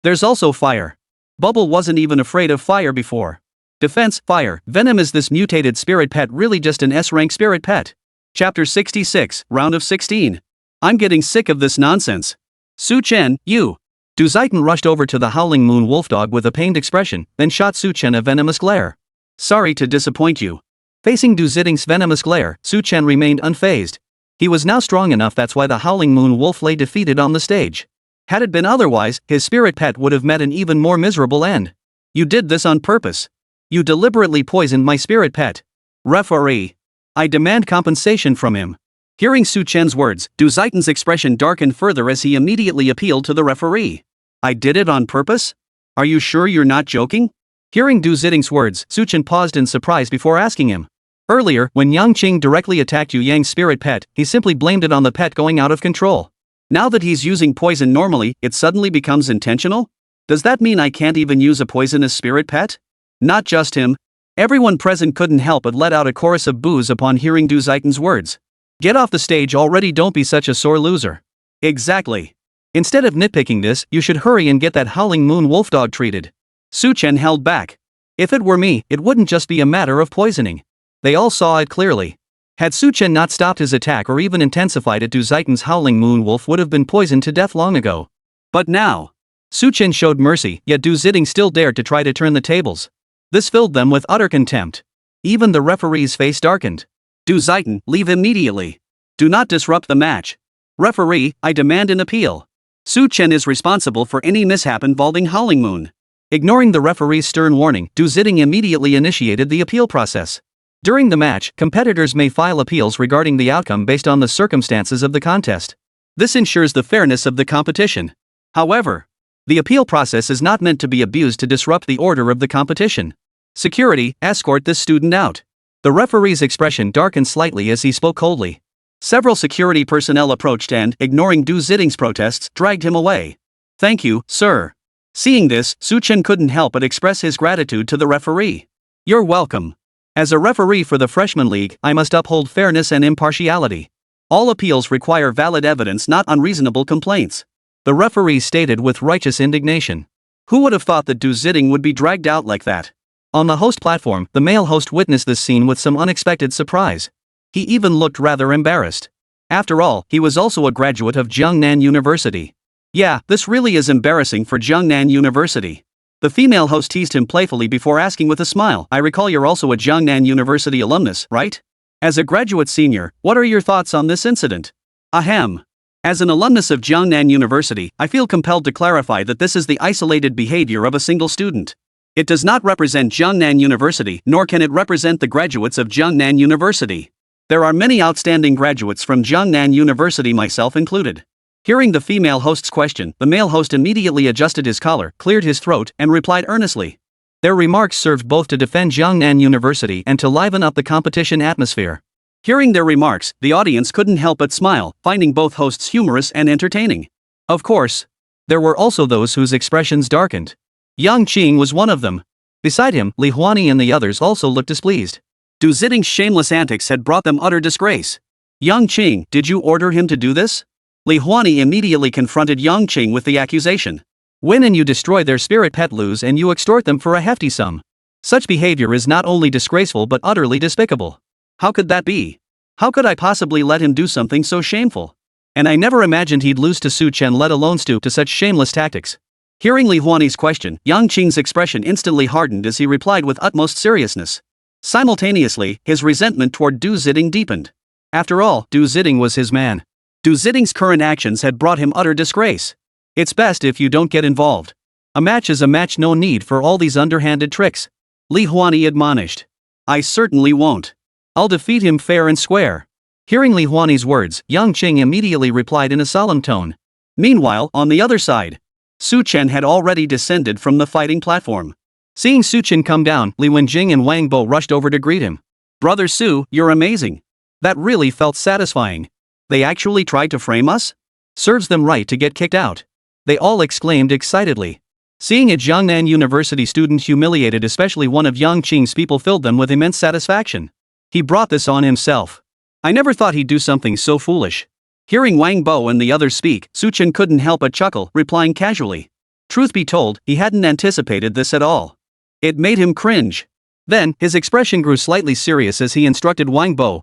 There's also fire. Bubble wasn't even afraid of fire before. Defense, fire, venom. Is this mutated spirit pet really just an S-rank spirit pet? Chapter 66, Round of 16. I'm getting sick of this nonsense. Su Chen, you! Du Ziding rushed over to the Howling Moon Wolfdog with a pained expression, then shot Su Chen a venomous glare. Sorry to disappoint you. Facing Du Ziding's venomous glare, Su Chen remained unfazed. He was now strong enough, that's why the Howling Moon Wolf lay defeated on the stage. Had it been otherwise, his spirit pet would have met an even more miserable end. You did this on purpose. You deliberately poisoned my spirit pet. Referee. I demand compensation from him. Hearing Su Chen's words, Du Zaitan's expression darkened further as he immediately appealed to the referee. I did it on purpose? Are you sure you're not joking? Hearing Du Zitting's words, Su Chen paused in surprise before asking him. Earlier, when Yang Qing directly attacked Yu Yang's spirit pet, he simply blamed it on the pet going out of control. Now that he's using poison normally, it suddenly becomes intentional? Does that mean I can't even use a poisonous spirit pet? Not just him. Everyone present couldn't help but let out a chorus of boos upon hearing Du Zaitan's words. Get off the stage already, don't be such a sore loser. Exactly. Instead of nitpicking this, you should hurry and get that howling moon wolf dog treated. Su Chen held back. If it were me, it wouldn't just be a matter of poisoning. They all saw it clearly. Had Su Chen not stopped his attack or even intensified it, Du Zaitan's howling moon wolf would have been poisoned to death long ago. But now, Su Chen showed mercy, yet Du Zitting still dared to try to turn the tables. This filled them with utter contempt. Even the referee's face darkened. Du Zaitan, leave immediately. Do not disrupt the match. Referee, I demand an appeal. Su Chen is responsible for any mishap involving Howling Moon. Ignoring the referee's stern warning, Du Zitting immediately initiated the appeal process. During the match, competitors may file appeals regarding the outcome based on the circumstances of the contest. This ensures the fairness of the competition. However, the appeal process is not meant to be abused to disrupt the order of the competition. Security, escort this student out. The referee's expression darkened slightly as he spoke coldly. Several security personnel approached and, ignoring Du Zitting's protests, dragged him away. Thank you, sir. Seeing this, Su Chen couldn't help but express his gratitude to the referee. You're welcome. As a referee for the Freshman League, I must uphold fairness and impartiality. All appeals require valid evidence, not unreasonable complaints. The referee stated with righteous indignation. Who would have thought that Du Zitting would be dragged out like that? On the host platform, the male host witnessed this scene with some unexpected surprise. He even looked rather embarrassed. After all, he was also a graduate of Jiangnan University. Yeah, this really is embarrassing for Jiangnan University. The female host teased him playfully before asking with a smile, I recall you're also a Jiangnan University alumnus, right? As a graduate senior, what are your thoughts on this incident? Ahem. As an alumnus of Jiangnan University, I feel compelled to clarify that this is the isolated behavior of a single student. It does not represent Jiangnan University, nor can it represent the graduates of Jiangnan University. There are many outstanding graduates from Jiangnan University, myself included. Hearing the female host's question, the male host immediately adjusted his collar, cleared his throat, and replied earnestly. Their remarks served both to defend Jiangnan University and to liven up the competition atmosphere. Hearing their remarks, the audience couldn't help but smile, finding both hosts humorous and entertaining. Of course, there were also those whose expressions darkened. Yang Qing was one of them. Beside him, Li Huani and the others also looked displeased. Du Zitting's shameless antics had brought them utter disgrace. Yang Qing, did you order him to do this? Li Huani immediately confronted Yang Qing with the accusation. Win and you destroy their spirit pet, lose and you extort them for a hefty sum. Such behavior is not only disgraceful but utterly despicable. How could that be? How could I possibly let him do something so shameful? And I never imagined he'd lose to Su Chen, let alone stoop to such shameless tactics. Hearing Li Huani's question, Yang Qing's expression instantly hardened as he replied with utmost seriousness. Simultaneously, his resentment toward Du Zitting deepened. After all, Du Zitting was his man. Du Zitting's current actions had brought him utter disgrace. It's best if you don't get involved. A match is a match, no need for all these underhanded tricks. Li Huani admonished. I certainly won't. I'll defeat him fair and square. Hearing Li Huani's words, Yang Qing immediately replied in a solemn tone. Meanwhile, on the other side, Su Chen had already descended from the fighting platform. Seeing Su Chen come down, Li Wenjing and Wang Bo rushed over to greet him. Brother Su, you're amazing. That really felt satisfying. They actually tried to frame us? Serves them right to get kicked out. They all exclaimed excitedly. Seeing a Jiangnan University student humiliated, especially one of Yang Qing's people, filled them with immense satisfaction. He brought this on himself. I never thought he'd do something so foolish. Hearing Wang Bo and the others speak, Su Chen couldn't help but chuckle, replying casually. Truth be told, he hadn't anticipated this at all. It made him cringe. Then, his expression grew slightly serious as he instructed Wang Bo,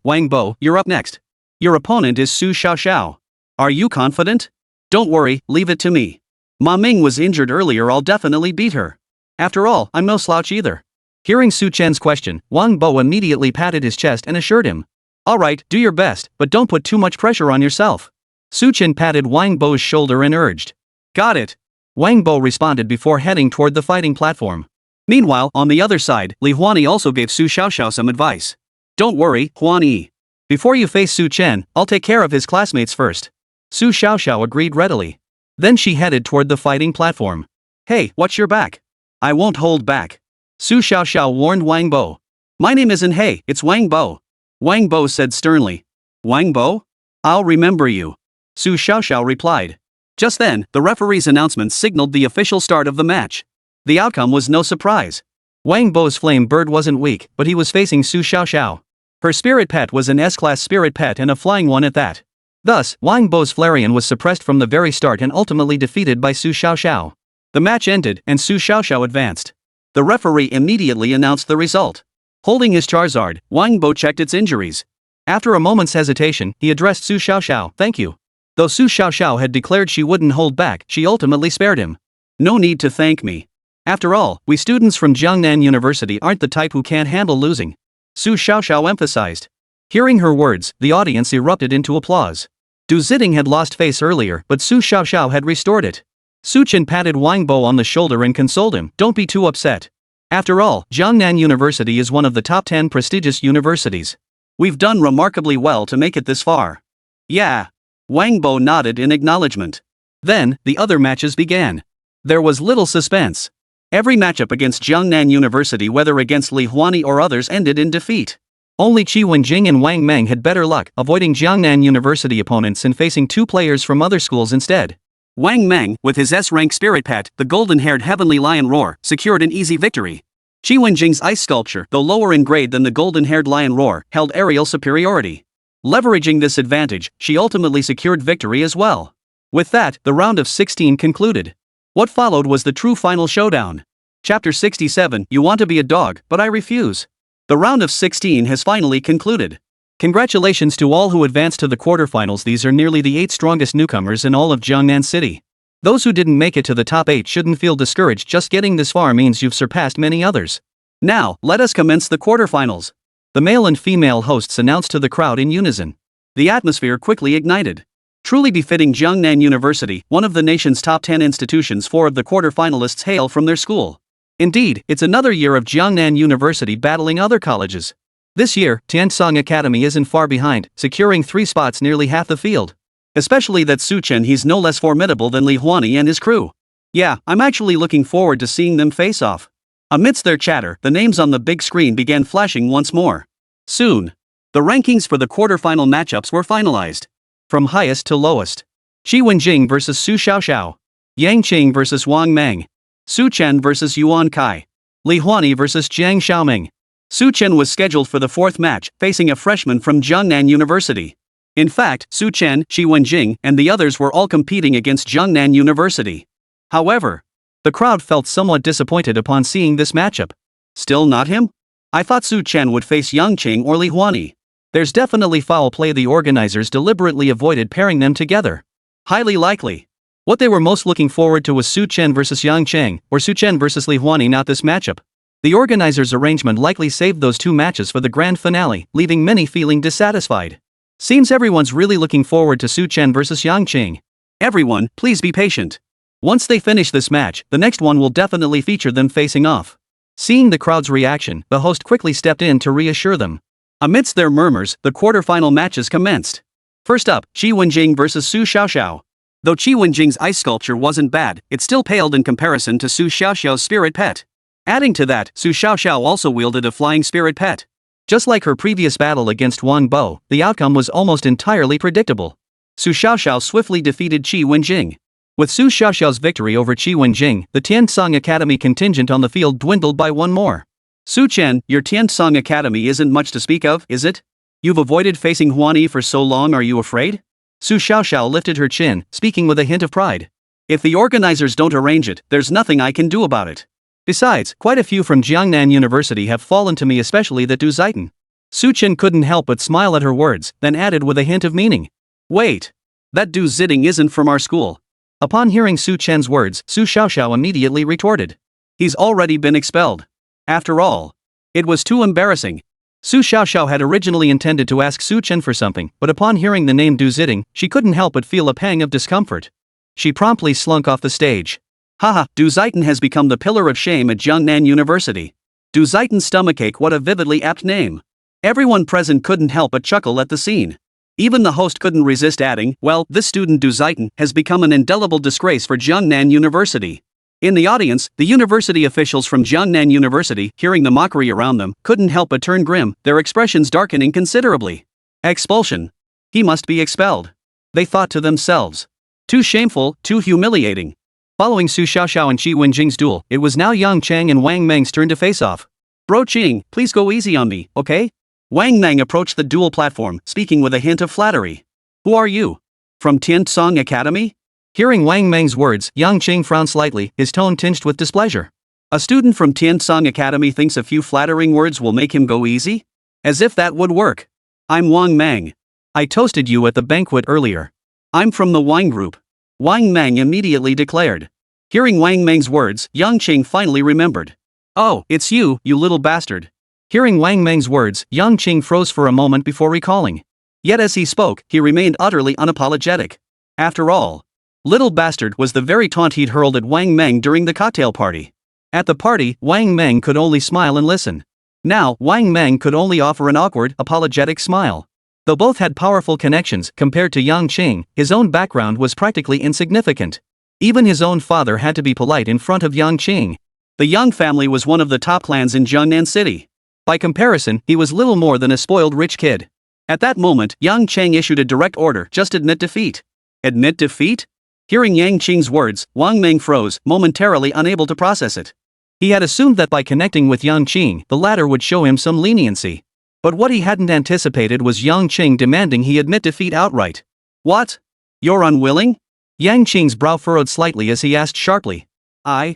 you're up next. Your opponent is Su Xiaoxiao. Are you confident? Don't worry, leave it to me. Ma Ming was injured earlier, I'll definitely beat her. After all, I'm no slouch either. Hearing Su Chen's question, Wang Bo immediately patted his chest and assured him. Alright, do your best, but don't put too much pressure on yourself. Su Chen patted Wang Bo's shoulder and urged. Got it. Wang Bo responded before heading toward the fighting platform. Meanwhile, on the other side, Li Huani also gave Su Xiaoxiao some advice. Don't worry, Huani. Before you face Su Chen, I'll take care of his classmates first. Su Xiaoxiao agreed readily. Then she headed toward the fighting platform. Hey, watch your back. I won't hold back. Su Xiaoxiao warned Wang Bo. My name isn't Hey, it's Wang Bo. Wang Bo said sternly. Wang Bo? I'll remember you. Su Xiaoxiao replied. Just then, the referee's announcement signaled the official start of the match. The outcome was no surprise. Wang Bo's flame bird wasn't weak, but he was facing Su Xiaoxiao. Her spirit pet was an S-class spirit pet and a flying one at that. Thus, Wang Bo's Flareon was suppressed from the very start and ultimately defeated by Su Xiaoxiao. The match ended and Su Xiaoxiao advanced. The referee immediately announced the result. Holding his Charizard, Wang Bo checked its injuries. After a moment's hesitation, he addressed Su Xiaoxiao, thank you. Though Su Xiaoxiao had declared she wouldn't hold back, she ultimately spared him. No need to thank me. After all, we students from Jiangnan University aren't the type who can't handle losing. Su Xiaoxiao emphasized. Hearing her words, the audience erupted into applause. Du Ziding had lost face earlier, but Su Xiaoxiao had restored it. Su Chen patted Wang Bo on the shoulder and consoled him, don't be too upset. After all, Jiangnan University is one of the top 10 prestigious universities. We've done remarkably well to make it this far. Yeah. Wang Bo nodded in acknowledgement. Then, the other matches began. There was little suspense. Every matchup against Jiangnan University, whether against Li Huani or others, ended in defeat. Only Qi Wenjing and Wang Meng had better luck, avoiding Jiangnan University opponents and facing two players from other schools instead. Wang Meng, with his S-rank spirit pet, the golden-haired heavenly lion Roar, secured an easy victory. Qi Wenjing's ice sculpture, though lower in grade than the golden-haired lion Roar, held aerial superiority. Leveraging this advantage, she ultimately secured victory as well. With that, the round of 16 concluded. What followed was the true final showdown. Chapter 67, You Want to Be a Dog, But I Refuse. The round of 16 has finally concluded. Congratulations to all who advanced to the quarterfinals. These are nearly the 8 strongest newcomers in all of Jiangnan City. Those who didn't make it to the top 8 shouldn't feel discouraged, just getting this far means you've surpassed many others. Now, let us commence the quarterfinals. The male and female hosts announced to the crowd in unison. The atmosphere quickly ignited. Truly befitting Jiangnan University, one of the nation's top 10 institutions, 4 of the quarterfinalists hail from their school. Indeed, it's another year of Jiangnan University battling other colleges. This year, Tiansong Academy isn't far behind, securing 3 spots, nearly half the field. Especially that Su Chen, he's no less formidable than Li Huani and his crew. Yeah, I'm actually looking forward to seeing them face off. Amidst their chatter, the names on the big screen began flashing once more. Soon, the rankings for the quarterfinal matchups were finalized. From highest to lowest. Qi Wenjing vs Su Xiaoxiao. Yang Qing vs Wang Meng. Su Chen vs Yuan Kai. Li Huani vs Jiang Xiaoming. Su Chen was scheduled for the 4th match, facing a freshman from Jiangnan University. In fact, Su Chen, Qi Wenjing, and the others were all competing against Jiangnan University. However, the crowd felt somewhat disappointed upon seeing this matchup. Still not him? I thought Su Chen would face Yang Qing or Li Huani. There's definitely foul play. The organizers deliberately avoided pairing them together. Highly likely. What they were most looking forward to was Su Chen vs Yang Qing, or Su Chen vs Li Huani, not this matchup. The organizers' arrangement likely saved those 2 matches for the grand finale, leaving many feeling dissatisfied. Seems everyone's really looking forward to Su Chen vs Yang Qing. Everyone, please be patient. Once they finish this match, the next one will definitely feature them facing off. Seeing the crowd's reaction, the host quickly stepped in to reassure them. Amidst their murmurs, the quarterfinal matches commenced. First up, Qi Wenjing vs Su Xiaoxiao. Though Qi Wenjing's ice sculpture wasn't bad, it still paled in comparison to Su Xiaoxiao's spirit pet. Adding to that, Su Xiaoxiao also wielded a flying spirit pet. Just like her previous battle against Wang Bo, the outcome was almost entirely predictable. Su Xiaoxiao swiftly defeated Qi Wenjing. With Su Xiaoxiao's victory over Qi Wenjing, the Tiansong Academy contingent on the field dwindled by 1 more. Su Chen, your Tiansong Academy isn't much to speak of, is it? You've avoided facing Huani for so long, are you afraid? Su Xiaoxiao lifted her chin, speaking with a hint of pride. If the organizers don't arrange it, there's nothing I can do about it. Besides, quite a few from Jiangnan University have fallen to me, especially that Du Ziding. Su Chen couldn't help but smile at her words, then added with a hint of meaning. Wait. That Du Ziding isn't from our school. Upon hearing Su Chen's words, Su Xiaoxiao immediately retorted. He's already been expelled. After all, it was too embarrassing. Su Xiaoxiao had originally intended to ask Su Chen for something, but upon hearing the name Du Ziding, she couldn't help but feel a pang of discomfort. She promptly slunk off the stage. Haha, Du Zieten has become the pillar of shame at Jiangnan University. Du Zieten's stomachache, what a vividly apt name. Everyone present couldn't help but chuckle at the scene. Even the host couldn't resist adding, well, this student Du Zieten has become an indelible disgrace for Jiangnan University. In the audience, the university officials from Jiangnan University, hearing the mockery around them, couldn't help but turn grim, their expressions darkening considerably. Expulsion. He must be expelled. They thought to themselves. Too shameful, too humiliating. Following Su Xiaoxiao and Qi Wenjing's duel, it was now Yang Cheng and Wang Meng's turn to face off. Bro Qing, please go easy on me, okay? Wang Meng approached the duel platform, speaking with a hint of flattery. Who are you? From Tiansong Academy? Hearing Wang Meng's words, Yang Cheng frowned slightly, his tone tinged with displeasure. A student from Tiansong Academy thinks a few flattering words will make him go easy? As if that would work. I'm Wang Meng. I toasted you at the banquet earlier. I'm from the wine group. Wang Meng immediately declared. Hearing Wang Meng's words, Yang Cheng finally remembered. Oh, it's you, you little bastard. Hearing Wang Meng's words, Yang Cheng froze for a moment before recalling. Yet as he spoke, he remained utterly unapologetic. After all, little bastard was the very taunt he'd hurled at Wang Meng during the cocktail party. At the party, Wang Meng could only smile and listen. Now, Wang Meng could only offer an awkward, apologetic smile. Though both had powerful connections, compared to Yang Cheng, his own background was practically insignificant. Even his own father had to be polite in front of Yang Cheng. The Yang family was one of the top clans in Jiangnan City. By comparison, he was little more than a spoiled rich kid. At that moment, Yang Cheng issued a direct order, just admit defeat. Admit defeat? Hearing Yang Cheng's words, Wang Meng froze, momentarily unable to process it. He had assumed that by connecting with Yang Cheng, the latter would show him some leniency. But what he hadn't anticipated was Yang Cheng demanding he admit defeat outright. What? You're unwilling? Yang Cheng's brow furrowed slightly as he asked sharply. I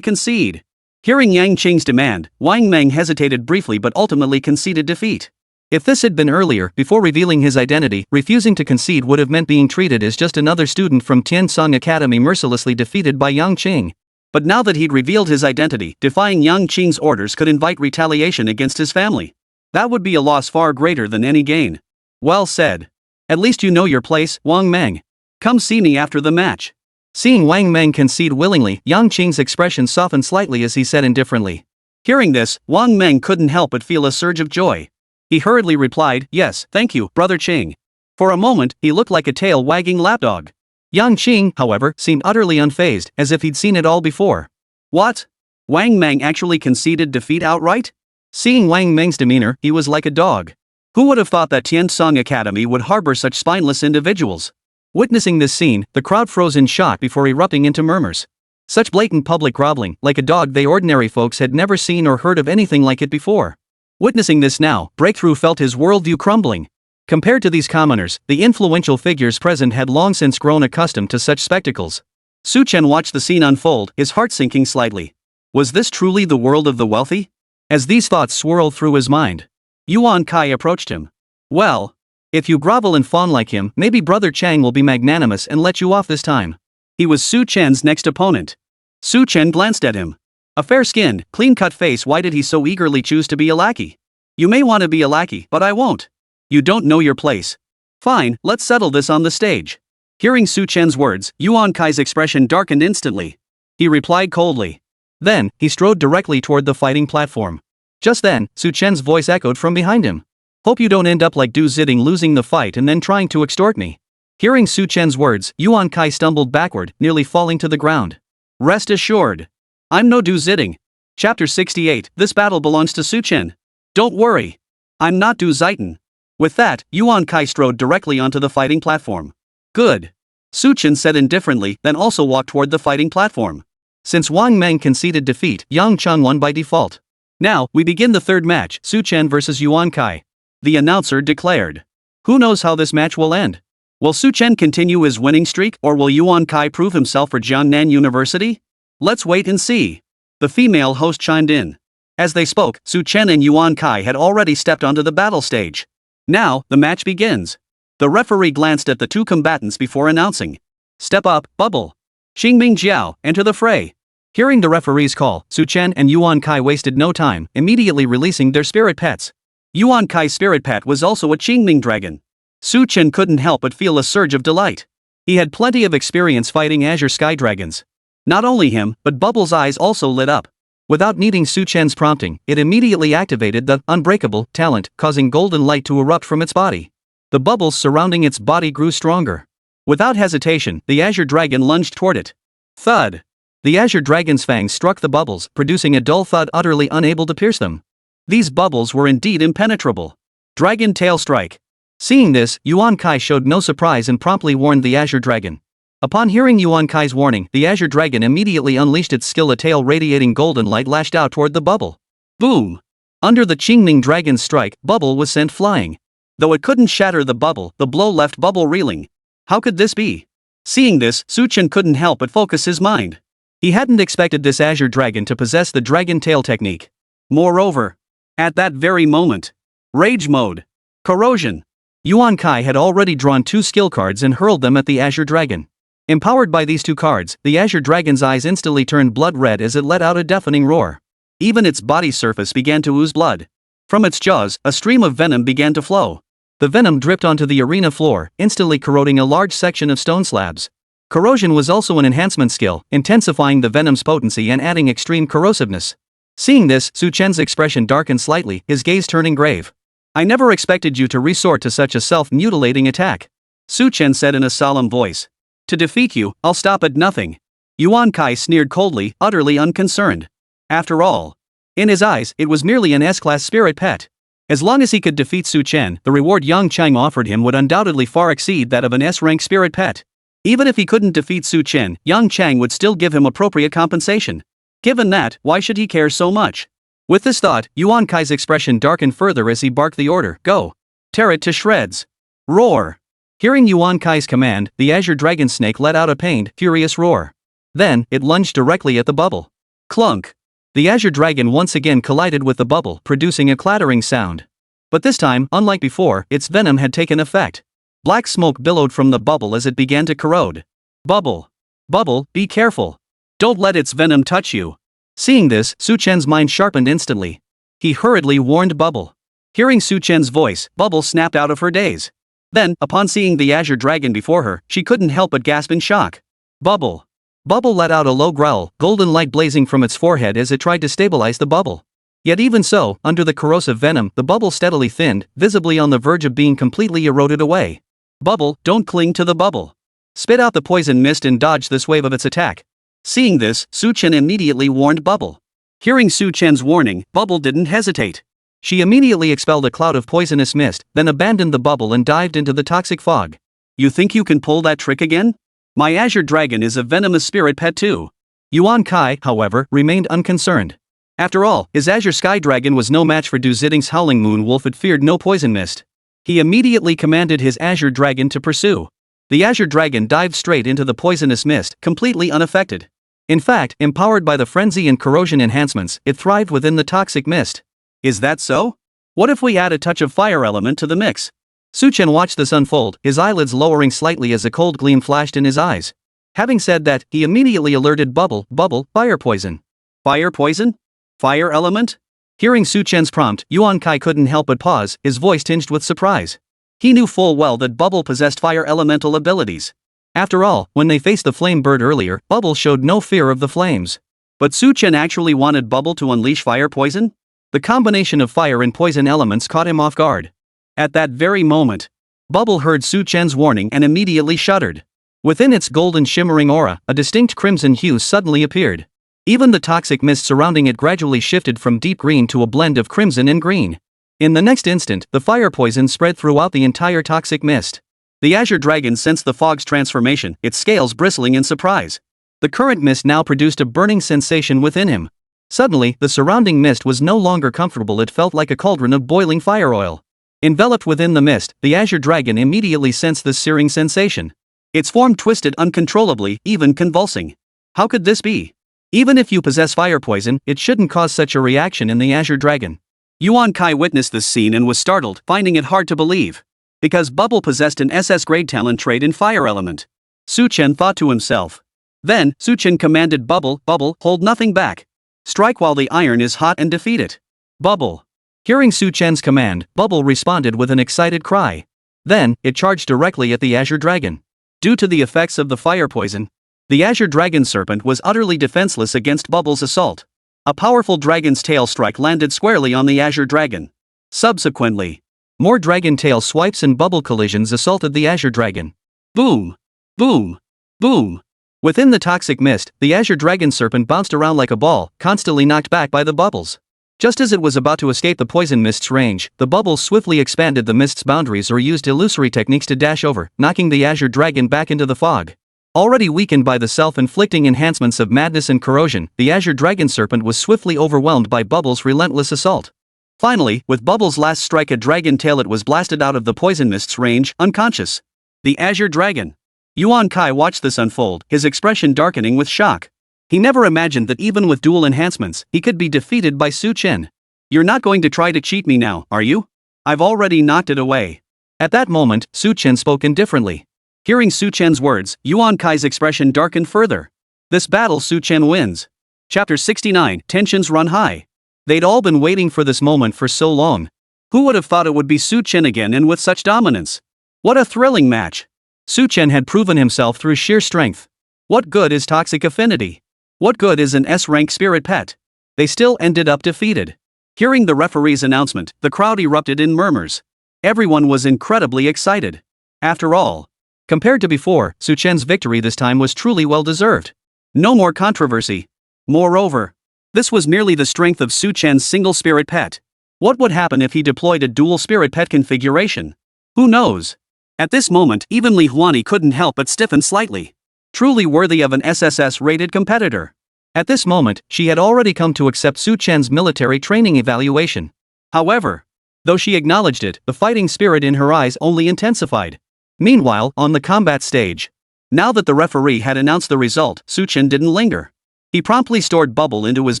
concede. Hearing Yang Cheng's demand, Wang Meng hesitated briefly but ultimately conceded defeat. If this had been earlier, before revealing his identity, refusing to concede would have meant being treated as just another student from Tiansong Academy mercilessly defeated by Yang Cheng. But now that he'd revealed his identity, defying Yang Cheng's orders could invite retaliation against his family. That would be a loss far greater than any gain. Well said. At least you know your place, Wang Meng. Come see me after the match. Seeing Wang Meng concede willingly, Yang Cheng's expression softened slightly as he said indifferently. Hearing this, Wang Meng couldn't help but feel a surge of joy. He hurriedly replied, yes, thank you, Brother Cheng. For a moment, he looked like a tail-wagging lapdog. Yang Cheng, however, seemed utterly unfazed, as if he'd seen it all before. What? Wang Meng actually conceded defeat outright? Seeing Wang Meng's demeanor, he was like a dog. Who would have thought that Tiansong Academy would harbor such spineless individuals? Witnessing this scene, the crowd froze in shock before erupting into murmurs. Such blatant public groveling, like a dog they ordinary folks had never seen or heard of anything like it before. Witnessing this now, Breakthrough felt his worldview crumbling. Compared to these commoners, the influential figures present had long since grown accustomed to such spectacles. Su Chen watched the scene unfold, his heart sinking slightly. Was this truly the world of the wealthy? As these thoughts swirled through his mind, Yuan Kai approached him. Well, if you grovel and fawn like him, maybe Brother Chang will be magnanimous and let you off this time. He was Su Chen's next opponent. Su Chen glanced at him. A fair-skinned, clean-cut face. Why did he so eagerly choose to be a lackey? You may want to be a lackey, but I won't. You don't know your place. Fine, let's settle this on the stage. Hearing Su Chen's words, Yuan Kai's expression darkened instantly. He replied coldly. Then, he strode directly toward the fighting platform. Just then, Su Chen's voice echoed from behind him. Hope you don't end up like Du Ziting losing the fight and then trying to extort me. Hearing Su Chen's words, Yuan Kai stumbled backward, nearly falling to the ground. Rest assured. I'm no Du Ziting. Chapter 68, this battle belongs to Su Chen. Don't worry. I'm not Du Ziting. With that, Yuan Kai strode directly onto the fighting platform. Good. Su Chen said indifferently, then also walked toward the fighting platform. Since Wang Meng conceded defeat, Yang Cheng won by default. Now, we begin the third match, Su Chen versus Yuan Kai. The announcer declared. Who knows how this match will end? Will Su Chen continue his winning streak, or will Yuan Kai prove himself for Jiangnan University? Let's wait and see. The female host chimed in. As they spoke, Su Chen and Yuan Kai had already stepped onto the battle stage. Now, the match begins. The referee glanced at the two combatants before announcing. Step up, Bubble. Xingming Jiao, enter the fray. Hearing the referee's call, Su Chen and Yuan Kai wasted no time, immediately releasing their spirit pets. Yuan Kai's spirit pet was also a Qingming dragon. Su Chen couldn't help but feel a surge of delight. He had plenty of experience fighting Azure Sky Dragons. Not only him, but Bubble's eyes also lit up. Without needing Su Chen's prompting, it immediately activated the unbreakable talent, causing golden light to erupt from its body. The bubbles surrounding its body grew stronger. Without hesitation, the Azure Dragon lunged toward it. Thud! The Azure Dragon's fangs struck the bubbles, producing a dull thud utterly unable to pierce them. These bubbles were indeed impenetrable. Dragon Tail Strike. Seeing this, Yuan Kai showed no surprise and promptly warned the Azure Dragon. Upon hearing Yuan Kai's warning, the Azure Dragon immediately unleashed its skill. A tail radiating golden light lashed out toward the bubble. Boom! Under the Qingming Dragon's strike, Bubble was sent flying. Though it couldn't shatter the bubble, the blow left Bubble reeling. How could this be? Seeing this, Su Chen couldn't help but focus his mind. He hadn't expected this Azure Dragon to possess the Dragon Tail technique. Moreover, at that very moment, Rage Mode, Corrosion. Yuan Kai had already drawn 2 skill cards and hurled them at the Azure Dragon. Empowered by these 2 cards, the Azure Dragon's eyes instantly turned blood red as it let out a deafening roar. Even its body surface began to ooze blood. From its jaws, a stream of venom began to flow. The venom dripped onto the arena floor, instantly corroding a large section of stone slabs. Corrosion was also an enhancement skill, intensifying the venom's potency and adding extreme corrosiveness. Seeing this, Su Chen's expression darkened slightly, his gaze turning grave. I never expected you to resort to such a self-mutilating attack. Su Chen said in a solemn voice. To defeat you, I'll stop at nothing. Yuan Kai sneered coldly, utterly unconcerned. After all, in his eyes, it was merely an S-class spirit pet. As long as he could defeat Su Chen, the reward Yang Chang offered him would undoubtedly far exceed that of an S-rank spirit pet. Even if he couldn't defeat Su Chen, Yang Chang would still give him appropriate compensation. Given that, why should he care so much? With this thought, Yuan Kai's expression darkened further as he barked the order, go! Tear it to shreds! Roar! Hearing Yuan Kai's command, the Azure Dragon Snake let out a pained, furious roar. Then, it lunged directly at the bubble. Clunk! The Azure Dragon once again collided with the bubble, producing a clattering sound. But this time, unlike before, its venom had taken effect. Black smoke billowed from the bubble as it began to corrode. Bubble! Bubble, be careful! Don't let its venom touch you! Seeing this, Su Chen's mind sharpened instantly. He hurriedly warned Bubble. Hearing Su Chen's voice, Bubble snapped out of her daze. Then, upon seeing the Azure Dragon before her, she couldn't help but gasp in shock. Bubble! Bubble let out a low growl, golden light blazing from its forehead as it tried to stabilize the bubble. Yet even so, under the corrosive venom, the bubble steadily thinned, visibly on the verge of being completely eroded away. Bubble, don't cling to the bubble. Spit out the poison mist and dodge this wave of its attack. Seeing this, Su Chen immediately warned Bubble. Hearing Su Chen's warning, Bubble didn't hesitate. She immediately expelled a cloud of poisonous mist, then abandoned the bubble and dived into the toxic fog. You think you can pull that trick again? My Azure Dragon is a venomous spirit pet too. Yuan Kai, however, remained unconcerned. After all, his Azure Sky Dragon was no match for Du Ziding's Howling Moon Wolf. It feared no poison mist. He immediately commanded his Azure Dragon to pursue. The Azure Dragon dived straight into the poisonous mist, completely unaffected. In fact, empowered by the frenzy and corrosion enhancements, it thrived within the toxic mist. Is that so? What if we add a touch of fire element to the mix? Su Chen watched this unfold, his eyelids lowering slightly as a cold gleam flashed in his eyes. Having said that, he immediately alerted Bubble, fire poison. Fire poison? Fire element? Hearing Su Chen's prompt, Yuan Kai couldn't help but pause, his voice tinged with surprise. He knew full well that Bubble possessed fire elemental abilities. After all, when they faced the flame bird earlier, Bubble showed no fear of the flames. But Su Chen actually wanted Bubble to unleash fire poison? The combination of fire and poison elements caught him off guard. At that very moment, Bubble heard Su Chen's warning and immediately shuddered. Within its golden shimmering aura, a distinct crimson hue suddenly appeared. Even the toxic mist surrounding it gradually shifted from deep green to a blend of crimson and green. In the next instant, the fire poison spread throughout the entire toxic mist. The Azure Dragon sensed the fog's transformation, its scales bristling in surprise. The current mist now produced a burning sensation within him. Suddenly, the surrounding mist was no longer comfortable. It felt like a cauldron of boiling fire oil. Enveloped within the mist, the Azure Dragon immediately sensed this searing sensation. Its form twisted uncontrollably, even convulsing. How could this be? Even if you possess fire poison, it shouldn't cause such a reaction in the Azure Dragon. Yuan Kai witnessed this scene and was startled, finding it hard to believe. Because Bubble possessed an SS grade talent trait in fire element. Su Chen thought to himself. Then, Su Chen commanded Bubble, hold nothing back. Strike while the iron is hot and defeat it. Bubble. Hearing Su Chen's command, Bubble responded with an excited cry. Then, it charged directly at the Azure Dragon. Due to the effects of the fire poison, The Azure Dragon Serpent was utterly defenseless against Bubble's assault. A powerful dragon's tail strike landed squarely on the Azure Dragon. Subsequently, more dragon tail swipes and bubble collisions assaulted the Azure Dragon. boom, boom, boom. Within the toxic mist, the Azure Dragon Serpent bounced around like a ball, constantly knocked back by the bubbles. Just as it was about to escape the poison mist's range, the bubbles swiftly expanded the mist's boundaries or used illusory techniques to dash over, knocking the Azure Dragon back into the fog. Already weakened by the self-inflicting enhancements of madness and corrosion, the Azure Dragon Serpent was swiftly overwhelmed by Bubbles' relentless assault. Finally, with Bubbles' last strike a dragon tail, it was blasted out of the poison mist's range, unconscious. The Azure Dragon. Yuan Kai watched this unfold, his expression darkening with shock. He never imagined that even with dual enhancements, he could be defeated by Su Chen. You're not going to try to cheat me now, are you? I've already knocked it away. At that moment, Su Chen spoke indifferently. Hearing Su Chen's words, Yuan Kai's expression darkened further. This battle Su Chen wins. Chapter 69, Tensions Run High. They'd all been waiting for this moment for so long. Who would have thought it would be Su Chen again, and with such dominance? What a thrilling match. Su Chen had proven himself through sheer strength. What good is toxic affinity? What good is an S-rank spirit pet? They still ended up defeated. Hearing the referee's announcement, the crowd erupted in murmurs. Everyone was incredibly excited. After all, compared to before, Su Chen's victory this time was truly well-deserved. No more controversy. Moreover, this was merely the strength of Su Chen's single spirit pet. What would happen if he deployed a dual spirit pet configuration? Who knows? At this moment, even Li Huani couldn't help but stiffen slightly. Truly worthy of an SSS-rated competitor. At this moment, she had already come to accept Su Chen's military training evaluation. However, though she acknowledged it, the fighting spirit in her eyes only intensified. Meanwhile, on the combat stage, now that the referee had announced the result, Su Chen didn't linger. He promptly stored Bubble into his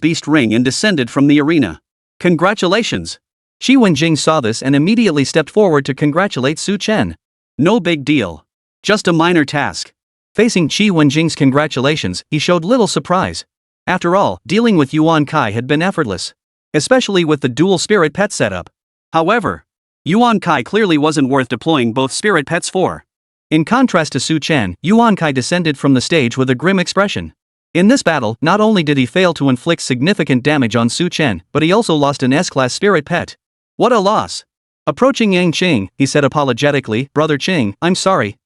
beast ring and descended from the arena. Congratulations! Shi Wenjing saw this and immediately stepped forward to congratulate Su Chen. No big deal. Just a minor task. Facing Shi Wenjing's congratulations, he showed little surprise. After all, dealing with Yuan Kai had been effortless. Especially with the dual spirit pet setup. However, Yuan Kai clearly wasn't worth deploying both spirit pets for. In contrast to Su Chen, Yuan Kai descended from the stage with a grim expression. In this battle, not only did he fail to inflict significant damage on Su Chen, but he also lost an S-class spirit pet. What a loss! Approaching Yang Qing, he said apologetically, "Brother Qing, I'm sorry.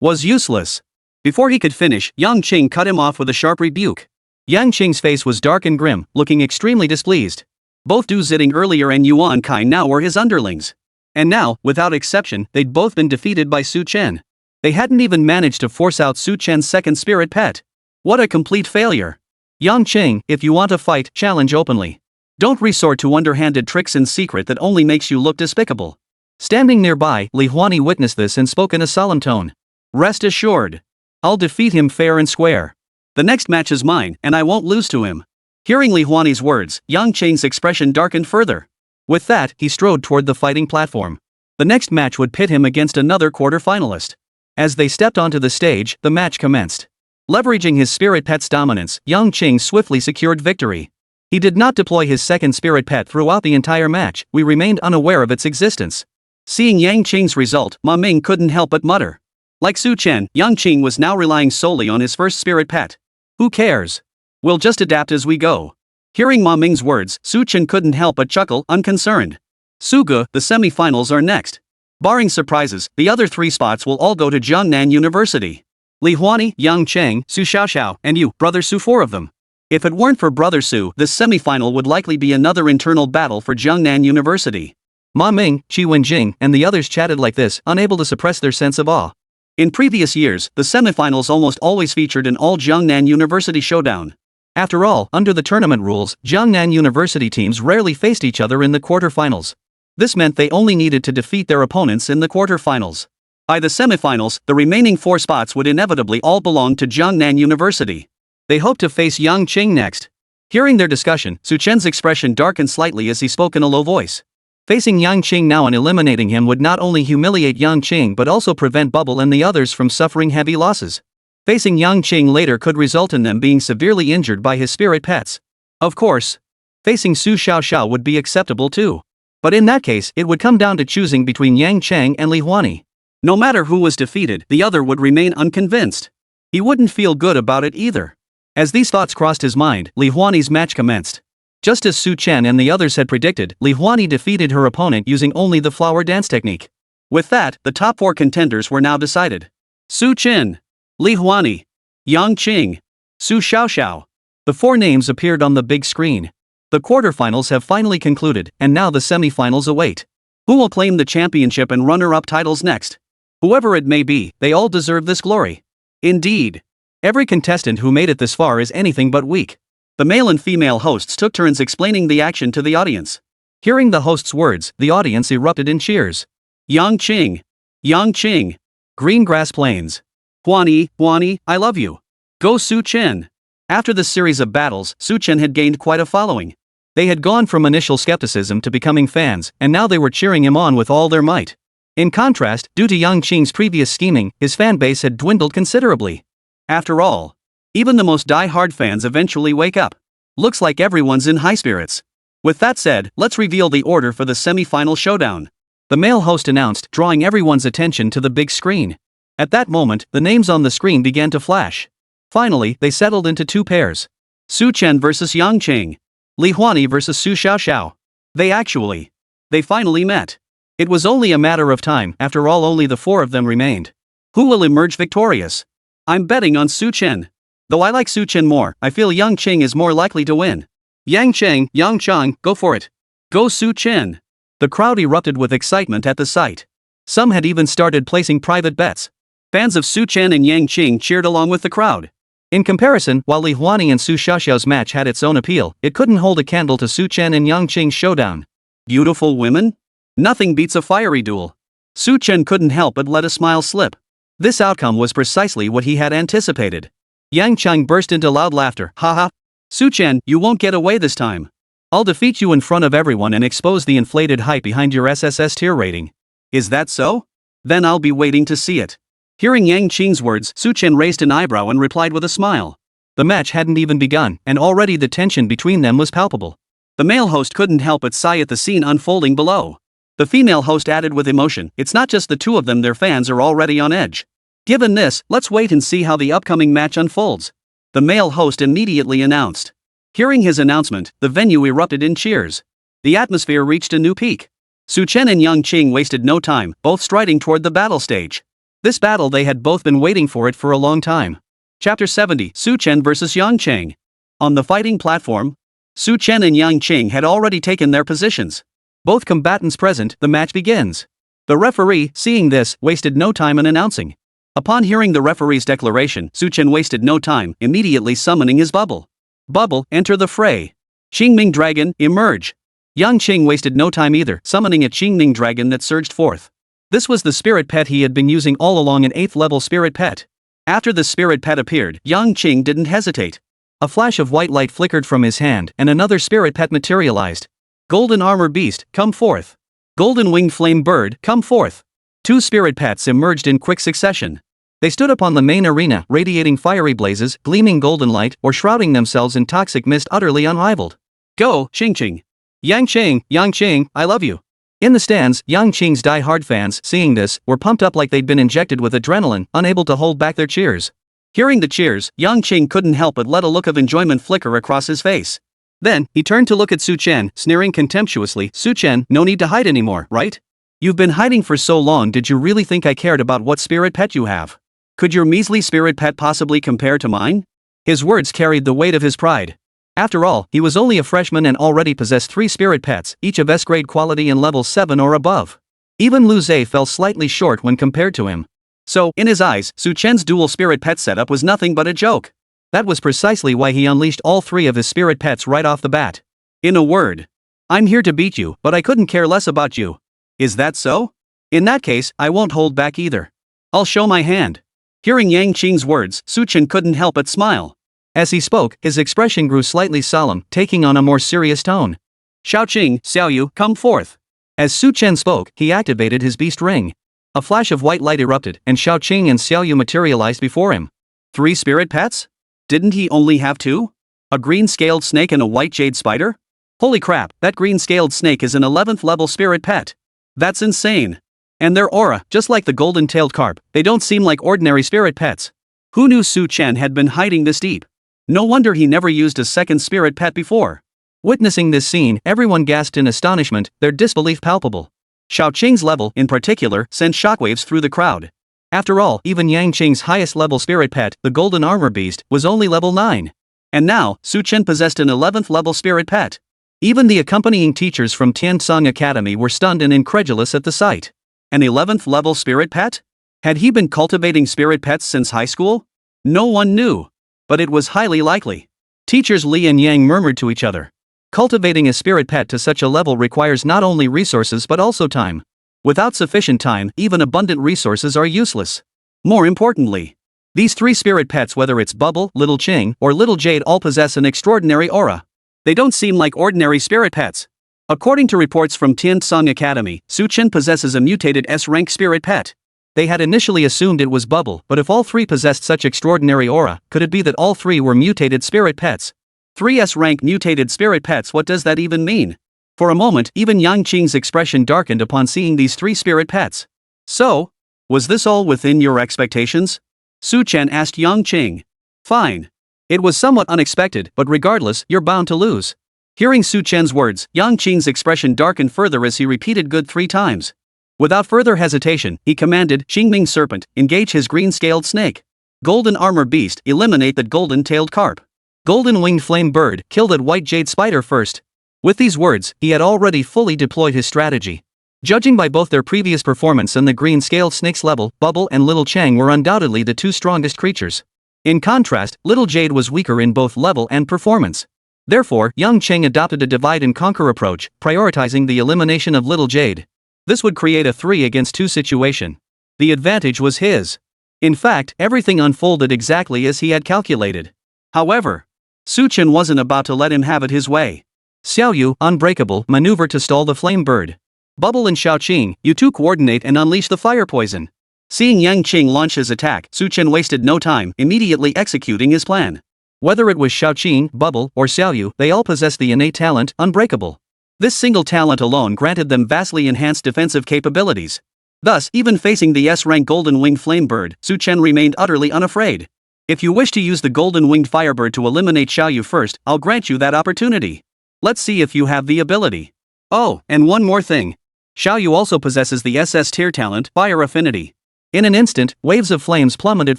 Was useless." Before he could finish, Yang Qing cut him off with a sharp rebuke. Yang Qing's face was dark and grim, looking extremely displeased. Both Du Zitting earlier and Yuan Kai now were his underlings. And now, without exception, they'd both been defeated by Su Chen. They hadn't even managed to force out Su Chen's second spirit pet. What a complete failure. Yang Qing, if you want to fight, challenge openly. Don't resort to underhanded tricks in secret that only makes you look despicable. Standing nearby, Li Huani witnessed this and spoke in a solemn tone. Rest assured. I'll defeat him fair and square. The next match is mine, and I won't lose to him. Hearing Li Huani's words, Yang Qing's expression darkened further. With that, he strode toward the fighting platform. The next match would pit him against another quarter-finalist. As they stepped onto the stage, the match commenced. Leveraging his spirit pet's dominance, Yang Qing swiftly secured victory. He did not deploy his second spirit pet throughout the entire match, we remained unaware of its existence. Seeing Yang Qing's result, Wang Meng couldn't help but mutter. Like Su Chen, Yang Qing was now relying solely on his first spirit pet. Who cares? We'll just adapt as we go. Hearing Wang Meng's words, Su Chen couldn't help but chuckle, unconcerned. Suge, the semi-finals are next. Barring surprises, the other 3 spots will all go to Jiangnan University. Li Huani, Yang Cheng, Su Xiaoxiao, and you, Brother Su, 4 of them. If it weren't for Brother Su, this semi-final would likely be another internal battle for Jiangnan University. Ma Ming, Shi Wenjing, and the others chatted like this, unable to suppress their sense of awe. In previous years, the semifinals almost always featured an all Jiangnan University showdown. After all, under the tournament rules, Jiangnan University teams rarely faced each other in the quarterfinals. This meant they only needed to defeat their opponents in the quarterfinals. By the semifinals, the remaining 4 spots would inevitably all belong to Jiangnan University. They hoped to face Yang Qing next. Hearing their discussion, Su Chen's expression darkened slightly as he spoke in a low voice. Facing Yang Qing now and eliminating him would not only humiliate Yang Qing but also prevent Bubble and the others from suffering heavy losses. Facing Yang Qing later could result in them being severely injured by his spirit pets. Of course, facing Su Xiaoxiao would be acceptable too. But in that case, it would come down to choosing between Yang Cheng and Li Huani. No matter who was defeated, the other would remain unconvinced. He wouldn't feel good about it either. As these thoughts crossed his mind, Li Huani's match commenced. Just as Su Chen and the others had predicted, Li Huani defeated her opponent using only the flower dance technique. With that, the top 4 contenders were now decided. Su Chen, Li Huani, Yang Qing, Su Xiaoxiao. The 4 names appeared on the big screen. The quarterfinals have finally concluded, and now the semifinals await. Who will claim the championship and runner-up titles next? Whoever it may be, they all deserve this glory. Indeed. Every contestant who made it this far is anything but weak. The male and female hosts took turns explaining the action to the audience. Hearing the host's words, the audience erupted in cheers. Yang Qing, Yang Qing, Green Grass Plains. Huani, Huani, I love you. Go Su Chen. After this series of battles, Su Chen had gained quite a following. They had gone from initial skepticism to becoming fans, and now they were cheering him on with all their might. In contrast, due to Yang Qing's previous scheming, his fan base had dwindled considerably. After all, even the most die-hard fans eventually wake up. Looks like everyone's in high spirits. With that said, let's reveal the order for the semi-final showdown. The male host announced, drawing everyone's attention to the big screen. At that moment, the names on the screen began to flash. Finally, they settled into 2 pairs. Su Chen versus Yang Qing. Li Huani versus Su Xiaoxiao. They finally met. It was only a matter of time. After all, only the 4 of them remained. Who will emerge victorious? I'm betting on Su Chen. Though I like Su Chen more, I feel Yang Qing is more likely to win. Yang Cheng, Yang Chang, go for it. Go Su Chen. The crowd erupted with excitement at the sight. Some had even started placing private bets. Fans of Su Chen and Yang Qing cheered along with the crowd. In comparison, while Li Huani and Su Xiaoxiao's match had its own appeal, it couldn't hold a candle to Su Chen and Yang Qing's showdown. Beautiful women? Nothing beats a fiery duel. Su Chen couldn't help but let a smile slip. This outcome was precisely what he had anticipated. Yang Chang burst into loud laughter. Haha. Su Chen, you won't get away this time. I'll defeat you in front of everyone and expose the inflated hype behind your SSS tier rating. Is that so? Then I'll be waiting to see it. Hearing Yang Qing's words, Su Chen raised an eyebrow and replied with a smile. The match hadn't even begun, and already the tension between them was palpable. The male host couldn't help but sigh at the scene unfolding below. The female host added with emotion, it's not just the 2 of them, their fans are already on edge. Given this, let's wait and see how the upcoming match unfolds. The male host immediately announced. Hearing his announcement, the venue erupted in cheers. The atmosphere reached a new peak. Su Chen and Yang Qing wasted no time, both striding toward the battle stage. This battle, they had both been waiting for it for a long time. Chapter 70, Su Chen vs Yang Qing. On the fighting platform, Su Chen and Yang Qing had already taken their positions. Both combatants present, the match begins. The referee, seeing this, wasted no time in announcing. Upon hearing the referee's declaration, Su Chen wasted no time, immediately summoning his bubble. Bubble, enter the fray. Qingming Dragon, emerge. Yang Qing wasted no time either, summoning a Qingming Dragon that surged forth. This was the spirit pet he had been using all along, an 8th level spirit pet. After the spirit pet appeared, Yang Qing didn't hesitate. A flash of white light flickered from his hand, and another spirit pet materialized. Golden Armor Beast, come forth. Golden Winged Flame Bird, come forth. 2 spirit pets emerged in quick succession. They stood upon the main arena, radiating fiery blazes, gleaming golden light, or shrouding themselves in toxic mist utterly unrivaled. Go, Qing. Yang Qing, I love you. In the stands, Yang Qing's die-hard fans, seeing this, were pumped up like they'd been injected with adrenaline, unable to hold back their cheers. Hearing the cheers, Yang Qing couldn't help but let a look of enjoyment flicker across his face. Then, he turned to look at Su Chen, sneering contemptuously. Su Chen, no need to hide anymore, right? You've been hiding for so long. Did you really think I cared about what spirit pet you have? Could your measly spirit pet possibly compare to mine? His words carried the weight of his pride. After all, he was only a freshman and already possessed 3 spirit pets, each of S-grade quality and level 7 or above. Even Lu Zhe fell slightly short when compared to him. So, in his eyes, Su Chen's dual spirit pet setup was nothing but a joke. That was precisely why he unleashed all 3 of his spirit pets right off the bat. In a word, I'm here to beat you, but I couldn't care less about you. Is that so? In that case, I won't hold back either. I'll show my hand. Hearing Yang Qing's words, Su Chen couldn't help but smile. As he spoke, his expression grew slightly solemn, taking on a more serious tone. Xiaoqing, Xiaoyu, come forth. As Su Chen spoke, he activated his beast ring. A flash of white light erupted, and Xiaoqing and Xiaoyu materialized before him. 3 spirit pets? Didn't he only have 2? A green-scaled snake and a white jade spider? Holy crap, that green-scaled snake is an 11th level spirit pet. That's insane. And their aura, just like the golden-tailed carp, they don't seem like ordinary spirit pets. Who knew Su Chen had been hiding this deep? No wonder he never used a second spirit pet before. Witnessing this scene, everyone gasped in astonishment, their disbelief palpable. Xiao Qing's level, in particular, sent shockwaves through the crowd. After all, even Yang Qing's highest level spirit pet, the Golden Armor Beast, was only level 9. And now, Su Chen possessed an 11th level spirit pet. Even the accompanying teachers from Tiansong Academy were stunned and incredulous at the sight. An 11th level spirit pet? Had he been cultivating spirit pets since high school? No one knew. But it was highly likely. Teachers Li and Yang murmured to each other. Cultivating a spirit pet to such a level requires not only resources but also time. Without sufficient time, even abundant resources are useless. More importantly, these 3 spirit pets, whether it's Bubble, Little Qing, or Little Jade, all possess an extraordinary aura. They don't seem like ordinary spirit pets. According to reports from Tiansong Academy, Su Chen possesses a mutated S-Rank spirit pet. They had initially assumed it was Bubble, but if all 3 possessed such extraordinary aura, could it be that all 3 were mutated spirit pets? 3 S-Rank mutated spirit pets, what does that even mean? For a moment, even Yang Qing's expression darkened upon seeing these 3 spirit pets. So, was this all within your expectations? Su Chen asked Yang Qing. Fine. It was somewhat unexpected, but regardless, you're bound to lose. Hearing Su Chen's words, Yang Qing's expression darkened further as he repeated good 3 times. Without further hesitation, he commanded, Qingming Serpent, engage his green-scaled snake. Golden Armor Beast, eliminate that golden-tailed carp. Golden-winged flame bird, kill that white jade spider first. With these words, he had already fully deployed his strategy. Judging by both their previous performance and the green-scaled snake's level, Bubble and Little Chang were undoubtedly the 2 strongest creatures. In contrast, Little Jade was weaker in both level and performance. Therefore, Yang Qing adopted a divide-and-conquer approach, prioritizing the elimination of Little Jade. This would create a 3 against 2 situation. The advantage was his. In fact, everything unfolded exactly as he had calculated. However, Su Chen wasn't about to let him have it his way. Xiaoyu, Unbreakable, maneuver to stall the flame bird. Bubble and Xiao Qing, you 2 coordinate and unleash the fire poison. Seeing Yang Qing launch his attack, Su Chen wasted no time, immediately executing his plan. Whether it was Xiao Qing, Bubble, or Xiaoyu, they all possessed the innate talent, Unbreakable. This single talent alone granted them vastly enhanced defensive capabilities. Thus, even facing the S-Rank Golden-Winged Flame Bird, Su Chen remained utterly unafraid. If you wish to use the Golden-Winged Firebird to eliminate Xiaoyu first, I'll grant you that opportunity. Let's see if you have the ability. Oh, and one more thing. Xiaoyu also possesses the SS tier talent, Fire Affinity. In an instant, waves of flames plummeted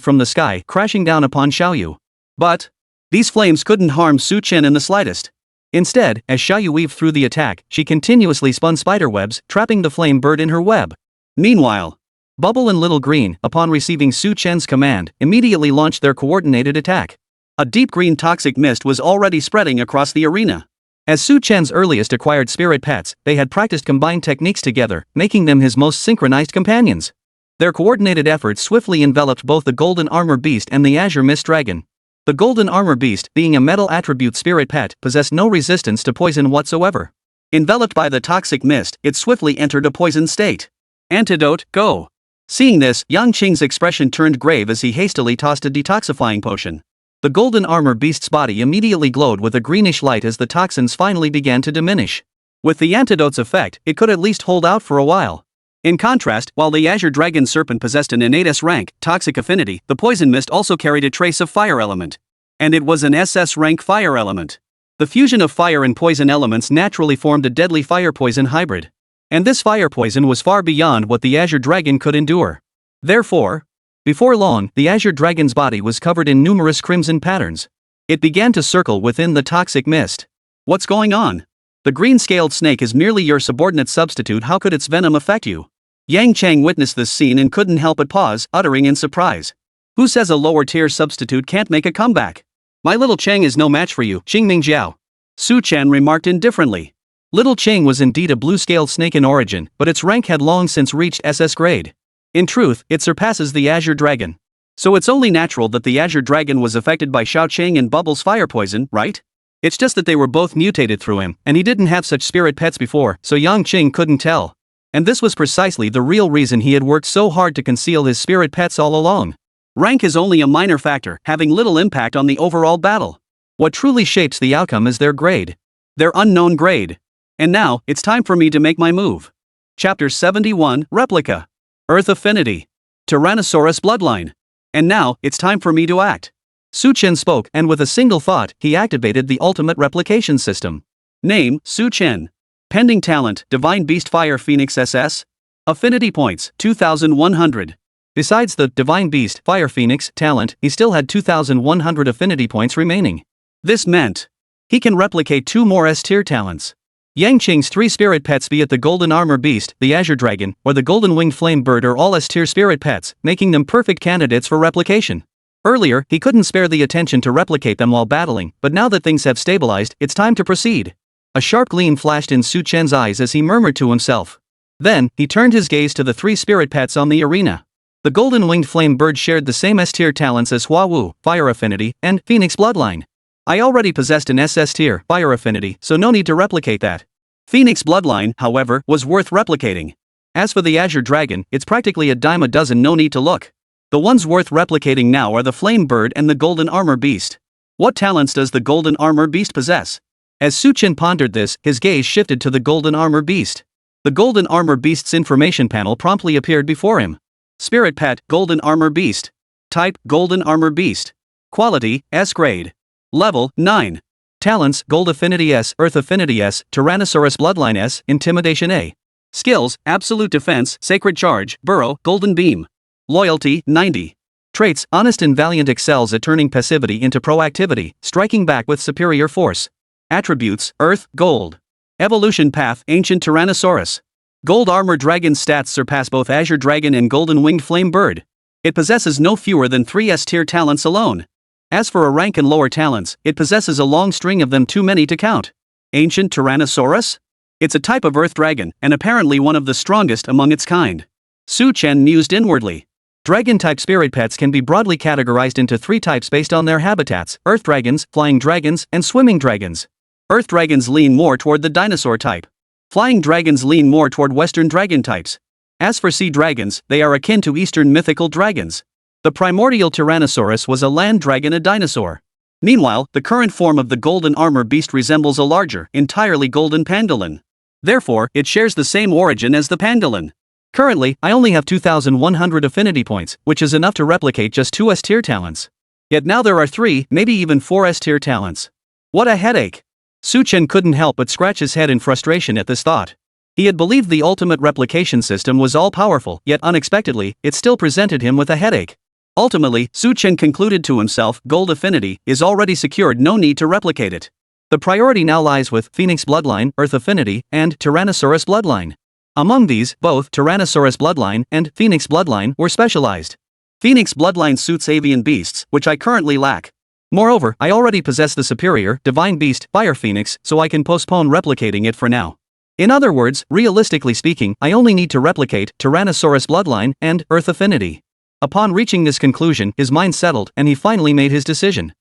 from the sky, crashing down upon Xiaoyu. But these flames couldn't harm Su Chen in the slightest. Instead, as Xiaoyu weaved through the attack, she continuously spun spiderwebs, trapping the flame bird in her web. Meanwhile, Bubble and Little Green, upon receiving Su Chen's command, immediately launched their coordinated attack. A deep green toxic mist was already spreading across the arena. As Su Chen's earliest acquired spirit pets, they had practiced combined techniques together, making them his most synchronized companions. Their coordinated efforts swiftly enveloped both the Golden Armor Beast and the Azure Mist Dragon. The Golden Armor Beast, being a metal attribute spirit pet, possessed no resistance to poison whatsoever. Enveloped by the toxic mist, it swiftly entered a poisoned state. Antidote, go! Seeing this, Yang Qing's expression turned grave as he hastily tossed a detoxifying potion. The Golden Armor Beast's body immediately glowed with a greenish light as the toxins finally began to diminish. With the antidote's effect, it could at least hold out for a while. In contrast, while the Azure Dragon Serpent possessed an innate S-Rank, toxic affinity, the poison mist also carried a trace of fire element. And it was an SS-Rank fire element. The fusion of fire and poison elements naturally formed a deadly fire-poison hybrid. And this fire poison was far beyond what the Azure Dragon could endure. Therefore, before long, the Azure Dragon's body was covered in numerous crimson patterns. It began to circle within the toxic mist. What's going on? The green-scaled snake is merely your subordinate substitute. How could its venom affect you? Yang Chang witnessed this scene and couldn't help but pause, uttering in surprise. Who says a lower-tier substitute can't make a comeback? My little Chang is no match for you, Qingming Jiao. Su Chen remarked indifferently. Little Chang was indeed a blue-scaled snake in origin, but its rank had long since reached SS grade. In truth, it surpasses the Azure Dragon. So it's only natural that the Azure Dragon was affected by Xiao Qing and Bubble's fire poison, right? It's just that they were both mutated through him, and he didn't have such spirit pets before, so Yang Qing couldn't tell. And this was precisely the real reason he had worked so hard to conceal his spirit pets all along. Rank is only a minor factor, having little impact on the overall battle. What truly shapes the outcome is their grade. Their unknown grade. And now, it's time for me to make my move. Chapter 71, Replica. Earth Affinity. Tyrannosaurus Bloodline. And now, it's time for me to act. Su Chen spoke, and with a single thought, he activated the ultimate replication system. Name, Su Chen. Pending talent, Divine Beast Fire Phoenix SS. Affinity points, 2,100. Besides the Divine Beast Fire Phoenix talent, he still had 2,100 affinity points remaining. This meant he can replicate 2 more S-tier talents. Yang Qing's 3 spirit pets, be it the Golden Armor Beast, the Azure Dragon, or the Golden Winged Flame Bird, are all S-tier spirit pets, making them perfect candidates for replication. Earlier, he couldn't spare the attention to replicate them while battling, but now that things have stabilized, it's time to proceed. A sharp gleam flashed in Su Chen's eyes as he murmured to himself. Then, he turned his gaze to the 3 spirit pets on the arena. The Golden Winged Flame Bird shared the same S-tier talents as Hua Wu, Fire Affinity, and Phoenix Bloodline. I already possessed an SS-tier Fire Affinity, so no need to replicate that. Phoenix Bloodline, however, was worth replicating. As for the Azure Dragon, it's practically a dime a dozen, no need to look. The ones worth replicating now are the Flame Bird and the Golden Armor Beast. What talents does the Golden Armor Beast possess? As Su Chen pondered this, his gaze shifted to the Golden Armor Beast. The Golden Armor Beast's information panel promptly appeared before him. Spirit Pet, Golden Armor Beast. Type, Golden Armor Beast. Quality, S grade. Level, 9. Talents, Gold Affinity S, Earth Affinity S, Tyrannosaurus Bloodline S, Intimidation A. Skills, Absolute Defense, Sacred Charge, Burrow, Golden Beam. Loyalty, 90. Traits, Honest and Valiant excels at turning passivity into proactivity, striking back with superior force. Attributes, Earth, Gold. Evolution path, Ancient Tyrannosaurus. Gold Armor Dragon's stats surpass both Azure Dragon and Golden Winged Flame Bird. It possesses no fewer than 3 S-tier talents alone. As for a rank and lower talents, it possesses a long string of them, too many to count. Ancient Tyrannosaurus? It's a type of Earth Dragon, and apparently one of the strongest among its kind. Su Chen mused inwardly. Dragon-type spirit pets can be broadly categorized into 3 types based on their habitats: Earth Dragons, Flying Dragons, and Swimming Dragons. Earth Dragons lean more toward the dinosaur type. Flying Dragons lean more toward Western Dragon types. As for Sea Dragons, they are akin to Eastern mythical dragons. The primordial Tyrannosaurus was a land dragon, a dinosaur. Meanwhile, the current form of the Golden Armor Beast resembles a larger, entirely golden pangolin. Therefore, it shares the same origin as the pangolin. Currently, I only have 2,100 affinity points, which is enough to replicate just 2 S-tier talents. Yet now there are 3, maybe even 4 S-tier talents. What a headache! Su Chen couldn't help but scratch his head in frustration at this thought. He had believed the ultimate replication system was all-powerful, yet unexpectedly, it still presented him with a headache. Ultimately, Su Chen concluded to himself, Gold Affinity is already secured, no need to replicate it. The priority now lies with Phoenix Bloodline, Earth Affinity, and Tyrannosaurus Bloodline. Among these, both Tyrannosaurus Bloodline and Phoenix Bloodline were specialized. Phoenix Bloodline suits avian beasts, which I currently lack. Moreover, I already possess the superior Divine Beast Fire Phoenix, so I can postpone replicating it for now. In other words, realistically speaking, I only need to replicate Tyrannosaurus Bloodline and Earth Affinity. Upon reaching this conclusion, his mind settled, and he finally made his decision.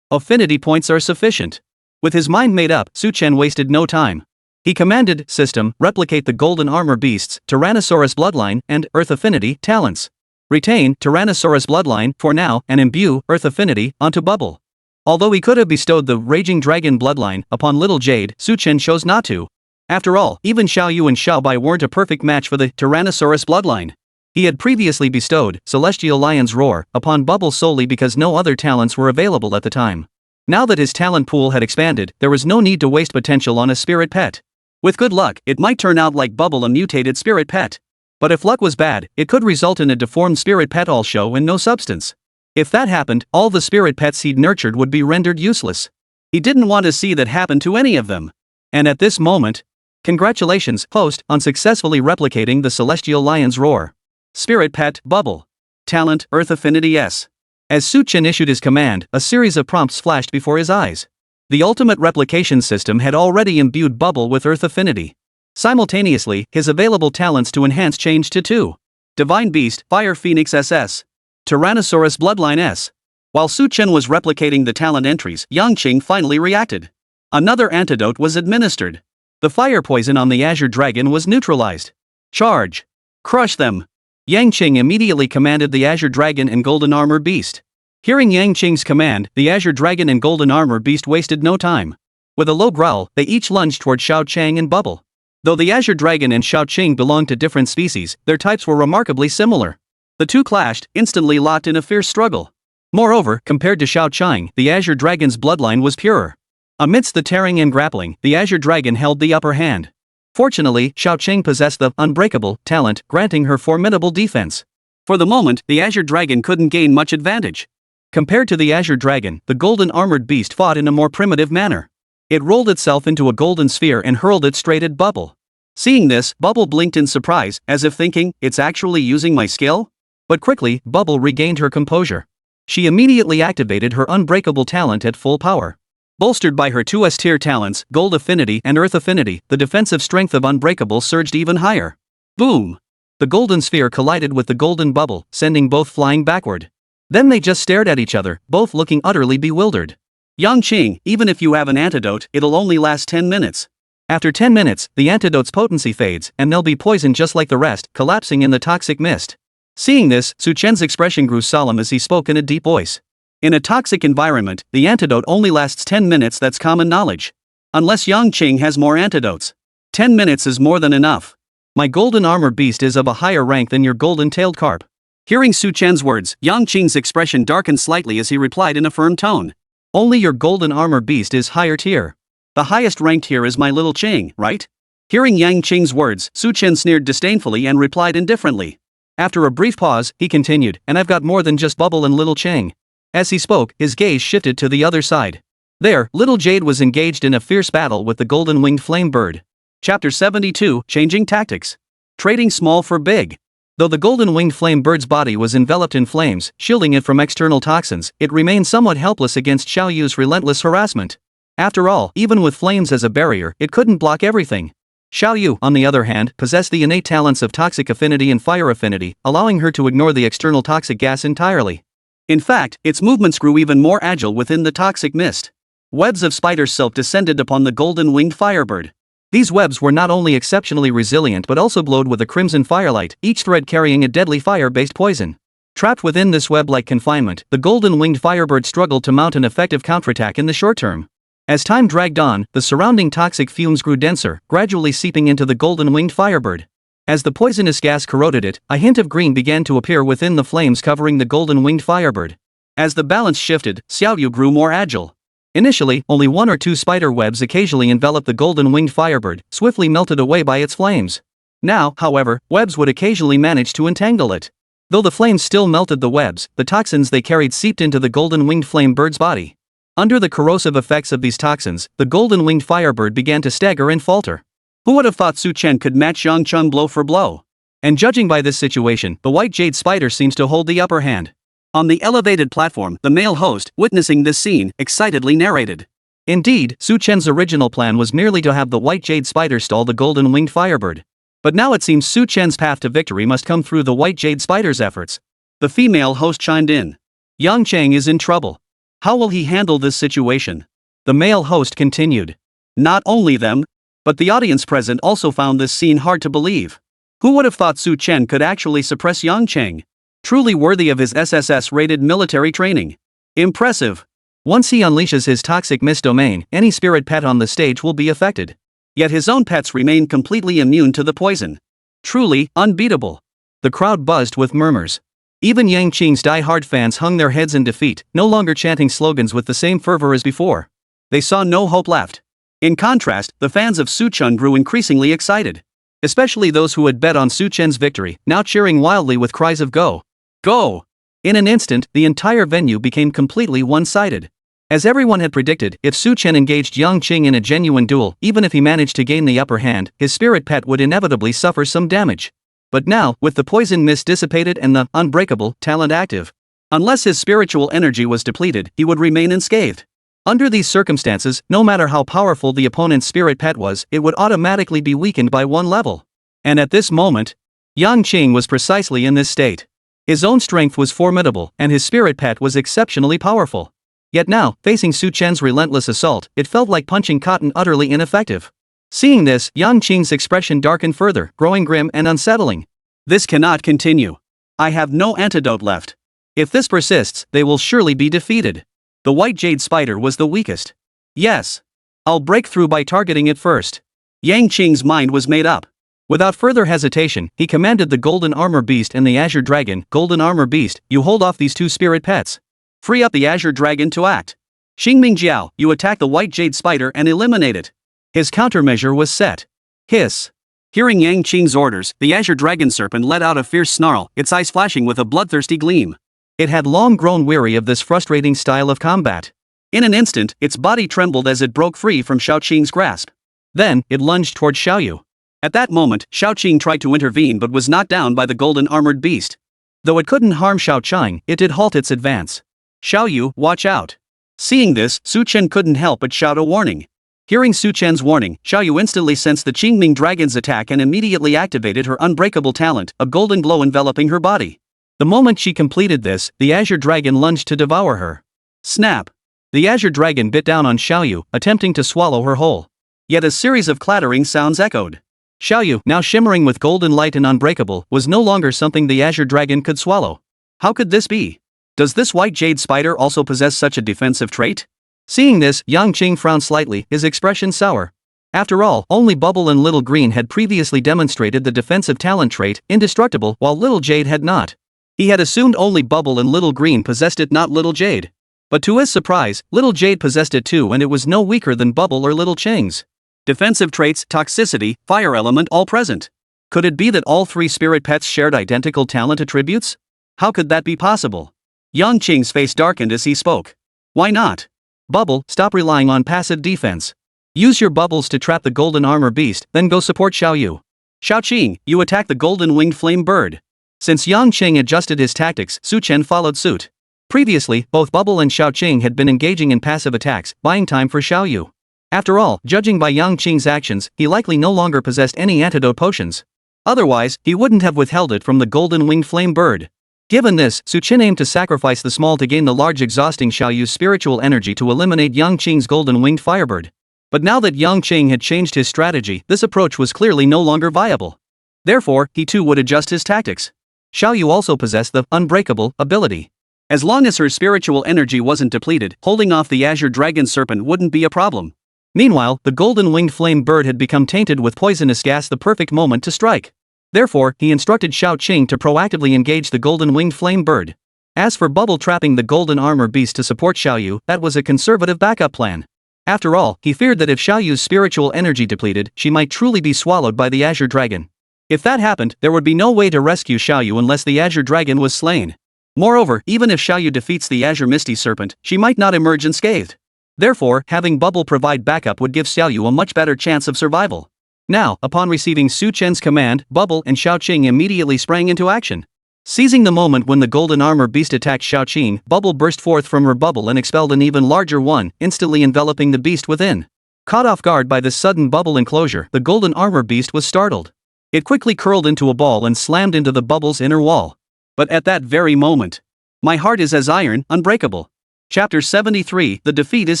Affinity points are sufficient. With his mind made up, Su Chen wasted no time. He commanded, System, replicate the Golden Armor Beasts, Tyrannosaurus Bloodline, and Earth Affinity talents. Retain Tyrannosaurus Bloodline for now, and imbue Earth Affinity onto Bubble. Although he could have bestowed the Raging Dragon Bloodline upon Little Jade, Su Chen chose not to. After all, even Xiao Yu and Xiao Bai weren't a perfect match for the Tyrannosaurus Bloodline. He had previously bestowed Celestial Lion's Roar upon Bubble solely because no other talents were available at the time. Now that his talent pool had expanded, there was no need to waste potential on a spirit pet. With good luck, it might turn out like Bubble, a mutated spirit pet. But if luck was bad, it could result in a deformed spirit pet all show and no substance. If that happened, all the spirit pets he'd nurtured would be rendered useless. He didn't want to see that happen to any of them. And at this moment, congratulations, host, on successfully replicating the Celestial Lion's Roar. Spirit Pet, Bubble. Talent, Earth Affinity S. As Su Chen issued his command, a series of prompts flashed before his eyes. The ultimate replication system had already imbued Bubble with Earth Affinity. Simultaneously, his available talents to enhance changed to 2. Divine Beast, Fire Phoenix SS. Tyrannosaurus Bloodline S. While Su Chen was replicating the talent entries, Yang Qing finally reacted. Another antidote was administered. The fire poison on the Azure Dragon was neutralized. Charge. Crush them. Yang Qing immediately commanded the Azure Dragon and Golden Armor Beast. Hearing Yang Qing's command, the Azure Dragon and Golden Armor Beast wasted no time. With a low growl, they each lunged toward Xiao Chang and Bubble. Though the Azure Dragon and Xiao Qing belonged to different species, their types were remarkably similar. The two clashed, instantly locked in a fierce struggle. Moreover, compared to Xiao Chang, the Azure Dragon's bloodline was purer. Amidst the tearing and grappling, the Azure Dragon held the upper hand. Fortunately, Xiao Chang possessed the unbreakable talent, granting her formidable defense. For the moment, the Azure Dragon couldn't gain much advantage. Compared to the Azure Dragon, the golden armored beast fought in a more primitive manner. It rolled itself into a golden sphere and hurled it straight at Bubble. Seeing this, Bubble blinked in surprise, as if thinking, it's actually using my skill? But quickly, Bubble regained her composure. She immediately activated her unbreakable talent at full power. Bolstered by her 2 S-tier talents, Gold Affinity and Earth Affinity, the defensive strength of Unbreakable surged even higher. Boom! The golden sphere collided with the golden bubble, sending both flying backward. Then they just stared at each other, both looking utterly bewildered. Yang Qing, even if you have an antidote, it'll only last 10 minutes. After 10 minutes, the antidote's potency fades, and they'll be poisoned just like the rest, collapsing in the toxic mist. Seeing this, Su Chen's expression grew solemn as he spoke in a deep voice. In a toxic environment, the antidote only lasts 10 minutes, that's common knowledge. Unless Yang Qing has more antidotes. 10 minutes is more than enough. My golden armor beast is of a higher rank than your golden-tailed carp. Hearing Su Chen's words, Yang Qing's expression darkened slightly as he replied in a firm tone. Only your golden armor beast is higher tier. The highest ranked here is my little Qing, right? Hearing Yang Qing's words, Su Chen sneered disdainfully and replied indifferently. After a brief pause, he continued, and I've got more than just Bubble and little Qing. As he spoke, his gaze shifted to the other side. There, little Jade was engaged in a fierce battle with the golden-winged flame bird. Chapter 72, Changing Tactics. Trading small for big. Though the golden-winged flame bird's body was enveloped in flames, shielding it from external toxins, it remained somewhat helpless against Xiao Yu's relentless harassment. After all, even with flames as a barrier, it couldn't block everything. Xiao Yu, on the other hand, possessed the innate talents of toxic affinity and fire affinity, allowing her to ignore the external toxic gas entirely. In fact, its movements grew even more agile within the toxic mist. Webs of spider silk descended upon the golden-winged firebird. These webs were not only exceptionally resilient but also glowed with a crimson firelight, each thread carrying a deadly fire-based poison. Trapped within this web-like confinement, the golden-winged firebird struggled to mount an effective counterattack in the short term. As time dragged on, the surrounding toxic fumes grew denser, gradually seeping into the golden-winged firebird. As the poisonous gas corroded it, a hint of green began to appear within the flames covering the golden-winged firebird. As the balance shifted, Xiao Yu grew more agile. Initially, only 1 or 2 spider webs occasionally enveloped the golden-winged firebird, swiftly melted away by its flames. Now, however, webs would occasionally manage to entangle it. Though the flames still melted the webs, the toxins they carried seeped into the golden-winged flame bird's body. Under the corrosive effects of these toxins, the golden-winged firebird began to stagger and falter. Who would have thought Su Chen could match Yang Cheng blow for blow? And judging by this situation, the white jade spider seems to hold the upper hand. On the elevated platform, the male host, witnessing this scene, excitedly narrated. Indeed, Su Chen's original plan was merely to have the white jade spider stall the golden-winged firebird. But now it seems Su Chen's path to victory must come through the white jade spider's efforts. The female host chimed in. Yang Cheng is in trouble. How will he handle this situation? The male host continued. Not only them, but the audience present also found this scene hard to believe. Who would have thought Su Chen could actually suppress Yang Cheng? Truly worthy of his SSS-rated military training. Impressive. Once he unleashes his toxic mist domain, any spirit pet on the stage will be affected. Yet his own pets remain completely immune to the poison. Truly unbeatable. The crowd buzzed with murmurs. Even Yang Qing's die-hard fans hung their heads in defeat, no longer chanting slogans with the same fervor as before. They saw no hope left. In contrast, the fans of Su Chen grew increasingly excited. Especially those who had bet on Su Chen's victory, now cheering wildly with cries of "Go! Go!" In an instant, the entire venue became completely one-sided. As everyone had predicted, if Su Chen engaged Yang Qing in a genuine duel, even if he managed to gain the upper hand, his spirit pet would inevitably suffer some damage. But now, with the poison mist dissipated and the unbreakable talent active, unless his spiritual energy was depleted, he would remain unscathed. Under these circumstances, no matter how powerful the opponent's spirit pet was, it would automatically be weakened by 1 level. And at this moment, Yang Qing was precisely in this state. His own strength was formidable, and his spirit pet was exceptionally powerful. Yet now, facing Su Chen's relentless assault, it felt like punching cotton, utterly ineffective. Seeing this, Yang Qing's expression darkened further, growing grim and unsettling. This cannot continue. I have no antidote left. If this persists, they will surely be defeated. The white jade spider was the weakest. Yes. I'll break through by targeting it first. Yang Qing's mind was made up. Without further hesitation, he commanded the Golden Armor Beast and the Azure Dragon, Golden Armor Beast, you hold off these two spirit pets. Free up the Azure Dragon to act. Xingming Jiao, you attack the White Jade Spider and eliminate it. His countermeasure was set. Hiss. Hearing Yang Qing's orders, the Azure Dragon Serpent let out a fierce snarl, its eyes flashing with a bloodthirsty gleam. It had long grown weary of this frustrating style of combat. In an instant, its body trembled as it broke free from Xiao Qing's grasp. Then, it lunged toward Xiaoyu. At that moment, Xiao Qing tried to intervene but was knocked down by the Golden Armored Beast. Though it couldn't harm Xiao Qing, it did halt its advance. Xiaoyu, watch out. Seeing this, Su Chen couldn't help but shout a warning. Hearing Su Chen's warning, Xiaoyu instantly sensed the Qingming Dragon's attack and immediately activated her unbreakable talent, a golden glow enveloping her body. The moment she completed this, the Azure Dragon lunged to devour her. Snap! The Azure Dragon bit down on Xiaoyu, attempting to swallow her whole. Yet a series of clattering sounds echoed. Xiaoyu, now shimmering with golden light and unbreakable, was no longer something the Azure Dragon could swallow. How could this be? Does this White Jade Spider also possess such a defensive trait? Seeing this, Yang Qing frowned slightly, his expression sour. After all, only Bubble and Little Green had previously demonstrated the defensive talent trait, Indestructible, while Little Jade had not. He had assumed only Bubble and Little Green possessed it, not Little Jade. But to his surprise, Little Jade possessed it too, and it was no weaker than Bubble or Little Qing's. Defensive traits, toxicity, fire element all present. Could it be that all three spirit pets shared identical talent attributes? How could that be possible? Yang Qing's face darkened as he spoke. Why not? Bubble, stop relying on passive defense. Use your bubbles to trap the Golden Armor Beast, then go support Xiaoyu. Xiao Qing, you attack the Golden Winged Flame Bird. Since Yang Qing adjusted his tactics, Su Chen followed suit. Previously, both Bubble and Xiao Qing had been engaging in passive attacks, buying time for Xiaoyu. After all, judging by Yang Qing's actions, he likely no longer possessed any antidote potions. Otherwise, he wouldn't have withheld it from the Golden Winged Flame Bird. Given this, Su Chen aimed to sacrifice the small to gain the large, exhausting Xiaoyu's spiritual energy to eliminate Yang Qing's Golden Winged Firebird. But now that Yang Qing had changed his strategy, this approach was clearly no longer viable. Therefore, he too would adjust his tactics. Xiaoyu also possessed the Unbreakable ability. As long as her spiritual energy wasn't depleted, holding off the Azure Dragon Serpent wouldn't be a problem. Meanwhile, the Golden Winged Flame Bird had become tainted with poisonous gas, the perfect moment to strike. Therefore, he instructed Xiao Qing to proactively engage the Golden Winged Flame Bird. As for Bubble trapping the Golden Armor Beast to support Xiaoyu, that was a conservative backup plan. After all, he feared that if Xiaoyu's spiritual energy depleted, she might truly be swallowed by the Azure Dragon. If that happened, there would be no way to rescue Xiaoyu unless the Azure Dragon was slain. Moreover, even if Xiaoyu defeats the Azure Misty Serpent, she might not emerge unscathed. Therefore, having Bubble provide backup would give Xiaoyu a much better chance of survival. Now, upon receiving Su Chen's command, Bubble and Xiao Qing immediately sprang into action. Seizing the moment when the Golden Armor Beast attacked Xiao Qing, Bubble burst forth from her bubble and expelled an even larger one, instantly enveloping the beast within. Caught off guard by this sudden bubble enclosure, the Golden Armor Beast was startled. It quickly curled into a ball and slammed into the bubble's inner wall. But at that very moment, my heart is as iron, unbreakable. Chapter 73, the defeat is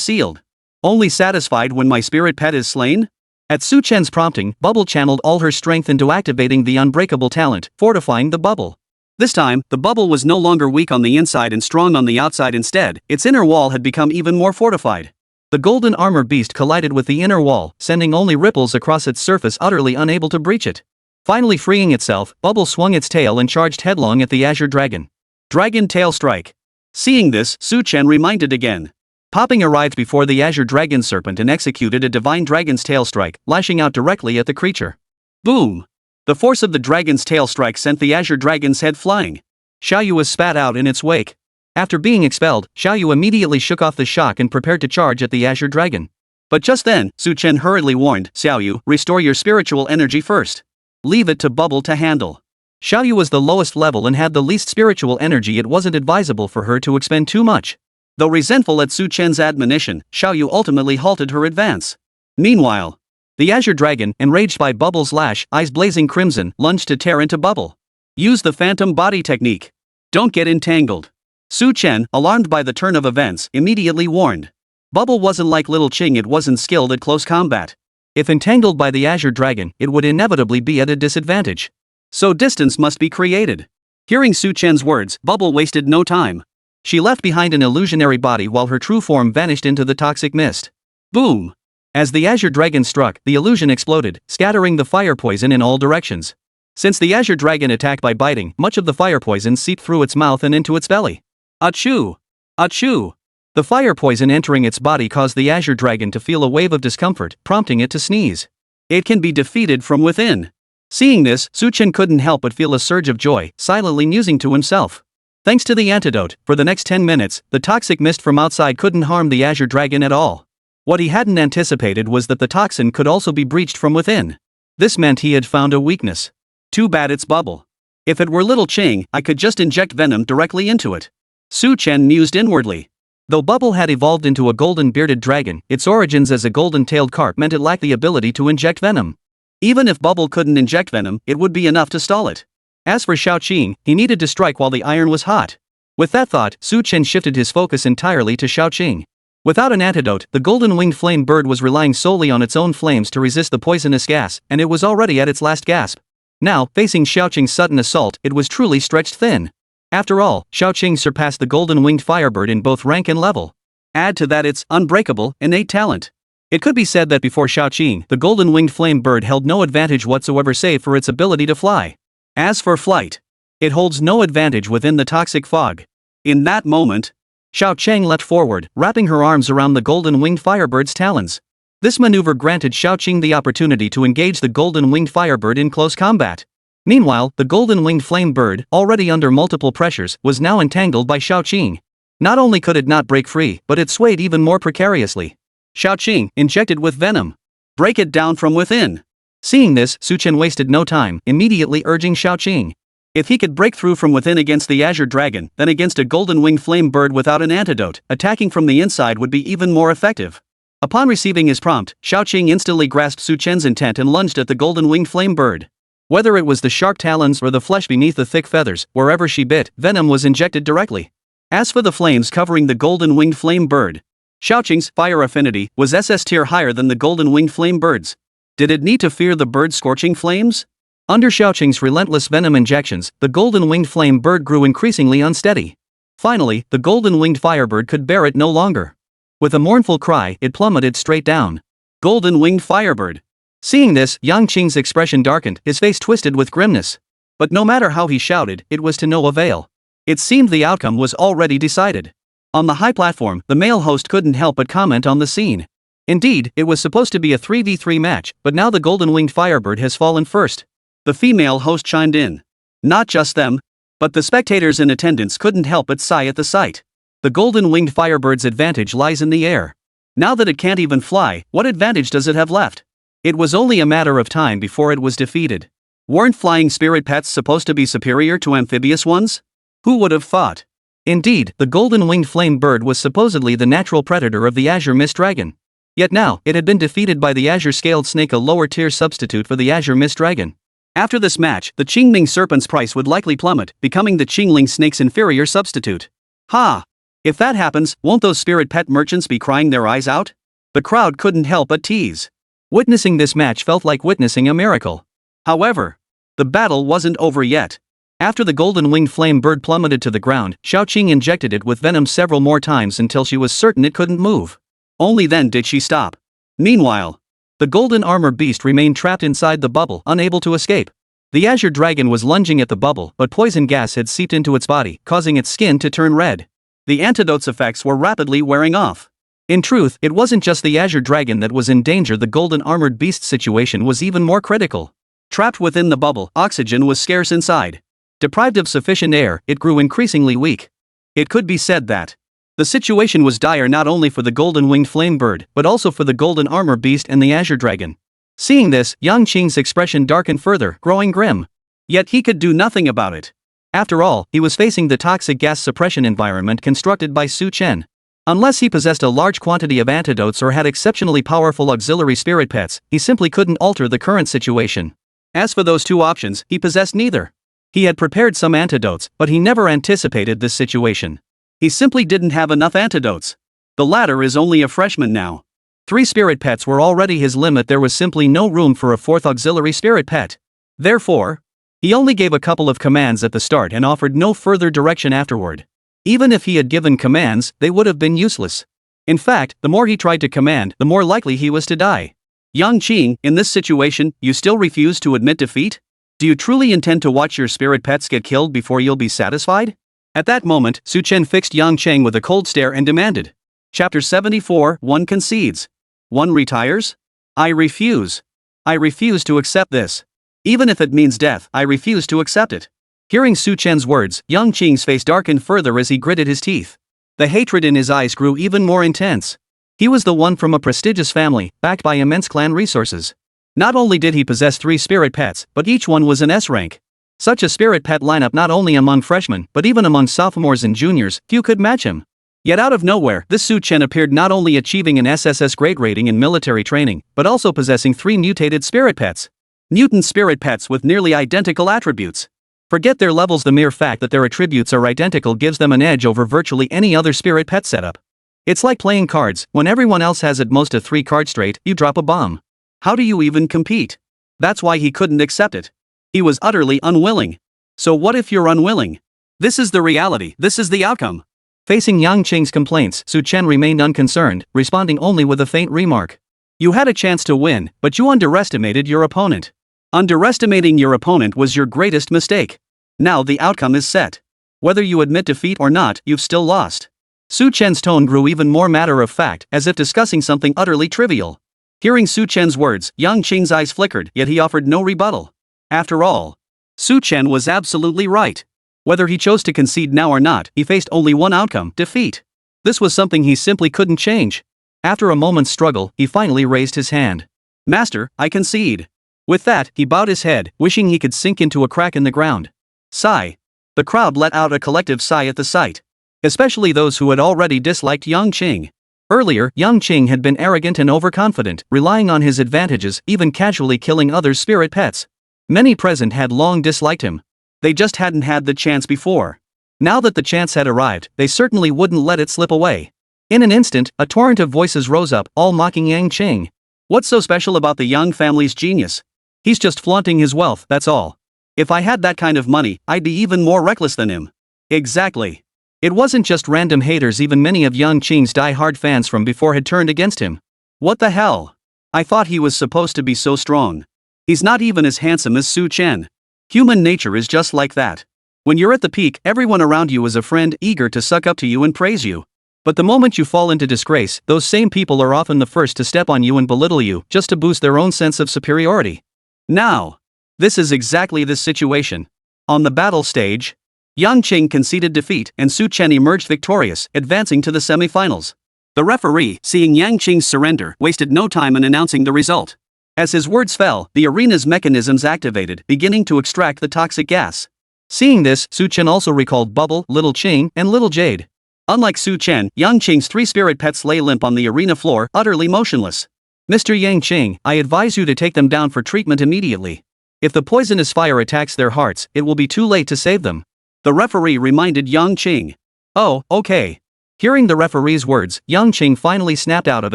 sealed. Only satisfied when my spirit pet is slain? At Su Chen's prompting, Bubble channeled all her strength into activating the unbreakable talent, fortifying the bubble. This time, the bubble was no longer weak on the inside and strong on the outside. Instead, its inner wall had become even more fortified. The Golden Armor Beast collided with the inner wall, sending only ripples across its surface, utterly unable to breach it. Finally freeing itself, Bubble swung its tail and charged headlong at the Azure Dragon. Dragon Tail Strike. Seeing this, Su Chen reminded again. Popping arrived before the Azure Dragon Serpent and executed a divine Dragon's Tail Strike, lashing out directly at the creature. Boom! The force of the Dragon's Tail Strike sent the Azure Dragon's head flying. Xiaoyu was spat out in its wake. After being expelled, Xiaoyu immediately shook off the shock and prepared to charge at the Azure Dragon. But just then, Su Chen hurriedly warned, Xiaoyu, restore your spiritual energy first. Leave it to Bubble to handle. Xiaoyu was the lowest level and had the least spiritual energy. It wasn't advisable for her to expend too much. Though resentful at Su Chen's admonition, Xiaoyu ultimately halted her advance. Meanwhile, the Azure Dragon, enraged by Bubble's lash, eyes blazing crimson, lunged to tear into Bubble. Use the Phantom Body technique. Don't get entangled. Su Chen, alarmed by the turn of events, immediately warned. Bubble wasn't like Little Qing, it wasn't skilled at close combat. If entangled by the Azure Dragon, it would inevitably be at a disadvantage. So distance must be created. Hearing Su Chen's words, Bubble wasted no time. She left behind an illusionary body while her true form vanished into the toxic mist. Boom! As the Azure Dragon struck, the illusion exploded, scattering the fire poison in all directions. Since the Azure Dragon attacked by biting, much of the fire poison seeped through its mouth and into its belly. Achoo! Achoo! The fire poison entering its body caused the Azure Dragon to feel a wave of discomfort, prompting it to sneeze. It can be defeated from within. Seeing this, Su Chen couldn't help but feel a surge of joy, silently musing to himself. Thanks to the antidote, for the next 10 minutes, the toxic mist from outside couldn't harm the Azure Dragon at all. What he hadn't anticipated was that the toxin could also be breached from within. This meant he had found a weakness. Too bad it's bubble. If it were little Ching, I could just inject venom directly into it. Su Chen mused inwardly. Though Bubble had evolved into a golden-bearded dragon, its origins as a golden-tailed carp meant it lacked the ability to inject venom. Even if Bubble couldn't inject venom, it would be enough to stall it. As for Xiaoqing, he needed to strike while the iron was hot. With that thought, Su Chen shifted his focus entirely to Xiaoqing. Without an antidote, the golden-winged flame bird was relying solely on its own flames to resist the poisonous gas, and it was already at its last gasp. Now, facing Xiaoqing's sudden assault, it was truly stretched thin. After all, Xiaoqing surpassed the golden-winged firebird in both rank and level. Add to that its unbreakable, innate talent. It could be said that before Xiaoqing, the golden-winged flame bird held no advantage whatsoever save for its ability to fly. As for flight, it holds no advantage within the toxic fog. In that moment, Xiaoqing leapt forward, wrapping her arms around the golden-winged firebird's talons. This maneuver granted Xiaoqing the opportunity to engage the golden-winged firebird in close combat. Meanwhile, the golden-winged flame bird, already under multiple pressures, was now entangled by Xiaoqing. Not only could it not break free, but it swayed even more precariously. Xiaoqing, injected with venom. Break it down from within. Seeing this, Su Chen wasted no time, immediately urging Xiaoqing. If he could break through from within against the Azure Dragon, then against a golden-winged flame bird without an antidote, attacking from the inside would be even more effective. Upon receiving his prompt, Xiaoqing instantly grasped Su Chen's intent and lunged at the golden-winged flame bird. Whether it was the sharp talons or the flesh beneath the thick feathers, wherever she bit, venom was injected directly. As for the flames covering the golden-winged flame bird, Xiaoqing's fire affinity was SS tier higher than the golden-winged flame bird's. Did it need to fear the bird's scorching flames? Under Xiaoqing's relentless venom injections, the golden-winged flame bird grew increasingly unsteady. Finally, the golden-winged firebird could bear it no longer. With a mournful cry, it plummeted straight down. Golden-winged firebird. Seeing this, Yang Qing's expression darkened, his face twisted with grimness. But no matter how he shouted, it was to no avail. It seemed the outcome was already decided. On the high platform, the male host couldn't help but comment on the scene. Indeed, it was supposed to be a 3v3 match, but now the golden-winged firebird has fallen first. The female host chimed in. Not just them, but the spectators in attendance couldn't help but sigh at the sight. The golden-winged firebird's advantage lies in the air. Now that it can't even fly, what advantage does it have left? It was only a matter of time before it was defeated. Weren't flying spirit pets supposed to be superior to amphibious ones? Who would have thought? Indeed, the golden-winged flame bird was supposedly the natural predator of the Azure Mist Dragon. Yet now, it had been defeated by the Azure Scaled Snake, a lower-tier substitute for the Azure Mist Dragon. After this match, the Qingming Serpent's price would likely plummet, becoming the Qingling Snake's inferior substitute. Ha! If that happens, won't those spirit pet merchants be crying their eyes out? The crowd couldn't help but tease. Witnessing this match felt like witnessing a miracle. However, the battle wasn't over yet. After the golden-winged flame bird plummeted to the ground, Xiaoqing injected it with venom several more times until she was certain it couldn't move. Only then did she stop. Meanwhile, the golden armor beast remained trapped inside the bubble, unable to escape. The Azure Dragon was lunging at the bubble, but poison gas had seeped into its body, causing its skin to turn red. The antidote's effects were rapidly wearing off. In truth, it wasn't just the Azure Dragon that was in danger. The golden armored beast's situation was even more critical. Trapped within the bubble, oxygen was scarce inside. Deprived of sufficient air, it grew increasingly weak. It could be said that the situation was dire not only for the golden-winged flame bird, but also for the golden armor beast and the Azure Dragon. Seeing this, Yang Qing's expression darkened further, growing grim. Yet he could do nothing about it. After all, he was facing the toxic gas suppression environment constructed by Su Chen. Unless he possessed a large quantity of antidotes or had exceptionally powerful auxiliary spirit pets, he simply couldn't alter the current situation. As for those two options, he possessed neither. He had prepared some antidotes, but he never anticipated this situation. He simply didn't have enough antidotes. The latter is only a freshman now. 3 spirit pets were already his limit. There was simply no room for a 4th auxiliary spirit pet. Therefore, he only gave a couple of commands at the start and offered no further direction afterward. Even if he had given commands, they would have been useless. In fact, the more he tried to command, the more likely he was to die. Yang Qing, in this situation, you still refuse to admit defeat? Do you truly intend to watch your spirit pets get killed before you'll be satisfied? At that moment, Su Chen fixed Yang Qing with a cold stare and demanded. Chapter 74, One concedes. One retires? I refuse. I refuse to accept this. Even if it means death, I refuse to accept it. Hearing Su Chen's words, Yang Qing's face darkened further as he gritted his teeth. The hatred in his eyes grew even more intense. He was the one from a prestigious family, backed by immense clan resources. Not only did he possess 3 spirit pets, but each one was an S-rank. Such a spirit pet lineup not only among freshmen, but even among sophomores and juniors, few could match him. Yet out of nowhere, this Su Chen appeared not only achieving an SSS grade rating in military training, but also possessing 3 mutated spirit pets. Mutant spirit pets with nearly identical attributes. Forget their levels, the mere fact that their attributes are identical gives them an edge over virtually any other spirit pet setup. It's like playing cards, when everyone else has at most a 3 card straight, you drop a bomb. How do you even compete? That's why he couldn't accept it. He was utterly unwilling. So what if you're unwilling? This is the reality, this is the outcome. Facing Yang Qing's complaints, Su Chen remained unconcerned, responding only with a faint remark. You had a chance to win, but you underestimated your opponent. Underestimating your opponent was your greatest mistake. Now the outcome is set. Whether you admit defeat or not, you've still lost. Su Chen's tone grew even more matter-of-fact, as if discussing something utterly trivial. Hearing Su Chen's words, Yang Qing's eyes flickered, yet he offered no rebuttal. After all, Su Chen was absolutely right. Whether he chose to concede now or not, he faced only one outcome, defeat. This was something he simply couldn't change. After a moment's struggle, he finally raised his hand. Master, I concede. With that, he bowed his head, wishing he could sink into a crack in the ground. Sigh. The crowd let out a collective sigh at the sight. Especially those who had already disliked Yang Qing. Earlier, Yang Qing had been arrogant and overconfident, relying on his advantages, even casually killing others' spirit pets. Many present had long disliked him. They just hadn't had the chance before. Now that the chance had arrived, they certainly wouldn't let it slip away. In an instant, a torrent of voices rose up, all mocking Yang Qing. What's so special about the Yang family's genius? He's just flaunting his wealth, that's all. If I had that kind of money, I'd be even more reckless than him. Exactly. It wasn't just random haters, even many of Yang Qing's die-hard fans from before had turned against him. What the hell? I thought he was supposed to be so strong. He's not even as handsome as Su Chen. Human nature is just like that. When you're at the peak, everyone around you is a friend, eager to suck up to you and praise you. But the moment you fall into disgrace, those same people are often the first to step on you and belittle you, just to boost their own sense of superiority. Now, this is exactly this situation. On the battle stage, Yang Qing conceded defeat and Su Chen emerged victorious, advancing to the semifinals. The referee, seeing Yang Qing's surrender, wasted no time in announcing the result. As his words fell, the arena's mechanisms activated, beginning to extract the toxic gas. Seeing this, Su Chen also recalled Bubble, Little Qing, and Little Jade. Unlike Su Chen, Yang Qing's 3 spirit pets lay limp on the arena floor, utterly motionless. Mr. Yang Qing, I advise you to take them down for treatment immediately. If the poisonous fire attacks their hearts, it will be too late to save them. The referee reminded Yang Qing. Oh, okay. Hearing the referee's words, Yang Qing finally snapped out of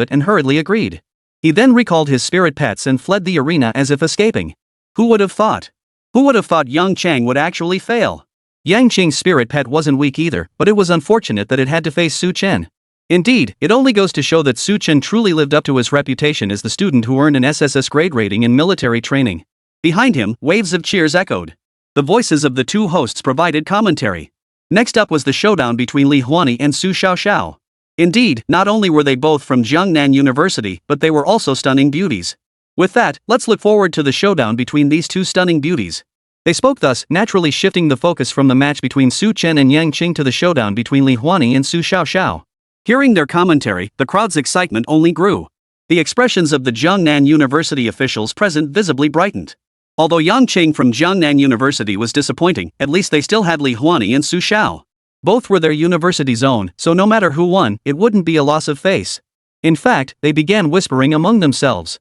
it and hurriedly agreed. He then recalled his spirit pets and fled the arena as if escaping. Who would have thought? Who would have thought Yang Qing would actually fail? Yang Qing's spirit pet wasn't weak either, but it was unfortunate that it had to face Su Chen. Indeed, it only goes to show that Su Chen truly lived up to his reputation as the student who earned an SSS grade rating in military training. Behind him, waves of cheers echoed. The voices of the 2 hosts provided commentary. Next up was the showdown between Li Huani and Su Xiaoxiao. Indeed, not only were they both from Jiangnan University, but they were also stunning beauties. With that, let's look forward to the showdown between these 2 stunning beauties. They spoke thus, naturally shifting the focus from the match between Su Chen and Yang Qing to the showdown between Li Huani and Su Xiaoxiao. Hearing their commentary, the crowd's excitement only grew. The expressions of the Jiangnan University officials present visibly brightened. Although Yang Qing from Jiangnan University was disappointing, at least they still had Li Huani and Su Xiao. Both were their university's own, so no matter who won, it wouldn't be a loss of face. In fact, they began whispering among themselves.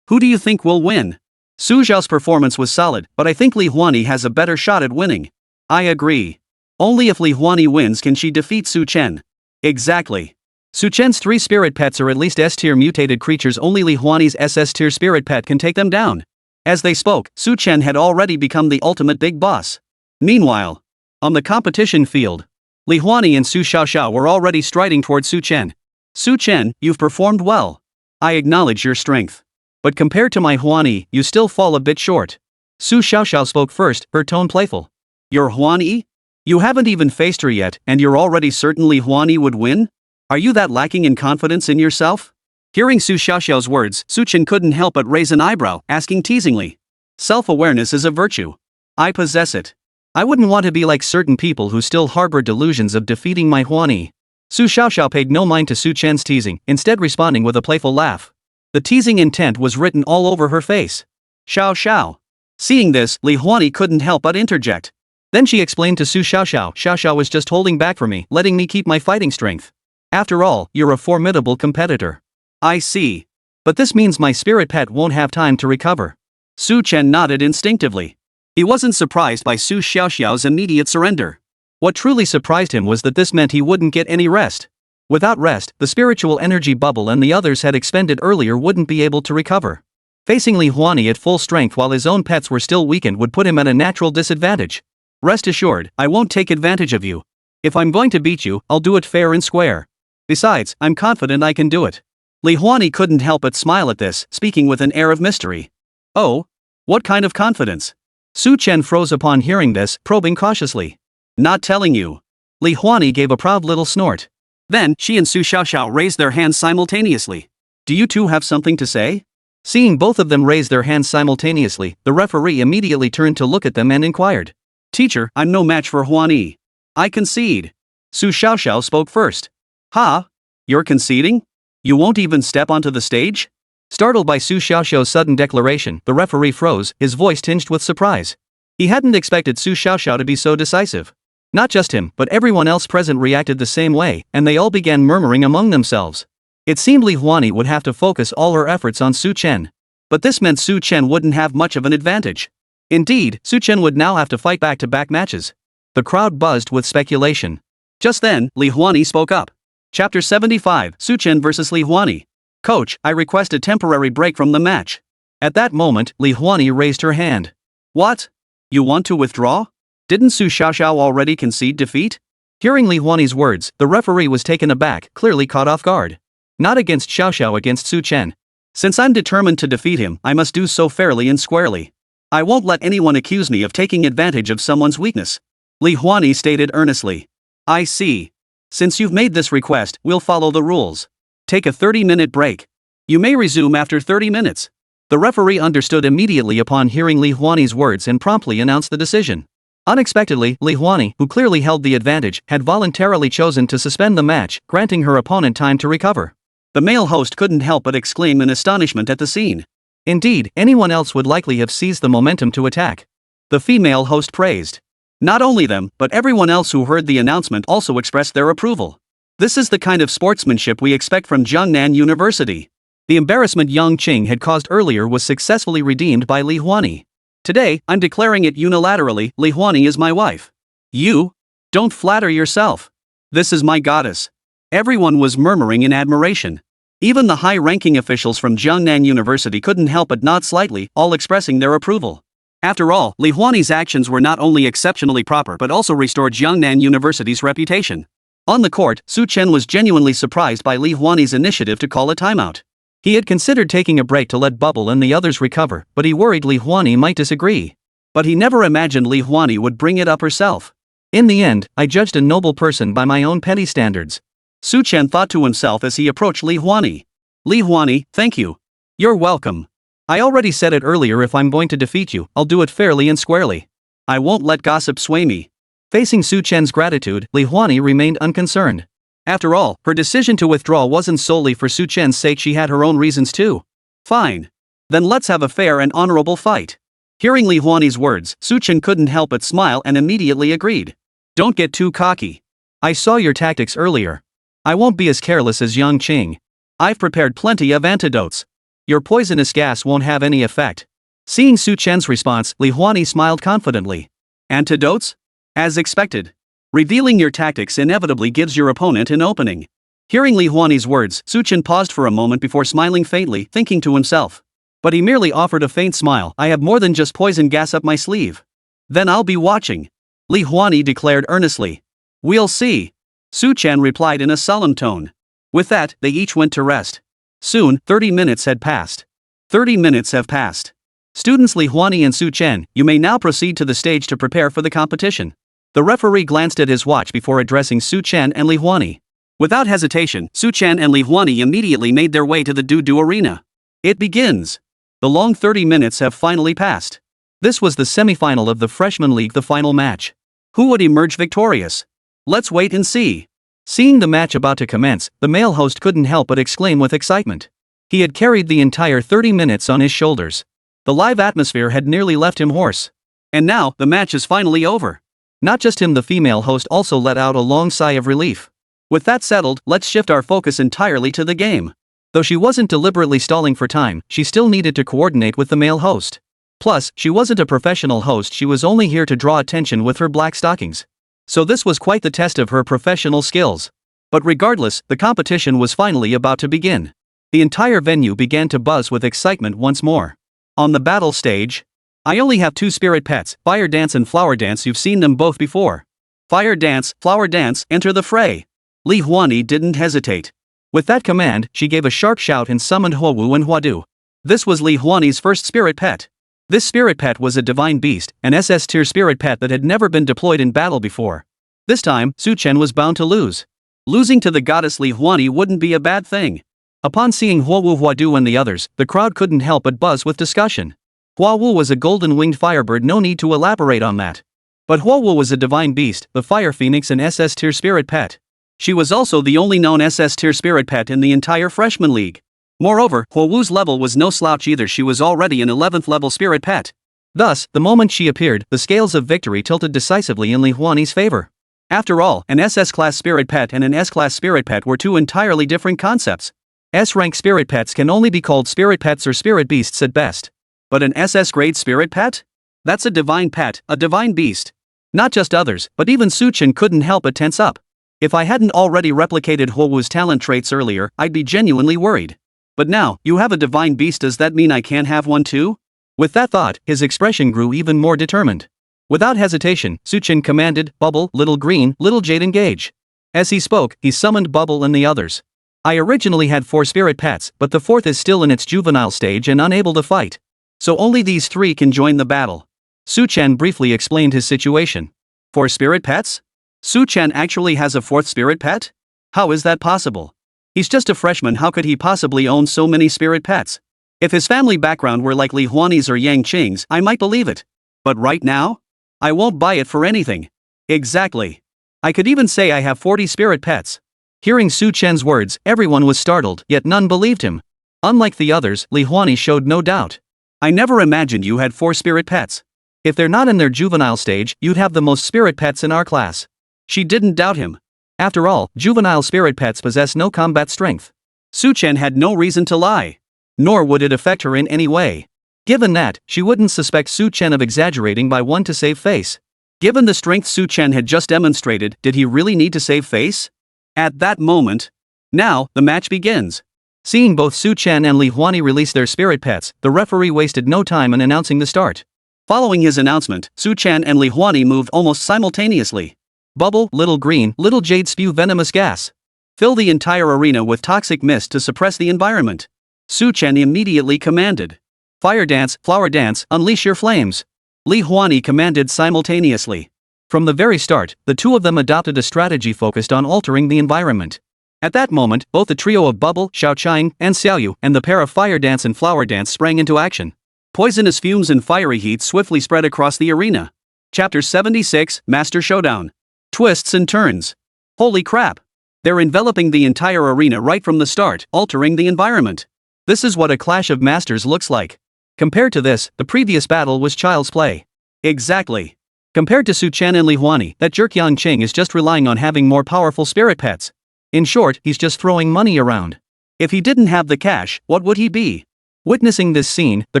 Who do you think will win? Su Xiao's performance was solid, but I think Li Huani has a better shot at winning. I agree. Only if Li Huani wins can she defeat Su Chen. Exactly. Su Chen's 3 spirit pets are at least S-tier mutated creatures, only Li Huani's SS-tier spirit pet can take them down. As they spoke, Su Chen had already become the ultimate big boss. Meanwhile, on the competition field, Li Huani and Su Xiaoxiao were already striding towards Su Chen. Su Chen, you've performed well. I acknowledge your strength. But compared to my Huani, you still fall a bit short. Su Xiaoxiao spoke first, her tone playful. Your Huani? You haven't even faced her yet, and you're already certainly Huani would win? Are you that lacking in confidence in yourself? Hearing Su Xiaoxiao's words, Su Chen couldn't help but raise an eyebrow, asking teasingly. Self-awareness is a virtue. I possess it. I wouldn't want to be like certain people who still harbor delusions of defeating my Huani. Su Xiaoxiao paid no mind to Su Chen's teasing, instead responding with a playful laugh. The teasing intent was written all over her face. Xiao Xiao. Seeing this, Li Huani couldn't help but interject. Then she explained to Su Xiaoxiao, Xiaoxiao was just holding back for me, letting me keep my fighting strength. After all, you're a formidable competitor. I see. But this means my spirit pet won't have time to recover. Su Chen nodded instinctively. He wasn't surprised by Su Xiaoxiao's immediate surrender. What truly surprised him was that this meant he wouldn't get any rest. Without rest, the spiritual energy bubble and the others had expended earlier wouldn't be able to recover. Facing Li Huani at full strength while his own pets were still weakened would put him at a natural disadvantage. Rest assured, I won't take advantage of you. If I'm going to beat you, I'll do it fair and square. Besides, I'm confident I can do it. Li Huani couldn't help but smile at this, speaking with an air of mystery. Oh? What kind of confidence? Su Chen froze upon hearing this, probing cautiously. Not telling you. Li Huani gave a proud little snort. Then, she and Su Xiaoxiao raised their hands simultaneously. Do you two have something to say? Seeing both of them raise their hands simultaneously, the referee immediately turned to look at them and inquired. Teacher, I'm no match for Huani. I concede. Su Xiaoxiao spoke first. Ha? You're conceding? You won't even step onto the stage? Startled by Su Xiaoxiao's sudden declaration, the referee froze, his voice tinged with surprise. He hadn't expected Su Xiaoxiao to be so decisive. Not just him, but everyone else present reacted the same way, and they all began murmuring among themselves. It seemed Li Huani would have to focus all her efforts on Su Chen. But this meant Su Chen wouldn't have much of an advantage. Indeed, Su Chen would now have to fight back-to-back matches. The crowd buzzed with speculation. Just then, Li Huani spoke up. Chapter 75, Su Chen vs. Li Huani. Coach, I request a temporary break from the match. At that moment, Li Huani raised her hand. What? You want to withdraw? Didn't Su Xiaoxiao already concede defeat? Hearing Li Huani's words, the referee was taken aback, clearly caught off guard. Not against Xiaoxiao, against Su Chen. Since I'm determined to defeat him, I must do so fairly and squarely. I won't let anyone accuse me of taking advantage of someone's weakness. Li Huani stated earnestly. I see. Since you've made this request, we'll follow the rules. Take a 30-minute break. You may resume after 30 minutes. The referee understood immediately upon hearing Li Huani's words and promptly announced the decision. Unexpectedly, Li Huani, who clearly held the advantage, had voluntarily chosen to suspend the match, granting her opponent time to recover. The male host couldn't help but exclaim in astonishment at the scene. Indeed, anyone else would likely have seized the momentum to attack. The female host praised. Not only them, but everyone else who heard the announcement also expressed their approval. This is the kind of sportsmanship we expect from Jiangnan University. The embarrassment Yang Qing had caused earlier was successfully redeemed by Li Huani. Today, I'm declaring it unilaterally, Li Huani is my wife. You? Don't flatter yourself. This is my goddess. Everyone was murmuring in admiration. Even the high-ranking officials from Jiangnan University couldn't help but nod slightly, all expressing their approval. After all, Li Huani's actions were not only exceptionally proper but also restored Jiangnan University's reputation. On the court, Su Chen was genuinely surprised by Li Huani's initiative to call a timeout. He had considered taking a break to let Bubble and the others recover, but he worried Li Huani might disagree. But he never imagined Li Huani would bring it up herself. In the end, I judged a noble person by my own petty standards. Su Chen thought to himself as he approached Li Huani. Li Huani, thank you. You're welcome. I already said it earlier, if I'm going to defeat you, I'll do it fairly and squarely. I won't let gossip sway me. Facing Su Chen's gratitude, Li Huani remained unconcerned. After all, her decision to withdraw wasn't solely for Su Chen's sake, she had her own reasons too. Fine. Then let's have a fair and honorable fight. Hearing Li Huani's words, Su Chen couldn't help but smile and immediately agreed. Don't get too cocky. I saw your tactics earlier. I won't be as careless as Yang Qing. I've prepared plenty of antidotes. Your poisonous gas won't have any effect. Seeing Su Chen's response, Li Huani smiled confidently. Antidotes? As expected. Revealing your tactics inevitably gives your opponent an opening. Hearing Li Huani's words, Su Chen paused for a moment before smiling faintly, thinking to himself. But he merely offered a faint smile. I have more than just poison gas up my sleeve. Then I'll be watching. Li Huani declared earnestly. We'll see. Su Chen replied in a solemn tone. With that, they each went to rest. Soon, 30 minutes had passed. 30 minutes have passed. Students Li Huani and Su Chen, you may now proceed to the stage to prepare for the competition. The referee glanced at his watch before addressing Su Chen and Li Huani. Without hesitation, Su Chen and Li Huani immediately made their way to the Do arena. It begins. The long 30 minutes have finally passed. This was the semi-final of the Freshman League, the final match. Who would emerge victorious? Let's wait and see. Seeing the match about to commence, the male host couldn't help but exclaim with excitement. He had carried the entire 30 minutes on his shoulders. The live atmosphere had nearly left him hoarse. And now, the match is finally over. Not just him, the female host also let out a long sigh of relief. With that settled, let's shift our focus entirely to the game. Though she wasn't deliberately stalling for time, she still needed to coordinate with the male host. Plus, she wasn't a professional host, she was only here to draw attention with her black stockings. So this was quite the test of her professional skills. But regardless, the competition was finally about to begin. The entire venue began to buzz with excitement once more. On the battle stage, I only have 2 spirit pets, Fire Dance and Flower Dance. You've seen them both before. Fire Dance, Flower Dance, enter the fray. Li Huani didn't hesitate. With that command, she gave a sharp shout and summoned Huowu and Huadu. This was Li Huani's first spirit pet. This spirit pet was a divine beast, an SS tier spirit pet that had never been deployed in battle before. This time, Su Chen was bound to lose. Losing to the goddess Li Huani wouldn't be a bad thing. Upon seeing Huowu, Huadu and the others, the crowd couldn't help but buzz with discussion. Huowu was a golden-winged firebird, no need to elaborate on that. But Huowu was a divine beast, the fire phoenix and SS tier spirit pet. She was also the only known SS tier spirit pet in the entire Freshman League. Moreover, Huowu's level was no slouch either, she was already an 11th level spirit pet. Thus, the moment she appeared, the scales of victory tilted decisively in Li Huani's favor. After all, an SS-class spirit pet and an S-class spirit pet were 2 entirely different concepts. S-rank spirit pets can only be called spirit pets or spirit beasts at best. But an SS-grade spirit pet? That's a divine pet, a divine beast. Not just others, but even Su Chen couldn't help but tense up. If I hadn't already replicated Huowu's talent traits earlier, I'd be genuinely worried. But now, you have a divine beast, does that mean I can't have one too? With that thought, his expression grew even more determined. Without hesitation, Su Chen commanded, Bubble, Little Green, Little Jade, engage. As he spoke, he summoned Bubble and the others. I originally had 4 spirit pets, but the 4th is still in its juvenile stage and unable to fight. So only these 3 can join the battle. Su Chen briefly explained his situation. 4 spirit pets? Su Chen actually has a 4th spirit pet? How is that possible? He's just a freshman, how could he possibly own so many spirit pets? If his family background were like Li Huani's or Yang Qing's, I might believe it. But right now? I won't buy it for anything. Exactly. I could even say I have 40 spirit pets. Hearing Su Chen's words, everyone was startled, yet none believed him. Unlike the others, Li Huani showed no doubt. I never imagined you had 4 spirit pets. If they're not in their juvenile stage, you'd have the most spirit pets in our class. She didn't doubt him. After all, juvenile spirit pets possess no combat strength. Su Chen had no reason to lie. Nor would it affect her in any way. Given that, she wouldn't suspect Su Chen of exaggerating by one to save face. Given the strength Su Chen had just demonstrated, did he really need to save face? At that moment. Now, the match begins. Seeing both Su Chen and Li Huani release their spirit pets, the referee wasted no time in announcing the start. Following his announcement, Su Chen and Li Huani moved almost simultaneously. Bubble, Little Green, Little Jade, spew venomous gas. Fill the entire arena with toxic mist to suppress the environment. Su Chen immediately commanded. Fire Dance, Flower Dance, unleash your flames. Li Huani commanded simultaneously. From the very start, the 2 of them adopted a strategy focused on altering the environment. At that moment, both the trio of Bubble, Xiaoqiang, and Xiaoyu, and the pair of Fire Dance and Flower Dance sprang into action. Poisonous fumes and fiery heat swiftly spread across the arena. Chapter 76, Master Showdown. Twists and turns. Holy crap! They're enveloping the entire arena right from the start, altering the environment. This is what a clash of masters looks like. Compared to this, the previous battle was child's play. Exactly. Compared to Su Chen and Li Huani, that jerk Yang Qing is just relying on having more powerful spirit pets. In short, he's just throwing money around. If he didn't have the cash, what would he be? Witnessing this scene, the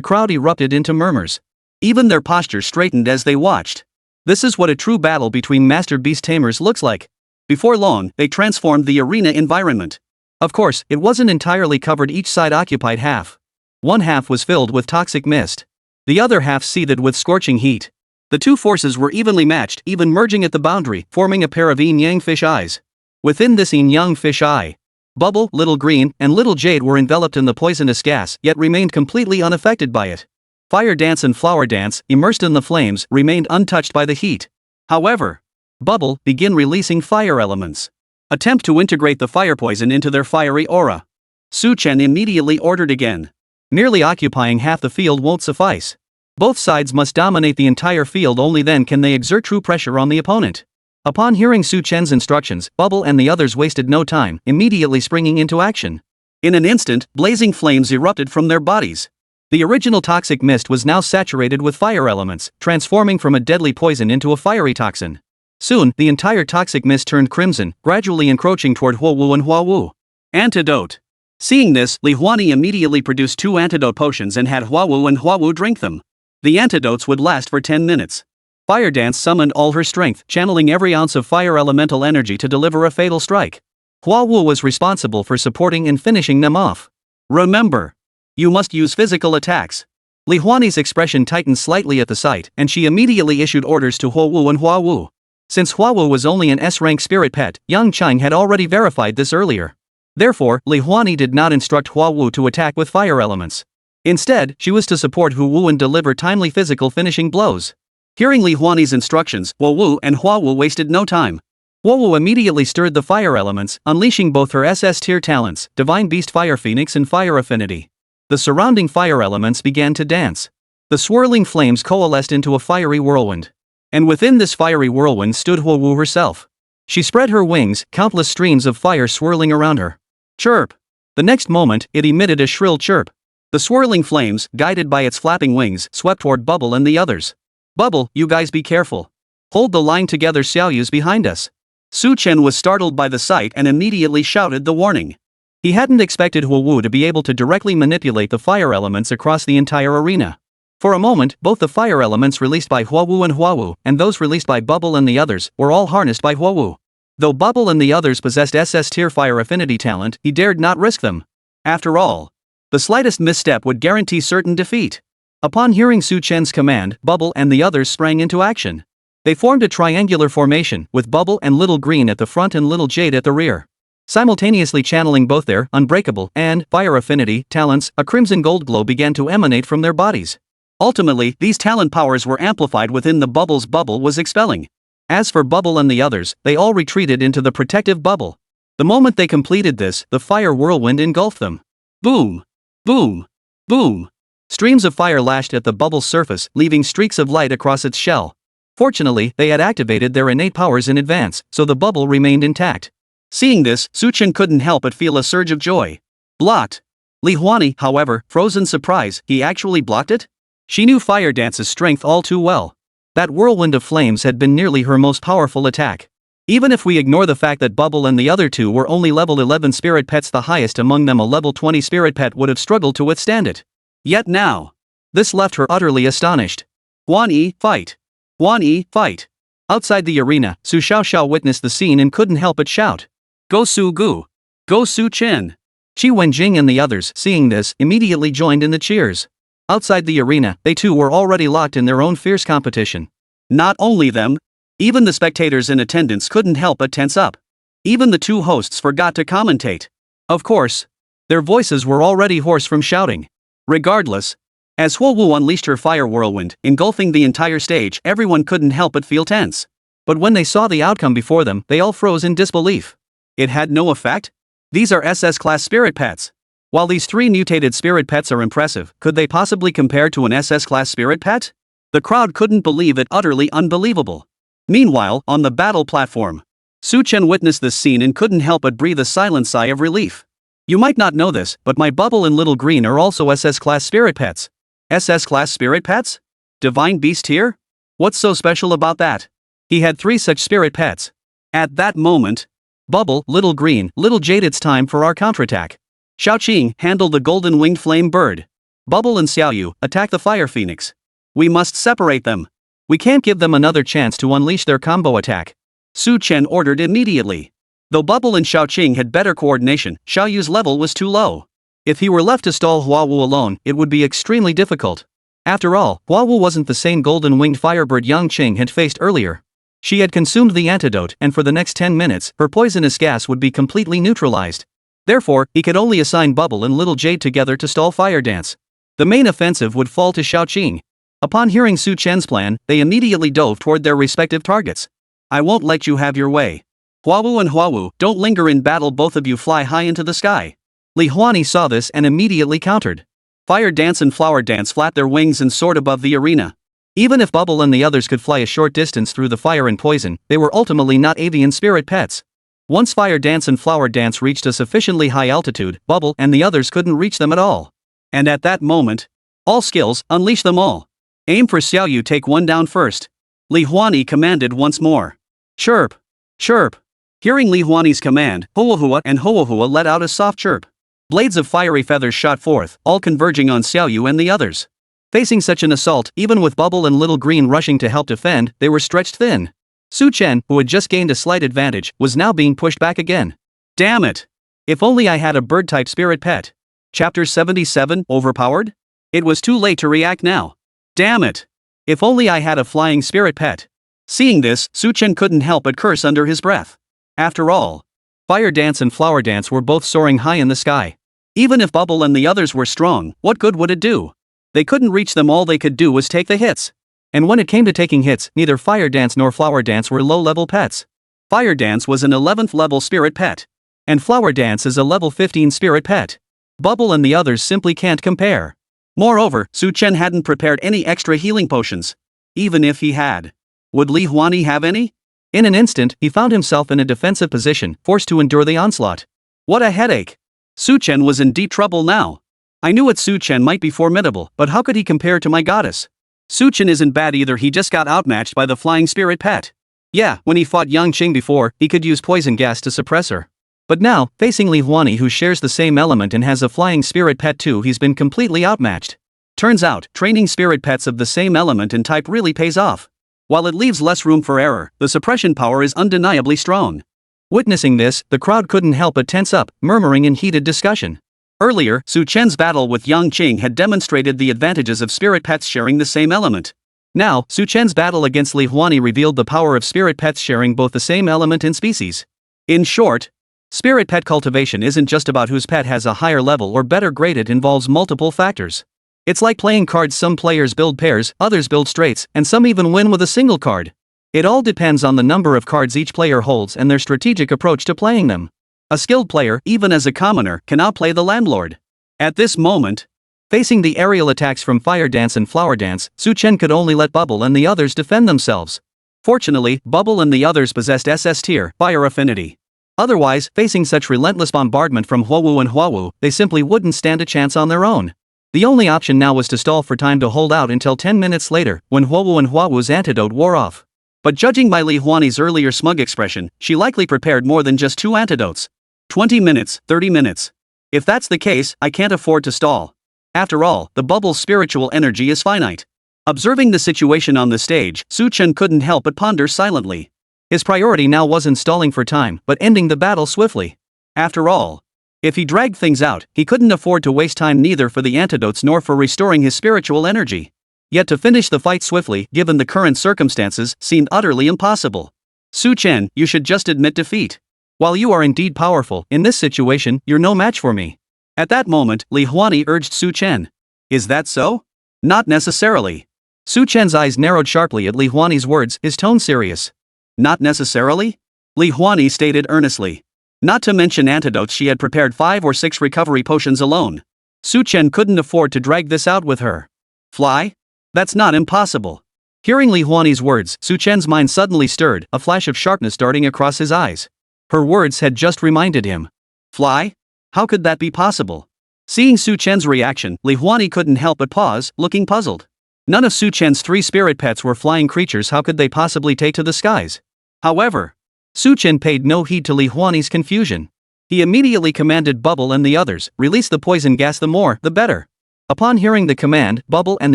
crowd erupted into murmurs. Even their posture straightened as they watched. This is what a true battle between master beast tamers looks like. Before long, they transformed the arena environment. Of course, it wasn't entirely covered, each side occupied half. One half was filled with toxic mist. The other half seethed with scorching heat. The 2 forces were evenly matched, even merging at the boundary, forming a pair of yin-yang fish eyes. Within this yin-yang fish eye, Bubble, Little Green, and Little Jade were enveloped in the poisonous gas yet remained completely unaffected by it. Fire Dance and Flower Dance, immersed in the flames, remained untouched by the heat. However, Bubble began releasing fire elements. Attempt to integrate the fire poison into their fiery aura. Su Chen immediately ordered again. Merely occupying half the field won't suffice. Both sides must dominate the entire field, only then can they exert true pressure on the opponent. Upon hearing Su Chen's instructions, Bubble and the others wasted no time, immediately springing into action. In an instant, blazing flames erupted from their bodies. The original toxic mist was now saturated with fire elements, transforming from a deadly poison into a fiery toxin. Soon, the entire toxic mist turned crimson, gradually encroaching toward Huowu and Huawu. Antidote. Seeing this, Li Huani immediately produced 2 antidote potions and had Huawu and Huawu drink them. The antidotes would last for 10 minutes. Fire Dance summoned all her strength, channeling every ounce of fire elemental energy to deliver a fatal strike. Huawu was responsible for supporting and finishing them off. Remember, you must use physical attacks. Li Huani's expression tightened slightly at the sight, and she immediately issued orders to Huowu and Huawu. Since Huawu was only an S-rank spirit pet, Yang Cheng had already verified this earlier. Therefore, Li Huani did not instruct Huawu to attack with fire elements. Instead, she was to support Huowu and deliver timely physical finishing blows. Hearing Li Huani's instructions, Huowu and Huawu wasted no time. Huowu immediately stirred the fire elements, unleashing both her SS tier talents, Divine Beast Fire Phoenix and Fire Affinity. The surrounding fire elements began to dance. The swirling flames coalesced into a fiery whirlwind. And within this fiery whirlwind stood Huowu herself. She spread her wings, countless streams of fire swirling around her. Chirp! The next moment, it emitted a shrill chirp. The swirling flames, guided by its flapping wings, swept toward Bubble and the others. Bubble, you guys be careful. Hold the line together, Xiaoyu's behind us. Su Chen was startled by the sight and immediately shouted the warning. He hadn't expected Huowu to be able to directly manipulate the fire elements across the entire arena. For a moment, both the fire elements released by Huowu and those released by Bubble and the others were all harnessed by Huowu. Though Bubble and the others possessed SS tier fire affinity talent, he dared not risk them. After all, the slightest misstep would guarantee certain defeat. Upon hearing Su Chen's command, Bubble and the others sprang into action. They formed a triangular formation, with Bubble and Little Green at the front and Little Jade at the rear. Simultaneously channeling both their unbreakable and fire affinity talents, a crimson gold glow began to emanate from their bodies. Ultimately, these talent powers were amplified within the bubbles Bubble was expelling. As for Bubble and the others, they all retreated into the protective bubble. The moment they completed this, the fire whirlwind engulfed them. Boom! Boom! Boom! Streams of fire lashed at the bubble's surface, leaving streaks of light across its shell. Fortunately, they had activated their innate powers in advance, so the bubble remained intact. Seeing this, Su Chen couldn't help but feel a surge of joy. Blocked. Li Huani, however, froze in surprise. He actually blocked it? She knew Fire Dance's strength all too well. That whirlwind of flames had been nearly her most powerful attack. Even if we ignore the fact that Bubble and the other two were only level 11 spirit pets, the highest among them, a level 20 spirit pet, would have struggled to withstand it. Yet now, this left her utterly astonished. Huan Yi, fight! Huan Yi, fight! Outside the arena, Su Xiaoxiao witnessed the scene and couldn't help but shout. Go Su Gu! Go Su Chen! Qi Wenjing and the others, seeing this, immediately joined in the cheers. Outside the arena, they too were already locked in their own fierce competition. Not only them, even the spectators in attendance couldn't help but tense up. Even the two hosts forgot to commentate. Of course, their voices were already hoarse from shouting. Regardless, as Huowu unleashed her fire whirlwind, engulfing the entire stage, everyone couldn't help but feel tense. But when they saw the outcome before them, they all froze in disbelief. It had no effect? These are SS-class spirit pets. While these 3 mutated spirit pets are impressive, could they possibly compare to an SS-class spirit pet? The crowd couldn't believe it, utterly unbelievable. Meanwhile, on the battle platform, Su Chen witnessed this scene and couldn't help but breathe a silent sigh of relief. You might not know this, but my Bubble and Little Green are also SS-class spirit pets. SS-class spirit pets? Divine Beast tier? What's so special about that? He had 3 such spirit pets. At that moment, Bubble, Little Green, Little Jade, it's time for our counterattack. Xiaoqing, handle the golden-winged flame bird. Bubble and Xiaoyu, attack the fire phoenix. We must separate them. We can't give them another chance to unleash their combo attack. Su Chen ordered immediately. Though Bubble and Xiaoqing had better coordination, Xiaoyu's level was too low. If he were left to stall Huowu alone, it would be extremely difficult. After all, Huowu wasn't the same golden-winged firebird Yang Cheng had faced earlier. She had consumed the antidote, and for the next 10 minutes, her poisonous gas would be completely neutralized. Therefore, he could only assign Bubble and Little Jade together to stall Fire Dance. The main offensive would fall to Xiaoqing. Upon hearing Su Chen's plan, they immediately dove toward their respective targets. I won't let you have your way. Huawu and Huawu, don't linger in battle, both of you fly high into the sky. Li Huani saw this and immediately countered. Fire Dance and Flower Dance flapped their wings and soared above the arena. Even if Bubble and the others could fly a short distance through the fire and poison, they were ultimately not avian spirit pets. Once Fire Dance and Flower Dance reached a sufficiently high altitude, Bubble and the others couldn't reach them at all. And at that moment, all skills, unleash them all. Aim for Xiaoyu, take one down first. Li Huani commanded once more. Chirp! Chirp! Hearing Li Huani's command, Huahua and Huahua let out a soft chirp. Blades of fiery feathers shot forth, all converging on Xiaoyu and the others. Facing such an assault, even with Bubble and Little Green rushing to help defend, they were stretched thin. Su Chen, who had just gained a slight advantage, was now being pushed back again. Damn it! If only I had a bird-type spirit pet. Chapter 77, Overpowered? It was too late to react now. Damn it! If only I had a flying spirit pet. Seeing this, Su Chen couldn't help but curse under his breath. After all, Fire Dance and Flower Dance were both soaring high in the sky. Even if Bubble and the others were strong, what good would it do? They couldn't reach them, all they could do was take the hits. And when it came to taking hits, neither Fire Dance nor Flower Dance were low-level pets. Fire Dance was an 11th level spirit pet. And Flower Dance is a level 15 spirit pet. Bubble and the others simply can't compare. Moreover, Su Chen hadn't prepared any extra healing potions. Even if he had, would Li Huani have any? In an instant, he found himself in a defensive position, forced to endure the onslaught. What a headache! Su Chen was in deep trouble now. I knew it, Su Chen might be formidable, but how could he compare to my goddess? Su Chen isn't bad either, he just got outmatched by the flying spirit pet. Yeah, when he fought Yang Qing before, he could use poison gas to suppress her. But now, facing Li Huani, who shares the same element and has a flying spirit pet too, he's been completely outmatched. Turns out, training spirit pets of the same element and type really pays off. While it leaves less room for error, the suppression power is undeniably strong. Witnessing this, the crowd couldn't help but tense up, murmuring in heated discussion. Earlier, Su Chen's battle with Yang Qing had demonstrated the advantages of spirit pets sharing the same element. Now, Su Chen's battle against Li Huani revealed the power of spirit pets sharing both the same element and species. In short, spirit pet cultivation isn't just about whose pet has a higher level or better grade, it involves multiple factors. It's like playing cards, some players build pairs, others build straights, and some even win with a single card. It all depends on the number of cards each player holds and their strategic approach to playing them. A skilled player, even as a commoner, can outplay the landlord. At this moment, facing the aerial attacks from Fire Dance and Flower Dance, Su Chen could only let Bubble and the others defend themselves. Fortunately, Bubble and the others possessed SS tier fire affinity. Otherwise, facing such relentless bombardment from Huawu and Huawu, they simply wouldn't stand a chance on their own. The only option now was to stall for time to hold out until 10 minutes later, when Huawu and Huawu's antidote wore off. But judging by Li Huani's earlier smug expression, she likely prepared more than just 2 antidotes. 20 minutes, 30 minutes. If that's the case, I can't afford to stall. After all, the bubble's spiritual energy is finite. Observing the situation on the stage, Su Chen couldn't help but ponder silently. His priority now wasn't stalling for time, but ending the battle swiftly. After all, if he dragged things out, he couldn't afford to waste time neither for the antidotes nor for restoring his spiritual energy. Yet to finish the fight swiftly, given the current circumstances, seemed utterly impossible. Su Chen, you should just admit defeat. While you are indeed powerful, in this situation, you're no match for me. At that moment, Li Huani urged Su Chen. Is that so? Not necessarily. Su Chen's eyes narrowed sharply at Li Huani's words, his tone serious. Not necessarily? Li Huani stated earnestly. Not to mention antidotes, she had prepared 5 or 6 recovery potions alone. Su Chen couldn't afford to drag this out with her. Fly? That's not impossible. Hearing Li Huani's words, Su Chen's mind suddenly stirred, a flash of sharpness darting across his eyes. Her words had just reminded him. Fly? How could that be possible? Seeing Su Chen's reaction, Li Huani couldn't help but pause, looking puzzled. None of Su Chen's 3 spirit pets were flying creatures, how could they possibly take to the skies? However, Su Chen paid no heed to Li Huani's confusion. He immediately commanded Bubble and the others, release the poison gas, the more, the better. Upon hearing the command, Bubble and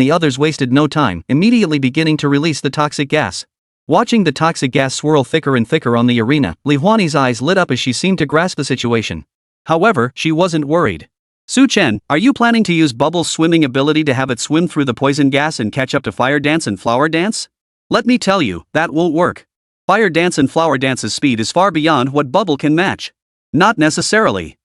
the others wasted no time, immediately beginning to release the toxic gas. Watching the toxic gas swirl thicker and thicker on the arena, Li Huani's eyes lit up as she seemed to grasp the situation. However, she wasn't worried. Su Chen, are you planning to use Bubble's swimming ability to have it swim through the poison gas and catch up to Fire Dance and Flower Dance? Let me tell you, that won't work. Fire Dance and Flower Dance's speed is far beyond what Bubble can match. Not necessarily.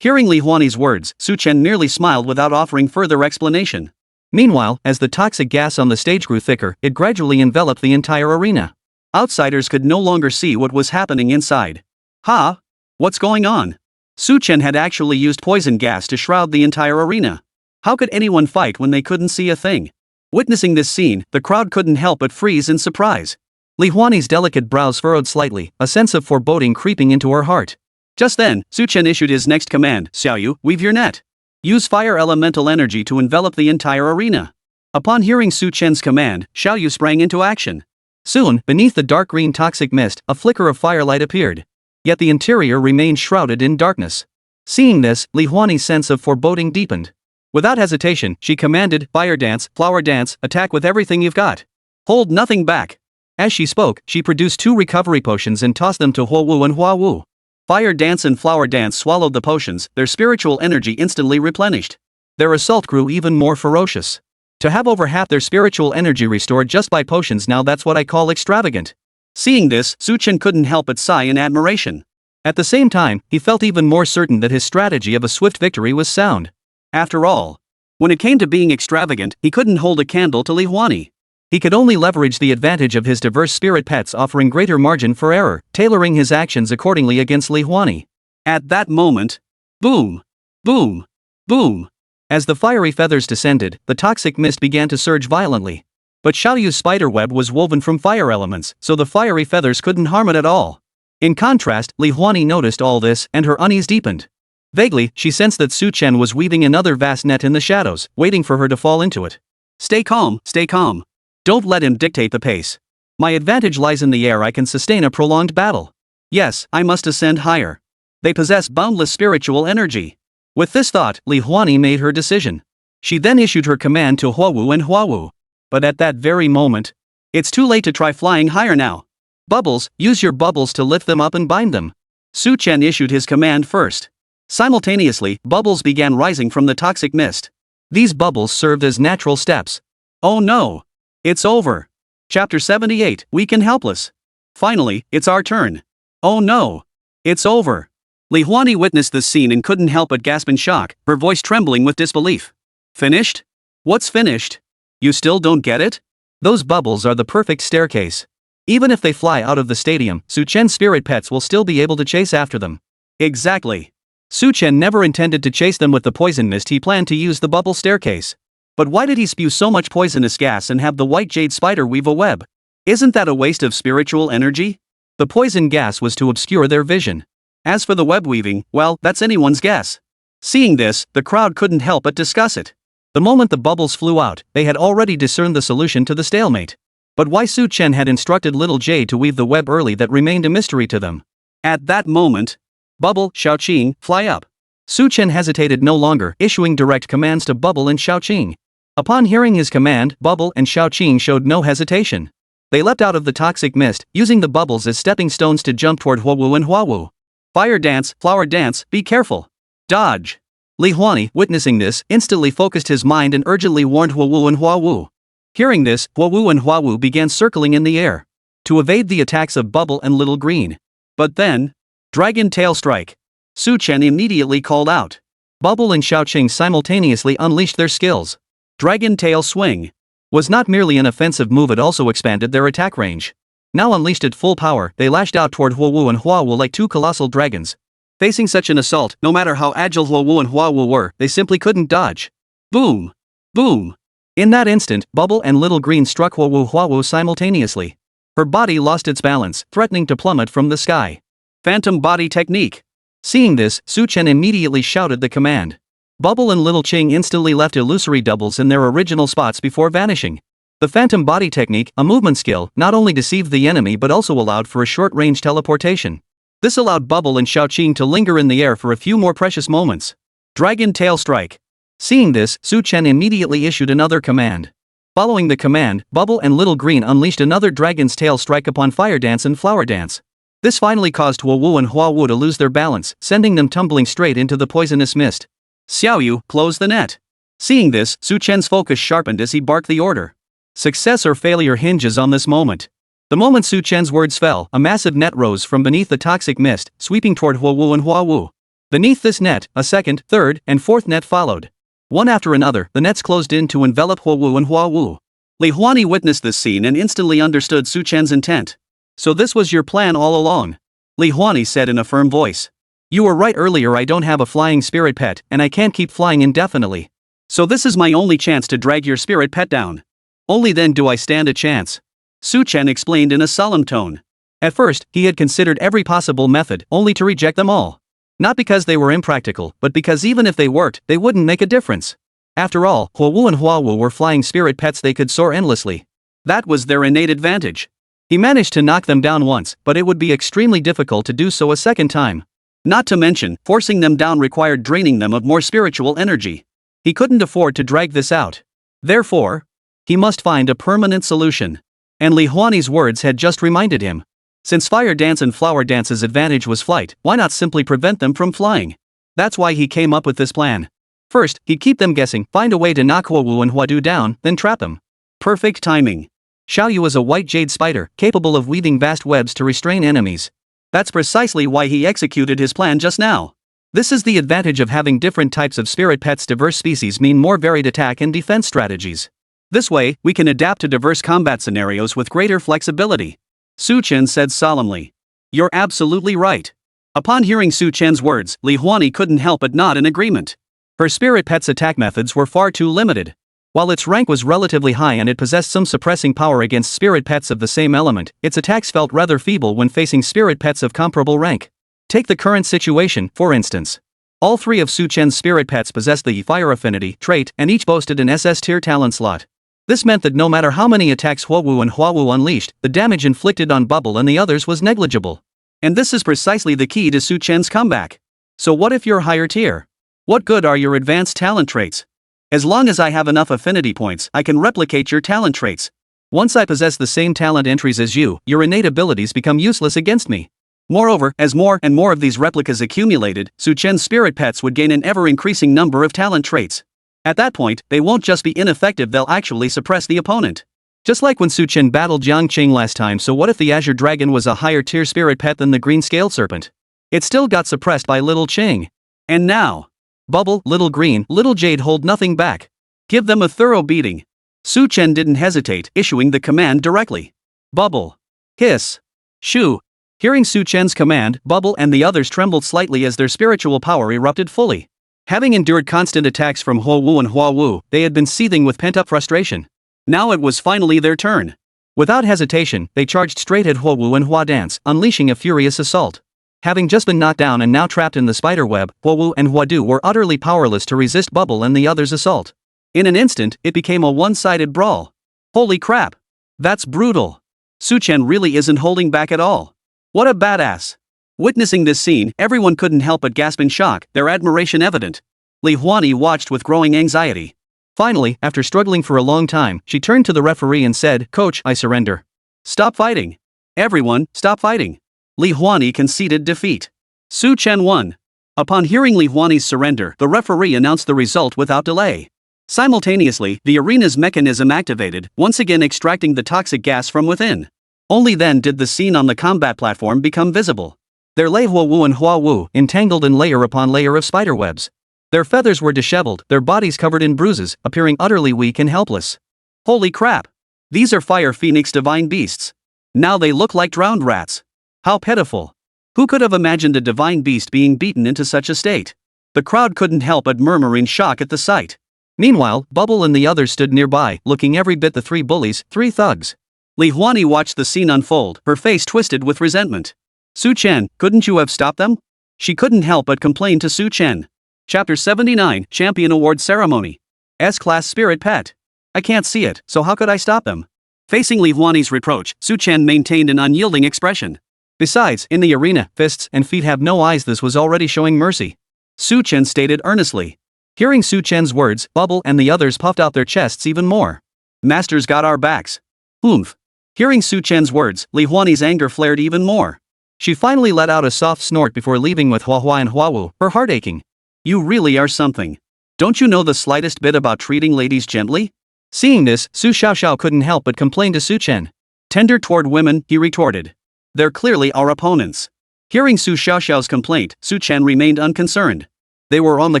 Hearing Li Huani's words, Su Chen nearly smiled without offering further explanation. Meanwhile, as the toxic gas on the stage grew thicker, it gradually enveloped the entire arena. Outsiders could no longer see what was happening inside. Ha! What's going on? Su Chen had actually used poison gas to shroud the entire arena. How could anyone fight when they couldn't see a thing? Witnessing this scene, the crowd couldn't help but freeze in surprise. Li Huani's delicate brows furrowed slightly, a sense of foreboding creeping into her heart. Just then, Su Chen issued his next command, Xiaoyu, weave your net. Use fire elemental energy to envelop the entire arena. Upon hearing Su Chen's command, Xiaoyu sprang into action. Soon, beneath the dark green toxic mist, a flicker of firelight appeared. Yet the interior remained shrouded in darkness. Seeing this, Li Huani's sense of foreboding deepened. Without hesitation, she commanded, fire dance, flower dance, attack with everything you've got. Hold nothing back. As she spoke, she produced 2 recovery potions and tossed them to Huo Wu and Hua Wu. Fire dance and flower dance swallowed the potions, their spiritual energy instantly replenished. Their assault grew even more ferocious. To have over half their spiritual energy restored just by potions, now that's what I call extravagant. Seeing this, Su Chen couldn't help but sigh in admiration. At the same time, he felt even more certain that his strategy of a swift victory was sound. After all, when it came to being extravagant, he couldn't hold a candle to Li Huani. He could only leverage the advantage of his diverse spirit pets, offering greater margin for error, tailoring his actions accordingly against Li Huani. At that moment, boom, boom, boom. As the fiery feathers descended, the toxic mist began to surge violently. But Xiaoyu's spider web was woven from fire elements, so the fiery feathers couldn't harm it at all. In contrast, Li Huani noticed all this, and her unease deepened. Vaguely, she sensed that Su Chen was weaving another vast net in the shadows, waiting for her to fall into it. Stay calm, stay calm. Don't let him dictate the pace. My advantage lies in the air. I can sustain a prolonged battle. Yes, I must ascend higher. They possess boundless spiritual energy. With this thought, Li Huani made her decision. She then issued her command to Hua Wu and Hua Wu. But at that very moment, it's too late to try flying higher now. Bubbles, use your bubbles to lift them up and bind them. Su Chen issued his command first. Simultaneously, bubbles began rising from the toxic mist. These bubbles served as natural steps. Oh no! It's over. Chapter 78, Weak and Helpless. Finally, it's our turn. Oh no! It's over. Li Huani witnessed this scene and couldn't help but gasp in shock, her voice trembling with disbelief. Finished? What's finished? You still don't get it? Those bubbles are the perfect staircase. Even if they fly out of the stadium, Su Chen's spirit pets will still be able to chase after them. Exactly. Su Chen never intended to chase them with the poison mist. He planned to use the bubble staircase. But why did he spew so much poisonous gas and have the white jade spider weave a web? Isn't that a waste of spiritual energy? The poison gas was to obscure their vision. As for the web weaving, well, that's anyone's guess. Seeing this, the crowd couldn't help but discuss it. The moment the bubbles flew out, they had already discerned the solution to the stalemate. But why Su Chen had instructed little Jade to weave the web early, that remained a mystery to them. At that moment, Bubble, Xiaoqing, fly up. Su Chen hesitated no longer, issuing direct commands to Bubble and Xiaoqing. Upon hearing his command, Bubble and Xiaoqing showed no hesitation. They leapt out of the toxic mist, using the bubbles as stepping stones to jump toward Hua Wu and Hua Wu. Fire dance, flower dance, be careful. Dodge. Li Huani, witnessing this, instantly focused his mind and urgently warned Hua Wu and Hua Wu. Hearing this, Hua Wu and Hua Wu began circling in the air to evade the attacks of Bubble and Little Green. But then, Dragon Tail Strike. Su Chen immediately called out. Bubble and Xiaoqing simultaneously unleashed their skills. Dragon Tail Swing was not merely an offensive move, it also expanded their attack range. Now unleashed at full power, they lashed out toward Hua Wu and Hua Wu like 2 colossal dragons. Facing such an assault, no matter how agile Hua Wu and Hua Wu were, they simply couldn't dodge. Boom! Boom! In that instant, Bubble and Little Green struck Hua Wu simultaneously. Her body lost its balance, threatening to plummet from the sky. Phantom Body Technique. Seeing this, Su Chen immediately shouted the command. Bubble and Little Qing instantly left illusory doubles in their original spots before vanishing. The Phantom Body Technique, a movement skill, not only deceived the enemy but also allowed for a short-range teleportation. This allowed Bubble and Xiaoqing to linger in the air for a few more precious moments. Dragon Tail Strike. Seeing this, Su Chen immediately issued another command. Following the command, Bubble and Little Green unleashed another Dragon's Tail Strike upon Fire Dance and Flower Dance. This finally caused Hua Wu and Hua Wu to lose their balance, sending them tumbling straight into the poisonous mist. Xiaoyu, close the net. Seeing this, Su Chen's focus sharpened as he barked the order. Success or failure hinges on this moment. The moment Su Chen's words fell, a massive net rose from beneath the toxic mist, sweeping toward Hua Wu and Hua Wu. Beneath this net, a second, third, and fourth net followed. One after another, the nets closed in to envelop Hua Wu and Hua Wu. Li Huani witnessed this scene and instantly understood Su Chen's intent. So this was your plan all along? Li Huani said in a firm voice. You were right earlier, I don't have a flying spirit pet, and I can't keep flying indefinitely. So this is my only chance to drag your spirit pet down. Only then do I stand a chance. Su Chen explained in a solemn tone. At first, he had considered every possible method, only to reject them all. Not because they were impractical, but because even if they worked, they wouldn't make a difference. After all, Hua Wu and Hua Wu were flying spirit pets, they could soar endlessly. That was their innate advantage. He managed to knock them down once, but it would be extremely difficult to do so a second time. Not to mention, forcing them down required draining them of more spiritual energy. He couldn't afford to drag this out. Therefore, he must find a permanent solution. And Li Huani's words had just reminded him. Since fire dance and flower dance's advantage was flight, why not simply prevent them from flying? That's why he came up with this plan. First, he'd keep them guessing, find a way to knock Hua Wu and Hua Du down, then trap them. Perfect timing. Xiao Yu is a white jade spider, capable of weaving vast webs to restrain enemies. That's precisely why he executed his plan just now. This is the advantage of having different types of spirit pets. Diverse species mean more varied attack and defense strategies. This way, we can adapt to diverse combat scenarios with greater flexibility. Su Chen said solemnly. You're absolutely right. Upon hearing Su Chen's words, Li Huani couldn't help but nod in agreement. Her spirit pet's attack methods were far too limited. While its rank was relatively high and it possessed some suppressing power against spirit pets of the same element, its attacks felt rather feeble when facing spirit pets of comparable rank. Take the current situation, for instance. All three of Su Chen's spirit pets possessed the fire affinity trait, and each boasted an SS tier talent slot. This meant that no matter how many attacks Hua Wu and Hua Wu unleashed, the damage inflicted on Bubble and the others was negligible. And this is precisely the key to Su Chen's comeback. So what if you're higher tier? What good are your advanced talent traits? As long as I have enough affinity points, I can replicate your talent traits. Once I possess the same talent entries as you, your innate abilities become useless against me. Moreover, as more and more of these replicas accumulated, Su Chen's spirit pets would gain an ever-increasing number of talent traits. At that point, they won't just be ineffective, they'll actually suppress the opponent. Just like when Su Chen battled Jiang Qing last time. So what if the Azure Dragon was a higher tier spirit pet than the green scaled serpent? It still got suppressed by Little Qing. And now, Bubble, Little Green, Little Jade hold nothing back. Give them a thorough beating. Su Chen didn't hesitate, issuing the command directly. Bubble. Hiss. Shoo. Hearing Su Chen's command, Bubble and the others trembled slightly as their spiritual power erupted fully. Having endured constant attacks from Hua Wu and Hua Wu, they had been seething with pent-up frustration. Now it was finally their turn. Without hesitation, they charged straight at Hua Wu and Hua Dance, unleashing a furious assault. Having just been knocked down and now trapped in the spider web, Hua Wu and Hua Du were utterly powerless to resist Bubble and the others' assault. In an instant, it became a one-sided brawl. Holy crap! That's brutal. Su Chen really isn't holding back at all. What a badass! Witnessing this scene, everyone couldn't help but gasp in shock, their admiration evident. Li Huani watched with growing anxiety. Finally, after struggling for a long time, she turned to the referee and said, "Coach, I surrender." Stop fighting. Everyone, stop fighting. Li Huani conceded defeat. Su Chen won. Upon hearing Li Huani's surrender, the referee announced the result without delay. Simultaneously, the arena's mechanism activated, once again extracting the toxic gas from within. Only then did the scene on the combat platform become visible. There lay Hua Wu and Hua Wu, entangled in layer upon layer of spiderwebs. Their feathers were disheveled, their bodies covered in bruises, appearing utterly weak and helpless. Holy crap! These are Fire Phoenix divine beasts. Now they look like drowned rats. How pitiful! Who could have imagined a divine beast being beaten into such a state? The crowd couldn't help but murmur in shock at the sight. Meanwhile, Bubble and the others stood nearby, looking every bit the three bullies, three thugs. Li Huani watched the scene unfold, her face twisted with resentment. Su Chen, couldn't you have stopped them? She couldn't help but complain to Su Chen. Chapter 79, Champion Award Ceremony. S-Class Spirit Pet. I can't see it, so how could I stop them? Facing Li Huani's reproach, Su Chen maintained an unyielding expression. Besides, in the arena, fists and feet have no eyes. This was already showing mercy. Su Chen stated earnestly. Hearing Su Chen's words, Bubble and the others puffed out their chests even more. Master's got our backs. Oomph. Hearing Su Chen's words, Li Huani's anger flared even more. She finally let out a soft snort before leaving with Hua Hua and Hua Wu, her heart aching. You really are something. Don't you know the slightest bit about treating ladies gently? Seeing this, Su Xiaoxiao couldn't help but complain to Su Chen. Tender toward women, he retorted. They're clearly our opponents. Hearing Su Xiaoxiao's complaint, Su Chen remained unconcerned. They were on the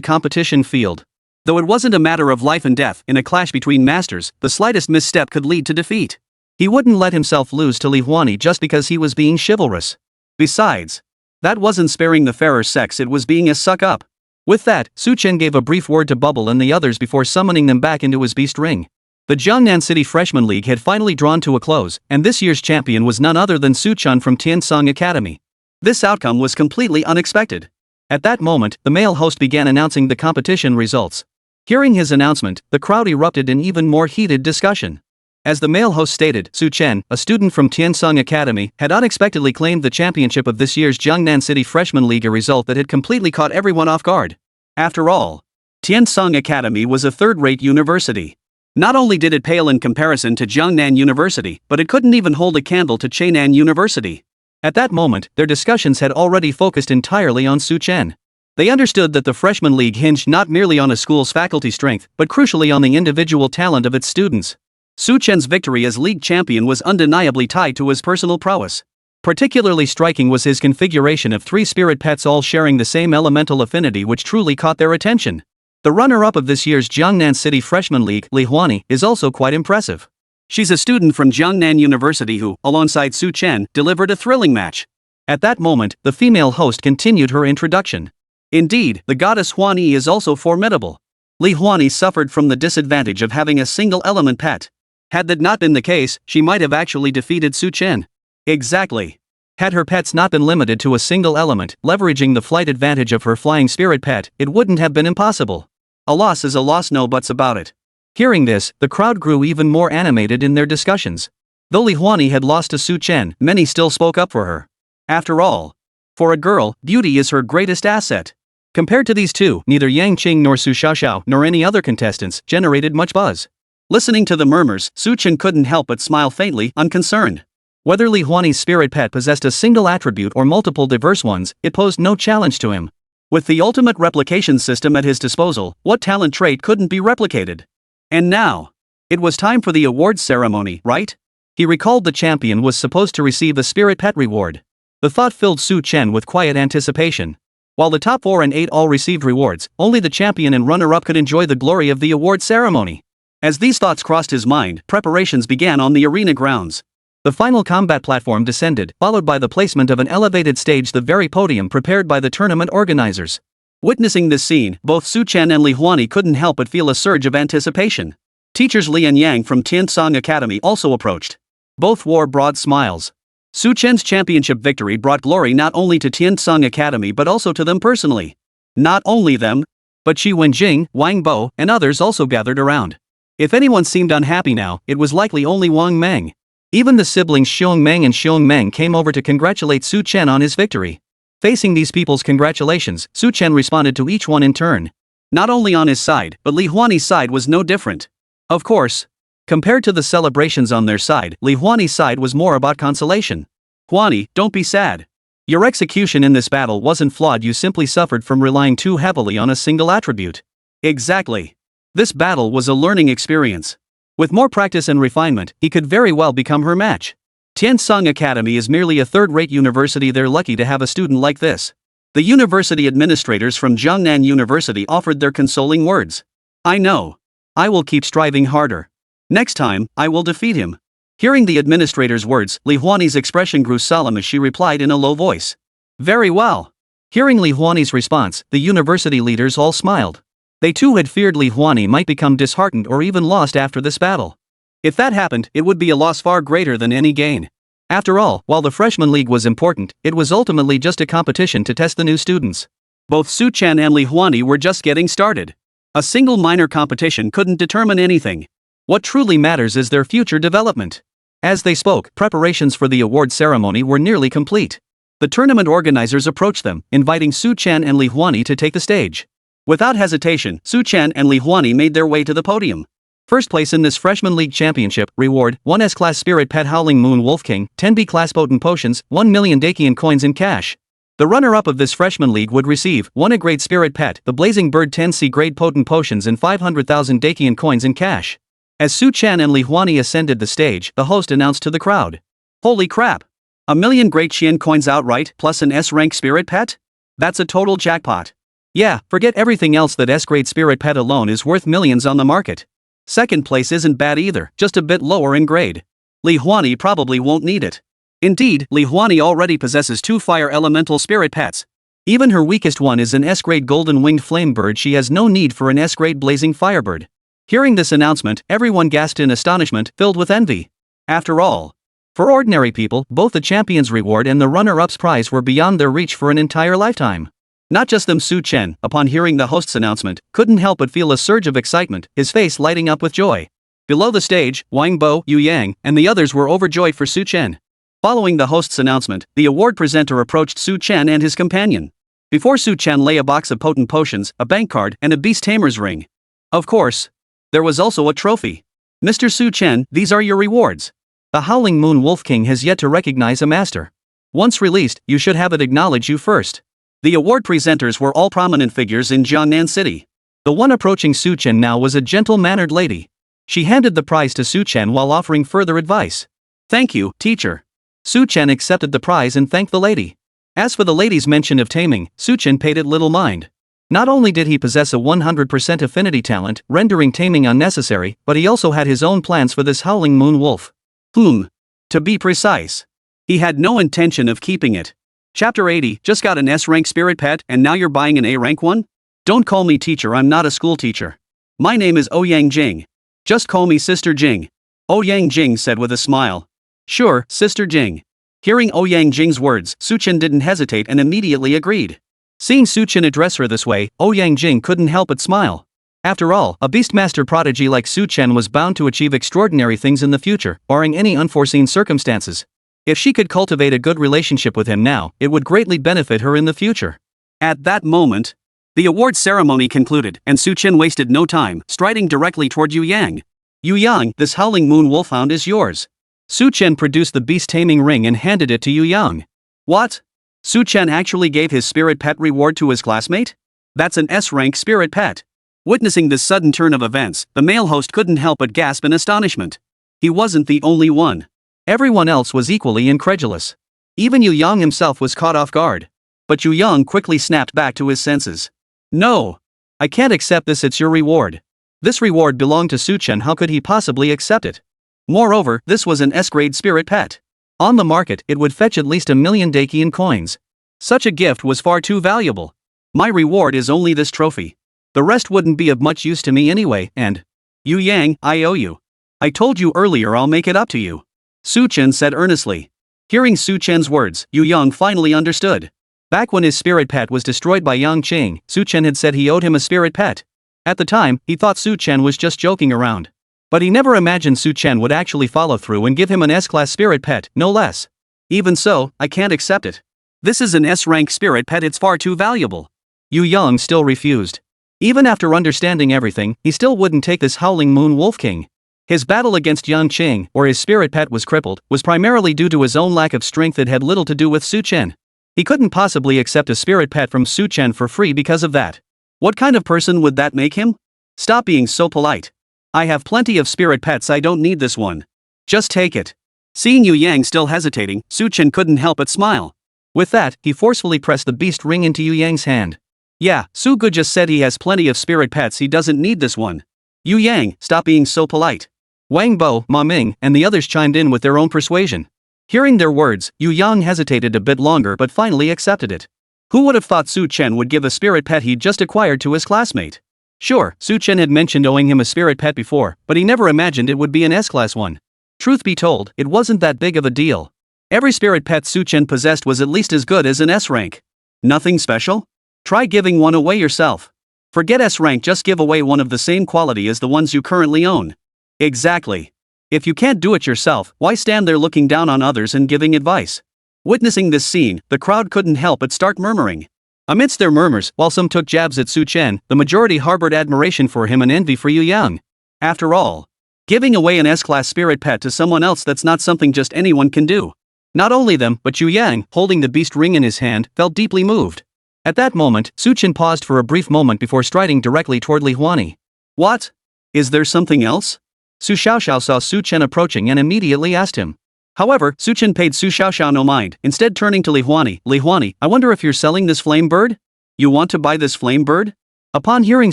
competition field. Though it wasn't a matter of life and death in a clash between masters, the slightest misstep could lead to defeat. He wouldn't let himself lose to Li Huani just because he was being chivalrous. Besides, that wasn't sparing the fairer sex, it was being a suck-up. With that, Su Chen gave a brief word to Bubble and the others before summoning them back into his beast ring. The Jiangnan City Freshman League had finally drawn to a close, and this year's champion was none other than Su Chen from Tiansong Academy. This outcome was completely unexpected. At that moment, the male host began announcing the competition results. Hearing his announcement, the crowd erupted in even more heated discussion. As the male host stated, Su Chen, a student from Tiansong Academy, had unexpectedly claimed the championship of this year's Jiangnan City Freshman League, a result that had completely caught everyone off guard. After all, Tiansong Academy was a third-rate university. Not only did it pale in comparison to Jiangnan University, but it couldn't even hold a candle to Chainan University. At that moment, their discussions had already focused entirely on Su Chen. They understood that the Freshman League hinged not merely on a school's faculty strength, but crucially on the individual talent of its students. Su Chen's victory as league champion was undeniably tied to his personal prowess. Particularly striking was his configuration of 3 spirit pets all sharing the same elemental affinity, which truly caught their attention. The runner-up of this year's Jiangnan City Freshman League, Li Huani, is also quite impressive. She's a student from Jiangnan University who, alongside Su Chen, delivered a thrilling match. At that moment, the female host continued her introduction. Indeed, the goddess Huani is also formidable. Li Huani suffered from the disadvantage of having a single-element pet. Had that not been the case, she might have actually defeated Su Chen. Exactly. Had her pets not been limited to a single element, leveraging the flight advantage of her flying spirit pet, it wouldn't have been impossible. A loss is a loss, no buts about it. Hearing this, the crowd grew even more animated in their discussions. Though Li Huani had lost to Su Chen, many still spoke up for her. After all, for a girl, beauty is her greatest asset. Compared to these two, neither Yang Qing nor Su Xiaoxiao nor any other contestants generated much buzz. Listening to the murmurs, Su Chen couldn't help but smile faintly, unconcerned. Whether Li Huani's spirit pet possessed a single attribute or multiple diverse ones, it posed no challenge to him. With the ultimate replication system at his disposal, what talent trait couldn't be replicated? And now, it was time for the awards ceremony, right? He recalled the champion was supposed to receive a spirit pet reward. The thought filled Su Chen with quiet anticipation. While the top 4 and 8 all received rewards, only the champion and runner-up could enjoy the glory of the award ceremony. As these thoughts crossed his mind, preparations began on the arena grounds. The final combat platform descended, followed by the placement of an elevated stage, the very podium prepared by the tournament organizers. Witnessing this scene, both Su Chen and Li Huani couldn't help but feel a surge of anticipation. Teachers Li and Yang from Tiansong Academy also approached. Both wore broad smiles. Su Chen's championship victory brought glory not only to Tiansong Academy but also to them personally. Not only them, but Qi Wenjing, Wang Bo, and others also gathered around. If anyone seemed unhappy now, it was likely only Wang Meng. Even the siblings Xiong Meng and Xiong Meng came over to congratulate Su Chen on his victory. Facing these people's congratulations, Su Chen responded to each one in turn. Not only on his side, but Li Huani's side was no different. Of course, compared to the celebrations on their side, Li Huani's side was more about consolation. Huani, don't be sad. Your execution in this battle wasn't flawed, you simply suffered from relying too heavily on a single attribute. Exactly. This battle was a learning experience. With more practice and refinement, he could very well become her match. Tiansong Academy is merely a third-rate university, they're lucky to have a student like this. The university administrators from Jiangnan University offered their consoling words. I know. I will keep striving harder. Next time, I will defeat him. Hearing the administrator's words, Li Huani's expression grew solemn as she replied in a low voice. Very well. Hearing Li Huani's response, the university leaders all smiled. They too had feared Li Huani might become disheartened or even lost after this battle. If that happened, it would be a loss far greater than any gain. After all, while the Freshman League was important, it was ultimately just a competition to test the new students. Both Su Chen and Li Huani were just getting started. A single minor competition couldn't determine anything. What truly matters is their future development. As they spoke, preparations for the award ceremony were nearly complete. The tournament organizers approached them, inviting Su Chen and Li Huani to take the stage. Without hesitation, Su Chen and Li Huani made their way to the podium. First place in this Freshman League Championship, reward, 1 S-Class Spirit Pet Howling Moon Wolf King, 10 B-Class Potent Potions, 1 million Dakian coins in cash. The runner-up of this Freshman League would receive, 1 A-Grade Spirit Pet, the Blazing Bird 10 C-Grade Potent Potions and 500,000 Dakian coins in cash. As Su Chen and Li Huani ascended the stage, the host announced to the crowd. Holy crap! 1,000,000 great Qian coins outright plus an S-rank spirit pet? That's a total jackpot. Yeah, forget everything else, that S-grade spirit pet alone is worth millions on the market. Second place isn't bad either, just a bit lower in grade. Li Huani probably won't need it. Indeed, Li Huani already possesses 2 fire elemental spirit pets. Even her weakest one is an S-grade golden-winged flame bird. She has no need for an S-grade blazing firebird. Hearing this announcement, everyone gasped in astonishment, filled with envy. After all, for ordinary people, both the champion's reward and the runner-up's prize were beyond their reach for an entire lifetime. Not just them. Su Chen, upon hearing the host's announcement, couldn't help but feel a surge of excitement, his face lighting up with joy. Below the stage, Wang Bo, Yu Yang, and the others were overjoyed for Su Chen. Following the host's announcement, the award presenter approached Su Chen and his companion. Before Su Chen lay a box of potent potions, a bank card, and a beast tamer's ring. Of course, there was also a trophy. Mr. Su Chen, these are your rewards. The Howling Moon Wolf King has yet to recognize a master. Once released, you should have it acknowledge you first. The award presenters were all prominent figures in Jiangnan City. The one approaching Su Chen now was a gentle-mannered lady. She handed the prize to Su Chen while offering further advice. Thank you, teacher. Su Chen accepted the prize and thanked the lady. As for the lady's mention of taming, Su Chen paid it little mind. Not only did he possess a 100% affinity talent, rendering taming unnecessary, but he also had his own plans for this Howling Moon Wolf. To be precise, he had no intention of keeping it. Chapter 80, just got an S-rank spirit pet and now you're buying an A-rank one? Don't call me teacher, I'm not a school teacher. My name is Ouyang Jing. Just call me Sister Jing. Ouyang Jing said with a smile. Sure, Sister Jing. Hearing Ouyang Jing's words, Su Chen didn't hesitate and immediately agreed. Seeing Su Chen address her this way, Ouyang Jing couldn't help but smile. After all, a beastmaster prodigy like Su Chen was bound to achieve extraordinary things in the future, barring any unforeseen circumstances. If she could cultivate a good relationship with him now, it would greatly benefit her in the future. At that moment, the awards ceremony concluded, and Su Chen wasted no time, striding directly toward Yu Yang. Yu Yang, this Howling Moon Wolfhound is yours. Su Chen produced the beast taming ring and handed it to Yu Yang. What? Su Chen actually gave his spirit pet reward to his classmate? That's an S-rank spirit pet. Witnessing this sudden turn of events, the male host couldn't help but gasp in astonishment. He wasn't the only one. Everyone else was equally incredulous. Even Yu Yang himself was caught off guard. But Yu Yang quickly snapped back to his senses. No! I can't accept this, it's your reward. This reward belonged to Su Chen, how could he possibly accept it? Moreover, this was an S-grade spirit pet. On the market, it would fetch at least 1,000,000 Dakian coins. Such a gift was far too valuable. My reward is only this trophy. The rest wouldn't be of much use to me anyway, and… Yu Yang, I owe you. I told you earlier I'll make it up to you. Su Chen said earnestly. Hearing Su Chen's words, Yu Yang finally understood. Back when his spirit pet was destroyed by Yang Qing, Su Chen had said he owed him a spirit pet. At the time, he thought Su Chen was just joking around. But he never imagined Su Chen would actually follow through and give him an S-class spirit pet, no less. Even so, I can't accept it. This is an S-rank spirit pet, it's far too valuable. Yu Yang still refused. Even after understanding everything, he still wouldn't take this Howling Moon Wolf King. His battle against Yang Qing, where his spirit pet was crippled, was primarily due to his own lack of strength that had little to do with Su Chen. He couldn't possibly accept a spirit pet from Su Chen for free because of that. What kind of person would that make him? Stop being so polite. I have plenty of spirit pets, I don't need this one. Just take it. Seeing Yu Yang still hesitating, Su Chen couldn't help but smile. With that, he forcefully pressed the beast ring into Yu Yang's hand. Yeah, Su Gu just said he has plenty of spirit pets, he doesn't need this one. Yu Yang, stop being so polite. Wang Bo, Ma Ming, and the others chimed in with their own persuasion. Hearing their words, Yu Yang hesitated a bit longer but finally accepted it. Who would have thought Su Chen would give a spirit pet he'd just acquired to his classmate? Sure, Su Chen had mentioned owing him a spirit pet before, but he never imagined it would be an S-class one. Truth be told, it wasn't that big of a deal. Every spirit pet Su Chen possessed was at least as good as an S-rank. Nothing special? Try giving one away yourself. Forget S-rank, just give away one of the same quality as the ones you currently own. Exactly. If you can't do it yourself, why stand there looking down on others and giving advice? Witnessing this scene, the crowd couldn't help but start murmuring. Amidst their murmurs, while some took jabs at Su Chen, the majority harbored admiration for him and envy for Yu Yang. After all, giving away an S-class spirit pet to someone else, that's not something just anyone can do. Not only them, but Yu Yang, holding the beast ring in his hand, felt deeply moved. At that moment, Su Chen paused for a brief moment before striding directly toward Li Huani. What? Is there something else? Su Xiaoxiao saw Su Chen approaching and immediately asked him. However, Su Chen paid Su Xiaoxiao no mind, instead turning to Li Huani. Li Huani, I wonder if you're selling this flame bird? You want to buy this flame bird? Upon hearing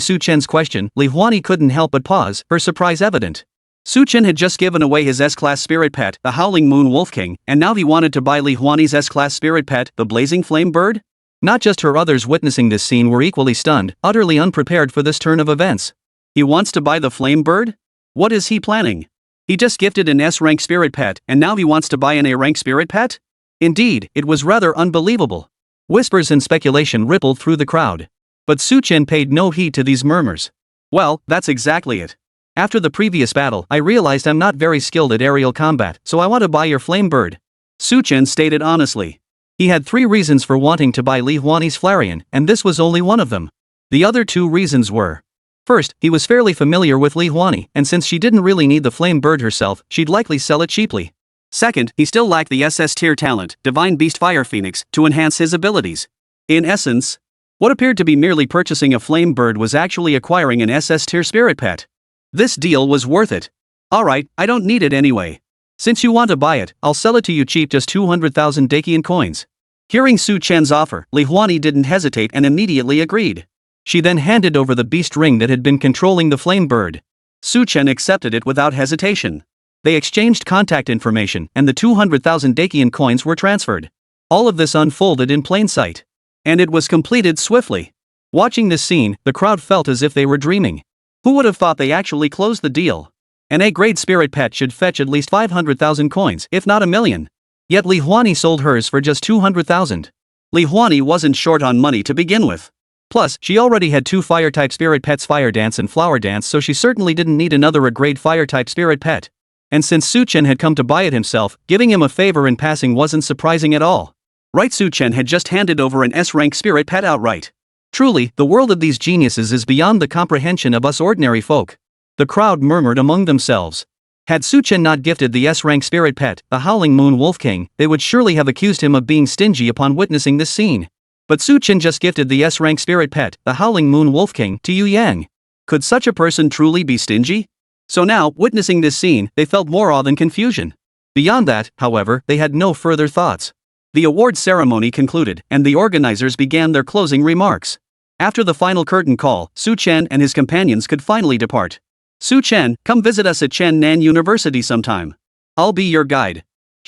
Su Chen's question, Li Huani couldn't help but pause, her surprise evident. Su Chen had just given away his S-Class spirit pet, the Howling Moon Wolf King, and now he wanted to buy Li Huani's S-Class spirit pet, the Blazing Flame Bird? Not just her, others witnessing this scene were equally stunned, utterly unprepared for this turn of events. He wants to buy the flame bird? What is he planning? He just gifted an S-rank spirit pet, and now he wants to buy an A-rank spirit pet? Indeed, it was rather unbelievable. Whispers and speculation rippled through the crowd. But Su Chen paid no heed to these murmurs. Well, that's exactly it. After the previous battle, I realized I'm not very skilled at aerial combat, so I want to buy your flame bird. Su Chen stated honestly. He had 3 reasons for wanting to buy Li Huani's Flareon, and this was only one of them. The other 2 reasons were: first, he was fairly familiar with Li Huani, and since she didn't really need the flame bird herself, she'd likely sell it cheaply. Second, he still lacked the SS tier talent, Divine Beast Fire Phoenix, to enhance his abilities. In essence, what appeared to be merely purchasing a flame bird was actually acquiring an SS tier spirit pet. This deal was worth it. Alright, I don't need it anyway. Since you want to buy it, I'll sell it to you cheap, just 200,000 Dakian coins. Hearing Su Chen's offer, Li Huani didn't hesitate and immediately agreed. She then handed over the beast ring that had been controlling the flame bird. Su Chen accepted it without hesitation. They exchanged contact information, and the 200,000 Dakian coins were transferred. All of this unfolded in plain sight. And it was completed swiftly. Watching this scene, the crowd felt as if they were dreaming. Who would have thought they actually closed the deal? An A-grade spirit pet should fetch at least 500,000 coins, if not 1 million. Yet Li Huani sold hers for just 200,000. Li Huani wasn't short on money to begin with. Plus, she already had 2 fire-type spirit pets, Fire Dance and Flower Dance, so she certainly didn't need another A-grade fire-type spirit pet. And since Su Chen had come to buy it himself, giving him a favor in passing wasn't surprising at all. Right, Su Chen had just handed over an S-rank spirit pet outright. Truly, the world of these geniuses is beyond the comprehension of us ordinary folk. The crowd murmured among themselves. Had Su Chen not gifted the S-rank spirit pet, the Howling Moon Wolf King, they would surely have accused him of being stingy upon witnessing this scene. But Su Chen just gifted the S-rank spirit pet, the Howling Moon Wolf King, to Yu Yang. Could such a person truly be stingy? So now, witnessing this scene, they felt more awe than confusion. Beyond that, however, they had no further thoughts. The award ceremony concluded, and the organizers began their closing remarks. After the final curtain call, Su Chen and his companions could finally depart. Su Chen, come visit us at Chen Nan University sometime. I'll be your guide.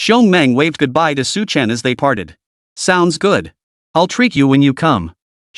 Wang Meng waved goodbye to Su Chen as they parted. Sounds good. I'll treat you when you come.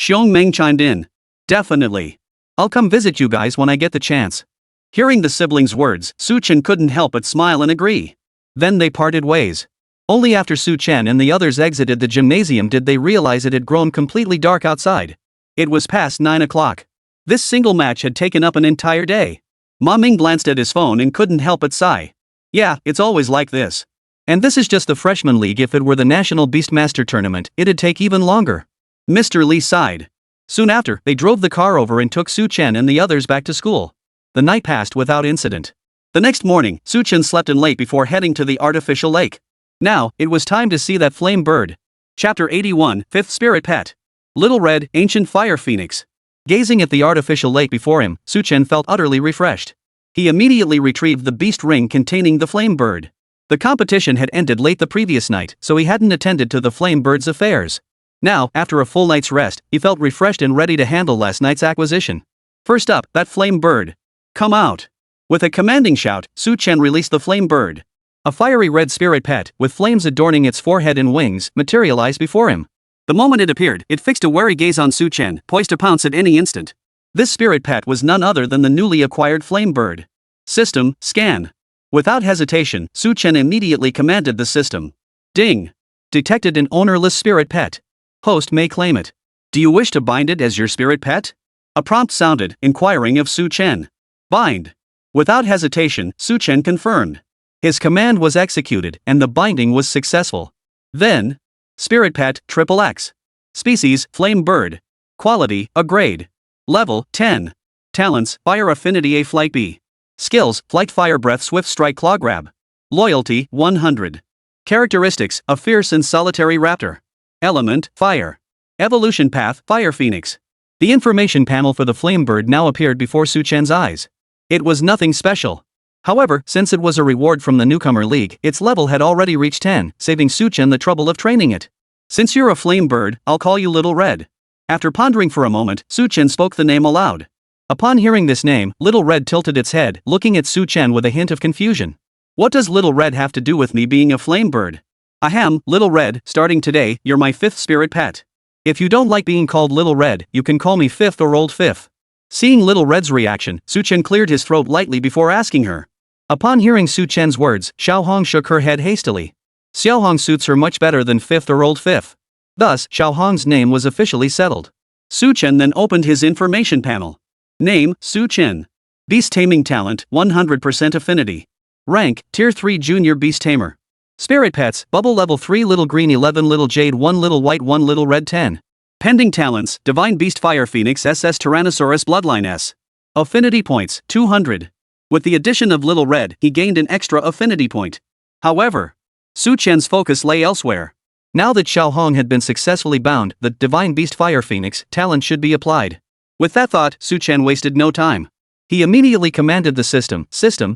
Wang Meng chimed in. Definitely. I'll come visit you guys when I get the chance. Hearing the siblings' words, Su Chen couldn't help but smile and agree. Then they parted ways. Only after Su Chen and the others exited the gymnasium did they realize it had grown completely dark outside. It was past 9 o'clock. This single match had taken up an entire day. Ma Ming glanced at his phone and couldn't help but sigh. Yeah, it's always like this. And this is just the freshman league. If it were the National Beastmaster tournament, it'd take even longer. Mr. Li sighed. Soon after, they drove the car over and took Su Chen and the others back to school. The night passed without incident. The next morning, Su Chen slept in late before heading to the artificial lake. Now, it was time to see that flame bird. Chapter 81, 5th Spirit Pet. Little Red, Ancient Fire Phoenix. Gazing at the artificial lake before him, Su Chen felt utterly refreshed. He immediately retrieved the beast ring containing the flame bird. The competition had ended late the previous night, so he hadn't attended to the flame bird's affairs. Now, after a full night's rest, he felt refreshed and ready to handle last night's acquisition. First up, that flame bird. Come out. With a commanding shout, Su Chen released the flame bird. A fiery red spirit pet, with flames adorning its forehead and wings, materialized before him. The moment it appeared, it fixed a wary gaze on Su Chen, poised to pounce at any instant. This spirit pet was none other than the newly acquired flame bird. System, scan. Without hesitation, Su Chen immediately commanded the system. Ding. Detected an ownerless spirit pet. Host may claim it. Do you wish to bind it as your spirit pet? A prompt sounded, inquiring of Su Chen. Bind. Without hesitation, Su Chen confirmed. His command was executed, and the binding was successful. Then, Spirit Pet, XXX. Species, Flame Bird. Quality, A grade. Level, 10. Talents, Fire Affinity A Flight B. Skills, Flight Fire Breath Swift Strike Claw Grab. Loyalty, 100. Characteristics, a fierce and solitary raptor. Element, Fire. Evolution Path, Fire Phoenix. The information panel for the flame bird now appeared before Su Chen's eyes. It was nothing special. However, since it was a reward from the newcomer league, its level had already reached 10, saving Su Chen the trouble of training it. Since you're a flame bird, I'll call you Little Red. After pondering for a moment, Su Chen spoke the name aloud. Upon hearing this name, Little Red tilted its head, looking at Su Chen with a hint of confusion. What does Little Red have to do with me being a flame bird? Ahem, Little Red, starting today, you're my 5th spirit pet. If you don't like being called Little Red, you can call me Fifth or Old Fifth. Seeing Little Red's reaction, Su Chen cleared his throat lightly before asking her. Upon hearing Su Chen's words, Xiaohong shook her head hastily. Xiaohong suits her much better than Fifth or Old Fifth. Thus, Xiaohong's name was officially settled. Su Chen then opened his information panel. Name, Su Chen. Beast Taming Talent, 100% Affinity. Rank, Tier 3 Junior Beast Tamer. Spirit Pets, Bubble Level 3 Little Green 11 Little Jade 1 Little White 1 Little Red 10. Pending Talents, Divine Beast Fire Phoenix SS Tyrannosaurus Bloodline S. Affinity Points, 200. With the addition of Little Red, he gained an extra affinity point. However, Su Chen's focus lay elsewhere. Now that Xiaohong had been successfully bound, the Divine Beast Fire Phoenix talent should be applied. With that thought, Su Chen wasted no time. He immediately commanded the system,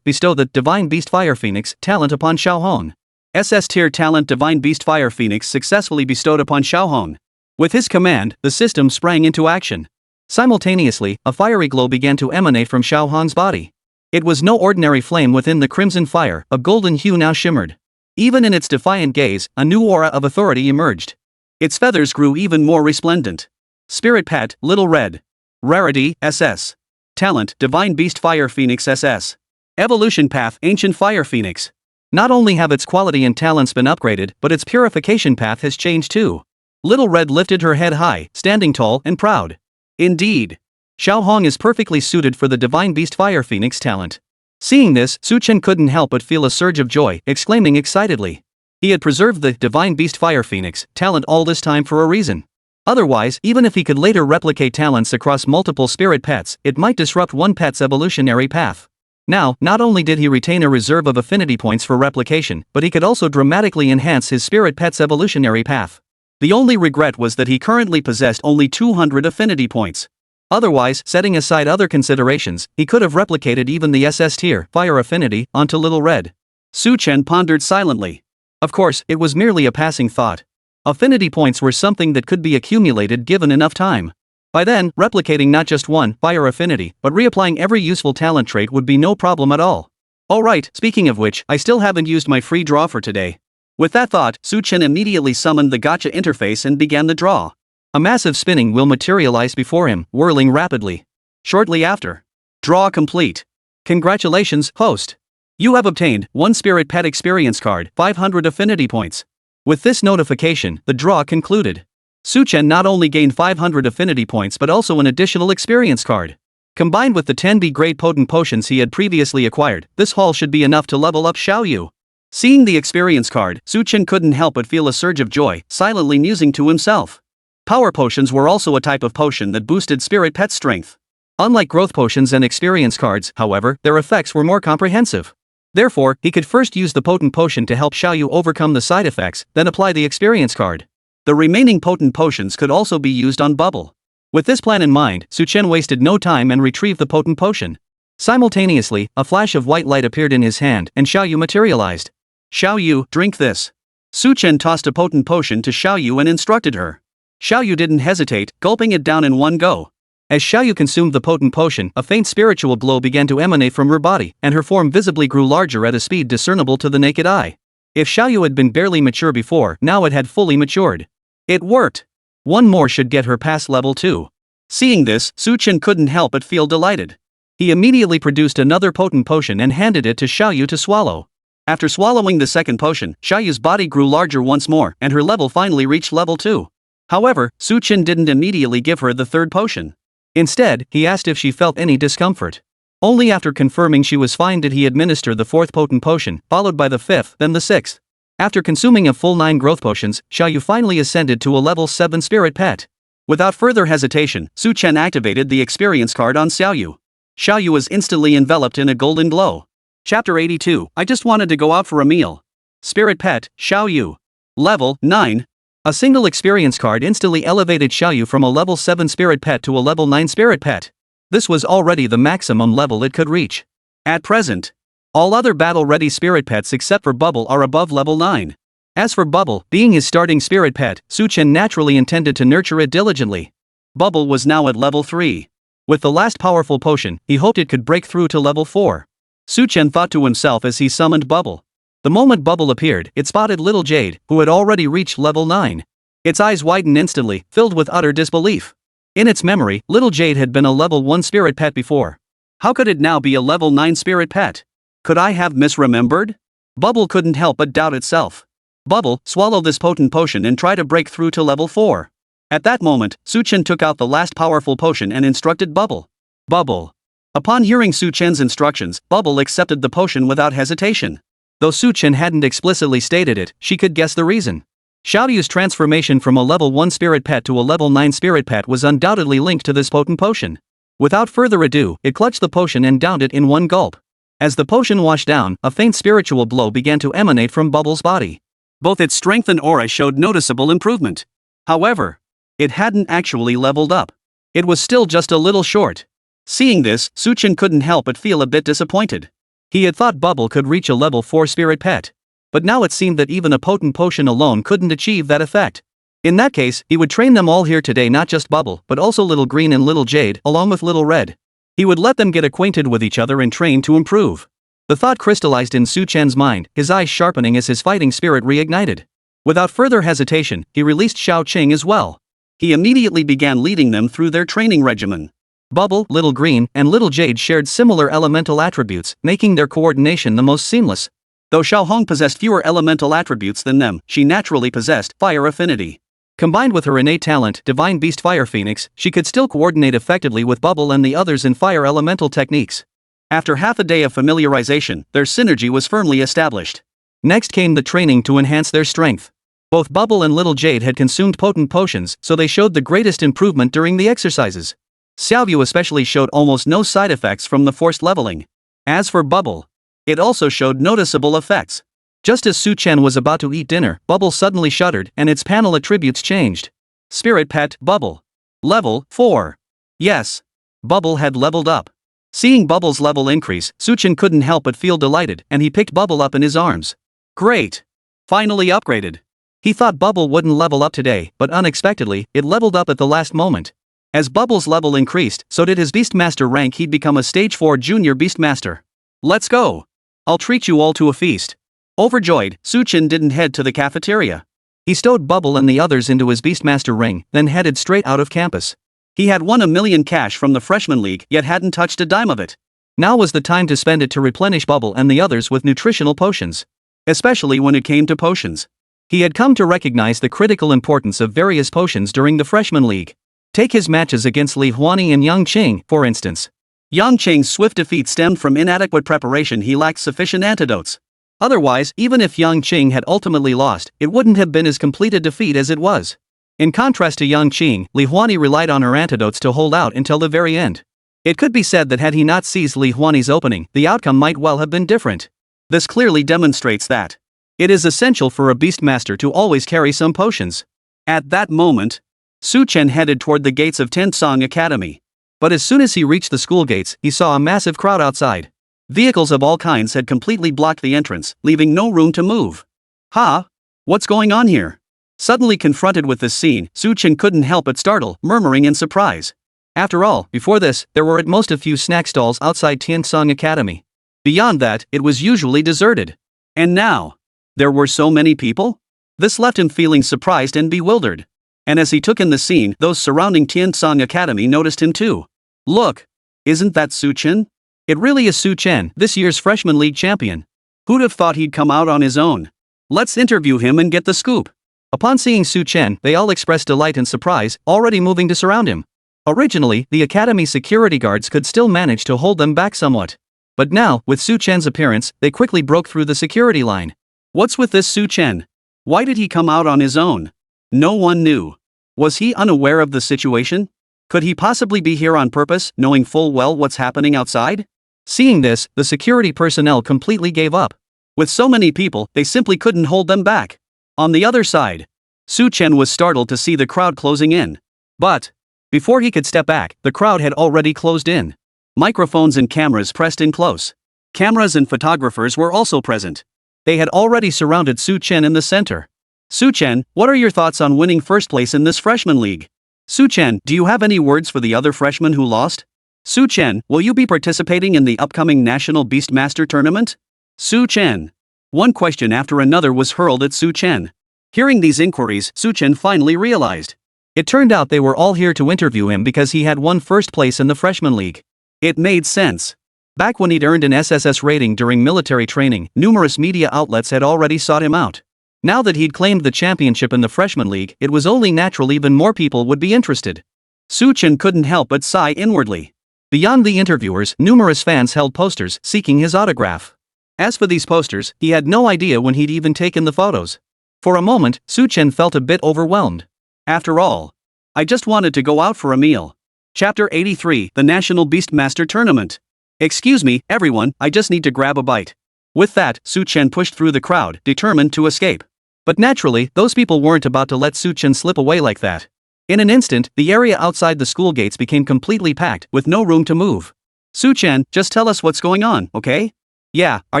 bestow the Divine Beast Fire Phoenix talent upon Xiaohong. SS Tier Talent Divine Beast Fire Phoenix successfully bestowed upon Xiaohong. With his command, the system sprang into action. Simultaneously, a fiery glow began to emanate from Xiaohong's body. It was no ordinary flame within the crimson fire, a golden hue now shimmered. Even in its defiant gaze, a new aura of authority emerged. Its feathers grew even more resplendent. Spirit Pet, Little Red. Rarity, SS. Talent, Divine Beast Fire Phoenix SS. Evolution Path, Ancient Fire Phoenix. Not only have its quality and talents been upgraded, but its purification path has changed too. Little Red lifted her head high, standing tall and proud. Indeed. Xiaohong is perfectly suited for the Divine Beast Fire Phoenix talent. Seeing this, Su Chen couldn't help but feel a surge of joy, exclaiming excitedly. He had preserved the Divine Beast Fire Phoenix talent all this time for a reason. Otherwise, even if he could later replicate talents across multiple spirit pets, it might disrupt one pet's evolutionary path. Now, not only did he retain a reserve of affinity points for replication, but he could also dramatically enhance his spirit pet's evolutionary path. The only regret was that he currently possessed only 200 affinity points. Otherwise, setting aside other considerations, he could have replicated even the SS tier fire affinity onto Little Red. Su Chen pondered silently. Of course, it was merely a passing thought. Affinity points were something that could be accumulated given enough time. By then, replicating not just one fire affinity, but reapplying every useful talent trait would be no problem at all. Alright, speaking of which, I still haven't used my free draw for today. With that thought, Su Chen immediately summoned the gacha interface and began the draw. A massive spinning wheel materialized before him, whirling rapidly. Shortly after. Draw complete. Congratulations, host. You have obtained 1 Spirit Pet Experience Card, 500 affinity points. With this notification, the draw concluded. Su Chen not only gained 500 affinity points but also an additional experience card. Combined with the 10B grade potent potions he had previously acquired, this haul should be enough to level up Xiaoyu. Seeing the experience card, Su Chen couldn't help but feel a surge of joy, silently musing to himself. Power potions were also a type of potion that boosted spirit pet strength. Unlike growth potions and experience cards, however, their effects were more comprehensive. Therefore, he could first use the potent potion to help Xiaoyu overcome the side effects, then apply the experience card. The remaining potent potions could also be used on Bubble. With this plan in mind, Su Chen wasted no time and retrieved the potent potion. Simultaneously, a flash of white light appeared in his hand and Xiaoyu materialized. Xiaoyu, drink this. Su Chen tossed a potent potion to Xiaoyu and instructed her. Xiaoyu didn't hesitate, gulping it down in one go. As Xiaoyu consumed the potent potion, a faint spiritual glow began to emanate from her body, and her form visibly grew larger at a speed discernible to the naked eye. If Xiaoyu had been barely mature before, now it had fully matured. It worked! One more should get her past level 2. Seeing this, Su Chen couldn't help but feel delighted. He immediately produced another potent potion and handed it to Xiaoyu to swallow. After swallowing the second potion, Xiaoyu's body grew larger once more, and her level finally reached level 2. However, Su Chen didn't immediately give her the third potion. Instead, he asked if she felt any discomfort. Only after confirming she was fine did he administer the fourth potent potion, followed by the fifth, then the sixth. After consuming a full 9 growth potions, Xiaoyu finally ascended to a level 7 spirit pet. Without further hesitation, Su Chen activated the experience card on Xiaoyu. Xiaoyu was instantly enveloped in a golden glow. Chapter 82, I just wanted to go out for a meal. Spirit Pet, Xiaoyu. Level 9. A single experience card instantly elevated Xiaoyu from a level 7 spirit pet to a level 9 spirit pet. This was already the maximum level it could reach. At present, All other battle-ready spirit pets except for Bubble are above level 9. As for Bubble, being his starting spirit pet, Su Chen naturally intended to nurture it diligently. Bubble was now at level 3. With the last powerful potion, he hoped it could break through to level 4. Su Chen thought to himself as he summoned Bubble. The moment Bubble appeared, it spotted little Jade, who had already reached level 9. Its eyes widened instantly, filled with utter disbelief. In its memory, little Jade had been a level 1 spirit pet before. How could it now be a level 9 spirit pet? Could I have misremembered? Bubble couldn't help but doubt itself. Bubble, swallow this potent potion and try to break through to level 4. At that moment, Su Chen took out the last powerful potion and instructed Bubble. Bubble. Upon hearing Su Chen's instructions, Bubble accepted the potion without hesitation. Though Su Chen hadn't explicitly stated it, she could guess the reason. Xiaoyu's transformation from a level 1 spirit pet to a level 9 spirit pet was undoubtedly linked to this potent potion. Without further ado, it clutched the potion and downed it in one gulp. As the potion washed down, a faint spiritual glow began to emanate from Bubble's body. Both its strength and aura showed noticeable improvement. However, it hadn't actually leveled up. It was still just a little short. Seeing this, Su Chen couldn't help but feel a bit disappointed. He had thought Bubble could reach a level 4 spirit pet. But now it seemed that even a potent potion alone couldn't achieve that effect. In that case, he would train them all here today, not just Bubble, but also Little Green and Little Jade, along with Little Red. He would let them get acquainted with each other and train to improve. The thought crystallized in Su Chen's mind, his eyes sharpening as his fighting spirit reignited. Without further hesitation, he released Xiao Qing as well. He immediately began leading them through their training regimen. Bubble, Little Green, and Little Jade shared similar elemental attributes, making their coordination the most seamless. Though Xiaohong possessed fewer elemental attributes than them, she naturally possessed fire affinity. Combined with her innate talent, Divine Beast Fire Phoenix, she could still coordinate effectively with Bubble and the others in fire elemental techniques. After half a day of familiarization, their synergy was firmly established. Next came the training to enhance their strength. Both Bubble and Little Jade had consumed potent potions, so they showed the greatest improvement during the exercises. Xiaoyu especially showed almost no side effects from the forced leveling. As for Bubble, it also showed noticeable effects. Just as Su Chen was about to eat dinner, Bubble suddenly shuddered and its panel attributes changed. Spirit Pet Bubble. Level 4. Yes. Bubble had leveled up. Seeing Bubble's level increase, Su Chen couldn't help but feel delighted, and he picked Bubble up in his arms. Great. Finally upgraded. He thought Bubble wouldn't level up today, but unexpectedly, it leveled up at the last moment. As Bubble's level increased, so did his Beastmaster rank. He'd become a Stage 4 Junior Beastmaster. Let's go. I'll treat you all to a feast. Overjoyed, Su Chen didn't head to the cafeteria. He stowed Bubble and the others into his Beastmaster ring, then headed straight out of campus. He had won $1 million cash from the Freshman League, yet hadn't touched a dime of it. Now was the time to spend it to replenish Bubble and the others with nutritional potions. Especially when it came to potions. He had come to recognize the critical importance of various potions during the Freshman League. Take his matches against Li Huani and Yang Qing, for instance. Yang Qing's swift defeat stemmed from inadequate preparation. He lacked sufficient antidotes. Otherwise, even if Yang Qing had ultimately lost, it wouldn't have been as complete a defeat as it was. In contrast to Yang Qing, Li Huani relied on her antidotes to hold out until the very end. It could be said that had he not seized Li Huani's opening, the outcome might well have been different. This clearly demonstrates that it is essential for a Beastmaster to always carry some potions. At that moment, Su Chen headed toward the gates of Tiansong Academy. But as soon as he reached the school gates, he saw a massive crowd outside. Vehicles of all kinds had completely blocked the entrance, leaving no room to move. Huh? What's going on here? Suddenly confronted with this scene, Su Chen couldn't help but startle, murmuring in surprise. After all, before this, there were at most a few snack stalls outside Tiansong Academy. Beyond that, it was usually deserted. And now, there were so many people? This left him feeling surprised and bewildered. And as he took in the scene, those surrounding Tiansong Academy noticed him too. Look! Isn't that Su Chen? It really is Su Chen, this year's Freshman League champion. Who'd have thought he'd come out on his own? Let's interview him and get the scoop. Upon seeing Su Chen, they all expressed delight and surprise, already moving to surround him. Originally, the Academy security guards could still manage to hold them back somewhat. But now, with Su Chen's appearance, they quickly broke through the security line. What's with this Su Chen? Why did he come out on his own? No one knew. Was he unaware of the situation? Could he possibly be here on purpose, knowing full well what's happening outside? Seeing this, the security personnel completely gave up. With so many people, they simply couldn't hold them back. On the other side, Su Chen was startled to see the crowd closing in. But before he could step back, the crowd had already closed in. Microphones and cameras pressed in close. Cameras and photographers were also present. They had already surrounded Su Chen in the center. Su Chen, what are your thoughts on winning first place in this freshman league? Su Chen, do you have any words for the other freshmen who lost? Su Chen, will you be participating in the upcoming National Beastmaster Tournament? Su Chen. One question after another was hurled at Su Chen. Hearing these inquiries, Su Chen finally realized. It turned out they were all here to interview him because he had won first place in the freshman league. It made sense. Back when he'd earned an SSS rating during military training, numerous media outlets had already sought him out. Now that he'd claimed the championship in the freshman league, it was only natural even more people would be interested. Su Chen couldn't help but sigh inwardly. Beyond the interviewers, numerous fans held posters seeking his autograph. As for these posters, he had no idea when he'd even taken the photos. For a moment, Su Chen felt a bit overwhelmed. After all, I just wanted to go out for a meal. Chapter 83, The National Beastmaster Tournament. Excuse me, everyone, I just need to grab a bite. With that, Su Chen pushed through the crowd, determined to escape. But naturally, those people weren't about to let Su Chen slip away like that. In an instant, the area outside the school gates became completely packed, with no room to move. Su Chen, just tell us what's going on, okay? Yeah, are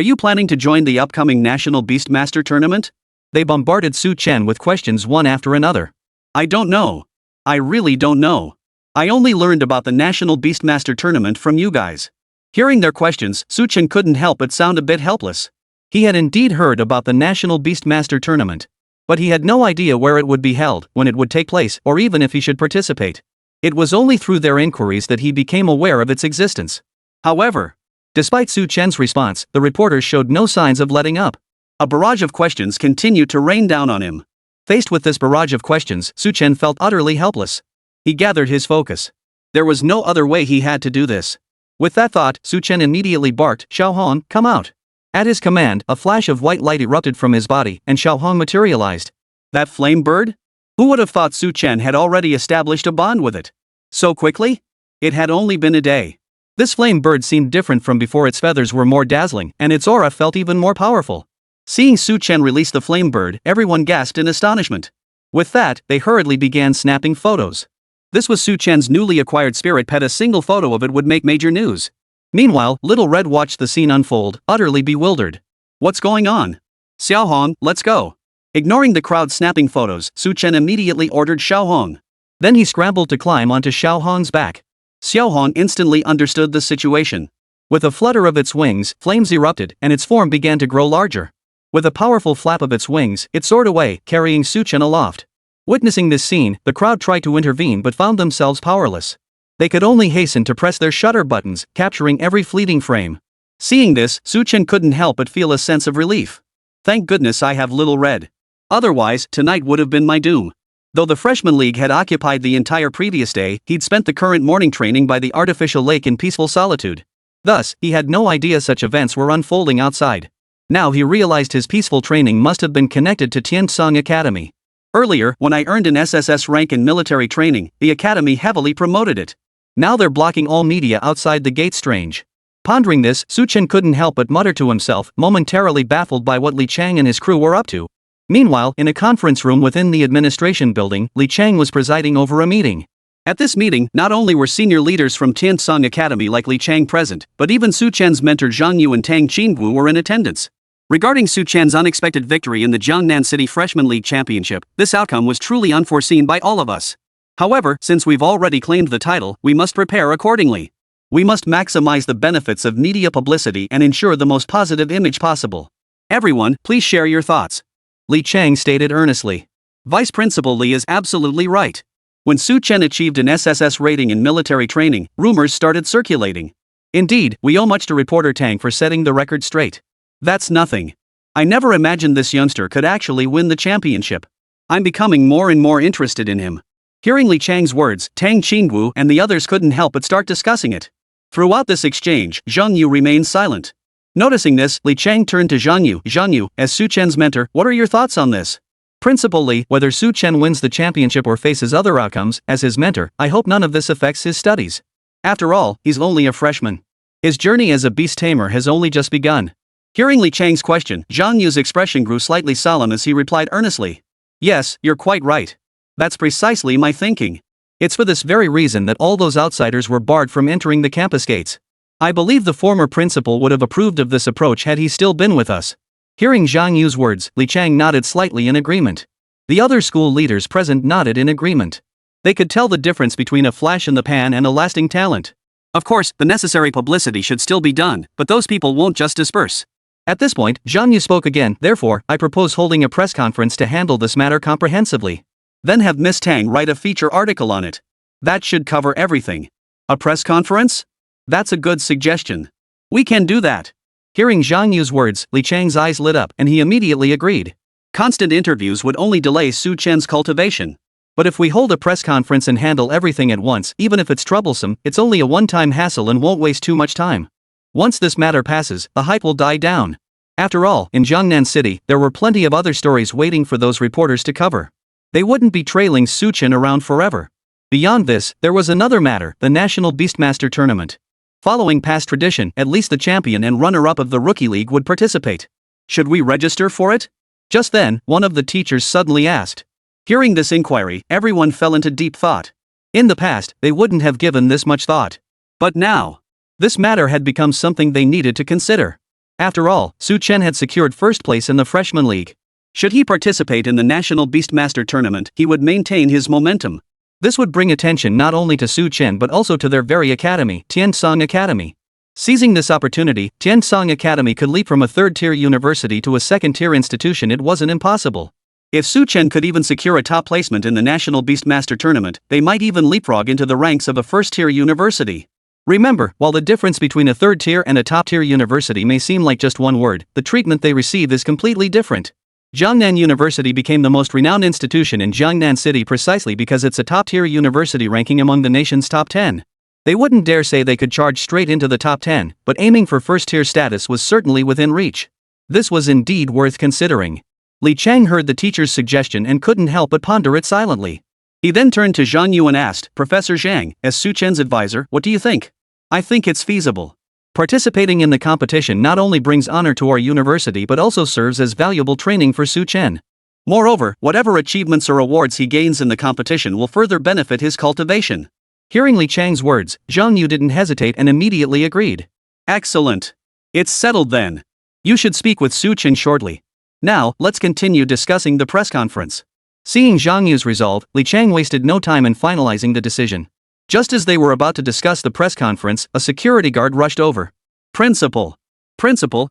you planning to join the upcoming National Beastmaster Tournament? They bombarded Su Chen with questions one after another. I don't know. I really don't know. I only learned about the National Beastmaster Tournament from you guys. Hearing their questions, Su Chen couldn't help but sound a bit helpless. He had indeed heard about the National Beastmaster Tournament. But he had no idea where it would be held, when it would take place, or even if he should participate. It was only through their inquiries that he became aware of its existence. However, despite Su Chen's response, the reporters showed no signs of letting up. A barrage of questions continued to rain down on him. Faced with this barrage of questions, Su Chen felt utterly helpless. He gathered his focus. There was no other way he had to do this. With that thought, Su Chen immediately barked, "Xiao Hong, come out." At his command, a flash of white light erupted from his body, and Xiao Hong materialized. That flame bird? Who would have thought Su Chen had already established a bond with it? So quickly? It had only been a day. This flame bird seemed different from before. Its feathers were more dazzling, and its aura felt even more powerful. Seeing Su Chen release the flame bird, everyone gasped in astonishment. With that, they hurriedly began snapping photos. This was Su Chen's newly acquired spirit pet. A single photo of it would make major news. Meanwhile, Little Red watched the scene unfold, utterly bewildered. What's going on? Xiao Hong, let's go. Ignoring the crowd snapping photos, Su Chen immediately ordered Xiao Hong. Then he scrambled to climb onto Xiao Hong's back. Xiao Hong instantly understood the situation. With a flutter of its wings, flames erupted, and its form began to grow larger. With a powerful flap of its wings, it soared away, carrying Su Chen aloft. Witnessing this scene, the crowd tried to intervene but found themselves powerless. They could only hasten to press their shutter buttons, capturing every fleeting frame. Seeing this, Su Chen couldn't help but feel a sense of relief. Thank goodness I have Little Red. Otherwise, tonight would have been my doom. Though the freshman league had occupied the entire previous day, he'd spent the current morning training by the artificial lake in peaceful solitude. Thus, he had no idea such events were unfolding outside. Now he realized his peaceful training must have been connected to Tiansong Academy. Earlier, when I earned an SSS rank in military training, the academy heavily promoted it. Now they're blocking all media outside the gate. Strange. Pondering this, Su Chen couldn't help but mutter to himself, momentarily baffled by what Li Chang and his crew were up to. Meanwhile, in a conference room within the administration building, Li Chang was presiding over a meeting. At this meeting, not only were senior leaders from Tiansong Academy like Li Chang present, but even Su Chen's mentor Zhang Yu and Tang Qingwu were in attendance. Regarding Su Chen's unexpected victory in the Jiangnan City Freshman League Championship, this outcome was truly unforeseen by all of us. However, since we've already claimed the title, we must prepare accordingly. We must maximize the benefits of media publicity and ensure the most positive image possible. Everyone, please share your thoughts. Li Chang stated earnestly. Vice Principal Li is absolutely right. When Su Chen achieved an SSS rating in military training, rumors started circulating. Indeed, we owe much to reporter Tang for setting the record straight. That's nothing. I never imagined this youngster could actually win the championship. I'm becoming more and more interested in him. Hearing Li Chang's words, Tang Qingwu and the others couldn't help but start discussing it. Throughout this exchange, Zhang Yu remained silent. Noticing this, Li Chang turned to Zhang Yu. Zhang Yu, as Su Chen's mentor, what are your thoughts on this? Principal Li, whether Su Chen wins the championship or faces other outcomes, as his mentor, I hope none of this affects his studies. After all, he's only a freshman. His journey as a beast tamer has only just begun. Hearing Li Chang's question, Zhang Yu's expression grew slightly solemn as he replied earnestly. Yes, you're quite right. That's precisely my thinking. It's for this very reason that all those outsiders were barred from entering the campus gates. I believe the former principal would have approved of this approach had he still been with us. Hearing Zhang Yu's words, Li Chang nodded slightly in agreement. The other school leaders present nodded in agreement. They could tell the difference between a flash in the pan and a lasting talent. Of course, the necessary publicity should still be done, but those people won't just disperse. At this point, Zhang Yu spoke again. Therefore, I propose holding a press conference to handle this matter comprehensively. Then have Miss Tang write a feature article on it. That should cover everything. A press conference? That's a good suggestion. We can do that. Hearing Zhang Yu's words, Li Chang's eyes lit up and he immediately agreed. Constant interviews would only delay Su Chen's cultivation. But if we hold a press conference and handle everything at once, even if it's troublesome, it's only a one-time hassle and won't waste too much time. Once this matter passes, the hype will die down. After all, in Jiangnan City, there were plenty of other stories waiting for those reporters to cover. They wouldn't be trailing Su Chen around forever. Beyond this, there was another matter, the National Beastmaster Tournament. Following past tradition, at least the champion and runner-up of the Rookie League would participate. Should we register for it? Just then, one of the teachers suddenly asked. Hearing this inquiry, everyone fell into deep thought. In the past, they wouldn't have given this much thought. But now, this matter had become something they needed to consider. After all, Su Chen had secured first place in the Freshman League. Should he participate in the National Beastmaster Tournament, he would maintain his momentum. This would bring attention not only to Su Chen but also to their very academy, Tiansong Academy. Seizing this opportunity, Tiansong Academy could leap from a third-tier university to a second-tier institution. It wasn't impossible. If Su Chen could even secure a top placement in the National Beastmaster Tournament, they might even leapfrog into the ranks of a first-tier university. Remember, while the difference between a third-tier and a top-tier university may seem like just one word, the treatment they receive is completely different. Jiangnan University became the most renowned institution in Jiangnan City precisely because it's a top-tier university ranking among the nation's top 10. They wouldn't dare say they could charge straight into the top 10, but aiming for first-tier status was certainly within reach. This was indeed worth considering. Li Chang heard the teacher's suggestion and couldn't help but ponder it silently. He then turned to Zhang Yu and asked, Professor Zhang, as Su Chen's advisor, what do you think? I think it's feasible. Participating in the competition not only brings honor to our university but also serves as valuable training for Su Chen. Moreover, whatever achievements or awards he gains in the competition will further benefit his cultivation. Hearing Li Chang's words, Zhang Yu didn't hesitate and immediately agreed. Excellent. It's settled then. You should speak with Su Chen shortly. Now, let's continue discussing the press conference. Seeing Zhang Yu's resolve, Li Chang wasted no time in finalizing the decision. Just as they were about to discuss the press conference, a security guard rushed over. Principal,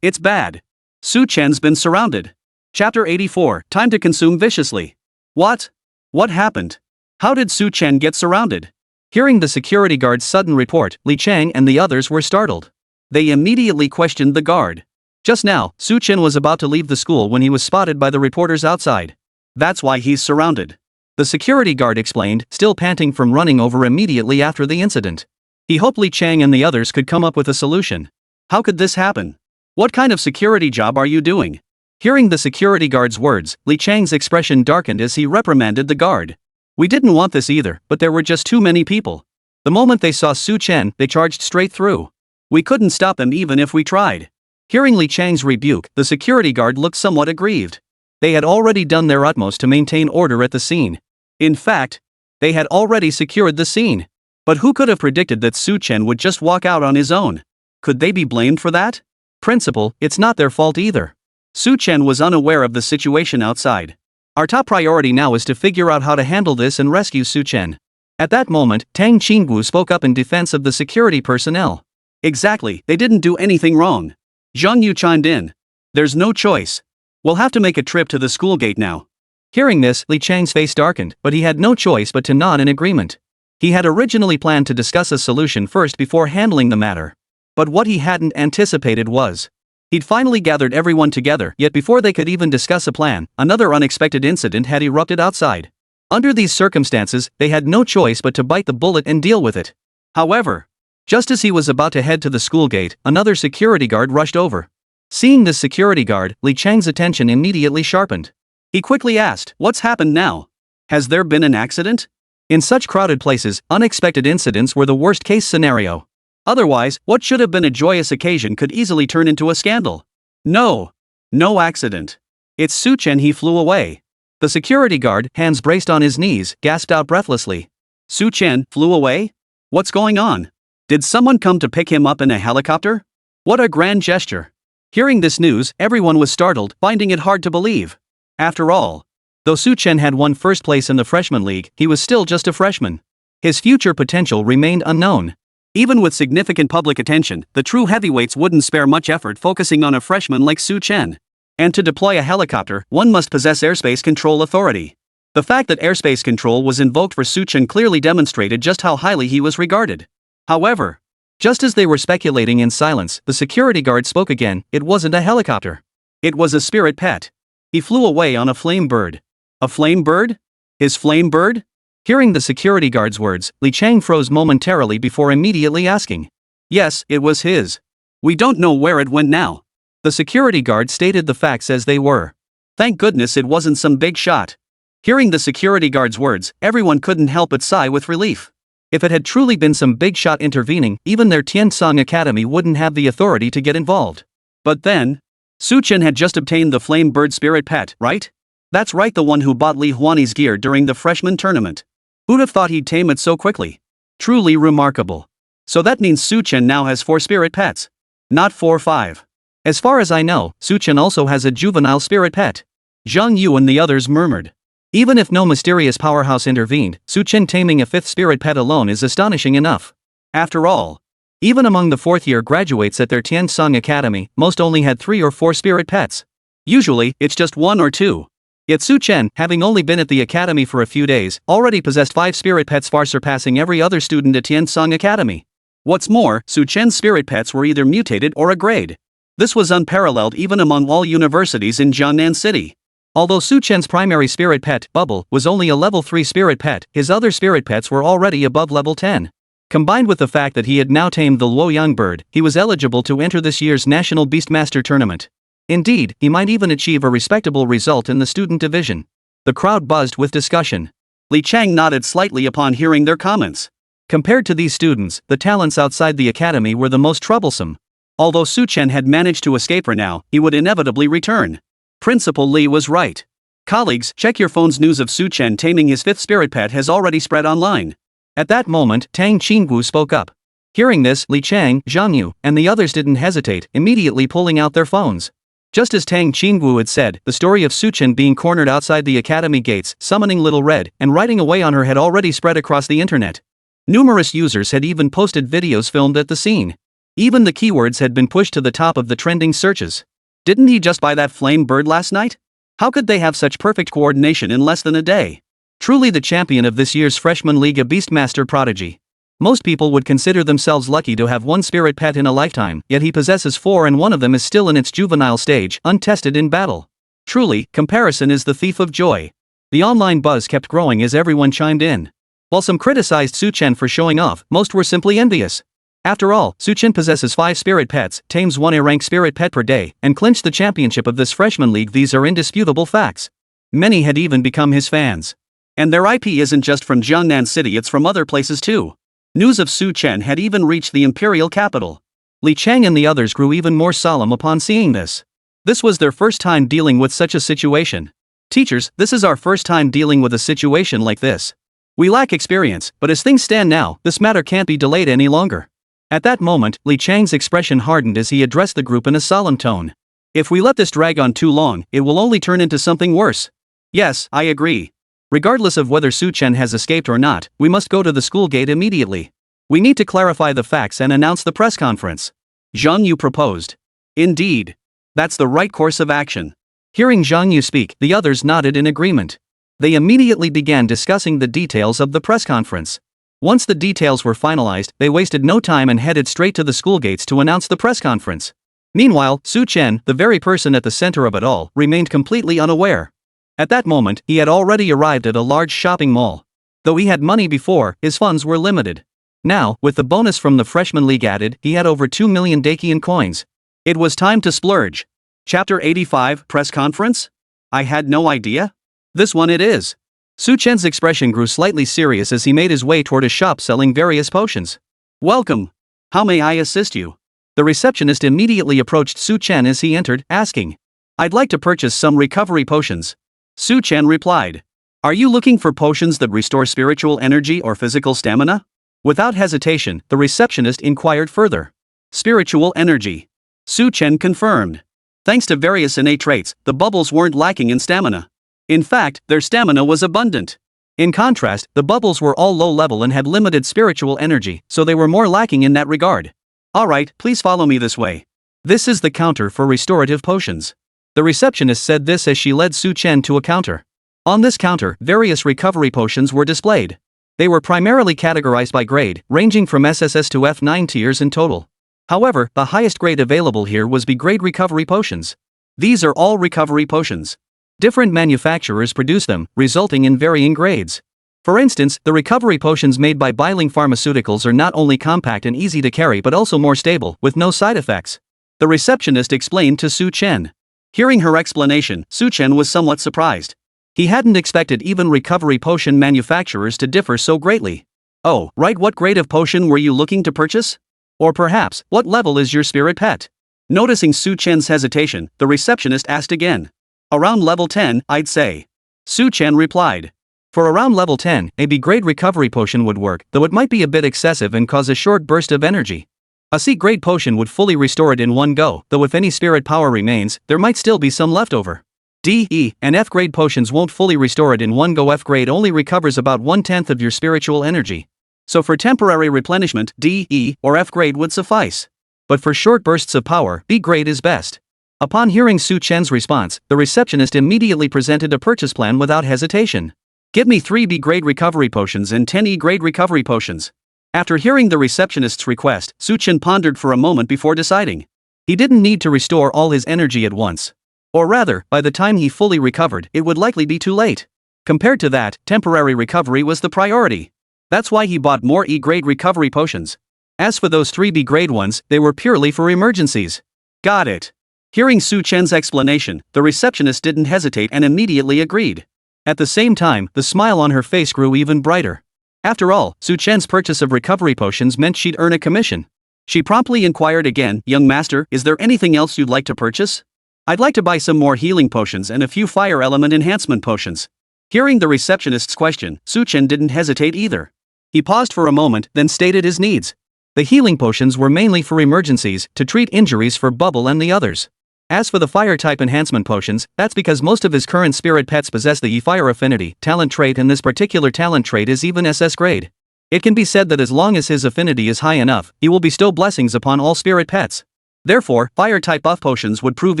it's bad. Su Chen's been surrounded. Chapter 84, Time to Consume Viciously. What? What happened? How did Su Chen get surrounded? Hearing the security guard's sudden report, Li Chang and the others were startled. They immediately questioned the guard. Just now, Su Chen was about to leave the school when he was spotted by the reporters outside. That's why he's surrounded. The security guard explained, still panting from running over immediately after the incident. He hoped Li Chang and the others could come up with a solution. How could this happen? What kind of security job are you doing? Hearing the security guard's words, Li Chang's expression darkened as he reprimanded the guard. We didn't want this either, but there were just too many people. The moment they saw Su Chen, they charged straight through. We couldn't stop them even if we tried. Hearing Li Chang's rebuke, the security guard looked somewhat aggrieved. They had already done their utmost to maintain order at the scene. In fact, they had already secured the scene. But who could have predicted that Su Chen would just walk out on his own? Could they be blamed for that? Principal, it's not their fault either. Su Chen was unaware of the situation outside. Our top priority now is to figure out how to handle this and rescue Su Chen. At that moment, Tang Qingwu spoke up in defense of the security personnel. Exactly, they didn't do anything wrong. Zhang Yu chimed in. There's no choice. We'll have to make a trip to the school gate now. Hearing this, Li Chang's face darkened, but he had no choice but to nod in agreement. He had originally planned to discuss a solution first before handling the matter. But what he hadn't anticipated was, he'd finally gathered everyone together, yet before they could even discuss a plan, another unexpected incident had erupted outside. Under these circumstances, they had no choice but to bite the bullet and deal with it. However, just as he was about to head to the school gate, another security guard rushed over. Seeing this security guard, Li Chang's attention immediately sharpened. He quickly asked, "What's happened now? Has there been an accident?" In such crowded places, unexpected incidents were the worst-case scenario. Otherwise, what should have been a joyous occasion could easily turn into a scandal. No accident. It's Su Chen. He flew away. The security guard, hands braced on his knees, gasped out breathlessly. Su Chen flew away? What's going on? Did someone come to pick him up in a helicopter? What a grand gesture. Hearing this news, everyone was startled, finding it hard to believe. After all, though Su Chen had won first place in the freshman league, he was still just a freshman. His future potential remained unknown. Even with significant public attention, the true heavyweights wouldn't spare much effort focusing on a freshman like Su Chen. And to deploy a helicopter, one must possess airspace control authority. The fact that airspace control was invoked for Su Chen clearly demonstrated just how highly he was regarded. However, just as they were speculating in silence, the security guard spoke again. It wasn't a helicopter. It was a spirit pet. He flew away on a flame bird. A flame bird? His flame bird? Hearing the security guard's words, Li Chang froze momentarily before immediately asking. Yes, it was his. We don't know where it went now. The security guard stated the facts as they were. Thank goodness it wasn't some big shot. Hearing the security guard's words, everyone couldn't help but sigh with relief. If it had truly been some big shot intervening, even their Tiansong Academy wouldn't have the authority to get involved. But then, Su Chen had just obtained the flame bird spirit pet, right? That's right, the one who bought Li Huani's gear during the freshman tournament. Who'd have thought he'd tame it so quickly? Truly remarkable. So that means Su Chen now has 4 spirit pets. Not 4 or 5. As far as I know, Su Chen also has a juvenile spirit pet. Zhang Yu and the others murmured. Even if no mysterious powerhouse intervened, Su Chen taming a 5th spirit pet alone is astonishing enough. After all, even among the 4th-year graduates at their Tiansong Academy, most only had 3 or 4 spirit pets. Usually, it's just 1 or 2. Yet Su Chen, having only been at the academy for a few days, already possessed 5 spirit pets, far surpassing every other student at Tiansong Academy. What's more, Su Chen's spirit pets were either mutated or a grade. This was unparalleled even among all universities in Jiangnan City. Although Su Chen's primary spirit pet, Bubble, was only a level 3 spirit pet, his other spirit pets were already above level 10. Combined with the fact that he had now tamed the Luoyang bird, he was eligible to enter this year's National Beastmaster Tournament. Indeed, he might even achieve a respectable result in the student division. The crowd buzzed with discussion. Li Chang nodded slightly upon hearing their comments. Compared to these students, the talents outside the academy were the most troublesome. Although Su Chen had managed to escape for now, he would inevitably return. Principal Li was right. Colleagues, check your phones. News of Su Chen taming his 5th spirit pet has already spread online. At that moment, Tang Qingwu spoke up. Hearing this, Li Chang, Zhang Yu, and the others didn't hesitate, immediately pulling out their phones. Just as Tang Qingwu had said, the story of Su Chen being cornered outside the academy gates, summoning Little Red, and riding away on her had already spread across the internet. Numerous users had even posted videos filmed at the scene. Even the keywords had been pushed to the top of the trending searches. Didn't he just buy that flame bird last night? How could they have such perfect coordination in less than a day? Truly the champion of this year's Freshman League, a Beastmaster prodigy. Most people would consider themselves lucky to have 1 spirit pet in a lifetime, yet he possesses 4 and one of them is still in its juvenile stage, untested in battle. Truly, comparison is the thief of joy. The online buzz kept growing as everyone chimed in. While some criticized Su Chen for showing off, most were simply envious. After all, Su Chen possesses 5 spirit pets, tames 1 A-rank spirit pet per day, and clinched the championship of this freshman league. These are indisputable facts. Many had even become his fans. And their IP isn't just from Jiangnan City, it's from other places too. News of Su Chen had even reached the imperial capital. Li Chang and the others grew even more solemn upon seeing this. This was their first time dealing with such a situation. Teachers, this is our first time dealing with a situation like this. We lack experience, but as things stand now, this matter can't be delayed any longer. At that moment, Li Chang's expression hardened as he addressed the group in a solemn tone. If we let this drag on too long, it will only turn into something worse. Yes, I agree. Regardless of whether Su Chen has escaped or not, we must go to the school gate immediately. We need to clarify the facts and announce the press conference. Zhang Yu proposed. Indeed. That's the right course of action. Hearing Zhang Yu speak, the others nodded in agreement. They immediately began discussing the details of the press conference. Once the details were finalized, they wasted no time and headed straight to the school gates to announce the press conference. Meanwhile, Su Chen, the very person at the center of it all, remained completely unaware. At that moment, he had already arrived at a large shopping mall. Though he had money before, his funds were limited. Now, with the bonus from the Freshman League added, he had over 2 million Dakian coins. It was time to splurge. Chapter 85, Press Conference? I had no idea. This one it is. Su Chen's expression grew slightly serious as he made his way toward a shop selling various potions. Welcome. How may I assist you? The receptionist immediately approached Su Chen as he entered, asking. I'd like to purchase some recovery potions. Su Chen replied. Are you looking for potions that restore spiritual energy or physical stamina? Without hesitation, the receptionist inquired further. Spiritual energy. Su Chen confirmed. Thanks to various innate traits, the bubbles weren't lacking in stamina. In fact, their stamina was abundant. In contrast, the bubbles were all low level and had limited spiritual energy, so they were more lacking in that regard. Alright, please follow me this way. This is the counter for restorative potions. The receptionist said this as she led Su Chen to a counter. On this counter, various recovery potions were displayed. They were primarily categorized by grade, ranging from SSS to F9 tiers in total. However, the highest grade available here was B-grade recovery potions. These are all recovery potions. Different manufacturers produce them, resulting in varying grades. For instance, the recovery potions made by Biling Pharmaceuticals are not only compact and easy to carry but also more stable, with no side effects. The receptionist explained to Su Chen. Hearing her explanation, Su Chen was somewhat surprised. He hadn't expected even recovery potion manufacturers to differ so greatly. Oh, right, what grade of potion were you looking to purchase? Or perhaps, what level is your spirit pet? Noticing Su Chen's hesitation, the receptionist asked again. Around level 10, I'd say. Su Chen replied. For around level 10, a B-grade recovery potion would work, though it might be a bit excessive and cause a short burst of energy. A C-grade potion would fully restore it in one go, though if any spirit power remains, there might still be some left over. D, E, and F-grade potions won't fully restore it in one go. F-grade only recovers about 1/10 of your spiritual energy. So for temporary replenishment, D, E, or F-grade would suffice. But for short bursts of power, B-grade is best. Upon hearing Su Chen's response, the receptionist immediately presented a purchase plan without hesitation. Get me 3 B-grade recovery potions and 10 E-grade recovery potions. After hearing the receptionist's request, Su Chen pondered for a moment before deciding. He didn't need to restore all his energy at once. Or rather, by the time he fully recovered, it would likely be too late. Compared to that, temporary recovery was the priority. That's why he bought more E-grade recovery potions. As for those 3 B-grade ones, they were purely for emergencies. Got it. Hearing Su Chen's explanation, the receptionist didn't hesitate and immediately agreed. At the same time, the smile on her face grew even brighter. After all, Su Chen's purchase of recovery potions meant she'd earn a commission. She promptly inquired again, "Young master, is there anything else you'd like to purchase? I'd like to buy some more healing potions and a few fire element enhancement potions." Hearing the receptionist's question, Su Chen didn't hesitate either. He paused for a moment, then stated his needs. The healing potions were mainly for emergencies, to treat injuries for Bubble and the others. As for the fire-type enhancement potions, that's because most of his current spirit pets possess the fire affinity talent trait, and this particular talent trait is even SS grade. It can be said that as long as his affinity is high enough, he will bestow blessings upon all spirit pets. Therefore, fire-type buff potions would prove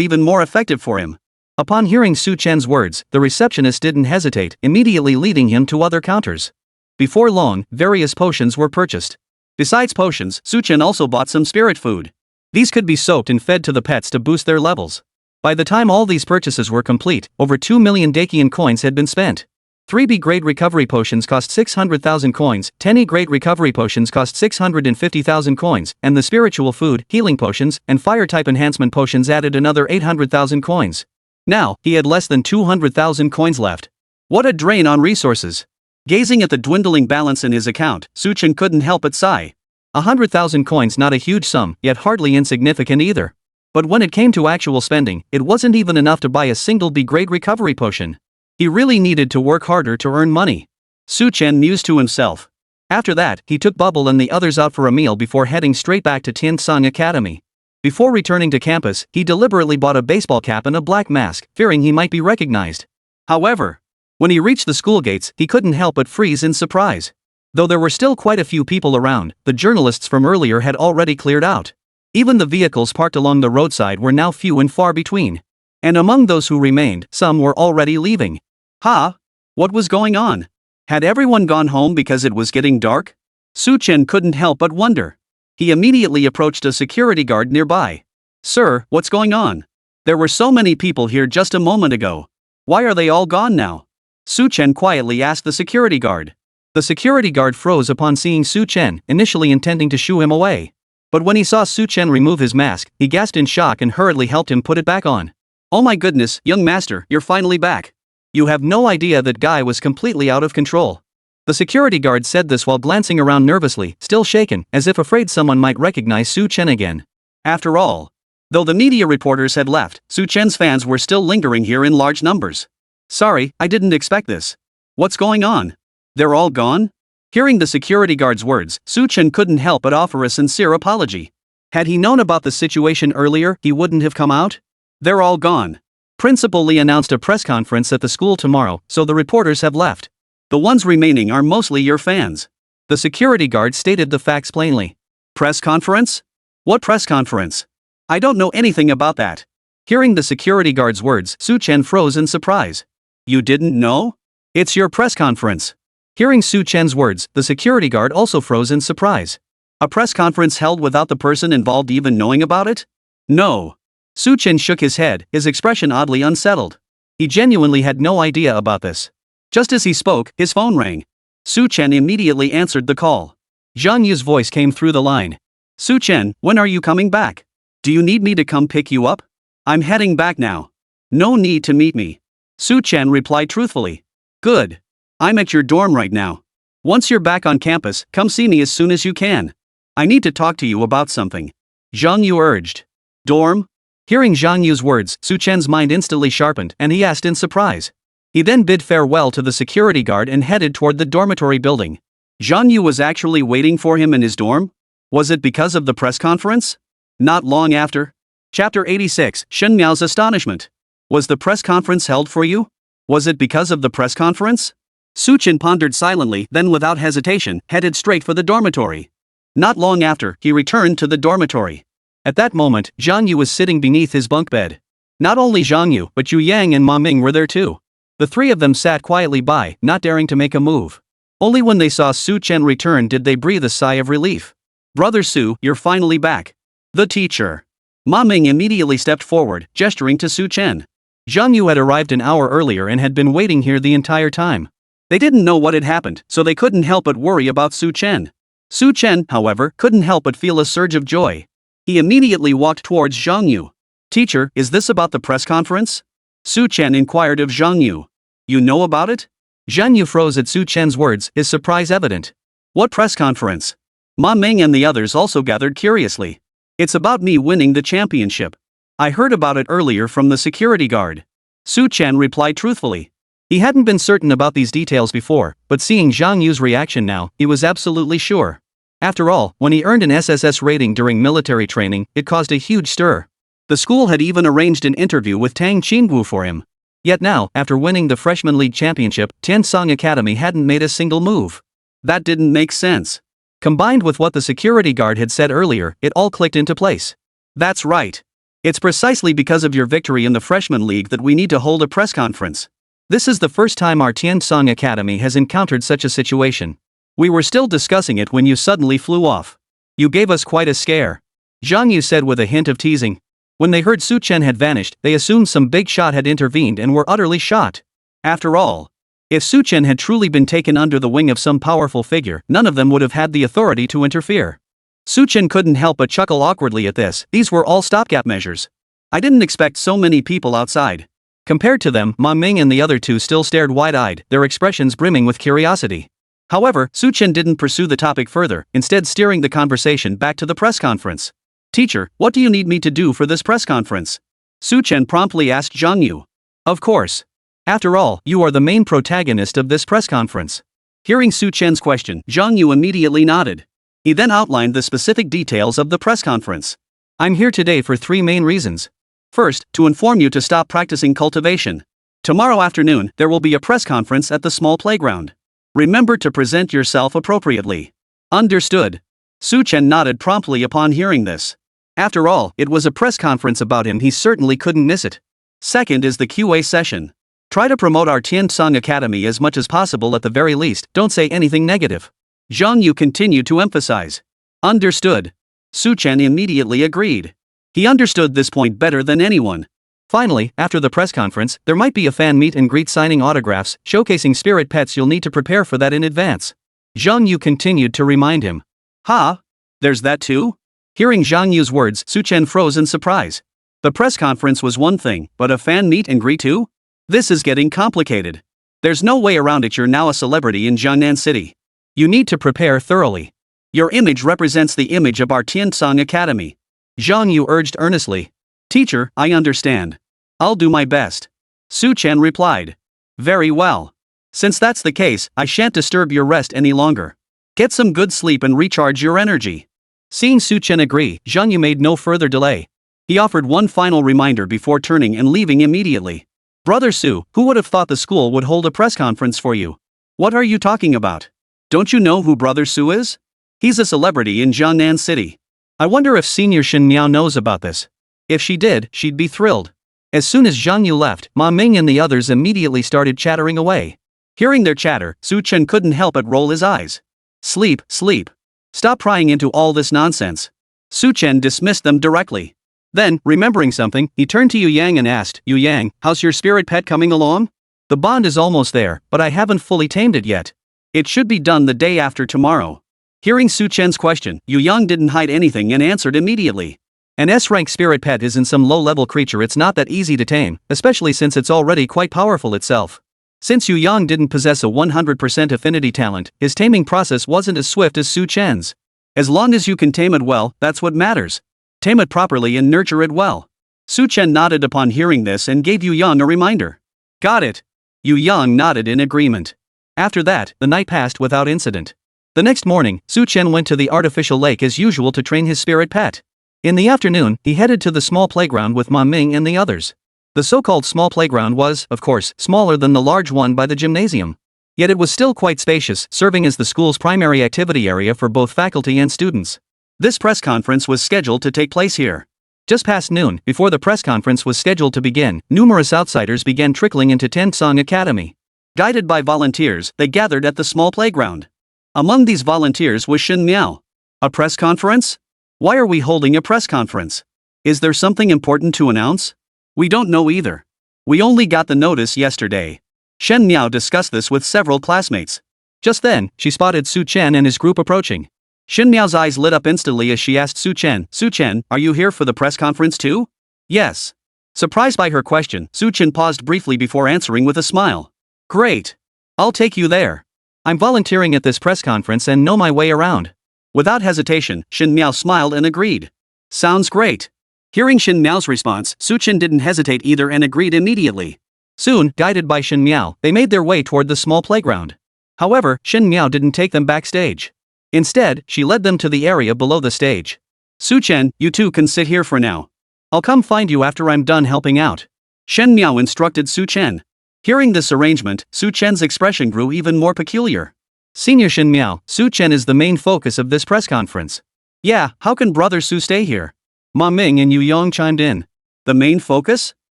even more effective for him. Upon hearing Su Chen's words, the receptionist didn't hesitate, immediately leading him to other counters. Before long, various potions were purchased. Besides potions, Su Chen also bought some spirit food. These could be soaked and fed to the pets to boost their levels. By the time all these purchases were complete, over 2 million Dakian coins had been spent. 3 B-grade recovery potions cost 600,000 coins, 10 E-grade recovery potions cost 650,000 coins, and the spiritual food, healing potions, and fire-type enhancement potions added another 800,000 coins. Now, he had less than 200,000 coins left. What a drain on resources! Gazing at the dwindling balance in his account, Su Chen couldn't help but sigh. 100,000 coins, not a huge sum, yet hardly insignificant either. But when it came to actual spending, it wasn't even enough to buy a single B-grade recovery potion. He really needed to work harder to earn money. Su Chen mused to himself. After that, he took Bubble and the others out for a meal before heading straight back to Tiansong Academy. Before returning to campus, he deliberately bought a baseball cap and a black mask, fearing he might be recognized. However, when he reached the school gates, he couldn't help but freeze in surprise. Though there were still quite a few people around, the journalists from earlier had already cleared out. Even the vehicles parked along the roadside were now few and far between. And among those who remained, some were already leaving. What was going on? Had everyone gone home because it was getting dark? Su Chen couldn't help but wonder. He immediately approached a security guard nearby. "Sir, what's going on? There were so many people here just a moment ago. Why are they all gone now?" Su Chen quietly asked the security guard. The security guard froze upon seeing Su Chen, initially intending to shoo him away. But when he saw Su Chen remove his mask, he gasped in shock and hurriedly helped him put it back on. "Oh my goodness, young master, you're finally back. You have no idea that guy was completely out of control." The security guard said this while glancing around nervously, still shaken, as if afraid someone might recognize Su Chen again. After all, though the media reporters had left, Su Chen's fans were still lingering here in large numbers. "Sorry, I didn't expect this. What's going on? They're all gone?" Hearing the security guard's words, Su Chen couldn't help but offer a sincere apology. Had he known about the situation earlier, he wouldn't have come out? They're all gone. Principal Lee announced a press conference at the school tomorrow, so the reporters have left. The ones remaining are mostly your fans. The security guard stated the facts plainly. Press conference? What press conference? I don't know anything about that. Hearing the security guard's words, Su Chen froze in surprise. You didn't know? It's your press conference. Hearing Su Chen's words, the security guard also froze in surprise. A press conference held without the person involved even knowing about it? No. Su Chen shook his head, his expression oddly unsettled. He genuinely had no idea about this. Just as he spoke, his phone rang. Su Chen immediately answered the call. Zhang Yu's voice came through the line. Su Chen, when are you coming back? Do you need me to come pick you up? I'm heading back now. No need to meet me. Su Chen replied truthfully. Good. I'm at your dorm right now. Once you're back on campus, come see me as soon as you can. I need to talk to you about something. Zhang Yu urged. Dorm? Hearing Zhang Yu's words, Su Chen's mind instantly sharpened and he asked in surprise. He then bid farewell to the security guard and headed toward the dormitory building. Zhang Yu was actually waiting for him in his dorm? Was it because of the press conference? Not long after. Chapter 86, Shen Miao's Astonishment. Was the press conference held for you? Was it because of the press conference? Su Chen pondered silently, then without hesitation, headed straight for the dormitory. Not long after, he returned to the dormitory. At that moment, Zhang Yu was sitting beneath his bunk bed. Not only Zhang Yu, but Yu Yang and Wang Meng were there too. The three of them sat quietly by, not daring to make a move. Only when they saw Su Chen return did they breathe a sigh of relief. Brother Su, you're finally back. The teacher. Wang Meng immediately stepped forward, gesturing to Su Chen. Zhang Yu had arrived an hour earlier and had been waiting here the entire time. They didn't know what had happened, so they couldn't help but worry about Su Chen. Su Chen, however, couldn't help but feel a surge of joy. He immediately walked towards Zhang Yu. Teacher, is this about the press conference? Su Chen inquired of Zhang Yu. You know about it? Zhang Yu froze at Su Chen's words, his surprise evident. What press conference? Wang Meng and the others also gathered curiously. It's about me winning the championship. I heard about it earlier from the security guard. Su Chen replied truthfully. He hadn't been certain about these details before, but seeing Zhang Yu's reaction now, he was absolutely sure. After all, when he earned an SSS rating during military training, it caused a huge stir. The school had even arranged an interview with Tang Qingwu for him. Yet now, after winning the Freshman League Championship, Tiansong Academy hadn't made a single move. That didn't make sense. Combined with what the security guard had said earlier, it all clicked into place. That's right. It's precisely because of your victory in the Freshman League that we need to hold a press conference. This is the first time our Tiansong Academy has encountered such a situation. We were still discussing it when you suddenly flew off. You gave us quite a scare. Zhang Yu said with a hint of teasing. When they heard Su Chen had vanished, they assumed some big shot had intervened and were utterly shocked. After all, if Su Chen had truly been taken under the wing of some powerful figure, none of them would have had the authority to interfere. Su Chen couldn't help but chuckle awkwardly at this. These were all stopgap measures. I didn't expect so many people outside. Compared to them, Wang Meng and the other two still stared wide-eyed, their expressions brimming with curiosity. However, Su Chen didn't pursue the topic further, instead steering the conversation back to the press conference. Teacher, what do you need me to do for this press conference? Su Chen promptly asked Zhang Yu. Of course. After all, you are the main protagonist of this press conference. Hearing Su Chen's question, Zhang Yu immediately nodded. He then outlined the specific details of the press conference. I'm here today for 3 main reasons. First, to inform you to stop practicing cultivation. Tomorrow afternoon, there will be a press conference at the small playground. Remember to present yourself appropriately. Understood. Su Chen nodded promptly upon hearing this. After all, it was a press conference about him, he certainly couldn't miss it. Second is the QA session. Try to promote our Tiansong Academy as much as possible at the very least, don't say anything negative. Zhang Yu continued to emphasize. Understood. Su Chen immediately agreed. He understood this point better than anyone. Finally, after the press conference, there might be a fan meet and greet signing autographs, showcasing spirit pets. You'll need to prepare for that in advance. Zhang Yu continued to remind him. Ha? There's that too? Hearing Zhang Yu's words, Su Chen froze in surprise. The press conference was one thing, but a fan meet and greet too? This is getting complicated. There's no way around it, you're now a celebrity in Jiangnan City. You need to prepare thoroughly. Your image represents the image of our Tiansong Academy. Zhang Yu urged earnestly. Teacher, I understand. I'll do my best. Su Chen replied. Very well. Since that's the case, I shan't disturb your rest any longer. Get some good sleep and recharge your energy. Seeing Su Chen agree, Zhang Yu made no further delay. He offered one final reminder before turning and leaving immediately. Brother Su, who would have thought the school would hold a press conference for you? What are you talking about? Don't you know who Brother Su is? He's a celebrity in Jiangnan City. I wonder if Senior Shin Miao knows about this. If she did, she'd be thrilled. As soon as Zhang Yu left, Ma Ming and the others immediately started chattering away. Hearing their chatter, Su Chen couldn't help but roll his eyes. Sleep, sleep. Stop prying into all this nonsense. Su Chen dismissed them directly. Then, remembering something, he turned to Yu Yang and asked, Yu Yang, how's your spirit pet coming along? The bond is almost there, but I haven't fully tamed it yet. It should be done the day after tomorrow. Hearing Su Chen's question, Yu Yang didn't hide anything and answered immediately. An S-rank spirit pet isn't some low-level creature. It's not that easy to tame, especially since it's already quite powerful itself. Since Yu Yang didn't possess a 100% affinity talent, his taming process wasn't as swift as Su Chen's. As long as you can tame it well, that's what matters. Tame it properly and nurture it well. Su Chen nodded upon hearing this and gave Yu Yang a reminder. Got it. Yu Yang nodded in agreement. After that, the night passed without incident. The next morning, Su Chen went to the artificial lake as usual to train his spirit pet. In the afternoon, he headed to the small playground with Ma Ming and the others. The so-called small playground was, of course, smaller than the large one by the gymnasium. Yet it was still quite spacious, serving as the school's primary activity area for both faculty and students. This press conference was scheduled to take place here. Just past noon, before the press conference was scheduled to begin, numerous outsiders began trickling into Tensong Academy. Guided by volunteers, they gathered at the small playground. Among these volunteers was Shin Miao. A press conference? Why are we holding a press conference? Is there something important to announce? We don't know either. We only got the notice yesterday. Shen Miao discussed this with several classmates. Just then, she spotted Su Chen and his group approaching. Shin Miao's eyes lit up instantly as she asked Su Chen, are you here for the press conference too? Yes. Surprised by her question, Su Chen paused briefly before answering with a smile. Great. I'll take you there. I'm volunteering at this press conference and know my way around. Without hesitation, Shin Miao smiled and agreed. Sounds great. Hearing Shin Miao's response, Su Chen didn't hesitate either and agreed immediately. Soon, guided by Shin Miao, they made their way toward the small playground. However, Shin Miao didn't take them backstage. Instead, she led them to the area below the stage. Su Chen, you two can sit here for now. I'll come find you after I'm done helping out. Shen Miao instructed Su Chen. Hearing this arrangement, Su Chen's expression grew even more peculiar. Senior Shin Miao, Su Chen is the main focus of this press conference. Yeah, how can Brother Su stay here? Ma Ming and Yu Yang chimed in. The main focus?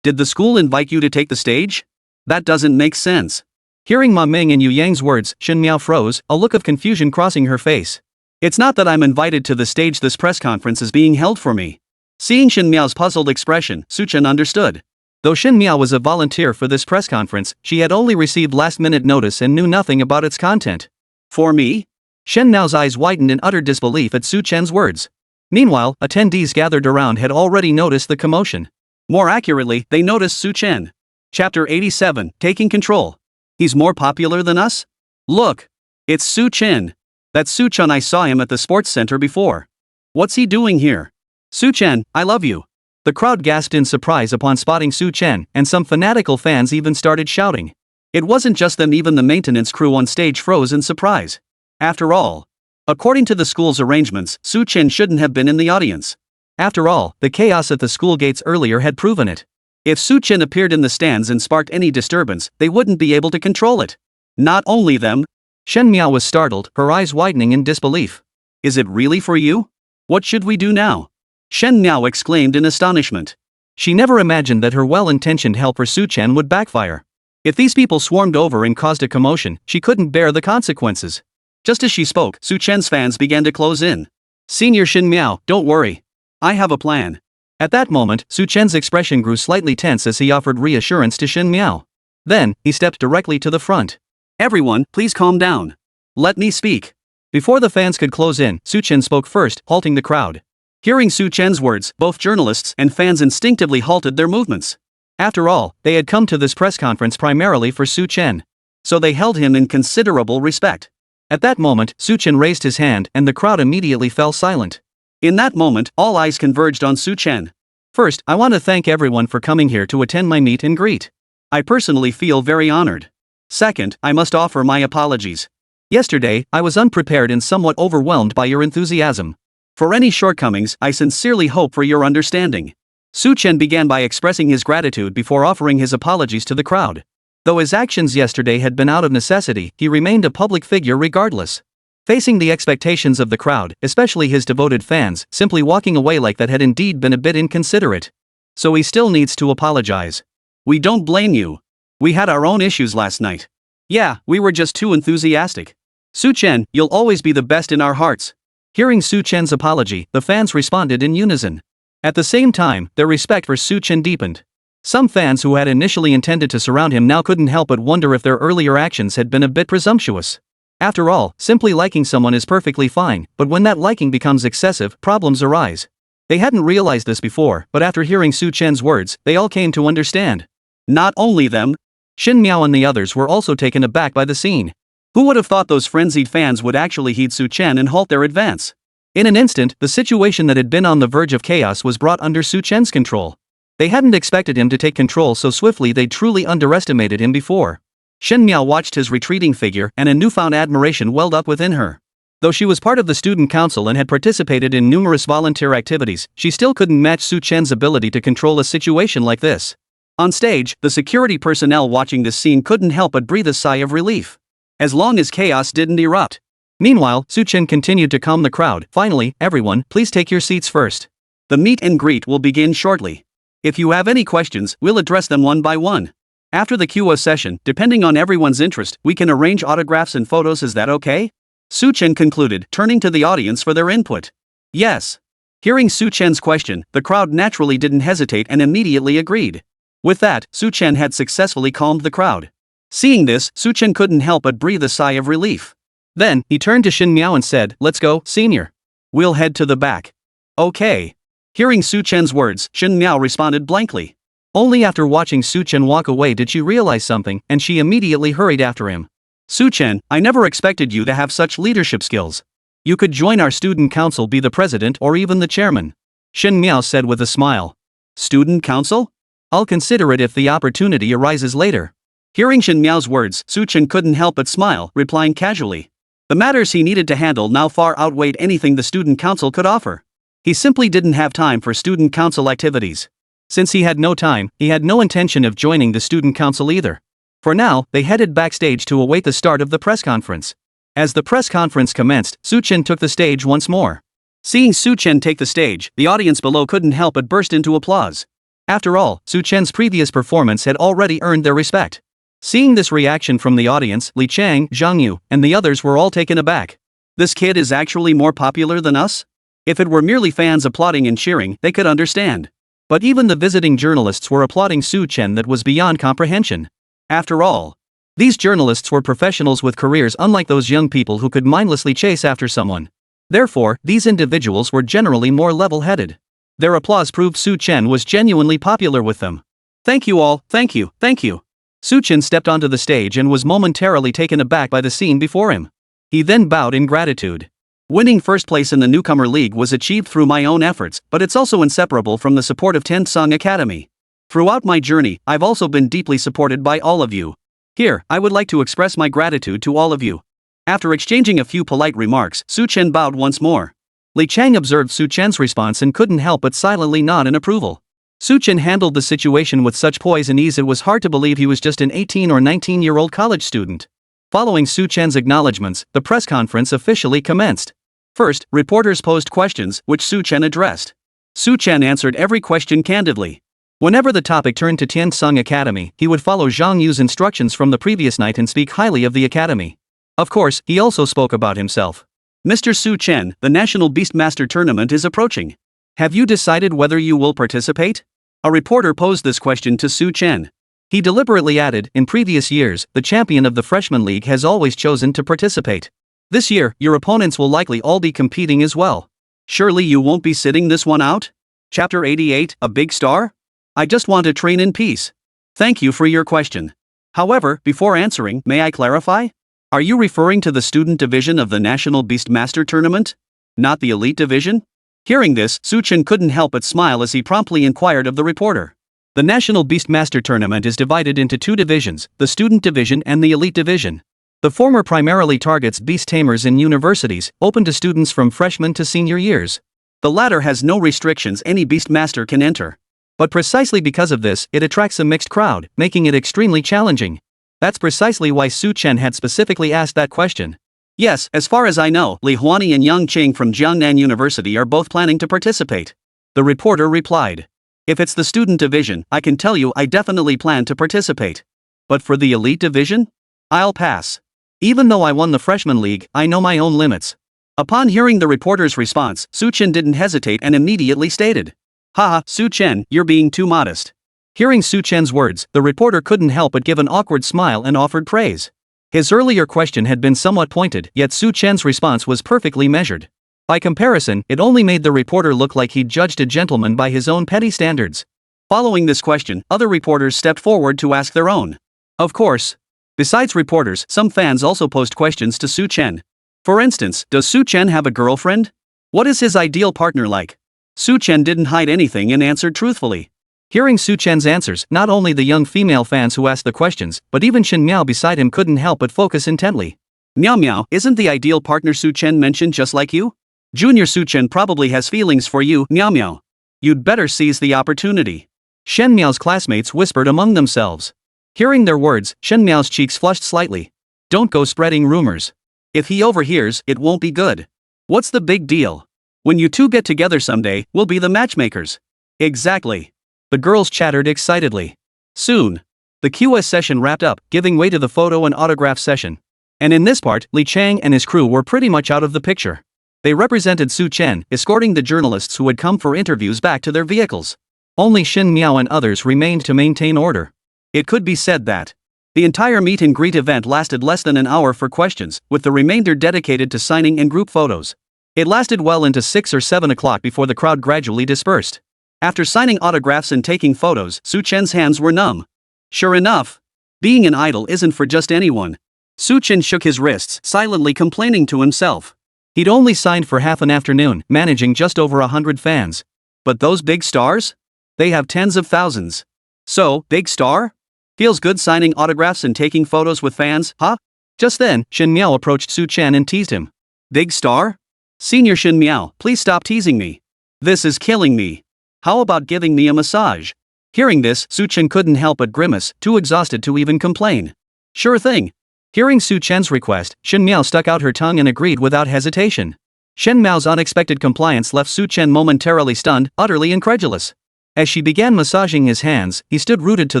Did the school invite you to take the stage? That doesn't make sense. Hearing Ma Ming and Yu Yang's words, Shin Miao froze, a look of confusion crossing her face. It's not that I'm invited to the stage. This press conference is being held for me. Seeing Shin Miao's puzzled expression, Su Chen understood. Though Shin Miao was a volunteer for this press conference, she had only received last-minute notice and knew nothing about its content. For me? Shen Miao's eyes widened in utter disbelief at Su Chen's words. Meanwhile, attendees gathered around had already noticed the commotion. More accurately, they noticed Su Chen. Chapter 87, Taking Control. He's more popular than us? Look! It's Su Chen. That's Su Chen. I saw him at the sports center before. What's he doing here? Su Chen, I love you. The crowd gasped in surprise upon spotting Su Chen, and some fanatical fans even started shouting. It wasn't just them, even the maintenance crew on stage froze in surprise. After all, according to the school's arrangements, Su Chen shouldn't have been in the audience. After all, the chaos at the school gates earlier had proven it. If Su Chen appeared in the stands and sparked any disturbance, they wouldn't be able to control it. Not only them. Shen Miao was startled, her eyes widening in disbelief. Is it really for you? What should we do now? Shen Miao exclaimed in astonishment. She never imagined that her well-intentioned help for Su Chen would backfire. If these people swarmed over and caused a commotion, she couldn't bear the consequences. Just as she spoke, Su Chen's fans began to close in. Senior Shin Miao, don't worry. I have a plan. At that moment, Su Chen's expression grew slightly tense as he offered reassurance to Shin Miao. Then, he stepped directly to the front. Everyone, please calm down. Let me speak. Before the fans could close in, Su Chen spoke first, halting the crowd. Hearing Su Chen's words, both journalists and fans instinctively halted their movements. After all, they had come to this press conference primarily for Su Chen. So they held him in considerable respect. At that moment, Su Chen raised his hand and the crowd immediately fell silent. In that moment, all eyes converged on Su Chen. First, I want to thank everyone for coming here to attend my meet and greet. I personally feel very honored. Second, I must offer my apologies. Yesterday, I was unprepared and somewhat overwhelmed by your enthusiasm. For any shortcomings, I sincerely hope for your understanding. Su Chen began by expressing his gratitude before offering his apologies to the crowd. Though his actions yesterday had been out of necessity, he remained a public figure regardless. Facing the expectations of the crowd, especially his devoted fans, simply walking away like that had indeed been a bit inconsiderate. So he still needs to apologize. We don't blame you. We had our own issues last night. Yeah, we were just too enthusiastic. Su Chen, you'll always be the best in our hearts. Hearing Su Chen's apology, the fans responded in unison. At the same time, their respect for Su Chen deepened. Some fans who had initially intended to surround him now couldn't help but wonder if their earlier actions had been a bit presumptuous. After all, simply liking someone is perfectly fine, but when that liking becomes excessive, problems arise. They hadn't realized this before, but after hearing Su Chen's words, they all came to understand. Not only them, Xin Miao and the others were also taken aback by the scene. Who would have thought those frenzied fans would actually heed Su Chen and halt their advance? In an instant, the situation that had been on the verge of chaos was brought under Su Chen's control. They hadn't expected him to take control so swiftly. They'd truly underestimated him before. Shen Miao watched his retreating figure and a newfound admiration welled up within her. Though she was part of the student council and had participated in numerous volunteer activities, she still couldn't match Su Chen's ability to control a situation like this. On stage, the security personnel watching this scene couldn't help but breathe a sigh of relief. As long as chaos didn't erupt. Meanwhile, Su Chen continued to calm the crowd. Finally, everyone, please take your seats first. The meet and greet will begin shortly. If you have any questions, we'll address them one by one. After the Q&A session, depending on everyone's interest, we can arrange autographs and photos. Is that okay? Su Chen concluded, turning to the audience for their input. Yes. Hearing Su Chen's question, the crowd naturally didn't hesitate and immediately agreed. With that, Su Chen had successfully calmed the crowd. Seeing this, Su Chen couldn't help but breathe a sigh of relief. Then, he turned to Xin Miao and said, "Let's go, senior. We'll head to the back." Okay. Hearing Su Chen's words, Xin Miao responded blankly. Only after watching Su Chen walk away did she realize something, and she immediately hurried after him. Su Chen, I never expected you to have such leadership skills. You could join our student council, be the president or even the chairman. Xin Miao said with a smile. Student council? I'll consider it if the opportunity arises later. Hearing Xin Miao's words, Su Chen couldn't help but smile, replying casually. The matters he needed to handle now far outweighed anything the student council could offer. He simply didn't have time for student council activities. Since he had no time, he had no intention of joining the student council either. For now, they headed backstage to await the start of the press conference. As the press conference commenced, Su Chen took the stage once more. Seeing Su Chen take the stage, the audience below couldn't help but burst into applause. After all, Su Chen's previous performance had already earned their respect. Seeing this reaction from the audience, Li Chang, Zhang Yu, and the others were all taken aback. This kid is actually more popular than us? If it were merely fans applauding and cheering, they could understand. But even the visiting journalists were applauding Su Chen. That was beyond comprehension. After all, these journalists were professionals with careers unlike those young people who could mindlessly chase after someone. Therefore, these individuals were generally more level-headed. Their applause proved Su Chen was genuinely popular with them. Thank you all, thank you, thank you. Su Chen stepped onto the stage and was momentarily taken aback by the scene before him. He then bowed in gratitude. Winning first place in the Newcomer League was achieved through my own efforts, but it's also inseparable from the support of Tensong Academy. Throughout my journey, I've also been deeply supported by all of you. Here, I would like to express my gratitude to all of you. After exchanging a few polite remarks, Su Chen bowed once more. Li Chang observed Su Chen's response and couldn't help but silently nod in approval. Su Chen handled the situation with such poise and ease it was hard to believe he was just an 18 or 19-year-old college student. Following Su Chen's acknowledgments, the press conference officially commenced. First, reporters posed questions, which Su Chen addressed. Su Chen answered every question candidly. Whenever the topic turned to Tiansong Academy, he would follow Zhang Yu's instructions from the previous night and speak highly of the academy. Of course, he also spoke about himself. Mr. Su Chen, the National Beastmaster Tournament is approaching. Have you decided whether you will participate? A reporter posed this question to Su Chen. He deliberately added, in previous years, the champion of the Freshman League has always chosen to participate. This year, your opponents will likely all be competing as well. Surely you won't be sitting this one out? Chapter 88, A Big Star? I just want to train in peace. Thank you for your question. However, before answering, may I clarify? Are you referring to the student division of the National Beastmaster Tournament? Not the elite division? Hearing this, Su Chen couldn't help but smile as he promptly inquired of the reporter. The National Beastmaster Tournament is divided into two divisions, the student division and the elite division. The former primarily targets beast tamers in universities, open to students from freshman to senior years. The latter has no restrictions any beastmaster can enter. But precisely because of this, it attracts a mixed crowd, making it extremely challenging. That's precisely why Su Chen had specifically asked that question. Yes, as far as I know, Li Huani and Yang Qing from Jiangnan University are both planning to participate. The reporter replied. If it's the student division, I can tell you I definitely plan to participate. But for the elite division? I'll pass. Even though I won the freshman league, I know my own limits. Upon hearing the reporter's response, Su Chen didn't hesitate and immediately stated, "Haha, Su Chen, you're being too modest." Hearing Su Chen's words, the reporter couldn't help but give an awkward smile and offered praise. His earlier question had been somewhat pointed, yet Su Chen's response was perfectly measured. By comparison, it only made the reporter look like he'd judged a gentleman by his own petty standards. Following this question, other reporters stepped forward to ask their own. Of course. Besides reporters, some fans also posed questions to Su Chen. For instance, does Su Chen have a girlfriend? What is his ideal partner like? Su Chen didn't hide anything and answered truthfully. Hearing Su Chen's answers, not only the young female fans who asked the questions, but even Shin Miao beside him couldn't help but focus intently. Miao Miao, isn't the ideal partner Su Chen mentioned just like you? Junior Su Chen probably has feelings for you, Miao Miao. You'd better seize the opportunity. Shen Miao's classmates whispered among themselves. Hearing their words, Shen Miao's cheeks flushed slightly. Don't go spreading rumors. If he overhears, it won't be good. What's the big deal? When you two get together someday, we'll be the matchmakers. Exactly. The girls chattered excitedly. Soon, the QS session wrapped up, giving way to the photo and autograph session. And in this part, Li Chang and his crew were pretty much out of the picture. They represented Su Chen, escorting the journalists who had come for interviews back to their vehicles. Only Shin Miao and others remained to maintain order. It could be said that the entire meet and greet event lasted less than an hour for questions, with the remainder dedicated to signing and group photos. It lasted well into 6 or 7 o'clock before the crowd gradually dispersed. After signing autographs and taking photos, Su Chen's hands were numb. Sure enough, being an idol isn't for just anyone. Su Chen shook his wrists, silently complaining to himself. He'd only signed for half an afternoon, managing just over 100 fans. But those big stars? They have tens of thousands. So, big star? Feels good signing autographs and taking photos with fans, huh? Just then, Shin Miao approached Su Chen and teased him. Big star? Senior Shin Miao, please stop teasing me. This is killing me. How about giving me a massage? Hearing this, Su Chen couldn't help but grimace, too exhausted to even complain. Sure thing. Hearing Su Chen's request, Shin Miao stuck out her tongue and agreed without hesitation. Shen Miao's unexpected compliance left Su Chen momentarily stunned, utterly incredulous. As she began massaging his hands, he stood rooted to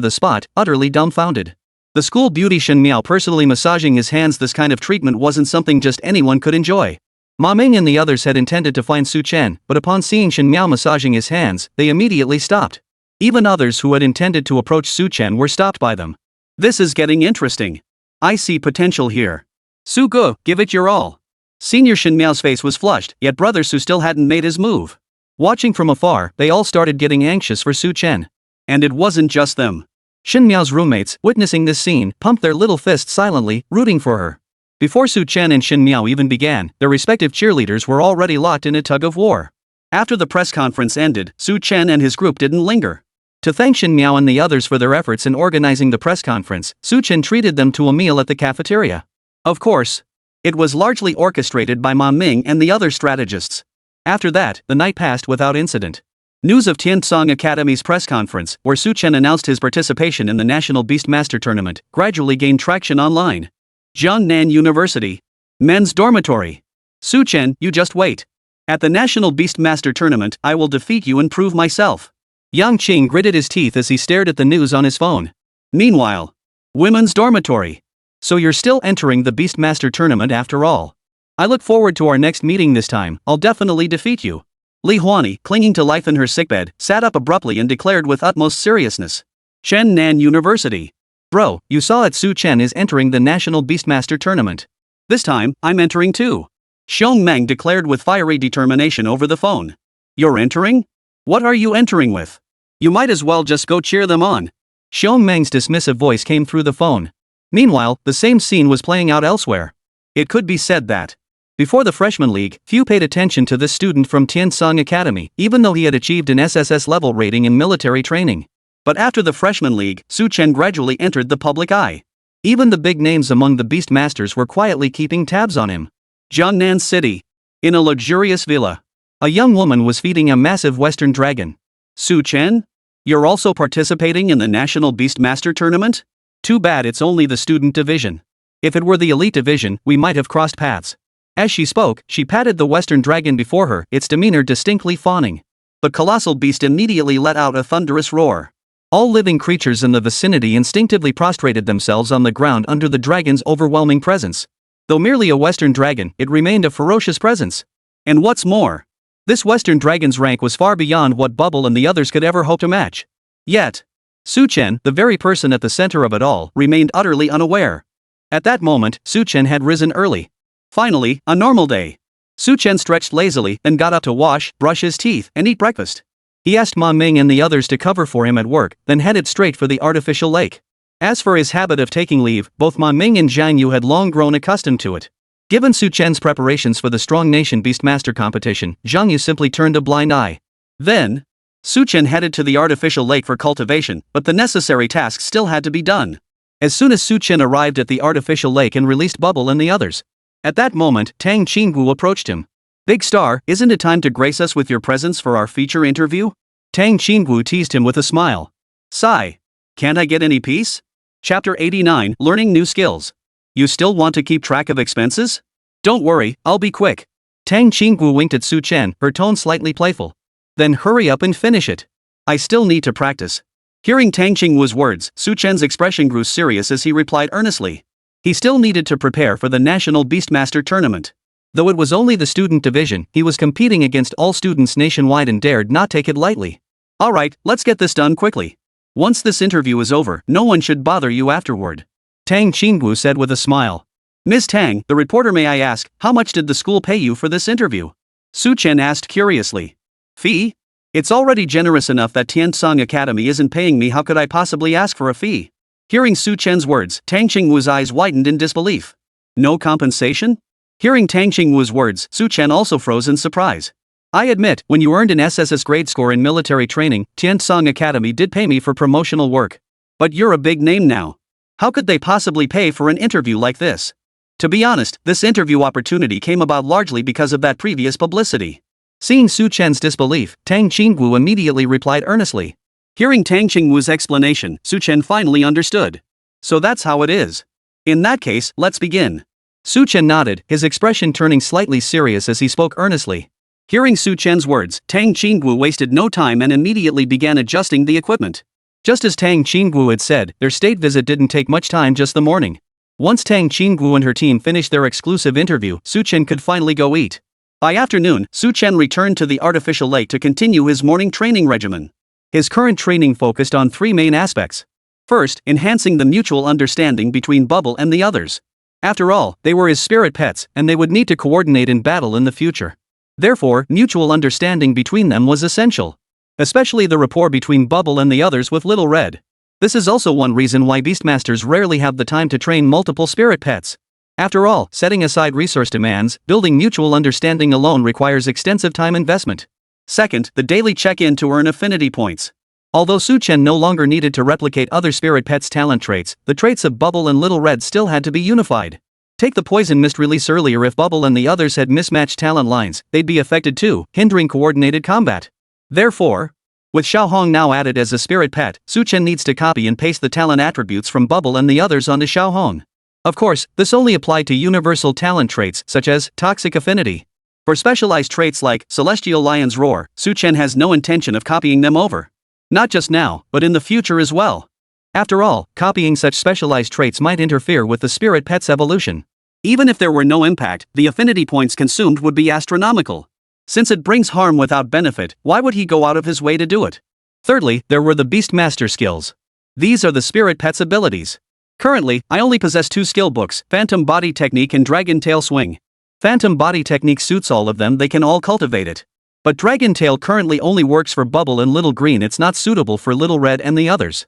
the spot, utterly dumbfounded. The school beauty Shen Miao personally massaging his hands. This kind of treatment wasn't something just anyone could enjoy. Wang Meng and the others had intended to find Su Chen, but upon seeing Shen Miao massaging his hands, they immediately stopped. Even others who had intended to approach Su Chen were stopped by them. This is getting interesting. I see potential here. Su Ge, give it your all. Senior Shen Miao's face was flushed, yet brother Su still hadn't made his move. Watching from afar, they all started getting anxious for Su Chen. And it wasn't just them. Shin Miao's roommates, witnessing this scene, pumped their little fists silently, rooting for her. Before Su Chen and Shin Miao even began, their respective cheerleaders were already locked in a tug-of-war. After the press conference ended, Su Chen and his group didn't linger. To thank Shin Miao and the others for their efforts in organizing the press conference, Su Chen treated them to a meal at the cafeteria. Of course, it was largely orchestrated by Wang Meng and the other strategists. After that, the night passed without incident. News of Tiansong Academy's press conference, where Su Chen announced his participation in the National Beastmaster Tournament, gradually gained traction online. Jiangnan University. Men's dormitory. Su Chen, you just wait. At the National Beastmaster Tournament, I will defeat you and prove myself. Yang Qing gritted his teeth as he stared at the news on his phone. Meanwhile, women's dormitory. So you're still entering the Beastmaster Tournament after all. I look forward to our next meeting this time. I'll definitely defeat you. Li Huani, clinging to life in her sickbed, sat up abruptly and declared with utmost seriousness. Nan University. Bro, you saw it. Su Chen is entering the National Beastmaster Tournament. This time, I'm entering too. Wang Meng declared with fiery determination over the phone. You're entering? What are you entering with? You might as well just go cheer them on. Wang Meng's dismissive voice came through the phone. Meanwhile, the same scene was playing out elsewhere. It could be said that before the freshman league, few paid attention to this student from Tiansong Academy, even though he had achieved an SSS level rating in military training. But after the freshman league, Su Chen gradually entered the public eye. Even the big names among the beast masters were quietly keeping tabs on him. Jiangnan City. In a luxurious villa, a young woman was feeding a massive western dragon. Su Chen? You're also participating in the National Beastmaster Tournament? Too bad it's only the student division. If it were the elite division, we might have crossed paths. As she spoke, she patted the western dragon before her, its demeanor distinctly fawning. The colossal beast immediately let out a thunderous roar. All living creatures in the vicinity instinctively prostrated themselves on the ground under the dragon's overwhelming presence. Though merely a western dragon, it remained a ferocious presence. And what's more, this western dragon's rank was far beyond what Bubble and the others could ever hope to match. Yet, Su Chen, the very person at the center of it all, remained utterly unaware. At that moment, Su Chen had risen early. Finally, a normal day. Su Chen stretched lazily, then got up to wash, brush his teeth, and eat breakfast. He asked Wang Meng and the others to cover for him at work, then headed straight for the artificial lake. As for his habit of taking leave, both Wang Meng and Jiang Yu had long grown accustomed to it. Given Su Chen's preparations for the Strong Nation Beastmaster competition, Jiang Yu simply turned a blind eye. Then, Su Chen headed to the artificial lake for cultivation, but the necessary tasks still had to be done. As soon as Su Chen arrived at the artificial lake and released Bubble and the others, at that moment, Tang Qingwu approached him. Big Star, isn't it time to grace us with your presence for our feature interview? Tang Qingwu teased him with a smile. Sigh. Can't I get any peace? Chapter 89, Learning New Skills. You still want to keep track of expenses? Don't worry, I'll be quick. Tang Qingwu winked at Su Chen, her tone slightly playful. Then hurry up and finish it. I still need to practice. Hearing Tang Qingwu's words, Su Chen's expression grew serious as he replied earnestly. He still needed to prepare for the National Beastmaster Tournament. Though it was only the student division, he was competing against all students nationwide and dared not take it lightly. Alright, let's get this done quickly. Once this interview is over, no one should bother you afterward. Tang Qingwu said with a smile. Ms. Tang, the reporter, may I ask, how much did the school pay you for this interview? Su Chen asked curiously. Fee? It's already generous enough that Tiansong Academy isn't paying me, how could I possibly ask for a fee? Hearing Su Chen's words, Tang Qingwu's eyes widened in disbelief. No compensation? Hearing Tang Qingwu's words, Su Chen also froze in surprise. I admit, when you earned an SSS grade score in military training, Tiansong Academy did pay me for promotional work. But you're a big name now. How could they possibly pay for an interview like this? To be honest, this interview opportunity came about largely because of that previous publicity. Seeing Su Chen's disbelief, Tang Qingwu immediately replied earnestly. Hearing Tang Qingwu's explanation, Su Chen finally understood. So that's how it is. In that case, let's begin. Su Chen nodded, his expression turning slightly serious as he spoke earnestly. Hearing Su Chen's words, Tang Qingwu wasted no time and immediately began adjusting the equipment. Just as Tang Qingwu had said, their state visit didn't take much time, just the morning. Once Tang Qingwu and her team finished their exclusive interview, Su Chen could finally go eat. By afternoon, Su Chen returned to the artificial lake to continue his morning training regimen. His current training focused on three main aspects. First, enhancing the mutual understanding between Bubble and the others. After all, they were his spirit pets, and they would need to coordinate in battle in the future. Therefore, mutual understanding between them was essential. Especially the rapport between Bubble and the others with Little Red. This is also one reason why Beastmasters rarely have the time to train multiple spirit pets. After all, setting aside resource demands, building mutual understanding alone requires extensive time investment. Second, the daily check-in to earn affinity points. Although Su Chen no longer needed to replicate other spirit pets' talent traits, the traits of Bubble and Little Red still had to be unified. Take the poison mist release earlier. If Bubble and the others had mismatched talent lines, they'd be affected too, hindering coordinated combat. Therefore, with Xiaohong now added as a spirit pet, Su Chen needs to copy and paste the talent attributes from Bubble and the others onto Xiaohong. Of course, this only applied to universal talent traits such as toxic affinity. For specialized traits like Celestial Lion's Roar, Su Chen has no intention of copying them over. Not just now, but in the future as well. After all, copying such specialized traits might interfere with the spirit pet's evolution. Even if there were no impact, the affinity points consumed would be astronomical. Since it brings harm without benefit, why would he go out of his way to do it? Thirdly, there were the Beastmaster skills. These are the spirit pet's abilities. Currently, I only possess 2 skill books, Phantom Body Technique and Dragon Tail Swing. Phantom Body Technique suits all of them, they can all cultivate it. But Dragon Tail currently only works for Bubble and Little Green, it's not suitable for Little Red and the others.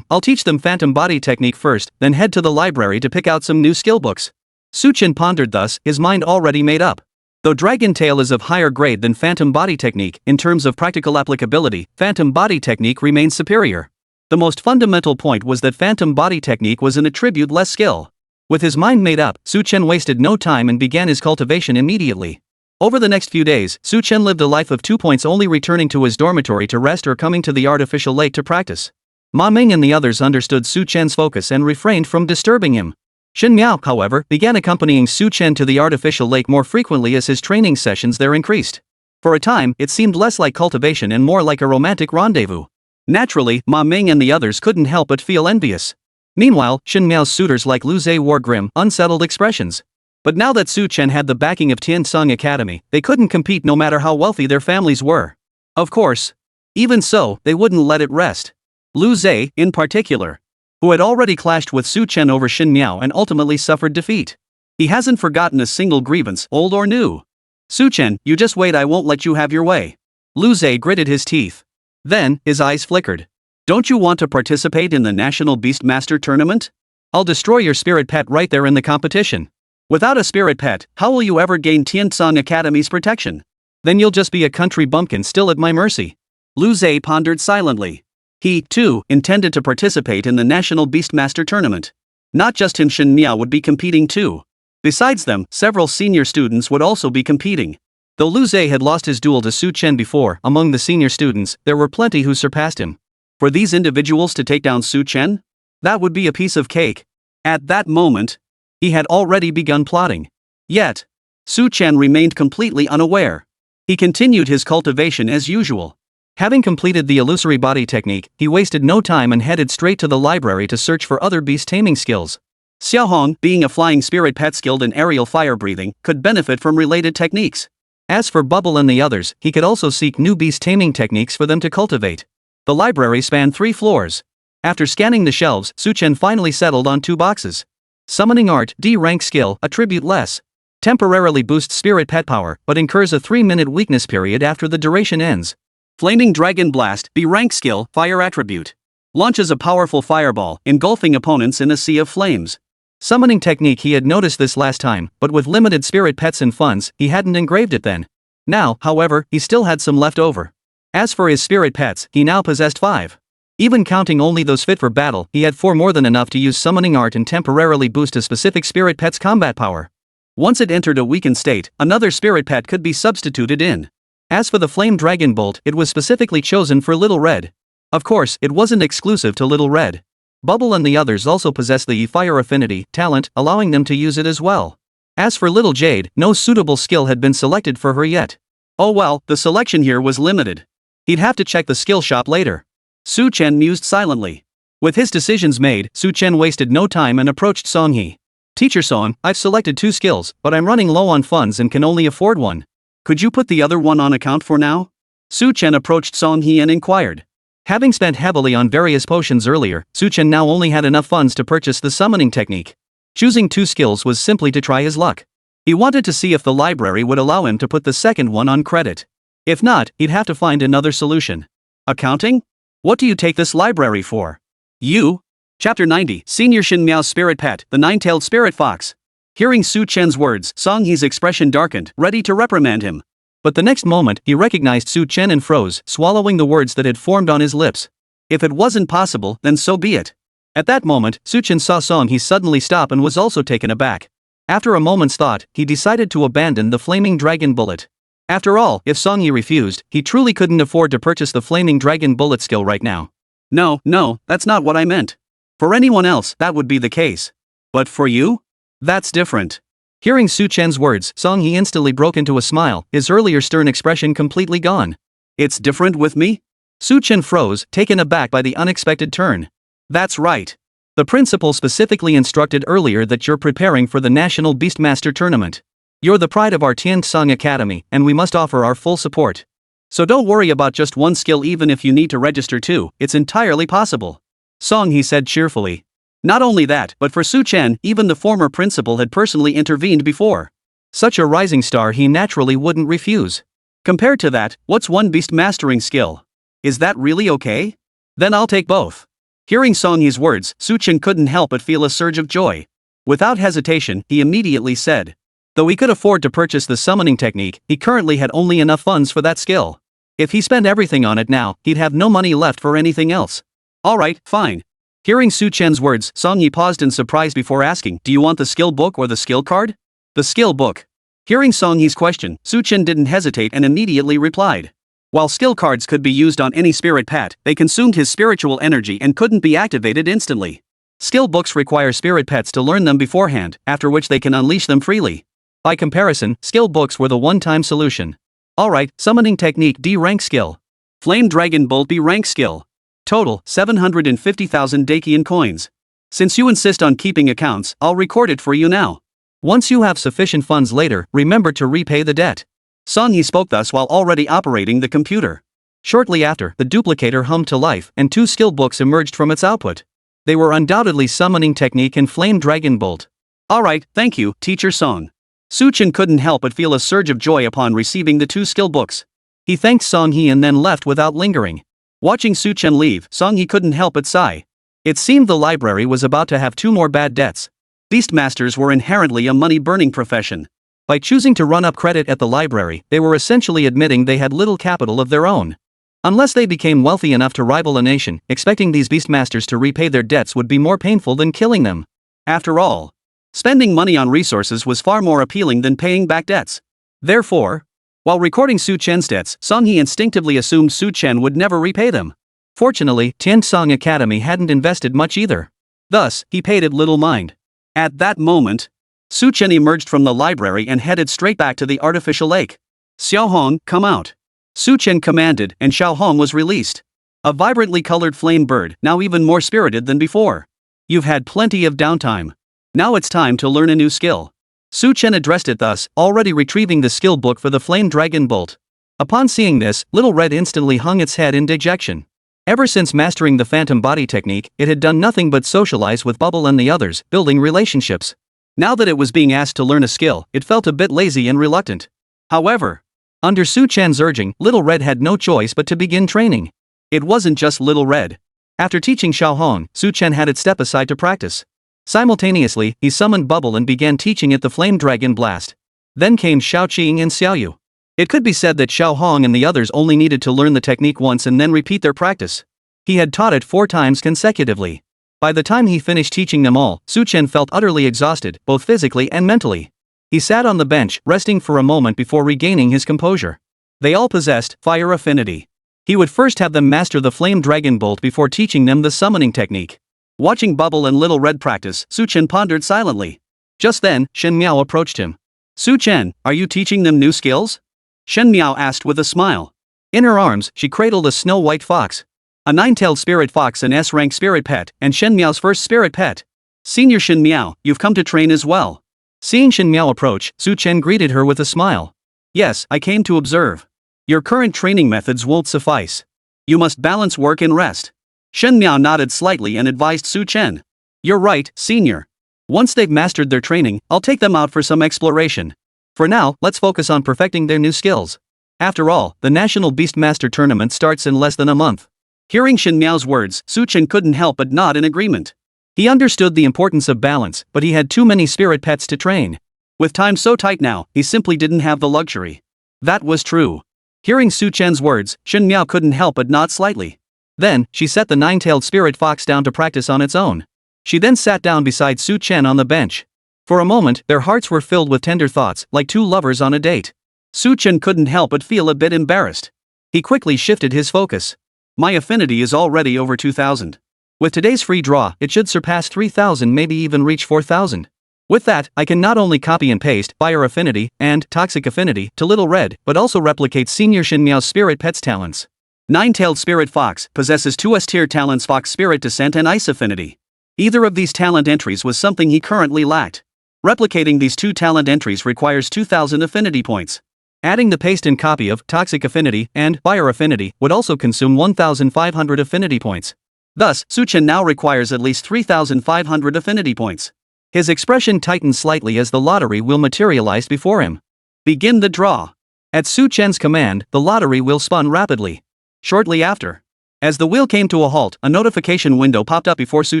I'll teach them Phantom Body Technique first, then head to the library to pick out some new skill books. Su Chen pondered thus, his mind already made up. Though Dragon Tail is of higher grade than Phantom Body Technique, in terms of practical applicability, Phantom Body Technique remains superior. The most fundamental point was that phantom body technique was an attribute less skill. With his mind made up, Su Chen wasted no time and began his cultivation immediately. Over the next few days, Su Chen lived a life of 2 points, only returning to his dormitory to rest or coming to the artificial lake to practice. Wang Meng and the others understood Su Chen's focus and refrained from disturbing him. Shen Miao, however, began accompanying Su Chen to the artificial lake more frequently as his training sessions there increased. For a time, it seemed less like cultivation and more like a romantic rendezvous. Naturally, Wang Meng and the others couldn't help but feel envious. Meanwhile, Shen Miao's suitors like Lu Zhe wore grim, unsettled expressions. But now that Su Chen had the backing of Tiansong Academy, they couldn't compete no matter how wealthy their families were. Of course. Even so, they wouldn't let it rest. Lu Zhe, in particular, who had already clashed with Su Chen over Shen Miao and ultimately suffered defeat. He hasn't forgotten a single grievance, old or new. Su Chen, you just wait, I won't let you have your way. Lu Zhe gritted his teeth. Then, his eyes flickered. Don't you want to participate in the National Beastmaster Tournament? I'll destroy your spirit pet right there in the competition. Without a spirit pet, how will you ever gain Tiansong Academy's protection? Then you'll just be a country bumpkin still at my mercy. Lu Zhe pondered silently. He, too, intended to participate in the National Beastmaster Tournament. Not just him, Shen Miao would be competing too. Besides them, several senior students would also be competing. Though Lu Zhe had lost his duel to Su Chen before, among the senior students, there were plenty who surpassed him. For these individuals to take down Su Chen? That would be a piece of cake. At that moment, he had already begun plotting. Yet, Su Chen remained completely unaware. He continued his cultivation as usual. Having completed the illusory body technique, he wasted no time and headed straight to the library to search for other beast taming skills. Xiaohong, being a flying spirit pet skilled in aerial fire breathing, could benefit from related techniques. As for Bubble and the others, he could also seek new beast taming techniques for them to cultivate. The library spanned 3 floors. After scanning the shelves, Su Chen finally settled on 2 boxes. Summoning Art, D-rank skill, attribute less. Temporarily boosts spirit pet power, but incurs a 3-minute weakness period after the duration ends. Flaming Dragon Blast, B-rank skill, fire attribute. Launches a powerful fireball, engulfing opponents in a sea of flames. Summoning technique, he had noticed this last time, but with limited spirit pets and funds, he hadn't engraved it then. Now, however, he still had some left over. As for his spirit pets, he now possessed 5. Even counting only those fit for battle, he had 4, more than enough to use Summoning Art and temporarily boost a specific spirit pet's combat power. Once it entered a weakened state, another spirit pet could be substituted in. As for the Flame Dragon Bolt, it was specifically chosen for Little Red. Of course, it wasn't exclusive to Little Red. Bubble and the others also possessed the fire affinity talent, allowing them to use it as well. As for Little Jade, no suitable skill had been selected for her yet. Oh well, the selection here was limited. He'd have to check the skill shop later. Su Chen mused silently. With his decisions made, Su Chen wasted no time and approached Songhe. Teacher Song, I've selected 2 skills, but I'm running low on funds and can only afford one. Could you put the other one on account for now? Su Chen approached Songhe and inquired. Having spent heavily on various potions earlier, Su Chen now only had enough funds to purchase the summoning technique. Choosing 2 skills was simply to try his luck. He wanted to see if the library would allow him to put the second one on credit. If not, he'd have to find another solution. Accounting? What do you take this library for? You? Chapter 90, Senior Shen Miao's Spirit Pet, the Nine-Tailed Spirit Fox. Hearing Su Chen's words, Songhe's expression darkened, ready to reprimand him. But the next moment, he recognized Su Chen and froze, swallowing the words that had formed on his lips. If it wasn't possible, then so be it. At that moment, Su Chen saw Songhe suddenly stop and was also taken aback. After a moment's thought, he decided to abandon the Flaming Dragon Bullet. After all, if Songhe refused, he truly couldn't afford to purchase the Flaming Dragon Bullet skill right now. No, that's not what I meant. For anyone else, that would be the case. But for you? That's different. Hearing Su Chen's words, Songhe instantly broke into a smile, his earlier stern expression completely gone. It's different with me? Su Chen froze, taken aback by the unexpected turn. That's right. The principal specifically instructed earlier that you're preparing for the National Beastmaster Tournament. You're the pride of our Tiansong Academy, and we must offer our full support. So don't worry about just one skill, even if you need to register 2, it's entirely possible. Songhe said cheerfully. Not only that, but for Su Chen, even the former principal had personally intervened before. Such a rising star he naturally wouldn't refuse. Compared to that, what's one beast mastering skill? Is that really okay? Then I'll take both. Hearing Songhe's words, Su Chen couldn't help but feel a surge of joy. Without hesitation, he immediately said. Though he could afford to purchase the summoning technique, he currently had only enough funds for that skill. If he spent everything on it now, he'd have no money left for anything else. Alright, fine. Hearing Su Chen's words, Song Yi paused in surprise before asking, do you want the skill book or the skill card? The skill book. Hearing Song Yi's question, Su Chen didn't hesitate and immediately replied. While skill cards could be used on any spirit pet, they consumed his spiritual energy and couldn't be activated instantly. Skill books require spirit pets to learn them beforehand, after which they can unleash them freely. By comparison, skill books were the one-time solution. Alright, summoning technique D rank skill. Flame Dragon Bolt B rank skill. Total, 750,000 Dakian coins. Since you insist on keeping accounts, I'll record it for you now. Once you have sufficient funds later, remember to repay the debt. Song Yi spoke thus while already operating the computer. Shortly after, the duplicator hummed to life and 2 skill books emerged from its output. They were undoubtedly summoning technique and Flame Dragon Bolt. Alright, thank you, Teacher Song. Su Chen couldn't help but feel a surge of joy upon receiving the 2 skill books. He thanked Song Yi and then left without lingering. Watching Su Chen leave, Song Yi couldn't help but sigh. It seemed the library was about to have 2 more bad debts. Beastmasters were inherently a money-burning profession. By choosing to run up credit at the library, they were essentially admitting they had little capital of their own. Unless they became wealthy enough to rival a nation, expecting these beastmasters to repay their debts would be more painful than killing them. After all, spending money on resources was far more appealing than paying back debts. Therefore, while recording Su Chen's debts, Song Yi instinctively assumed Su Chen would never repay them. Fortunately, Tiansong Academy hadn't invested much either. Thus, he paid it little mind. At that moment, Su Chen emerged from the library and headed straight back to the artificial lake. Xiaohong, come out. Su Chen commanded, and Xiaohong was released. A vibrantly colored flame bird, now even more spirited than before. You've had plenty of downtime. Now it's time to learn a new skill. Su Chen addressed it thus, already retrieving the skill book for the Flame Dragon Bolt. Upon seeing this, Little Red instantly hung its head in dejection. Ever since mastering the phantom body technique, it had done nothing but socialize with Bubble and the others, building relationships. Now that it was being asked to learn a skill, it felt a bit lazy and reluctant. However, under Su Chen's urging, Little Red had no choice but to begin training. It wasn't just Little Red. After teaching Xiaohong, Su Chen had it step aside to practice. Simultaneously, he summoned Bubble and began teaching it the Flame Dragon Blast. Then came Xiaoqing and Xiaoyu. It could be said that Xiaohong and the others only needed to learn the technique once and then repeat their practice. He had taught it 4 times consecutively. By the time he finished teaching them all, Su Chen felt utterly exhausted, both physically and mentally. He sat on the bench, resting for a moment before regaining his composure. They all possessed fire affinity. He would first have them master the Flame Dragon Bolt before teaching them the summoning technique. Watching Bubble and Little Red practice, Su Chen pondered silently. Just then, Shen Miao approached him. Su Chen, are you teaching them new skills? Shen Miao asked with a smile. In her arms, she cradled a snow-white fox. A 9-tailed spirit fox, an S-rank spirit pet, and Shen Miao's first spirit pet. Senior Shen Miao, you've come to train as well. Seeing Shen Miao approach, Su Chen greeted her with a smile. Yes, I came to observe. Your current training methods won't suffice. You must balance work and rest. Shen Miao nodded slightly and advised Su Chen. You're right, senior. Once they've mastered their training, I'll take them out for some exploration. For now, let's focus on perfecting their new skills. After all, the National Beastmaster Tournament starts in less than a month. Hearing Shen Miao's words, Su Chen couldn't help but nod in agreement. He understood the importance of balance, but he had too many spirit pets to train. With time so tight now, he simply didn't have the luxury. That was true. Hearing Su Chen's words, Shen Miao couldn't help but nod slightly. Then, she set the 9-tailed spirit fox down to practice on its own. She then sat down beside Su Chen on the bench. For a moment, their hearts were filled with tender thoughts, like 2 lovers on a date. Su Chen couldn't help but feel a bit embarrassed. He quickly shifted his focus. My affinity is already over 2,000. With today's free draw, it should surpass 3,000, maybe even reach 4,000. With that, I can not only copy and paste fire affinity and toxic affinity to Little Red, but also replicate Senior Shen Miao's spirit pet's talents. 9-tailed spirit fox possesses 2 S-tier talents: fox spirit descent and ice affinity. Either of these talent entries was something he currently lacked. Replicating these 2 talent entries requires 2,000 affinity points. Adding the paste and copy of toxic affinity and fire affinity would also consume 1,500 affinity points. Thus, Su Chen now requires at least 3,500 affinity points. His expression tightened slightly as the lottery wheel materialized before him. Begin the draw. At Su Chen's command, the lottery wheel spun rapidly. Shortly after, as the wheel came to a halt, a notification window popped up before Su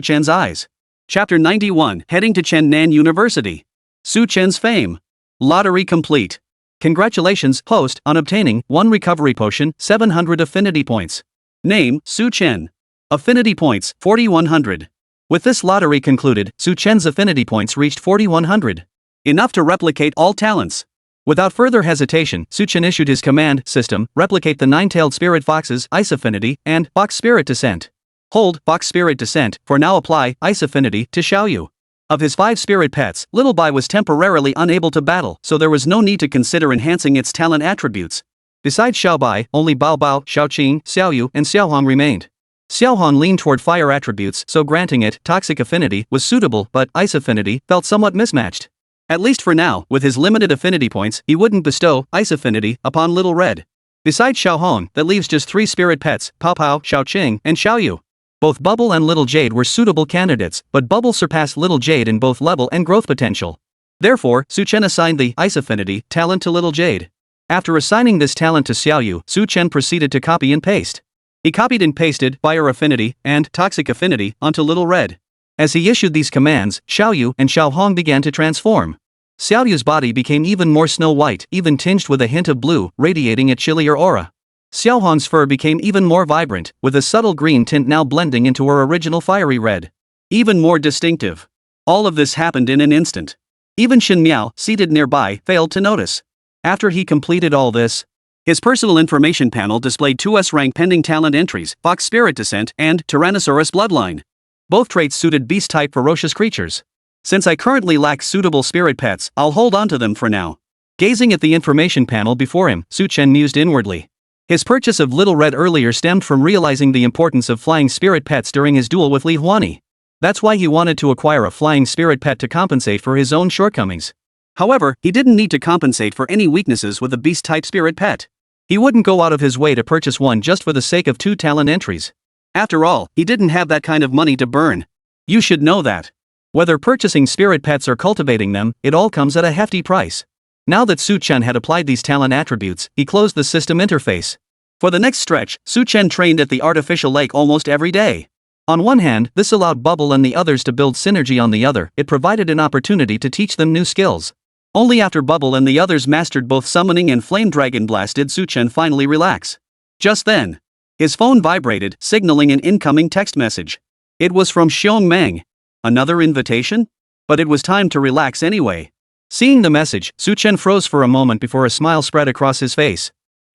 Chen's eyes. Chapter 91, Heading to Chen-Nan University. Su Chen's fame. Lottery complete. Congratulations, host, on obtaining 1 recovery potion, 700 affinity points. Name, Su Chen. Affinity points, 4100. With this lottery concluded, Su Chen's affinity points reached 4100. Enough to replicate all talents. Without further hesitation, Su Chen issued his command system, replicate the nine-tailed spirit fox's ice affinity, and fox spirit descent. Hold fox spirit descent, for now apply ice affinity to Xiaoyu. Of his 5 spirit pets, Little Bai was temporarily unable to battle, so there was no need to consider enhancing its talent attributes. Besides Xiaobai, only Bao Bao, Xiaoqing, Xiaoyu, and Xiaohong remained. Xiaohong leaned toward fire attributes, so granting it toxic affinity was suitable, but ice affinity felt somewhat mismatched. At least for now, with his limited affinity points, he wouldn't bestow ice affinity upon Little Red. Besides Xiaohong, that leaves just 3 spirit pets, Pao Pao, Xiaoqing, and Xiaoyu. Both Bubble and Little Jade were suitable candidates, but Bubble surpassed Little Jade in both level and growth potential. Therefore, Su Chen assigned the ice affinity talent to Little Jade. After assigning this talent to Xiaoyu, Su Chen proceeded to copy and paste. He copied and pasted fire affinity and toxic affinity onto Little Red. As he issued these commands, Xiaoyu and Xiaohong began to transform. Xiaoyu's body became even more snow-white, even tinged with a hint of blue, radiating a chillier aura. Xiaohong's fur became even more vibrant, with a subtle green tint now blending into her original fiery red. Even more distinctive. All of this happened in an instant. Even Shin Miao, seated nearby, failed to notice. After he completed all this, his personal information panel displayed 2 S-rank pending talent entries, Fox Spirit Descent and Tyrannosaurus Bloodline. Both traits suited beast-type ferocious creatures. Since I currently lack suitable spirit pets, I'll hold on to them for now. Gazing at the information panel before him, Su Chen mused inwardly. His purchase of Little Red earlier stemmed from realizing the importance of flying spirit pets during his duel with Li Huani. That's why he wanted to acquire a flying spirit pet to compensate for his own shortcomings. However, he didn't need to compensate for any weaknesses with a beast-type spirit pet. He wouldn't go out of his way to purchase one just for the sake of 2 talent entries. After all, he didn't have that kind of money to burn. You should know that. Whether purchasing spirit pets or cultivating them, it all comes at a hefty price. Now that Su Chen had applied these talent attributes, he closed the system interface. For the next stretch, Su Chen trained at the artificial lake almost every day. On one hand, this allowed Bubble and the others to build synergy, on the other, it provided an opportunity to teach them new skills. Only after Bubble and the others mastered both summoning and flame dragon blast did Su Chen finally relax. Just then, his phone vibrated, signaling an incoming text message. It was from Wang Meng. Another invitation? But it was time to relax anyway. Seeing the message, Su Chen froze for a moment before a smile spread across his face.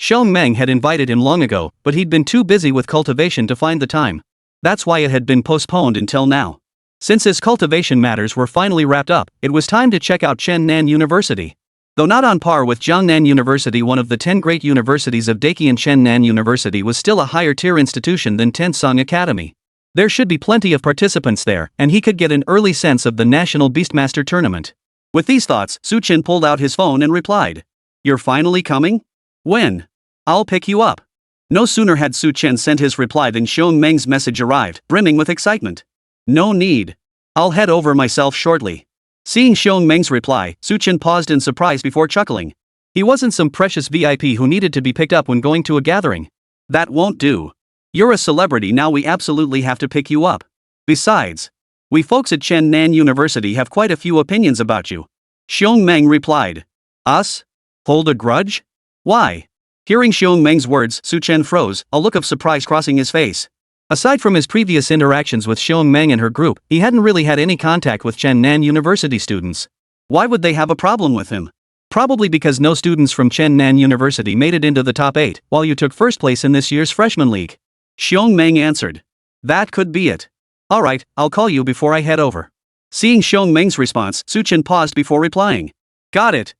Wang Meng had invited him long ago, but he'd been too busy with cultivation to find the time. That's why it had been postponed until now. Since his cultivation matters were finally wrapped up, it was time to check out Chennan University. Though not on par with Jiangnan University, one of the 10 great universities of Daqian, Chennan University was still a higher-tier institution than Tensong Academy. There should be plenty of participants there, and he could get an early sense of the National Beastmaster Tournament. With these thoughts, Su Chen pulled out his phone and replied. You're finally coming? When? I'll pick you up. No sooner had Su Chen sent his reply than Wang Meng's message arrived, brimming with excitement. No need. I'll head over myself shortly. Seeing Wang Meng's reply, Su Chen paused in surprise before chuckling. He wasn't some precious VIP who needed to be picked up when going to a gathering. That won't do. You're a celebrity now, we absolutely have to pick you up. Besides, we folks at Chennan University have quite a few opinions about you. Wang Meng replied. Us? Hold a grudge? Why? Hearing Wang Meng's words, Su Chen froze, a look of surprise crossing his face. Aside from his previous interactions with Wang Meng and her group, he hadn't really had any contact with Chennan University students. Why would they have a problem with him? Probably because no students from Chennan University made it into the top 8, while you took first place in this year's freshman league. Wang Meng answered. That could be it. Alright, I'll call you before I head over. Seeing Wang Meng's response, Su Chen paused before replying. Got it.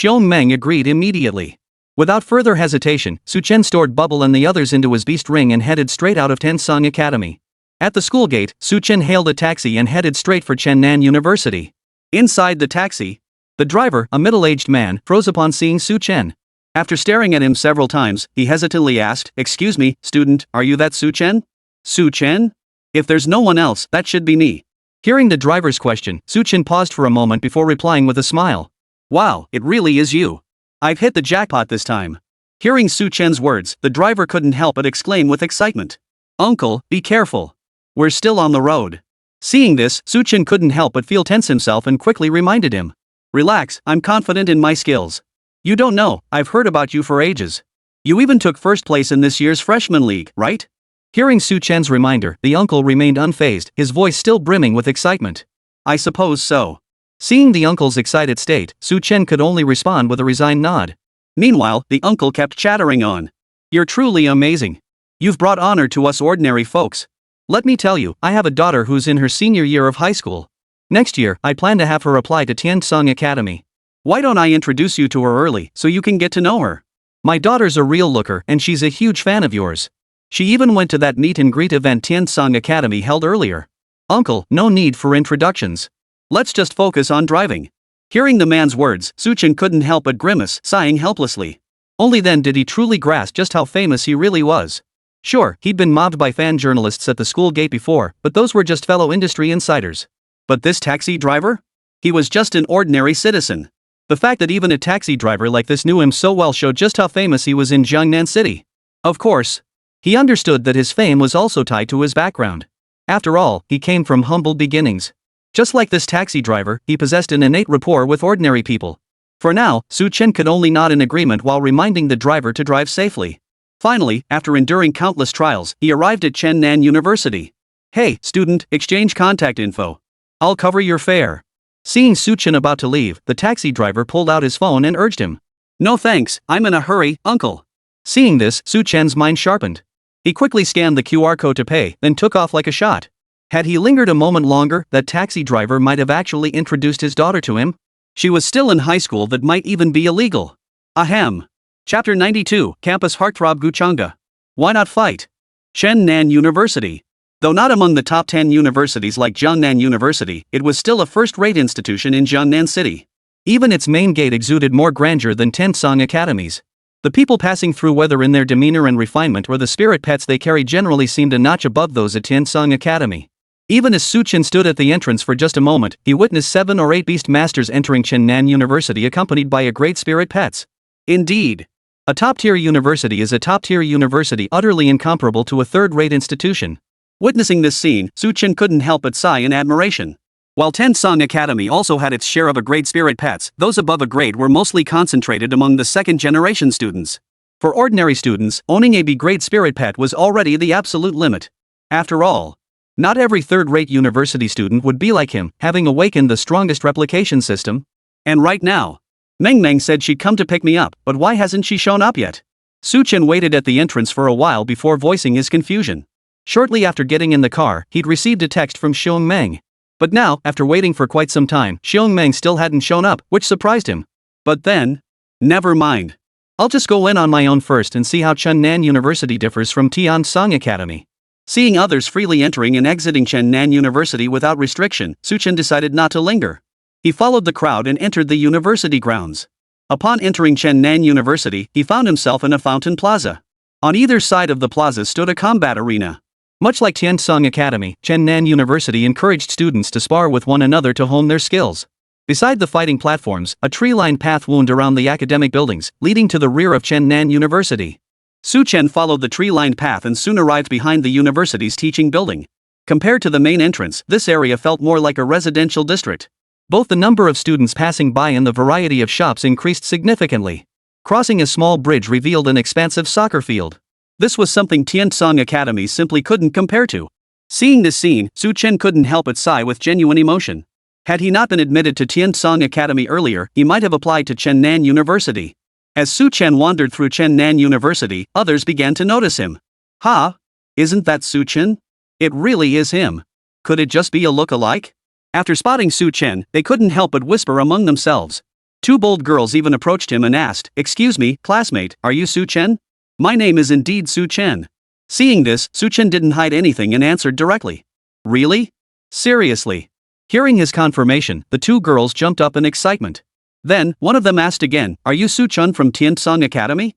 Wang Meng agreed immediately. Without further hesitation, Su Chen stored Bubble and the others into his beast ring and headed straight out of Tensong Academy. At the school gate, Su Chen hailed a taxi and headed straight for Chennan University. Inside the taxi, the driver, a middle-aged man, froze upon seeing Su Chen. After staring at him several times, he hesitantly asked, Excuse me, student, are you that Su Chen? Su Chen? If there's no one else, that should be me. Hearing the driver's question, Su Chen paused for a moment before replying with a smile. Wow, it really is you. I've hit the jackpot this time. Hearing Su Chen's words, the driver couldn't help but exclaim with excitement. Uncle, be careful. We're still on the road. Seeing this, Su Chen couldn't help but feel tense himself and quickly reminded him. Relax, I'm confident in my skills. You don't know, I've heard about you for ages. You even took first place in this year's freshman league, right? Hearing Su Chen's reminder, the uncle remained unfazed, his voice still brimming with excitement. I suppose so. Seeing the uncle's excited state, Su Chen could only respond with a resigned nod. Meanwhile, the uncle kept chattering on. You're truly amazing. You've brought honor to us ordinary folks. Let me tell you, I have a daughter who's in her senior year of high school. Next year, I plan to have her apply to Tiansong Academy. Why don't I introduce you to her early so you can get to know her? My daughter's a real looker and she's a huge fan of yours. She even went to that meet and greet event Tiansong Academy held earlier. Uncle, no need for introductions. Let's just focus on driving. Hearing the man's words, Su Chen couldn't help but grimace, sighing helplessly. Only then did he truly grasp just how famous he really was. Sure, he'd been mobbed by fan journalists at the school gate before, but those were just fellow industry insiders. But this taxi driver? He was just an ordinary citizen. The fact that even a taxi driver like this knew him so well showed just how famous he was in Jiangnan City. Of course, he understood that his fame was also tied to his background. After all, he came from humble beginnings. Just like this taxi driver, he possessed an innate rapport with ordinary people. For now, Su Chen could only nod in agreement while reminding the driver to drive safely. Finally, after enduring countless trials, he arrived at Chengnan University. Hey, student, exchange contact info. I'll cover your fare. Seeing Su Chen about to leave, the taxi driver pulled out his phone and urged him. No thanks, I'm in a hurry, uncle. Seeing this, Su Chen's mind sharpened. He quickly scanned the QR code to pay, then took off like a shot. Had he lingered a moment longer, that taxi driver might have actually introduced his daughter to him. She was still in high school, that might even be illegal. Ahem. Chapter 92, Campus Heartthrob Guchanga. Why not fight? Chengnan University. Though not among the top 10 universities like Jiangnan University, it was still a first-rate institution in Jiangnan City. Even its main gate exuded more grandeur than Tiansong Academies. The people passing through, whether in their demeanor and refinement or the spirit pets they carried, generally seemed a notch above those at Tiansong Academy. Even as Su Chen stood at the entrance for just a moment, he witnessed 7 or 8 beast masters entering Chengnan University accompanied by a great spirit pets. Indeed. A top-tier university is a top-tier university, utterly incomparable to a third-rate institution. Witnessing this scene, Su Chen couldn't help but sigh in admiration. While Tiansong Academy also had its share of a grade spirit pets, those above a grade were mostly concentrated among the second-generation students. For ordinary students, owning a B-grade spirit pet was already the absolute limit. After all, not every third-rate university student would be like him, having awakened the strongest replication system. And right now, Meng said she'd come to pick me up, but why hasn't she shown up yet? Su Chen waited at the entrance for a while before voicing his confusion. Shortly after getting in the car, he'd received a text from Wang Meng. But now, after waiting for quite some time, Wang Meng still hadn't shown up, which surprised him. But then, never mind. I'll just go in on my own first and see how Chengnan University differs from Tiansong Academy. Seeing others freely entering and exiting Chengnan University without restriction, Su Chen decided not to linger. He followed the crowd and entered the university grounds. Upon entering Chengnan University, he found himself in a fountain plaza. On either side of the plaza stood a combat arena. Much like Tiansong Academy, Chengnan University encouraged students to spar with one another to hone their skills. Beside the fighting platforms, a tree-lined path wound around the academic buildings, leading to the rear of Chengnan University. Su Chen followed the tree-lined path and soon arrived behind the university's teaching building. Compared to the main entrance, this area felt more like a residential district. Both the number of students passing by and the variety of shops increased significantly. Crossing a small bridge revealed an expansive soccer field. This was something Tiansong Academy simply couldn't compare to. Seeing this scene, Su Chen couldn't help but sigh with genuine emotion. Had he not been admitted to Tiansong Academy earlier, he might have applied to Chengnan University. As Su Chen wandered through Chengnan University, others began to notice him. Ha! Isn't that Su Chen? It really is him. Could it just be a look-alike? After spotting Su Chen, they couldn't help but whisper among themselves. 2 bold girls even approached him and asked, "Excuse me, classmate, are you Su Chen?" "My name is indeed Su Chen." Seeing this, Su Chen didn't hide anything and answered directly. "Really? Seriously?" Hearing his confirmation, the 2 girls jumped up in excitement. Then, one of them asked again, "Are you Su Chen from Tiansong Academy?"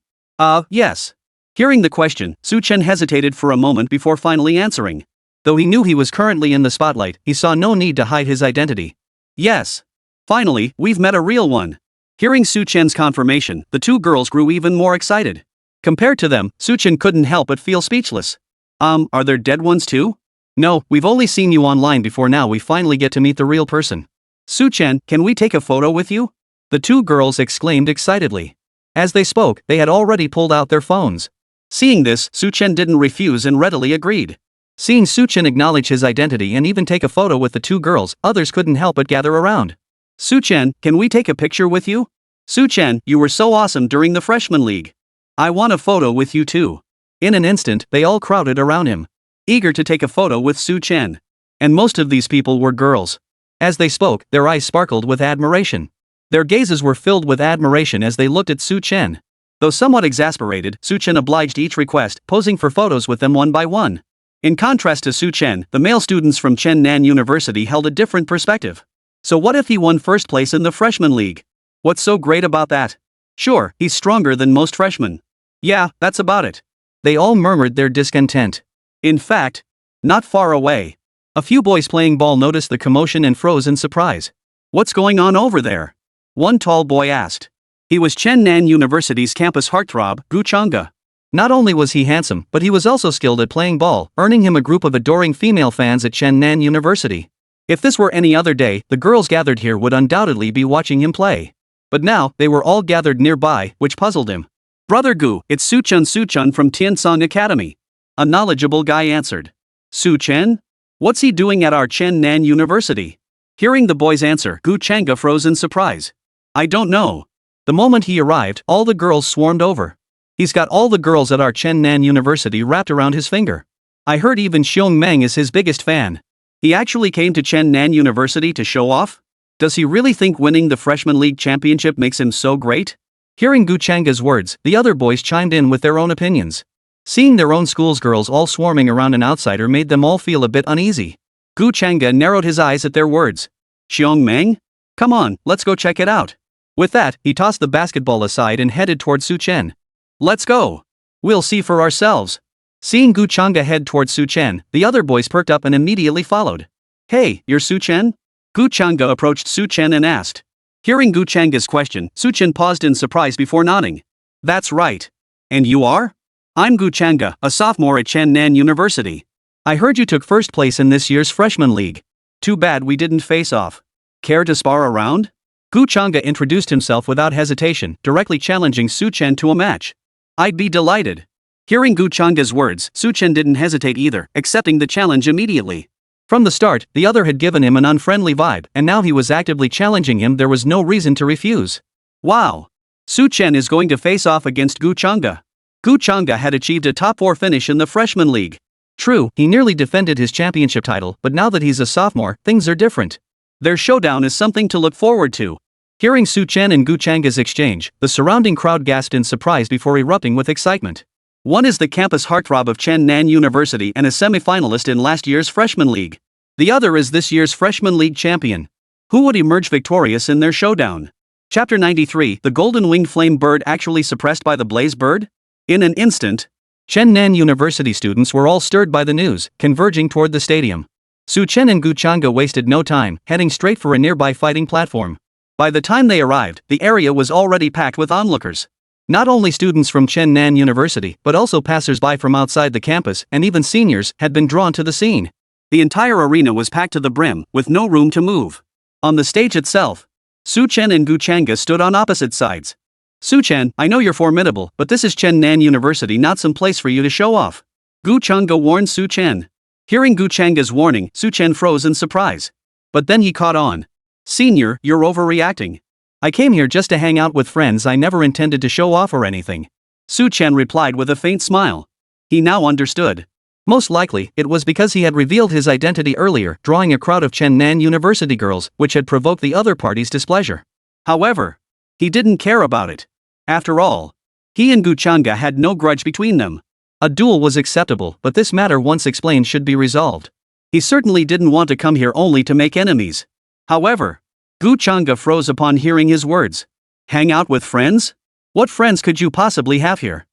Yes." Hearing the question, Su Chen hesitated for a moment before finally answering. Though he knew he was currently in the spotlight, he saw no need to hide his identity. "Yes. Finally, we've met a real one." Hearing Su Chen's confirmation, the 2 girls grew even more excited. Compared to them, Su Chen couldn't help but feel speechless. Are there dead ones too?" "No, we've only seen you online before, now we finally get to meet the real person." "Su Chen, can we take a photo with you?" The 2 girls exclaimed excitedly. As they spoke, they had already pulled out their phones. Seeing this, Su Chen didn't refuse and readily agreed. Seeing Su Chen acknowledge his identity and even take a photo with the two girls, others couldn't help but gather around. Su Chen, can we take a picture with you? Su Chen, you were so awesome during the freshman league. I want a photo with you too. In an instant, they all crowded around him, eager to take a photo with Su Chen. And most of these people were girls. As they spoke, their eyes sparkled with admiration. Their gazes were filled with admiration as they looked at Su Chen. Though somewhat exasperated, Su Chen obliged each request, posing for photos with them one by one. In contrast to Su Chen, the male students from Chen Nan University held a different perspective. So what if he won first place in the freshman league? What's so great about that? Sure, he's stronger than most freshmen. Yeah, that's about it. They all murmured their discontent. In fact, not far away, a few boys playing ball noticed the commotion and froze in surprise. What's going on over there? One tall boy asked. He was Chen Nan University's campus heartthrob, Gu Chang'e. Not only was he handsome, but he was also skilled at playing ball, earning him a group of adoring female fans at Chen Nan University. If this were any other day, the girls gathered here would undoubtedly be watching him play. But now, they were all gathered nearby, which puzzled him. Brother Gu, it's Su Chen from Tiansong Academy. A knowledgeable guy answered. Su Chen? What's he doing at our Chen Nan University? Hearing the boy's answer, Gu Chang'e froze in surprise. I don't know. The moment he arrived, all the girls swarmed over. He's got all the girls at our Chen Nan University wrapped around his finger. I heard even Wang Meng is his biggest fan. He actually came to Chen Nan University to show off? Does he really think winning the freshman league championship makes him so great? Hearing Gu Chang'e's words, the other boys chimed in with their own opinions. Seeing their own school's girls all swarming around an outsider made them all feel a bit uneasy. Gu Chang'e narrowed his eyes at their words. Wang Meng? Come on, let's go check it out. With that, he tossed the basketball aside and headed toward Su Chen. Let's go. We'll see for ourselves. Seeing Gu Chang'e head toward Su Chen, the other boys perked up and immediately followed. Hey, you're Su Chen? Gu Chang'e approached Su Chen and asked. Hearing Gu Chang'e's question, Su Chen paused in surprise before nodding. That's right. And you are? I'm Gu Chang'e, a sophomore at Chen Nan University. I heard you took first place in this year's freshman league. Too bad we didn't face off. Care to spar around? Gu Chang'e introduced himself without hesitation, directly challenging Su Chen to a match. I'd be delighted. Hearing Gu Chang'e's words, Su Chen didn't hesitate either, accepting the challenge immediately. From the start, the other had given him an unfriendly vibe, and now he was actively challenging him. There was no reason to refuse. Wow! Su Chen is going to face off against Gu Chang'e. Gu Chang'e had achieved a top 4 finish in the freshman league. True, he nearly defended his championship title, but now that he's a sophomore, things are different. Their showdown is something to look forward to. Hearing Su Chen and Gu Chang'e's exchange, the surrounding crowd gasped in surprise before erupting with excitement. One is the campus heartthrob of Chen Nan University and a semi-finalist in last year's freshman league. The other is this year's freshman league champion. Who would emerge victorious in their showdown? Chapter 93, the golden-winged flame bird actually suppressed by the blaze bird? In an instant, Chen Nan University students were all stirred by the news, converging toward the stadium. Su Chen and Gu Chang'e wasted no time, heading straight for a nearby fighting platform. By the time they arrived, the area was already packed with onlookers. Not only students from Chen Nan University, but also passers-by from outside the campus, and even seniors, had been drawn to the scene. The entire arena was packed to the brim, with no room to move. On the stage itself, Su Chen and Gu Chang'e stood on opposite sides. Su Chen, I know you're formidable, but this is Chen Nan University, not some place for you to show off. Gu Chang'e warned Su Chen. Hearing Gu Chang'e's warning, Su Chen froze in surprise. But then he caught on. Senior, you're overreacting. I came here just to hang out with friends. I never intended to show off or anything. Su Chen replied with a faint smile. He now understood. Most likely, it was because he had revealed his identity earlier, drawing a crowd of Chen Nan University girls, which had provoked the other party's displeasure. However, he didn't care about it. After all, he and Gu Chang'e had no grudge between them. A duel was acceptable, but this matter once explained should be resolved. He certainly didn't want to come here only to make enemies. However, Gu Chang'e froze upon hearing his words. Hang out with friends? What friends could you possibly have here?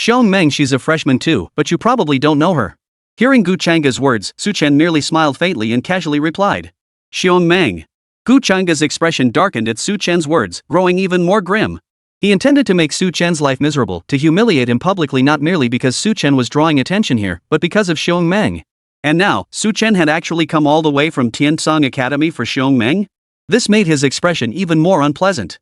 Wang Meng, she's a freshman too, but you probably don't know her. Hearing Gu Chang'e's words, Su Chen merely smiled faintly and casually replied. Wang Meng. Gu Chang'e's expression darkened at Su Chen's words, growing even more grim. He intended to make Su Chen's life miserable, to humiliate him publicly, not merely because Su Chen was drawing attention here, but because of Wang Meng. And now, Su Chen had actually come all the way from Tiansong Academy for Wang Meng? This made his expression even more unpleasant.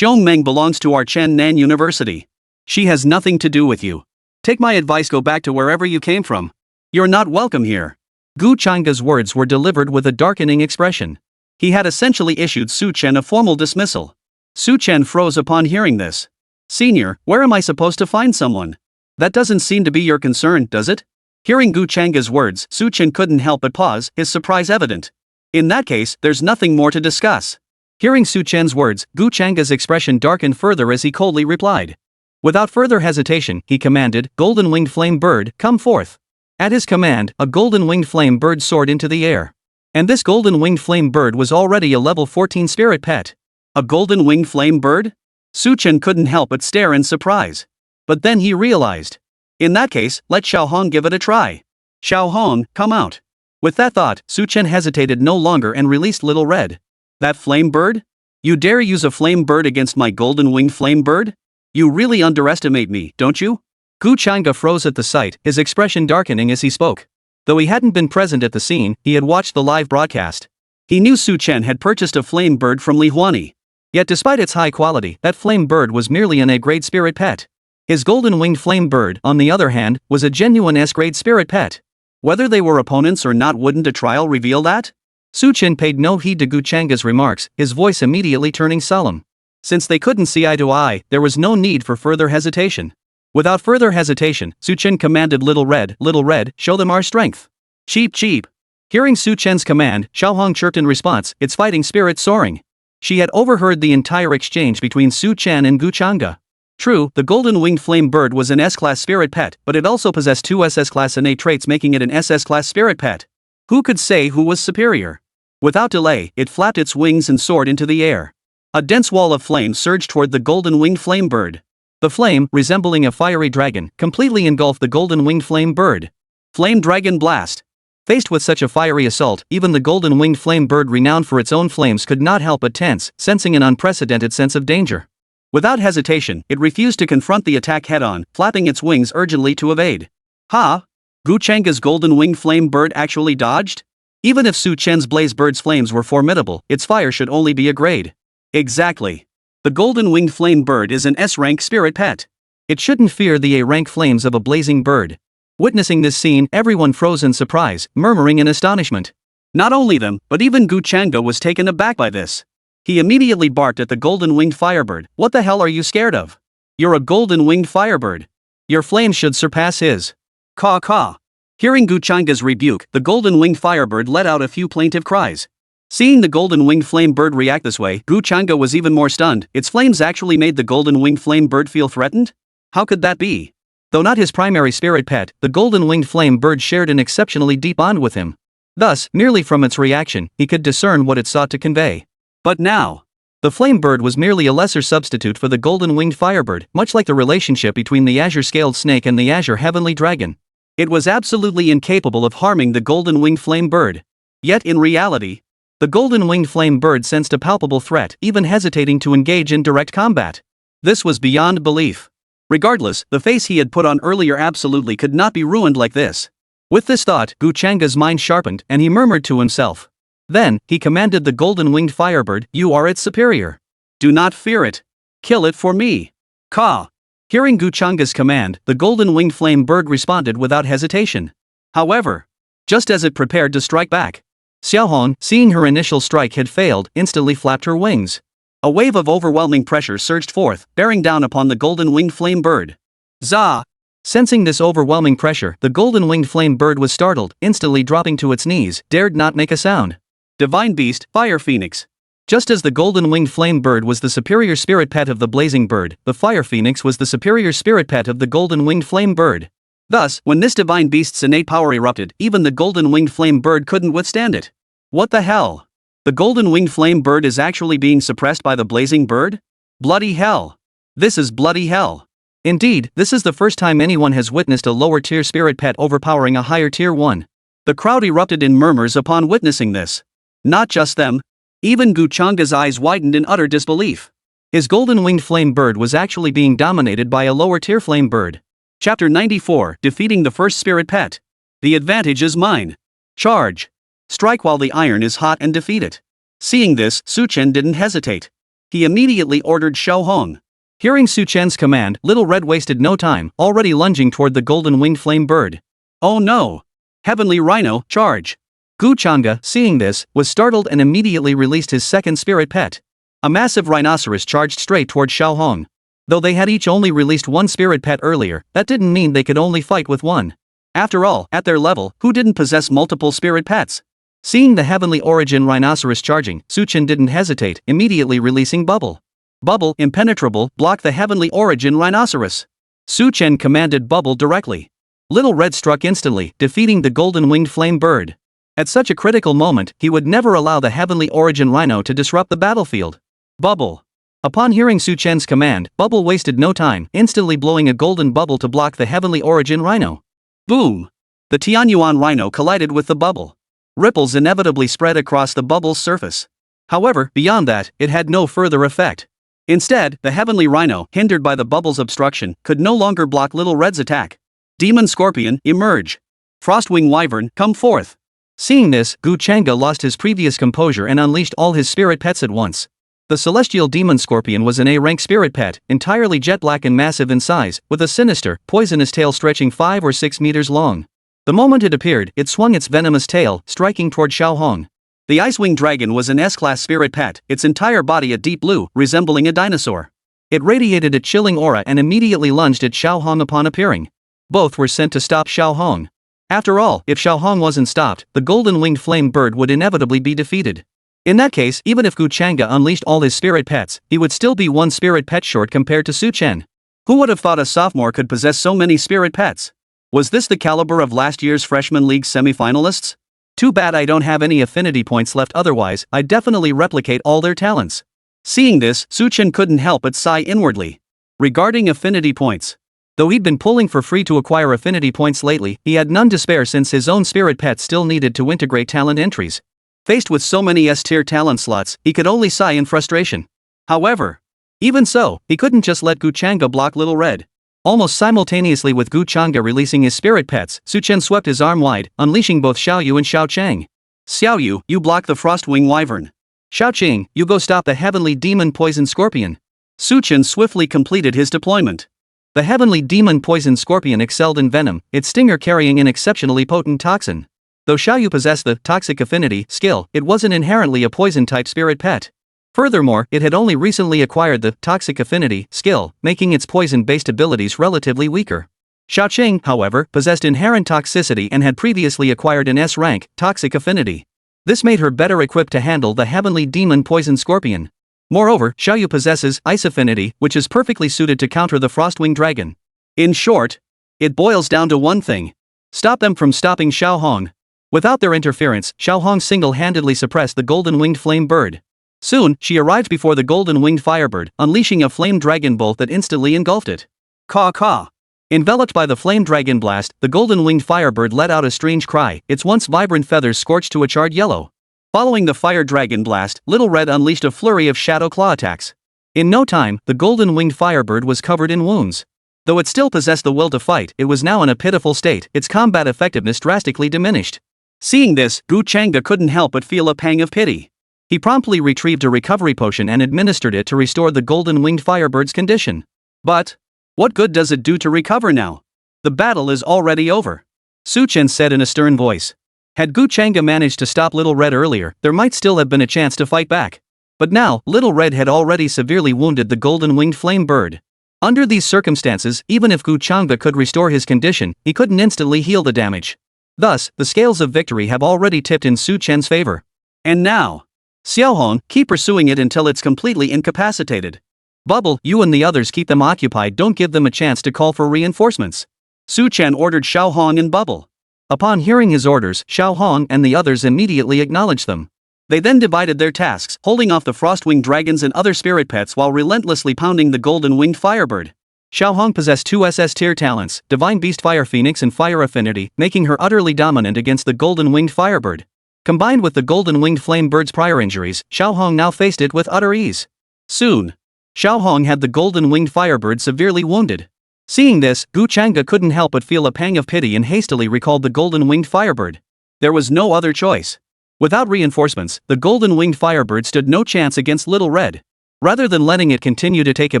Wang Meng belongs to our Chen Nan University. She has nothing to do with you. Take my advice, go back to wherever you came from. You're not welcome here. Gu Changa's words were delivered with a darkening expression. He had essentially issued Su Chen a formal dismissal. Su Chen froze upon hearing this. Senior, where am I supposed to find someone? That doesn't seem to be your concern, does it? Hearing Gu Changa's words, Su Chen couldn't help but pause, his surprise evident. In that case, there's nothing more to discuss. Hearing Su Chen's words, Gu Changa's expression darkened further as he coldly replied. Without further hesitation, he commanded, "Golden-winged flame bird, come forth." At his command, a golden-winged flame bird soared into the air. And this golden-winged flame bird was already a level 14 spirit pet. A golden-winged flame bird? Su Chen couldn't help but stare in surprise. But then he realized. In that case, let Xiao Hong give it a try. Xiao Hong, come out. With that thought, Su Chen hesitated no longer and released Little Red. That flame bird? You dare use a flame bird against my golden-winged flame bird? You really underestimate me, don't you? Gu Changa froze at the sight, his expression darkening as he spoke. Though he hadn't been present at the scene, he had watched the live broadcast. He knew Su Chen had purchased a flame bird from Li Huani. Yet despite its high quality, that flame bird was merely an A-grade spirit pet. His golden-winged flame bird, on the other hand, was a genuine S-grade spirit pet. Whether they were opponents or not, wouldn't a trial reveal that? Su Chen paid no heed to Gu Changa's remarks, his voice immediately turning solemn. Since they couldn't see eye to eye, there was no need for further hesitation. Without further hesitation, Su Chen commanded Little Red, show them our strength. Cheep cheep. Hearing Su Chen's command, Xiao Hong chirped in response, its fighting spirit soaring. She had overheard the entire exchange between Su Chen and Gu Changa. True, the golden-winged flame bird was an S-class spirit pet, but it also possessed 2 SS-class innate traits, making it an SS-class spirit pet. Who could say who was superior? Without delay, it flapped its wings and soared into the air. A dense wall of flame surged toward the golden-winged flame bird. The flame, resembling a fiery dragon, completely engulfed the golden-winged flame bird. Flame Dragon Blast. Faced with such a fiery assault, even the golden-winged flame bird, renowned for its own flames, could not help but tense, sensing an unprecedented sense of danger. Without hesitation, it refused to confront the attack head-on, flapping its wings urgently to evade. Ha! Gu Changa's golden-winged flame bird actually dodged? Even if Su Chen's blaze bird's flames were formidable, its fire should only be a grade. Exactly. The golden-winged flame bird is an S-rank spirit pet. It shouldn't fear the A-rank flames of a blazing bird. Witnessing this scene, everyone froze in surprise, murmuring in astonishment. Not only them, but even Gu Changa was taken aback by this. He immediately barked at the golden-winged firebird. What the hell are you scared of? You're a golden-winged firebird. Your flames should surpass his. Caw caw. Hearing Gu Changa's rebuke, the golden-winged firebird let out a few plaintive cries. Seeing the golden-winged flame bird react this way, Gu Changa was even more stunned. Its flames actually made the golden-winged flame bird feel threatened? How could that be? Though not his primary spirit pet, the golden-winged flame bird shared an exceptionally deep bond with him. Thus, merely from its reaction, he could discern what it sought to convey. But now, the flame bird was merely a lesser substitute for the golden-winged firebird, much like the relationship between the azure-scaled snake and the azure heavenly dragon. It was absolutely incapable of harming the golden-winged flame bird. Yet in reality, the golden-winged flame bird sensed a palpable threat, even hesitating to engage in direct combat. This was beyond belief. Regardless, the face he had put on earlier absolutely could not be ruined like this. With this thought, Gu Changa's mind sharpened, and he murmured to himself. Then, he commanded the golden-winged firebird, "You are its superior. Do not fear it. Kill it for me." Caw. Hearing Gu Changa's command, the golden-winged flame bird responded without hesitation. However, just as it prepared to strike back, Xiao Hong, seeing her initial strike had failed, instantly flapped her wings. A wave of overwhelming pressure surged forth, bearing down upon the golden-winged flame bird. Zah! Sensing this overwhelming pressure, the golden-winged flame bird was startled, instantly dropping to its knees, dared not make a sound. Divine Beast, Fire Phoenix. Just as the golden-winged flame bird was the superior spirit pet of the blazing bird, the Fire Phoenix was the superior spirit pet of the golden-winged flame bird. Thus, when this divine beast's innate power erupted, even the golden-winged flame bird couldn't withstand it. What the hell? The golden-winged flame bird is actually being suppressed by the blazing bird? Bloody hell. This is bloody hell. Indeed, this is the first time anyone has witnessed a lower-tier spirit pet overpowering a higher-tier one. The crowd erupted in murmurs upon witnessing this. Not just them. Even Gu Changa's eyes widened in utter disbelief. His golden-winged flame bird was actually being dominated by a lower-tier flame bird. Chapter 94, Defeating the First Spirit Pet. The advantage is mine. Charge. Strike while the iron is hot and defeat it. Seeing this, Su Chen didn't hesitate. He immediately ordered Xiao Hong. Hearing Su Chen's command, Little Red wasted no time, already lunging toward the golden-winged flame bird. Oh no! Heavenly Rhino, charge! Gu Chang'e, seeing this, was startled and immediately released his second spirit pet. A massive rhinoceros charged straight toward Xiao Hong. Though they had each only released one spirit pet earlier, that didn't mean they could only fight with one. After all, at their level, who didn't possess multiple spirit pets? Seeing the heavenly origin rhinoceros charging, Su Chen didn't hesitate, immediately releasing Bubble. Bubble, impenetrable, block the heavenly origin rhinoceros. Su Chen commanded Bubble directly. Little Red struck instantly, defeating the golden-winged flame bird. At such a critical moment, he would never allow the heavenly origin rhino to disrupt the battlefield. Bubble. Upon hearing Su Chen's command, Bubble wasted no time, instantly blowing a golden bubble to block the heavenly origin rhino. Boom! The Tianyuan rhino collided with the bubble. Ripples inevitably spread across the bubble's surface. However, beyond that, it had no further effect. Instead, the heavenly rhino, hindered by the bubble's obstruction, could no longer block Little Red's attack. Demon Scorpion, emerge! Frostwing Wyvern, come forth! Seeing this, Gu Chang'e lost his previous composure and unleashed all his spirit pets at once. The celestial demon scorpion was an A-rank spirit pet, entirely jet black and massive in size, with a sinister, poisonous tail stretching 5 or 6 meters long. The moment it appeared, it swung its venomous tail, striking toward Xiao Hong. The Icewing Dragon was an S-class spirit pet, its entire body a deep blue, resembling a dinosaur. It radiated a chilling aura and immediately lunged at Xiao Hong upon appearing. Both were sent to stop Xiao Hong. After all, if Xiao Hong wasn't stopped, the golden-winged flame bird would inevitably be defeated. In that case, even if Gu Chang'e unleashed all his spirit pets, he would still be one spirit pet short compared to Su Chen. Who would have thought a sophomore could possess so many spirit pets? Was this the caliber of last year's Freshman League semifinalists? Too bad I don't have any affinity points left, otherwise, I'd definitely replicate all their talents. Seeing this, Su Chen couldn't help but sigh inwardly. Regarding affinity points. Though he'd been pulling for free to acquire affinity points lately, he had none to spare since his own spirit pet still needed to integrate talent entries. Faced with so many S-tier talent slots, he could only sigh in frustration. However, even so, he couldn't just let Gu Chang'e block Little Red. Almost simultaneously with Gu Chang'e releasing his spirit pets, Su Chen swept his arm wide, unleashing both Xiao Yu and Xiao Chang. Xiao Yu, you block the Frostwing Wyvern. Xiao Chang, you go stop the heavenly demon poison scorpion. Su Chen swiftly completed his deployment. The heavenly demon poison scorpion excelled in venom, its stinger carrying an exceptionally potent toxin. Though Xiao Yu possessed the toxic affinity skill, it wasn't inherently a poison-type spirit pet. Furthermore, it had only recently acquired the toxic affinity skill, making its poison-based abilities relatively weaker. Xiao Cheng, however, possessed inherent toxicity and had previously acquired an S-rank toxic affinity. This made her better equipped to handle the heavenly demon poison scorpion. Moreover, Xiao Yu possesses ice affinity, which is perfectly suited to counter the Frostwing Dragon. In short, it boils down to one thing: stop them from stopping Xiao Hong. Without their interference, Xiao Hong single-handedly suppressed the golden-winged flame bird. Soon, she arrived before the golden-winged firebird, unleashing a flame dragon bolt that instantly engulfed it. Caw-caw. Enveloped by the flame dragon blast, the golden-winged firebird let out a strange cry, its once vibrant feathers scorched to a charred yellow. Following the fire dragon blast, Little Red unleashed a flurry of shadow claw attacks. In no time, the golden-winged firebird was covered in wounds. Though it still possessed the will to fight, it was now in a pitiful state, its combat effectiveness drastically diminished. Seeing this, Gu Chang'e couldn't help but feel a pang of pity. He promptly retrieved a recovery potion and administered it to restore the golden-winged firebird's condition. But what good does it do to recover now? The battle is already over. Su Chen said in a stern voice. Had Gu Chang'e managed to stop Little Red earlier, there might still have been a chance to fight back. But now, Little Red had already severely wounded the golden-winged flame bird. Under these circumstances, even if Gu Chang'e could restore his condition, he couldn't instantly heal the damage. Thus, the scales of victory have already tipped in Su Chen's favor. And now, Xiao Hong, keep pursuing it until it's completely incapacitated. Bubble, you and the others keep them occupied, don't give them a chance to call for reinforcements. Su Chen ordered Xiao Hong and Bubble. Upon hearing his orders, Xiao Hong and the others immediately acknowledged them. They then divided their tasks, holding off the Frostwing Dragons and other spirit pets while relentlessly pounding the golden-winged firebird. Xiao Hong possessed 2 SS-tier talents, Divine Beast Fire Phoenix and Fire Affinity, making her utterly dominant against the golden-winged firebird. Combined with the golden-winged flame bird's prior injuries, Xiao Hong now faced it with utter ease. Soon, Xiao Hong had the golden-winged firebird severely wounded. Seeing this, Gu Chang'e couldn't help but feel a pang of pity and hastily recalled the golden-winged firebird. There was no other choice. Without reinforcements, the golden-winged firebird stood no chance against Little Red. Rather than letting it continue to take a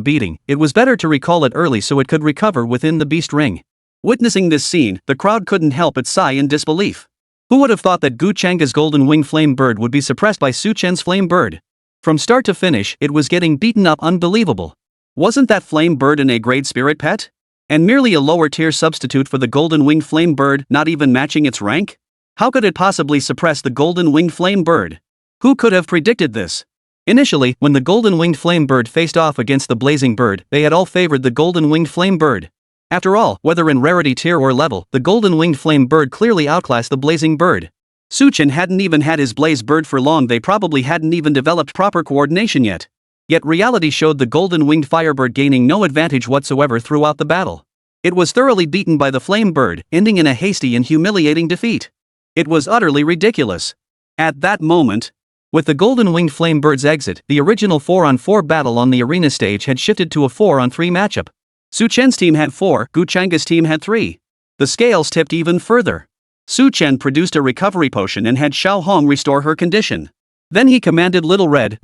beating, it was better to recall it early so it could recover within the beast ring. Witnessing this scene, the crowd couldn't help but sigh in disbelief. Who would have thought that Gu Changa's golden wing flame bird would be suppressed by Su Chen's flame bird? From start to finish, it was getting beaten up unbelievable. Wasn't that flame bird an A-grade spirit pet? And merely a lower-tier substitute for the golden-winged flame bird, not even matching its rank? How could it possibly suppress the golden-winged flame bird? Who could have predicted this? Initially, when the golden-winged flame bird faced off against the blazing bird, they had all favored the golden-winged flame bird. After all, whether in rarity tier or level, the golden-winged flame bird clearly outclassed the blazing bird. Su Chen hadn't even had his blaze bird for long, they probably hadn't even developed proper coordination yet. Yet reality showed the golden-winged firebird gaining no advantage whatsoever throughout the battle. It was thoroughly beaten by the flame bird, ending in a hasty and humiliating defeat. It was utterly ridiculous. At that moment, with the golden-winged flame bird's exit, the original 4-on-4 battle on the arena stage had shifted to a 4-on-3 matchup. Su Chen's team had 4, Gu Changa's team had 3. The scales tipped even further. Su Chen produced a recovery potion and had Xiao Hong restore her condition. Then he commanded Little Red,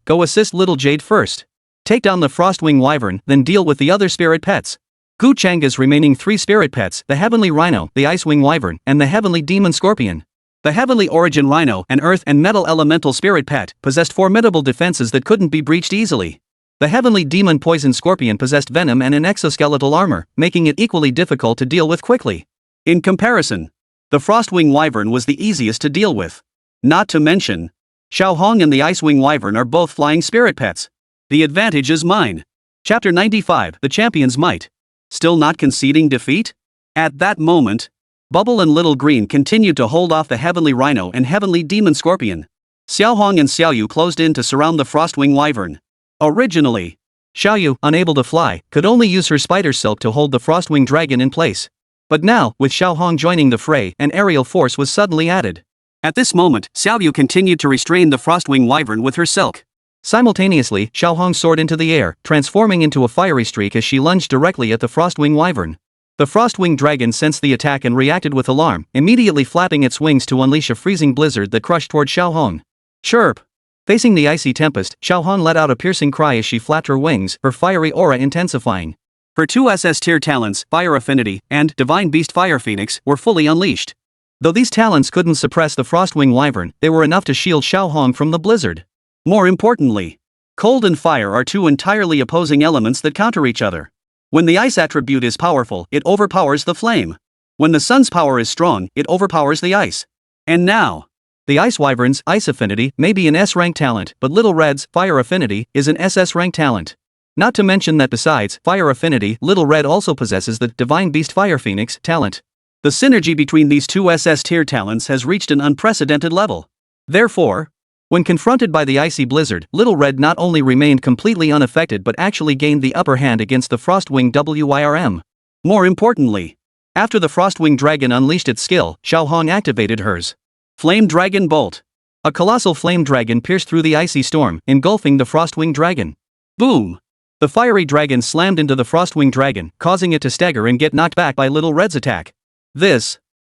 go assist Little Jade first. Take down the Frostwing Wyvern, then deal with the other spirit pets. Gu Changa's remaining 3 spirit pets, the Heavenly Rhino, the Icewing Wyvern, and the Heavenly Demon Scorpion. The Heavenly Origin Rhino, an earth and metal elemental spirit pet, possessed formidable defenses that couldn't be breached easily. The Heavenly Demon Poison Scorpion possessed venom and an exoskeletal armor, making it equally difficult to deal with quickly. In comparison, the Frostwing Wyvern was the easiest to deal with. Not to mention, Xiao Hong and the Icewing Wyvern are both flying spirit pets. The advantage is mine. Chapter 95, The Champion's Might. Still not conceding defeat? At that moment, Bubble and Little Green continued to hold off the Heavenly Rhino and Heavenly Demon Scorpion. Xiao Hong and Xiao Yu closed in to surround the Frostwing Wyvern. Originally, Xiao Yu, unable to fly, could only use her spider silk to hold the Frostwing Dragon in place. But now, with Xiao Hong joining the fray, an aerial force was suddenly added. At this moment, Xiao Yu continued to restrain the Frostwing Wyvern with her silk. Simultaneously, Xiao Hong soared into the air, transforming into a fiery streak as she lunged directly at the Frostwing Wyvern. The Frostwing Dragon sensed the attack and reacted with alarm, immediately flapping its wings to unleash a freezing blizzard that crushed toward Xiao Hong. Chirp! Facing the icy tempest, Xiao Hong let out a piercing cry as she flapped her wings, her fiery aura intensifying. Her 2 SS tier talents, Fire Affinity and Divine Beast Fire Phoenix, were fully unleashed. Though these talents couldn't suppress the Frostwing Wyvern, they were enough to shield Xiao Hong from the blizzard. More importantly, cold and fire are 2 entirely opposing elements that counter each other. When the ice attribute is powerful, it overpowers the flame. When the sun's power is strong, it overpowers the ice. And now, the Ice Wyvern's Ice Affinity may be an S-rank talent, but Little Red's Fire Affinity is an SS-rank talent. Not to mention that besides Fire Affinity, Little Red also possesses the Divine Beast Fire Phoenix talent. The synergy between these 2 SS tier talents has reached an unprecedented level. Therefore, when confronted by the icy blizzard, Little Red not only remained completely unaffected but actually gained the upper hand against the Frostwing Wyrm. More importantly, after the Frostwing Dragon unleashed its skill, Xiao Hong activated hers. Flame Dragon Bolt. A colossal flame dragon pierced through the icy storm, engulfing the Frostwing Dragon. Boom! The fiery dragon slammed into the Frostwing Dragon, causing it to stagger and get knocked back by Little Red's attack.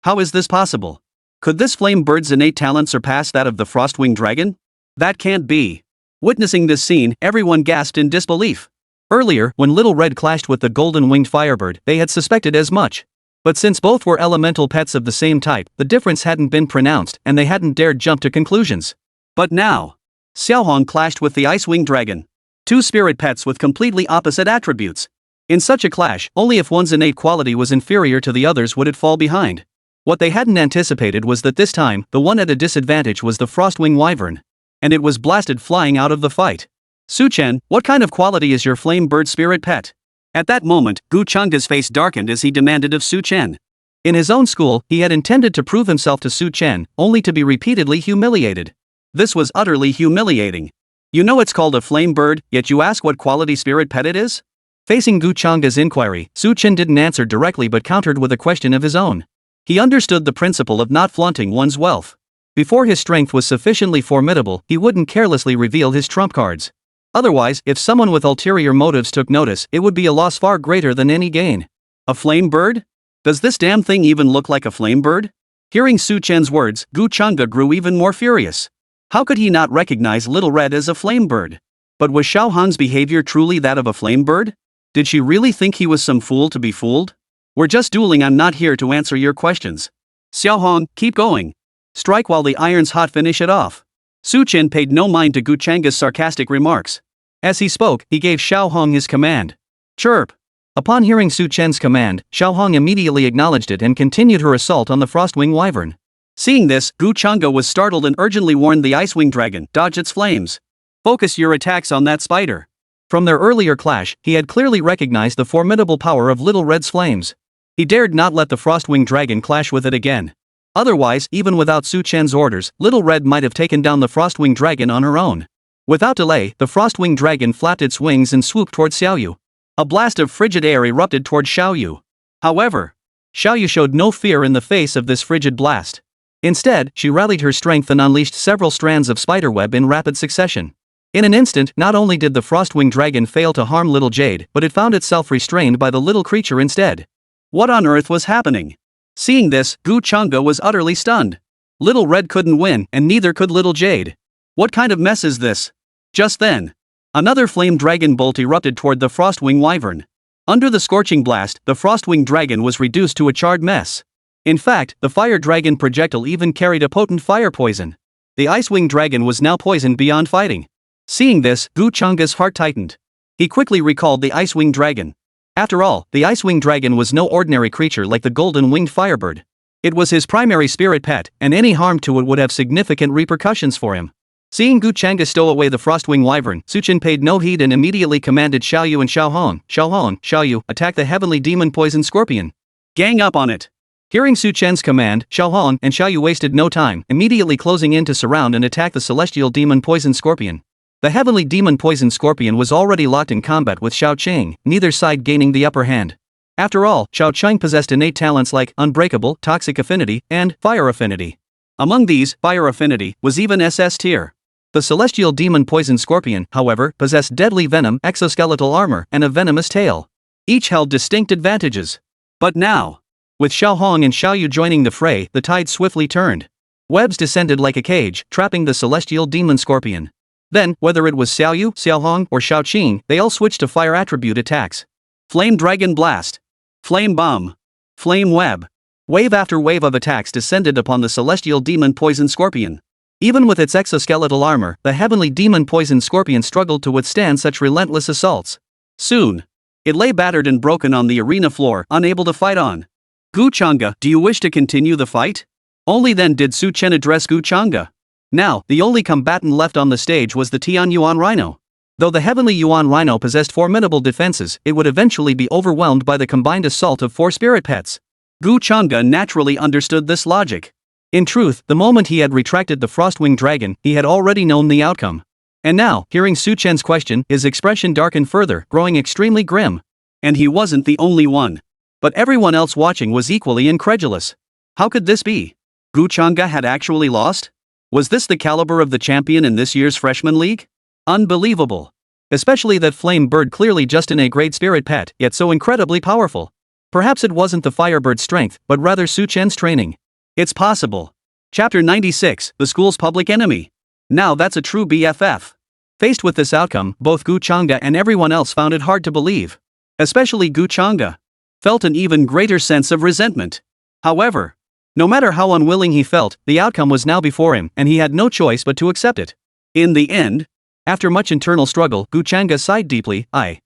How is this possible? Could this flame bird's innate talent surpass that of the Frostwing Dragon? That can't be. Witnessing this scene, everyone gasped in disbelief. Earlier, when Little Red clashed with the golden-winged firebird, they had suspected as much. But since both were elemental pets of the same type, the difference hadn't been pronounced, and they hadn't dared jump to conclusions. But now, Xiao Hong clashed with the Icewing Dragon. 2 spirit pets with completely opposite attributes. In such a clash, only if one's innate quality was inferior to the others would it fall behind. What they hadn't anticipated was that this time, the one at a disadvantage was the Frostwing Wyvern. And it was blasted flying out of the fight. Su Chen, what kind of quality is your flame bird spirit pet? At that moment, Gu Changa's face darkened as he demanded of Su Chen. In his own school, he had intended to prove himself to Su Chen, only to be repeatedly humiliated. This was utterly humiliating. You know it's called a flame bird, yet you ask what quality spirit pet it is? Facing Gu Changa's inquiry, Su Chen didn't answer directly but countered with a question of his own. He understood the principle of not flaunting one's wealth. Before his strength was sufficiently formidable, he wouldn't carelessly reveal his trump cards. Otherwise, if someone with ulterior motives took notice, it would be a loss far greater than any gain. A flame bird? Does this damn thing even look like a flame bird? Hearing Su Chen's words, Gu Changa grew even more furious. How could he not recognize Little Red as a flame bird? But was Xiao Hong's behavior truly that of a flame bird? Did she really think he was some fool to be fooled? We're just dueling, I'm not here to answer your questions. Xiao Hong, keep going. Strike while the iron's hot, finish it off. Su Chen paid no mind to Gu Changa's sarcastic remarks. As he spoke, he gave Xiao Hong his command. Chirp. Upon hearing Su Chen's command, Xiao Hong immediately acknowledged it and continued her assault on the Frostwing Wyvern. Seeing this, Gu Changa was startled and urgently warned the Icewing Dragon, dodge its flames. Focus your attacks on that spider. From their earlier clash, he had clearly recognized the formidable power of Little Red's flames. He dared not let the Frostwing Dragon clash with it again. Otherwise, even without Su Chen's orders, Little Red might have taken down the Frostwing Dragon on her own. Without delay, the Frostwing Dragon flapped its wings and swooped towards Xiaoyu. A blast of frigid air erupted toward Xiaoyu. However, Xiaoyu showed no fear in the face of this frigid blast. Instead, she rallied her strength and unleashed several strands of spiderweb in rapid succession. In an instant, not only did the Frostwing Dragon fail to harm Little Jade, but it found itself restrained by the little creature instead. What on earth was happening? Seeing this, Gu Changa was utterly stunned. Little Red couldn't win, and neither could Little Jade. What kind of mess is this? Just then, another flame dragon bolt erupted toward the Frostwing Wyvern. Under the scorching blast, the Frostwing Dragon was reduced to a charred mess. In fact, the fire dragon projectile even carried a potent fire poison. The Icewing Dragon was now poisoned beyond fighting. Seeing this, Gu Changa's heart tightened. He quickly recalled the Icewing Dragon. After all, the Icewing Dragon was no ordinary creature like the golden-winged firebird. It was his primary spirit pet, and any harm to it would have significant repercussions for him. Seeing Gu Changa stow away the Frostwing Wyvern, Su Chen paid no heed and immediately commanded Xiaoyu and Xiao Hong, Xiaoyu, attack the heavenly demon poison scorpion. Gang up on it. Hearing Su Chen's command, Xiao Hong and Xiaoyu wasted no time, immediately closing in to surround and attack the celestial demon poison scorpion. The heavenly demon poison scorpion was already locked in combat with Xiao Qing, neither side gaining the upper hand. After all, Xiao Qing possessed innate talents like unbreakable, toxic affinity, and fire affinity. Among these, fire affinity was even SS tier. The celestial demon poison scorpion, however, possessed deadly venom, exoskeletal armor, and a venomous tail. Each held distinct advantages. But now, with Xiao Hong and Xiaoyu joining the fray, the tide swiftly turned. Webs descended like a cage, trapping the celestial demon scorpion. Then, whether it was Xiaoyu, Xiao Hong, or Xiao Qing, they all switched to fire attribute attacks. Flame Dragon Blast. Flame Bomb. Flame Web. Wave after wave of attacks descended upon the celestial demon poison scorpion. Even with its exoskeletal armor, the heavenly demon poison scorpion struggled to withstand such relentless assaults. Soon, it lay battered and broken on the arena floor, unable to fight on. Gu Changa, do you wish to continue the fight? Only then did Su Chen address Gu Changa. Now, the only combatant left on the stage was the Tian Yuan Rhino. Though the heavenly Yuan Rhino possessed formidable defenses, it would eventually be overwhelmed by the combined assault of 4 spirit pets. Gu Changa naturally understood this logic. In truth, the moment he had retracted the Frostwing Dragon, he had already known the outcome. And now, hearing Su Chen's question, his expression darkened further, growing extremely grim. And he wasn't the only one. But everyone else watching was equally incredulous. How could this be? Gu Changa had actually lost? Was this the caliber of the champion in this year's Freshman League? Unbelievable. Especially that flame bird, clearly just a great spirit pet, yet so incredibly powerful. Perhaps it wasn't the firebird's strength, but rather Su Chen's training. It's possible. Chapter 96, The School's Public Enemy. Now that's a true BFF. Faced with this outcome, both Gu Changa and everyone else found it hard to believe. Especially Gu Changa. Felt an even greater sense of resentment. However, no matter how unwilling he felt, the outcome was now before him, and he had no choice but to accept it. In the end, after much internal struggle, Gu Changa sighed deeply. I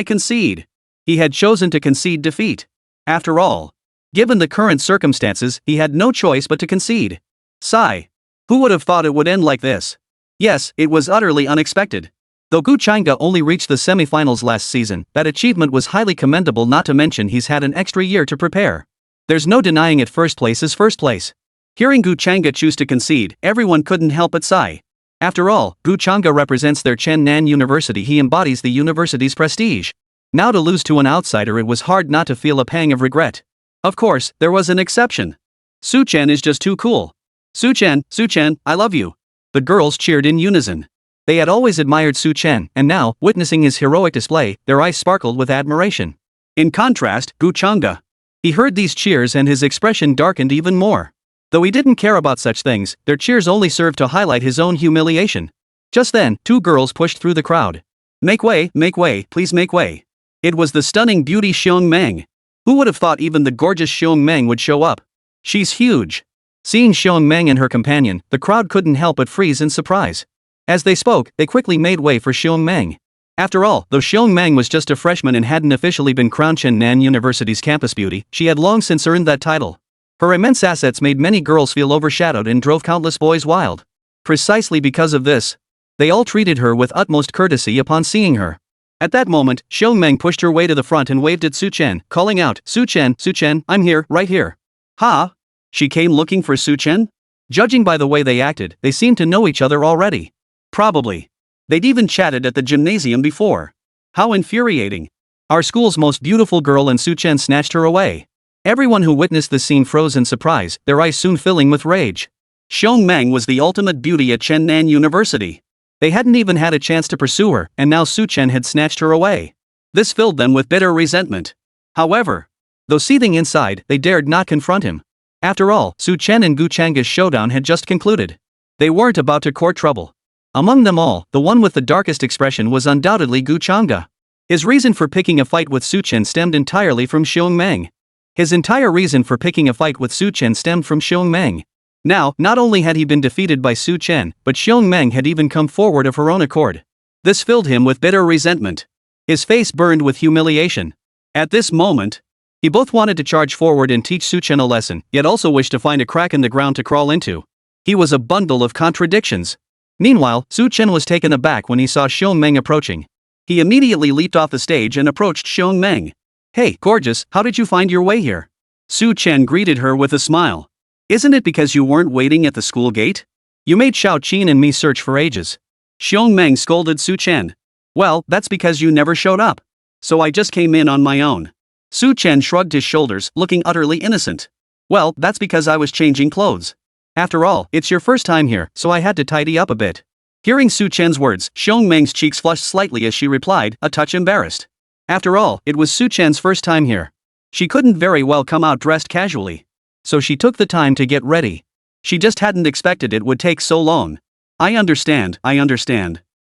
concede. He had chosen to concede defeat. After all, given the current circumstances, he had no choice but to concede. Sigh. Who would have thought it would end like this? Yes, it was utterly unexpected. Though Gu Changa only reached the semifinals last season, that achievement was highly commendable, not to mention he's had an extra year to prepare. There's no denying it, first place is first place. Hearing Gu Changa choose to concede, everyone couldn't help but sigh. After all, Gu Changa represents their Chen Nan University, he embodies the university's prestige. Now to lose to an outsider, it was hard not to feel a pang of regret. Of course, there was an exception. Su Chen is just too cool. Su Chen, I love you. The girls cheered in unison. They had always admired Su Chen, and now, witnessing his heroic display, their eyes sparkled with admiration. In contrast, Gu Changa. He heard these cheers and his expression darkened even more. Though he didn't care about such things, their cheers only served to highlight his own humiliation. Just then, two girls pushed through the crowd. Make way, please make way. It was the stunning beauty Xiong Meng. Who would have thought even the gorgeous Xiong Meng would show up? She's huge. Seeing Xiong Meng and her companion, the crowd couldn't help but freeze in surprise. As they spoke, they quickly made way for Xiong Meng. After all, though Xiong Meng was just a freshman and hadn't officially been crowned Chen-Nan University's campus beauty, she had long since earned that title. Her immense assets made many girls feel overshadowed and drove countless boys wild. Precisely because of this, they all treated her with utmost courtesy upon seeing her. At that moment, Xiong Meng pushed her way to the front and waved at Su Chen, calling out, Su Chen, I'm here, right here. Ha! She came looking for Su Chen? Judging by the way they acted, they seemed to know each other already. Probably. They'd even chatted at the gymnasium before. How infuriating. Our school's most beautiful girl, and Su Chen snatched her away. Everyone who witnessed the scene froze in surprise, their eyes soon filling with rage. Xiong Meng was the ultimate beauty at Chen-Nan University. They hadn't even had a chance to pursue her, and now Su Chen had snatched her away. This filled them with bitter resentment. However, though seething inside, they dared not confront him. After all, Su Chen and Gu Changa's showdown had just concluded. They weren't about to court trouble. Among them all, the one with the darkest expression was undoubtedly Gu Changa. His reason for picking a fight with Su Chen stemmed entirely from Xiong Meng. His entire reason for picking a fight with Su Chen stemmed from Xiong Meng. Now, not only had he been defeated by Su Chen, but Xiong Meng had even come forward of her own accord. This filled him with bitter resentment. His face burned with humiliation. At this moment, he both wanted to charge forward and teach Su Chen a lesson, yet also wished to find a crack in the ground to crawl into. He was a bundle of contradictions. Meanwhile, Su Chen was taken aback when he saw Xiong Meng approaching. He immediately leaped off the stage and approached Xiong Meng. Hey, gorgeous, how did you find your way here? Su Chen greeted her with a smile. Isn't it because you weren't waiting at the school gate? You made Xiao Qin and me search for ages. Xiong Meng scolded Su Chen. Well, that's because you never showed up. So I just came in on my own. Su Chen shrugged his shoulders, looking utterly innocent. Well, that's because I was changing clothes. After all, it's your first time here, so I had to tidy up a bit. Hearing Su Chen's words, Xiong Meng's cheeks flushed slightly as she replied, a touch embarrassed. After all, it was Su Chen's first time here. She couldn't very well come out dressed casually. So she took the time to get ready. She just hadn't expected it would take so long. I understand.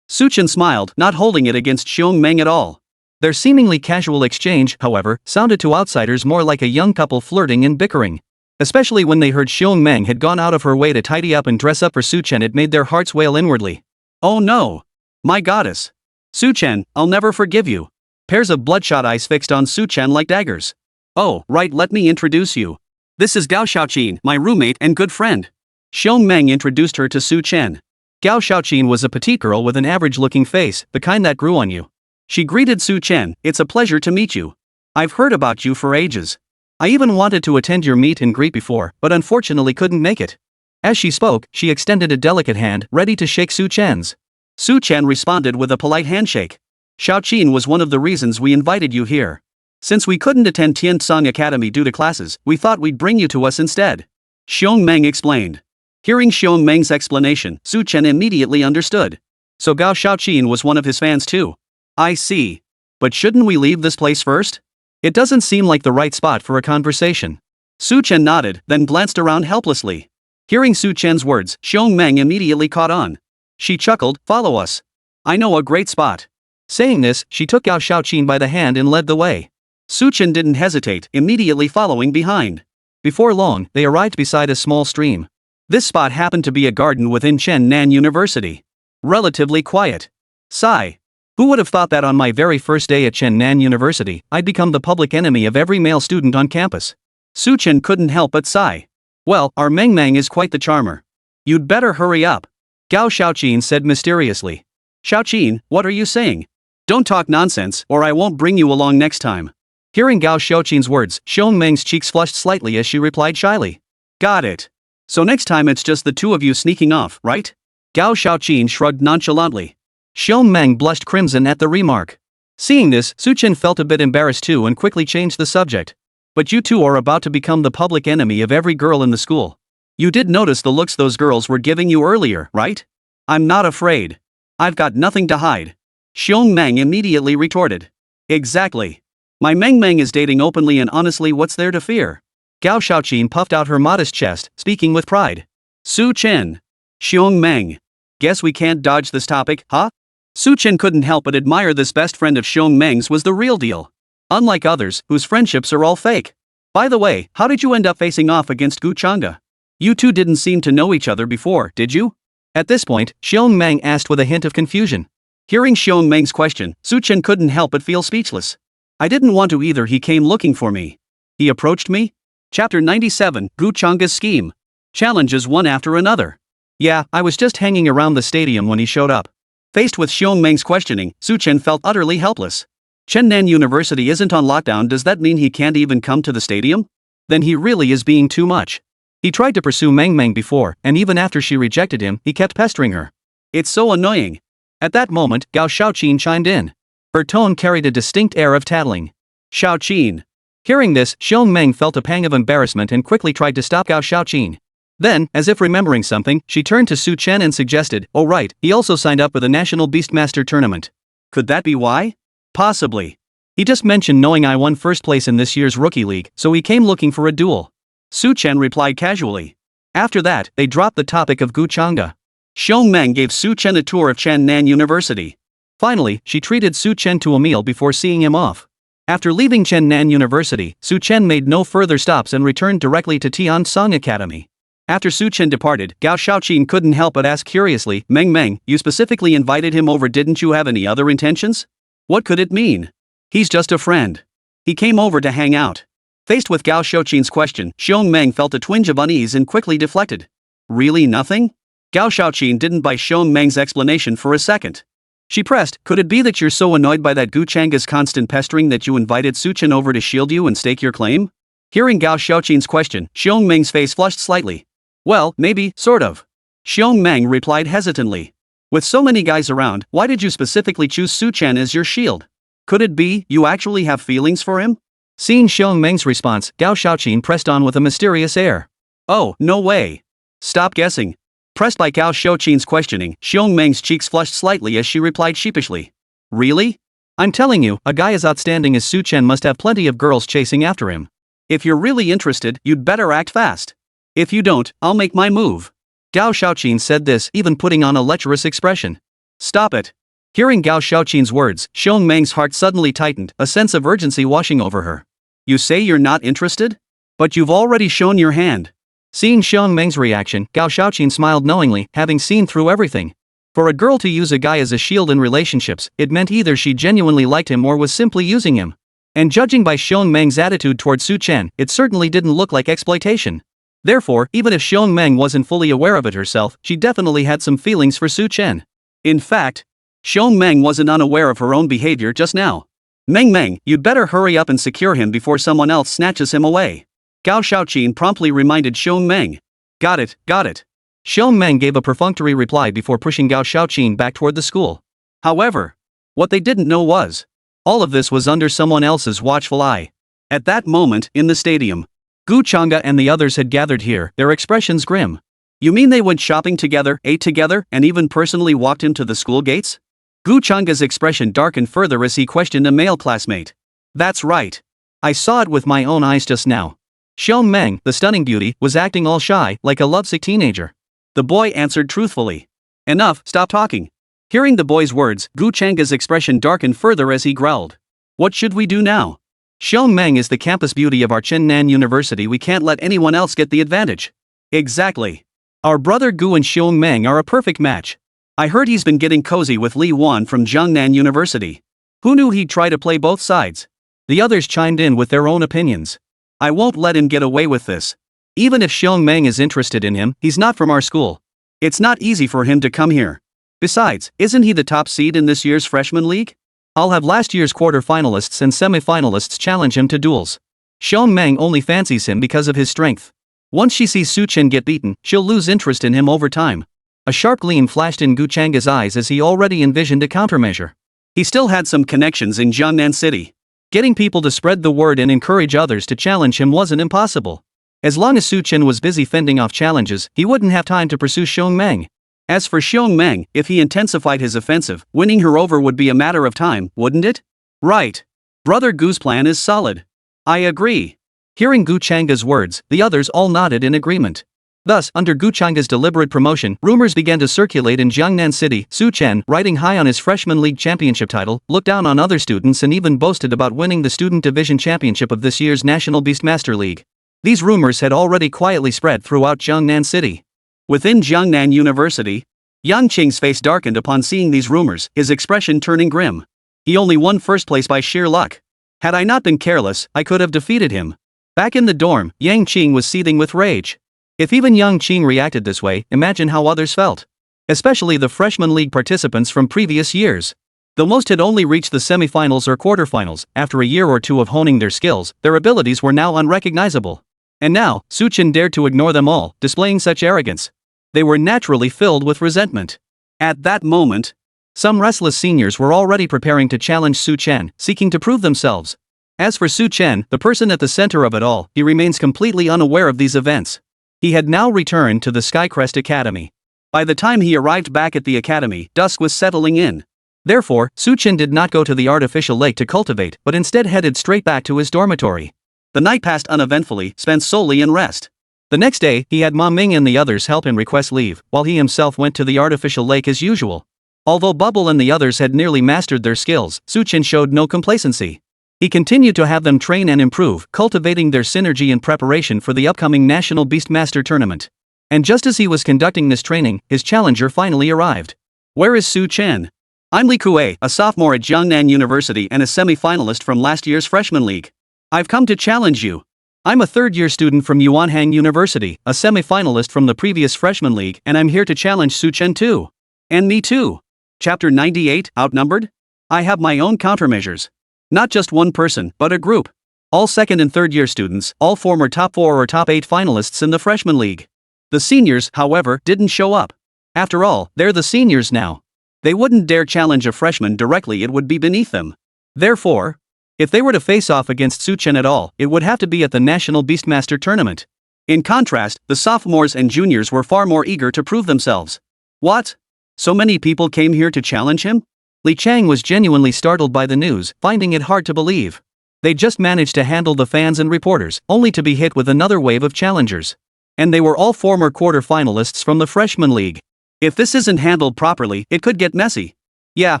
Su Chen smiled, not holding it against Xiong Meng at all. Their seemingly casual exchange, however, sounded to outsiders more like a young couple flirting and bickering. Especially when they heard Xiong Meng had gone out of her way to tidy up and dress up for Su Chen, it made their hearts wail inwardly. Oh no! My goddess! Su Chen, I'll never forgive you. Pairs of bloodshot eyes fixed on Su Chen like daggers. Oh, right, let me introduce you. This is Gao Xiaoqin, my roommate and good friend. Xiong Meng introduced her to Su Chen. Gao Xiaoqin was a petite girl with an average-looking face, the kind that grew on you. She greeted Su Chen, it's a pleasure to meet you. I've heard about you for ages. I even wanted to attend your meet and greet before, but unfortunately couldn't make it. As she spoke, she extended a delicate hand, ready to shake Su Chen's. Su Chen responded with a polite handshake. Xiaoqin was one of the reasons we invited you here. Since we couldn't attend Tiansong Academy due to classes, we thought we'd bring you to us instead. Xiong Meng explained. Hearing Xiong Meng's explanation, Su Chen immediately understood. So Gao Xiaoqin was one of his fans too. I see. But shouldn't we leave this place first? It doesn't seem like the right spot for a conversation. Su Chen nodded, then glanced around helplessly. Hearing Su Chen's words, Xiong Meng immediately caught on. She chuckled, follow us. I know a great spot. Saying this, she took Gao Xiaoqin by the hand and led the way. Su Chen didn't hesitate, immediately following behind. Before long, they arrived beside a small stream. This spot happened to be a garden within Chen-Nan University. Relatively quiet. Sigh. Who would have thought that on my very first day at Chen-Nan University, I'd become the public enemy of every male student on campus? Su Chen couldn't help but sigh. Well, our Meng Meng is quite the charmer. You'd better hurry up. Gao Xiaoqin said mysteriously. Xiaoqin, what are you saying? Don't talk nonsense, or I won't bring you along next time. Hearing Gao Xiaoqin's words, Xiong Meng's cheeks flushed slightly as she replied shyly. Got it. So next time it's just the two of you sneaking off, right? Gao Xiaoqin shrugged nonchalantly. Xiong Meng blushed crimson at the remark. Seeing this, Su Chen felt a bit embarrassed too and quickly changed the subject. But you two are about to become the public enemy of every girl in the school. You did notice the looks those girls were giving you earlier, right? I'm not afraid. I've got nothing to hide. Xiong Meng immediately retorted. Exactly. My Meng Meng is dating openly and honestly, what's there to fear? Gao Xiaoqin puffed out her modest chest, speaking with pride. Su Chen. Xiong Meng. Guess we can't dodge this topic, huh? Su Chen couldn't help but admire this best friend of Xiong Meng's was the real deal. Unlike others, whose friendships are all fake. By the way, how did you end up facing off against Gu Chang'e? You two didn't seem to know each other before, did you? At this point, Xiong Meng asked with a hint of confusion. Hearing Xiong Meng's question, Su Chen couldn't help but feel speechless. I didn't want to either. He came looking for me. He approached me? Chapter 97, Gu Chang'e's Scheme. Challenges one after another. Yeah, I was just hanging around the stadium when he showed up. Faced with Xiong Meng's questioning, Su Chen felt utterly helpless. Chennan University isn't on lockdown. Does that mean he can't even come to the stadium? Then he really is being too much. He tried to pursue Meng Meng before, and even after she rejected him, he kept pestering her. It's so annoying. At that moment, Gao Shaoqin chimed in. Her tone carried a distinct air of tattling. Shaoqin. Hearing this, Xiong Meng felt a pang of embarrassment and quickly tried to stop Gao Shaoqin. Then, as if remembering something, she turned to Su Chen and suggested, oh right, he also signed up for the National Beastmaster Tournament. Could that be why? Possibly. He just mentioned knowing I won first place in this year's Rookie League, so he came looking for a duel. Su Chen replied casually. After that, they dropped the topic of Gu Chang'e. Xiong Meng gave Su Chen a tour of Chennan University. Finally, she treated Su Chen to a meal before seeing him off. After leaving Chennan University, Su Chen made no further stops and returned directly to Tiansong Academy. After Su Chen departed, Gao Shaoqin couldn't help but ask curiously, Meng Meng, you specifically invited him over, didn't you have any other intentions? What could it mean? He's just a friend. He came over to hang out. Faced with Gao Shaoqin's question, Xiong Meng felt a twinge of unease and quickly deflected. Really nothing? Gao Shaoqin didn't buy Xiong Meng's explanation for a second. She pressed, could it be that you're so annoyed by that Gu Chang'e's constant pestering that you invited Su Chen over to shield you and stake your claim? Hearing Gao Shaoqin's question, Xiong Meng's face flushed slightly. Well, maybe, sort of. Xiong Meng replied hesitantly. With so many guys around, why did you specifically choose Su Chen as your shield? Could it be, you actually have feelings for him? Seeing Xiong Meng's response, Gao Shaoqin pressed on with a mysterious air. Oh, no way. Stop guessing. Pressed by Gao Shaoqin's questioning, Xiong Meng's cheeks flushed slightly as she replied sheepishly. Really? I'm telling you, a guy as outstanding as Su Chen must have plenty of girls chasing after him. If you're really interested, you'd better act fast. If you don't, I'll make my move. Gao Shaoqin said this, even putting on a lecherous expression. Stop it. Hearing Gao Shaoqin's words, Xiong Meng's heart suddenly tightened, a sense of urgency washing over her. You say you're not interested? But you've already shown your hand. Seeing Xiong Meng's reaction, Gao Shaoqin smiled knowingly, having seen through everything. For a girl to use a guy as a shield in relationships, it meant either she genuinely liked him or was simply using him. And judging by Xiong Meng's attitude toward Su Chen, it certainly didn't look like exploitation. Therefore, even if Xiong Meng wasn't fully aware of it herself, she definitely had some feelings for Su Chen. In fact, Xiong Meng wasn't unaware of her own behavior just now. Meng Meng, you'd better hurry up and secure him before someone else snatches him away. Gao Shaoqin promptly reminded Xiong Meng. Got it, got it. Xiong Meng gave a perfunctory reply before pushing Gao Shaoqin back toward the school. However, what they didn't know was, all of this was under someone else's watchful eye. At that moment, in the stadium, Gu Chang'e and the others had gathered here, their expressions grim. You mean they went shopping together, ate together, and even personally walked him to the school gates? Gu Chang'e's expression darkened further as he questioned a male classmate. That's right. I saw it with my own eyes just now. Xiong Meng, the stunning beauty, was acting all shy, like a lovesick teenager. The boy answered truthfully. Enough, stop talking. Hearing the boy's words, Gu Chang'e's expression darkened further as he growled. What should we do now? Xiong Meng is the campus beauty of our Chennan University. We can't let anyone else get the advantage. Exactly. Our brother Gu and Xiong Meng are a perfect match. I heard he's been getting cozy with Li Wan from Jiangnan University. Who knew he'd try to play both sides? The others chimed in with their own opinions. I won't let him get away with this. Even if Xiong Meng is interested in him, he's not from our school. It's not easy for him to come here. Besides, isn't he the top seed in this year's freshman league? I'll have last year's quarter-finalists and semi-finalists challenge him to duels. Xiong Meng only fancies him because of his strength. Once she sees Su Chen get beaten, she'll lose interest in him over time. A sharp gleam flashed in Gu Chang'e's eyes as he already envisioned a countermeasure. He still had some connections in Jiangnan City. Getting people to spread the word and encourage others to challenge him wasn't impossible. As long as Su Chen was busy fending off challenges, he wouldn't have time to pursue Xiong Meng. As for Xiong Meng, if he intensified his offensive, winning her over would be a matter of time, wouldn't it? Right. Brother Gu's plan is solid. I agree. Hearing Gu Chang'e's words, the others all nodded in agreement. Thus, under Gu Changa's deliberate promotion, rumors began to circulate in Jiangnan City. Su Chen, riding high on his freshman league championship title, looked down on other students and even boasted about winning the student division championship of this year's National Beastmaster League. These rumors had already quietly spread throughout Jiangnan City. Within Jiangnan University, Yang Qing's face darkened upon seeing these rumors, his expression turning grim. He only won first place by sheer luck. Had I not been careless, I could have defeated him. Back in the dorm, Yang Qing was seething with rage. If even Yang Qing reacted this way, imagine how others felt. Especially the freshman league participants from previous years. Though most had only reached the semifinals or quarterfinals, after a year or two of honing their skills, their abilities were now unrecognizable. And now, Su Chen dared to ignore them all, displaying such arrogance. They were naturally filled with resentment. At that moment, some restless seniors were already preparing to challenge Su Chen, seeking to prove themselves. As for Su Chen, the person at the center of it all, he remains completely unaware of these events. He had now returned to the Skycrest Academy. By the time he arrived back at the academy, dusk was settling in. Therefore, Su Chen did not go to the artificial lake to cultivate, but instead headed straight back to his dormitory. The night passed uneventfully, spent solely in rest. The next day, he had Wang Meng and the others help him request leave, while he himself went to the artificial lake as usual. Although Bubble and the others had nearly mastered their skills, Su Chen showed no complacency. He continued to have them train and improve, cultivating their synergy in preparation for the upcoming National Beastmaster Tournament. And just as he was conducting this training, his challenger finally arrived. Where is Su Chen? I'm Li Kuei, a sophomore at Jiangnan University and a semi-finalist from last year's freshman league. I've come to challenge you. I'm a third-year student from Yuanhang University, a semi-finalist from the previous freshman league, and I'm here to challenge Su Chen too. And me too. Chapter 98, Outnumbered? I have my own countermeasures. Not just one person, but a group. All second and third year students, all former top 4 or top 8 finalists in the freshman league. The seniors, however, didn't show up. After all, they're the seniors now. They wouldn't dare challenge a freshman directly, it would be beneath them. Therefore, if they were to face off against Su Chen at all, it would have to be at the National Beastmaster Tournament. In contrast, the sophomores and juniors were far more eager to prove themselves. What? So many people came here to challenge him? Li Chang was genuinely startled by the news, finding it hard to believe. They just managed to handle the fans and reporters, only to be hit with another wave of challengers. And they were all former quarter-finalists from the freshman league. If this isn't handled properly, it could get messy. Yeah,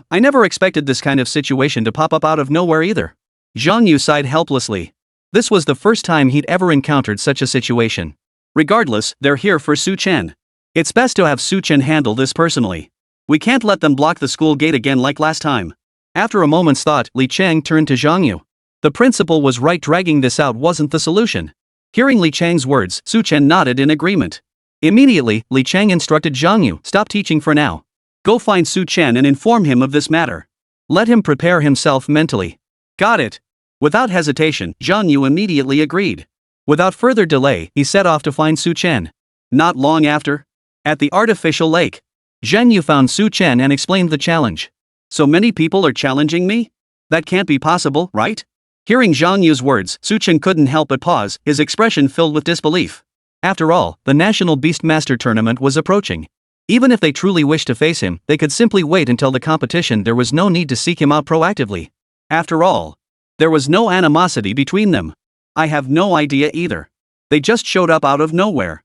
I never expected this kind of situation to pop up out of nowhere either. Zhang Yu sighed helplessly. This was the first time he'd ever encountered such a situation. Regardless, they're here for Su Chen. It's best to have Su Chen handle this personally. We can't let them block the school gate again like last time. After a moment's thought, Li Chang turned to Zhang Yu. The principal was right, dragging this out wasn't the solution. Hearing Li Chang's words, Su Chen nodded in agreement. Immediately, Li Chang instructed Zhang Yu, stop teaching for now. Go find Su Chen and inform him of this matter. Let him prepare himself mentally. Got it. Without hesitation, Zhang Yu immediately agreed. Without further delay, he set off to find Su Chen. Not long after, at the artificial lake, Zhang Yu found Su Chen and explained the challenge. So many people are challenging me? That can't be possible, right? Hearing Zhang Yu's words, Su Chen couldn't help but pause, his expression filled with disbelief. After all, the National Beastmaster Tournament was approaching. Even if they truly wished to face him, they could simply wait until the competition. There was no need to seek him out proactively. After all, there was no animosity between them. I have no idea either. They just showed up out of nowhere.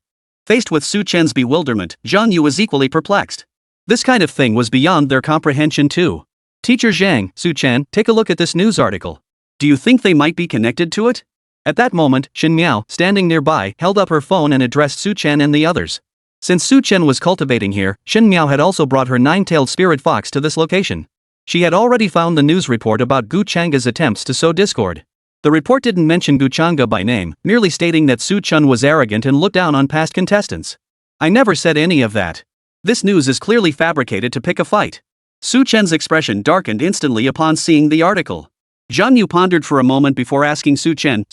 Faced with Su Chen's bewilderment, Zhang Yu was equally perplexed. This kind of thing was beyond their comprehension too. Teacher Zhang, Su Chen, take a look at this news article. Do you think they might be connected to it? At that moment, Shin Miao, standing nearby, held up her phone and addressed Su Chen and the others. Since Su Chen was cultivating here, Shin Miao had also brought her 9-tailed spirit fox to this location. She had already found the news report about Gu Changa's attempts to sow discord. The report didn't mention Gu Changa by name, merely stating that Su Chen was arrogant and looked down on past contestants. I never said any of that. This news is clearly fabricated to pick a fight. Su Chen's expression darkened instantly upon seeing the article. Zhang Yu pondered for a moment before asking Su Chen,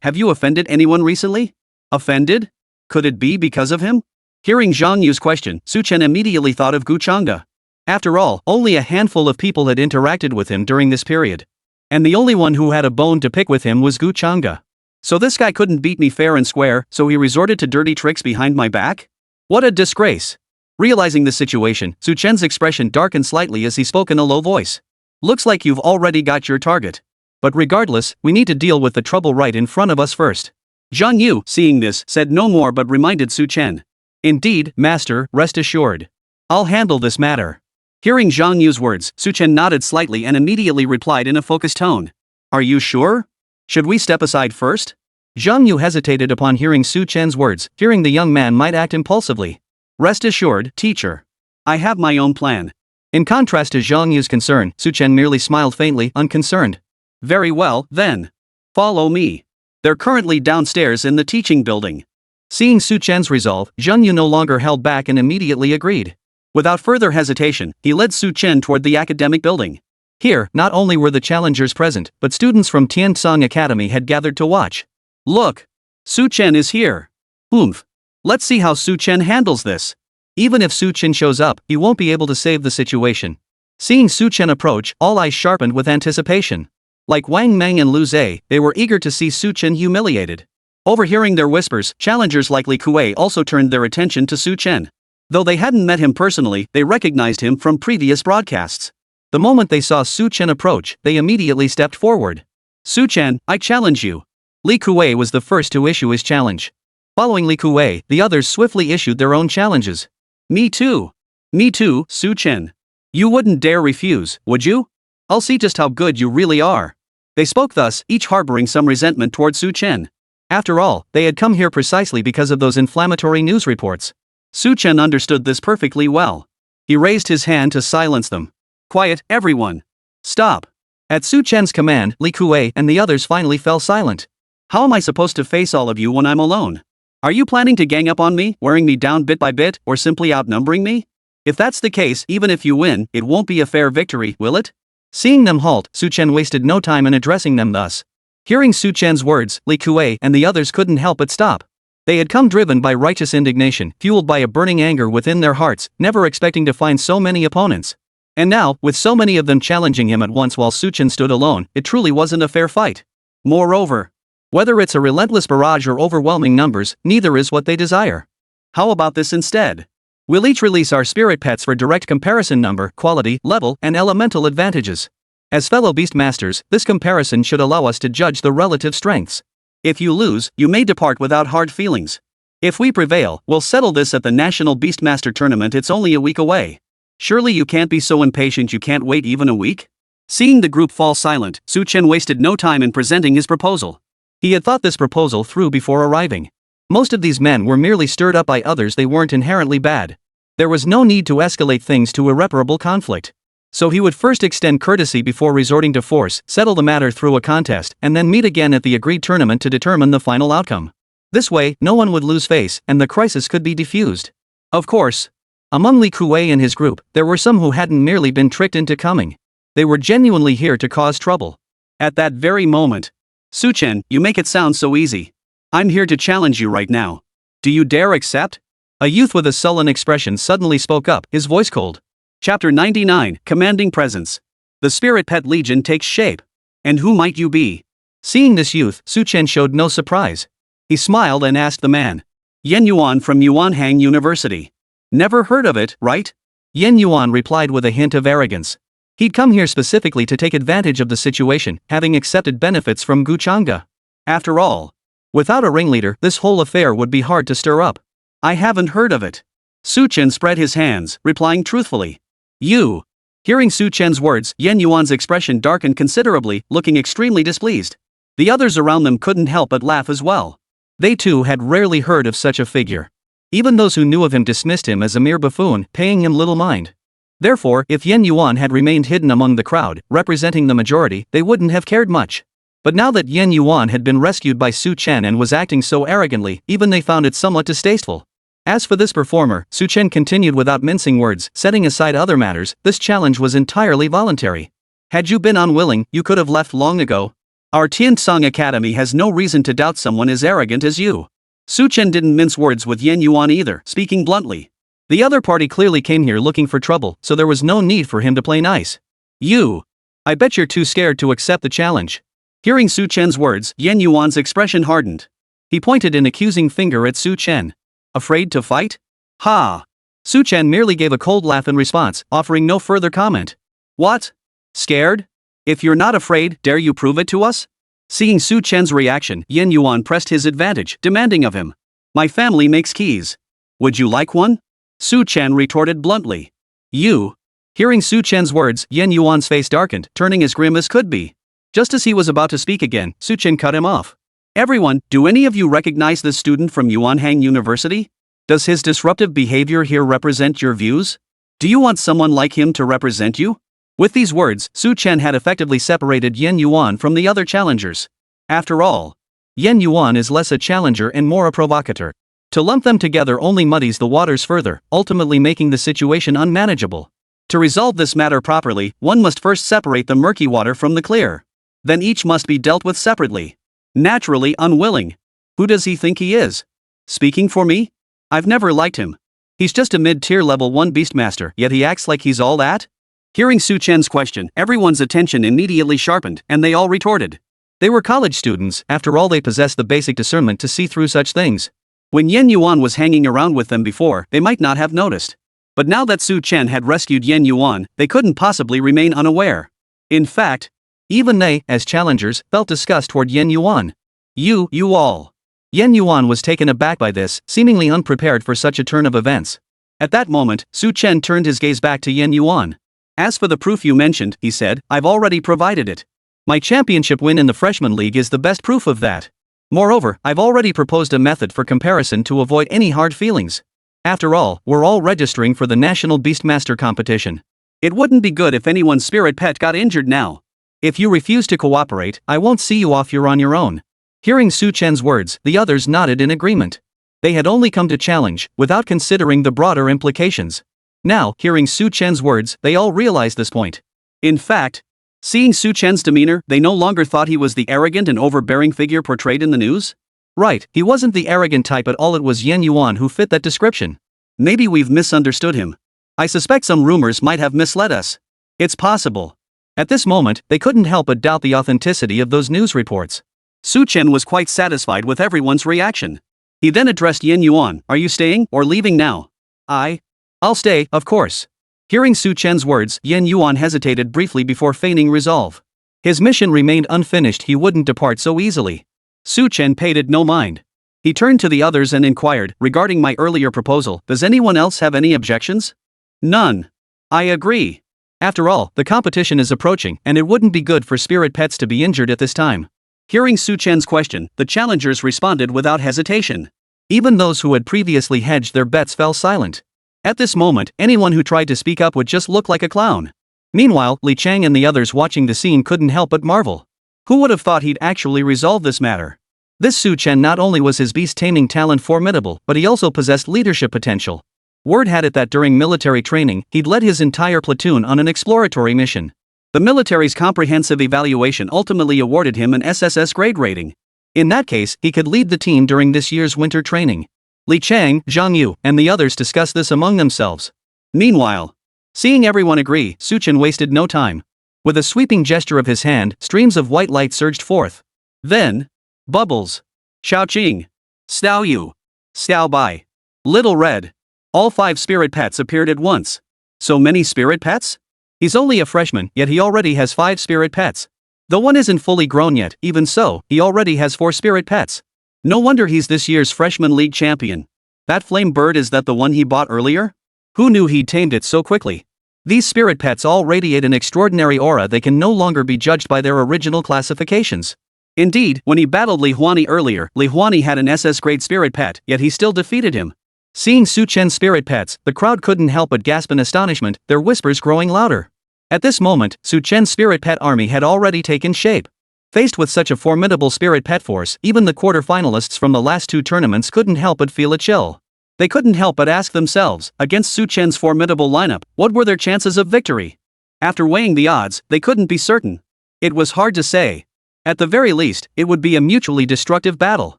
have you offended anyone recently? Offended? Could it be because of him? Hearing Zhang Yu's question, Su Chen immediately thought of Gu Changa. After all, only a handful of people had interacted with him during this period. And the only one who had a bone to pick with him was Gu Changa. So this guy couldn't beat me fair and square, so he resorted to dirty tricks behind my back? What a disgrace. Realizing the situation, Su Chen's expression darkened slightly as he spoke in a low voice. Looks like you've already got your target. But regardless, we need to deal with the trouble right in front of us first. Zhang Yu, seeing this, said no more but reminded Su Chen. Indeed, master, rest assured. I'll handle this matter. Hearing Zhang Yu's words, Su Chen nodded slightly and immediately replied in a focused tone. Are you sure? Should we step aside first? Zhang Yu hesitated upon hearing Su Chen's words, fearing the young man might act impulsively. Rest assured, teacher. I have my own plan. In contrast to Zhang Yu's concern, Su Chen merely smiled faintly, unconcerned. Very well, then. Follow me. They're currently downstairs in the teaching building. Seeing Su Chen's resolve, Zhang Yu no longer held back and immediately agreed. Without further hesitation, he led Su Chen toward the academic building. Here, not only were the challengers present, but students from Tiansong Academy had gathered to watch. Look! Su Chen is here. Oomph! Let's see how Su Chen handles this. Even if Su Chen shows up, he won't be able to save the situation. Seeing Su Chen approach, all eyes sharpened with anticipation. Like Wang Meng and Lu Zhe, they were eager to see Su Chen humiliated. Overhearing their whispers, challengers like Li Kuei also turned their attention to Su Chen. Though they hadn't met him personally, they recognized him from previous broadcasts. The moment they saw Su Chen approach, they immediately stepped forward. Su Chen, I challenge you. Li Kuei was the first to issue his challenge. Following Li Kuei, the others swiftly issued their own challenges. Me too. Me too, Su Chen. You wouldn't dare refuse, would you? I'll see just how good you really are. They spoke thus, each harboring some resentment toward Su Chen. After all, they had come here precisely because of those inflammatory news reports. Su Chen understood this perfectly well. He raised his hand to silence them. Quiet, everyone. Stop. At Su Chen's command, Li Kuei and the others finally fell silent. How am I supposed to face all of you when I'm alone? Are you planning to gang up on me, wearing me down bit by bit, or simply outnumbering me? If that's the case, even if you win, it won't be a fair victory, will it? Seeing them halt, Su Chen wasted no time in addressing them thus. Hearing Su Chen's words, Li Kuei and the others couldn't help but stop. They had come driven by righteous indignation, fueled by a burning anger within their hearts, never expecting to find so many opponents. And now, with so many of them challenging him at once while Su Chen stood alone, it truly wasn't a fair fight. Moreover, whether it's a relentless barrage or overwhelming numbers, neither is what they desire. How about this instead? We'll each release our spirit pets for direct comparison number, quality, level, and elemental advantages. As fellow beastmasters, this comparison should allow us to judge the relative strengths. If you lose, you may depart without hard feelings. If we prevail, we'll settle this at the National Beastmaster Tournament. It's only a week away. Surely you can't be so impatient you can't wait even a week? Seeing the group fall silent, Su Chen wasted no time in presenting his proposal. He had thought this proposal through before arriving. Most of these men were merely stirred up by others. They weren't inherently bad. There was no need to escalate things to irreparable conflict. So he would first extend courtesy before resorting to force, settle the matter through a contest, and then meet again at the agreed tournament to determine the final outcome. This way, no one would lose face, and the crisis could be defused. Of course, among Li Kuei and his group, there were some who hadn't merely been tricked into coming. They were genuinely here to cause trouble. At that very moment, Su Chen, you make it sound so easy. I'm here to challenge you right now. Do you dare accept? A youth with a sullen expression suddenly spoke up, his voice cold. Chapter 99, Commanding Presence. The Spirit Pet Legion takes shape. And who might you be? Seeing this youth, Su Chen showed no surprise. He smiled and asked the man. Yan Yuan from Yuanhang University. Never heard of it, right? Yan Yuan replied with a hint of arrogance. He'd come here specifically to take advantage of the situation, having accepted benefits from Guchanga. After all, without a ringleader, this whole affair would be hard to stir up. I haven't heard of it. Su Chen spread his hands, replying truthfully. You. Hearing Su Chen's words, Yan Yuan's expression darkened considerably, looking extremely displeased. The others around them couldn't help but laugh as well. They too had rarely heard of such a figure. Even those who knew of him dismissed him as a mere buffoon, paying him little mind. Therefore, if Yan Yuan had remained hidden among the crowd, representing the majority, they wouldn't have cared much. But now that Yan Yuan had been rescued by Su Chen and was acting so arrogantly, even they found it somewhat distasteful. As for this performer, Su Chen continued without mincing words, setting aside other matters, this challenge was entirely voluntary. Had you been unwilling, you could have left long ago. Our Tiansong Academy has no reason to doubt someone as arrogant as you. Su Chen didn't mince words with Yan Yuan either, speaking bluntly. The other party clearly came here looking for trouble, so there was no need for him to play nice. You. I bet you're too scared to accept the challenge. Hearing Su Chen's words, Yan Yuan's expression hardened. He pointed an accusing finger at Su Chen. Afraid to fight? Ha! Su Chen merely gave a cold laugh in response, offering no further comment. What? Scared? If you're not afraid, dare you prove it to us? Seeing Su Chen's reaction, Yin Yuan pressed his advantage, demanding of him. My family makes keys. Would you like one? Su Chen retorted bluntly. You. Hearing Su Chen's words, Yin Yuan's face darkened, turning as grim as could be. Just as he was about to speak again, Su Chen cut him off. Everyone, do any of you recognize this student from Yuanhang University? Does his disruptive behavior here represent your views? Do you want someone like him to represent you? With these words, Su Chen had effectively separated Yin Yuan from the other challengers. After all, Yin Yuan is less a challenger and more a provocateur. To lump them together only muddies the waters further, ultimately making the situation unmanageable. To resolve this matter properly, one must first separate the murky water from the clear. Then each must be dealt with separately. Naturally unwilling. Who does he think he is? Speaking for me? I've never liked him. He's just a mid-tier level 1 beastmaster, yet he acts like he's all that? Hearing Su Chen's question, everyone's attention immediately sharpened, and they all retorted. They were college students, after all they possessed the basic discernment to see through such things. When Yin Yuan was hanging around with them before, they might not have noticed. But now that Su Chen had rescued Yin Yuan, they couldn't possibly remain unaware. In fact, even they, as challengers, felt disgust toward Yin Yuan. You all. Yin Yuan was taken aback by this, seemingly unprepared for such a turn of events. At that moment, Su Chen turned his gaze back to Yin Yuan. As for the proof you mentioned, he said, I've already provided it. My championship win in the freshman league is the best proof of that. Moreover, I've already proposed a method for comparison to avoid any hard feelings. After all, we're all registering for the National Beastmaster competition. It wouldn't be good if anyone's spirit pet got injured now. If you refuse to cooperate, I won't see you off, you're on your own. Hearing Su Chen's words, the others nodded in agreement. They had only come to challenge, without considering the broader implications. Now, hearing Su Chen's words, they all realized this point. In fact, seeing Su Chen's demeanor, they no longer thought he was the arrogant and overbearing figure portrayed in the news. Right, he wasn't the arrogant type at all, it was Yin Yuan who fit that description. Maybe we've misunderstood him. I suspect some rumors might have misled us. It's possible. At this moment, they couldn't help but doubt the authenticity of those news reports. Su Chen was quite satisfied with everyone's reaction. He then addressed Yin Yuan, are you staying or leaving now? I'll stay, of course. Hearing Su Chen's words, Yin Yuan hesitated briefly before feigning resolve. His mission remained unfinished, he wouldn't depart so easily. Su Chen paid it no mind. He turned to the others and inquired, regarding my earlier proposal, does anyone else have any objections? None. I agree. After all, the competition is approaching, and it wouldn't be good for spirit pets to be injured at this time. Hearing Su Chen's question, the challengers responded without hesitation. Even those who had previously hedged their bets fell silent. At this moment, anyone who tried to speak up would just look like a clown. Meanwhile, Li Chang and the others watching the scene couldn't help but marvel. Who would have thought he'd actually resolve this matter? This Su Chen, not only was his beast-taming talent formidable, but he also possessed leadership potential. Word had it that during military training, he'd led his entire platoon on an exploratory mission. The military's comprehensive evaluation ultimately awarded him an SSS grade rating. In that case, he could lead the team during this year's winter training. Li Chang, Zhang Yu, and the others discussed this among themselves. Meanwhile, seeing everyone agree, Su Chen wasted no time. With a sweeping gesture of his hand, streams of white light surged forth. Then, Bubbles, Xiaoqing, Xiao Yu, Xiao Bai, Little Red. All 5 spirit pets appeared at once. So many spirit pets? He's only a freshman, yet he already has 5 spirit pets. Though one isn't fully grown yet, even so, he already has 4 spirit pets. No wonder he's this year's freshman league champion. That flame bird, is that the one he bought earlier? Who knew he'd tamed it so quickly? These spirit pets all radiate an extraordinary aura, they can no longer be judged by their original classifications. Indeed, when he battled Li Huani earlier, Li Huani had an SS grade spirit pet, yet he still defeated him. Seeing Su Chen's spirit pets, the crowd couldn't help but gasp in astonishment, their whispers growing louder. At this moment, Su Chen's spirit pet army had already taken shape. Faced with such a formidable spirit pet force, even the quarter-finalists from the last 2 tournaments couldn't help but feel a chill. They couldn't help but ask themselves, against Su Chen's formidable lineup, what were their chances of victory? After weighing the odds, they couldn't be certain. It was hard to say. At the very least, it would be a mutually destructive battle.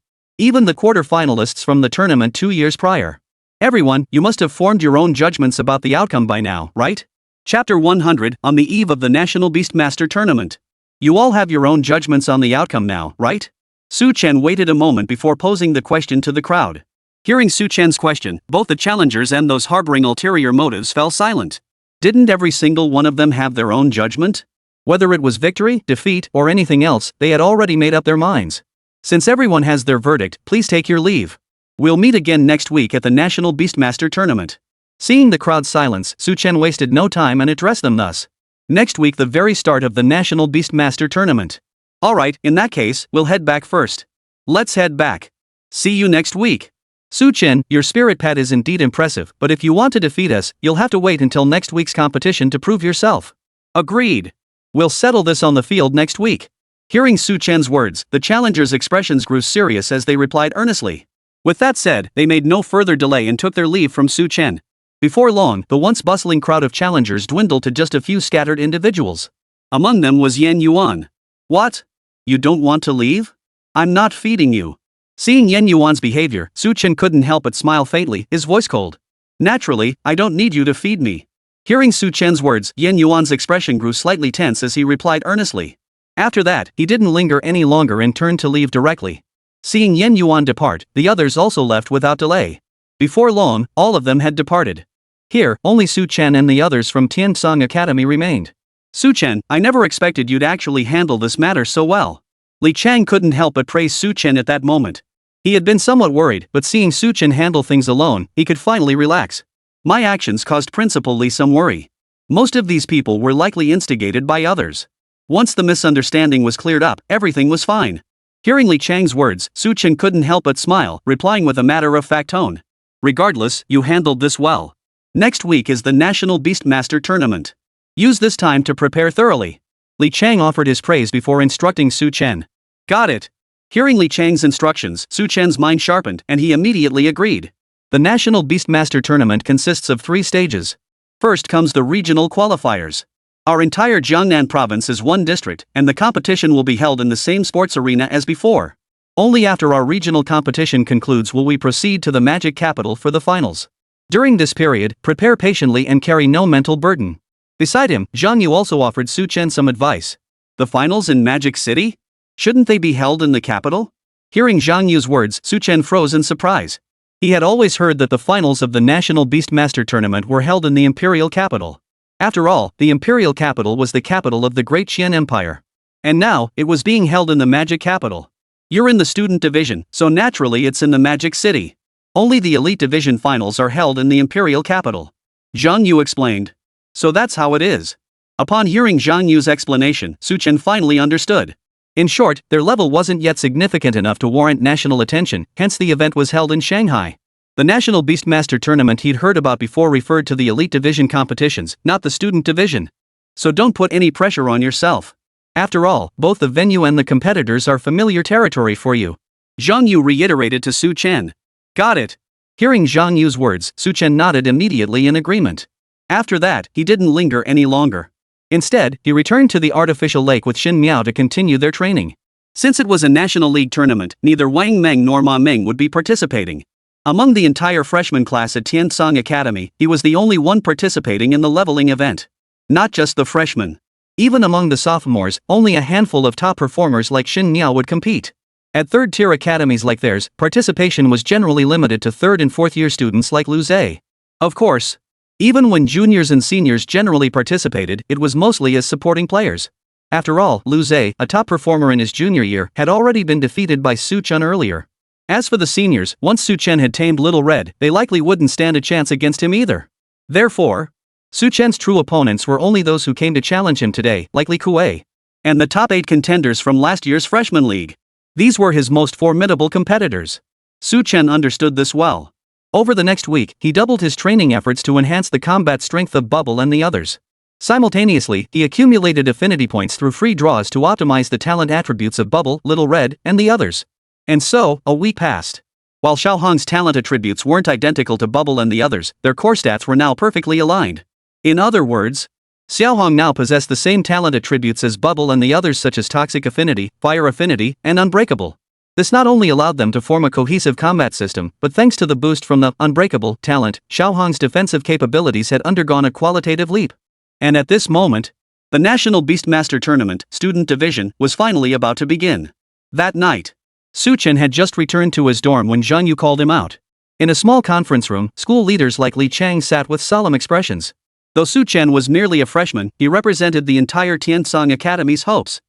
Even the quarter-finalists from the tournament 2 years prior. Everyone, you must have formed your own judgments about the outcome by now, right? Chapter 100, on the eve of the National Beastmaster Tournament. You all have your own judgments on the outcome now, right? Su Chen waited a moment before posing the question to the crowd. Hearing Su Chen's question, both the challengers and those harboring ulterior motives fell silent. Didn't every single one of them have their own judgment? Whether it was victory, defeat, or anything else, they had already made up their minds. Since everyone has their verdict, please take your leave. We'll meet again next week at the National Beastmaster Tournament. Seeing the crowd's silence, Su Chen wasted no time and addressed them thus. Next week, the very start of the National Beastmaster Tournament. Alright, in that case, we'll head back first. Let's head back. See you next week. Su Chen, your spirit pad is indeed impressive, but if you want to defeat us, you'll have to wait until next week's competition to prove yourself. Agreed. We'll settle this on the field next week. Hearing Su Chen's words, the challengers' expressions grew serious as they replied earnestly. With that said, they made no further delay and took their leave from Su Chen. Before long, the once bustling crowd of challengers dwindled to just a few scattered individuals. Among them was Yan Yuan. What? You don't want to leave? I'm not feeding you. Seeing Yan Yuan's behavior, Su Chen couldn't help but smile faintly, his voice cold. Naturally, I don't need you to feed me. Hearing Su Chen's words, Yan Yuan's expression grew slightly tense as he replied earnestly. After that, he didn't linger any longer and turned to leave directly. Seeing Yan Yuan depart, the others also left without delay. Before long, all of them had departed. Here, only Su Chen and the others from Tiansong Academy remained. Su Chen, I never expected you'd actually handle this matter so well. Li Chang couldn't help but praise Su Chen at that moment. He had been somewhat worried, but seeing Su Chen handle things alone, he could finally relax. My actions caused Principal Li some worry. Most of these people were likely instigated by others. Once the misunderstanding was cleared up, everything was fine. Hearing Li Chang's words, Su Chen couldn't help but smile, replying with a matter-of-fact tone. Regardless, you handled this well. Next week is the National Beastmaster Tournament. Use this time to prepare thoroughly. Li Chang offered his praise before instructing Su Chen. Got it. Hearing Li Chang's instructions, Su Chen's mind sharpened, and he immediately agreed. The National Beastmaster Tournament consists of 3 stages. First comes the regional qualifiers. Our entire Jiangnan province is one district, and the competition will be held in the same sports arena as before. Only after our regional competition concludes will we proceed to the magic capital for the finals. During this period, prepare patiently and carry no mental burden. Beside him, Zhang Yu also offered Su Chen some advice. The finals in Magic City? Shouldn't they be held in the capital? Hearing Zhang Yu's words, Su Chen froze in surprise. He had always heard that the finals of the National Beastmaster Tournament were held in the imperial capital. After all, the imperial capital was the capital of the Great Qian Empire. And now, it was being held in the magic capital. You're in the student division, so naturally it's in the Magic City. Only the elite division finals are held in the imperial capital. Zhang Yu explained. So that's how it is. Upon hearing Zhang Yu's explanation, Su Chen finally understood. In short, their level wasn't yet significant enough to warrant national attention, hence the event was held in Shanghai. The National Beastmaster Tournament he'd heard about before referred to the elite division competitions, not the student division. So don't put any pressure on yourself. After all, both the venue and the competitors are familiar territory for you. Zhang Yu reiterated to Su Chen. Got it. Hearing Zhang Yu's words, Su Chen nodded immediately in agreement. After that, he didn't linger any longer. Instead, he returned to the artificial lake with Xin Miao to continue their training. Since it was a National League tournament, neither Wang Meng nor Ma Meng would be participating. Among the entire freshman class at Tiansong Academy, he was the only one participating in the leveling event. Not just the freshmen. Even among the sophomores, only a handful of top performers like Xin Miao would compete. At third-tier academies like theirs, participation was generally limited to third- and fourth-year students like Lu Zhe. Of course, even when juniors and seniors generally participated, it was mostly as supporting players. After all, Lu Zhe, a top performer in his junior year, had already been defeated by Su Chen earlier. As for the seniors, once Su Chen had tamed Little Red, they likely wouldn't stand a chance against him either. Therefore, Su Chen's true opponents were only those who came to challenge him today, like Li Kuei, and the top 8 contenders from last year's freshman league. These were his most formidable competitors. Su Chen understood this well. Over the next week, he doubled his training efforts to enhance the combat strength of Bubble and the others. Simultaneously, he accumulated affinity points through free draws to optimize the talent attributes of Bubble, Little Red, and the others. And so, a week passed. While Xiaohong's talent attributes weren't identical to Bubble and the others, their core stats were now perfectly aligned. In other words, Xiaohong now possessed the same talent attributes as Bubble and the others such as Toxic Affinity, Fire Affinity, and Unbreakable. This not only allowed them to form a cohesive combat system, but thanks to the boost from the Unbreakable talent, Xiaohong's defensive capabilities had undergone a qualitative leap. And at this moment, the National Beastmaster Tournament, Student Division, was finally about to begin. That night, Su Chen had just returned to his dorm when Zhang Yu called him out. In a small conference room, school leaders like Li Chang sat with solemn expressions. Though Su Chen was merely a freshman, he represented the entire Tiansong Academy's hopes.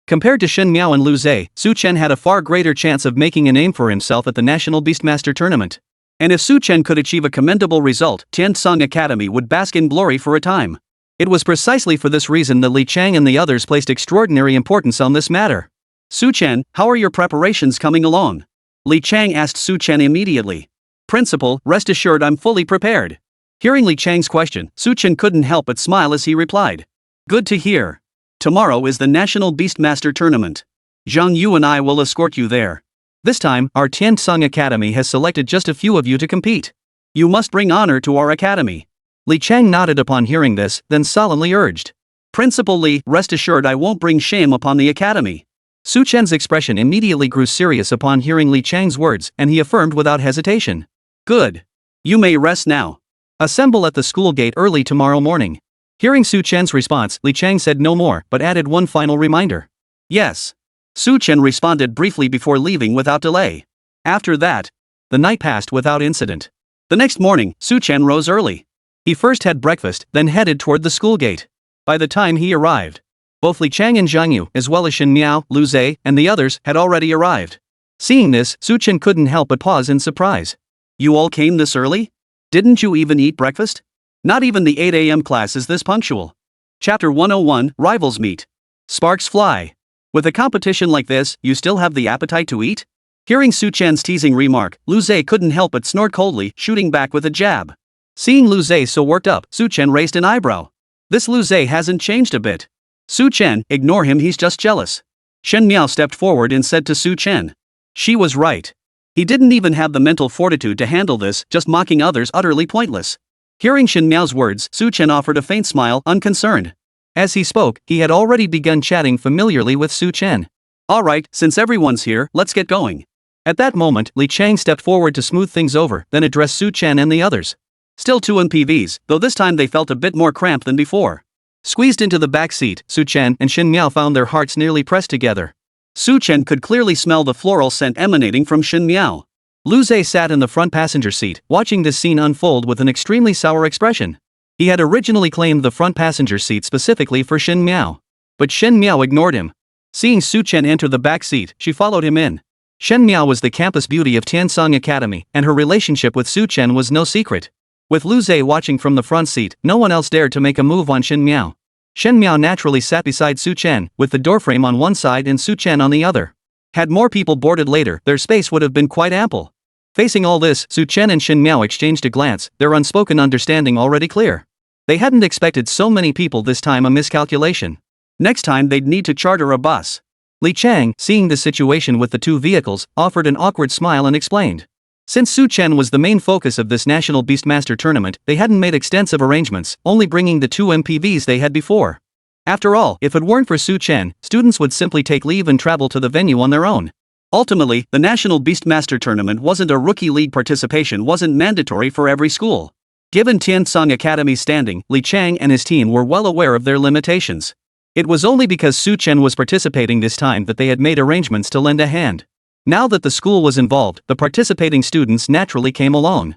Compared to Shen Miao and Lu Zhe, Su Chen had a far greater chance of making a name for himself at the National Beastmaster Tournament. And if Su Chen could achieve a commendable result, Tiansong Academy would bask in glory for a time. It was precisely for this reason that Li Chang and the others placed extraordinary importance on this matter. Su Chen, how are your preparations coming along? Li Chang asked Su Chen immediately. Principal, rest assured I'm fully prepared. Hearing Li Chang's question, Su Chen couldn't help but smile as he replied. Good to hear. Tomorrow is the National Beastmaster Tournament. Zhang Yu and I will escort you there. This time, our Tiansong Academy has selected just a few of you to compete. You must bring honor to our academy. Li Chang nodded upon hearing this, then solemnly urged. Principal Li, rest assured I won't bring shame upon the academy. Su Chen's expression immediately grew serious upon hearing Li Chang's words, and he affirmed without hesitation. Good. You may rest now. Assemble at the school gate early tomorrow morning. Hearing Su Chen's response, Li Chang said no more, but added one final reminder. Yes. Su Chen responded briefly before leaving without delay. After that, the night passed without incident. The next morning, Su Chen rose early. He first had breakfast, then headed toward the school gate. By the time he arrived, both Li Chang and Zhang Yu, as well as Shen Miao, Lu Zhe, and the others, had already arrived. Seeing this, Su Chen couldn't help but pause in surprise. You all came this early? Didn't you even eat breakfast? Not even the 8 a.m. class is this punctual. Chapter 101, Rivals Meet. Sparks fly. With a competition like this, you still have the appetite to eat? Hearing Su Chen's teasing remark, Lu Zhe couldn't help but snort coldly, shooting back with a jab. Seeing Lu Zhe so worked up, Su Chen raised an eyebrow. This Lu Zhe hasn't changed a bit. Su Chen, ignore him, he's just jealous. Shen Miao stepped forward and said to Su Chen. She was right. He didn't even have the mental fortitude to handle this, just mocking others utterly pointless. Hearing Shen Miao's words, Su Chen offered a faint smile, unconcerned. As he spoke, he had already begun chatting familiarly with Su Chen. Alright, since everyone's here, let's get going. At that moment, Li Chang stepped forward to smooth things over, then addressed Su Chen and the others. Still two MPVs, though this time they felt a bit more cramped than before. Squeezed into the back seat, Su Chen and Shen Miao found their hearts nearly pressed together. Su Chen could clearly smell the floral scent emanating from Shen Miao. Lu Zhe sat in the front passenger seat, watching this scene unfold with an extremely sour expression. He had originally claimed the front passenger seat specifically for Shen Miao. But Shen Miao ignored him. Seeing Su Chen enter the back seat, she followed him in. Shen Miao was the campus beauty of Tiansong Academy, and her relationship with Su Chen was no secret. With Lu Zhe watching from the front seat, no one else dared to make a move on Shen Miao. Shen Miao naturally sat beside Su Chen, with the doorframe on one side and Su Chen on the other. Had more people boarded later, their space would have been quite ample. Facing all this, Su Chen and Shen Miao exchanged a glance, their unspoken understanding already clear. They hadn't expected so many people this time, a miscalculation. Next time they'd need to charter a bus. Li Chang, seeing the situation with the two vehicles, offered an awkward smile and explained. Since Su Chen was the main focus of this National Beastmaster Tournament, they hadn't made extensive arrangements, only bringing the two MPVs they had before. After all, if it weren't for Su Chen, students would simply take leave and travel to the venue on their own. Ultimately, the National Beastmaster Tournament wasn't a rookie league, participation wasn't mandatory for every school. Given Tiansong Academy's standing, Li Chang and his team were well aware of their limitations. It was only because Su Chen was participating this time that they had made arrangements to lend a hand. Now that the school was involved, the participating students naturally came along.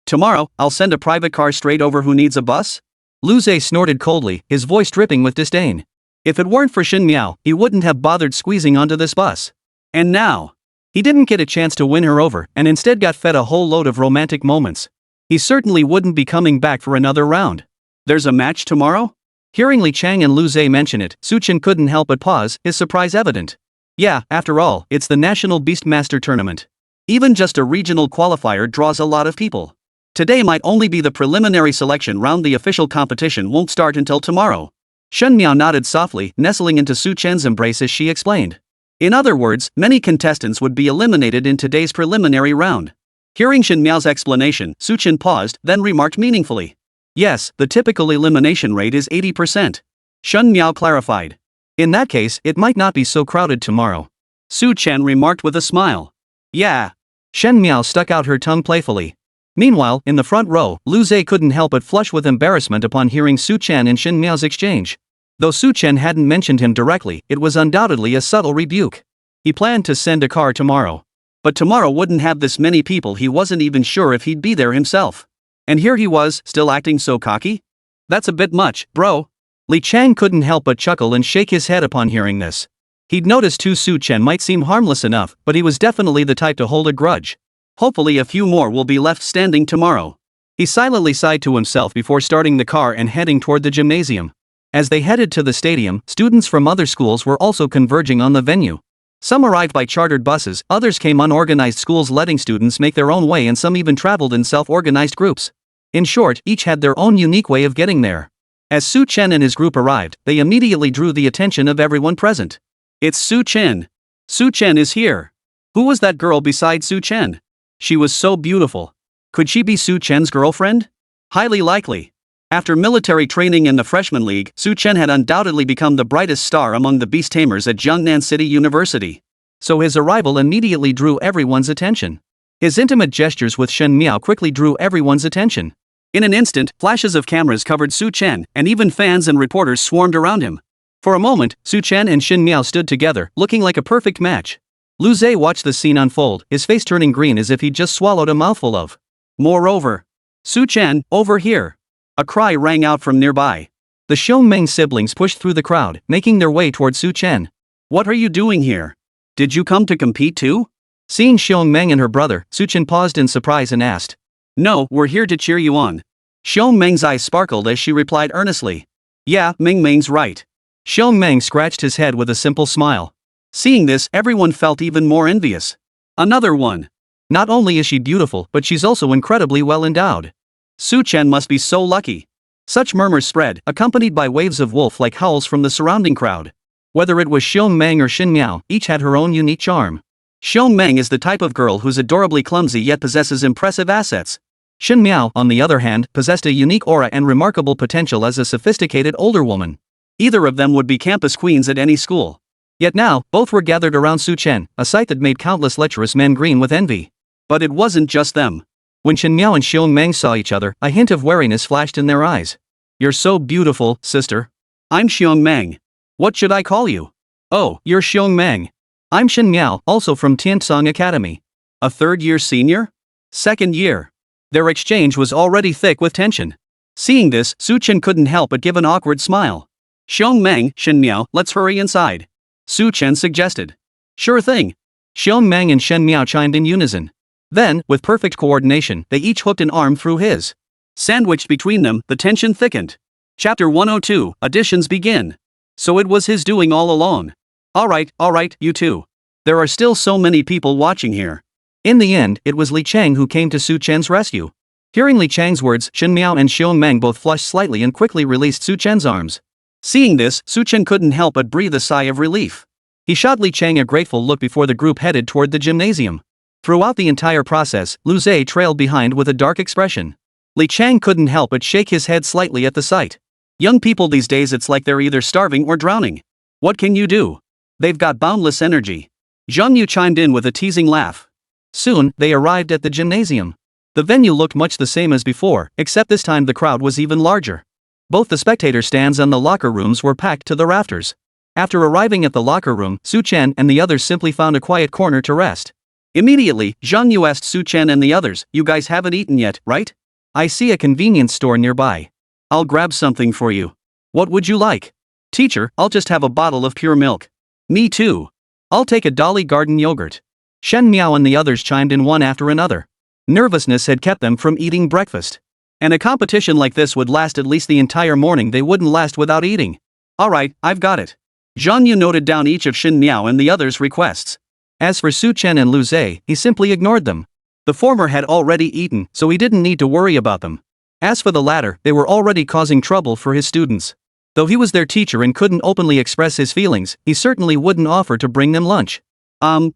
Tomorrow, I'll send a private car straight over. Who needs a bus? Lu Zhe snorted coldly, his voice dripping with disdain. If it weren't for Shen Miao, he wouldn't have bothered squeezing onto this bus. And now, he didn't get a chance to win her over, and instead got fed a whole load of romantic moments. He certainly wouldn't be coming back for another round. There's a match tomorrow? Hearing Li Chang and Lu Zhe mention it, Su Chen couldn't help but pause, his surprise evident. Yeah, after all, it's the National Beastmaster Tournament. Even just a regional qualifier draws a lot of people. Today might only be the preliminary selection round. The official competition won't start until tomorrow. Shen Miao nodded softly, nestling into Su Chen's embrace as she explained. In other words, many contestants would be eliminated in today's preliminary round. Hearing Shen Miao's explanation, Su Chen paused, then remarked meaningfully. Yes, the typical elimination rate is 80%. Shen Miao clarified. In that case, it might not be so crowded tomorrow. Su Chen remarked with a smile. Yeah. Shen Miao stuck out her tongue playfully. Meanwhile, in the front row, Lu Zhe couldn't help but flush with embarrassment upon hearing Su Chen and Shen Miao's exchange. Though Su Chen hadn't mentioned him directly, it was undoubtedly a subtle rebuke. He planned to send a car tomorrow. But tomorrow wouldn't have this many people. He wasn't even sure if he'd be there himself. And here he was, still acting so cocky? That's a bit much, bro. Li Chang couldn't help but chuckle and shake his head upon hearing this. He'd noticed Su Chen might seem harmless enough, but he was definitely the type to hold a grudge. Hopefully a few more will be left standing tomorrow. He silently sighed to himself before starting the car and heading toward the gymnasium. As they headed to the stadium, students from other schools were also converging on the venue. Some arrived by chartered buses, others came unorganized schools letting students make their own way, and some even traveled in self-organized groups. In short, each had their own unique way of getting there. As Su Chen and his group arrived, they immediately drew the attention of everyone present. It's Su Chen. Su Chen is here. Who was that girl beside Su Chen? She was so beautiful. Could she be Su Chen's girlfriend? Highly likely. After military training in the freshman league, Su Chen had undoubtedly become the brightest star among the beast tamers at Jiangnan City University. So his arrival immediately drew everyone's attention. His intimate gestures with Shen Miao quickly drew everyone's attention. In an instant, flashes of cameras covered Su Chen, and even fans and reporters swarmed around him. For a moment, Su Chen and Shen Miao stood together, looking like a perfect match. Lu Zhe watched the scene unfold, his face turning green as if he'd just swallowed a mouthful of. Moreover, Su Chen, over here. A cry rang out from nearby. The Xiong Meng siblings pushed through the crowd, making their way toward Su Chen. What are you doing here? Did you come to compete too? Seeing Xiong Meng and her brother, Su Chen paused in surprise and asked. No, we're here to cheer you on. Xiong Meng's eyes sparkled as she replied earnestly. Yeah, Meng's right. Xiong Meng scratched his head with a simple smile. Seeing this, everyone felt even more envious. Another one. Not only is she beautiful, but she's also incredibly well endowed. Su Chen must be so lucky. Such murmurs spread, accompanied by waves of wolf-like howls from the surrounding crowd. Whether it was Xiong Meng or Shen Miao, each had her own unique charm. Xiong Meng is the type of girl who's adorably clumsy yet possesses impressive assets. Shen Miao, on the other hand, possessed a unique aura and remarkable potential as a sophisticated older woman. Either of them would be campus queens at any school. Yet now, both were gathered around Su Chen, a sight that made countless lecherous men green with envy. But it wasn't just them. When Shen Miao and Xiong Meng saw each other, a hint of wariness flashed in their eyes. You're so beautiful, sister. I'm Xiong Meng. What should I call you? Oh, you're Xiong Meng. I'm Shen Miao, also from Tiansong Academy. A third-year senior? Second year. Their exchange was already thick with tension. Seeing this, Su Chen couldn't help but give an awkward smile. Xiong Meng, Shen Miao, let's hurry inside. Su Chen suggested. Sure thing. Xiong Meng and Shen Miao chimed in unison. Then, with perfect coordination, they each hooked an arm through his. Sandwiched between them, the tension thickened. Chapter 102, Additions begin. So it was his doing all along. Alright, you two. There are still so many people watching here. In the end, it was Li Chang who came to Su Chen's rescue. Hearing Li Chang's words, Shen Miao and Xiong Meng both flushed slightly and quickly released Su Chen's arms. Seeing this, Su Chen couldn't help but breathe a sigh of relief. He shot Li Chang a grateful look before the group headed toward the gymnasium. Throughout the entire process, Lu Zhe trailed behind with a dark expression. Li Chang couldn't help but shake his head slightly at the sight. Young people these days, it's like they're either starving or drowning. What can you do? They've got boundless energy. Zhang Yu chimed in with a teasing laugh. Soon, they arrived at the gymnasium. The venue looked much the same as before, except this time the crowd was even larger. Both the spectator stands and the locker rooms were packed to the rafters. After arriving at the locker room, Su Chen and the others simply found a quiet corner to rest. Immediately, Zhang Yu asked Su Chen and the others, you guys haven't eaten yet, right? I see a convenience store nearby. I'll grab something for you. What would you like? Teacher, I'll just have a bottle of pure milk. Me too. I'll take a Dolly Garden yogurt. Shen Miao and the others chimed in one after another. Nervousness had kept them from eating breakfast. And a competition like this would last at least the entire morning. They wouldn't last without eating. Alright, I've got it. Zhang Yu noted down each of Shen Miao and the others' requests. As for Su Chen and Lu Zhe, he simply ignored them. The former had already eaten, so he didn't need to worry about them. As for the latter, they were already causing trouble for his students. Though he was their teacher and couldn't openly express his feelings, he certainly wouldn't offer to bring them lunch.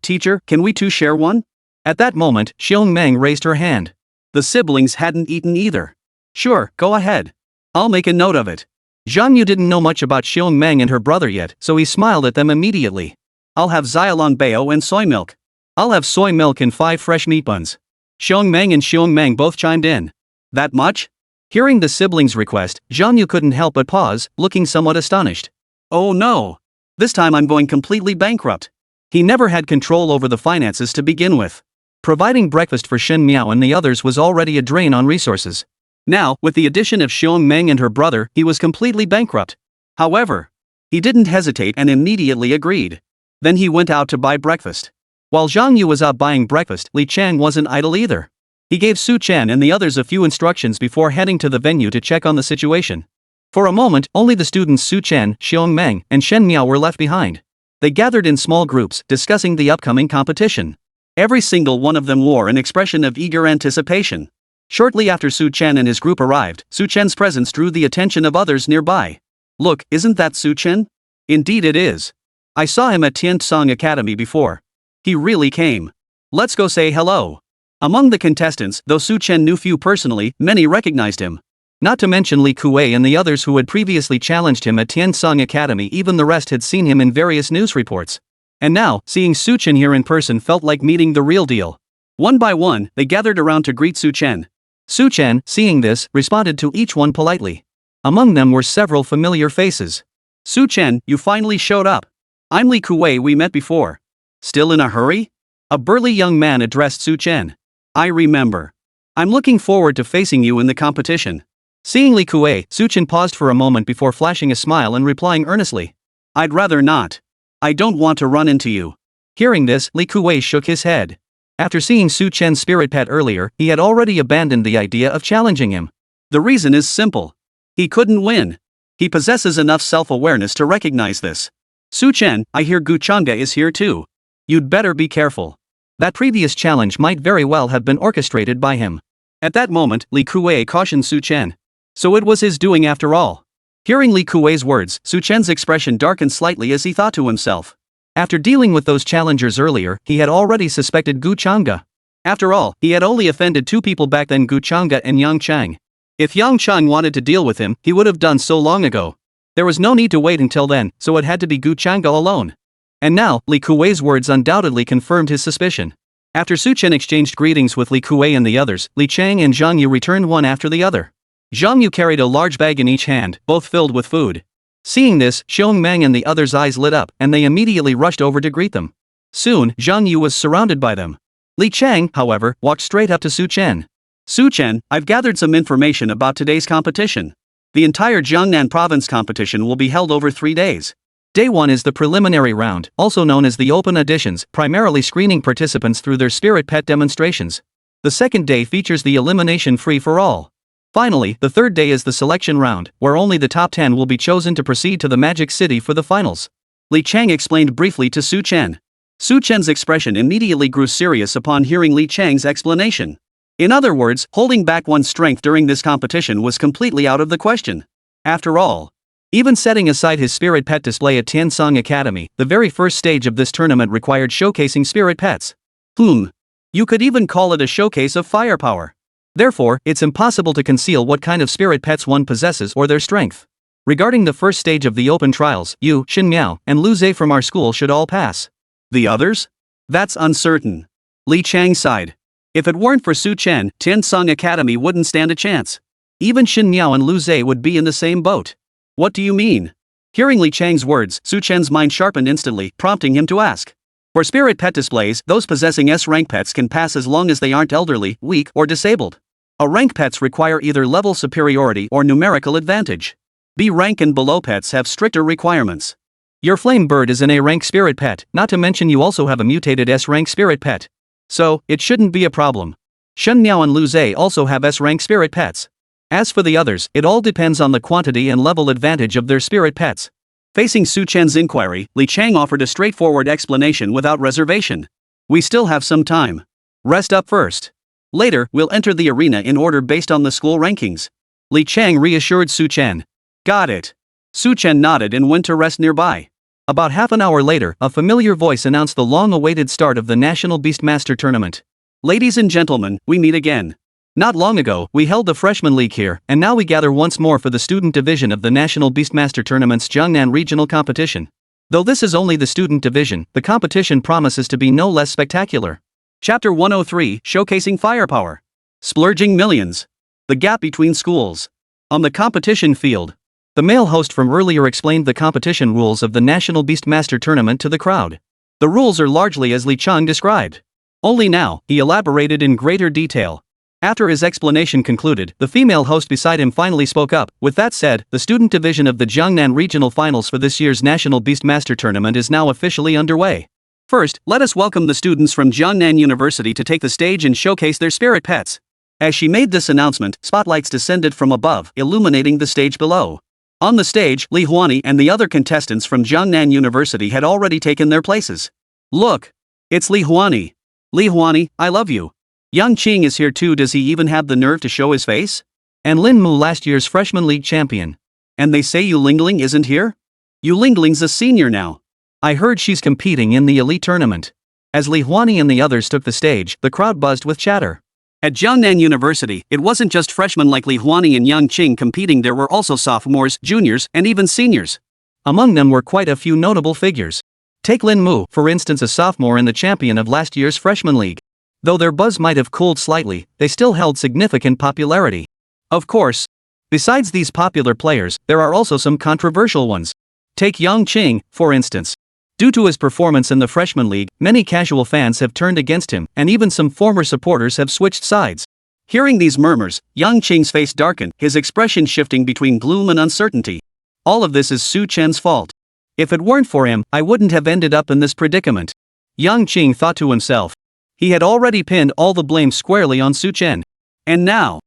Teacher, can we two share one? At that moment, Xiong Meng raised her hand. The siblings hadn't eaten either. Sure, go ahead. I'll make a note of it. Zhang Yu didn't know much about Xiong Meng and her brother yet, so he smiled at them immediately. I'll have Xiaolong Bao and soy milk. I'll have soy milk and 5 fresh meat buns. Xiong Meng and Xiong Meng both chimed in. That much? Hearing the siblings' request, Zhang Yu couldn't help but pause, looking somewhat astonished. Oh no! This time I'm going completely bankrupt. He never had control over the finances to begin with. Providing breakfast for Shen Miao and the others was already a drain on resources. Now, with the addition of Wang Meng and her brother, he was completely bankrupt. However, he didn't hesitate and immediately agreed. Then he went out to buy breakfast. While Zhang Yu was out buying breakfast, Li Chang wasn't idle either. He gave Su Chen and the others a few instructions before heading to the venue to check on the situation. For a moment, only the students Su Chen, Wang Meng, and Shen Miao were left behind. They gathered in small groups, discussing the upcoming competition. Every single one of them wore an expression of eager anticipation. Shortly after Su Chen and his group arrived, Su Chen's presence drew the attention of others nearby. Look, isn't that Su Chen? Indeed it is. I saw him at Tiansong Academy before. He really came. Let's go say hello. Among the contestants, though Su Chen knew few personally, many recognized him. Not to mention Li Kuei and the others who had previously challenged him at Tiansong Academy, even the rest had seen him in various news reports. And now, seeing Su Chen here in person felt like meeting the real deal. One by one, they gathered around to greet Su Chen. Su Chen, seeing this, responded to each one politely. Among them were several familiar faces. Su Chen, you finally showed up. I'm Li Kuei, we met before. Still in a hurry? A burly young man addressed Su Chen. I remember. I'm looking forward to facing you in the competition. Seeing Li Kuei, Su Chen paused for a moment before flashing a smile and replying earnestly. I'd rather not. I don't want to run into you. Hearing this, Li Kuei shook his head. After seeing Su Chen's spirit pet earlier, he had already abandoned the idea of challenging him. The reason is simple. He couldn't win. He possesses enough self-awareness to recognize this. Su Chen, I hear Gu Changge is here too. You'd better be careful. That previous challenge might very well have been orchestrated by him. At that moment, Li Kuei cautioned Su Chen. So it was his doing after all. Hearing Li Kuei's words, Su Chen's expression darkened slightly as he thought to himself. After dealing with those challengers earlier, he had already suspected Gu Changge. After all, he had only offended two people back then, Gu Changge and Yang Chang. If Yang Chang wanted to deal with him, he would have done so long ago. There was no need to wait until then, so it had to be Gu Changge alone. And now, Li Kuei's words undoubtedly confirmed his suspicion. After Su Chen exchanged greetings with Li Kuei and the others, Li Chang and Zhang Yu returned one after the other. Zhang Yu carried a large bag in each hand, both filled with food. Seeing this, Wang Meng and the others' eyes lit up, and they immediately rushed over to greet them. Soon, Zhang Yu was surrounded by them. Li Chang, however, walked straight up to Su Chen. Su Chen, I've gathered some information about today's competition. The entire Jiangnan province competition will be held over 3 days. Day 1 is the preliminary round, also known as the open auditions, primarily screening participants through their spirit pet demonstrations. The second day features the elimination free-for-all. Finally, the third day is the selection round, where only the top 10 will be chosen to proceed to the Magic City for the finals. Li Chang explained briefly to Su Chen. Su Chen's expression immediately grew serious upon hearing Li Chang's explanation. In other words, holding back one's strength during this competition was completely out of the question. After all, even setting aside his spirit pet display at Tiansong Academy, the very first stage of this tournament required showcasing spirit pets. You could even call it a showcase of firepower. Therefore, it's impossible to conceal what kind of spirit pets one possesses or their strength. Regarding the first stage of the open trials, you, Xin Miao, and Lu Zhe from our school should all pass. The others? That's uncertain. Li Chang sighed. If it weren't for Su Chen, Tiansong Academy wouldn't stand a chance. Even Xin Miao and Lu Zhe would be in the same boat. What do you mean? Hearing Li Chang's words, Su Chen's mind sharpened instantly, prompting him to ask. For spirit pet displays, those possessing S-rank pets can pass as long as they aren't elderly, weak, or disabled. A-rank pets require either level superiority or numerical advantage. B-rank and below pets have stricter requirements. Your flame bird is an A-rank spirit pet, not to mention you also have a mutated S-rank spirit pet. So, it shouldn't be a problem. Shen Miao and Lu Zhe also have S-rank spirit pets. As for the others, it all depends on the quantity and level advantage of their spirit pets. Facing Su Chen's inquiry, Li Chang offered a straightforward explanation without reservation. We still have some time. Rest up first. Later, we'll enter the arena in order based on the school rankings. Li Chang reassured Su Chen. Got it. Su Chen nodded and went to rest nearby. About half an hour later, a familiar voice announced the long-awaited start of the National Beastmaster Tournament. Ladies and gentlemen, we meet again. Not long ago, we held the Freshman League here, and now we gather once more for the student division of the National Beastmaster Tournament's Jiangnan Regional Competition. Though this is only the student division, the competition promises to be no less spectacular. Chapter 103, Showcasing Firepower. Splurging Millions. The Gap Between Schools. On the competition field. The male host from earlier explained the competition rules of the National Beastmaster Tournament to the crowd. The rules are largely as Li Chang described. Only now, he elaborated in greater detail. After his explanation concluded, the female host beside him finally spoke up. With that said, the student division of the Jiangnan Regional Finals for this year's National Beastmaster Tournament is now officially underway. First, let us welcome the students from Jiangnan University to take the stage and showcase their spirit pets. As she made this announcement, spotlights descended from above, illuminating the stage below. On the stage, Li Huani and the other contestants from Jiangnan University had already taken their places. Look! It's Li Huani. Li Huani, I love you. Yang Qing is here too. Does he even have the nerve to show his face? And Lin Mu, last year's Freshman League champion. And they say Yu Lingling isn't here? Yu Lingling's a senior now. I heard she's competing in the elite tournament. As Li Huani and the others took the stage, the crowd buzzed with chatter. At Jiangnan University, it wasn't just freshmen like Li Huani and Yang Qing competing, there were also sophomores, juniors, and even seniors. Among them were quite a few notable figures. Take Lin Mu, for instance, a sophomore and the champion of last year's Freshman League. Though their buzz might have cooled slightly, they still held significant popularity. Of course, besides these popular players, there are also some controversial ones. Take Yang Qing, for instance. Due to his performance in the Freshman League, many casual fans have turned against him, and even some former supporters have switched sides. Hearing these murmurs, Yang Qing's face darkened, his expression shifting between gloom and uncertainty. All of this is Su Chen's fault. If it weren't for him, I wouldn't have ended up in this predicament. Yang Qing thought to himself. He had already pinned all the blame squarely on Su Chen. And now,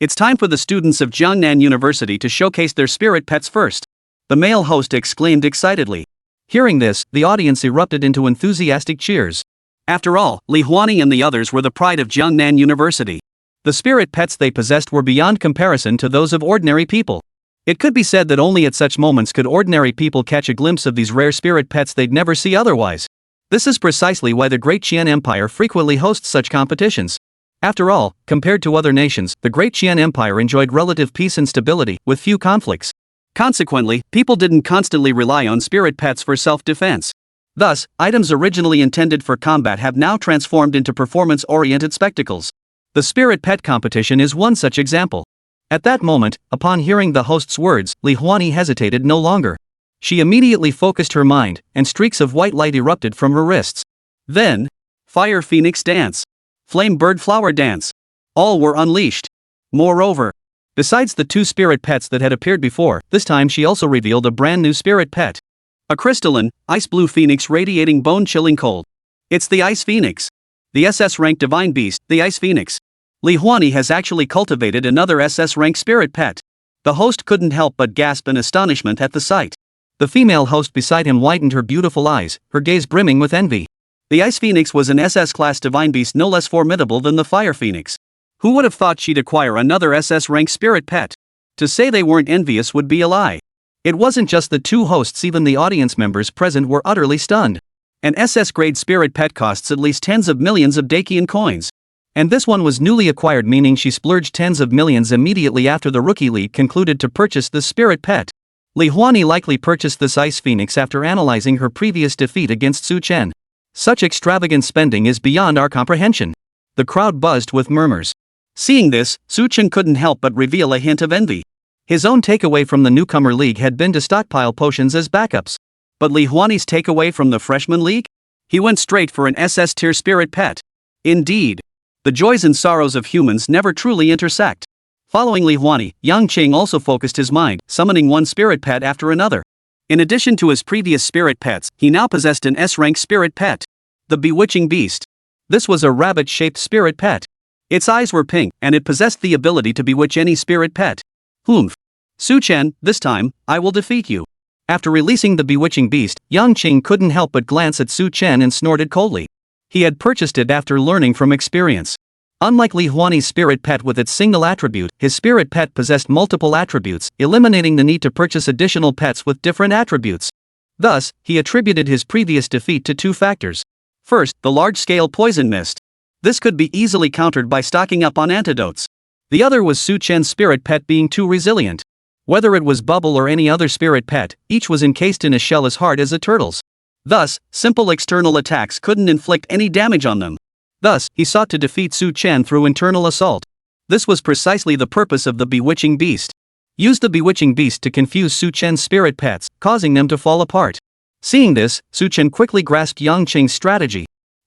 it's time for the students of Jiangnan University to showcase their spirit pets first. The male host exclaimed excitedly. Hearing this, the audience erupted into enthusiastic cheers. After all, Li Huani and the others were the pride of Jiangnan University. The spirit pets they possessed were beyond comparison to those of ordinary people. It could be said that only at such moments could ordinary people catch a glimpse of these rare spirit pets they'd never see otherwise. This is precisely why the Great Qian Empire frequently hosts such competitions. After all, compared to other nations, the Great Qian Empire enjoyed relative peace and stability, with few conflicts. Consequently, people didn't constantly rely on spirit pets for self-defense. Thus, items originally intended for combat have now transformed into performance-oriented spectacles. The spirit pet competition is one such example. At that moment, upon hearing the host's words, Li Huani hesitated no longer. She immediately focused her mind, and streaks of white light erupted from her wrists. Then, Fire Phoenix Dance, Flame Bird Flower Dance, all were unleashed. Moreover, besides the two spirit pets that had appeared before, this time she also revealed a brand new spirit pet. A crystalline, ice blue phoenix radiating bone-chilling cold. It's the Ice Phoenix. The SS-Rank divine beast, the Ice Phoenix. Li Huani has actually cultivated another SS-Rank spirit pet. The host couldn't help but gasp in astonishment at the sight. The female host beside him widened her beautiful eyes, her gaze brimming with envy. The Ice Phoenix was an SS-class divine beast no less formidable than the Fire Phoenix. Who would have thought she'd acquire another SS-Rank spirit pet? To say they weren't envious would be a lie. It wasn't just the two hosts, even the audience members present were utterly stunned. An SS-grade spirit pet costs at least tens of millions of Dakian coins. And this one was newly acquired, meaning she splurged tens of millions immediately after the Rookie League concluded to purchase this spirit pet. Li Huani likely purchased this Ice Phoenix after analyzing her previous defeat against Su Chen. Such extravagant spending is beyond our comprehension. The crowd buzzed with murmurs. Seeing this, Su Chen couldn't help but reveal a hint of envy. His own takeaway from the newcomer league had been to stockpile potions as backups. But Li Huani's takeaway from the freshman league? He went straight for an SS-tier spirit pet. Indeed, the joys and sorrows of humans never truly intersect. Following Li Huani, Yang Qing also focused his mind, summoning one spirit pet after another. In addition to his previous spirit pets, he now possessed an S-rank spirit pet. The Bewitching Beast. This was a rabbit-shaped spirit pet. Its eyes were pink, and it possessed the ability to bewitch any spirit pet. Humph. Su Chen, this time, I will defeat you. After releasing the Bewitching Beast, Yang Qing couldn't help but glance at Su Chen and snorted coldly. He had purchased it after learning from experience. Unlike Li Huani's spirit pet with its single attribute, his spirit pet possessed multiple attributes, eliminating the need to purchase additional pets with different attributes. Thus, he attributed his previous defeat to two factors. First, the large-scale poison mist. This could be easily countered by stocking up on antidotes. The other was Su Chen's spirit pet being too resilient. Whether it was Bubble or any other spirit pet, each was encased in a shell as hard as a turtle's. Thus, simple external attacks couldn't inflict any damage on them. Thus, he sought to defeat Su Chen through internal assault. This was precisely the purpose of the Bewitching Beast. Use the Bewitching Beast to confuse Su Chen's spirit pets, causing them to fall apart. Seeing this, Su Chen quickly grasped Yang Qing's strategy.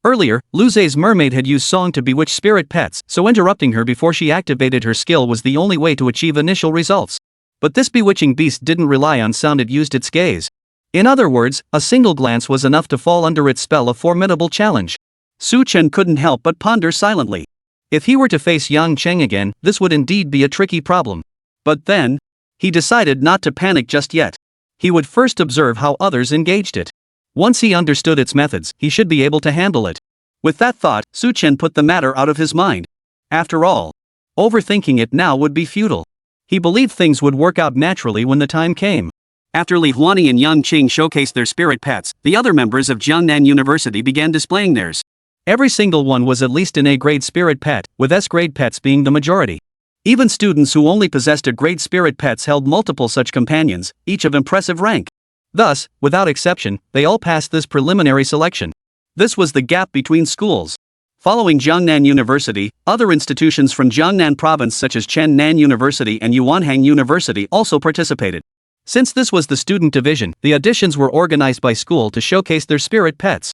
Earlier, Luze's mermaid had used song to bewitch spirit pets, so interrupting her before she activated her skill was the only way to achieve initial results. But this bewitching beast didn't rely on sound, it used its gaze. In other words, a single glance was enough to fall under its spell, a formidable challenge. Su Chen couldn't help but ponder silently. If he were to face Yang Cheng again, this would indeed be a tricky problem. But then, he decided not to panic just yet. He would first observe how others engaged it. Once he understood its methods, he should be able to handle it. With that thought, Su Chen put the matter out of his mind. After all, overthinking it now would be futile. He believed things would work out naturally when the time came. After Li Huani and Yang Qing showcased their spirit pets, the other members of Jiangnan University began displaying theirs. Every single one was at least an A-grade spirit pet, with S-grade pets being the majority. Even students who only possessed a grade spirit pets held multiple such companions, each of impressive rank. Thus, without exception, they all passed this preliminary selection. This was the gap between schools. Following Jiangnan University, other institutions from Jiangnan province such as Chengnan University and Yuanhang University also participated. Since this was the student division, the auditions were organized by school to showcase their spirit pets.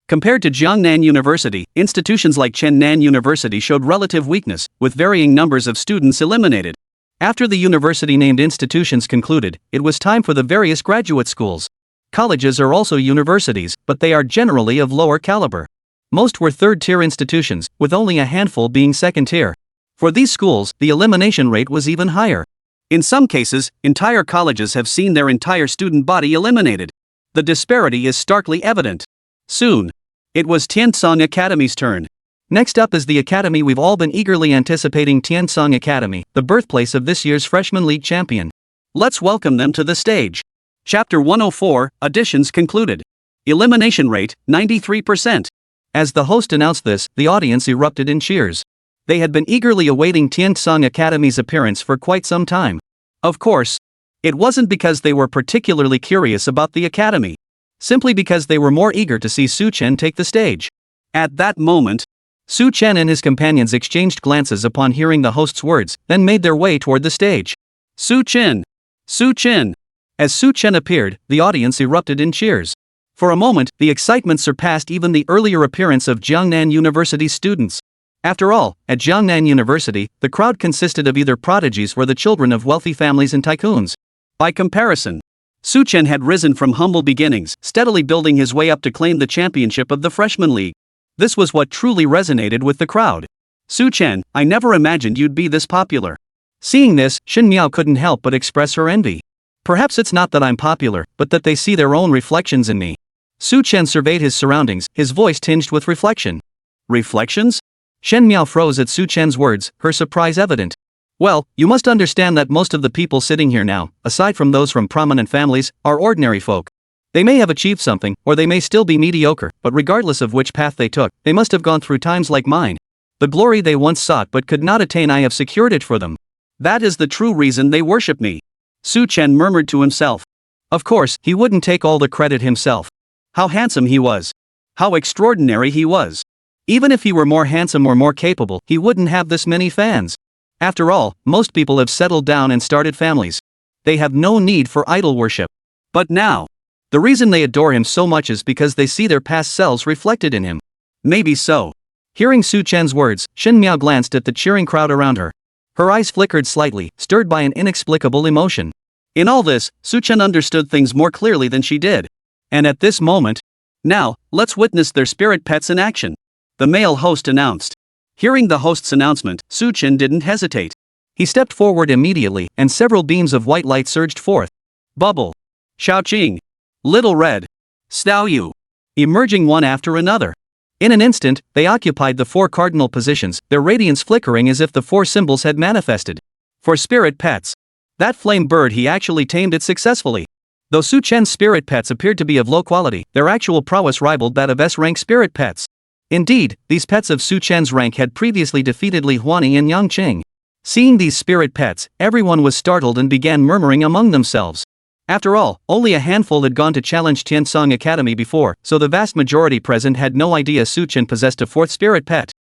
Compared to Jiangnan University, institutions like Chengnan University showed relative weakness, with varying numbers of students eliminated. After the university-named institutions concluded, it was time for the various graduate schools. Colleges are also universities, but they are generally of lower caliber. Most were third-tier institutions, with only a handful being second-tier. For these schools, the elimination rate was even higher. In some cases, entire colleges have seen their entire student body eliminated. The disparity is starkly evident. Soon, it was Tiansong Academy's turn. Next up is the academy we've all been eagerly anticipating, Tiansong Academy, the birthplace of this year's Freshman League champion. Let's welcome them to the stage. Chapter 104, Auditions concluded. Elimination rate, 93%. As the host announced this, the audience erupted in cheers. They had been eagerly awaiting Tiansong Academy's appearance for quite some time. Of course, it wasn't because they were particularly curious about the academy. Simply because they were more eager to see Su Chen take the stage. At that moment, Su Chen and his companions exchanged glances upon hearing the host's words, then made their way toward the stage. Su Chen! Su Chen! As Su Chen appeared, the audience erupted in cheers. For a moment, the excitement surpassed even the earlier appearance of Jiangnan University's students. After all, at Jiangnan University, the crowd consisted of either prodigies or the children of wealthy families and tycoons. By comparison, Su Chen had risen from humble beginnings, steadily building his way up to claim the championship of the Freshman League. This was what truly resonated with the crowd. Su Chen, I never imagined you'd be this popular. Seeing this, Xin Miao couldn't help but express her envy. Perhaps it's not that I'm popular, but that they see their own reflections in me. Su Chen surveyed his surroundings, his voice tinged with reflection. Reflections? Shen Miao froze at Su Chen's words, her surprise evident. Well, you must understand that most of the people sitting here now, aside from those from prominent families, are ordinary folk. They may have achieved something, or they may still be mediocre, but regardless of which path they took, they must have gone through times like mine. The glory they once sought but could not attain, I have secured it for them. That is the true reason they worship me. Su Chen murmured to himself. Of course, he wouldn't take all the credit himself. How handsome he was. How extraordinary he was. Even if he were more handsome or more capable, he wouldn't have this many fans. After all, most people have settled down and started families. They have no need for idol worship. But now, the reason they adore him so much is because they see their past selves reflected in him. Maybe so. Hearing Su Chen's words, Xin Miao glanced at the cheering crowd around her. Her eyes flickered slightly, stirred by an inexplicable emotion. In all this, Su Chen understood things more clearly than she did. And at this moment, now, let's witness their spirit pets in action. The male host announced. Hearing the host's announcement, Su Chen didn't hesitate. He stepped forward immediately, and several beams of white light surged forth. Bubble. Xiaoqing. Little Red. Stao Yu. Emerging one after another. In an instant, they occupied the four cardinal positions, their radiance flickering as if the four symbols had manifested. For spirit pets. That flame bird, he actually tamed it successfully. Though Su Chen's spirit pets appeared to be of low quality, their actual prowess rivaled that of S-rank spirit pets. Indeed, these pets of Su Chen's rank had previously defeated Li Huani and Yang Qing. Seeing these spirit pets, everyone was startled and began murmuring among themselves. After all, only a handful had gone to challenge Tiansong Academy before, so the vast majority present had no idea Su Chen possessed a fourth spirit pet.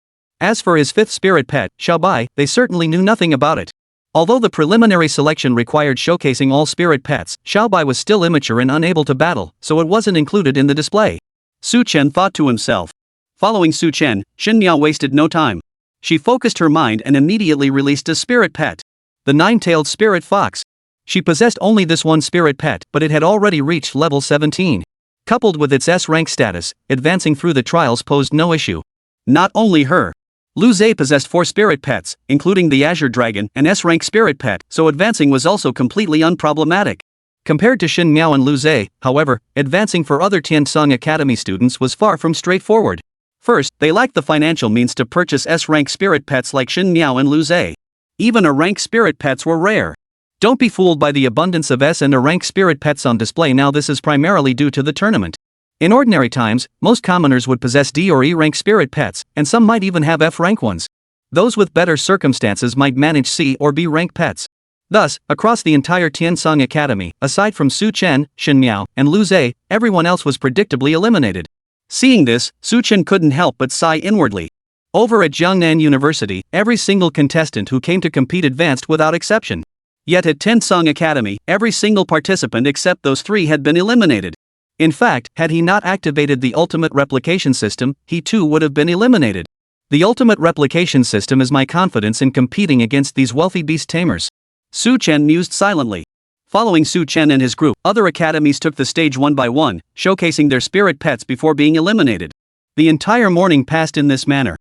As for his fifth spirit pet, Xiaobai, they certainly knew nothing about it. Although the preliminary selection required showcasing all spirit pets, Xiaobai was still immature and unable to battle, so it wasn't included in the display. Su Chen thought to himself. Following Su Chen, Shin Miao wasted no time. She focused her mind and immediately released a spirit pet. The nine-tailed spirit fox. She possessed only this one spirit pet, but it had already reached level 17. Coupled with its S-rank status, advancing through the trials posed no issue. Not only her. Lu Zhe possessed 4 spirit pets, including the Azure Dragon, an S-rank spirit pet, so advancing was also completely unproblematic. Compared to Shin Miao and Lu Zhe, however, advancing for other Tiansong Academy students was far from straightforward. First, they lacked the financial means to purchase S-rank spirit pets like Shin Miao and Lu Zhe. Even A-rank spirit pets were rare. Don't be fooled by the abundance of S and A-rank spirit pets on display now. This is primarily due to the tournament. In ordinary times, most commoners would possess D or E-rank spirit pets, and some might even have F-rank ones. Those with better circumstances might manage C or B-rank pets. Thus, across the entire Tiansong Academy, aside from Su Chen, Shin Miao, and Lu Zhe, everyone else was predictably eliminated. Seeing this, Su Chen couldn't help but sigh inwardly. Over at Jiangnan University, every single contestant who came to compete advanced without exception. Yet at Tiansong Academy, every single participant except those 3 had been eliminated. In fact, had he not activated the ultimate replication system, he too would have been eliminated. The ultimate replication system is my confidence in competing against these wealthy beast tamers. Su Chen mused silently. Following Su Chen and his group, other academies took the stage one by one, showcasing their spirit pets before being eliminated. The entire morning passed in this manner.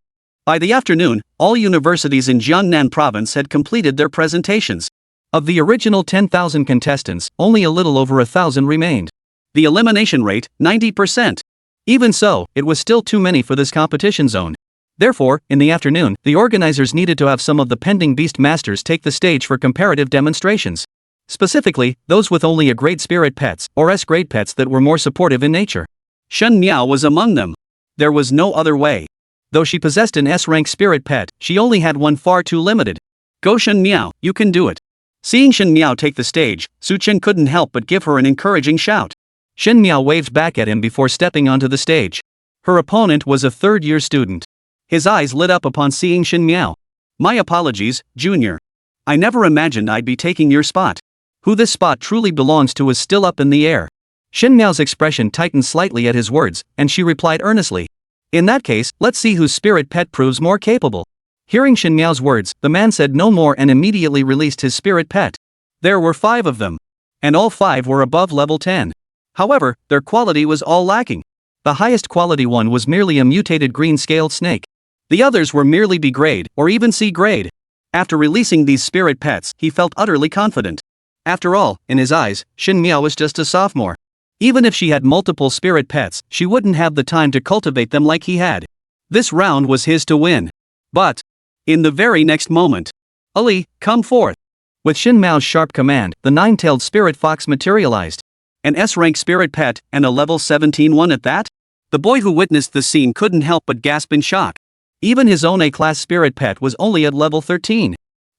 By the afternoon, all universities in Jiangnan province had completed their presentations. Of the original 10,000 contestants, only a little over 1,000 remained. The elimination rate, 90%. Even so, it was still too many for this competition zone. Therefore, in the afternoon, the organizers needed to have some of the pending beast masters take the stage for comparative demonstrations. Specifically, those with only A-grade spirit pets, or S-grade pets that were more supportive in nature. Shen Miao was among them. There was no other way. Though she possessed an S-rank spirit pet, she only had one far too limited. Go Shen Miao, you can do it. Seeing Shen Miao take the stage, Su Chen couldn't help but give her an encouraging shout. Shen Miao waved back at him before stepping onto the stage. Her opponent was a third-year student. His eyes lit up upon seeing Shen Miao. My apologies, Junior. I never imagined I'd be taking your spot. Who this spot truly belongs to is still up in the air. Shen Miao's expression tightened slightly at his words, and she replied earnestly. In that case, let's see whose spirit pet proves more capable. Hearing Shen Miao's words, the man said no more and immediately released his spirit pet. There were 5 of them. And all 5 were above level 10. However, their quality was all lacking. The highest quality one was merely a mutated green-scaled snake. The others were merely B-grade, or even C-grade. After releasing these spirit pets, he felt utterly confident. After all, in his eyes, Shen Miao was just a sophomore. Even if she had multiple spirit pets, she wouldn't have the time to cultivate them like he had. This round was his to win. But, in the very next moment, Ali, come forth. With Shen Miao's sharp command, the 9-tailed spirit fox materialized. An S-rank spirit pet, and a level 17 one at that? The boy who witnessed the scene couldn't help but gasp in shock. Even his own A-class spirit pet was only at level 13.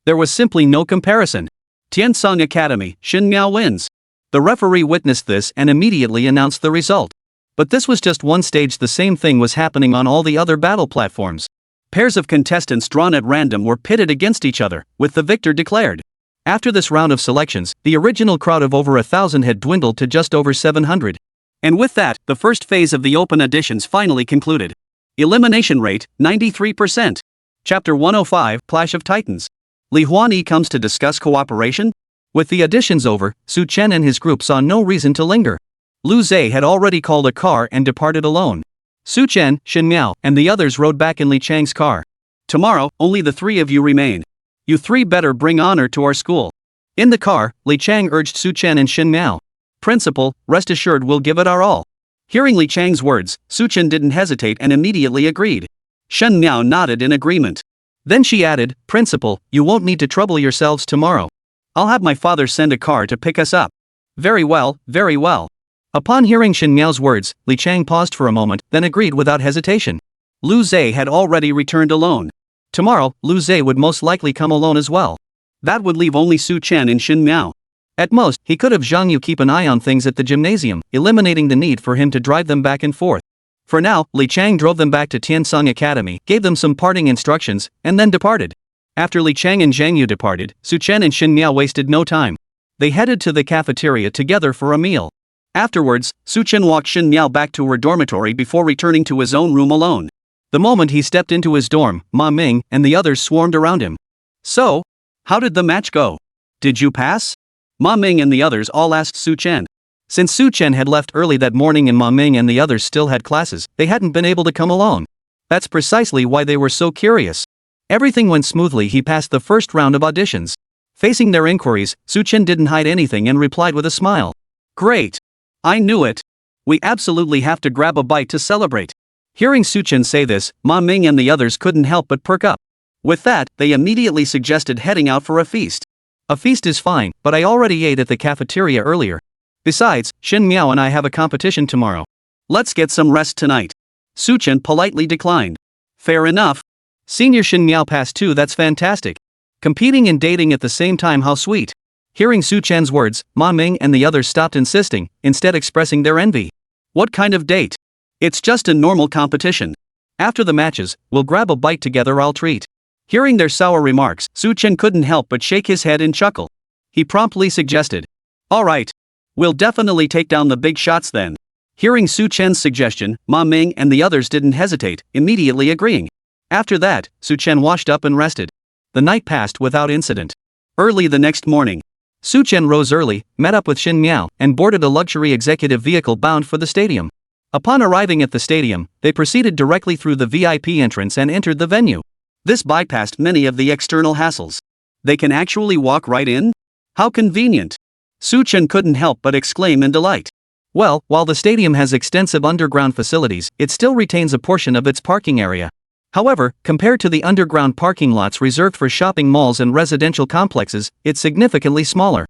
There was simply no comparison. Tiansong Academy, Shen Miao wins. The referee witnessed this and immediately announced the result. But this was just one stage. The same thing was happening on all the other battle platforms. Pairs of contestants drawn at random were pitted against each other, with the victor declared. After this round of selections, the original crowd of over 1,000 had dwindled to just over 700. And with that, the first phase of the open auditions finally concluded. Elimination rate, 93%. Chapter 105, Clash of Titans. Li Huanyi comes to discuss cooperation? With the auditions over, Su Chen and his group saw no reason to linger. Lu Zhe had already called a car and departed alone. Su Chen, Shen Miao, and the others rode back in Li Chang's car. Tomorrow, only the 3 of you remain. You 3 better bring honor to our school. In the car, Li Chang urged Su Chen and Shen Miao. Principal, rest assured we'll give it our all. Hearing Li Chang's words, Su Chen didn't hesitate and immediately agreed. Shen Miao nodded in agreement. Then she added, Principal, you won't need to trouble yourselves tomorrow. I'll have my father send a car to pick us up. Very well, very well. Upon hearing Shen Miao's words, Li Chang paused for a moment, then agreed without hesitation. Lu Zhe had already returned alone. Tomorrow, Lu Zhe would most likely come alone as well. That would leave only Su Chen and Shen Miao. At most, he could have Zhang Yu keep an eye on things at the gymnasium, eliminating the need for him to drive them back and forth. For now, Li Chang drove them back to Tiansong Academy, gave them some parting instructions, and then departed. After Li Chang and Zhang Yu departed, Su Chen and Shen Miao wasted no time. They headed to the cafeteria together for a meal. Afterwards, Su Chen walked Shen Miao back to her dormitory before returning to his own room alone. The moment he stepped into his dorm, Wang Meng and the others swarmed around him. So, how did the match go? Did you pass? Wang Meng and the others all asked Su Chen. Since Su Chen had left early that morning and Wang Meng and the others still had classes, they hadn't been able to come alone. That's precisely why they were so curious. Everything went smoothly. He passed the first round of auditions. Facing their inquiries, Su Chen didn't hide anything and replied with a smile. Great. I knew it. We absolutely have to grab a bite to celebrate. Hearing Su Chen say this, Wang Meng and the others couldn't help but perk up. With that, they immediately suggested heading out for a feast. A feast is fine, but I already ate at the cafeteria earlier. Besides, Shen Miao and I have a competition tomorrow. Let's get some rest tonight. Su Chen politely declined. Fair enough. Senior Shen Miao passed too. That's fantastic. Competing and dating at the same time, how sweet. Hearing Su Chen's words, Wang Meng and the others stopped insisting, instead expressing their envy. What kind of date? It's just a normal competition. After the matches, we'll grab a bite together. I'll treat. Hearing their sour remarks, Su Chen couldn't help but shake his head and chuckle. He promptly suggested. Alright. We'll definitely take down the big shots then. Hearing Su Chen's suggestion, Wang Meng and the others didn't hesitate, immediately agreeing. After that, Su Chen washed up and rested. The night passed without incident. Early the next morning, Su Chen rose early, met up with Shen Miao, and boarded a luxury executive vehicle bound for the stadium. Upon arriving at the stadium, they proceeded directly through the VIP entrance and entered the venue. This bypassed many of the external hassles. They can actually walk right in? How convenient! Su Chen couldn't help but exclaim in delight. Well, while the stadium has extensive underground facilities, it still retains a portion of its parking area. However, compared to the underground parking lots reserved for shopping malls and residential complexes, it's significantly smaller.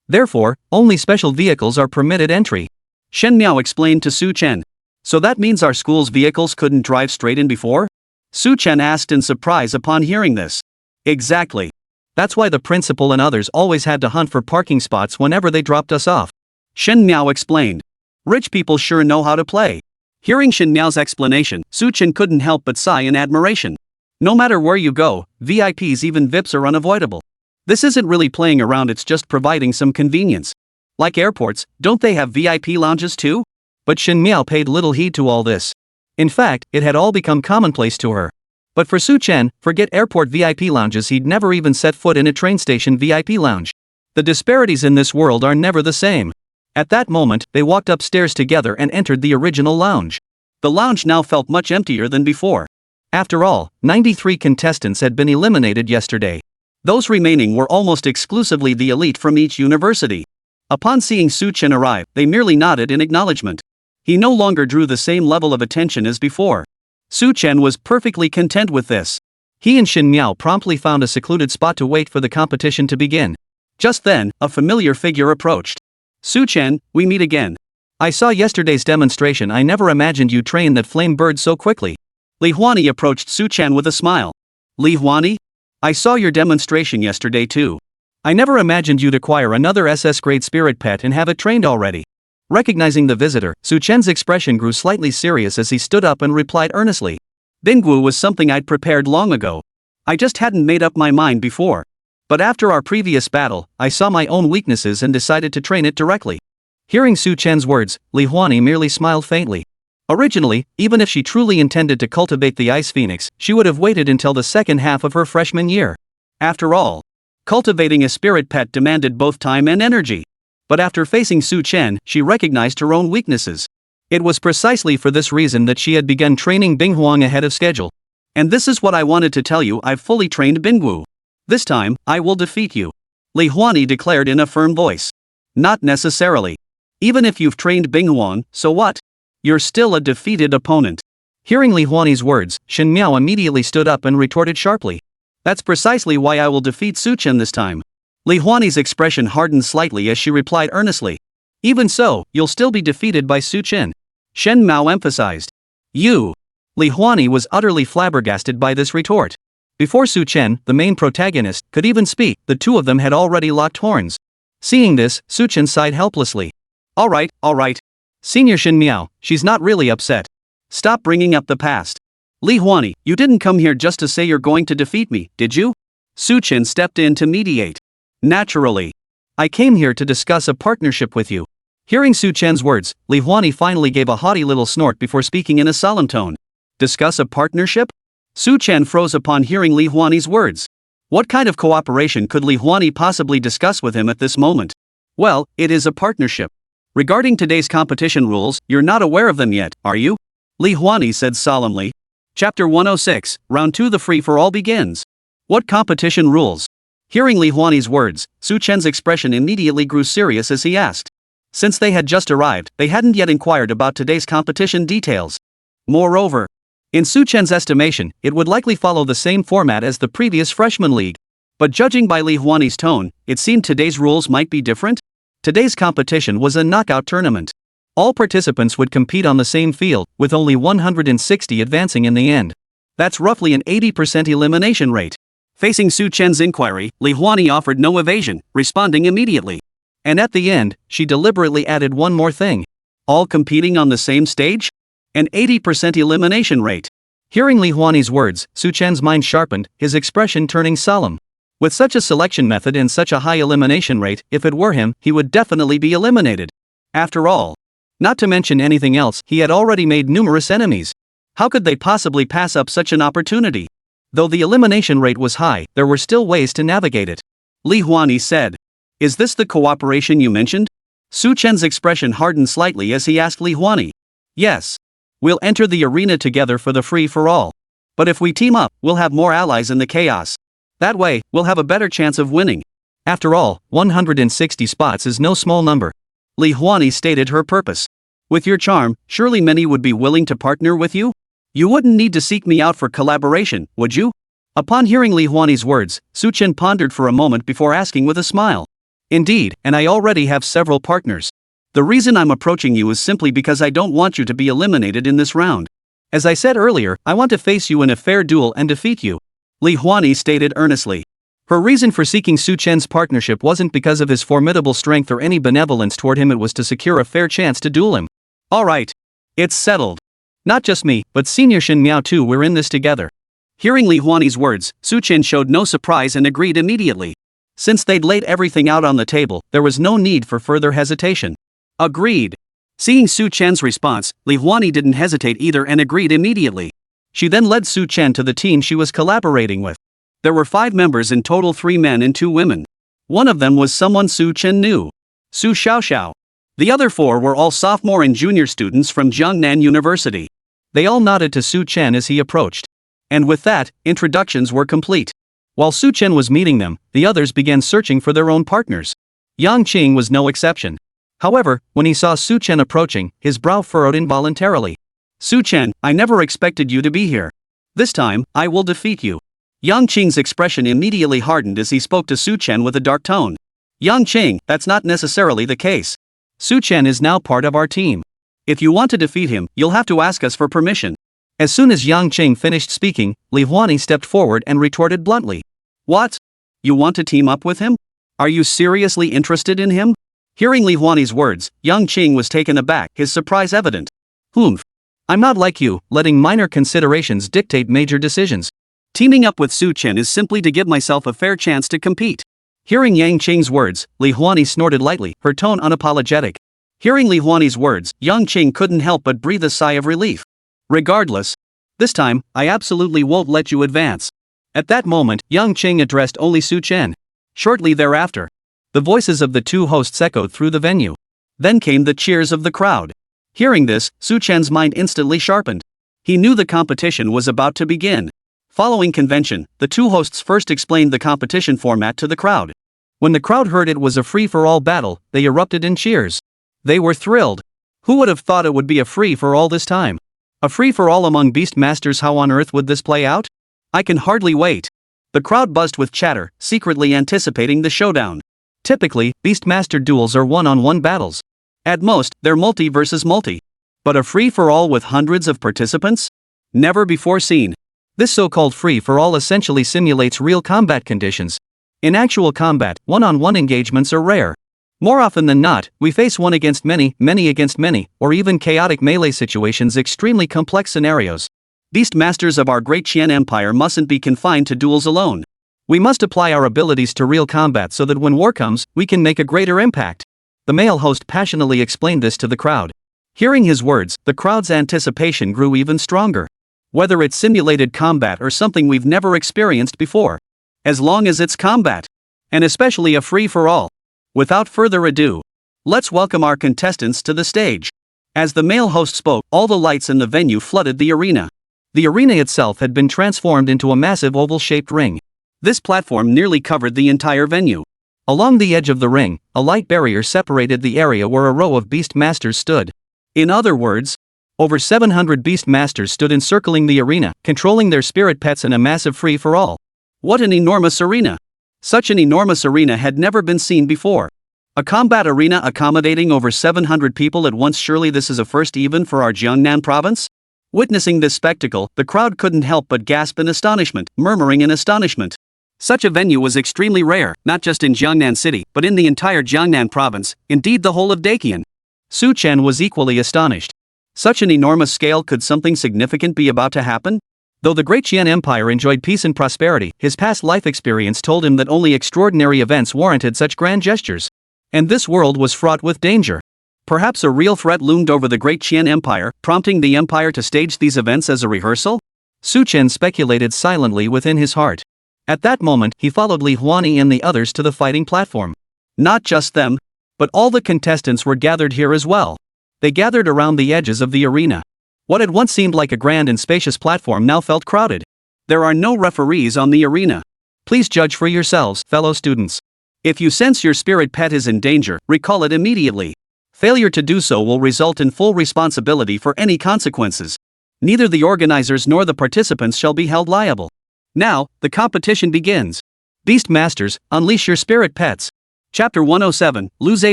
Therefore, only special vehicles are permitted entry. Shen Miao explained to Su Chen. So that means our school's vehicles couldn't drive straight in before? Su Chen asked in surprise upon hearing this. Exactly. That's why the principal and others always had to hunt for parking spots whenever they dropped us off. Shen Miao explained. Rich people sure know how to play. Hearing Shen Miao's explanation, Su Chen couldn't help but sigh in admiration. No matter where you go, VIPs, even VIPs, are unavoidable. This isn't really playing around, it's just providing some convenience. Like airports, don't they have VIP lounges too? But Shen Miao paid little heed to all this. In fact, it had all become commonplace to her. But for Su Chen, forget airport VIP lounges, he'd never even set foot in a train station VIP lounge. The disparities in this world are never the same. At that moment, they walked upstairs together and entered the original lounge. The lounge now felt much emptier than before. After all, 93 contestants had been eliminated yesterday. Those remaining were almost exclusively the elite from each university. Upon seeing Su Chen arrive, they merely nodded in acknowledgement. He no longer drew the same level of attention as before. Su Chen was perfectly content with this. He and Shen Miao promptly found a secluded spot to wait for the competition to begin. Just then, a familiar figure approached. Su Chen, we meet again. I saw yesterday's demonstration. I never imagined you trained that flame bird so quickly. Li Huani approached Su Chen with a smile. Li Huani? I saw your demonstration yesterday too. I never imagined you'd acquire another SS grade spirit pet and have it trained already. Recognizing the visitor, Su Chen's expression grew slightly serious as he stood up and replied earnestly. Bingwu was something I'd prepared long ago. I just hadn't made up my mind before. But after our previous battle, I saw my own weaknesses and decided to train it directly. Hearing Su Chen's words, Li Huani merely smiled faintly. Originally, even if she truly intended to cultivate the Ice Phoenix, she would have waited until the second half of her freshman year. After all, cultivating a spirit pet demanded both time and energy. But after facing Su Chen, she recognized her own weaknesses. It was precisely for this reason that she had begun training Binghuang ahead of schedule. And this is what I wanted to tell you, I've fully trained Bingwu. This time, I will defeat you. Li Huani declared in a firm voice. Not necessarily. Even if you've trained Binghuang, so what? You're still a defeated opponent. Hearing Li Huani's words, Shen Miao immediately stood up and retorted sharply. That's precisely why I will defeat Su Chen this time. Li Huani's expression hardened slightly as she replied earnestly. Even so, you'll still be defeated by Su Chen. Shen Miao emphasized. You. Li Huani was utterly flabbergasted by this retort. Before Su Chen, the main protagonist, could even speak, the two of them had already locked horns. Seeing this, Su Chen sighed helplessly. Alright. Senior Shen Miao, she's not really upset. Stop bringing up the past. Li Huani, you didn't come here just to say you're going to defeat me, did you? Su Chen stepped in to mediate. Naturally. I came here to discuss a partnership with you. Hearing Su Chen's words, Li Huani finally gave a haughty little snort before speaking in a solemn tone. Discuss a partnership? Su Chen froze upon hearing Li Huani's words. What kind of cooperation could Li Huani possibly discuss with him at this moment? Well, it is a partnership. Regarding today's competition rules, you're not aware of them yet, are you? Li Huani said solemnly. Chapter 106, Round 2. The free-for-all begins. What competition rules? Hearing Li Huani's words, Su Chen's expression immediately grew serious as he asked. Since they had just arrived, they hadn't yet inquired about today's competition details. Moreover, in Su Chen's estimation, it would likely follow the same format as the previous freshman league. But judging by Li Huani's tone, it seemed today's rules might be different. Today's competition was a knockout tournament. All participants would compete on the same field, with only 160 advancing in the end. That's roughly an 80% elimination rate. Facing Su Chen's inquiry, Li Huani offered no evasion, responding immediately. And at the end, she deliberately added one more thing. All competing on the same stage? An 80% elimination rate. Hearing Li Huani's words, Su Chen's mind sharpened, his expression turning solemn. With such a selection method and such a high elimination rate, if it were him, he would definitely be eliminated. After all, not to mention anything else, he had already made numerous enemies. How could they possibly pass up such an opportunity? Though the elimination rate was high, there were still ways to navigate it. Li Huani said. Is this the cooperation you mentioned? Su Chen's expression hardened slightly as he asked Li Huani. Yes. We'll enter the arena together for the free-for-all. But if we team up, we'll have more allies in the chaos. That way, we'll have a better chance of winning. After all, 160 spots is no small number. Li Huani stated her purpose. With your charm, surely many would be willing to partner with you? You wouldn't need to seek me out for collaboration, would you? Upon hearing Li Huani's words, Su Chen pondered for a moment before asking with a smile. Indeed, and I already have several partners. The reason I'm approaching you is simply because I don't want you to be eliminated in this round. As I said earlier, I want to face you in a fair duel and defeat you. Li Huani stated earnestly. Her reason for seeking Su Chen's partnership wasn't because of his formidable strength or any benevolence toward him, it was to secure a fair chance to duel him. Alright. It's settled. Not just me, but Senior Shin Miao too, we're in this together. Hearing Li Huani's words, Su Chen showed no surprise and agreed immediately. Since they'd laid everything out on the table, there was no need for further hesitation. Agreed. Seeing Su Chen's response, Li Huani didn't hesitate either and agreed immediately. She then led Su Chen to the team she was collaborating with. There were 5 members in total, 3 men and 2 women. One of them was someone Su Chen knew. Su Xiaoxiao. The other 4 were all sophomore and junior students from Jiangnan University. They all nodded to Su Chen as he approached. And with that, introductions were complete. While Su Chen was meeting them, the others began searching for their own partners. Yang Qing was no exception. However, when he saw Su Chen approaching, his brow furrowed involuntarily. Su Chen, I never expected you to be here. This time, I will defeat you. Yang Qing's expression immediately hardened as he spoke to Su Chen with a dark tone. Yang Qing, that's not necessarily the case. Su Chen is now part of our team. If you want to defeat him, you'll have to ask us for permission. As soon as Yang Qing finished speaking, Li Huani stepped forward and retorted bluntly. What? You want to team up with him? Are you seriously interested in him? Hearing Li Huani's words, Yang Qing was taken aback, his surprise evident. Humph. I'm not like you, letting minor considerations dictate major decisions. Teaming up with Su Chen is simply to give myself a fair chance to compete. Hearing Yang Qing's words, Li Huani snorted lightly, her tone unapologetic. Hearing Li Huani's words, Yang Qing couldn't help but breathe a sigh of relief. Regardless. This time, I absolutely won't let you advance. At that moment, Yang Qing addressed only Su Chen. Shortly thereafter, the voices of the 2 hosts echoed through the venue. Then came the cheers of the crowd. Hearing this, Su Chen's mind instantly sharpened. He knew the competition was about to begin. Following convention, the 2 hosts first explained the competition format to the crowd. When the crowd heard it was a free-for-all battle, they erupted in cheers. They were thrilled. Who would have thought it would be a free-for-all this time? A free-for-all among beast masters? How on earth would this play out? I can hardly wait. The crowd buzzed with chatter, secretly anticipating the showdown. Typically, Beastmaster duels are one-on-one battles. At most, they're multi versus multi. But a free-for-all with hundreds of participants? Never before seen. This so-called free-for-all essentially simulates real combat conditions. In actual combat, one-on-one engagements are rare. More often than not, we face one against many, many against many, or even chaotic melee situations, extremely complex scenarios. Beastmasters of our great Qian Empire mustn't be confined to duels alone. We must apply our abilities to real combat so that when war comes, we can make a greater impact. The male host passionately explained this to the crowd. Hearing his words, the crowd's anticipation grew even stronger. Whether it's simulated combat or something we've never experienced before. As long as it's combat. And especially a free-for-all. Without further ado, let's welcome our contestants to the stage. As the male host spoke, all the lights in the venue flooded the arena. The arena itself had been transformed into a massive oval-shaped ring. This platform nearly covered the entire venue. Along the edge of the ring, a light barrier separated the area where a row of beast masters stood. In other words, over 700 beast masters stood encircling the arena, controlling their spirit pets in a massive free-for-all. What an enormous arena! Such an enormous arena had never been seen before. A combat arena accommodating over 700 people at once, surely this is a first even for our Jiangnan province? Witnessing this spectacle, the crowd couldn't help but gasp in astonishment, murmuring in astonishment. Such a venue was extremely rare, not just in Jiangnan City, but in the entire Jiangnan province, indeed the whole of Daqian. Su Chen was equally astonished. Such an enormous scale, could something significant be about to happen? Though the Great Qian Empire enjoyed peace and prosperity, his past life experience told him that only extraordinary events warranted such grand gestures. And this world was fraught with danger. Perhaps a real threat loomed over the Great Qian Empire, prompting the empire to stage these events as a rehearsal? Su Chen speculated silently within his heart. At that moment, he followed Li Huani and the others to the fighting platform. Not just them, but all the contestants were gathered here as well. They gathered around the edges of the arena. What had once seemed like a grand and spacious platform now felt crowded. There are no referees on the arena. Please judge for yourselves, fellow students. If you sense your spirit pet is in danger, recall it immediately. Failure to do so will result in full responsibility for any consequences. Neither the organizers nor the participants shall be held liable. Now, the competition begins. Beast Masters, unleash your spirit pets. Chapter 107, Lu Zhe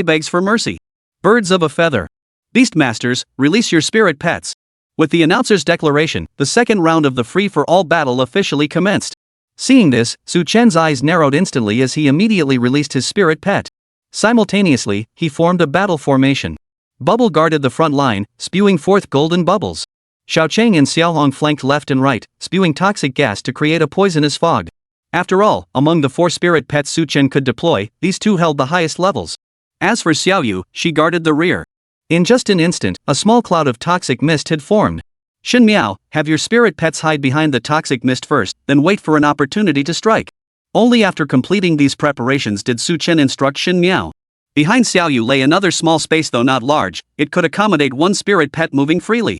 begs for mercy. Birds of a feather. Beast Masters, release your spirit pets. With the announcer's declaration, the second round of the free-for-all battle officially commenced. Seeing this, Su Chen's eyes narrowed instantly as he immediately released his spirit pet. Simultaneously, he formed a battle formation. Bubble guarded the front line, spewing forth golden bubbles. Xiaocheng and Xiaohong flanked left and right, spewing toxic gas to create a poisonous fog. After all, among the 4 spirit pets Su Chen could deploy, these 2 held the highest levels. As for Xiaoyu, she guarded the rear. In just an instant, a small cloud of toxic mist had formed. Shen Miao, have your spirit pets hide behind the toxic mist first, then wait for an opportunity to strike. Only after completing these preparations did Su Chen instruct Shen Miao. Behind Xiaoyu lay another small space, though not large. It could accommodate 1 spirit pet moving freely.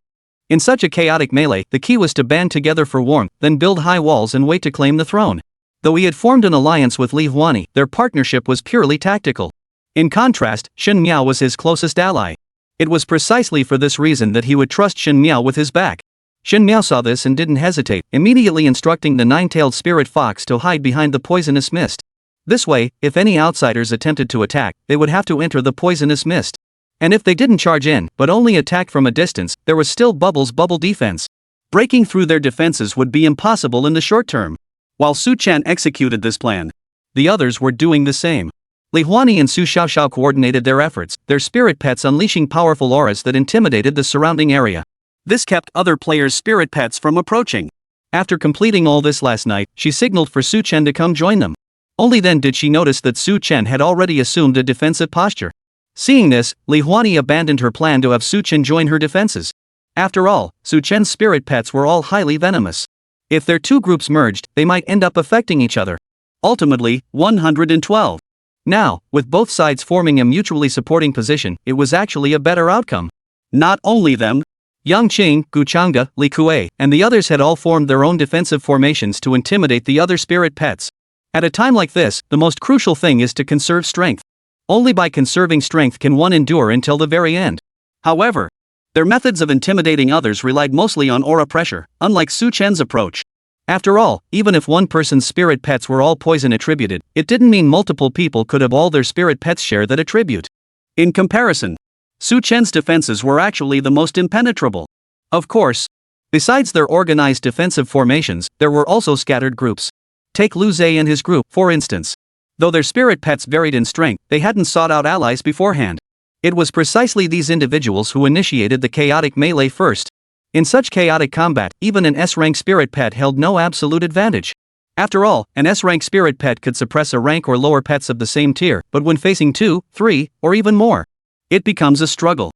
In such a chaotic melee, the key was to band together for warmth, then build high walls and wait to claim the throne. Though he had formed an alliance with Li Huani, their partnership was purely tactical. In contrast, Shen Miao was his closest ally. It was precisely for this reason that he would trust Shen Miao with his back. Shen Miao saw this and didn't hesitate, immediately instructing the 9-tailed spirit fox to hide behind the poisonous mist. This way, if any outsiders attempted to attack, they would have to enter the poisonous mist. And if they didn't charge in, but only attack from a distance, there was still Bubble's bubble defense. Breaking through their defenses would be impossible in the short term. While Su Chen executed this plan, the others were doing the same. Li Huani and Su Xiaoxiao coordinated their efforts, their spirit pets unleashing powerful auras that intimidated the surrounding area. This kept other players' spirit pets from approaching. After completing all this last night, she signaled for Su Chen to come join them. Only then did she notice that Su Chen had already assumed a defensive posture. Seeing this, Li Huani abandoned her plan to have Su Chen join her defenses. After all, Su Chen's spirit pets were all highly venomous. If their 2 groups merged, they might end up affecting each other. Ultimately, 112. Now, with both sides forming a mutually supporting position, it was actually a better outcome. Not only them, Yang Qing, Gu Changge, Li Kuei, and the others had all formed their own defensive formations to intimidate the other spirit pets. At a time like this, the most crucial thing is to conserve strength. Only by conserving strength can one endure until the very end. However, their methods of intimidating others relied mostly on aura pressure, unlike Su Chen's approach. After all, even if one person's spirit pets were all poison attributed, it didn't mean multiple people could have all their spirit pets share that attribute. In comparison, Su Chen's defenses were actually the most impenetrable. Of course, besides their organized defensive formations, there were also scattered groups. Take Lu Zhe and his group, for instance. Though their spirit pets varied in strength, they hadn't sought out allies beforehand. It was precisely these individuals who initiated the chaotic melee first. In such chaotic combat, even an S-rank spirit pet held no absolute advantage. After all, an S-rank spirit pet could suppress a rank or lower pets of the same tier, but when facing 2, 3, or even more, it becomes a struggle.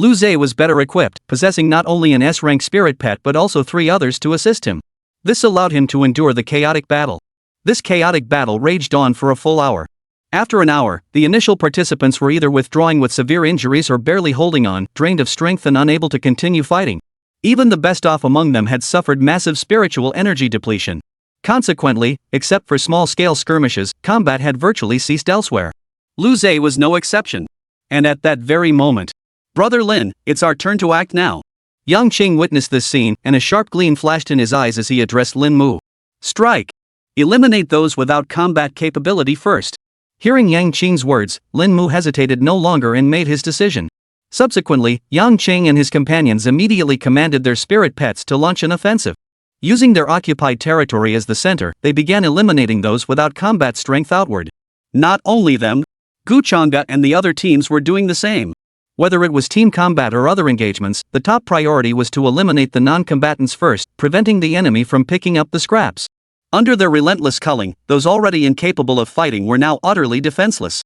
Lu Zhe was better equipped, possessing not only an S-rank spirit pet but also 3 others to assist him. This allowed him to endure the chaotic battle. This chaotic battle raged on for a full hour. After an hour, the initial participants were either withdrawing with severe injuries or barely holding on, drained of strength and unable to continue fighting. Even the best off among them had suffered massive spiritual energy depletion. Consequently, except for small-scale skirmishes, combat had virtually ceased elsewhere. Lu Zhe was no exception. And at that very moment, "Brother Lin, it's our turn to act now." Yang Qing witnessed this scene, and a sharp gleam flashed in his eyes as he addressed Lin Mu. "Strike! Eliminate those without combat capability first." Hearing Yang Qing's words, Lin Mu hesitated no longer and made his decision. Subsequently, Yang Qing and his companions immediately commanded their spirit pets to launch an offensive. Using their occupied territory as the center, they began eliminating those without combat strength outward. Not only them, Guchanga and the other teams were doing the same. Whether it was team combat or other engagements, the top priority was to eliminate the non-combatants first, preventing the enemy from picking up the scraps. Under their relentless culling, those already incapable of fighting were now utterly defenseless.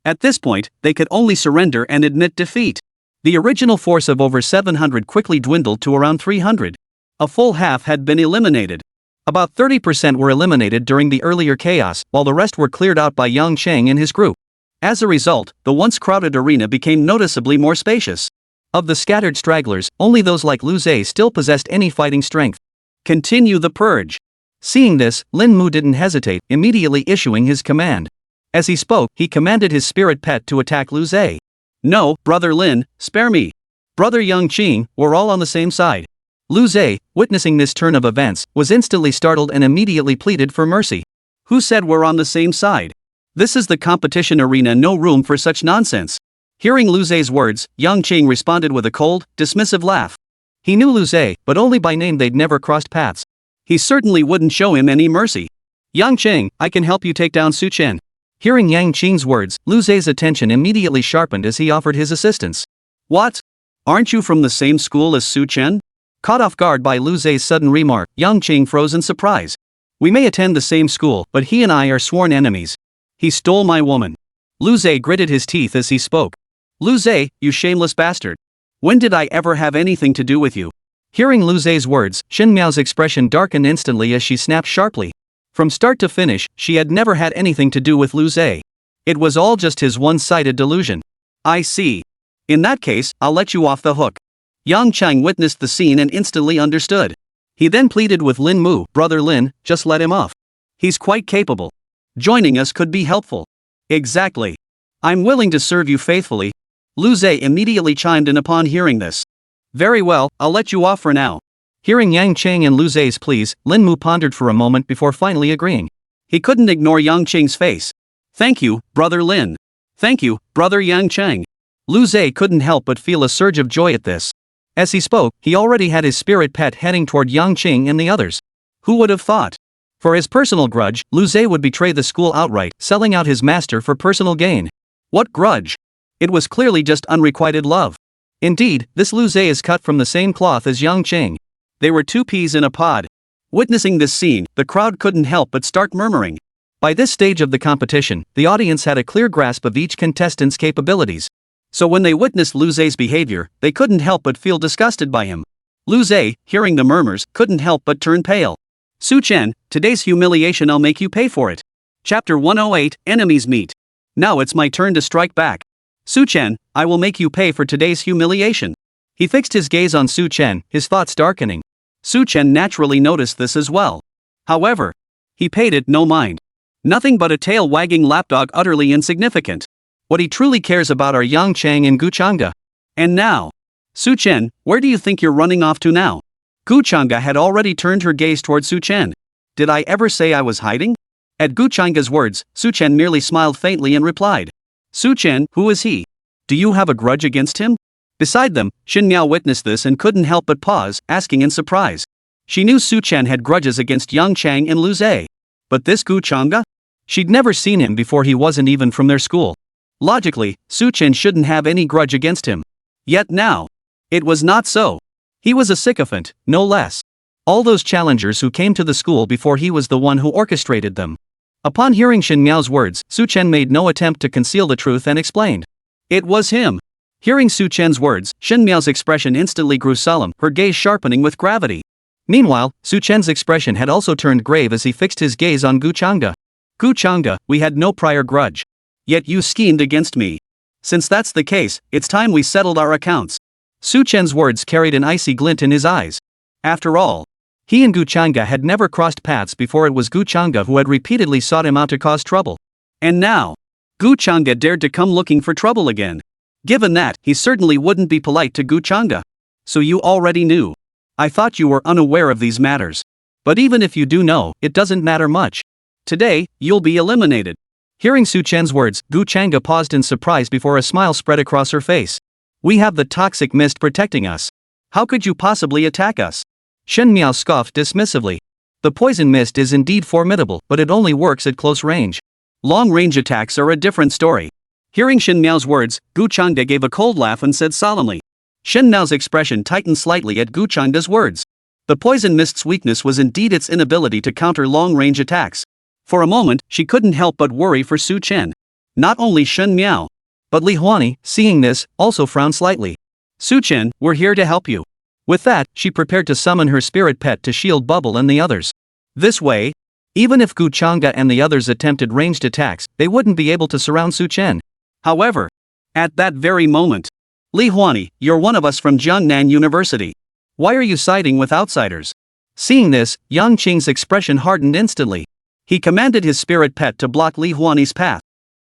At this point, they could only surrender and admit defeat. The original force of over 700 quickly dwindled to around 300. A full half had been eliminated. About 30% were eliminated during the earlier chaos, while the rest were cleared out by Yang Cheng and his group. As a result, the once crowded arena became noticeably more spacious. Of the scattered stragglers, only those like Lu Zhe still possessed any fighting strength. Continue the purge. Seeing this, Lin Mu didn't hesitate, immediately issuing his command. As he spoke, he commanded his spirit pet to attack Lu Zhe. "No, Brother Lin, spare me. Brother Yang Qing, we're all on the same side." Lu Zhe, witnessing this turn of events, was instantly startled and immediately pleaded for mercy. "Who said we're on the same side? This is the competition arena, no room for such nonsense." Hearing Lu Zhe's words, Yang Qing responded with a cold, dismissive laugh. He knew Lu Zhe, but only by name. They'd never crossed paths. He certainly wouldn't show him any mercy. "Yang Qing, I can help you take down Su Chen." Hearing Yang Qing's words, Lu Zhe's attention immediately sharpened as he offered his assistance. "What? Aren't you from the same school as Su Chen?" Caught off guard by Lu Zhe's sudden remark, Yang Qing froze in surprise. "We may attend the same school, but he and I are sworn enemies. He stole my woman." Lu Zhe gritted his teeth as he spoke. "Lu Zhe, you shameless bastard. When did I ever have anything to do with you?" Hearing Lu Zhe's words, Shen Miao's expression darkened instantly as she snapped sharply. From start to finish, she had never had anything to do with Lu Zhe. It was all just his one-sided delusion. "I see. In that case, I'll let you off the hook." Yang Chang witnessed the scene and instantly understood. He then pleaded with Lin Mu, "Brother Lin, just let him off. He's quite capable. Joining us could be helpful." "Exactly. I'm willing to serve you faithfully." Lu Zhe immediately chimed in upon hearing this. "Very well, I'll let you off for now." Hearing Yang Cheng and Lu Zhe's pleas, Lin Mu pondered for a moment before finally agreeing. He couldn't ignore Yang Cheng's face. "Thank you, Brother Lin. Thank you, Brother Yang Cheng." Lu Zhe couldn't help but feel a surge of joy at this. As he spoke, he already had his spirit pet heading toward Yang Qing and the others. Who would have thought? For his personal grudge, Lu Zhe would betray the school outright, selling out his master for personal gain. What grudge? It was clearly just unrequited love. Indeed, this Lu Zhe is cut from the same cloth as Yang Qing. They were 2 peas in a pod. Witnessing this scene, the crowd couldn't help but start murmuring. By this stage of the competition, the audience had a clear grasp of each contestant's capabilities. So when they witnessed Lu Zhe's behavior, they couldn't help but feel disgusted by him. Lu Zhe, hearing the murmurs, couldn't help but turn pale. "Su Chen, today's humiliation, I'll make you pay for it." Chapter 108, Enemies Meet. "Now it's my turn to strike back. Su Chen, I will make you pay for today's humiliation." He fixed his gaze on Su Chen, his thoughts darkening. Su Chen naturally noticed this as well. However, he paid it no mind. Nothing but a tail-wagging lapdog, utterly insignificant. What he truly cares about are Yang Chang and Guchanga. And now, "Su Chen, where do you think you're running off to now?" Guchanga had already turned her gaze toward Su Chen. "Did I ever say I was hiding?" At Guchanga's words, Su Chen merely smiled faintly and replied. "Su Chen, who is he? Do you have a grudge against him?" Beside them, Xin Miao witnessed this and couldn't help but pause, asking in surprise. She knew Su Chen had grudges against Yang Chang and Lu Zhe. But this Guchanga? She'd never seen him before. He wasn't even from their school. Logically, Su Chen shouldn't have any grudge against him. Yet now, it was not so. He was a sycophant, no less. All those challengers who came to the school before, he was the one who orchestrated them. Upon hearing Xin Miao's words, Su Chen made no attempt to conceal the truth and explained. It was him. Hearing Su Chen's words, Shen Miao's expression instantly grew solemn, her gaze sharpening with gravity. Meanwhile, Su Chen's expression had also turned grave as he fixed his gaze on Gu Chang'e. Gu Chang'e, we had no prior grudge. Yet you schemed against me. Since that's the case, it's time we settled our accounts. Su Chen's words carried an icy glint in his eyes. After all, he and Gu Chang'e had never crossed paths before. It was Gu Chang'e who had repeatedly sought him out to cause trouble. And now, Gu Chang'e dared to come looking for trouble again. Given that, he certainly wouldn't be polite to Gu Chang'e. So you already knew. I thought you were unaware of these matters. But even if you do know, it doesn't matter much. Today, you'll be eliminated. Hearing Su Chen's words, Gu Chang'e paused in surprise before a smile spread across her face. We have the toxic mist protecting us. How could you possibly attack us? Shen Miao scoffed dismissively. The poison mist is indeed formidable, but it only works at close range. Long-range attacks are a different story. Hearing Shen Miao's words, Gu Chang'e gave a cold laugh and said solemnly. Shen Miao's expression tightened slightly at Gu Chang'e's words. The poison mist's weakness was indeed its inability to counter long-range attacks. For a moment, she couldn't help but worry for Su Chen. Not only Shen Miao, but Li Huani, seeing this, also frowned slightly. Su Chen, we're here to help you. With that, she prepared to summon her spirit pet to shield Bubble and the others. This way, even if Gu Chang'e and the others attempted ranged attacks, they wouldn't be able to surround Su Chen. However, at that very moment, Li Huani, you're one of us from Jiangnan University. Why are you siding with outsiders? Seeing this, Yang Qing's expression hardened instantly. He commanded his spirit pet to block Li Huani's path.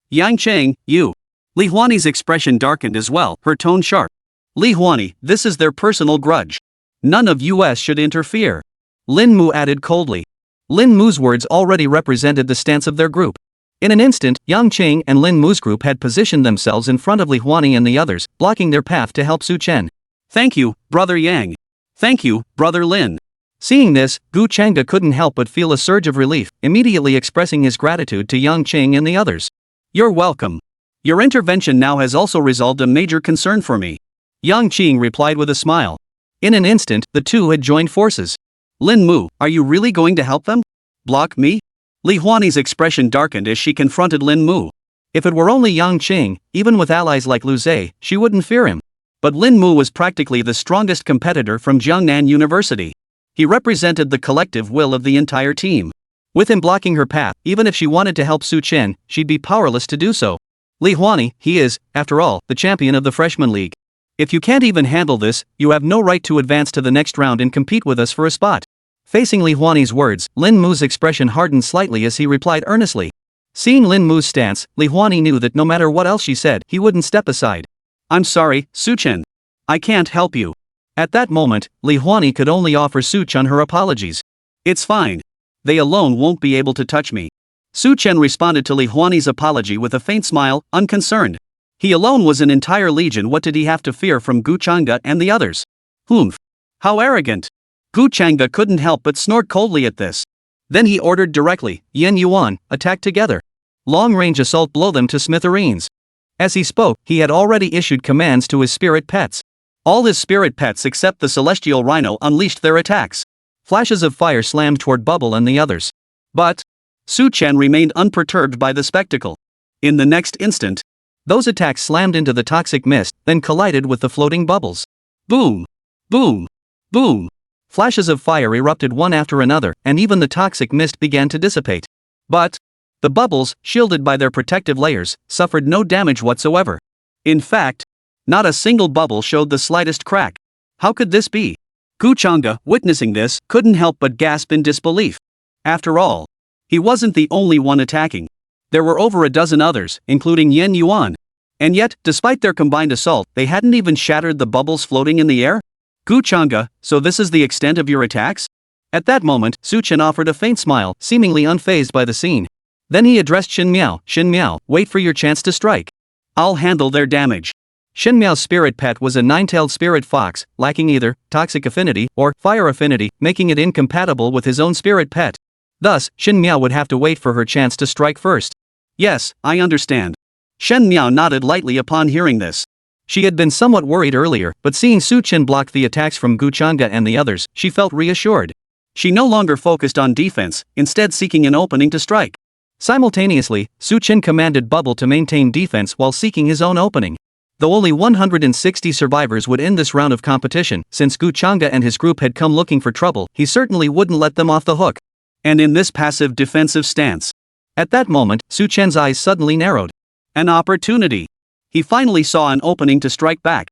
Yang Qing, you. Li Huani's expression darkened as well, her tone sharp. Li Huani, this is their personal grudge. None of us should interfere. Lin Mu added coldly. Lin Mu's words already represented the stance of their group. In an instant, Yang Qing and Lin Mu's group had positioned themselves in front of Li Huani and the others, blocking their path to help Su Chen. Thank you, Brother Yang. Thank you, Brother Lin. Seeing this, Gu Chang'e couldn't help but feel a surge of relief, immediately expressing his gratitude to Yang Qing and the others. You're welcome. Your intervention now has also resolved a major concern for me. Yang Qing replied with a smile. In an instant, the two had joined forces. Lin Mu, are you really going to help them? Block me? Li Huani's expression darkened as she confronted Lin Mu. If it were only Yang Qing, even with allies like Lu Zhe, she wouldn't fear him. But Lin Mu was practically the strongest competitor from Jiangnan University. He represented the collective will of the entire team. With him blocking her path, even if she wanted to help Su Chen, she'd be powerless to do so. Li Huani, he is, after all, the champion of the Freshman League. If you can't even handle this, you have no right to advance to the next round and compete with us for a spot. Facing Li Huani's words, Lin Mu's expression hardened slightly as he replied earnestly. Seeing Lin Mu's stance, Li Huani knew that no matter what else she said, he wouldn't step aside. I'm sorry, Su Chen. I can't help you. At that moment, Li Huani could only offer Su Chen her apologies. It's fine. They alone won't be able to touch me. Su Chen responded to Li Huani's apology with a faint smile, unconcerned. He alone was an entire legion. What did he have to fear from Gu Chang'e and the others? Humph. How arrogant. Gu Chang'e couldn't help but snort coldly at this. Then he ordered directly, Yen Yuan, attack together. Long-range assault, blow them to smithereens. As he spoke, he had already issued commands to his spirit pets. All his spirit pets except the celestial rhino unleashed their attacks. Flashes of fire slammed toward Bubble and the others. But Su Chen remained unperturbed by the spectacle. In the next instant, those attacks slammed into the toxic mist, then collided with the floating bubbles. Boom! Boom! Boom! Flashes of fire erupted one after another, and even the toxic mist began to dissipate. But the bubbles, shielded by their protective layers, suffered no damage whatsoever. In fact, not a single bubble showed the slightest crack. How could this be? Gu Chang'e, witnessing this, couldn't help but gasp in disbelief. After all, he wasn't the only one attacking. There were over a dozen others, including Yen Yuan. And yet, despite their combined assault, they hadn't even shattered the bubbles floating in the air? Gu Chang'e, so this is the extent of your attacks? At that moment, Su Chen offered a faint smile, seemingly unfazed by the scene. Then he addressed Shen Miao, wait for your chance to strike. I'll handle their damage. Shen Miao's spirit pet was a nine-tailed spirit fox, lacking either toxic affinity or fire affinity, making it incompatible with his own spirit pet. Thus, Shen Miao would have to wait for her chance to strike first. Yes, I understand. Shen Miao nodded lightly upon hearing this. She had been somewhat worried earlier, but seeing Su Chen block the attacks from Gu Chang'e and the others, she felt reassured. She no longer focused on defense, instead seeking an opening to strike. Simultaneously, Su Chen commanded Bubble to maintain defense while seeking his own opening. Though only 160 survivors would end this round of competition, since Gu Chang'e and his group had come looking for trouble, he certainly wouldn't let them off the hook. And in this passive defensive stance. At that moment, Su Chen's eyes suddenly narrowed. An opportunity. He finally saw an opening to strike back.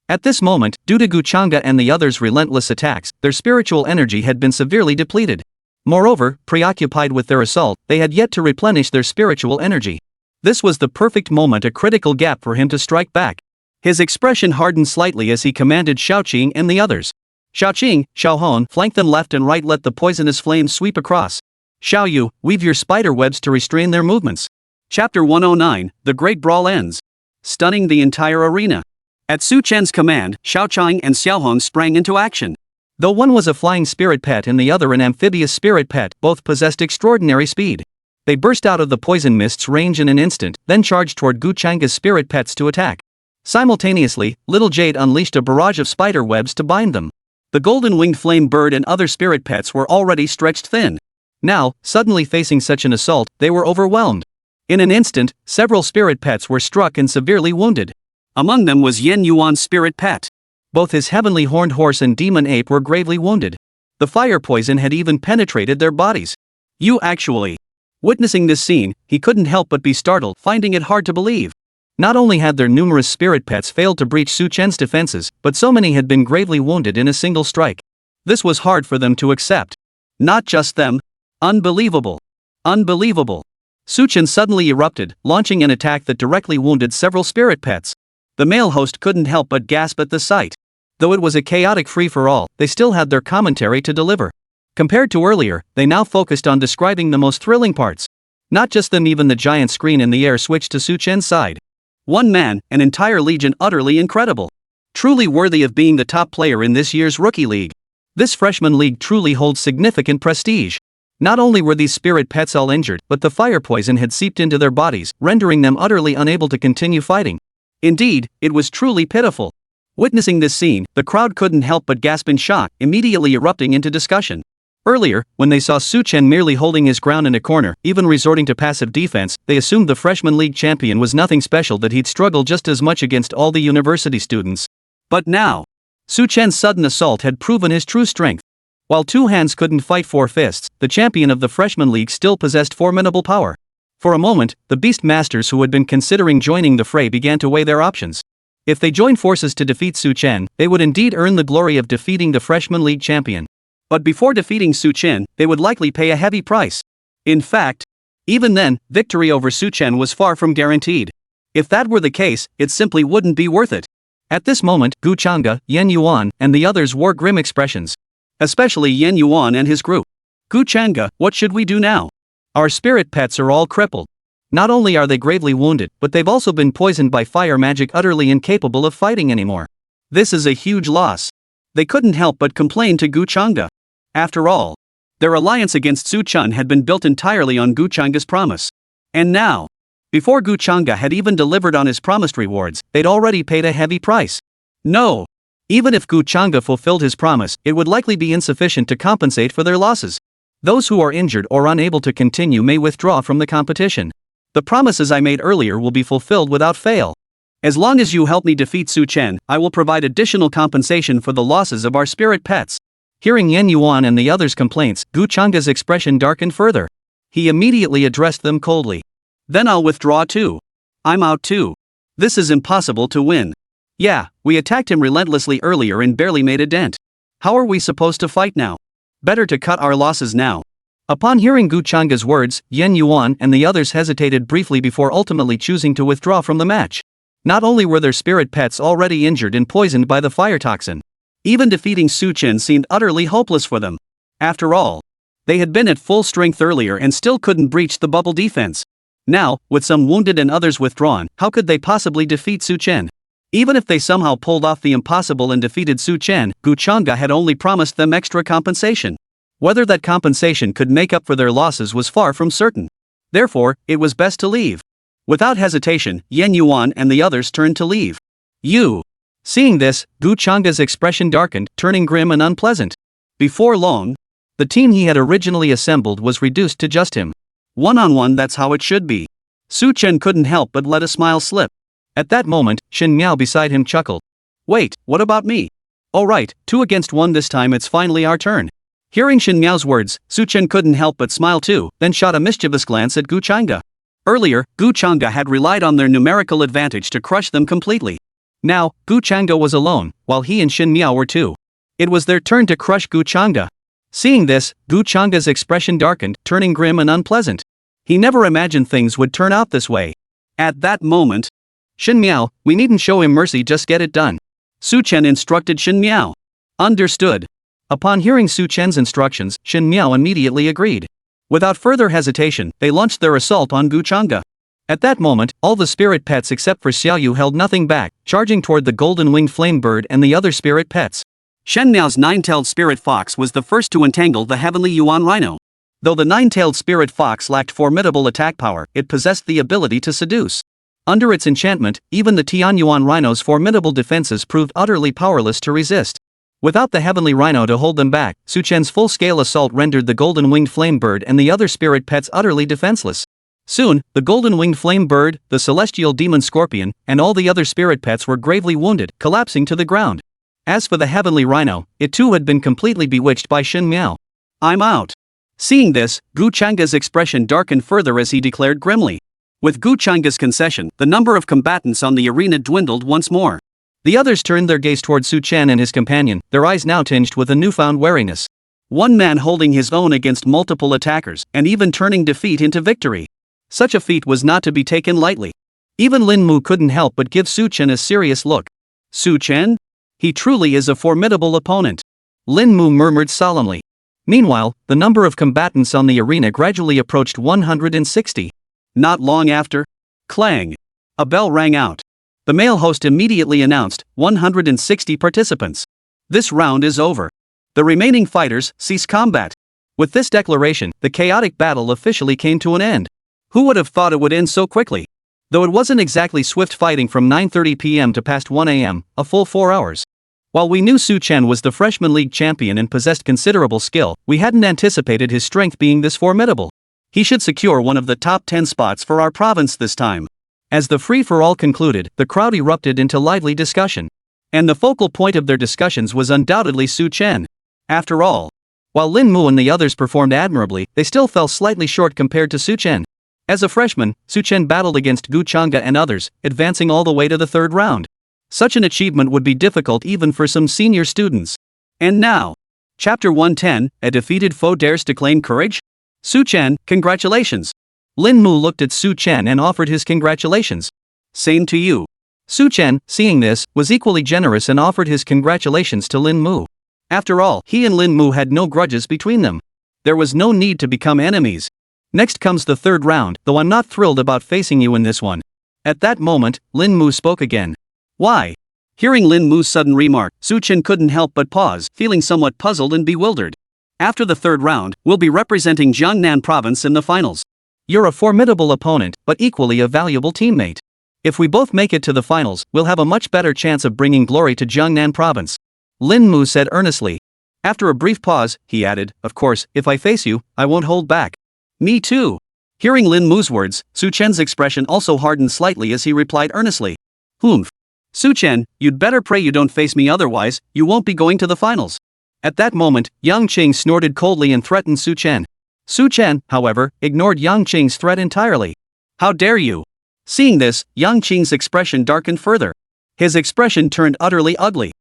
At this moment, due to Gu Chang'e and the others' relentless attacks, their spiritual energy had been severely depleted. Moreover, preoccupied with their assault, they had yet to replenish their spiritual energy. This was the perfect moment, a critical gap for him to strike back. His expression hardened slightly as he commanded Xiaoqing and the others. Xiaoqing, Xiaohong, flank them left and right, let the poisonous flames sweep across. Xiaoyu, weave your spider webs to restrain their movements. Chapter 109, The Great Brawl ends. Stunning the entire arena. At Su Chen's command, Xiaoqing and Xiaohong sprang into action. Though one was a flying spirit pet and the other an amphibious spirit pet, both possessed extraordinary speed. They burst out of the poison mist's range in an instant, then charged toward Gu Chang'e's spirit pets to attack. Simultaneously, Little Jade unleashed a barrage of spider webs to bind them. The golden-winged flame bird and other spirit pets were already stretched thin. Now, suddenly facing such an assault, they were overwhelmed. In an instant, several spirit pets were struck and severely wounded. Among them was Yen Yuan's spirit pet. Both his heavenly horned horse and demon ape were gravely wounded. The fire poison had even penetrated their bodies. You actually. Witnessing this scene, he couldn't help but be startled, finding it hard to believe. Not only had their numerous spirit pets failed to breach Su Chen's defenses, but so many had been gravely wounded in a single strike. This was hard for them to accept. Not just them. Unbelievable. Unbelievable. Su Chen suddenly erupted, launching an attack that directly wounded several spirit pets. The male host couldn't help but gasp at the sight. Though it was a chaotic free-for-all, they still had their commentary to deliver. Compared to earlier, they now focused on describing the most thrilling parts. Not just them, even the giant screen in the air switched to Su Chen's side. One man, an entire legion, utterly incredible. Truly worthy of being the top player in this year's Rookie League. This freshman league truly holds significant prestige. Not only were these spirit pets all injured, but the fire poison had seeped into their bodies, rendering them utterly unable to continue fighting. Indeed, it was truly pitiful. Witnessing this scene, the crowd couldn't help but gasp in shock, immediately erupting into discussion. Earlier, when they saw Su Chen merely holding his ground in a corner, even resorting to passive defense, they assumed the freshman league champion was nothing special, that he'd struggle just as much against all the university students. But now, Su Chen's sudden assault had proven his true strength. While two hands couldn't fight four fists, the champion of the freshman league still possessed formidable power. For a moment, the beast masters who had been considering joining the fray began to weigh their options. If they joined forces to defeat Su Chen, they would indeed earn the glory of defeating the freshman league champion. But before defeating Su Chen, they would likely pay a heavy price. In fact, even then, victory over Su Chen was far from guaranteed. If that were the case, it simply wouldn't be worth it. At this moment, Gu Chang'e, Yen Yuan, and the others wore grim expressions. Especially Yen Yuan and his group. Gu Chang'e, what should we do now? Our spirit pets are all crippled. Not only are they gravely wounded, but they've also been poisoned by fire magic, utterly incapable of fighting anymore. This is a huge loss. They couldn't help but complain to Gu Chang'e. After all, their alliance against Su Chen had been built entirely on Gu Chang'e's promise. And now, before Gu Chang'e had even delivered on his promised rewards, they'd already paid a heavy price. No! Even if Gu Chang'e fulfilled his promise, it would likely be insufficient to compensate for their losses. Those who are injured or unable to continue may withdraw from the competition. The promises I made earlier will be fulfilled without fail. As long as you help me defeat Su Chen, I will provide additional compensation for the losses of our spirit pets. Hearing Yen Yuan and the others' complaints, Gu Chang'e's expression darkened further. He immediately addressed them coldly. Then I'll withdraw too. I'm out too. This is impossible to win. Yeah, we attacked him relentlessly earlier and barely made a dent. How are we supposed to fight now? Better to cut our losses now. Upon hearing Gu Chang'e's words, Yen Yuan and the others hesitated briefly before ultimately choosing to withdraw from the match. Not only were their spirit pets already injured and poisoned by the fire toxin, even defeating Su Chen seemed utterly hopeless for them. After all, they had been at full strength earlier and still couldn't breach the bubble defense. Now, with some wounded and others withdrawn, how could they possibly defeat Su Chen? Even if they somehow pulled off the impossible and defeated Su Chen, Gu Chang'e had only promised them extra compensation. Whether that compensation could make up for their losses was far from certain. Therefore, it was best to leave. Without hesitation, Yen Yuan and the others turned to leave. You! Seeing this, Gu Chang'e's expression darkened, turning grim and unpleasant. Before long, the team he had originally assembled was reduced to just him. One-on-one, that's how it should be. Su Chen couldn't help but let a smile slip. At that moment, Shin Miao beside him chuckled. Wait, what about me? Oh right, 2 against 1 this time, it's finally our turn. Hearing Shin Miao's words, Su Chen couldn't help but smile too, then shot a mischievous glance at Gu Chang'e. Earlier, Gu Chang'e had relied on their numerical advantage to crush them completely. Now, Gu Chang'e was alone, while he and Shin Miao were too. It was their turn to crush Gu Chang'e. Seeing this, Gu Chang'e's expression darkened, turning grim and unpleasant. He never imagined things would turn out this way. At that moment, Shin Miao, we needn't show him mercy, just get it done. Su Chen instructed Shin Miao. Understood. Upon hearing Su Chen's instructions, Shin Miao immediately agreed. Without further hesitation, they launched their assault on Gu Chang'e. At that moment, all the spirit pets except for Xiaoyu held nothing back, charging toward the golden-winged flame bird and the other spirit pets. Shen Miao's 9-tailed spirit fox was the first to entangle the heavenly Yuan rhino. Though the 9-tailed spirit fox lacked formidable attack power, it possessed the ability to seduce. Under its enchantment, even the Tian Yuan rhino's formidable defenses proved utterly powerless to resist. Without the heavenly rhino to hold them back, Su Chen's full-scale assault rendered the golden-winged flame bird and the other spirit pets utterly defenseless. Soon, the golden-winged flame bird, the celestial demon scorpion, and all the other spirit pets were gravely wounded, collapsing to the ground. As for the heavenly rhino, it too had been completely bewitched by Shin Miao. I'm out. Seeing this, Gu Chang'e's expression darkened further as he declared grimly. With Gu Chang'e's concession, the number of combatants on the arena dwindled once more. The others turned their gaze toward Su Chen and his companion, their eyes now tinged with a newfound wariness. One man holding his own against multiple attackers, and even turning defeat into victory. Such a feat was not to be taken lightly. Even Lin Mu couldn't help but give Su Chen a serious look. Su Chen? He truly is a formidable opponent. Lin Mu murmured solemnly. Meanwhile, the number of combatants on the arena gradually approached 160. Not long after, clang! A bell rang out. The male host immediately announced, 160 participants. This round is over. The remaining fighters cease combat. With this declaration, the chaotic battle officially came to an end. Who would have thought it would end so quickly? Though it wasn't exactly swift fighting from 9:30 p.m. to past 1 a.m., a full 4 hours. While we knew Su Chen was the freshman league champion and possessed considerable skill, we hadn't anticipated his strength being this formidable. He should secure one of the top 10 spots for our province this time. As the free-for-all concluded, the crowd erupted into lively discussion. And the focal point of their discussions was undoubtedly Su Chen. After all, while Lin Mu and the others performed admirably, they still fell slightly short compared to Su Chen. As a freshman, Su Chen battled against Gu Chang'e and others, advancing all the way to the 3rd round. Such an achievement would be difficult even for some senior students. And now, Chapter 110, A Defeated Foe Dares to Claim Courage? Su Chen, congratulations. Lin Mu looked at Su Chen and offered his congratulations. Same to you. Su Chen, seeing this, was equally generous and offered his congratulations to Lin Mu. After all, he and Lin Mu had no grudges between them. There was no need to become enemies. Next comes the 3rd round, though I'm not thrilled about facing you in this one. At that moment, Lin Mu spoke again. Why? Hearing Lin Mu's sudden remark, Su Chen couldn't help but pause, feeling somewhat puzzled and bewildered. After the 3rd round, we'll be representing Jiangnan province in the finals. You're a formidable opponent, but equally a valuable teammate. If we both make it to the finals, we'll have a much better chance of bringing glory to Jiangnan province. Lin Mu said earnestly. After a brief pause, he added, of course, if I face you, I won't hold back. Me too. Hearing Lin Mu's words, Su Chen's expression also hardened slightly as he replied earnestly. Humph. Su Chen, you'd better pray you don't face me, otherwise, you won't be going to the finals. At that moment, Yang Qing snorted coldly and threatened Su Chen. Su Chen, however, ignored Yang Qing's threat entirely. How dare you? Seeing this, Yang Qing's expression darkened further. His expression turned utterly ugly.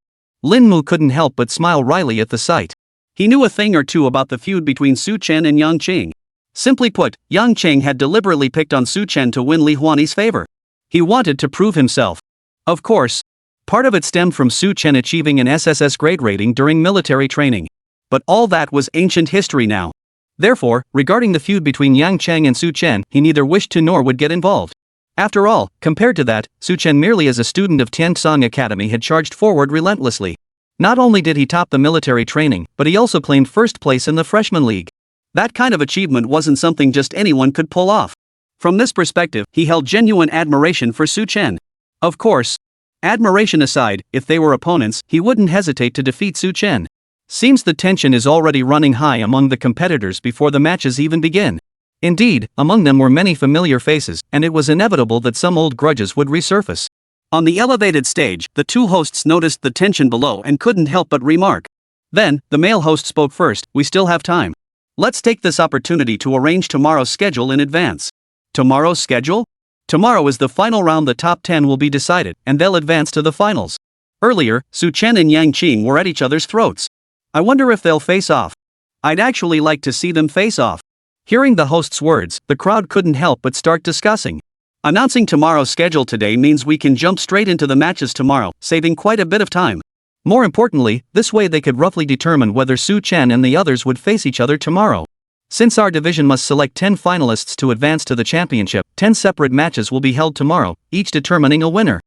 Lin Mu couldn't help but smile wryly at the sight. He knew a thing or two about the feud between Su Chen and Yang Qing. Simply put, Yang Qing had deliberately picked on Su Chen to win Li Huani's favor. He wanted to prove himself. Of course, part of it stemmed from Su Chen achieving an SSS grade rating during military training. But all that was ancient history now. Therefore, regarding the feud between Yang Cheng and Su Chen, he neither wished to nor would get involved. After all, compared to that, Su Chen merely as a student of Tiansong Academy had charged forward relentlessly. Not only did he top the military training, but he also claimed 1st place in the freshman league. That kind of achievement wasn't something just anyone could pull off. From this perspective, he held genuine admiration for Su Chen. Of course, admiration aside, if they were opponents, he wouldn't hesitate to defeat Su Chen. Seems the tension is already running high among the competitors before the matches even begin. Indeed, among them were many familiar faces, and it was inevitable that some old grudges would resurface. On the elevated stage, the two hosts noticed the tension below and couldn't help but remark. Then, the male host spoke first, "We still have time. Let's take this opportunity to arrange tomorrow's schedule in advance." Tomorrow's schedule? Tomorrow is the final round. The top 10 will be decided, and they'll advance to the finals. Earlier, Su Chen and Yang Qing were at each other's throats. I wonder if they'll face off. I'd actually like to see them face off. Hearing the host's words, the crowd couldn't help but start discussing. Announcing tomorrow's schedule today means we can jump straight into the matches tomorrow, saving quite a bit of time. More importantly, this way they could roughly determine whether Su Chen and the others would face each other tomorrow. Since our division must select 10 finalists to advance to the championship, 10 separate matches will be held tomorrow, each determining a winner.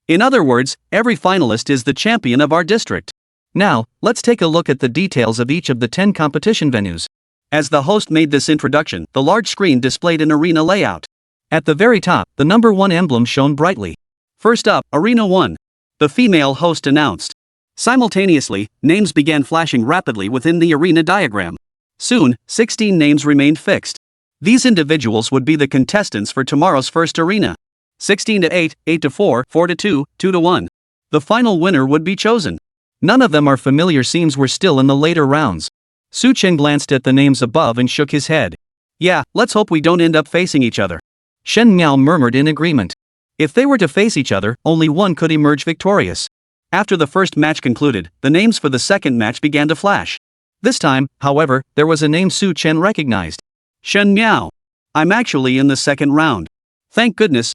In other words, every finalist is the champion of our district. Now, let's take a look at the details of each of the 10 competition venues. As the host made this introduction, the large screen displayed an arena layout. At the very top, the number 1 emblem shone brightly. First up, Arena 1. The female host announced. Simultaneously, names began flashing rapidly within the arena diagram. Soon, 16 names remained fixed. These individuals would be the contestants for tomorrow's first arena. 16 to 8, 8 to 4, 4 to 2, 2 to 1. The final winner would be chosen. None of them are familiar. Seems we're still in the later rounds. Su Chen glanced at the names above and shook his head. Yeah, let's hope we don't end up facing each other. Shen Miao murmured in agreement. If they were to face each other, only one could emerge victorious. After the first match concluded, the names for the second match began to flash. This time, however, there was a name Su Chen recognized. Shen Miao. I'm actually in the second round. Thank goodness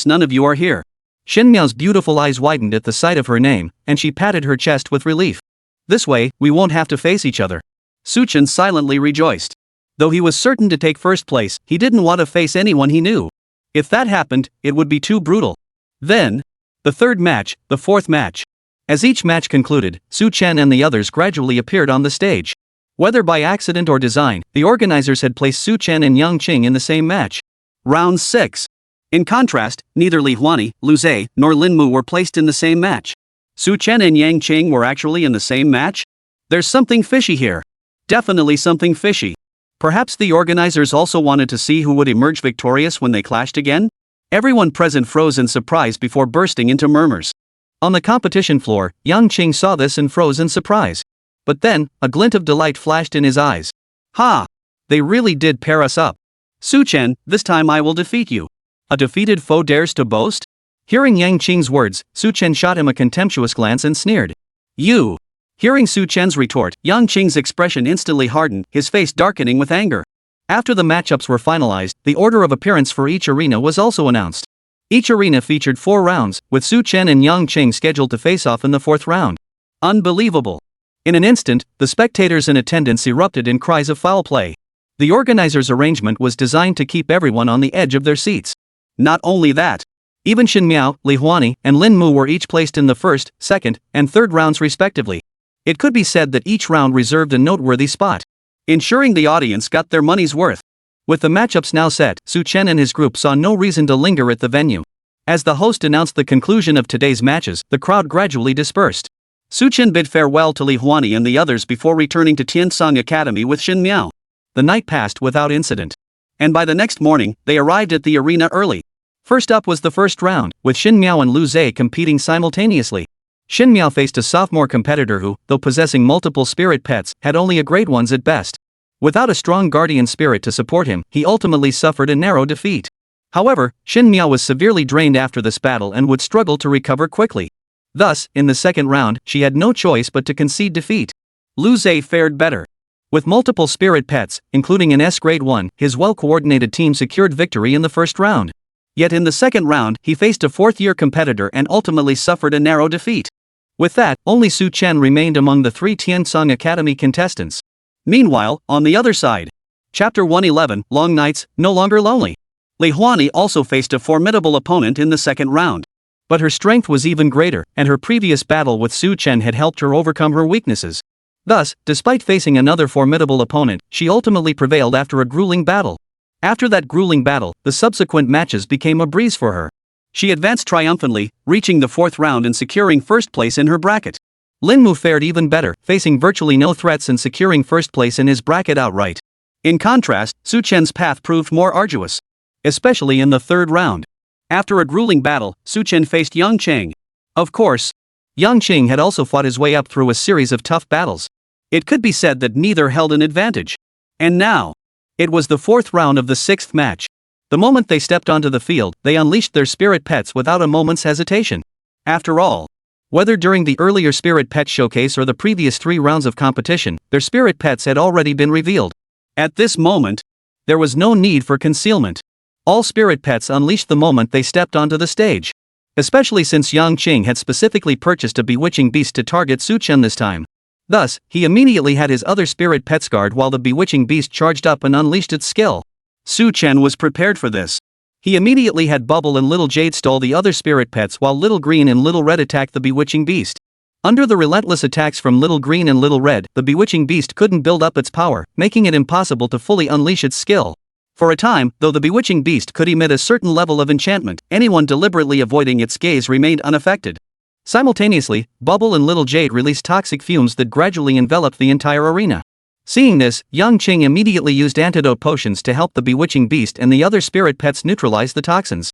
none of you are here. Shen Miao's beautiful eyes widened at the sight of her name, and she patted her chest with relief. This way, we won't have to face each other. Su Chen silently rejoiced. Though he was certain to take first place, he didn't want to face anyone he knew. If that happened, it would be too brutal. Then, the third match, the fourth match. As each match concluded, Su Chen and the others gradually appeared on the stage. Whether by accident or design, the organizers had placed Su Chen and Yang Qing in the same match. Round 6. In contrast, neither Li Huani, Lu Zhe, nor Lin Mu were placed in the same match. Su Chen and Yang Qing were actually in the same match? There's something fishy here. Definitely something fishy. Perhaps the organizers also wanted to see who would emerge victorious when they clashed again? Everyone present froze in surprise before bursting into murmurs. On the competition floor, Yang Qing saw this and froze in surprise. But then, a glint of delight flashed in his eyes. Ha! They really did pair us up. Su Chen, this time I will defeat you. A defeated foe dares to boast? Hearing Yang Qing's words, Su Chen shot him a contemptuous glance and sneered. You! Hearing Su Chen's retort, Yang Qing's expression instantly hardened, his face darkening with anger. After the matchups were finalized, the order of appearance for each arena was also announced. Each arena featured 4 rounds, with Su Chen and Yang Qing scheduled to face off in the 4th round. Unbelievable! In an instant, the spectators in attendance erupted in cries of foul play. The organizers' arrangement was designed to keep everyone on the edge of their seats. Not only that, even Shen Miao, Li Huani, and Lin Mu were each placed in the 1st, 2nd, and 3rd rounds respectively. It could be said that each round reserved a noteworthy spot, ensuring the audience got their money's worth. With the matchups now set, Su Chen and his group saw no reason to linger at the venue. As the host announced the conclusion of today's matches, the crowd gradually dispersed. Su Chen bid farewell to Li Huani and the others before returning to Tiansong Academy with Shen Miao. The night passed without incident. And by the next morning, they arrived at the arena early. First up was the first round, with Shen Miao and Lu Zhe competing simultaneously. Shen Miao faced a sophomore competitor who, though possessing multiple spirit pets, had only a grade 1s at best. Without a strong guardian spirit to support him, he ultimately suffered a narrow defeat. However, Shen Miao was severely drained after this battle and would struggle to recover quickly. Thus, in the second round, she had no choice but to concede defeat. Lu Zhe fared better. With multiple spirit pets, including an S grade 1, his well-coordinated team secured victory in the first round. Yet in the second round, he faced a 4th-year competitor and ultimately suffered a narrow defeat. With that, only Su Chen remained among the 3 Tiansong Academy contestants. Meanwhile, on the other side, Chapter 111, Long Nights, No Longer Lonely. Li Huani also faced a formidable opponent in the second round. But her strength was even greater, and her previous battle with Su Chen had helped her overcome her weaknesses. Thus, despite facing another formidable opponent, she ultimately prevailed after a grueling battle. After that grueling battle, the subsequent matches became a breeze for her. She advanced triumphantly, reaching the 4th round and securing first place in her bracket. Lin Mu fared even better, facing virtually no threats and securing first place in his bracket outright. In contrast, Su Chen's path proved more arduous, especially in the 3rd round. After a grueling battle, Su Chen faced Yang Qing. Of course, Yang Qing had also fought his way up through a series of tough battles. It could be said that neither held an advantage. And now, it was the fourth round of the sixth match. The moment they stepped onto the field, they unleashed their spirit pets without a moment's hesitation. After all, whether during the earlier spirit pet showcase or the previous 3 rounds of competition, their spirit pets had already been revealed. At this moment, there was no need for concealment. All spirit pets unleashed the moment they stepped onto the stage. Especially since Yang Qing had specifically purchased a bewitching beast to target Su Chen this time. Thus, he immediately had his other spirit pets guard while the bewitching beast charged up and unleashed its skill. Su Chen was prepared for this. He immediately had Bubble and Little Jade stall the other spirit pets while Little Green and Little Red attacked the bewitching beast. Under the relentless attacks from Little Green and Little Red, the bewitching beast couldn't build up its power, making it impossible to fully unleash its skill. For a time, though the bewitching beast could emit a certain level of enchantment, anyone deliberately avoiding its gaze remained unaffected. Simultaneously, Bubble and Little Jade released toxic fumes that gradually enveloped the entire arena. Seeing this, Yang Qing immediately used antidote potions to help the bewitching beast and the other spirit pets neutralize the toxins.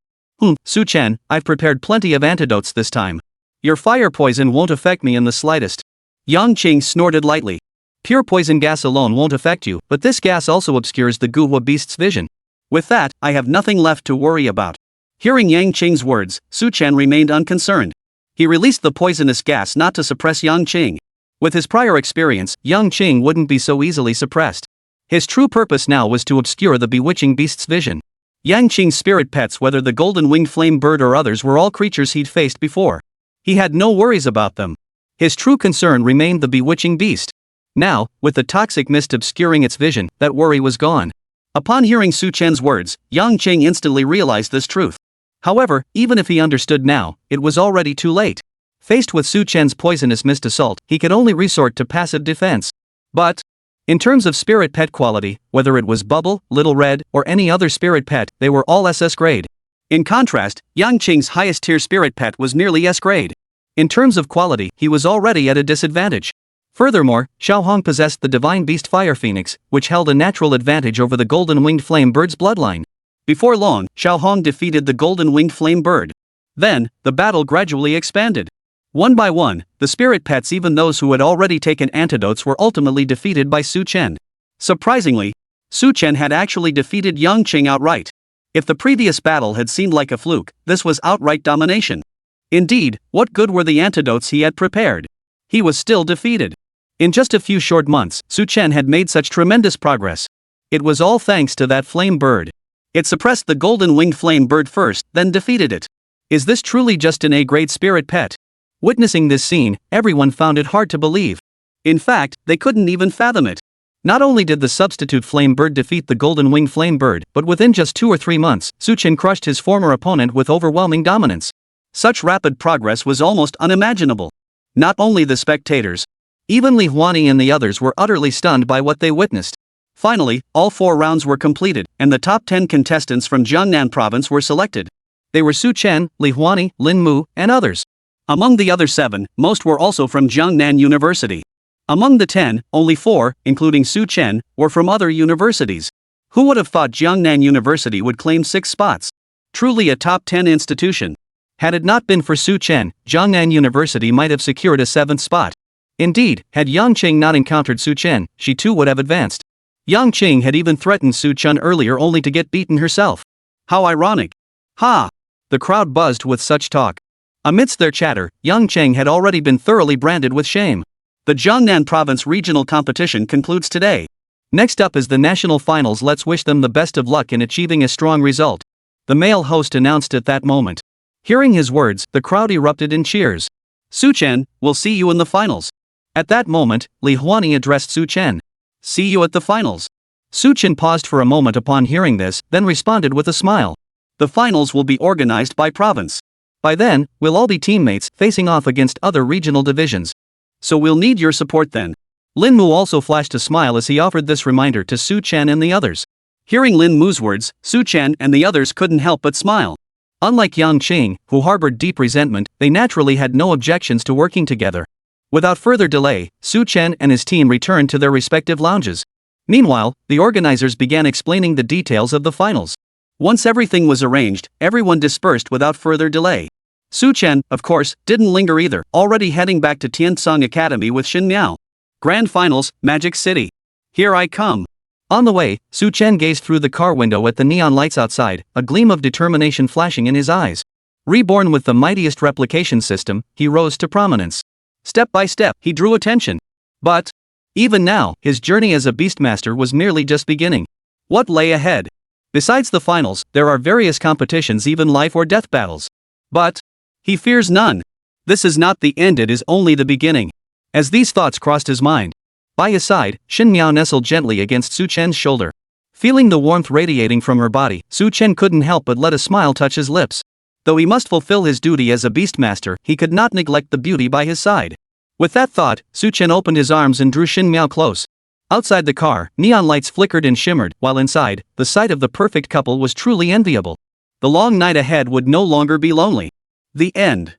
Su Chen, I've prepared plenty of antidotes this time. Your fire poison won't affect me in the slightest. Yang Qing snorted lightly. Pure poison gas alone won't affect you, but this gas also obscures the Guhua beast's vision. With that, I have nothing left to worry about. Hearing Yang Qing's words, Su Chen remained unconcerned. He released the poisonous gas not to suppress Yang Qing. With his prior experience, Yang Qing wouldn't be so easily suppressed. His true purpose now was to obscure the bewitching beast's vision. Yang Qing's spirit pets, whether the golden-winged flame bird or others, were all creatures he'd faced before. He had no worries about them. His true concern remained the bewitching beast. Now, with the toxic mist obscuring its vision, that worry was gone. Upon hearing Su Chen's words, Yang Qing instantly realized this truth. However, even if he understood now, it was already too late. Faced with Su Chen's poisonous mist assault, he could only resort to passive defense. But, in terms of spirit pet quality, whether it was Bubble, Little Red, or any other spirit pet, they were all SS grade. In contrast, Yang Qing's highest tier spirit pet was nearly S grade. In terms of quality, he was already at a disadvantage. Furthermore, Xiaohong possessed the divine beast Fire Phoenix, which held a natural advantage over the golden-winged flame bird's bloodline. Before long, Xiaohong defeated the golden-winged flame bird. Then, the battle gradually expanded. One by one, the spirit pets, even those who had already taken antidotes, were ultimately defeated by Su Chen. Surprisingly, Su Chen had actually defeated Yang Qing outright. If the previous battle had seemed like a fluke, this was outright domination. Indeed, what good were the antidotes he had prepared? He was still defeated. In just a few short months, Su Chen had made such tremendous progress. It was all thanks to that flame bird. It suppressed the golden-winged flame bird first, then defeated it. Is this truly just an A-grade spirit pet? Witnessing this scene, everyone found it hard to believe. In fact, they couldn't even fathom it. Not only did the substitute flame bird defeat the golden-winged flame bird, but within just 2 or 3 months, Su Chen crushed his former opponent with overwhelming dominance. Such rapid progress was almost unimaginable. Not only the spectators, even Li Huani and the others were utterly stunned by what they witnessed. Finally, all 4 rounds were completed, and the top 10 contestants from Jiangnan province were selected. They were Su Chen, Li Huani, Lin Mu, and others. Among the other 7, most were also from Jiangnan University. Among the 10, only 4, including Su Chen, were from other universities. Who would have thought Jiangnan University would claim 6 spots? Truly a top 10 institution. Had it not been for Su Chen, Jiangnan University might have secured a 7th spot. Indeed, had Yang Qing not encountered Su Chen, she too would have advanced. Yang Qing had even threatened Su Chen earlier only to get beaten herself. How ironic. Ha! The crowd buzzed with such talk. Amidst their chatter, Yang Qing had already been thoroughly branded with shame. The Jiangnan province regional competition concludes today. Next up is the national finals. Let's wish them the best of luck in achieving a strong result. The male host announced at that moment. Hearing his words, the crowd erupted in cheers. Su Chen, we'll see you in the finals. At that moment, Li Huani addressed Su Chen. See you at the finals. Su Chen paused for a moment upon hearing this, then responded with a smile. The finals will be organized by province. By then, we'll all be teammates, facing off against other regional divisions. So we'll need your support then. Lin Mu also flashed a smile as he offered this reminder to Su Chen and the others. Hearing Lin Mu's words, Su Chen and the others couldn't help but smile. Unlike Yang Qing, who harbored deep resentment, they naturally had no objections to working together. Without further delay, Su Chen and his team returned to their respective lounges. Meanwhile, the organizers began explaining the details of the finals. Once everything was arranged, everyone dispersed without further delay. Su Chen, of course, didn't linger either, already heading back to Tiansong Academy with Shin Miao. Grand Finals, Magic City. Here I come. On the way, Su Chen gazed through the car window at the neon lights outside, a gleam of determination flashing in his eyes. Reborn with the mightiest replication system, he rose to prominence. Step by step, he drew attention. But, even now, his journey as a beastmaster was merely just beginning. What lay ahead? Besides the finals, there are various competitions, even life or death battles. But he fears none. This is not the end, it is only the beginning. As these thoughts crossed his mind, by his side, Shin Miao nestled gently against Su Chen's shoulder. Feeling the warmth radiating from her body, Su Chen couldn't help but let a smile touch his lips. Though he must fulfill his duty as a beastmaster, he could not neglect the beauty by his side. With that thought, Su Chen opened his arms and drew Shin Miao close. Outside the car, neon lights flickered and shimmered, while inside, the sight of the perfect couple was truly enviable. The long night ahead would no longer be lonely. The end.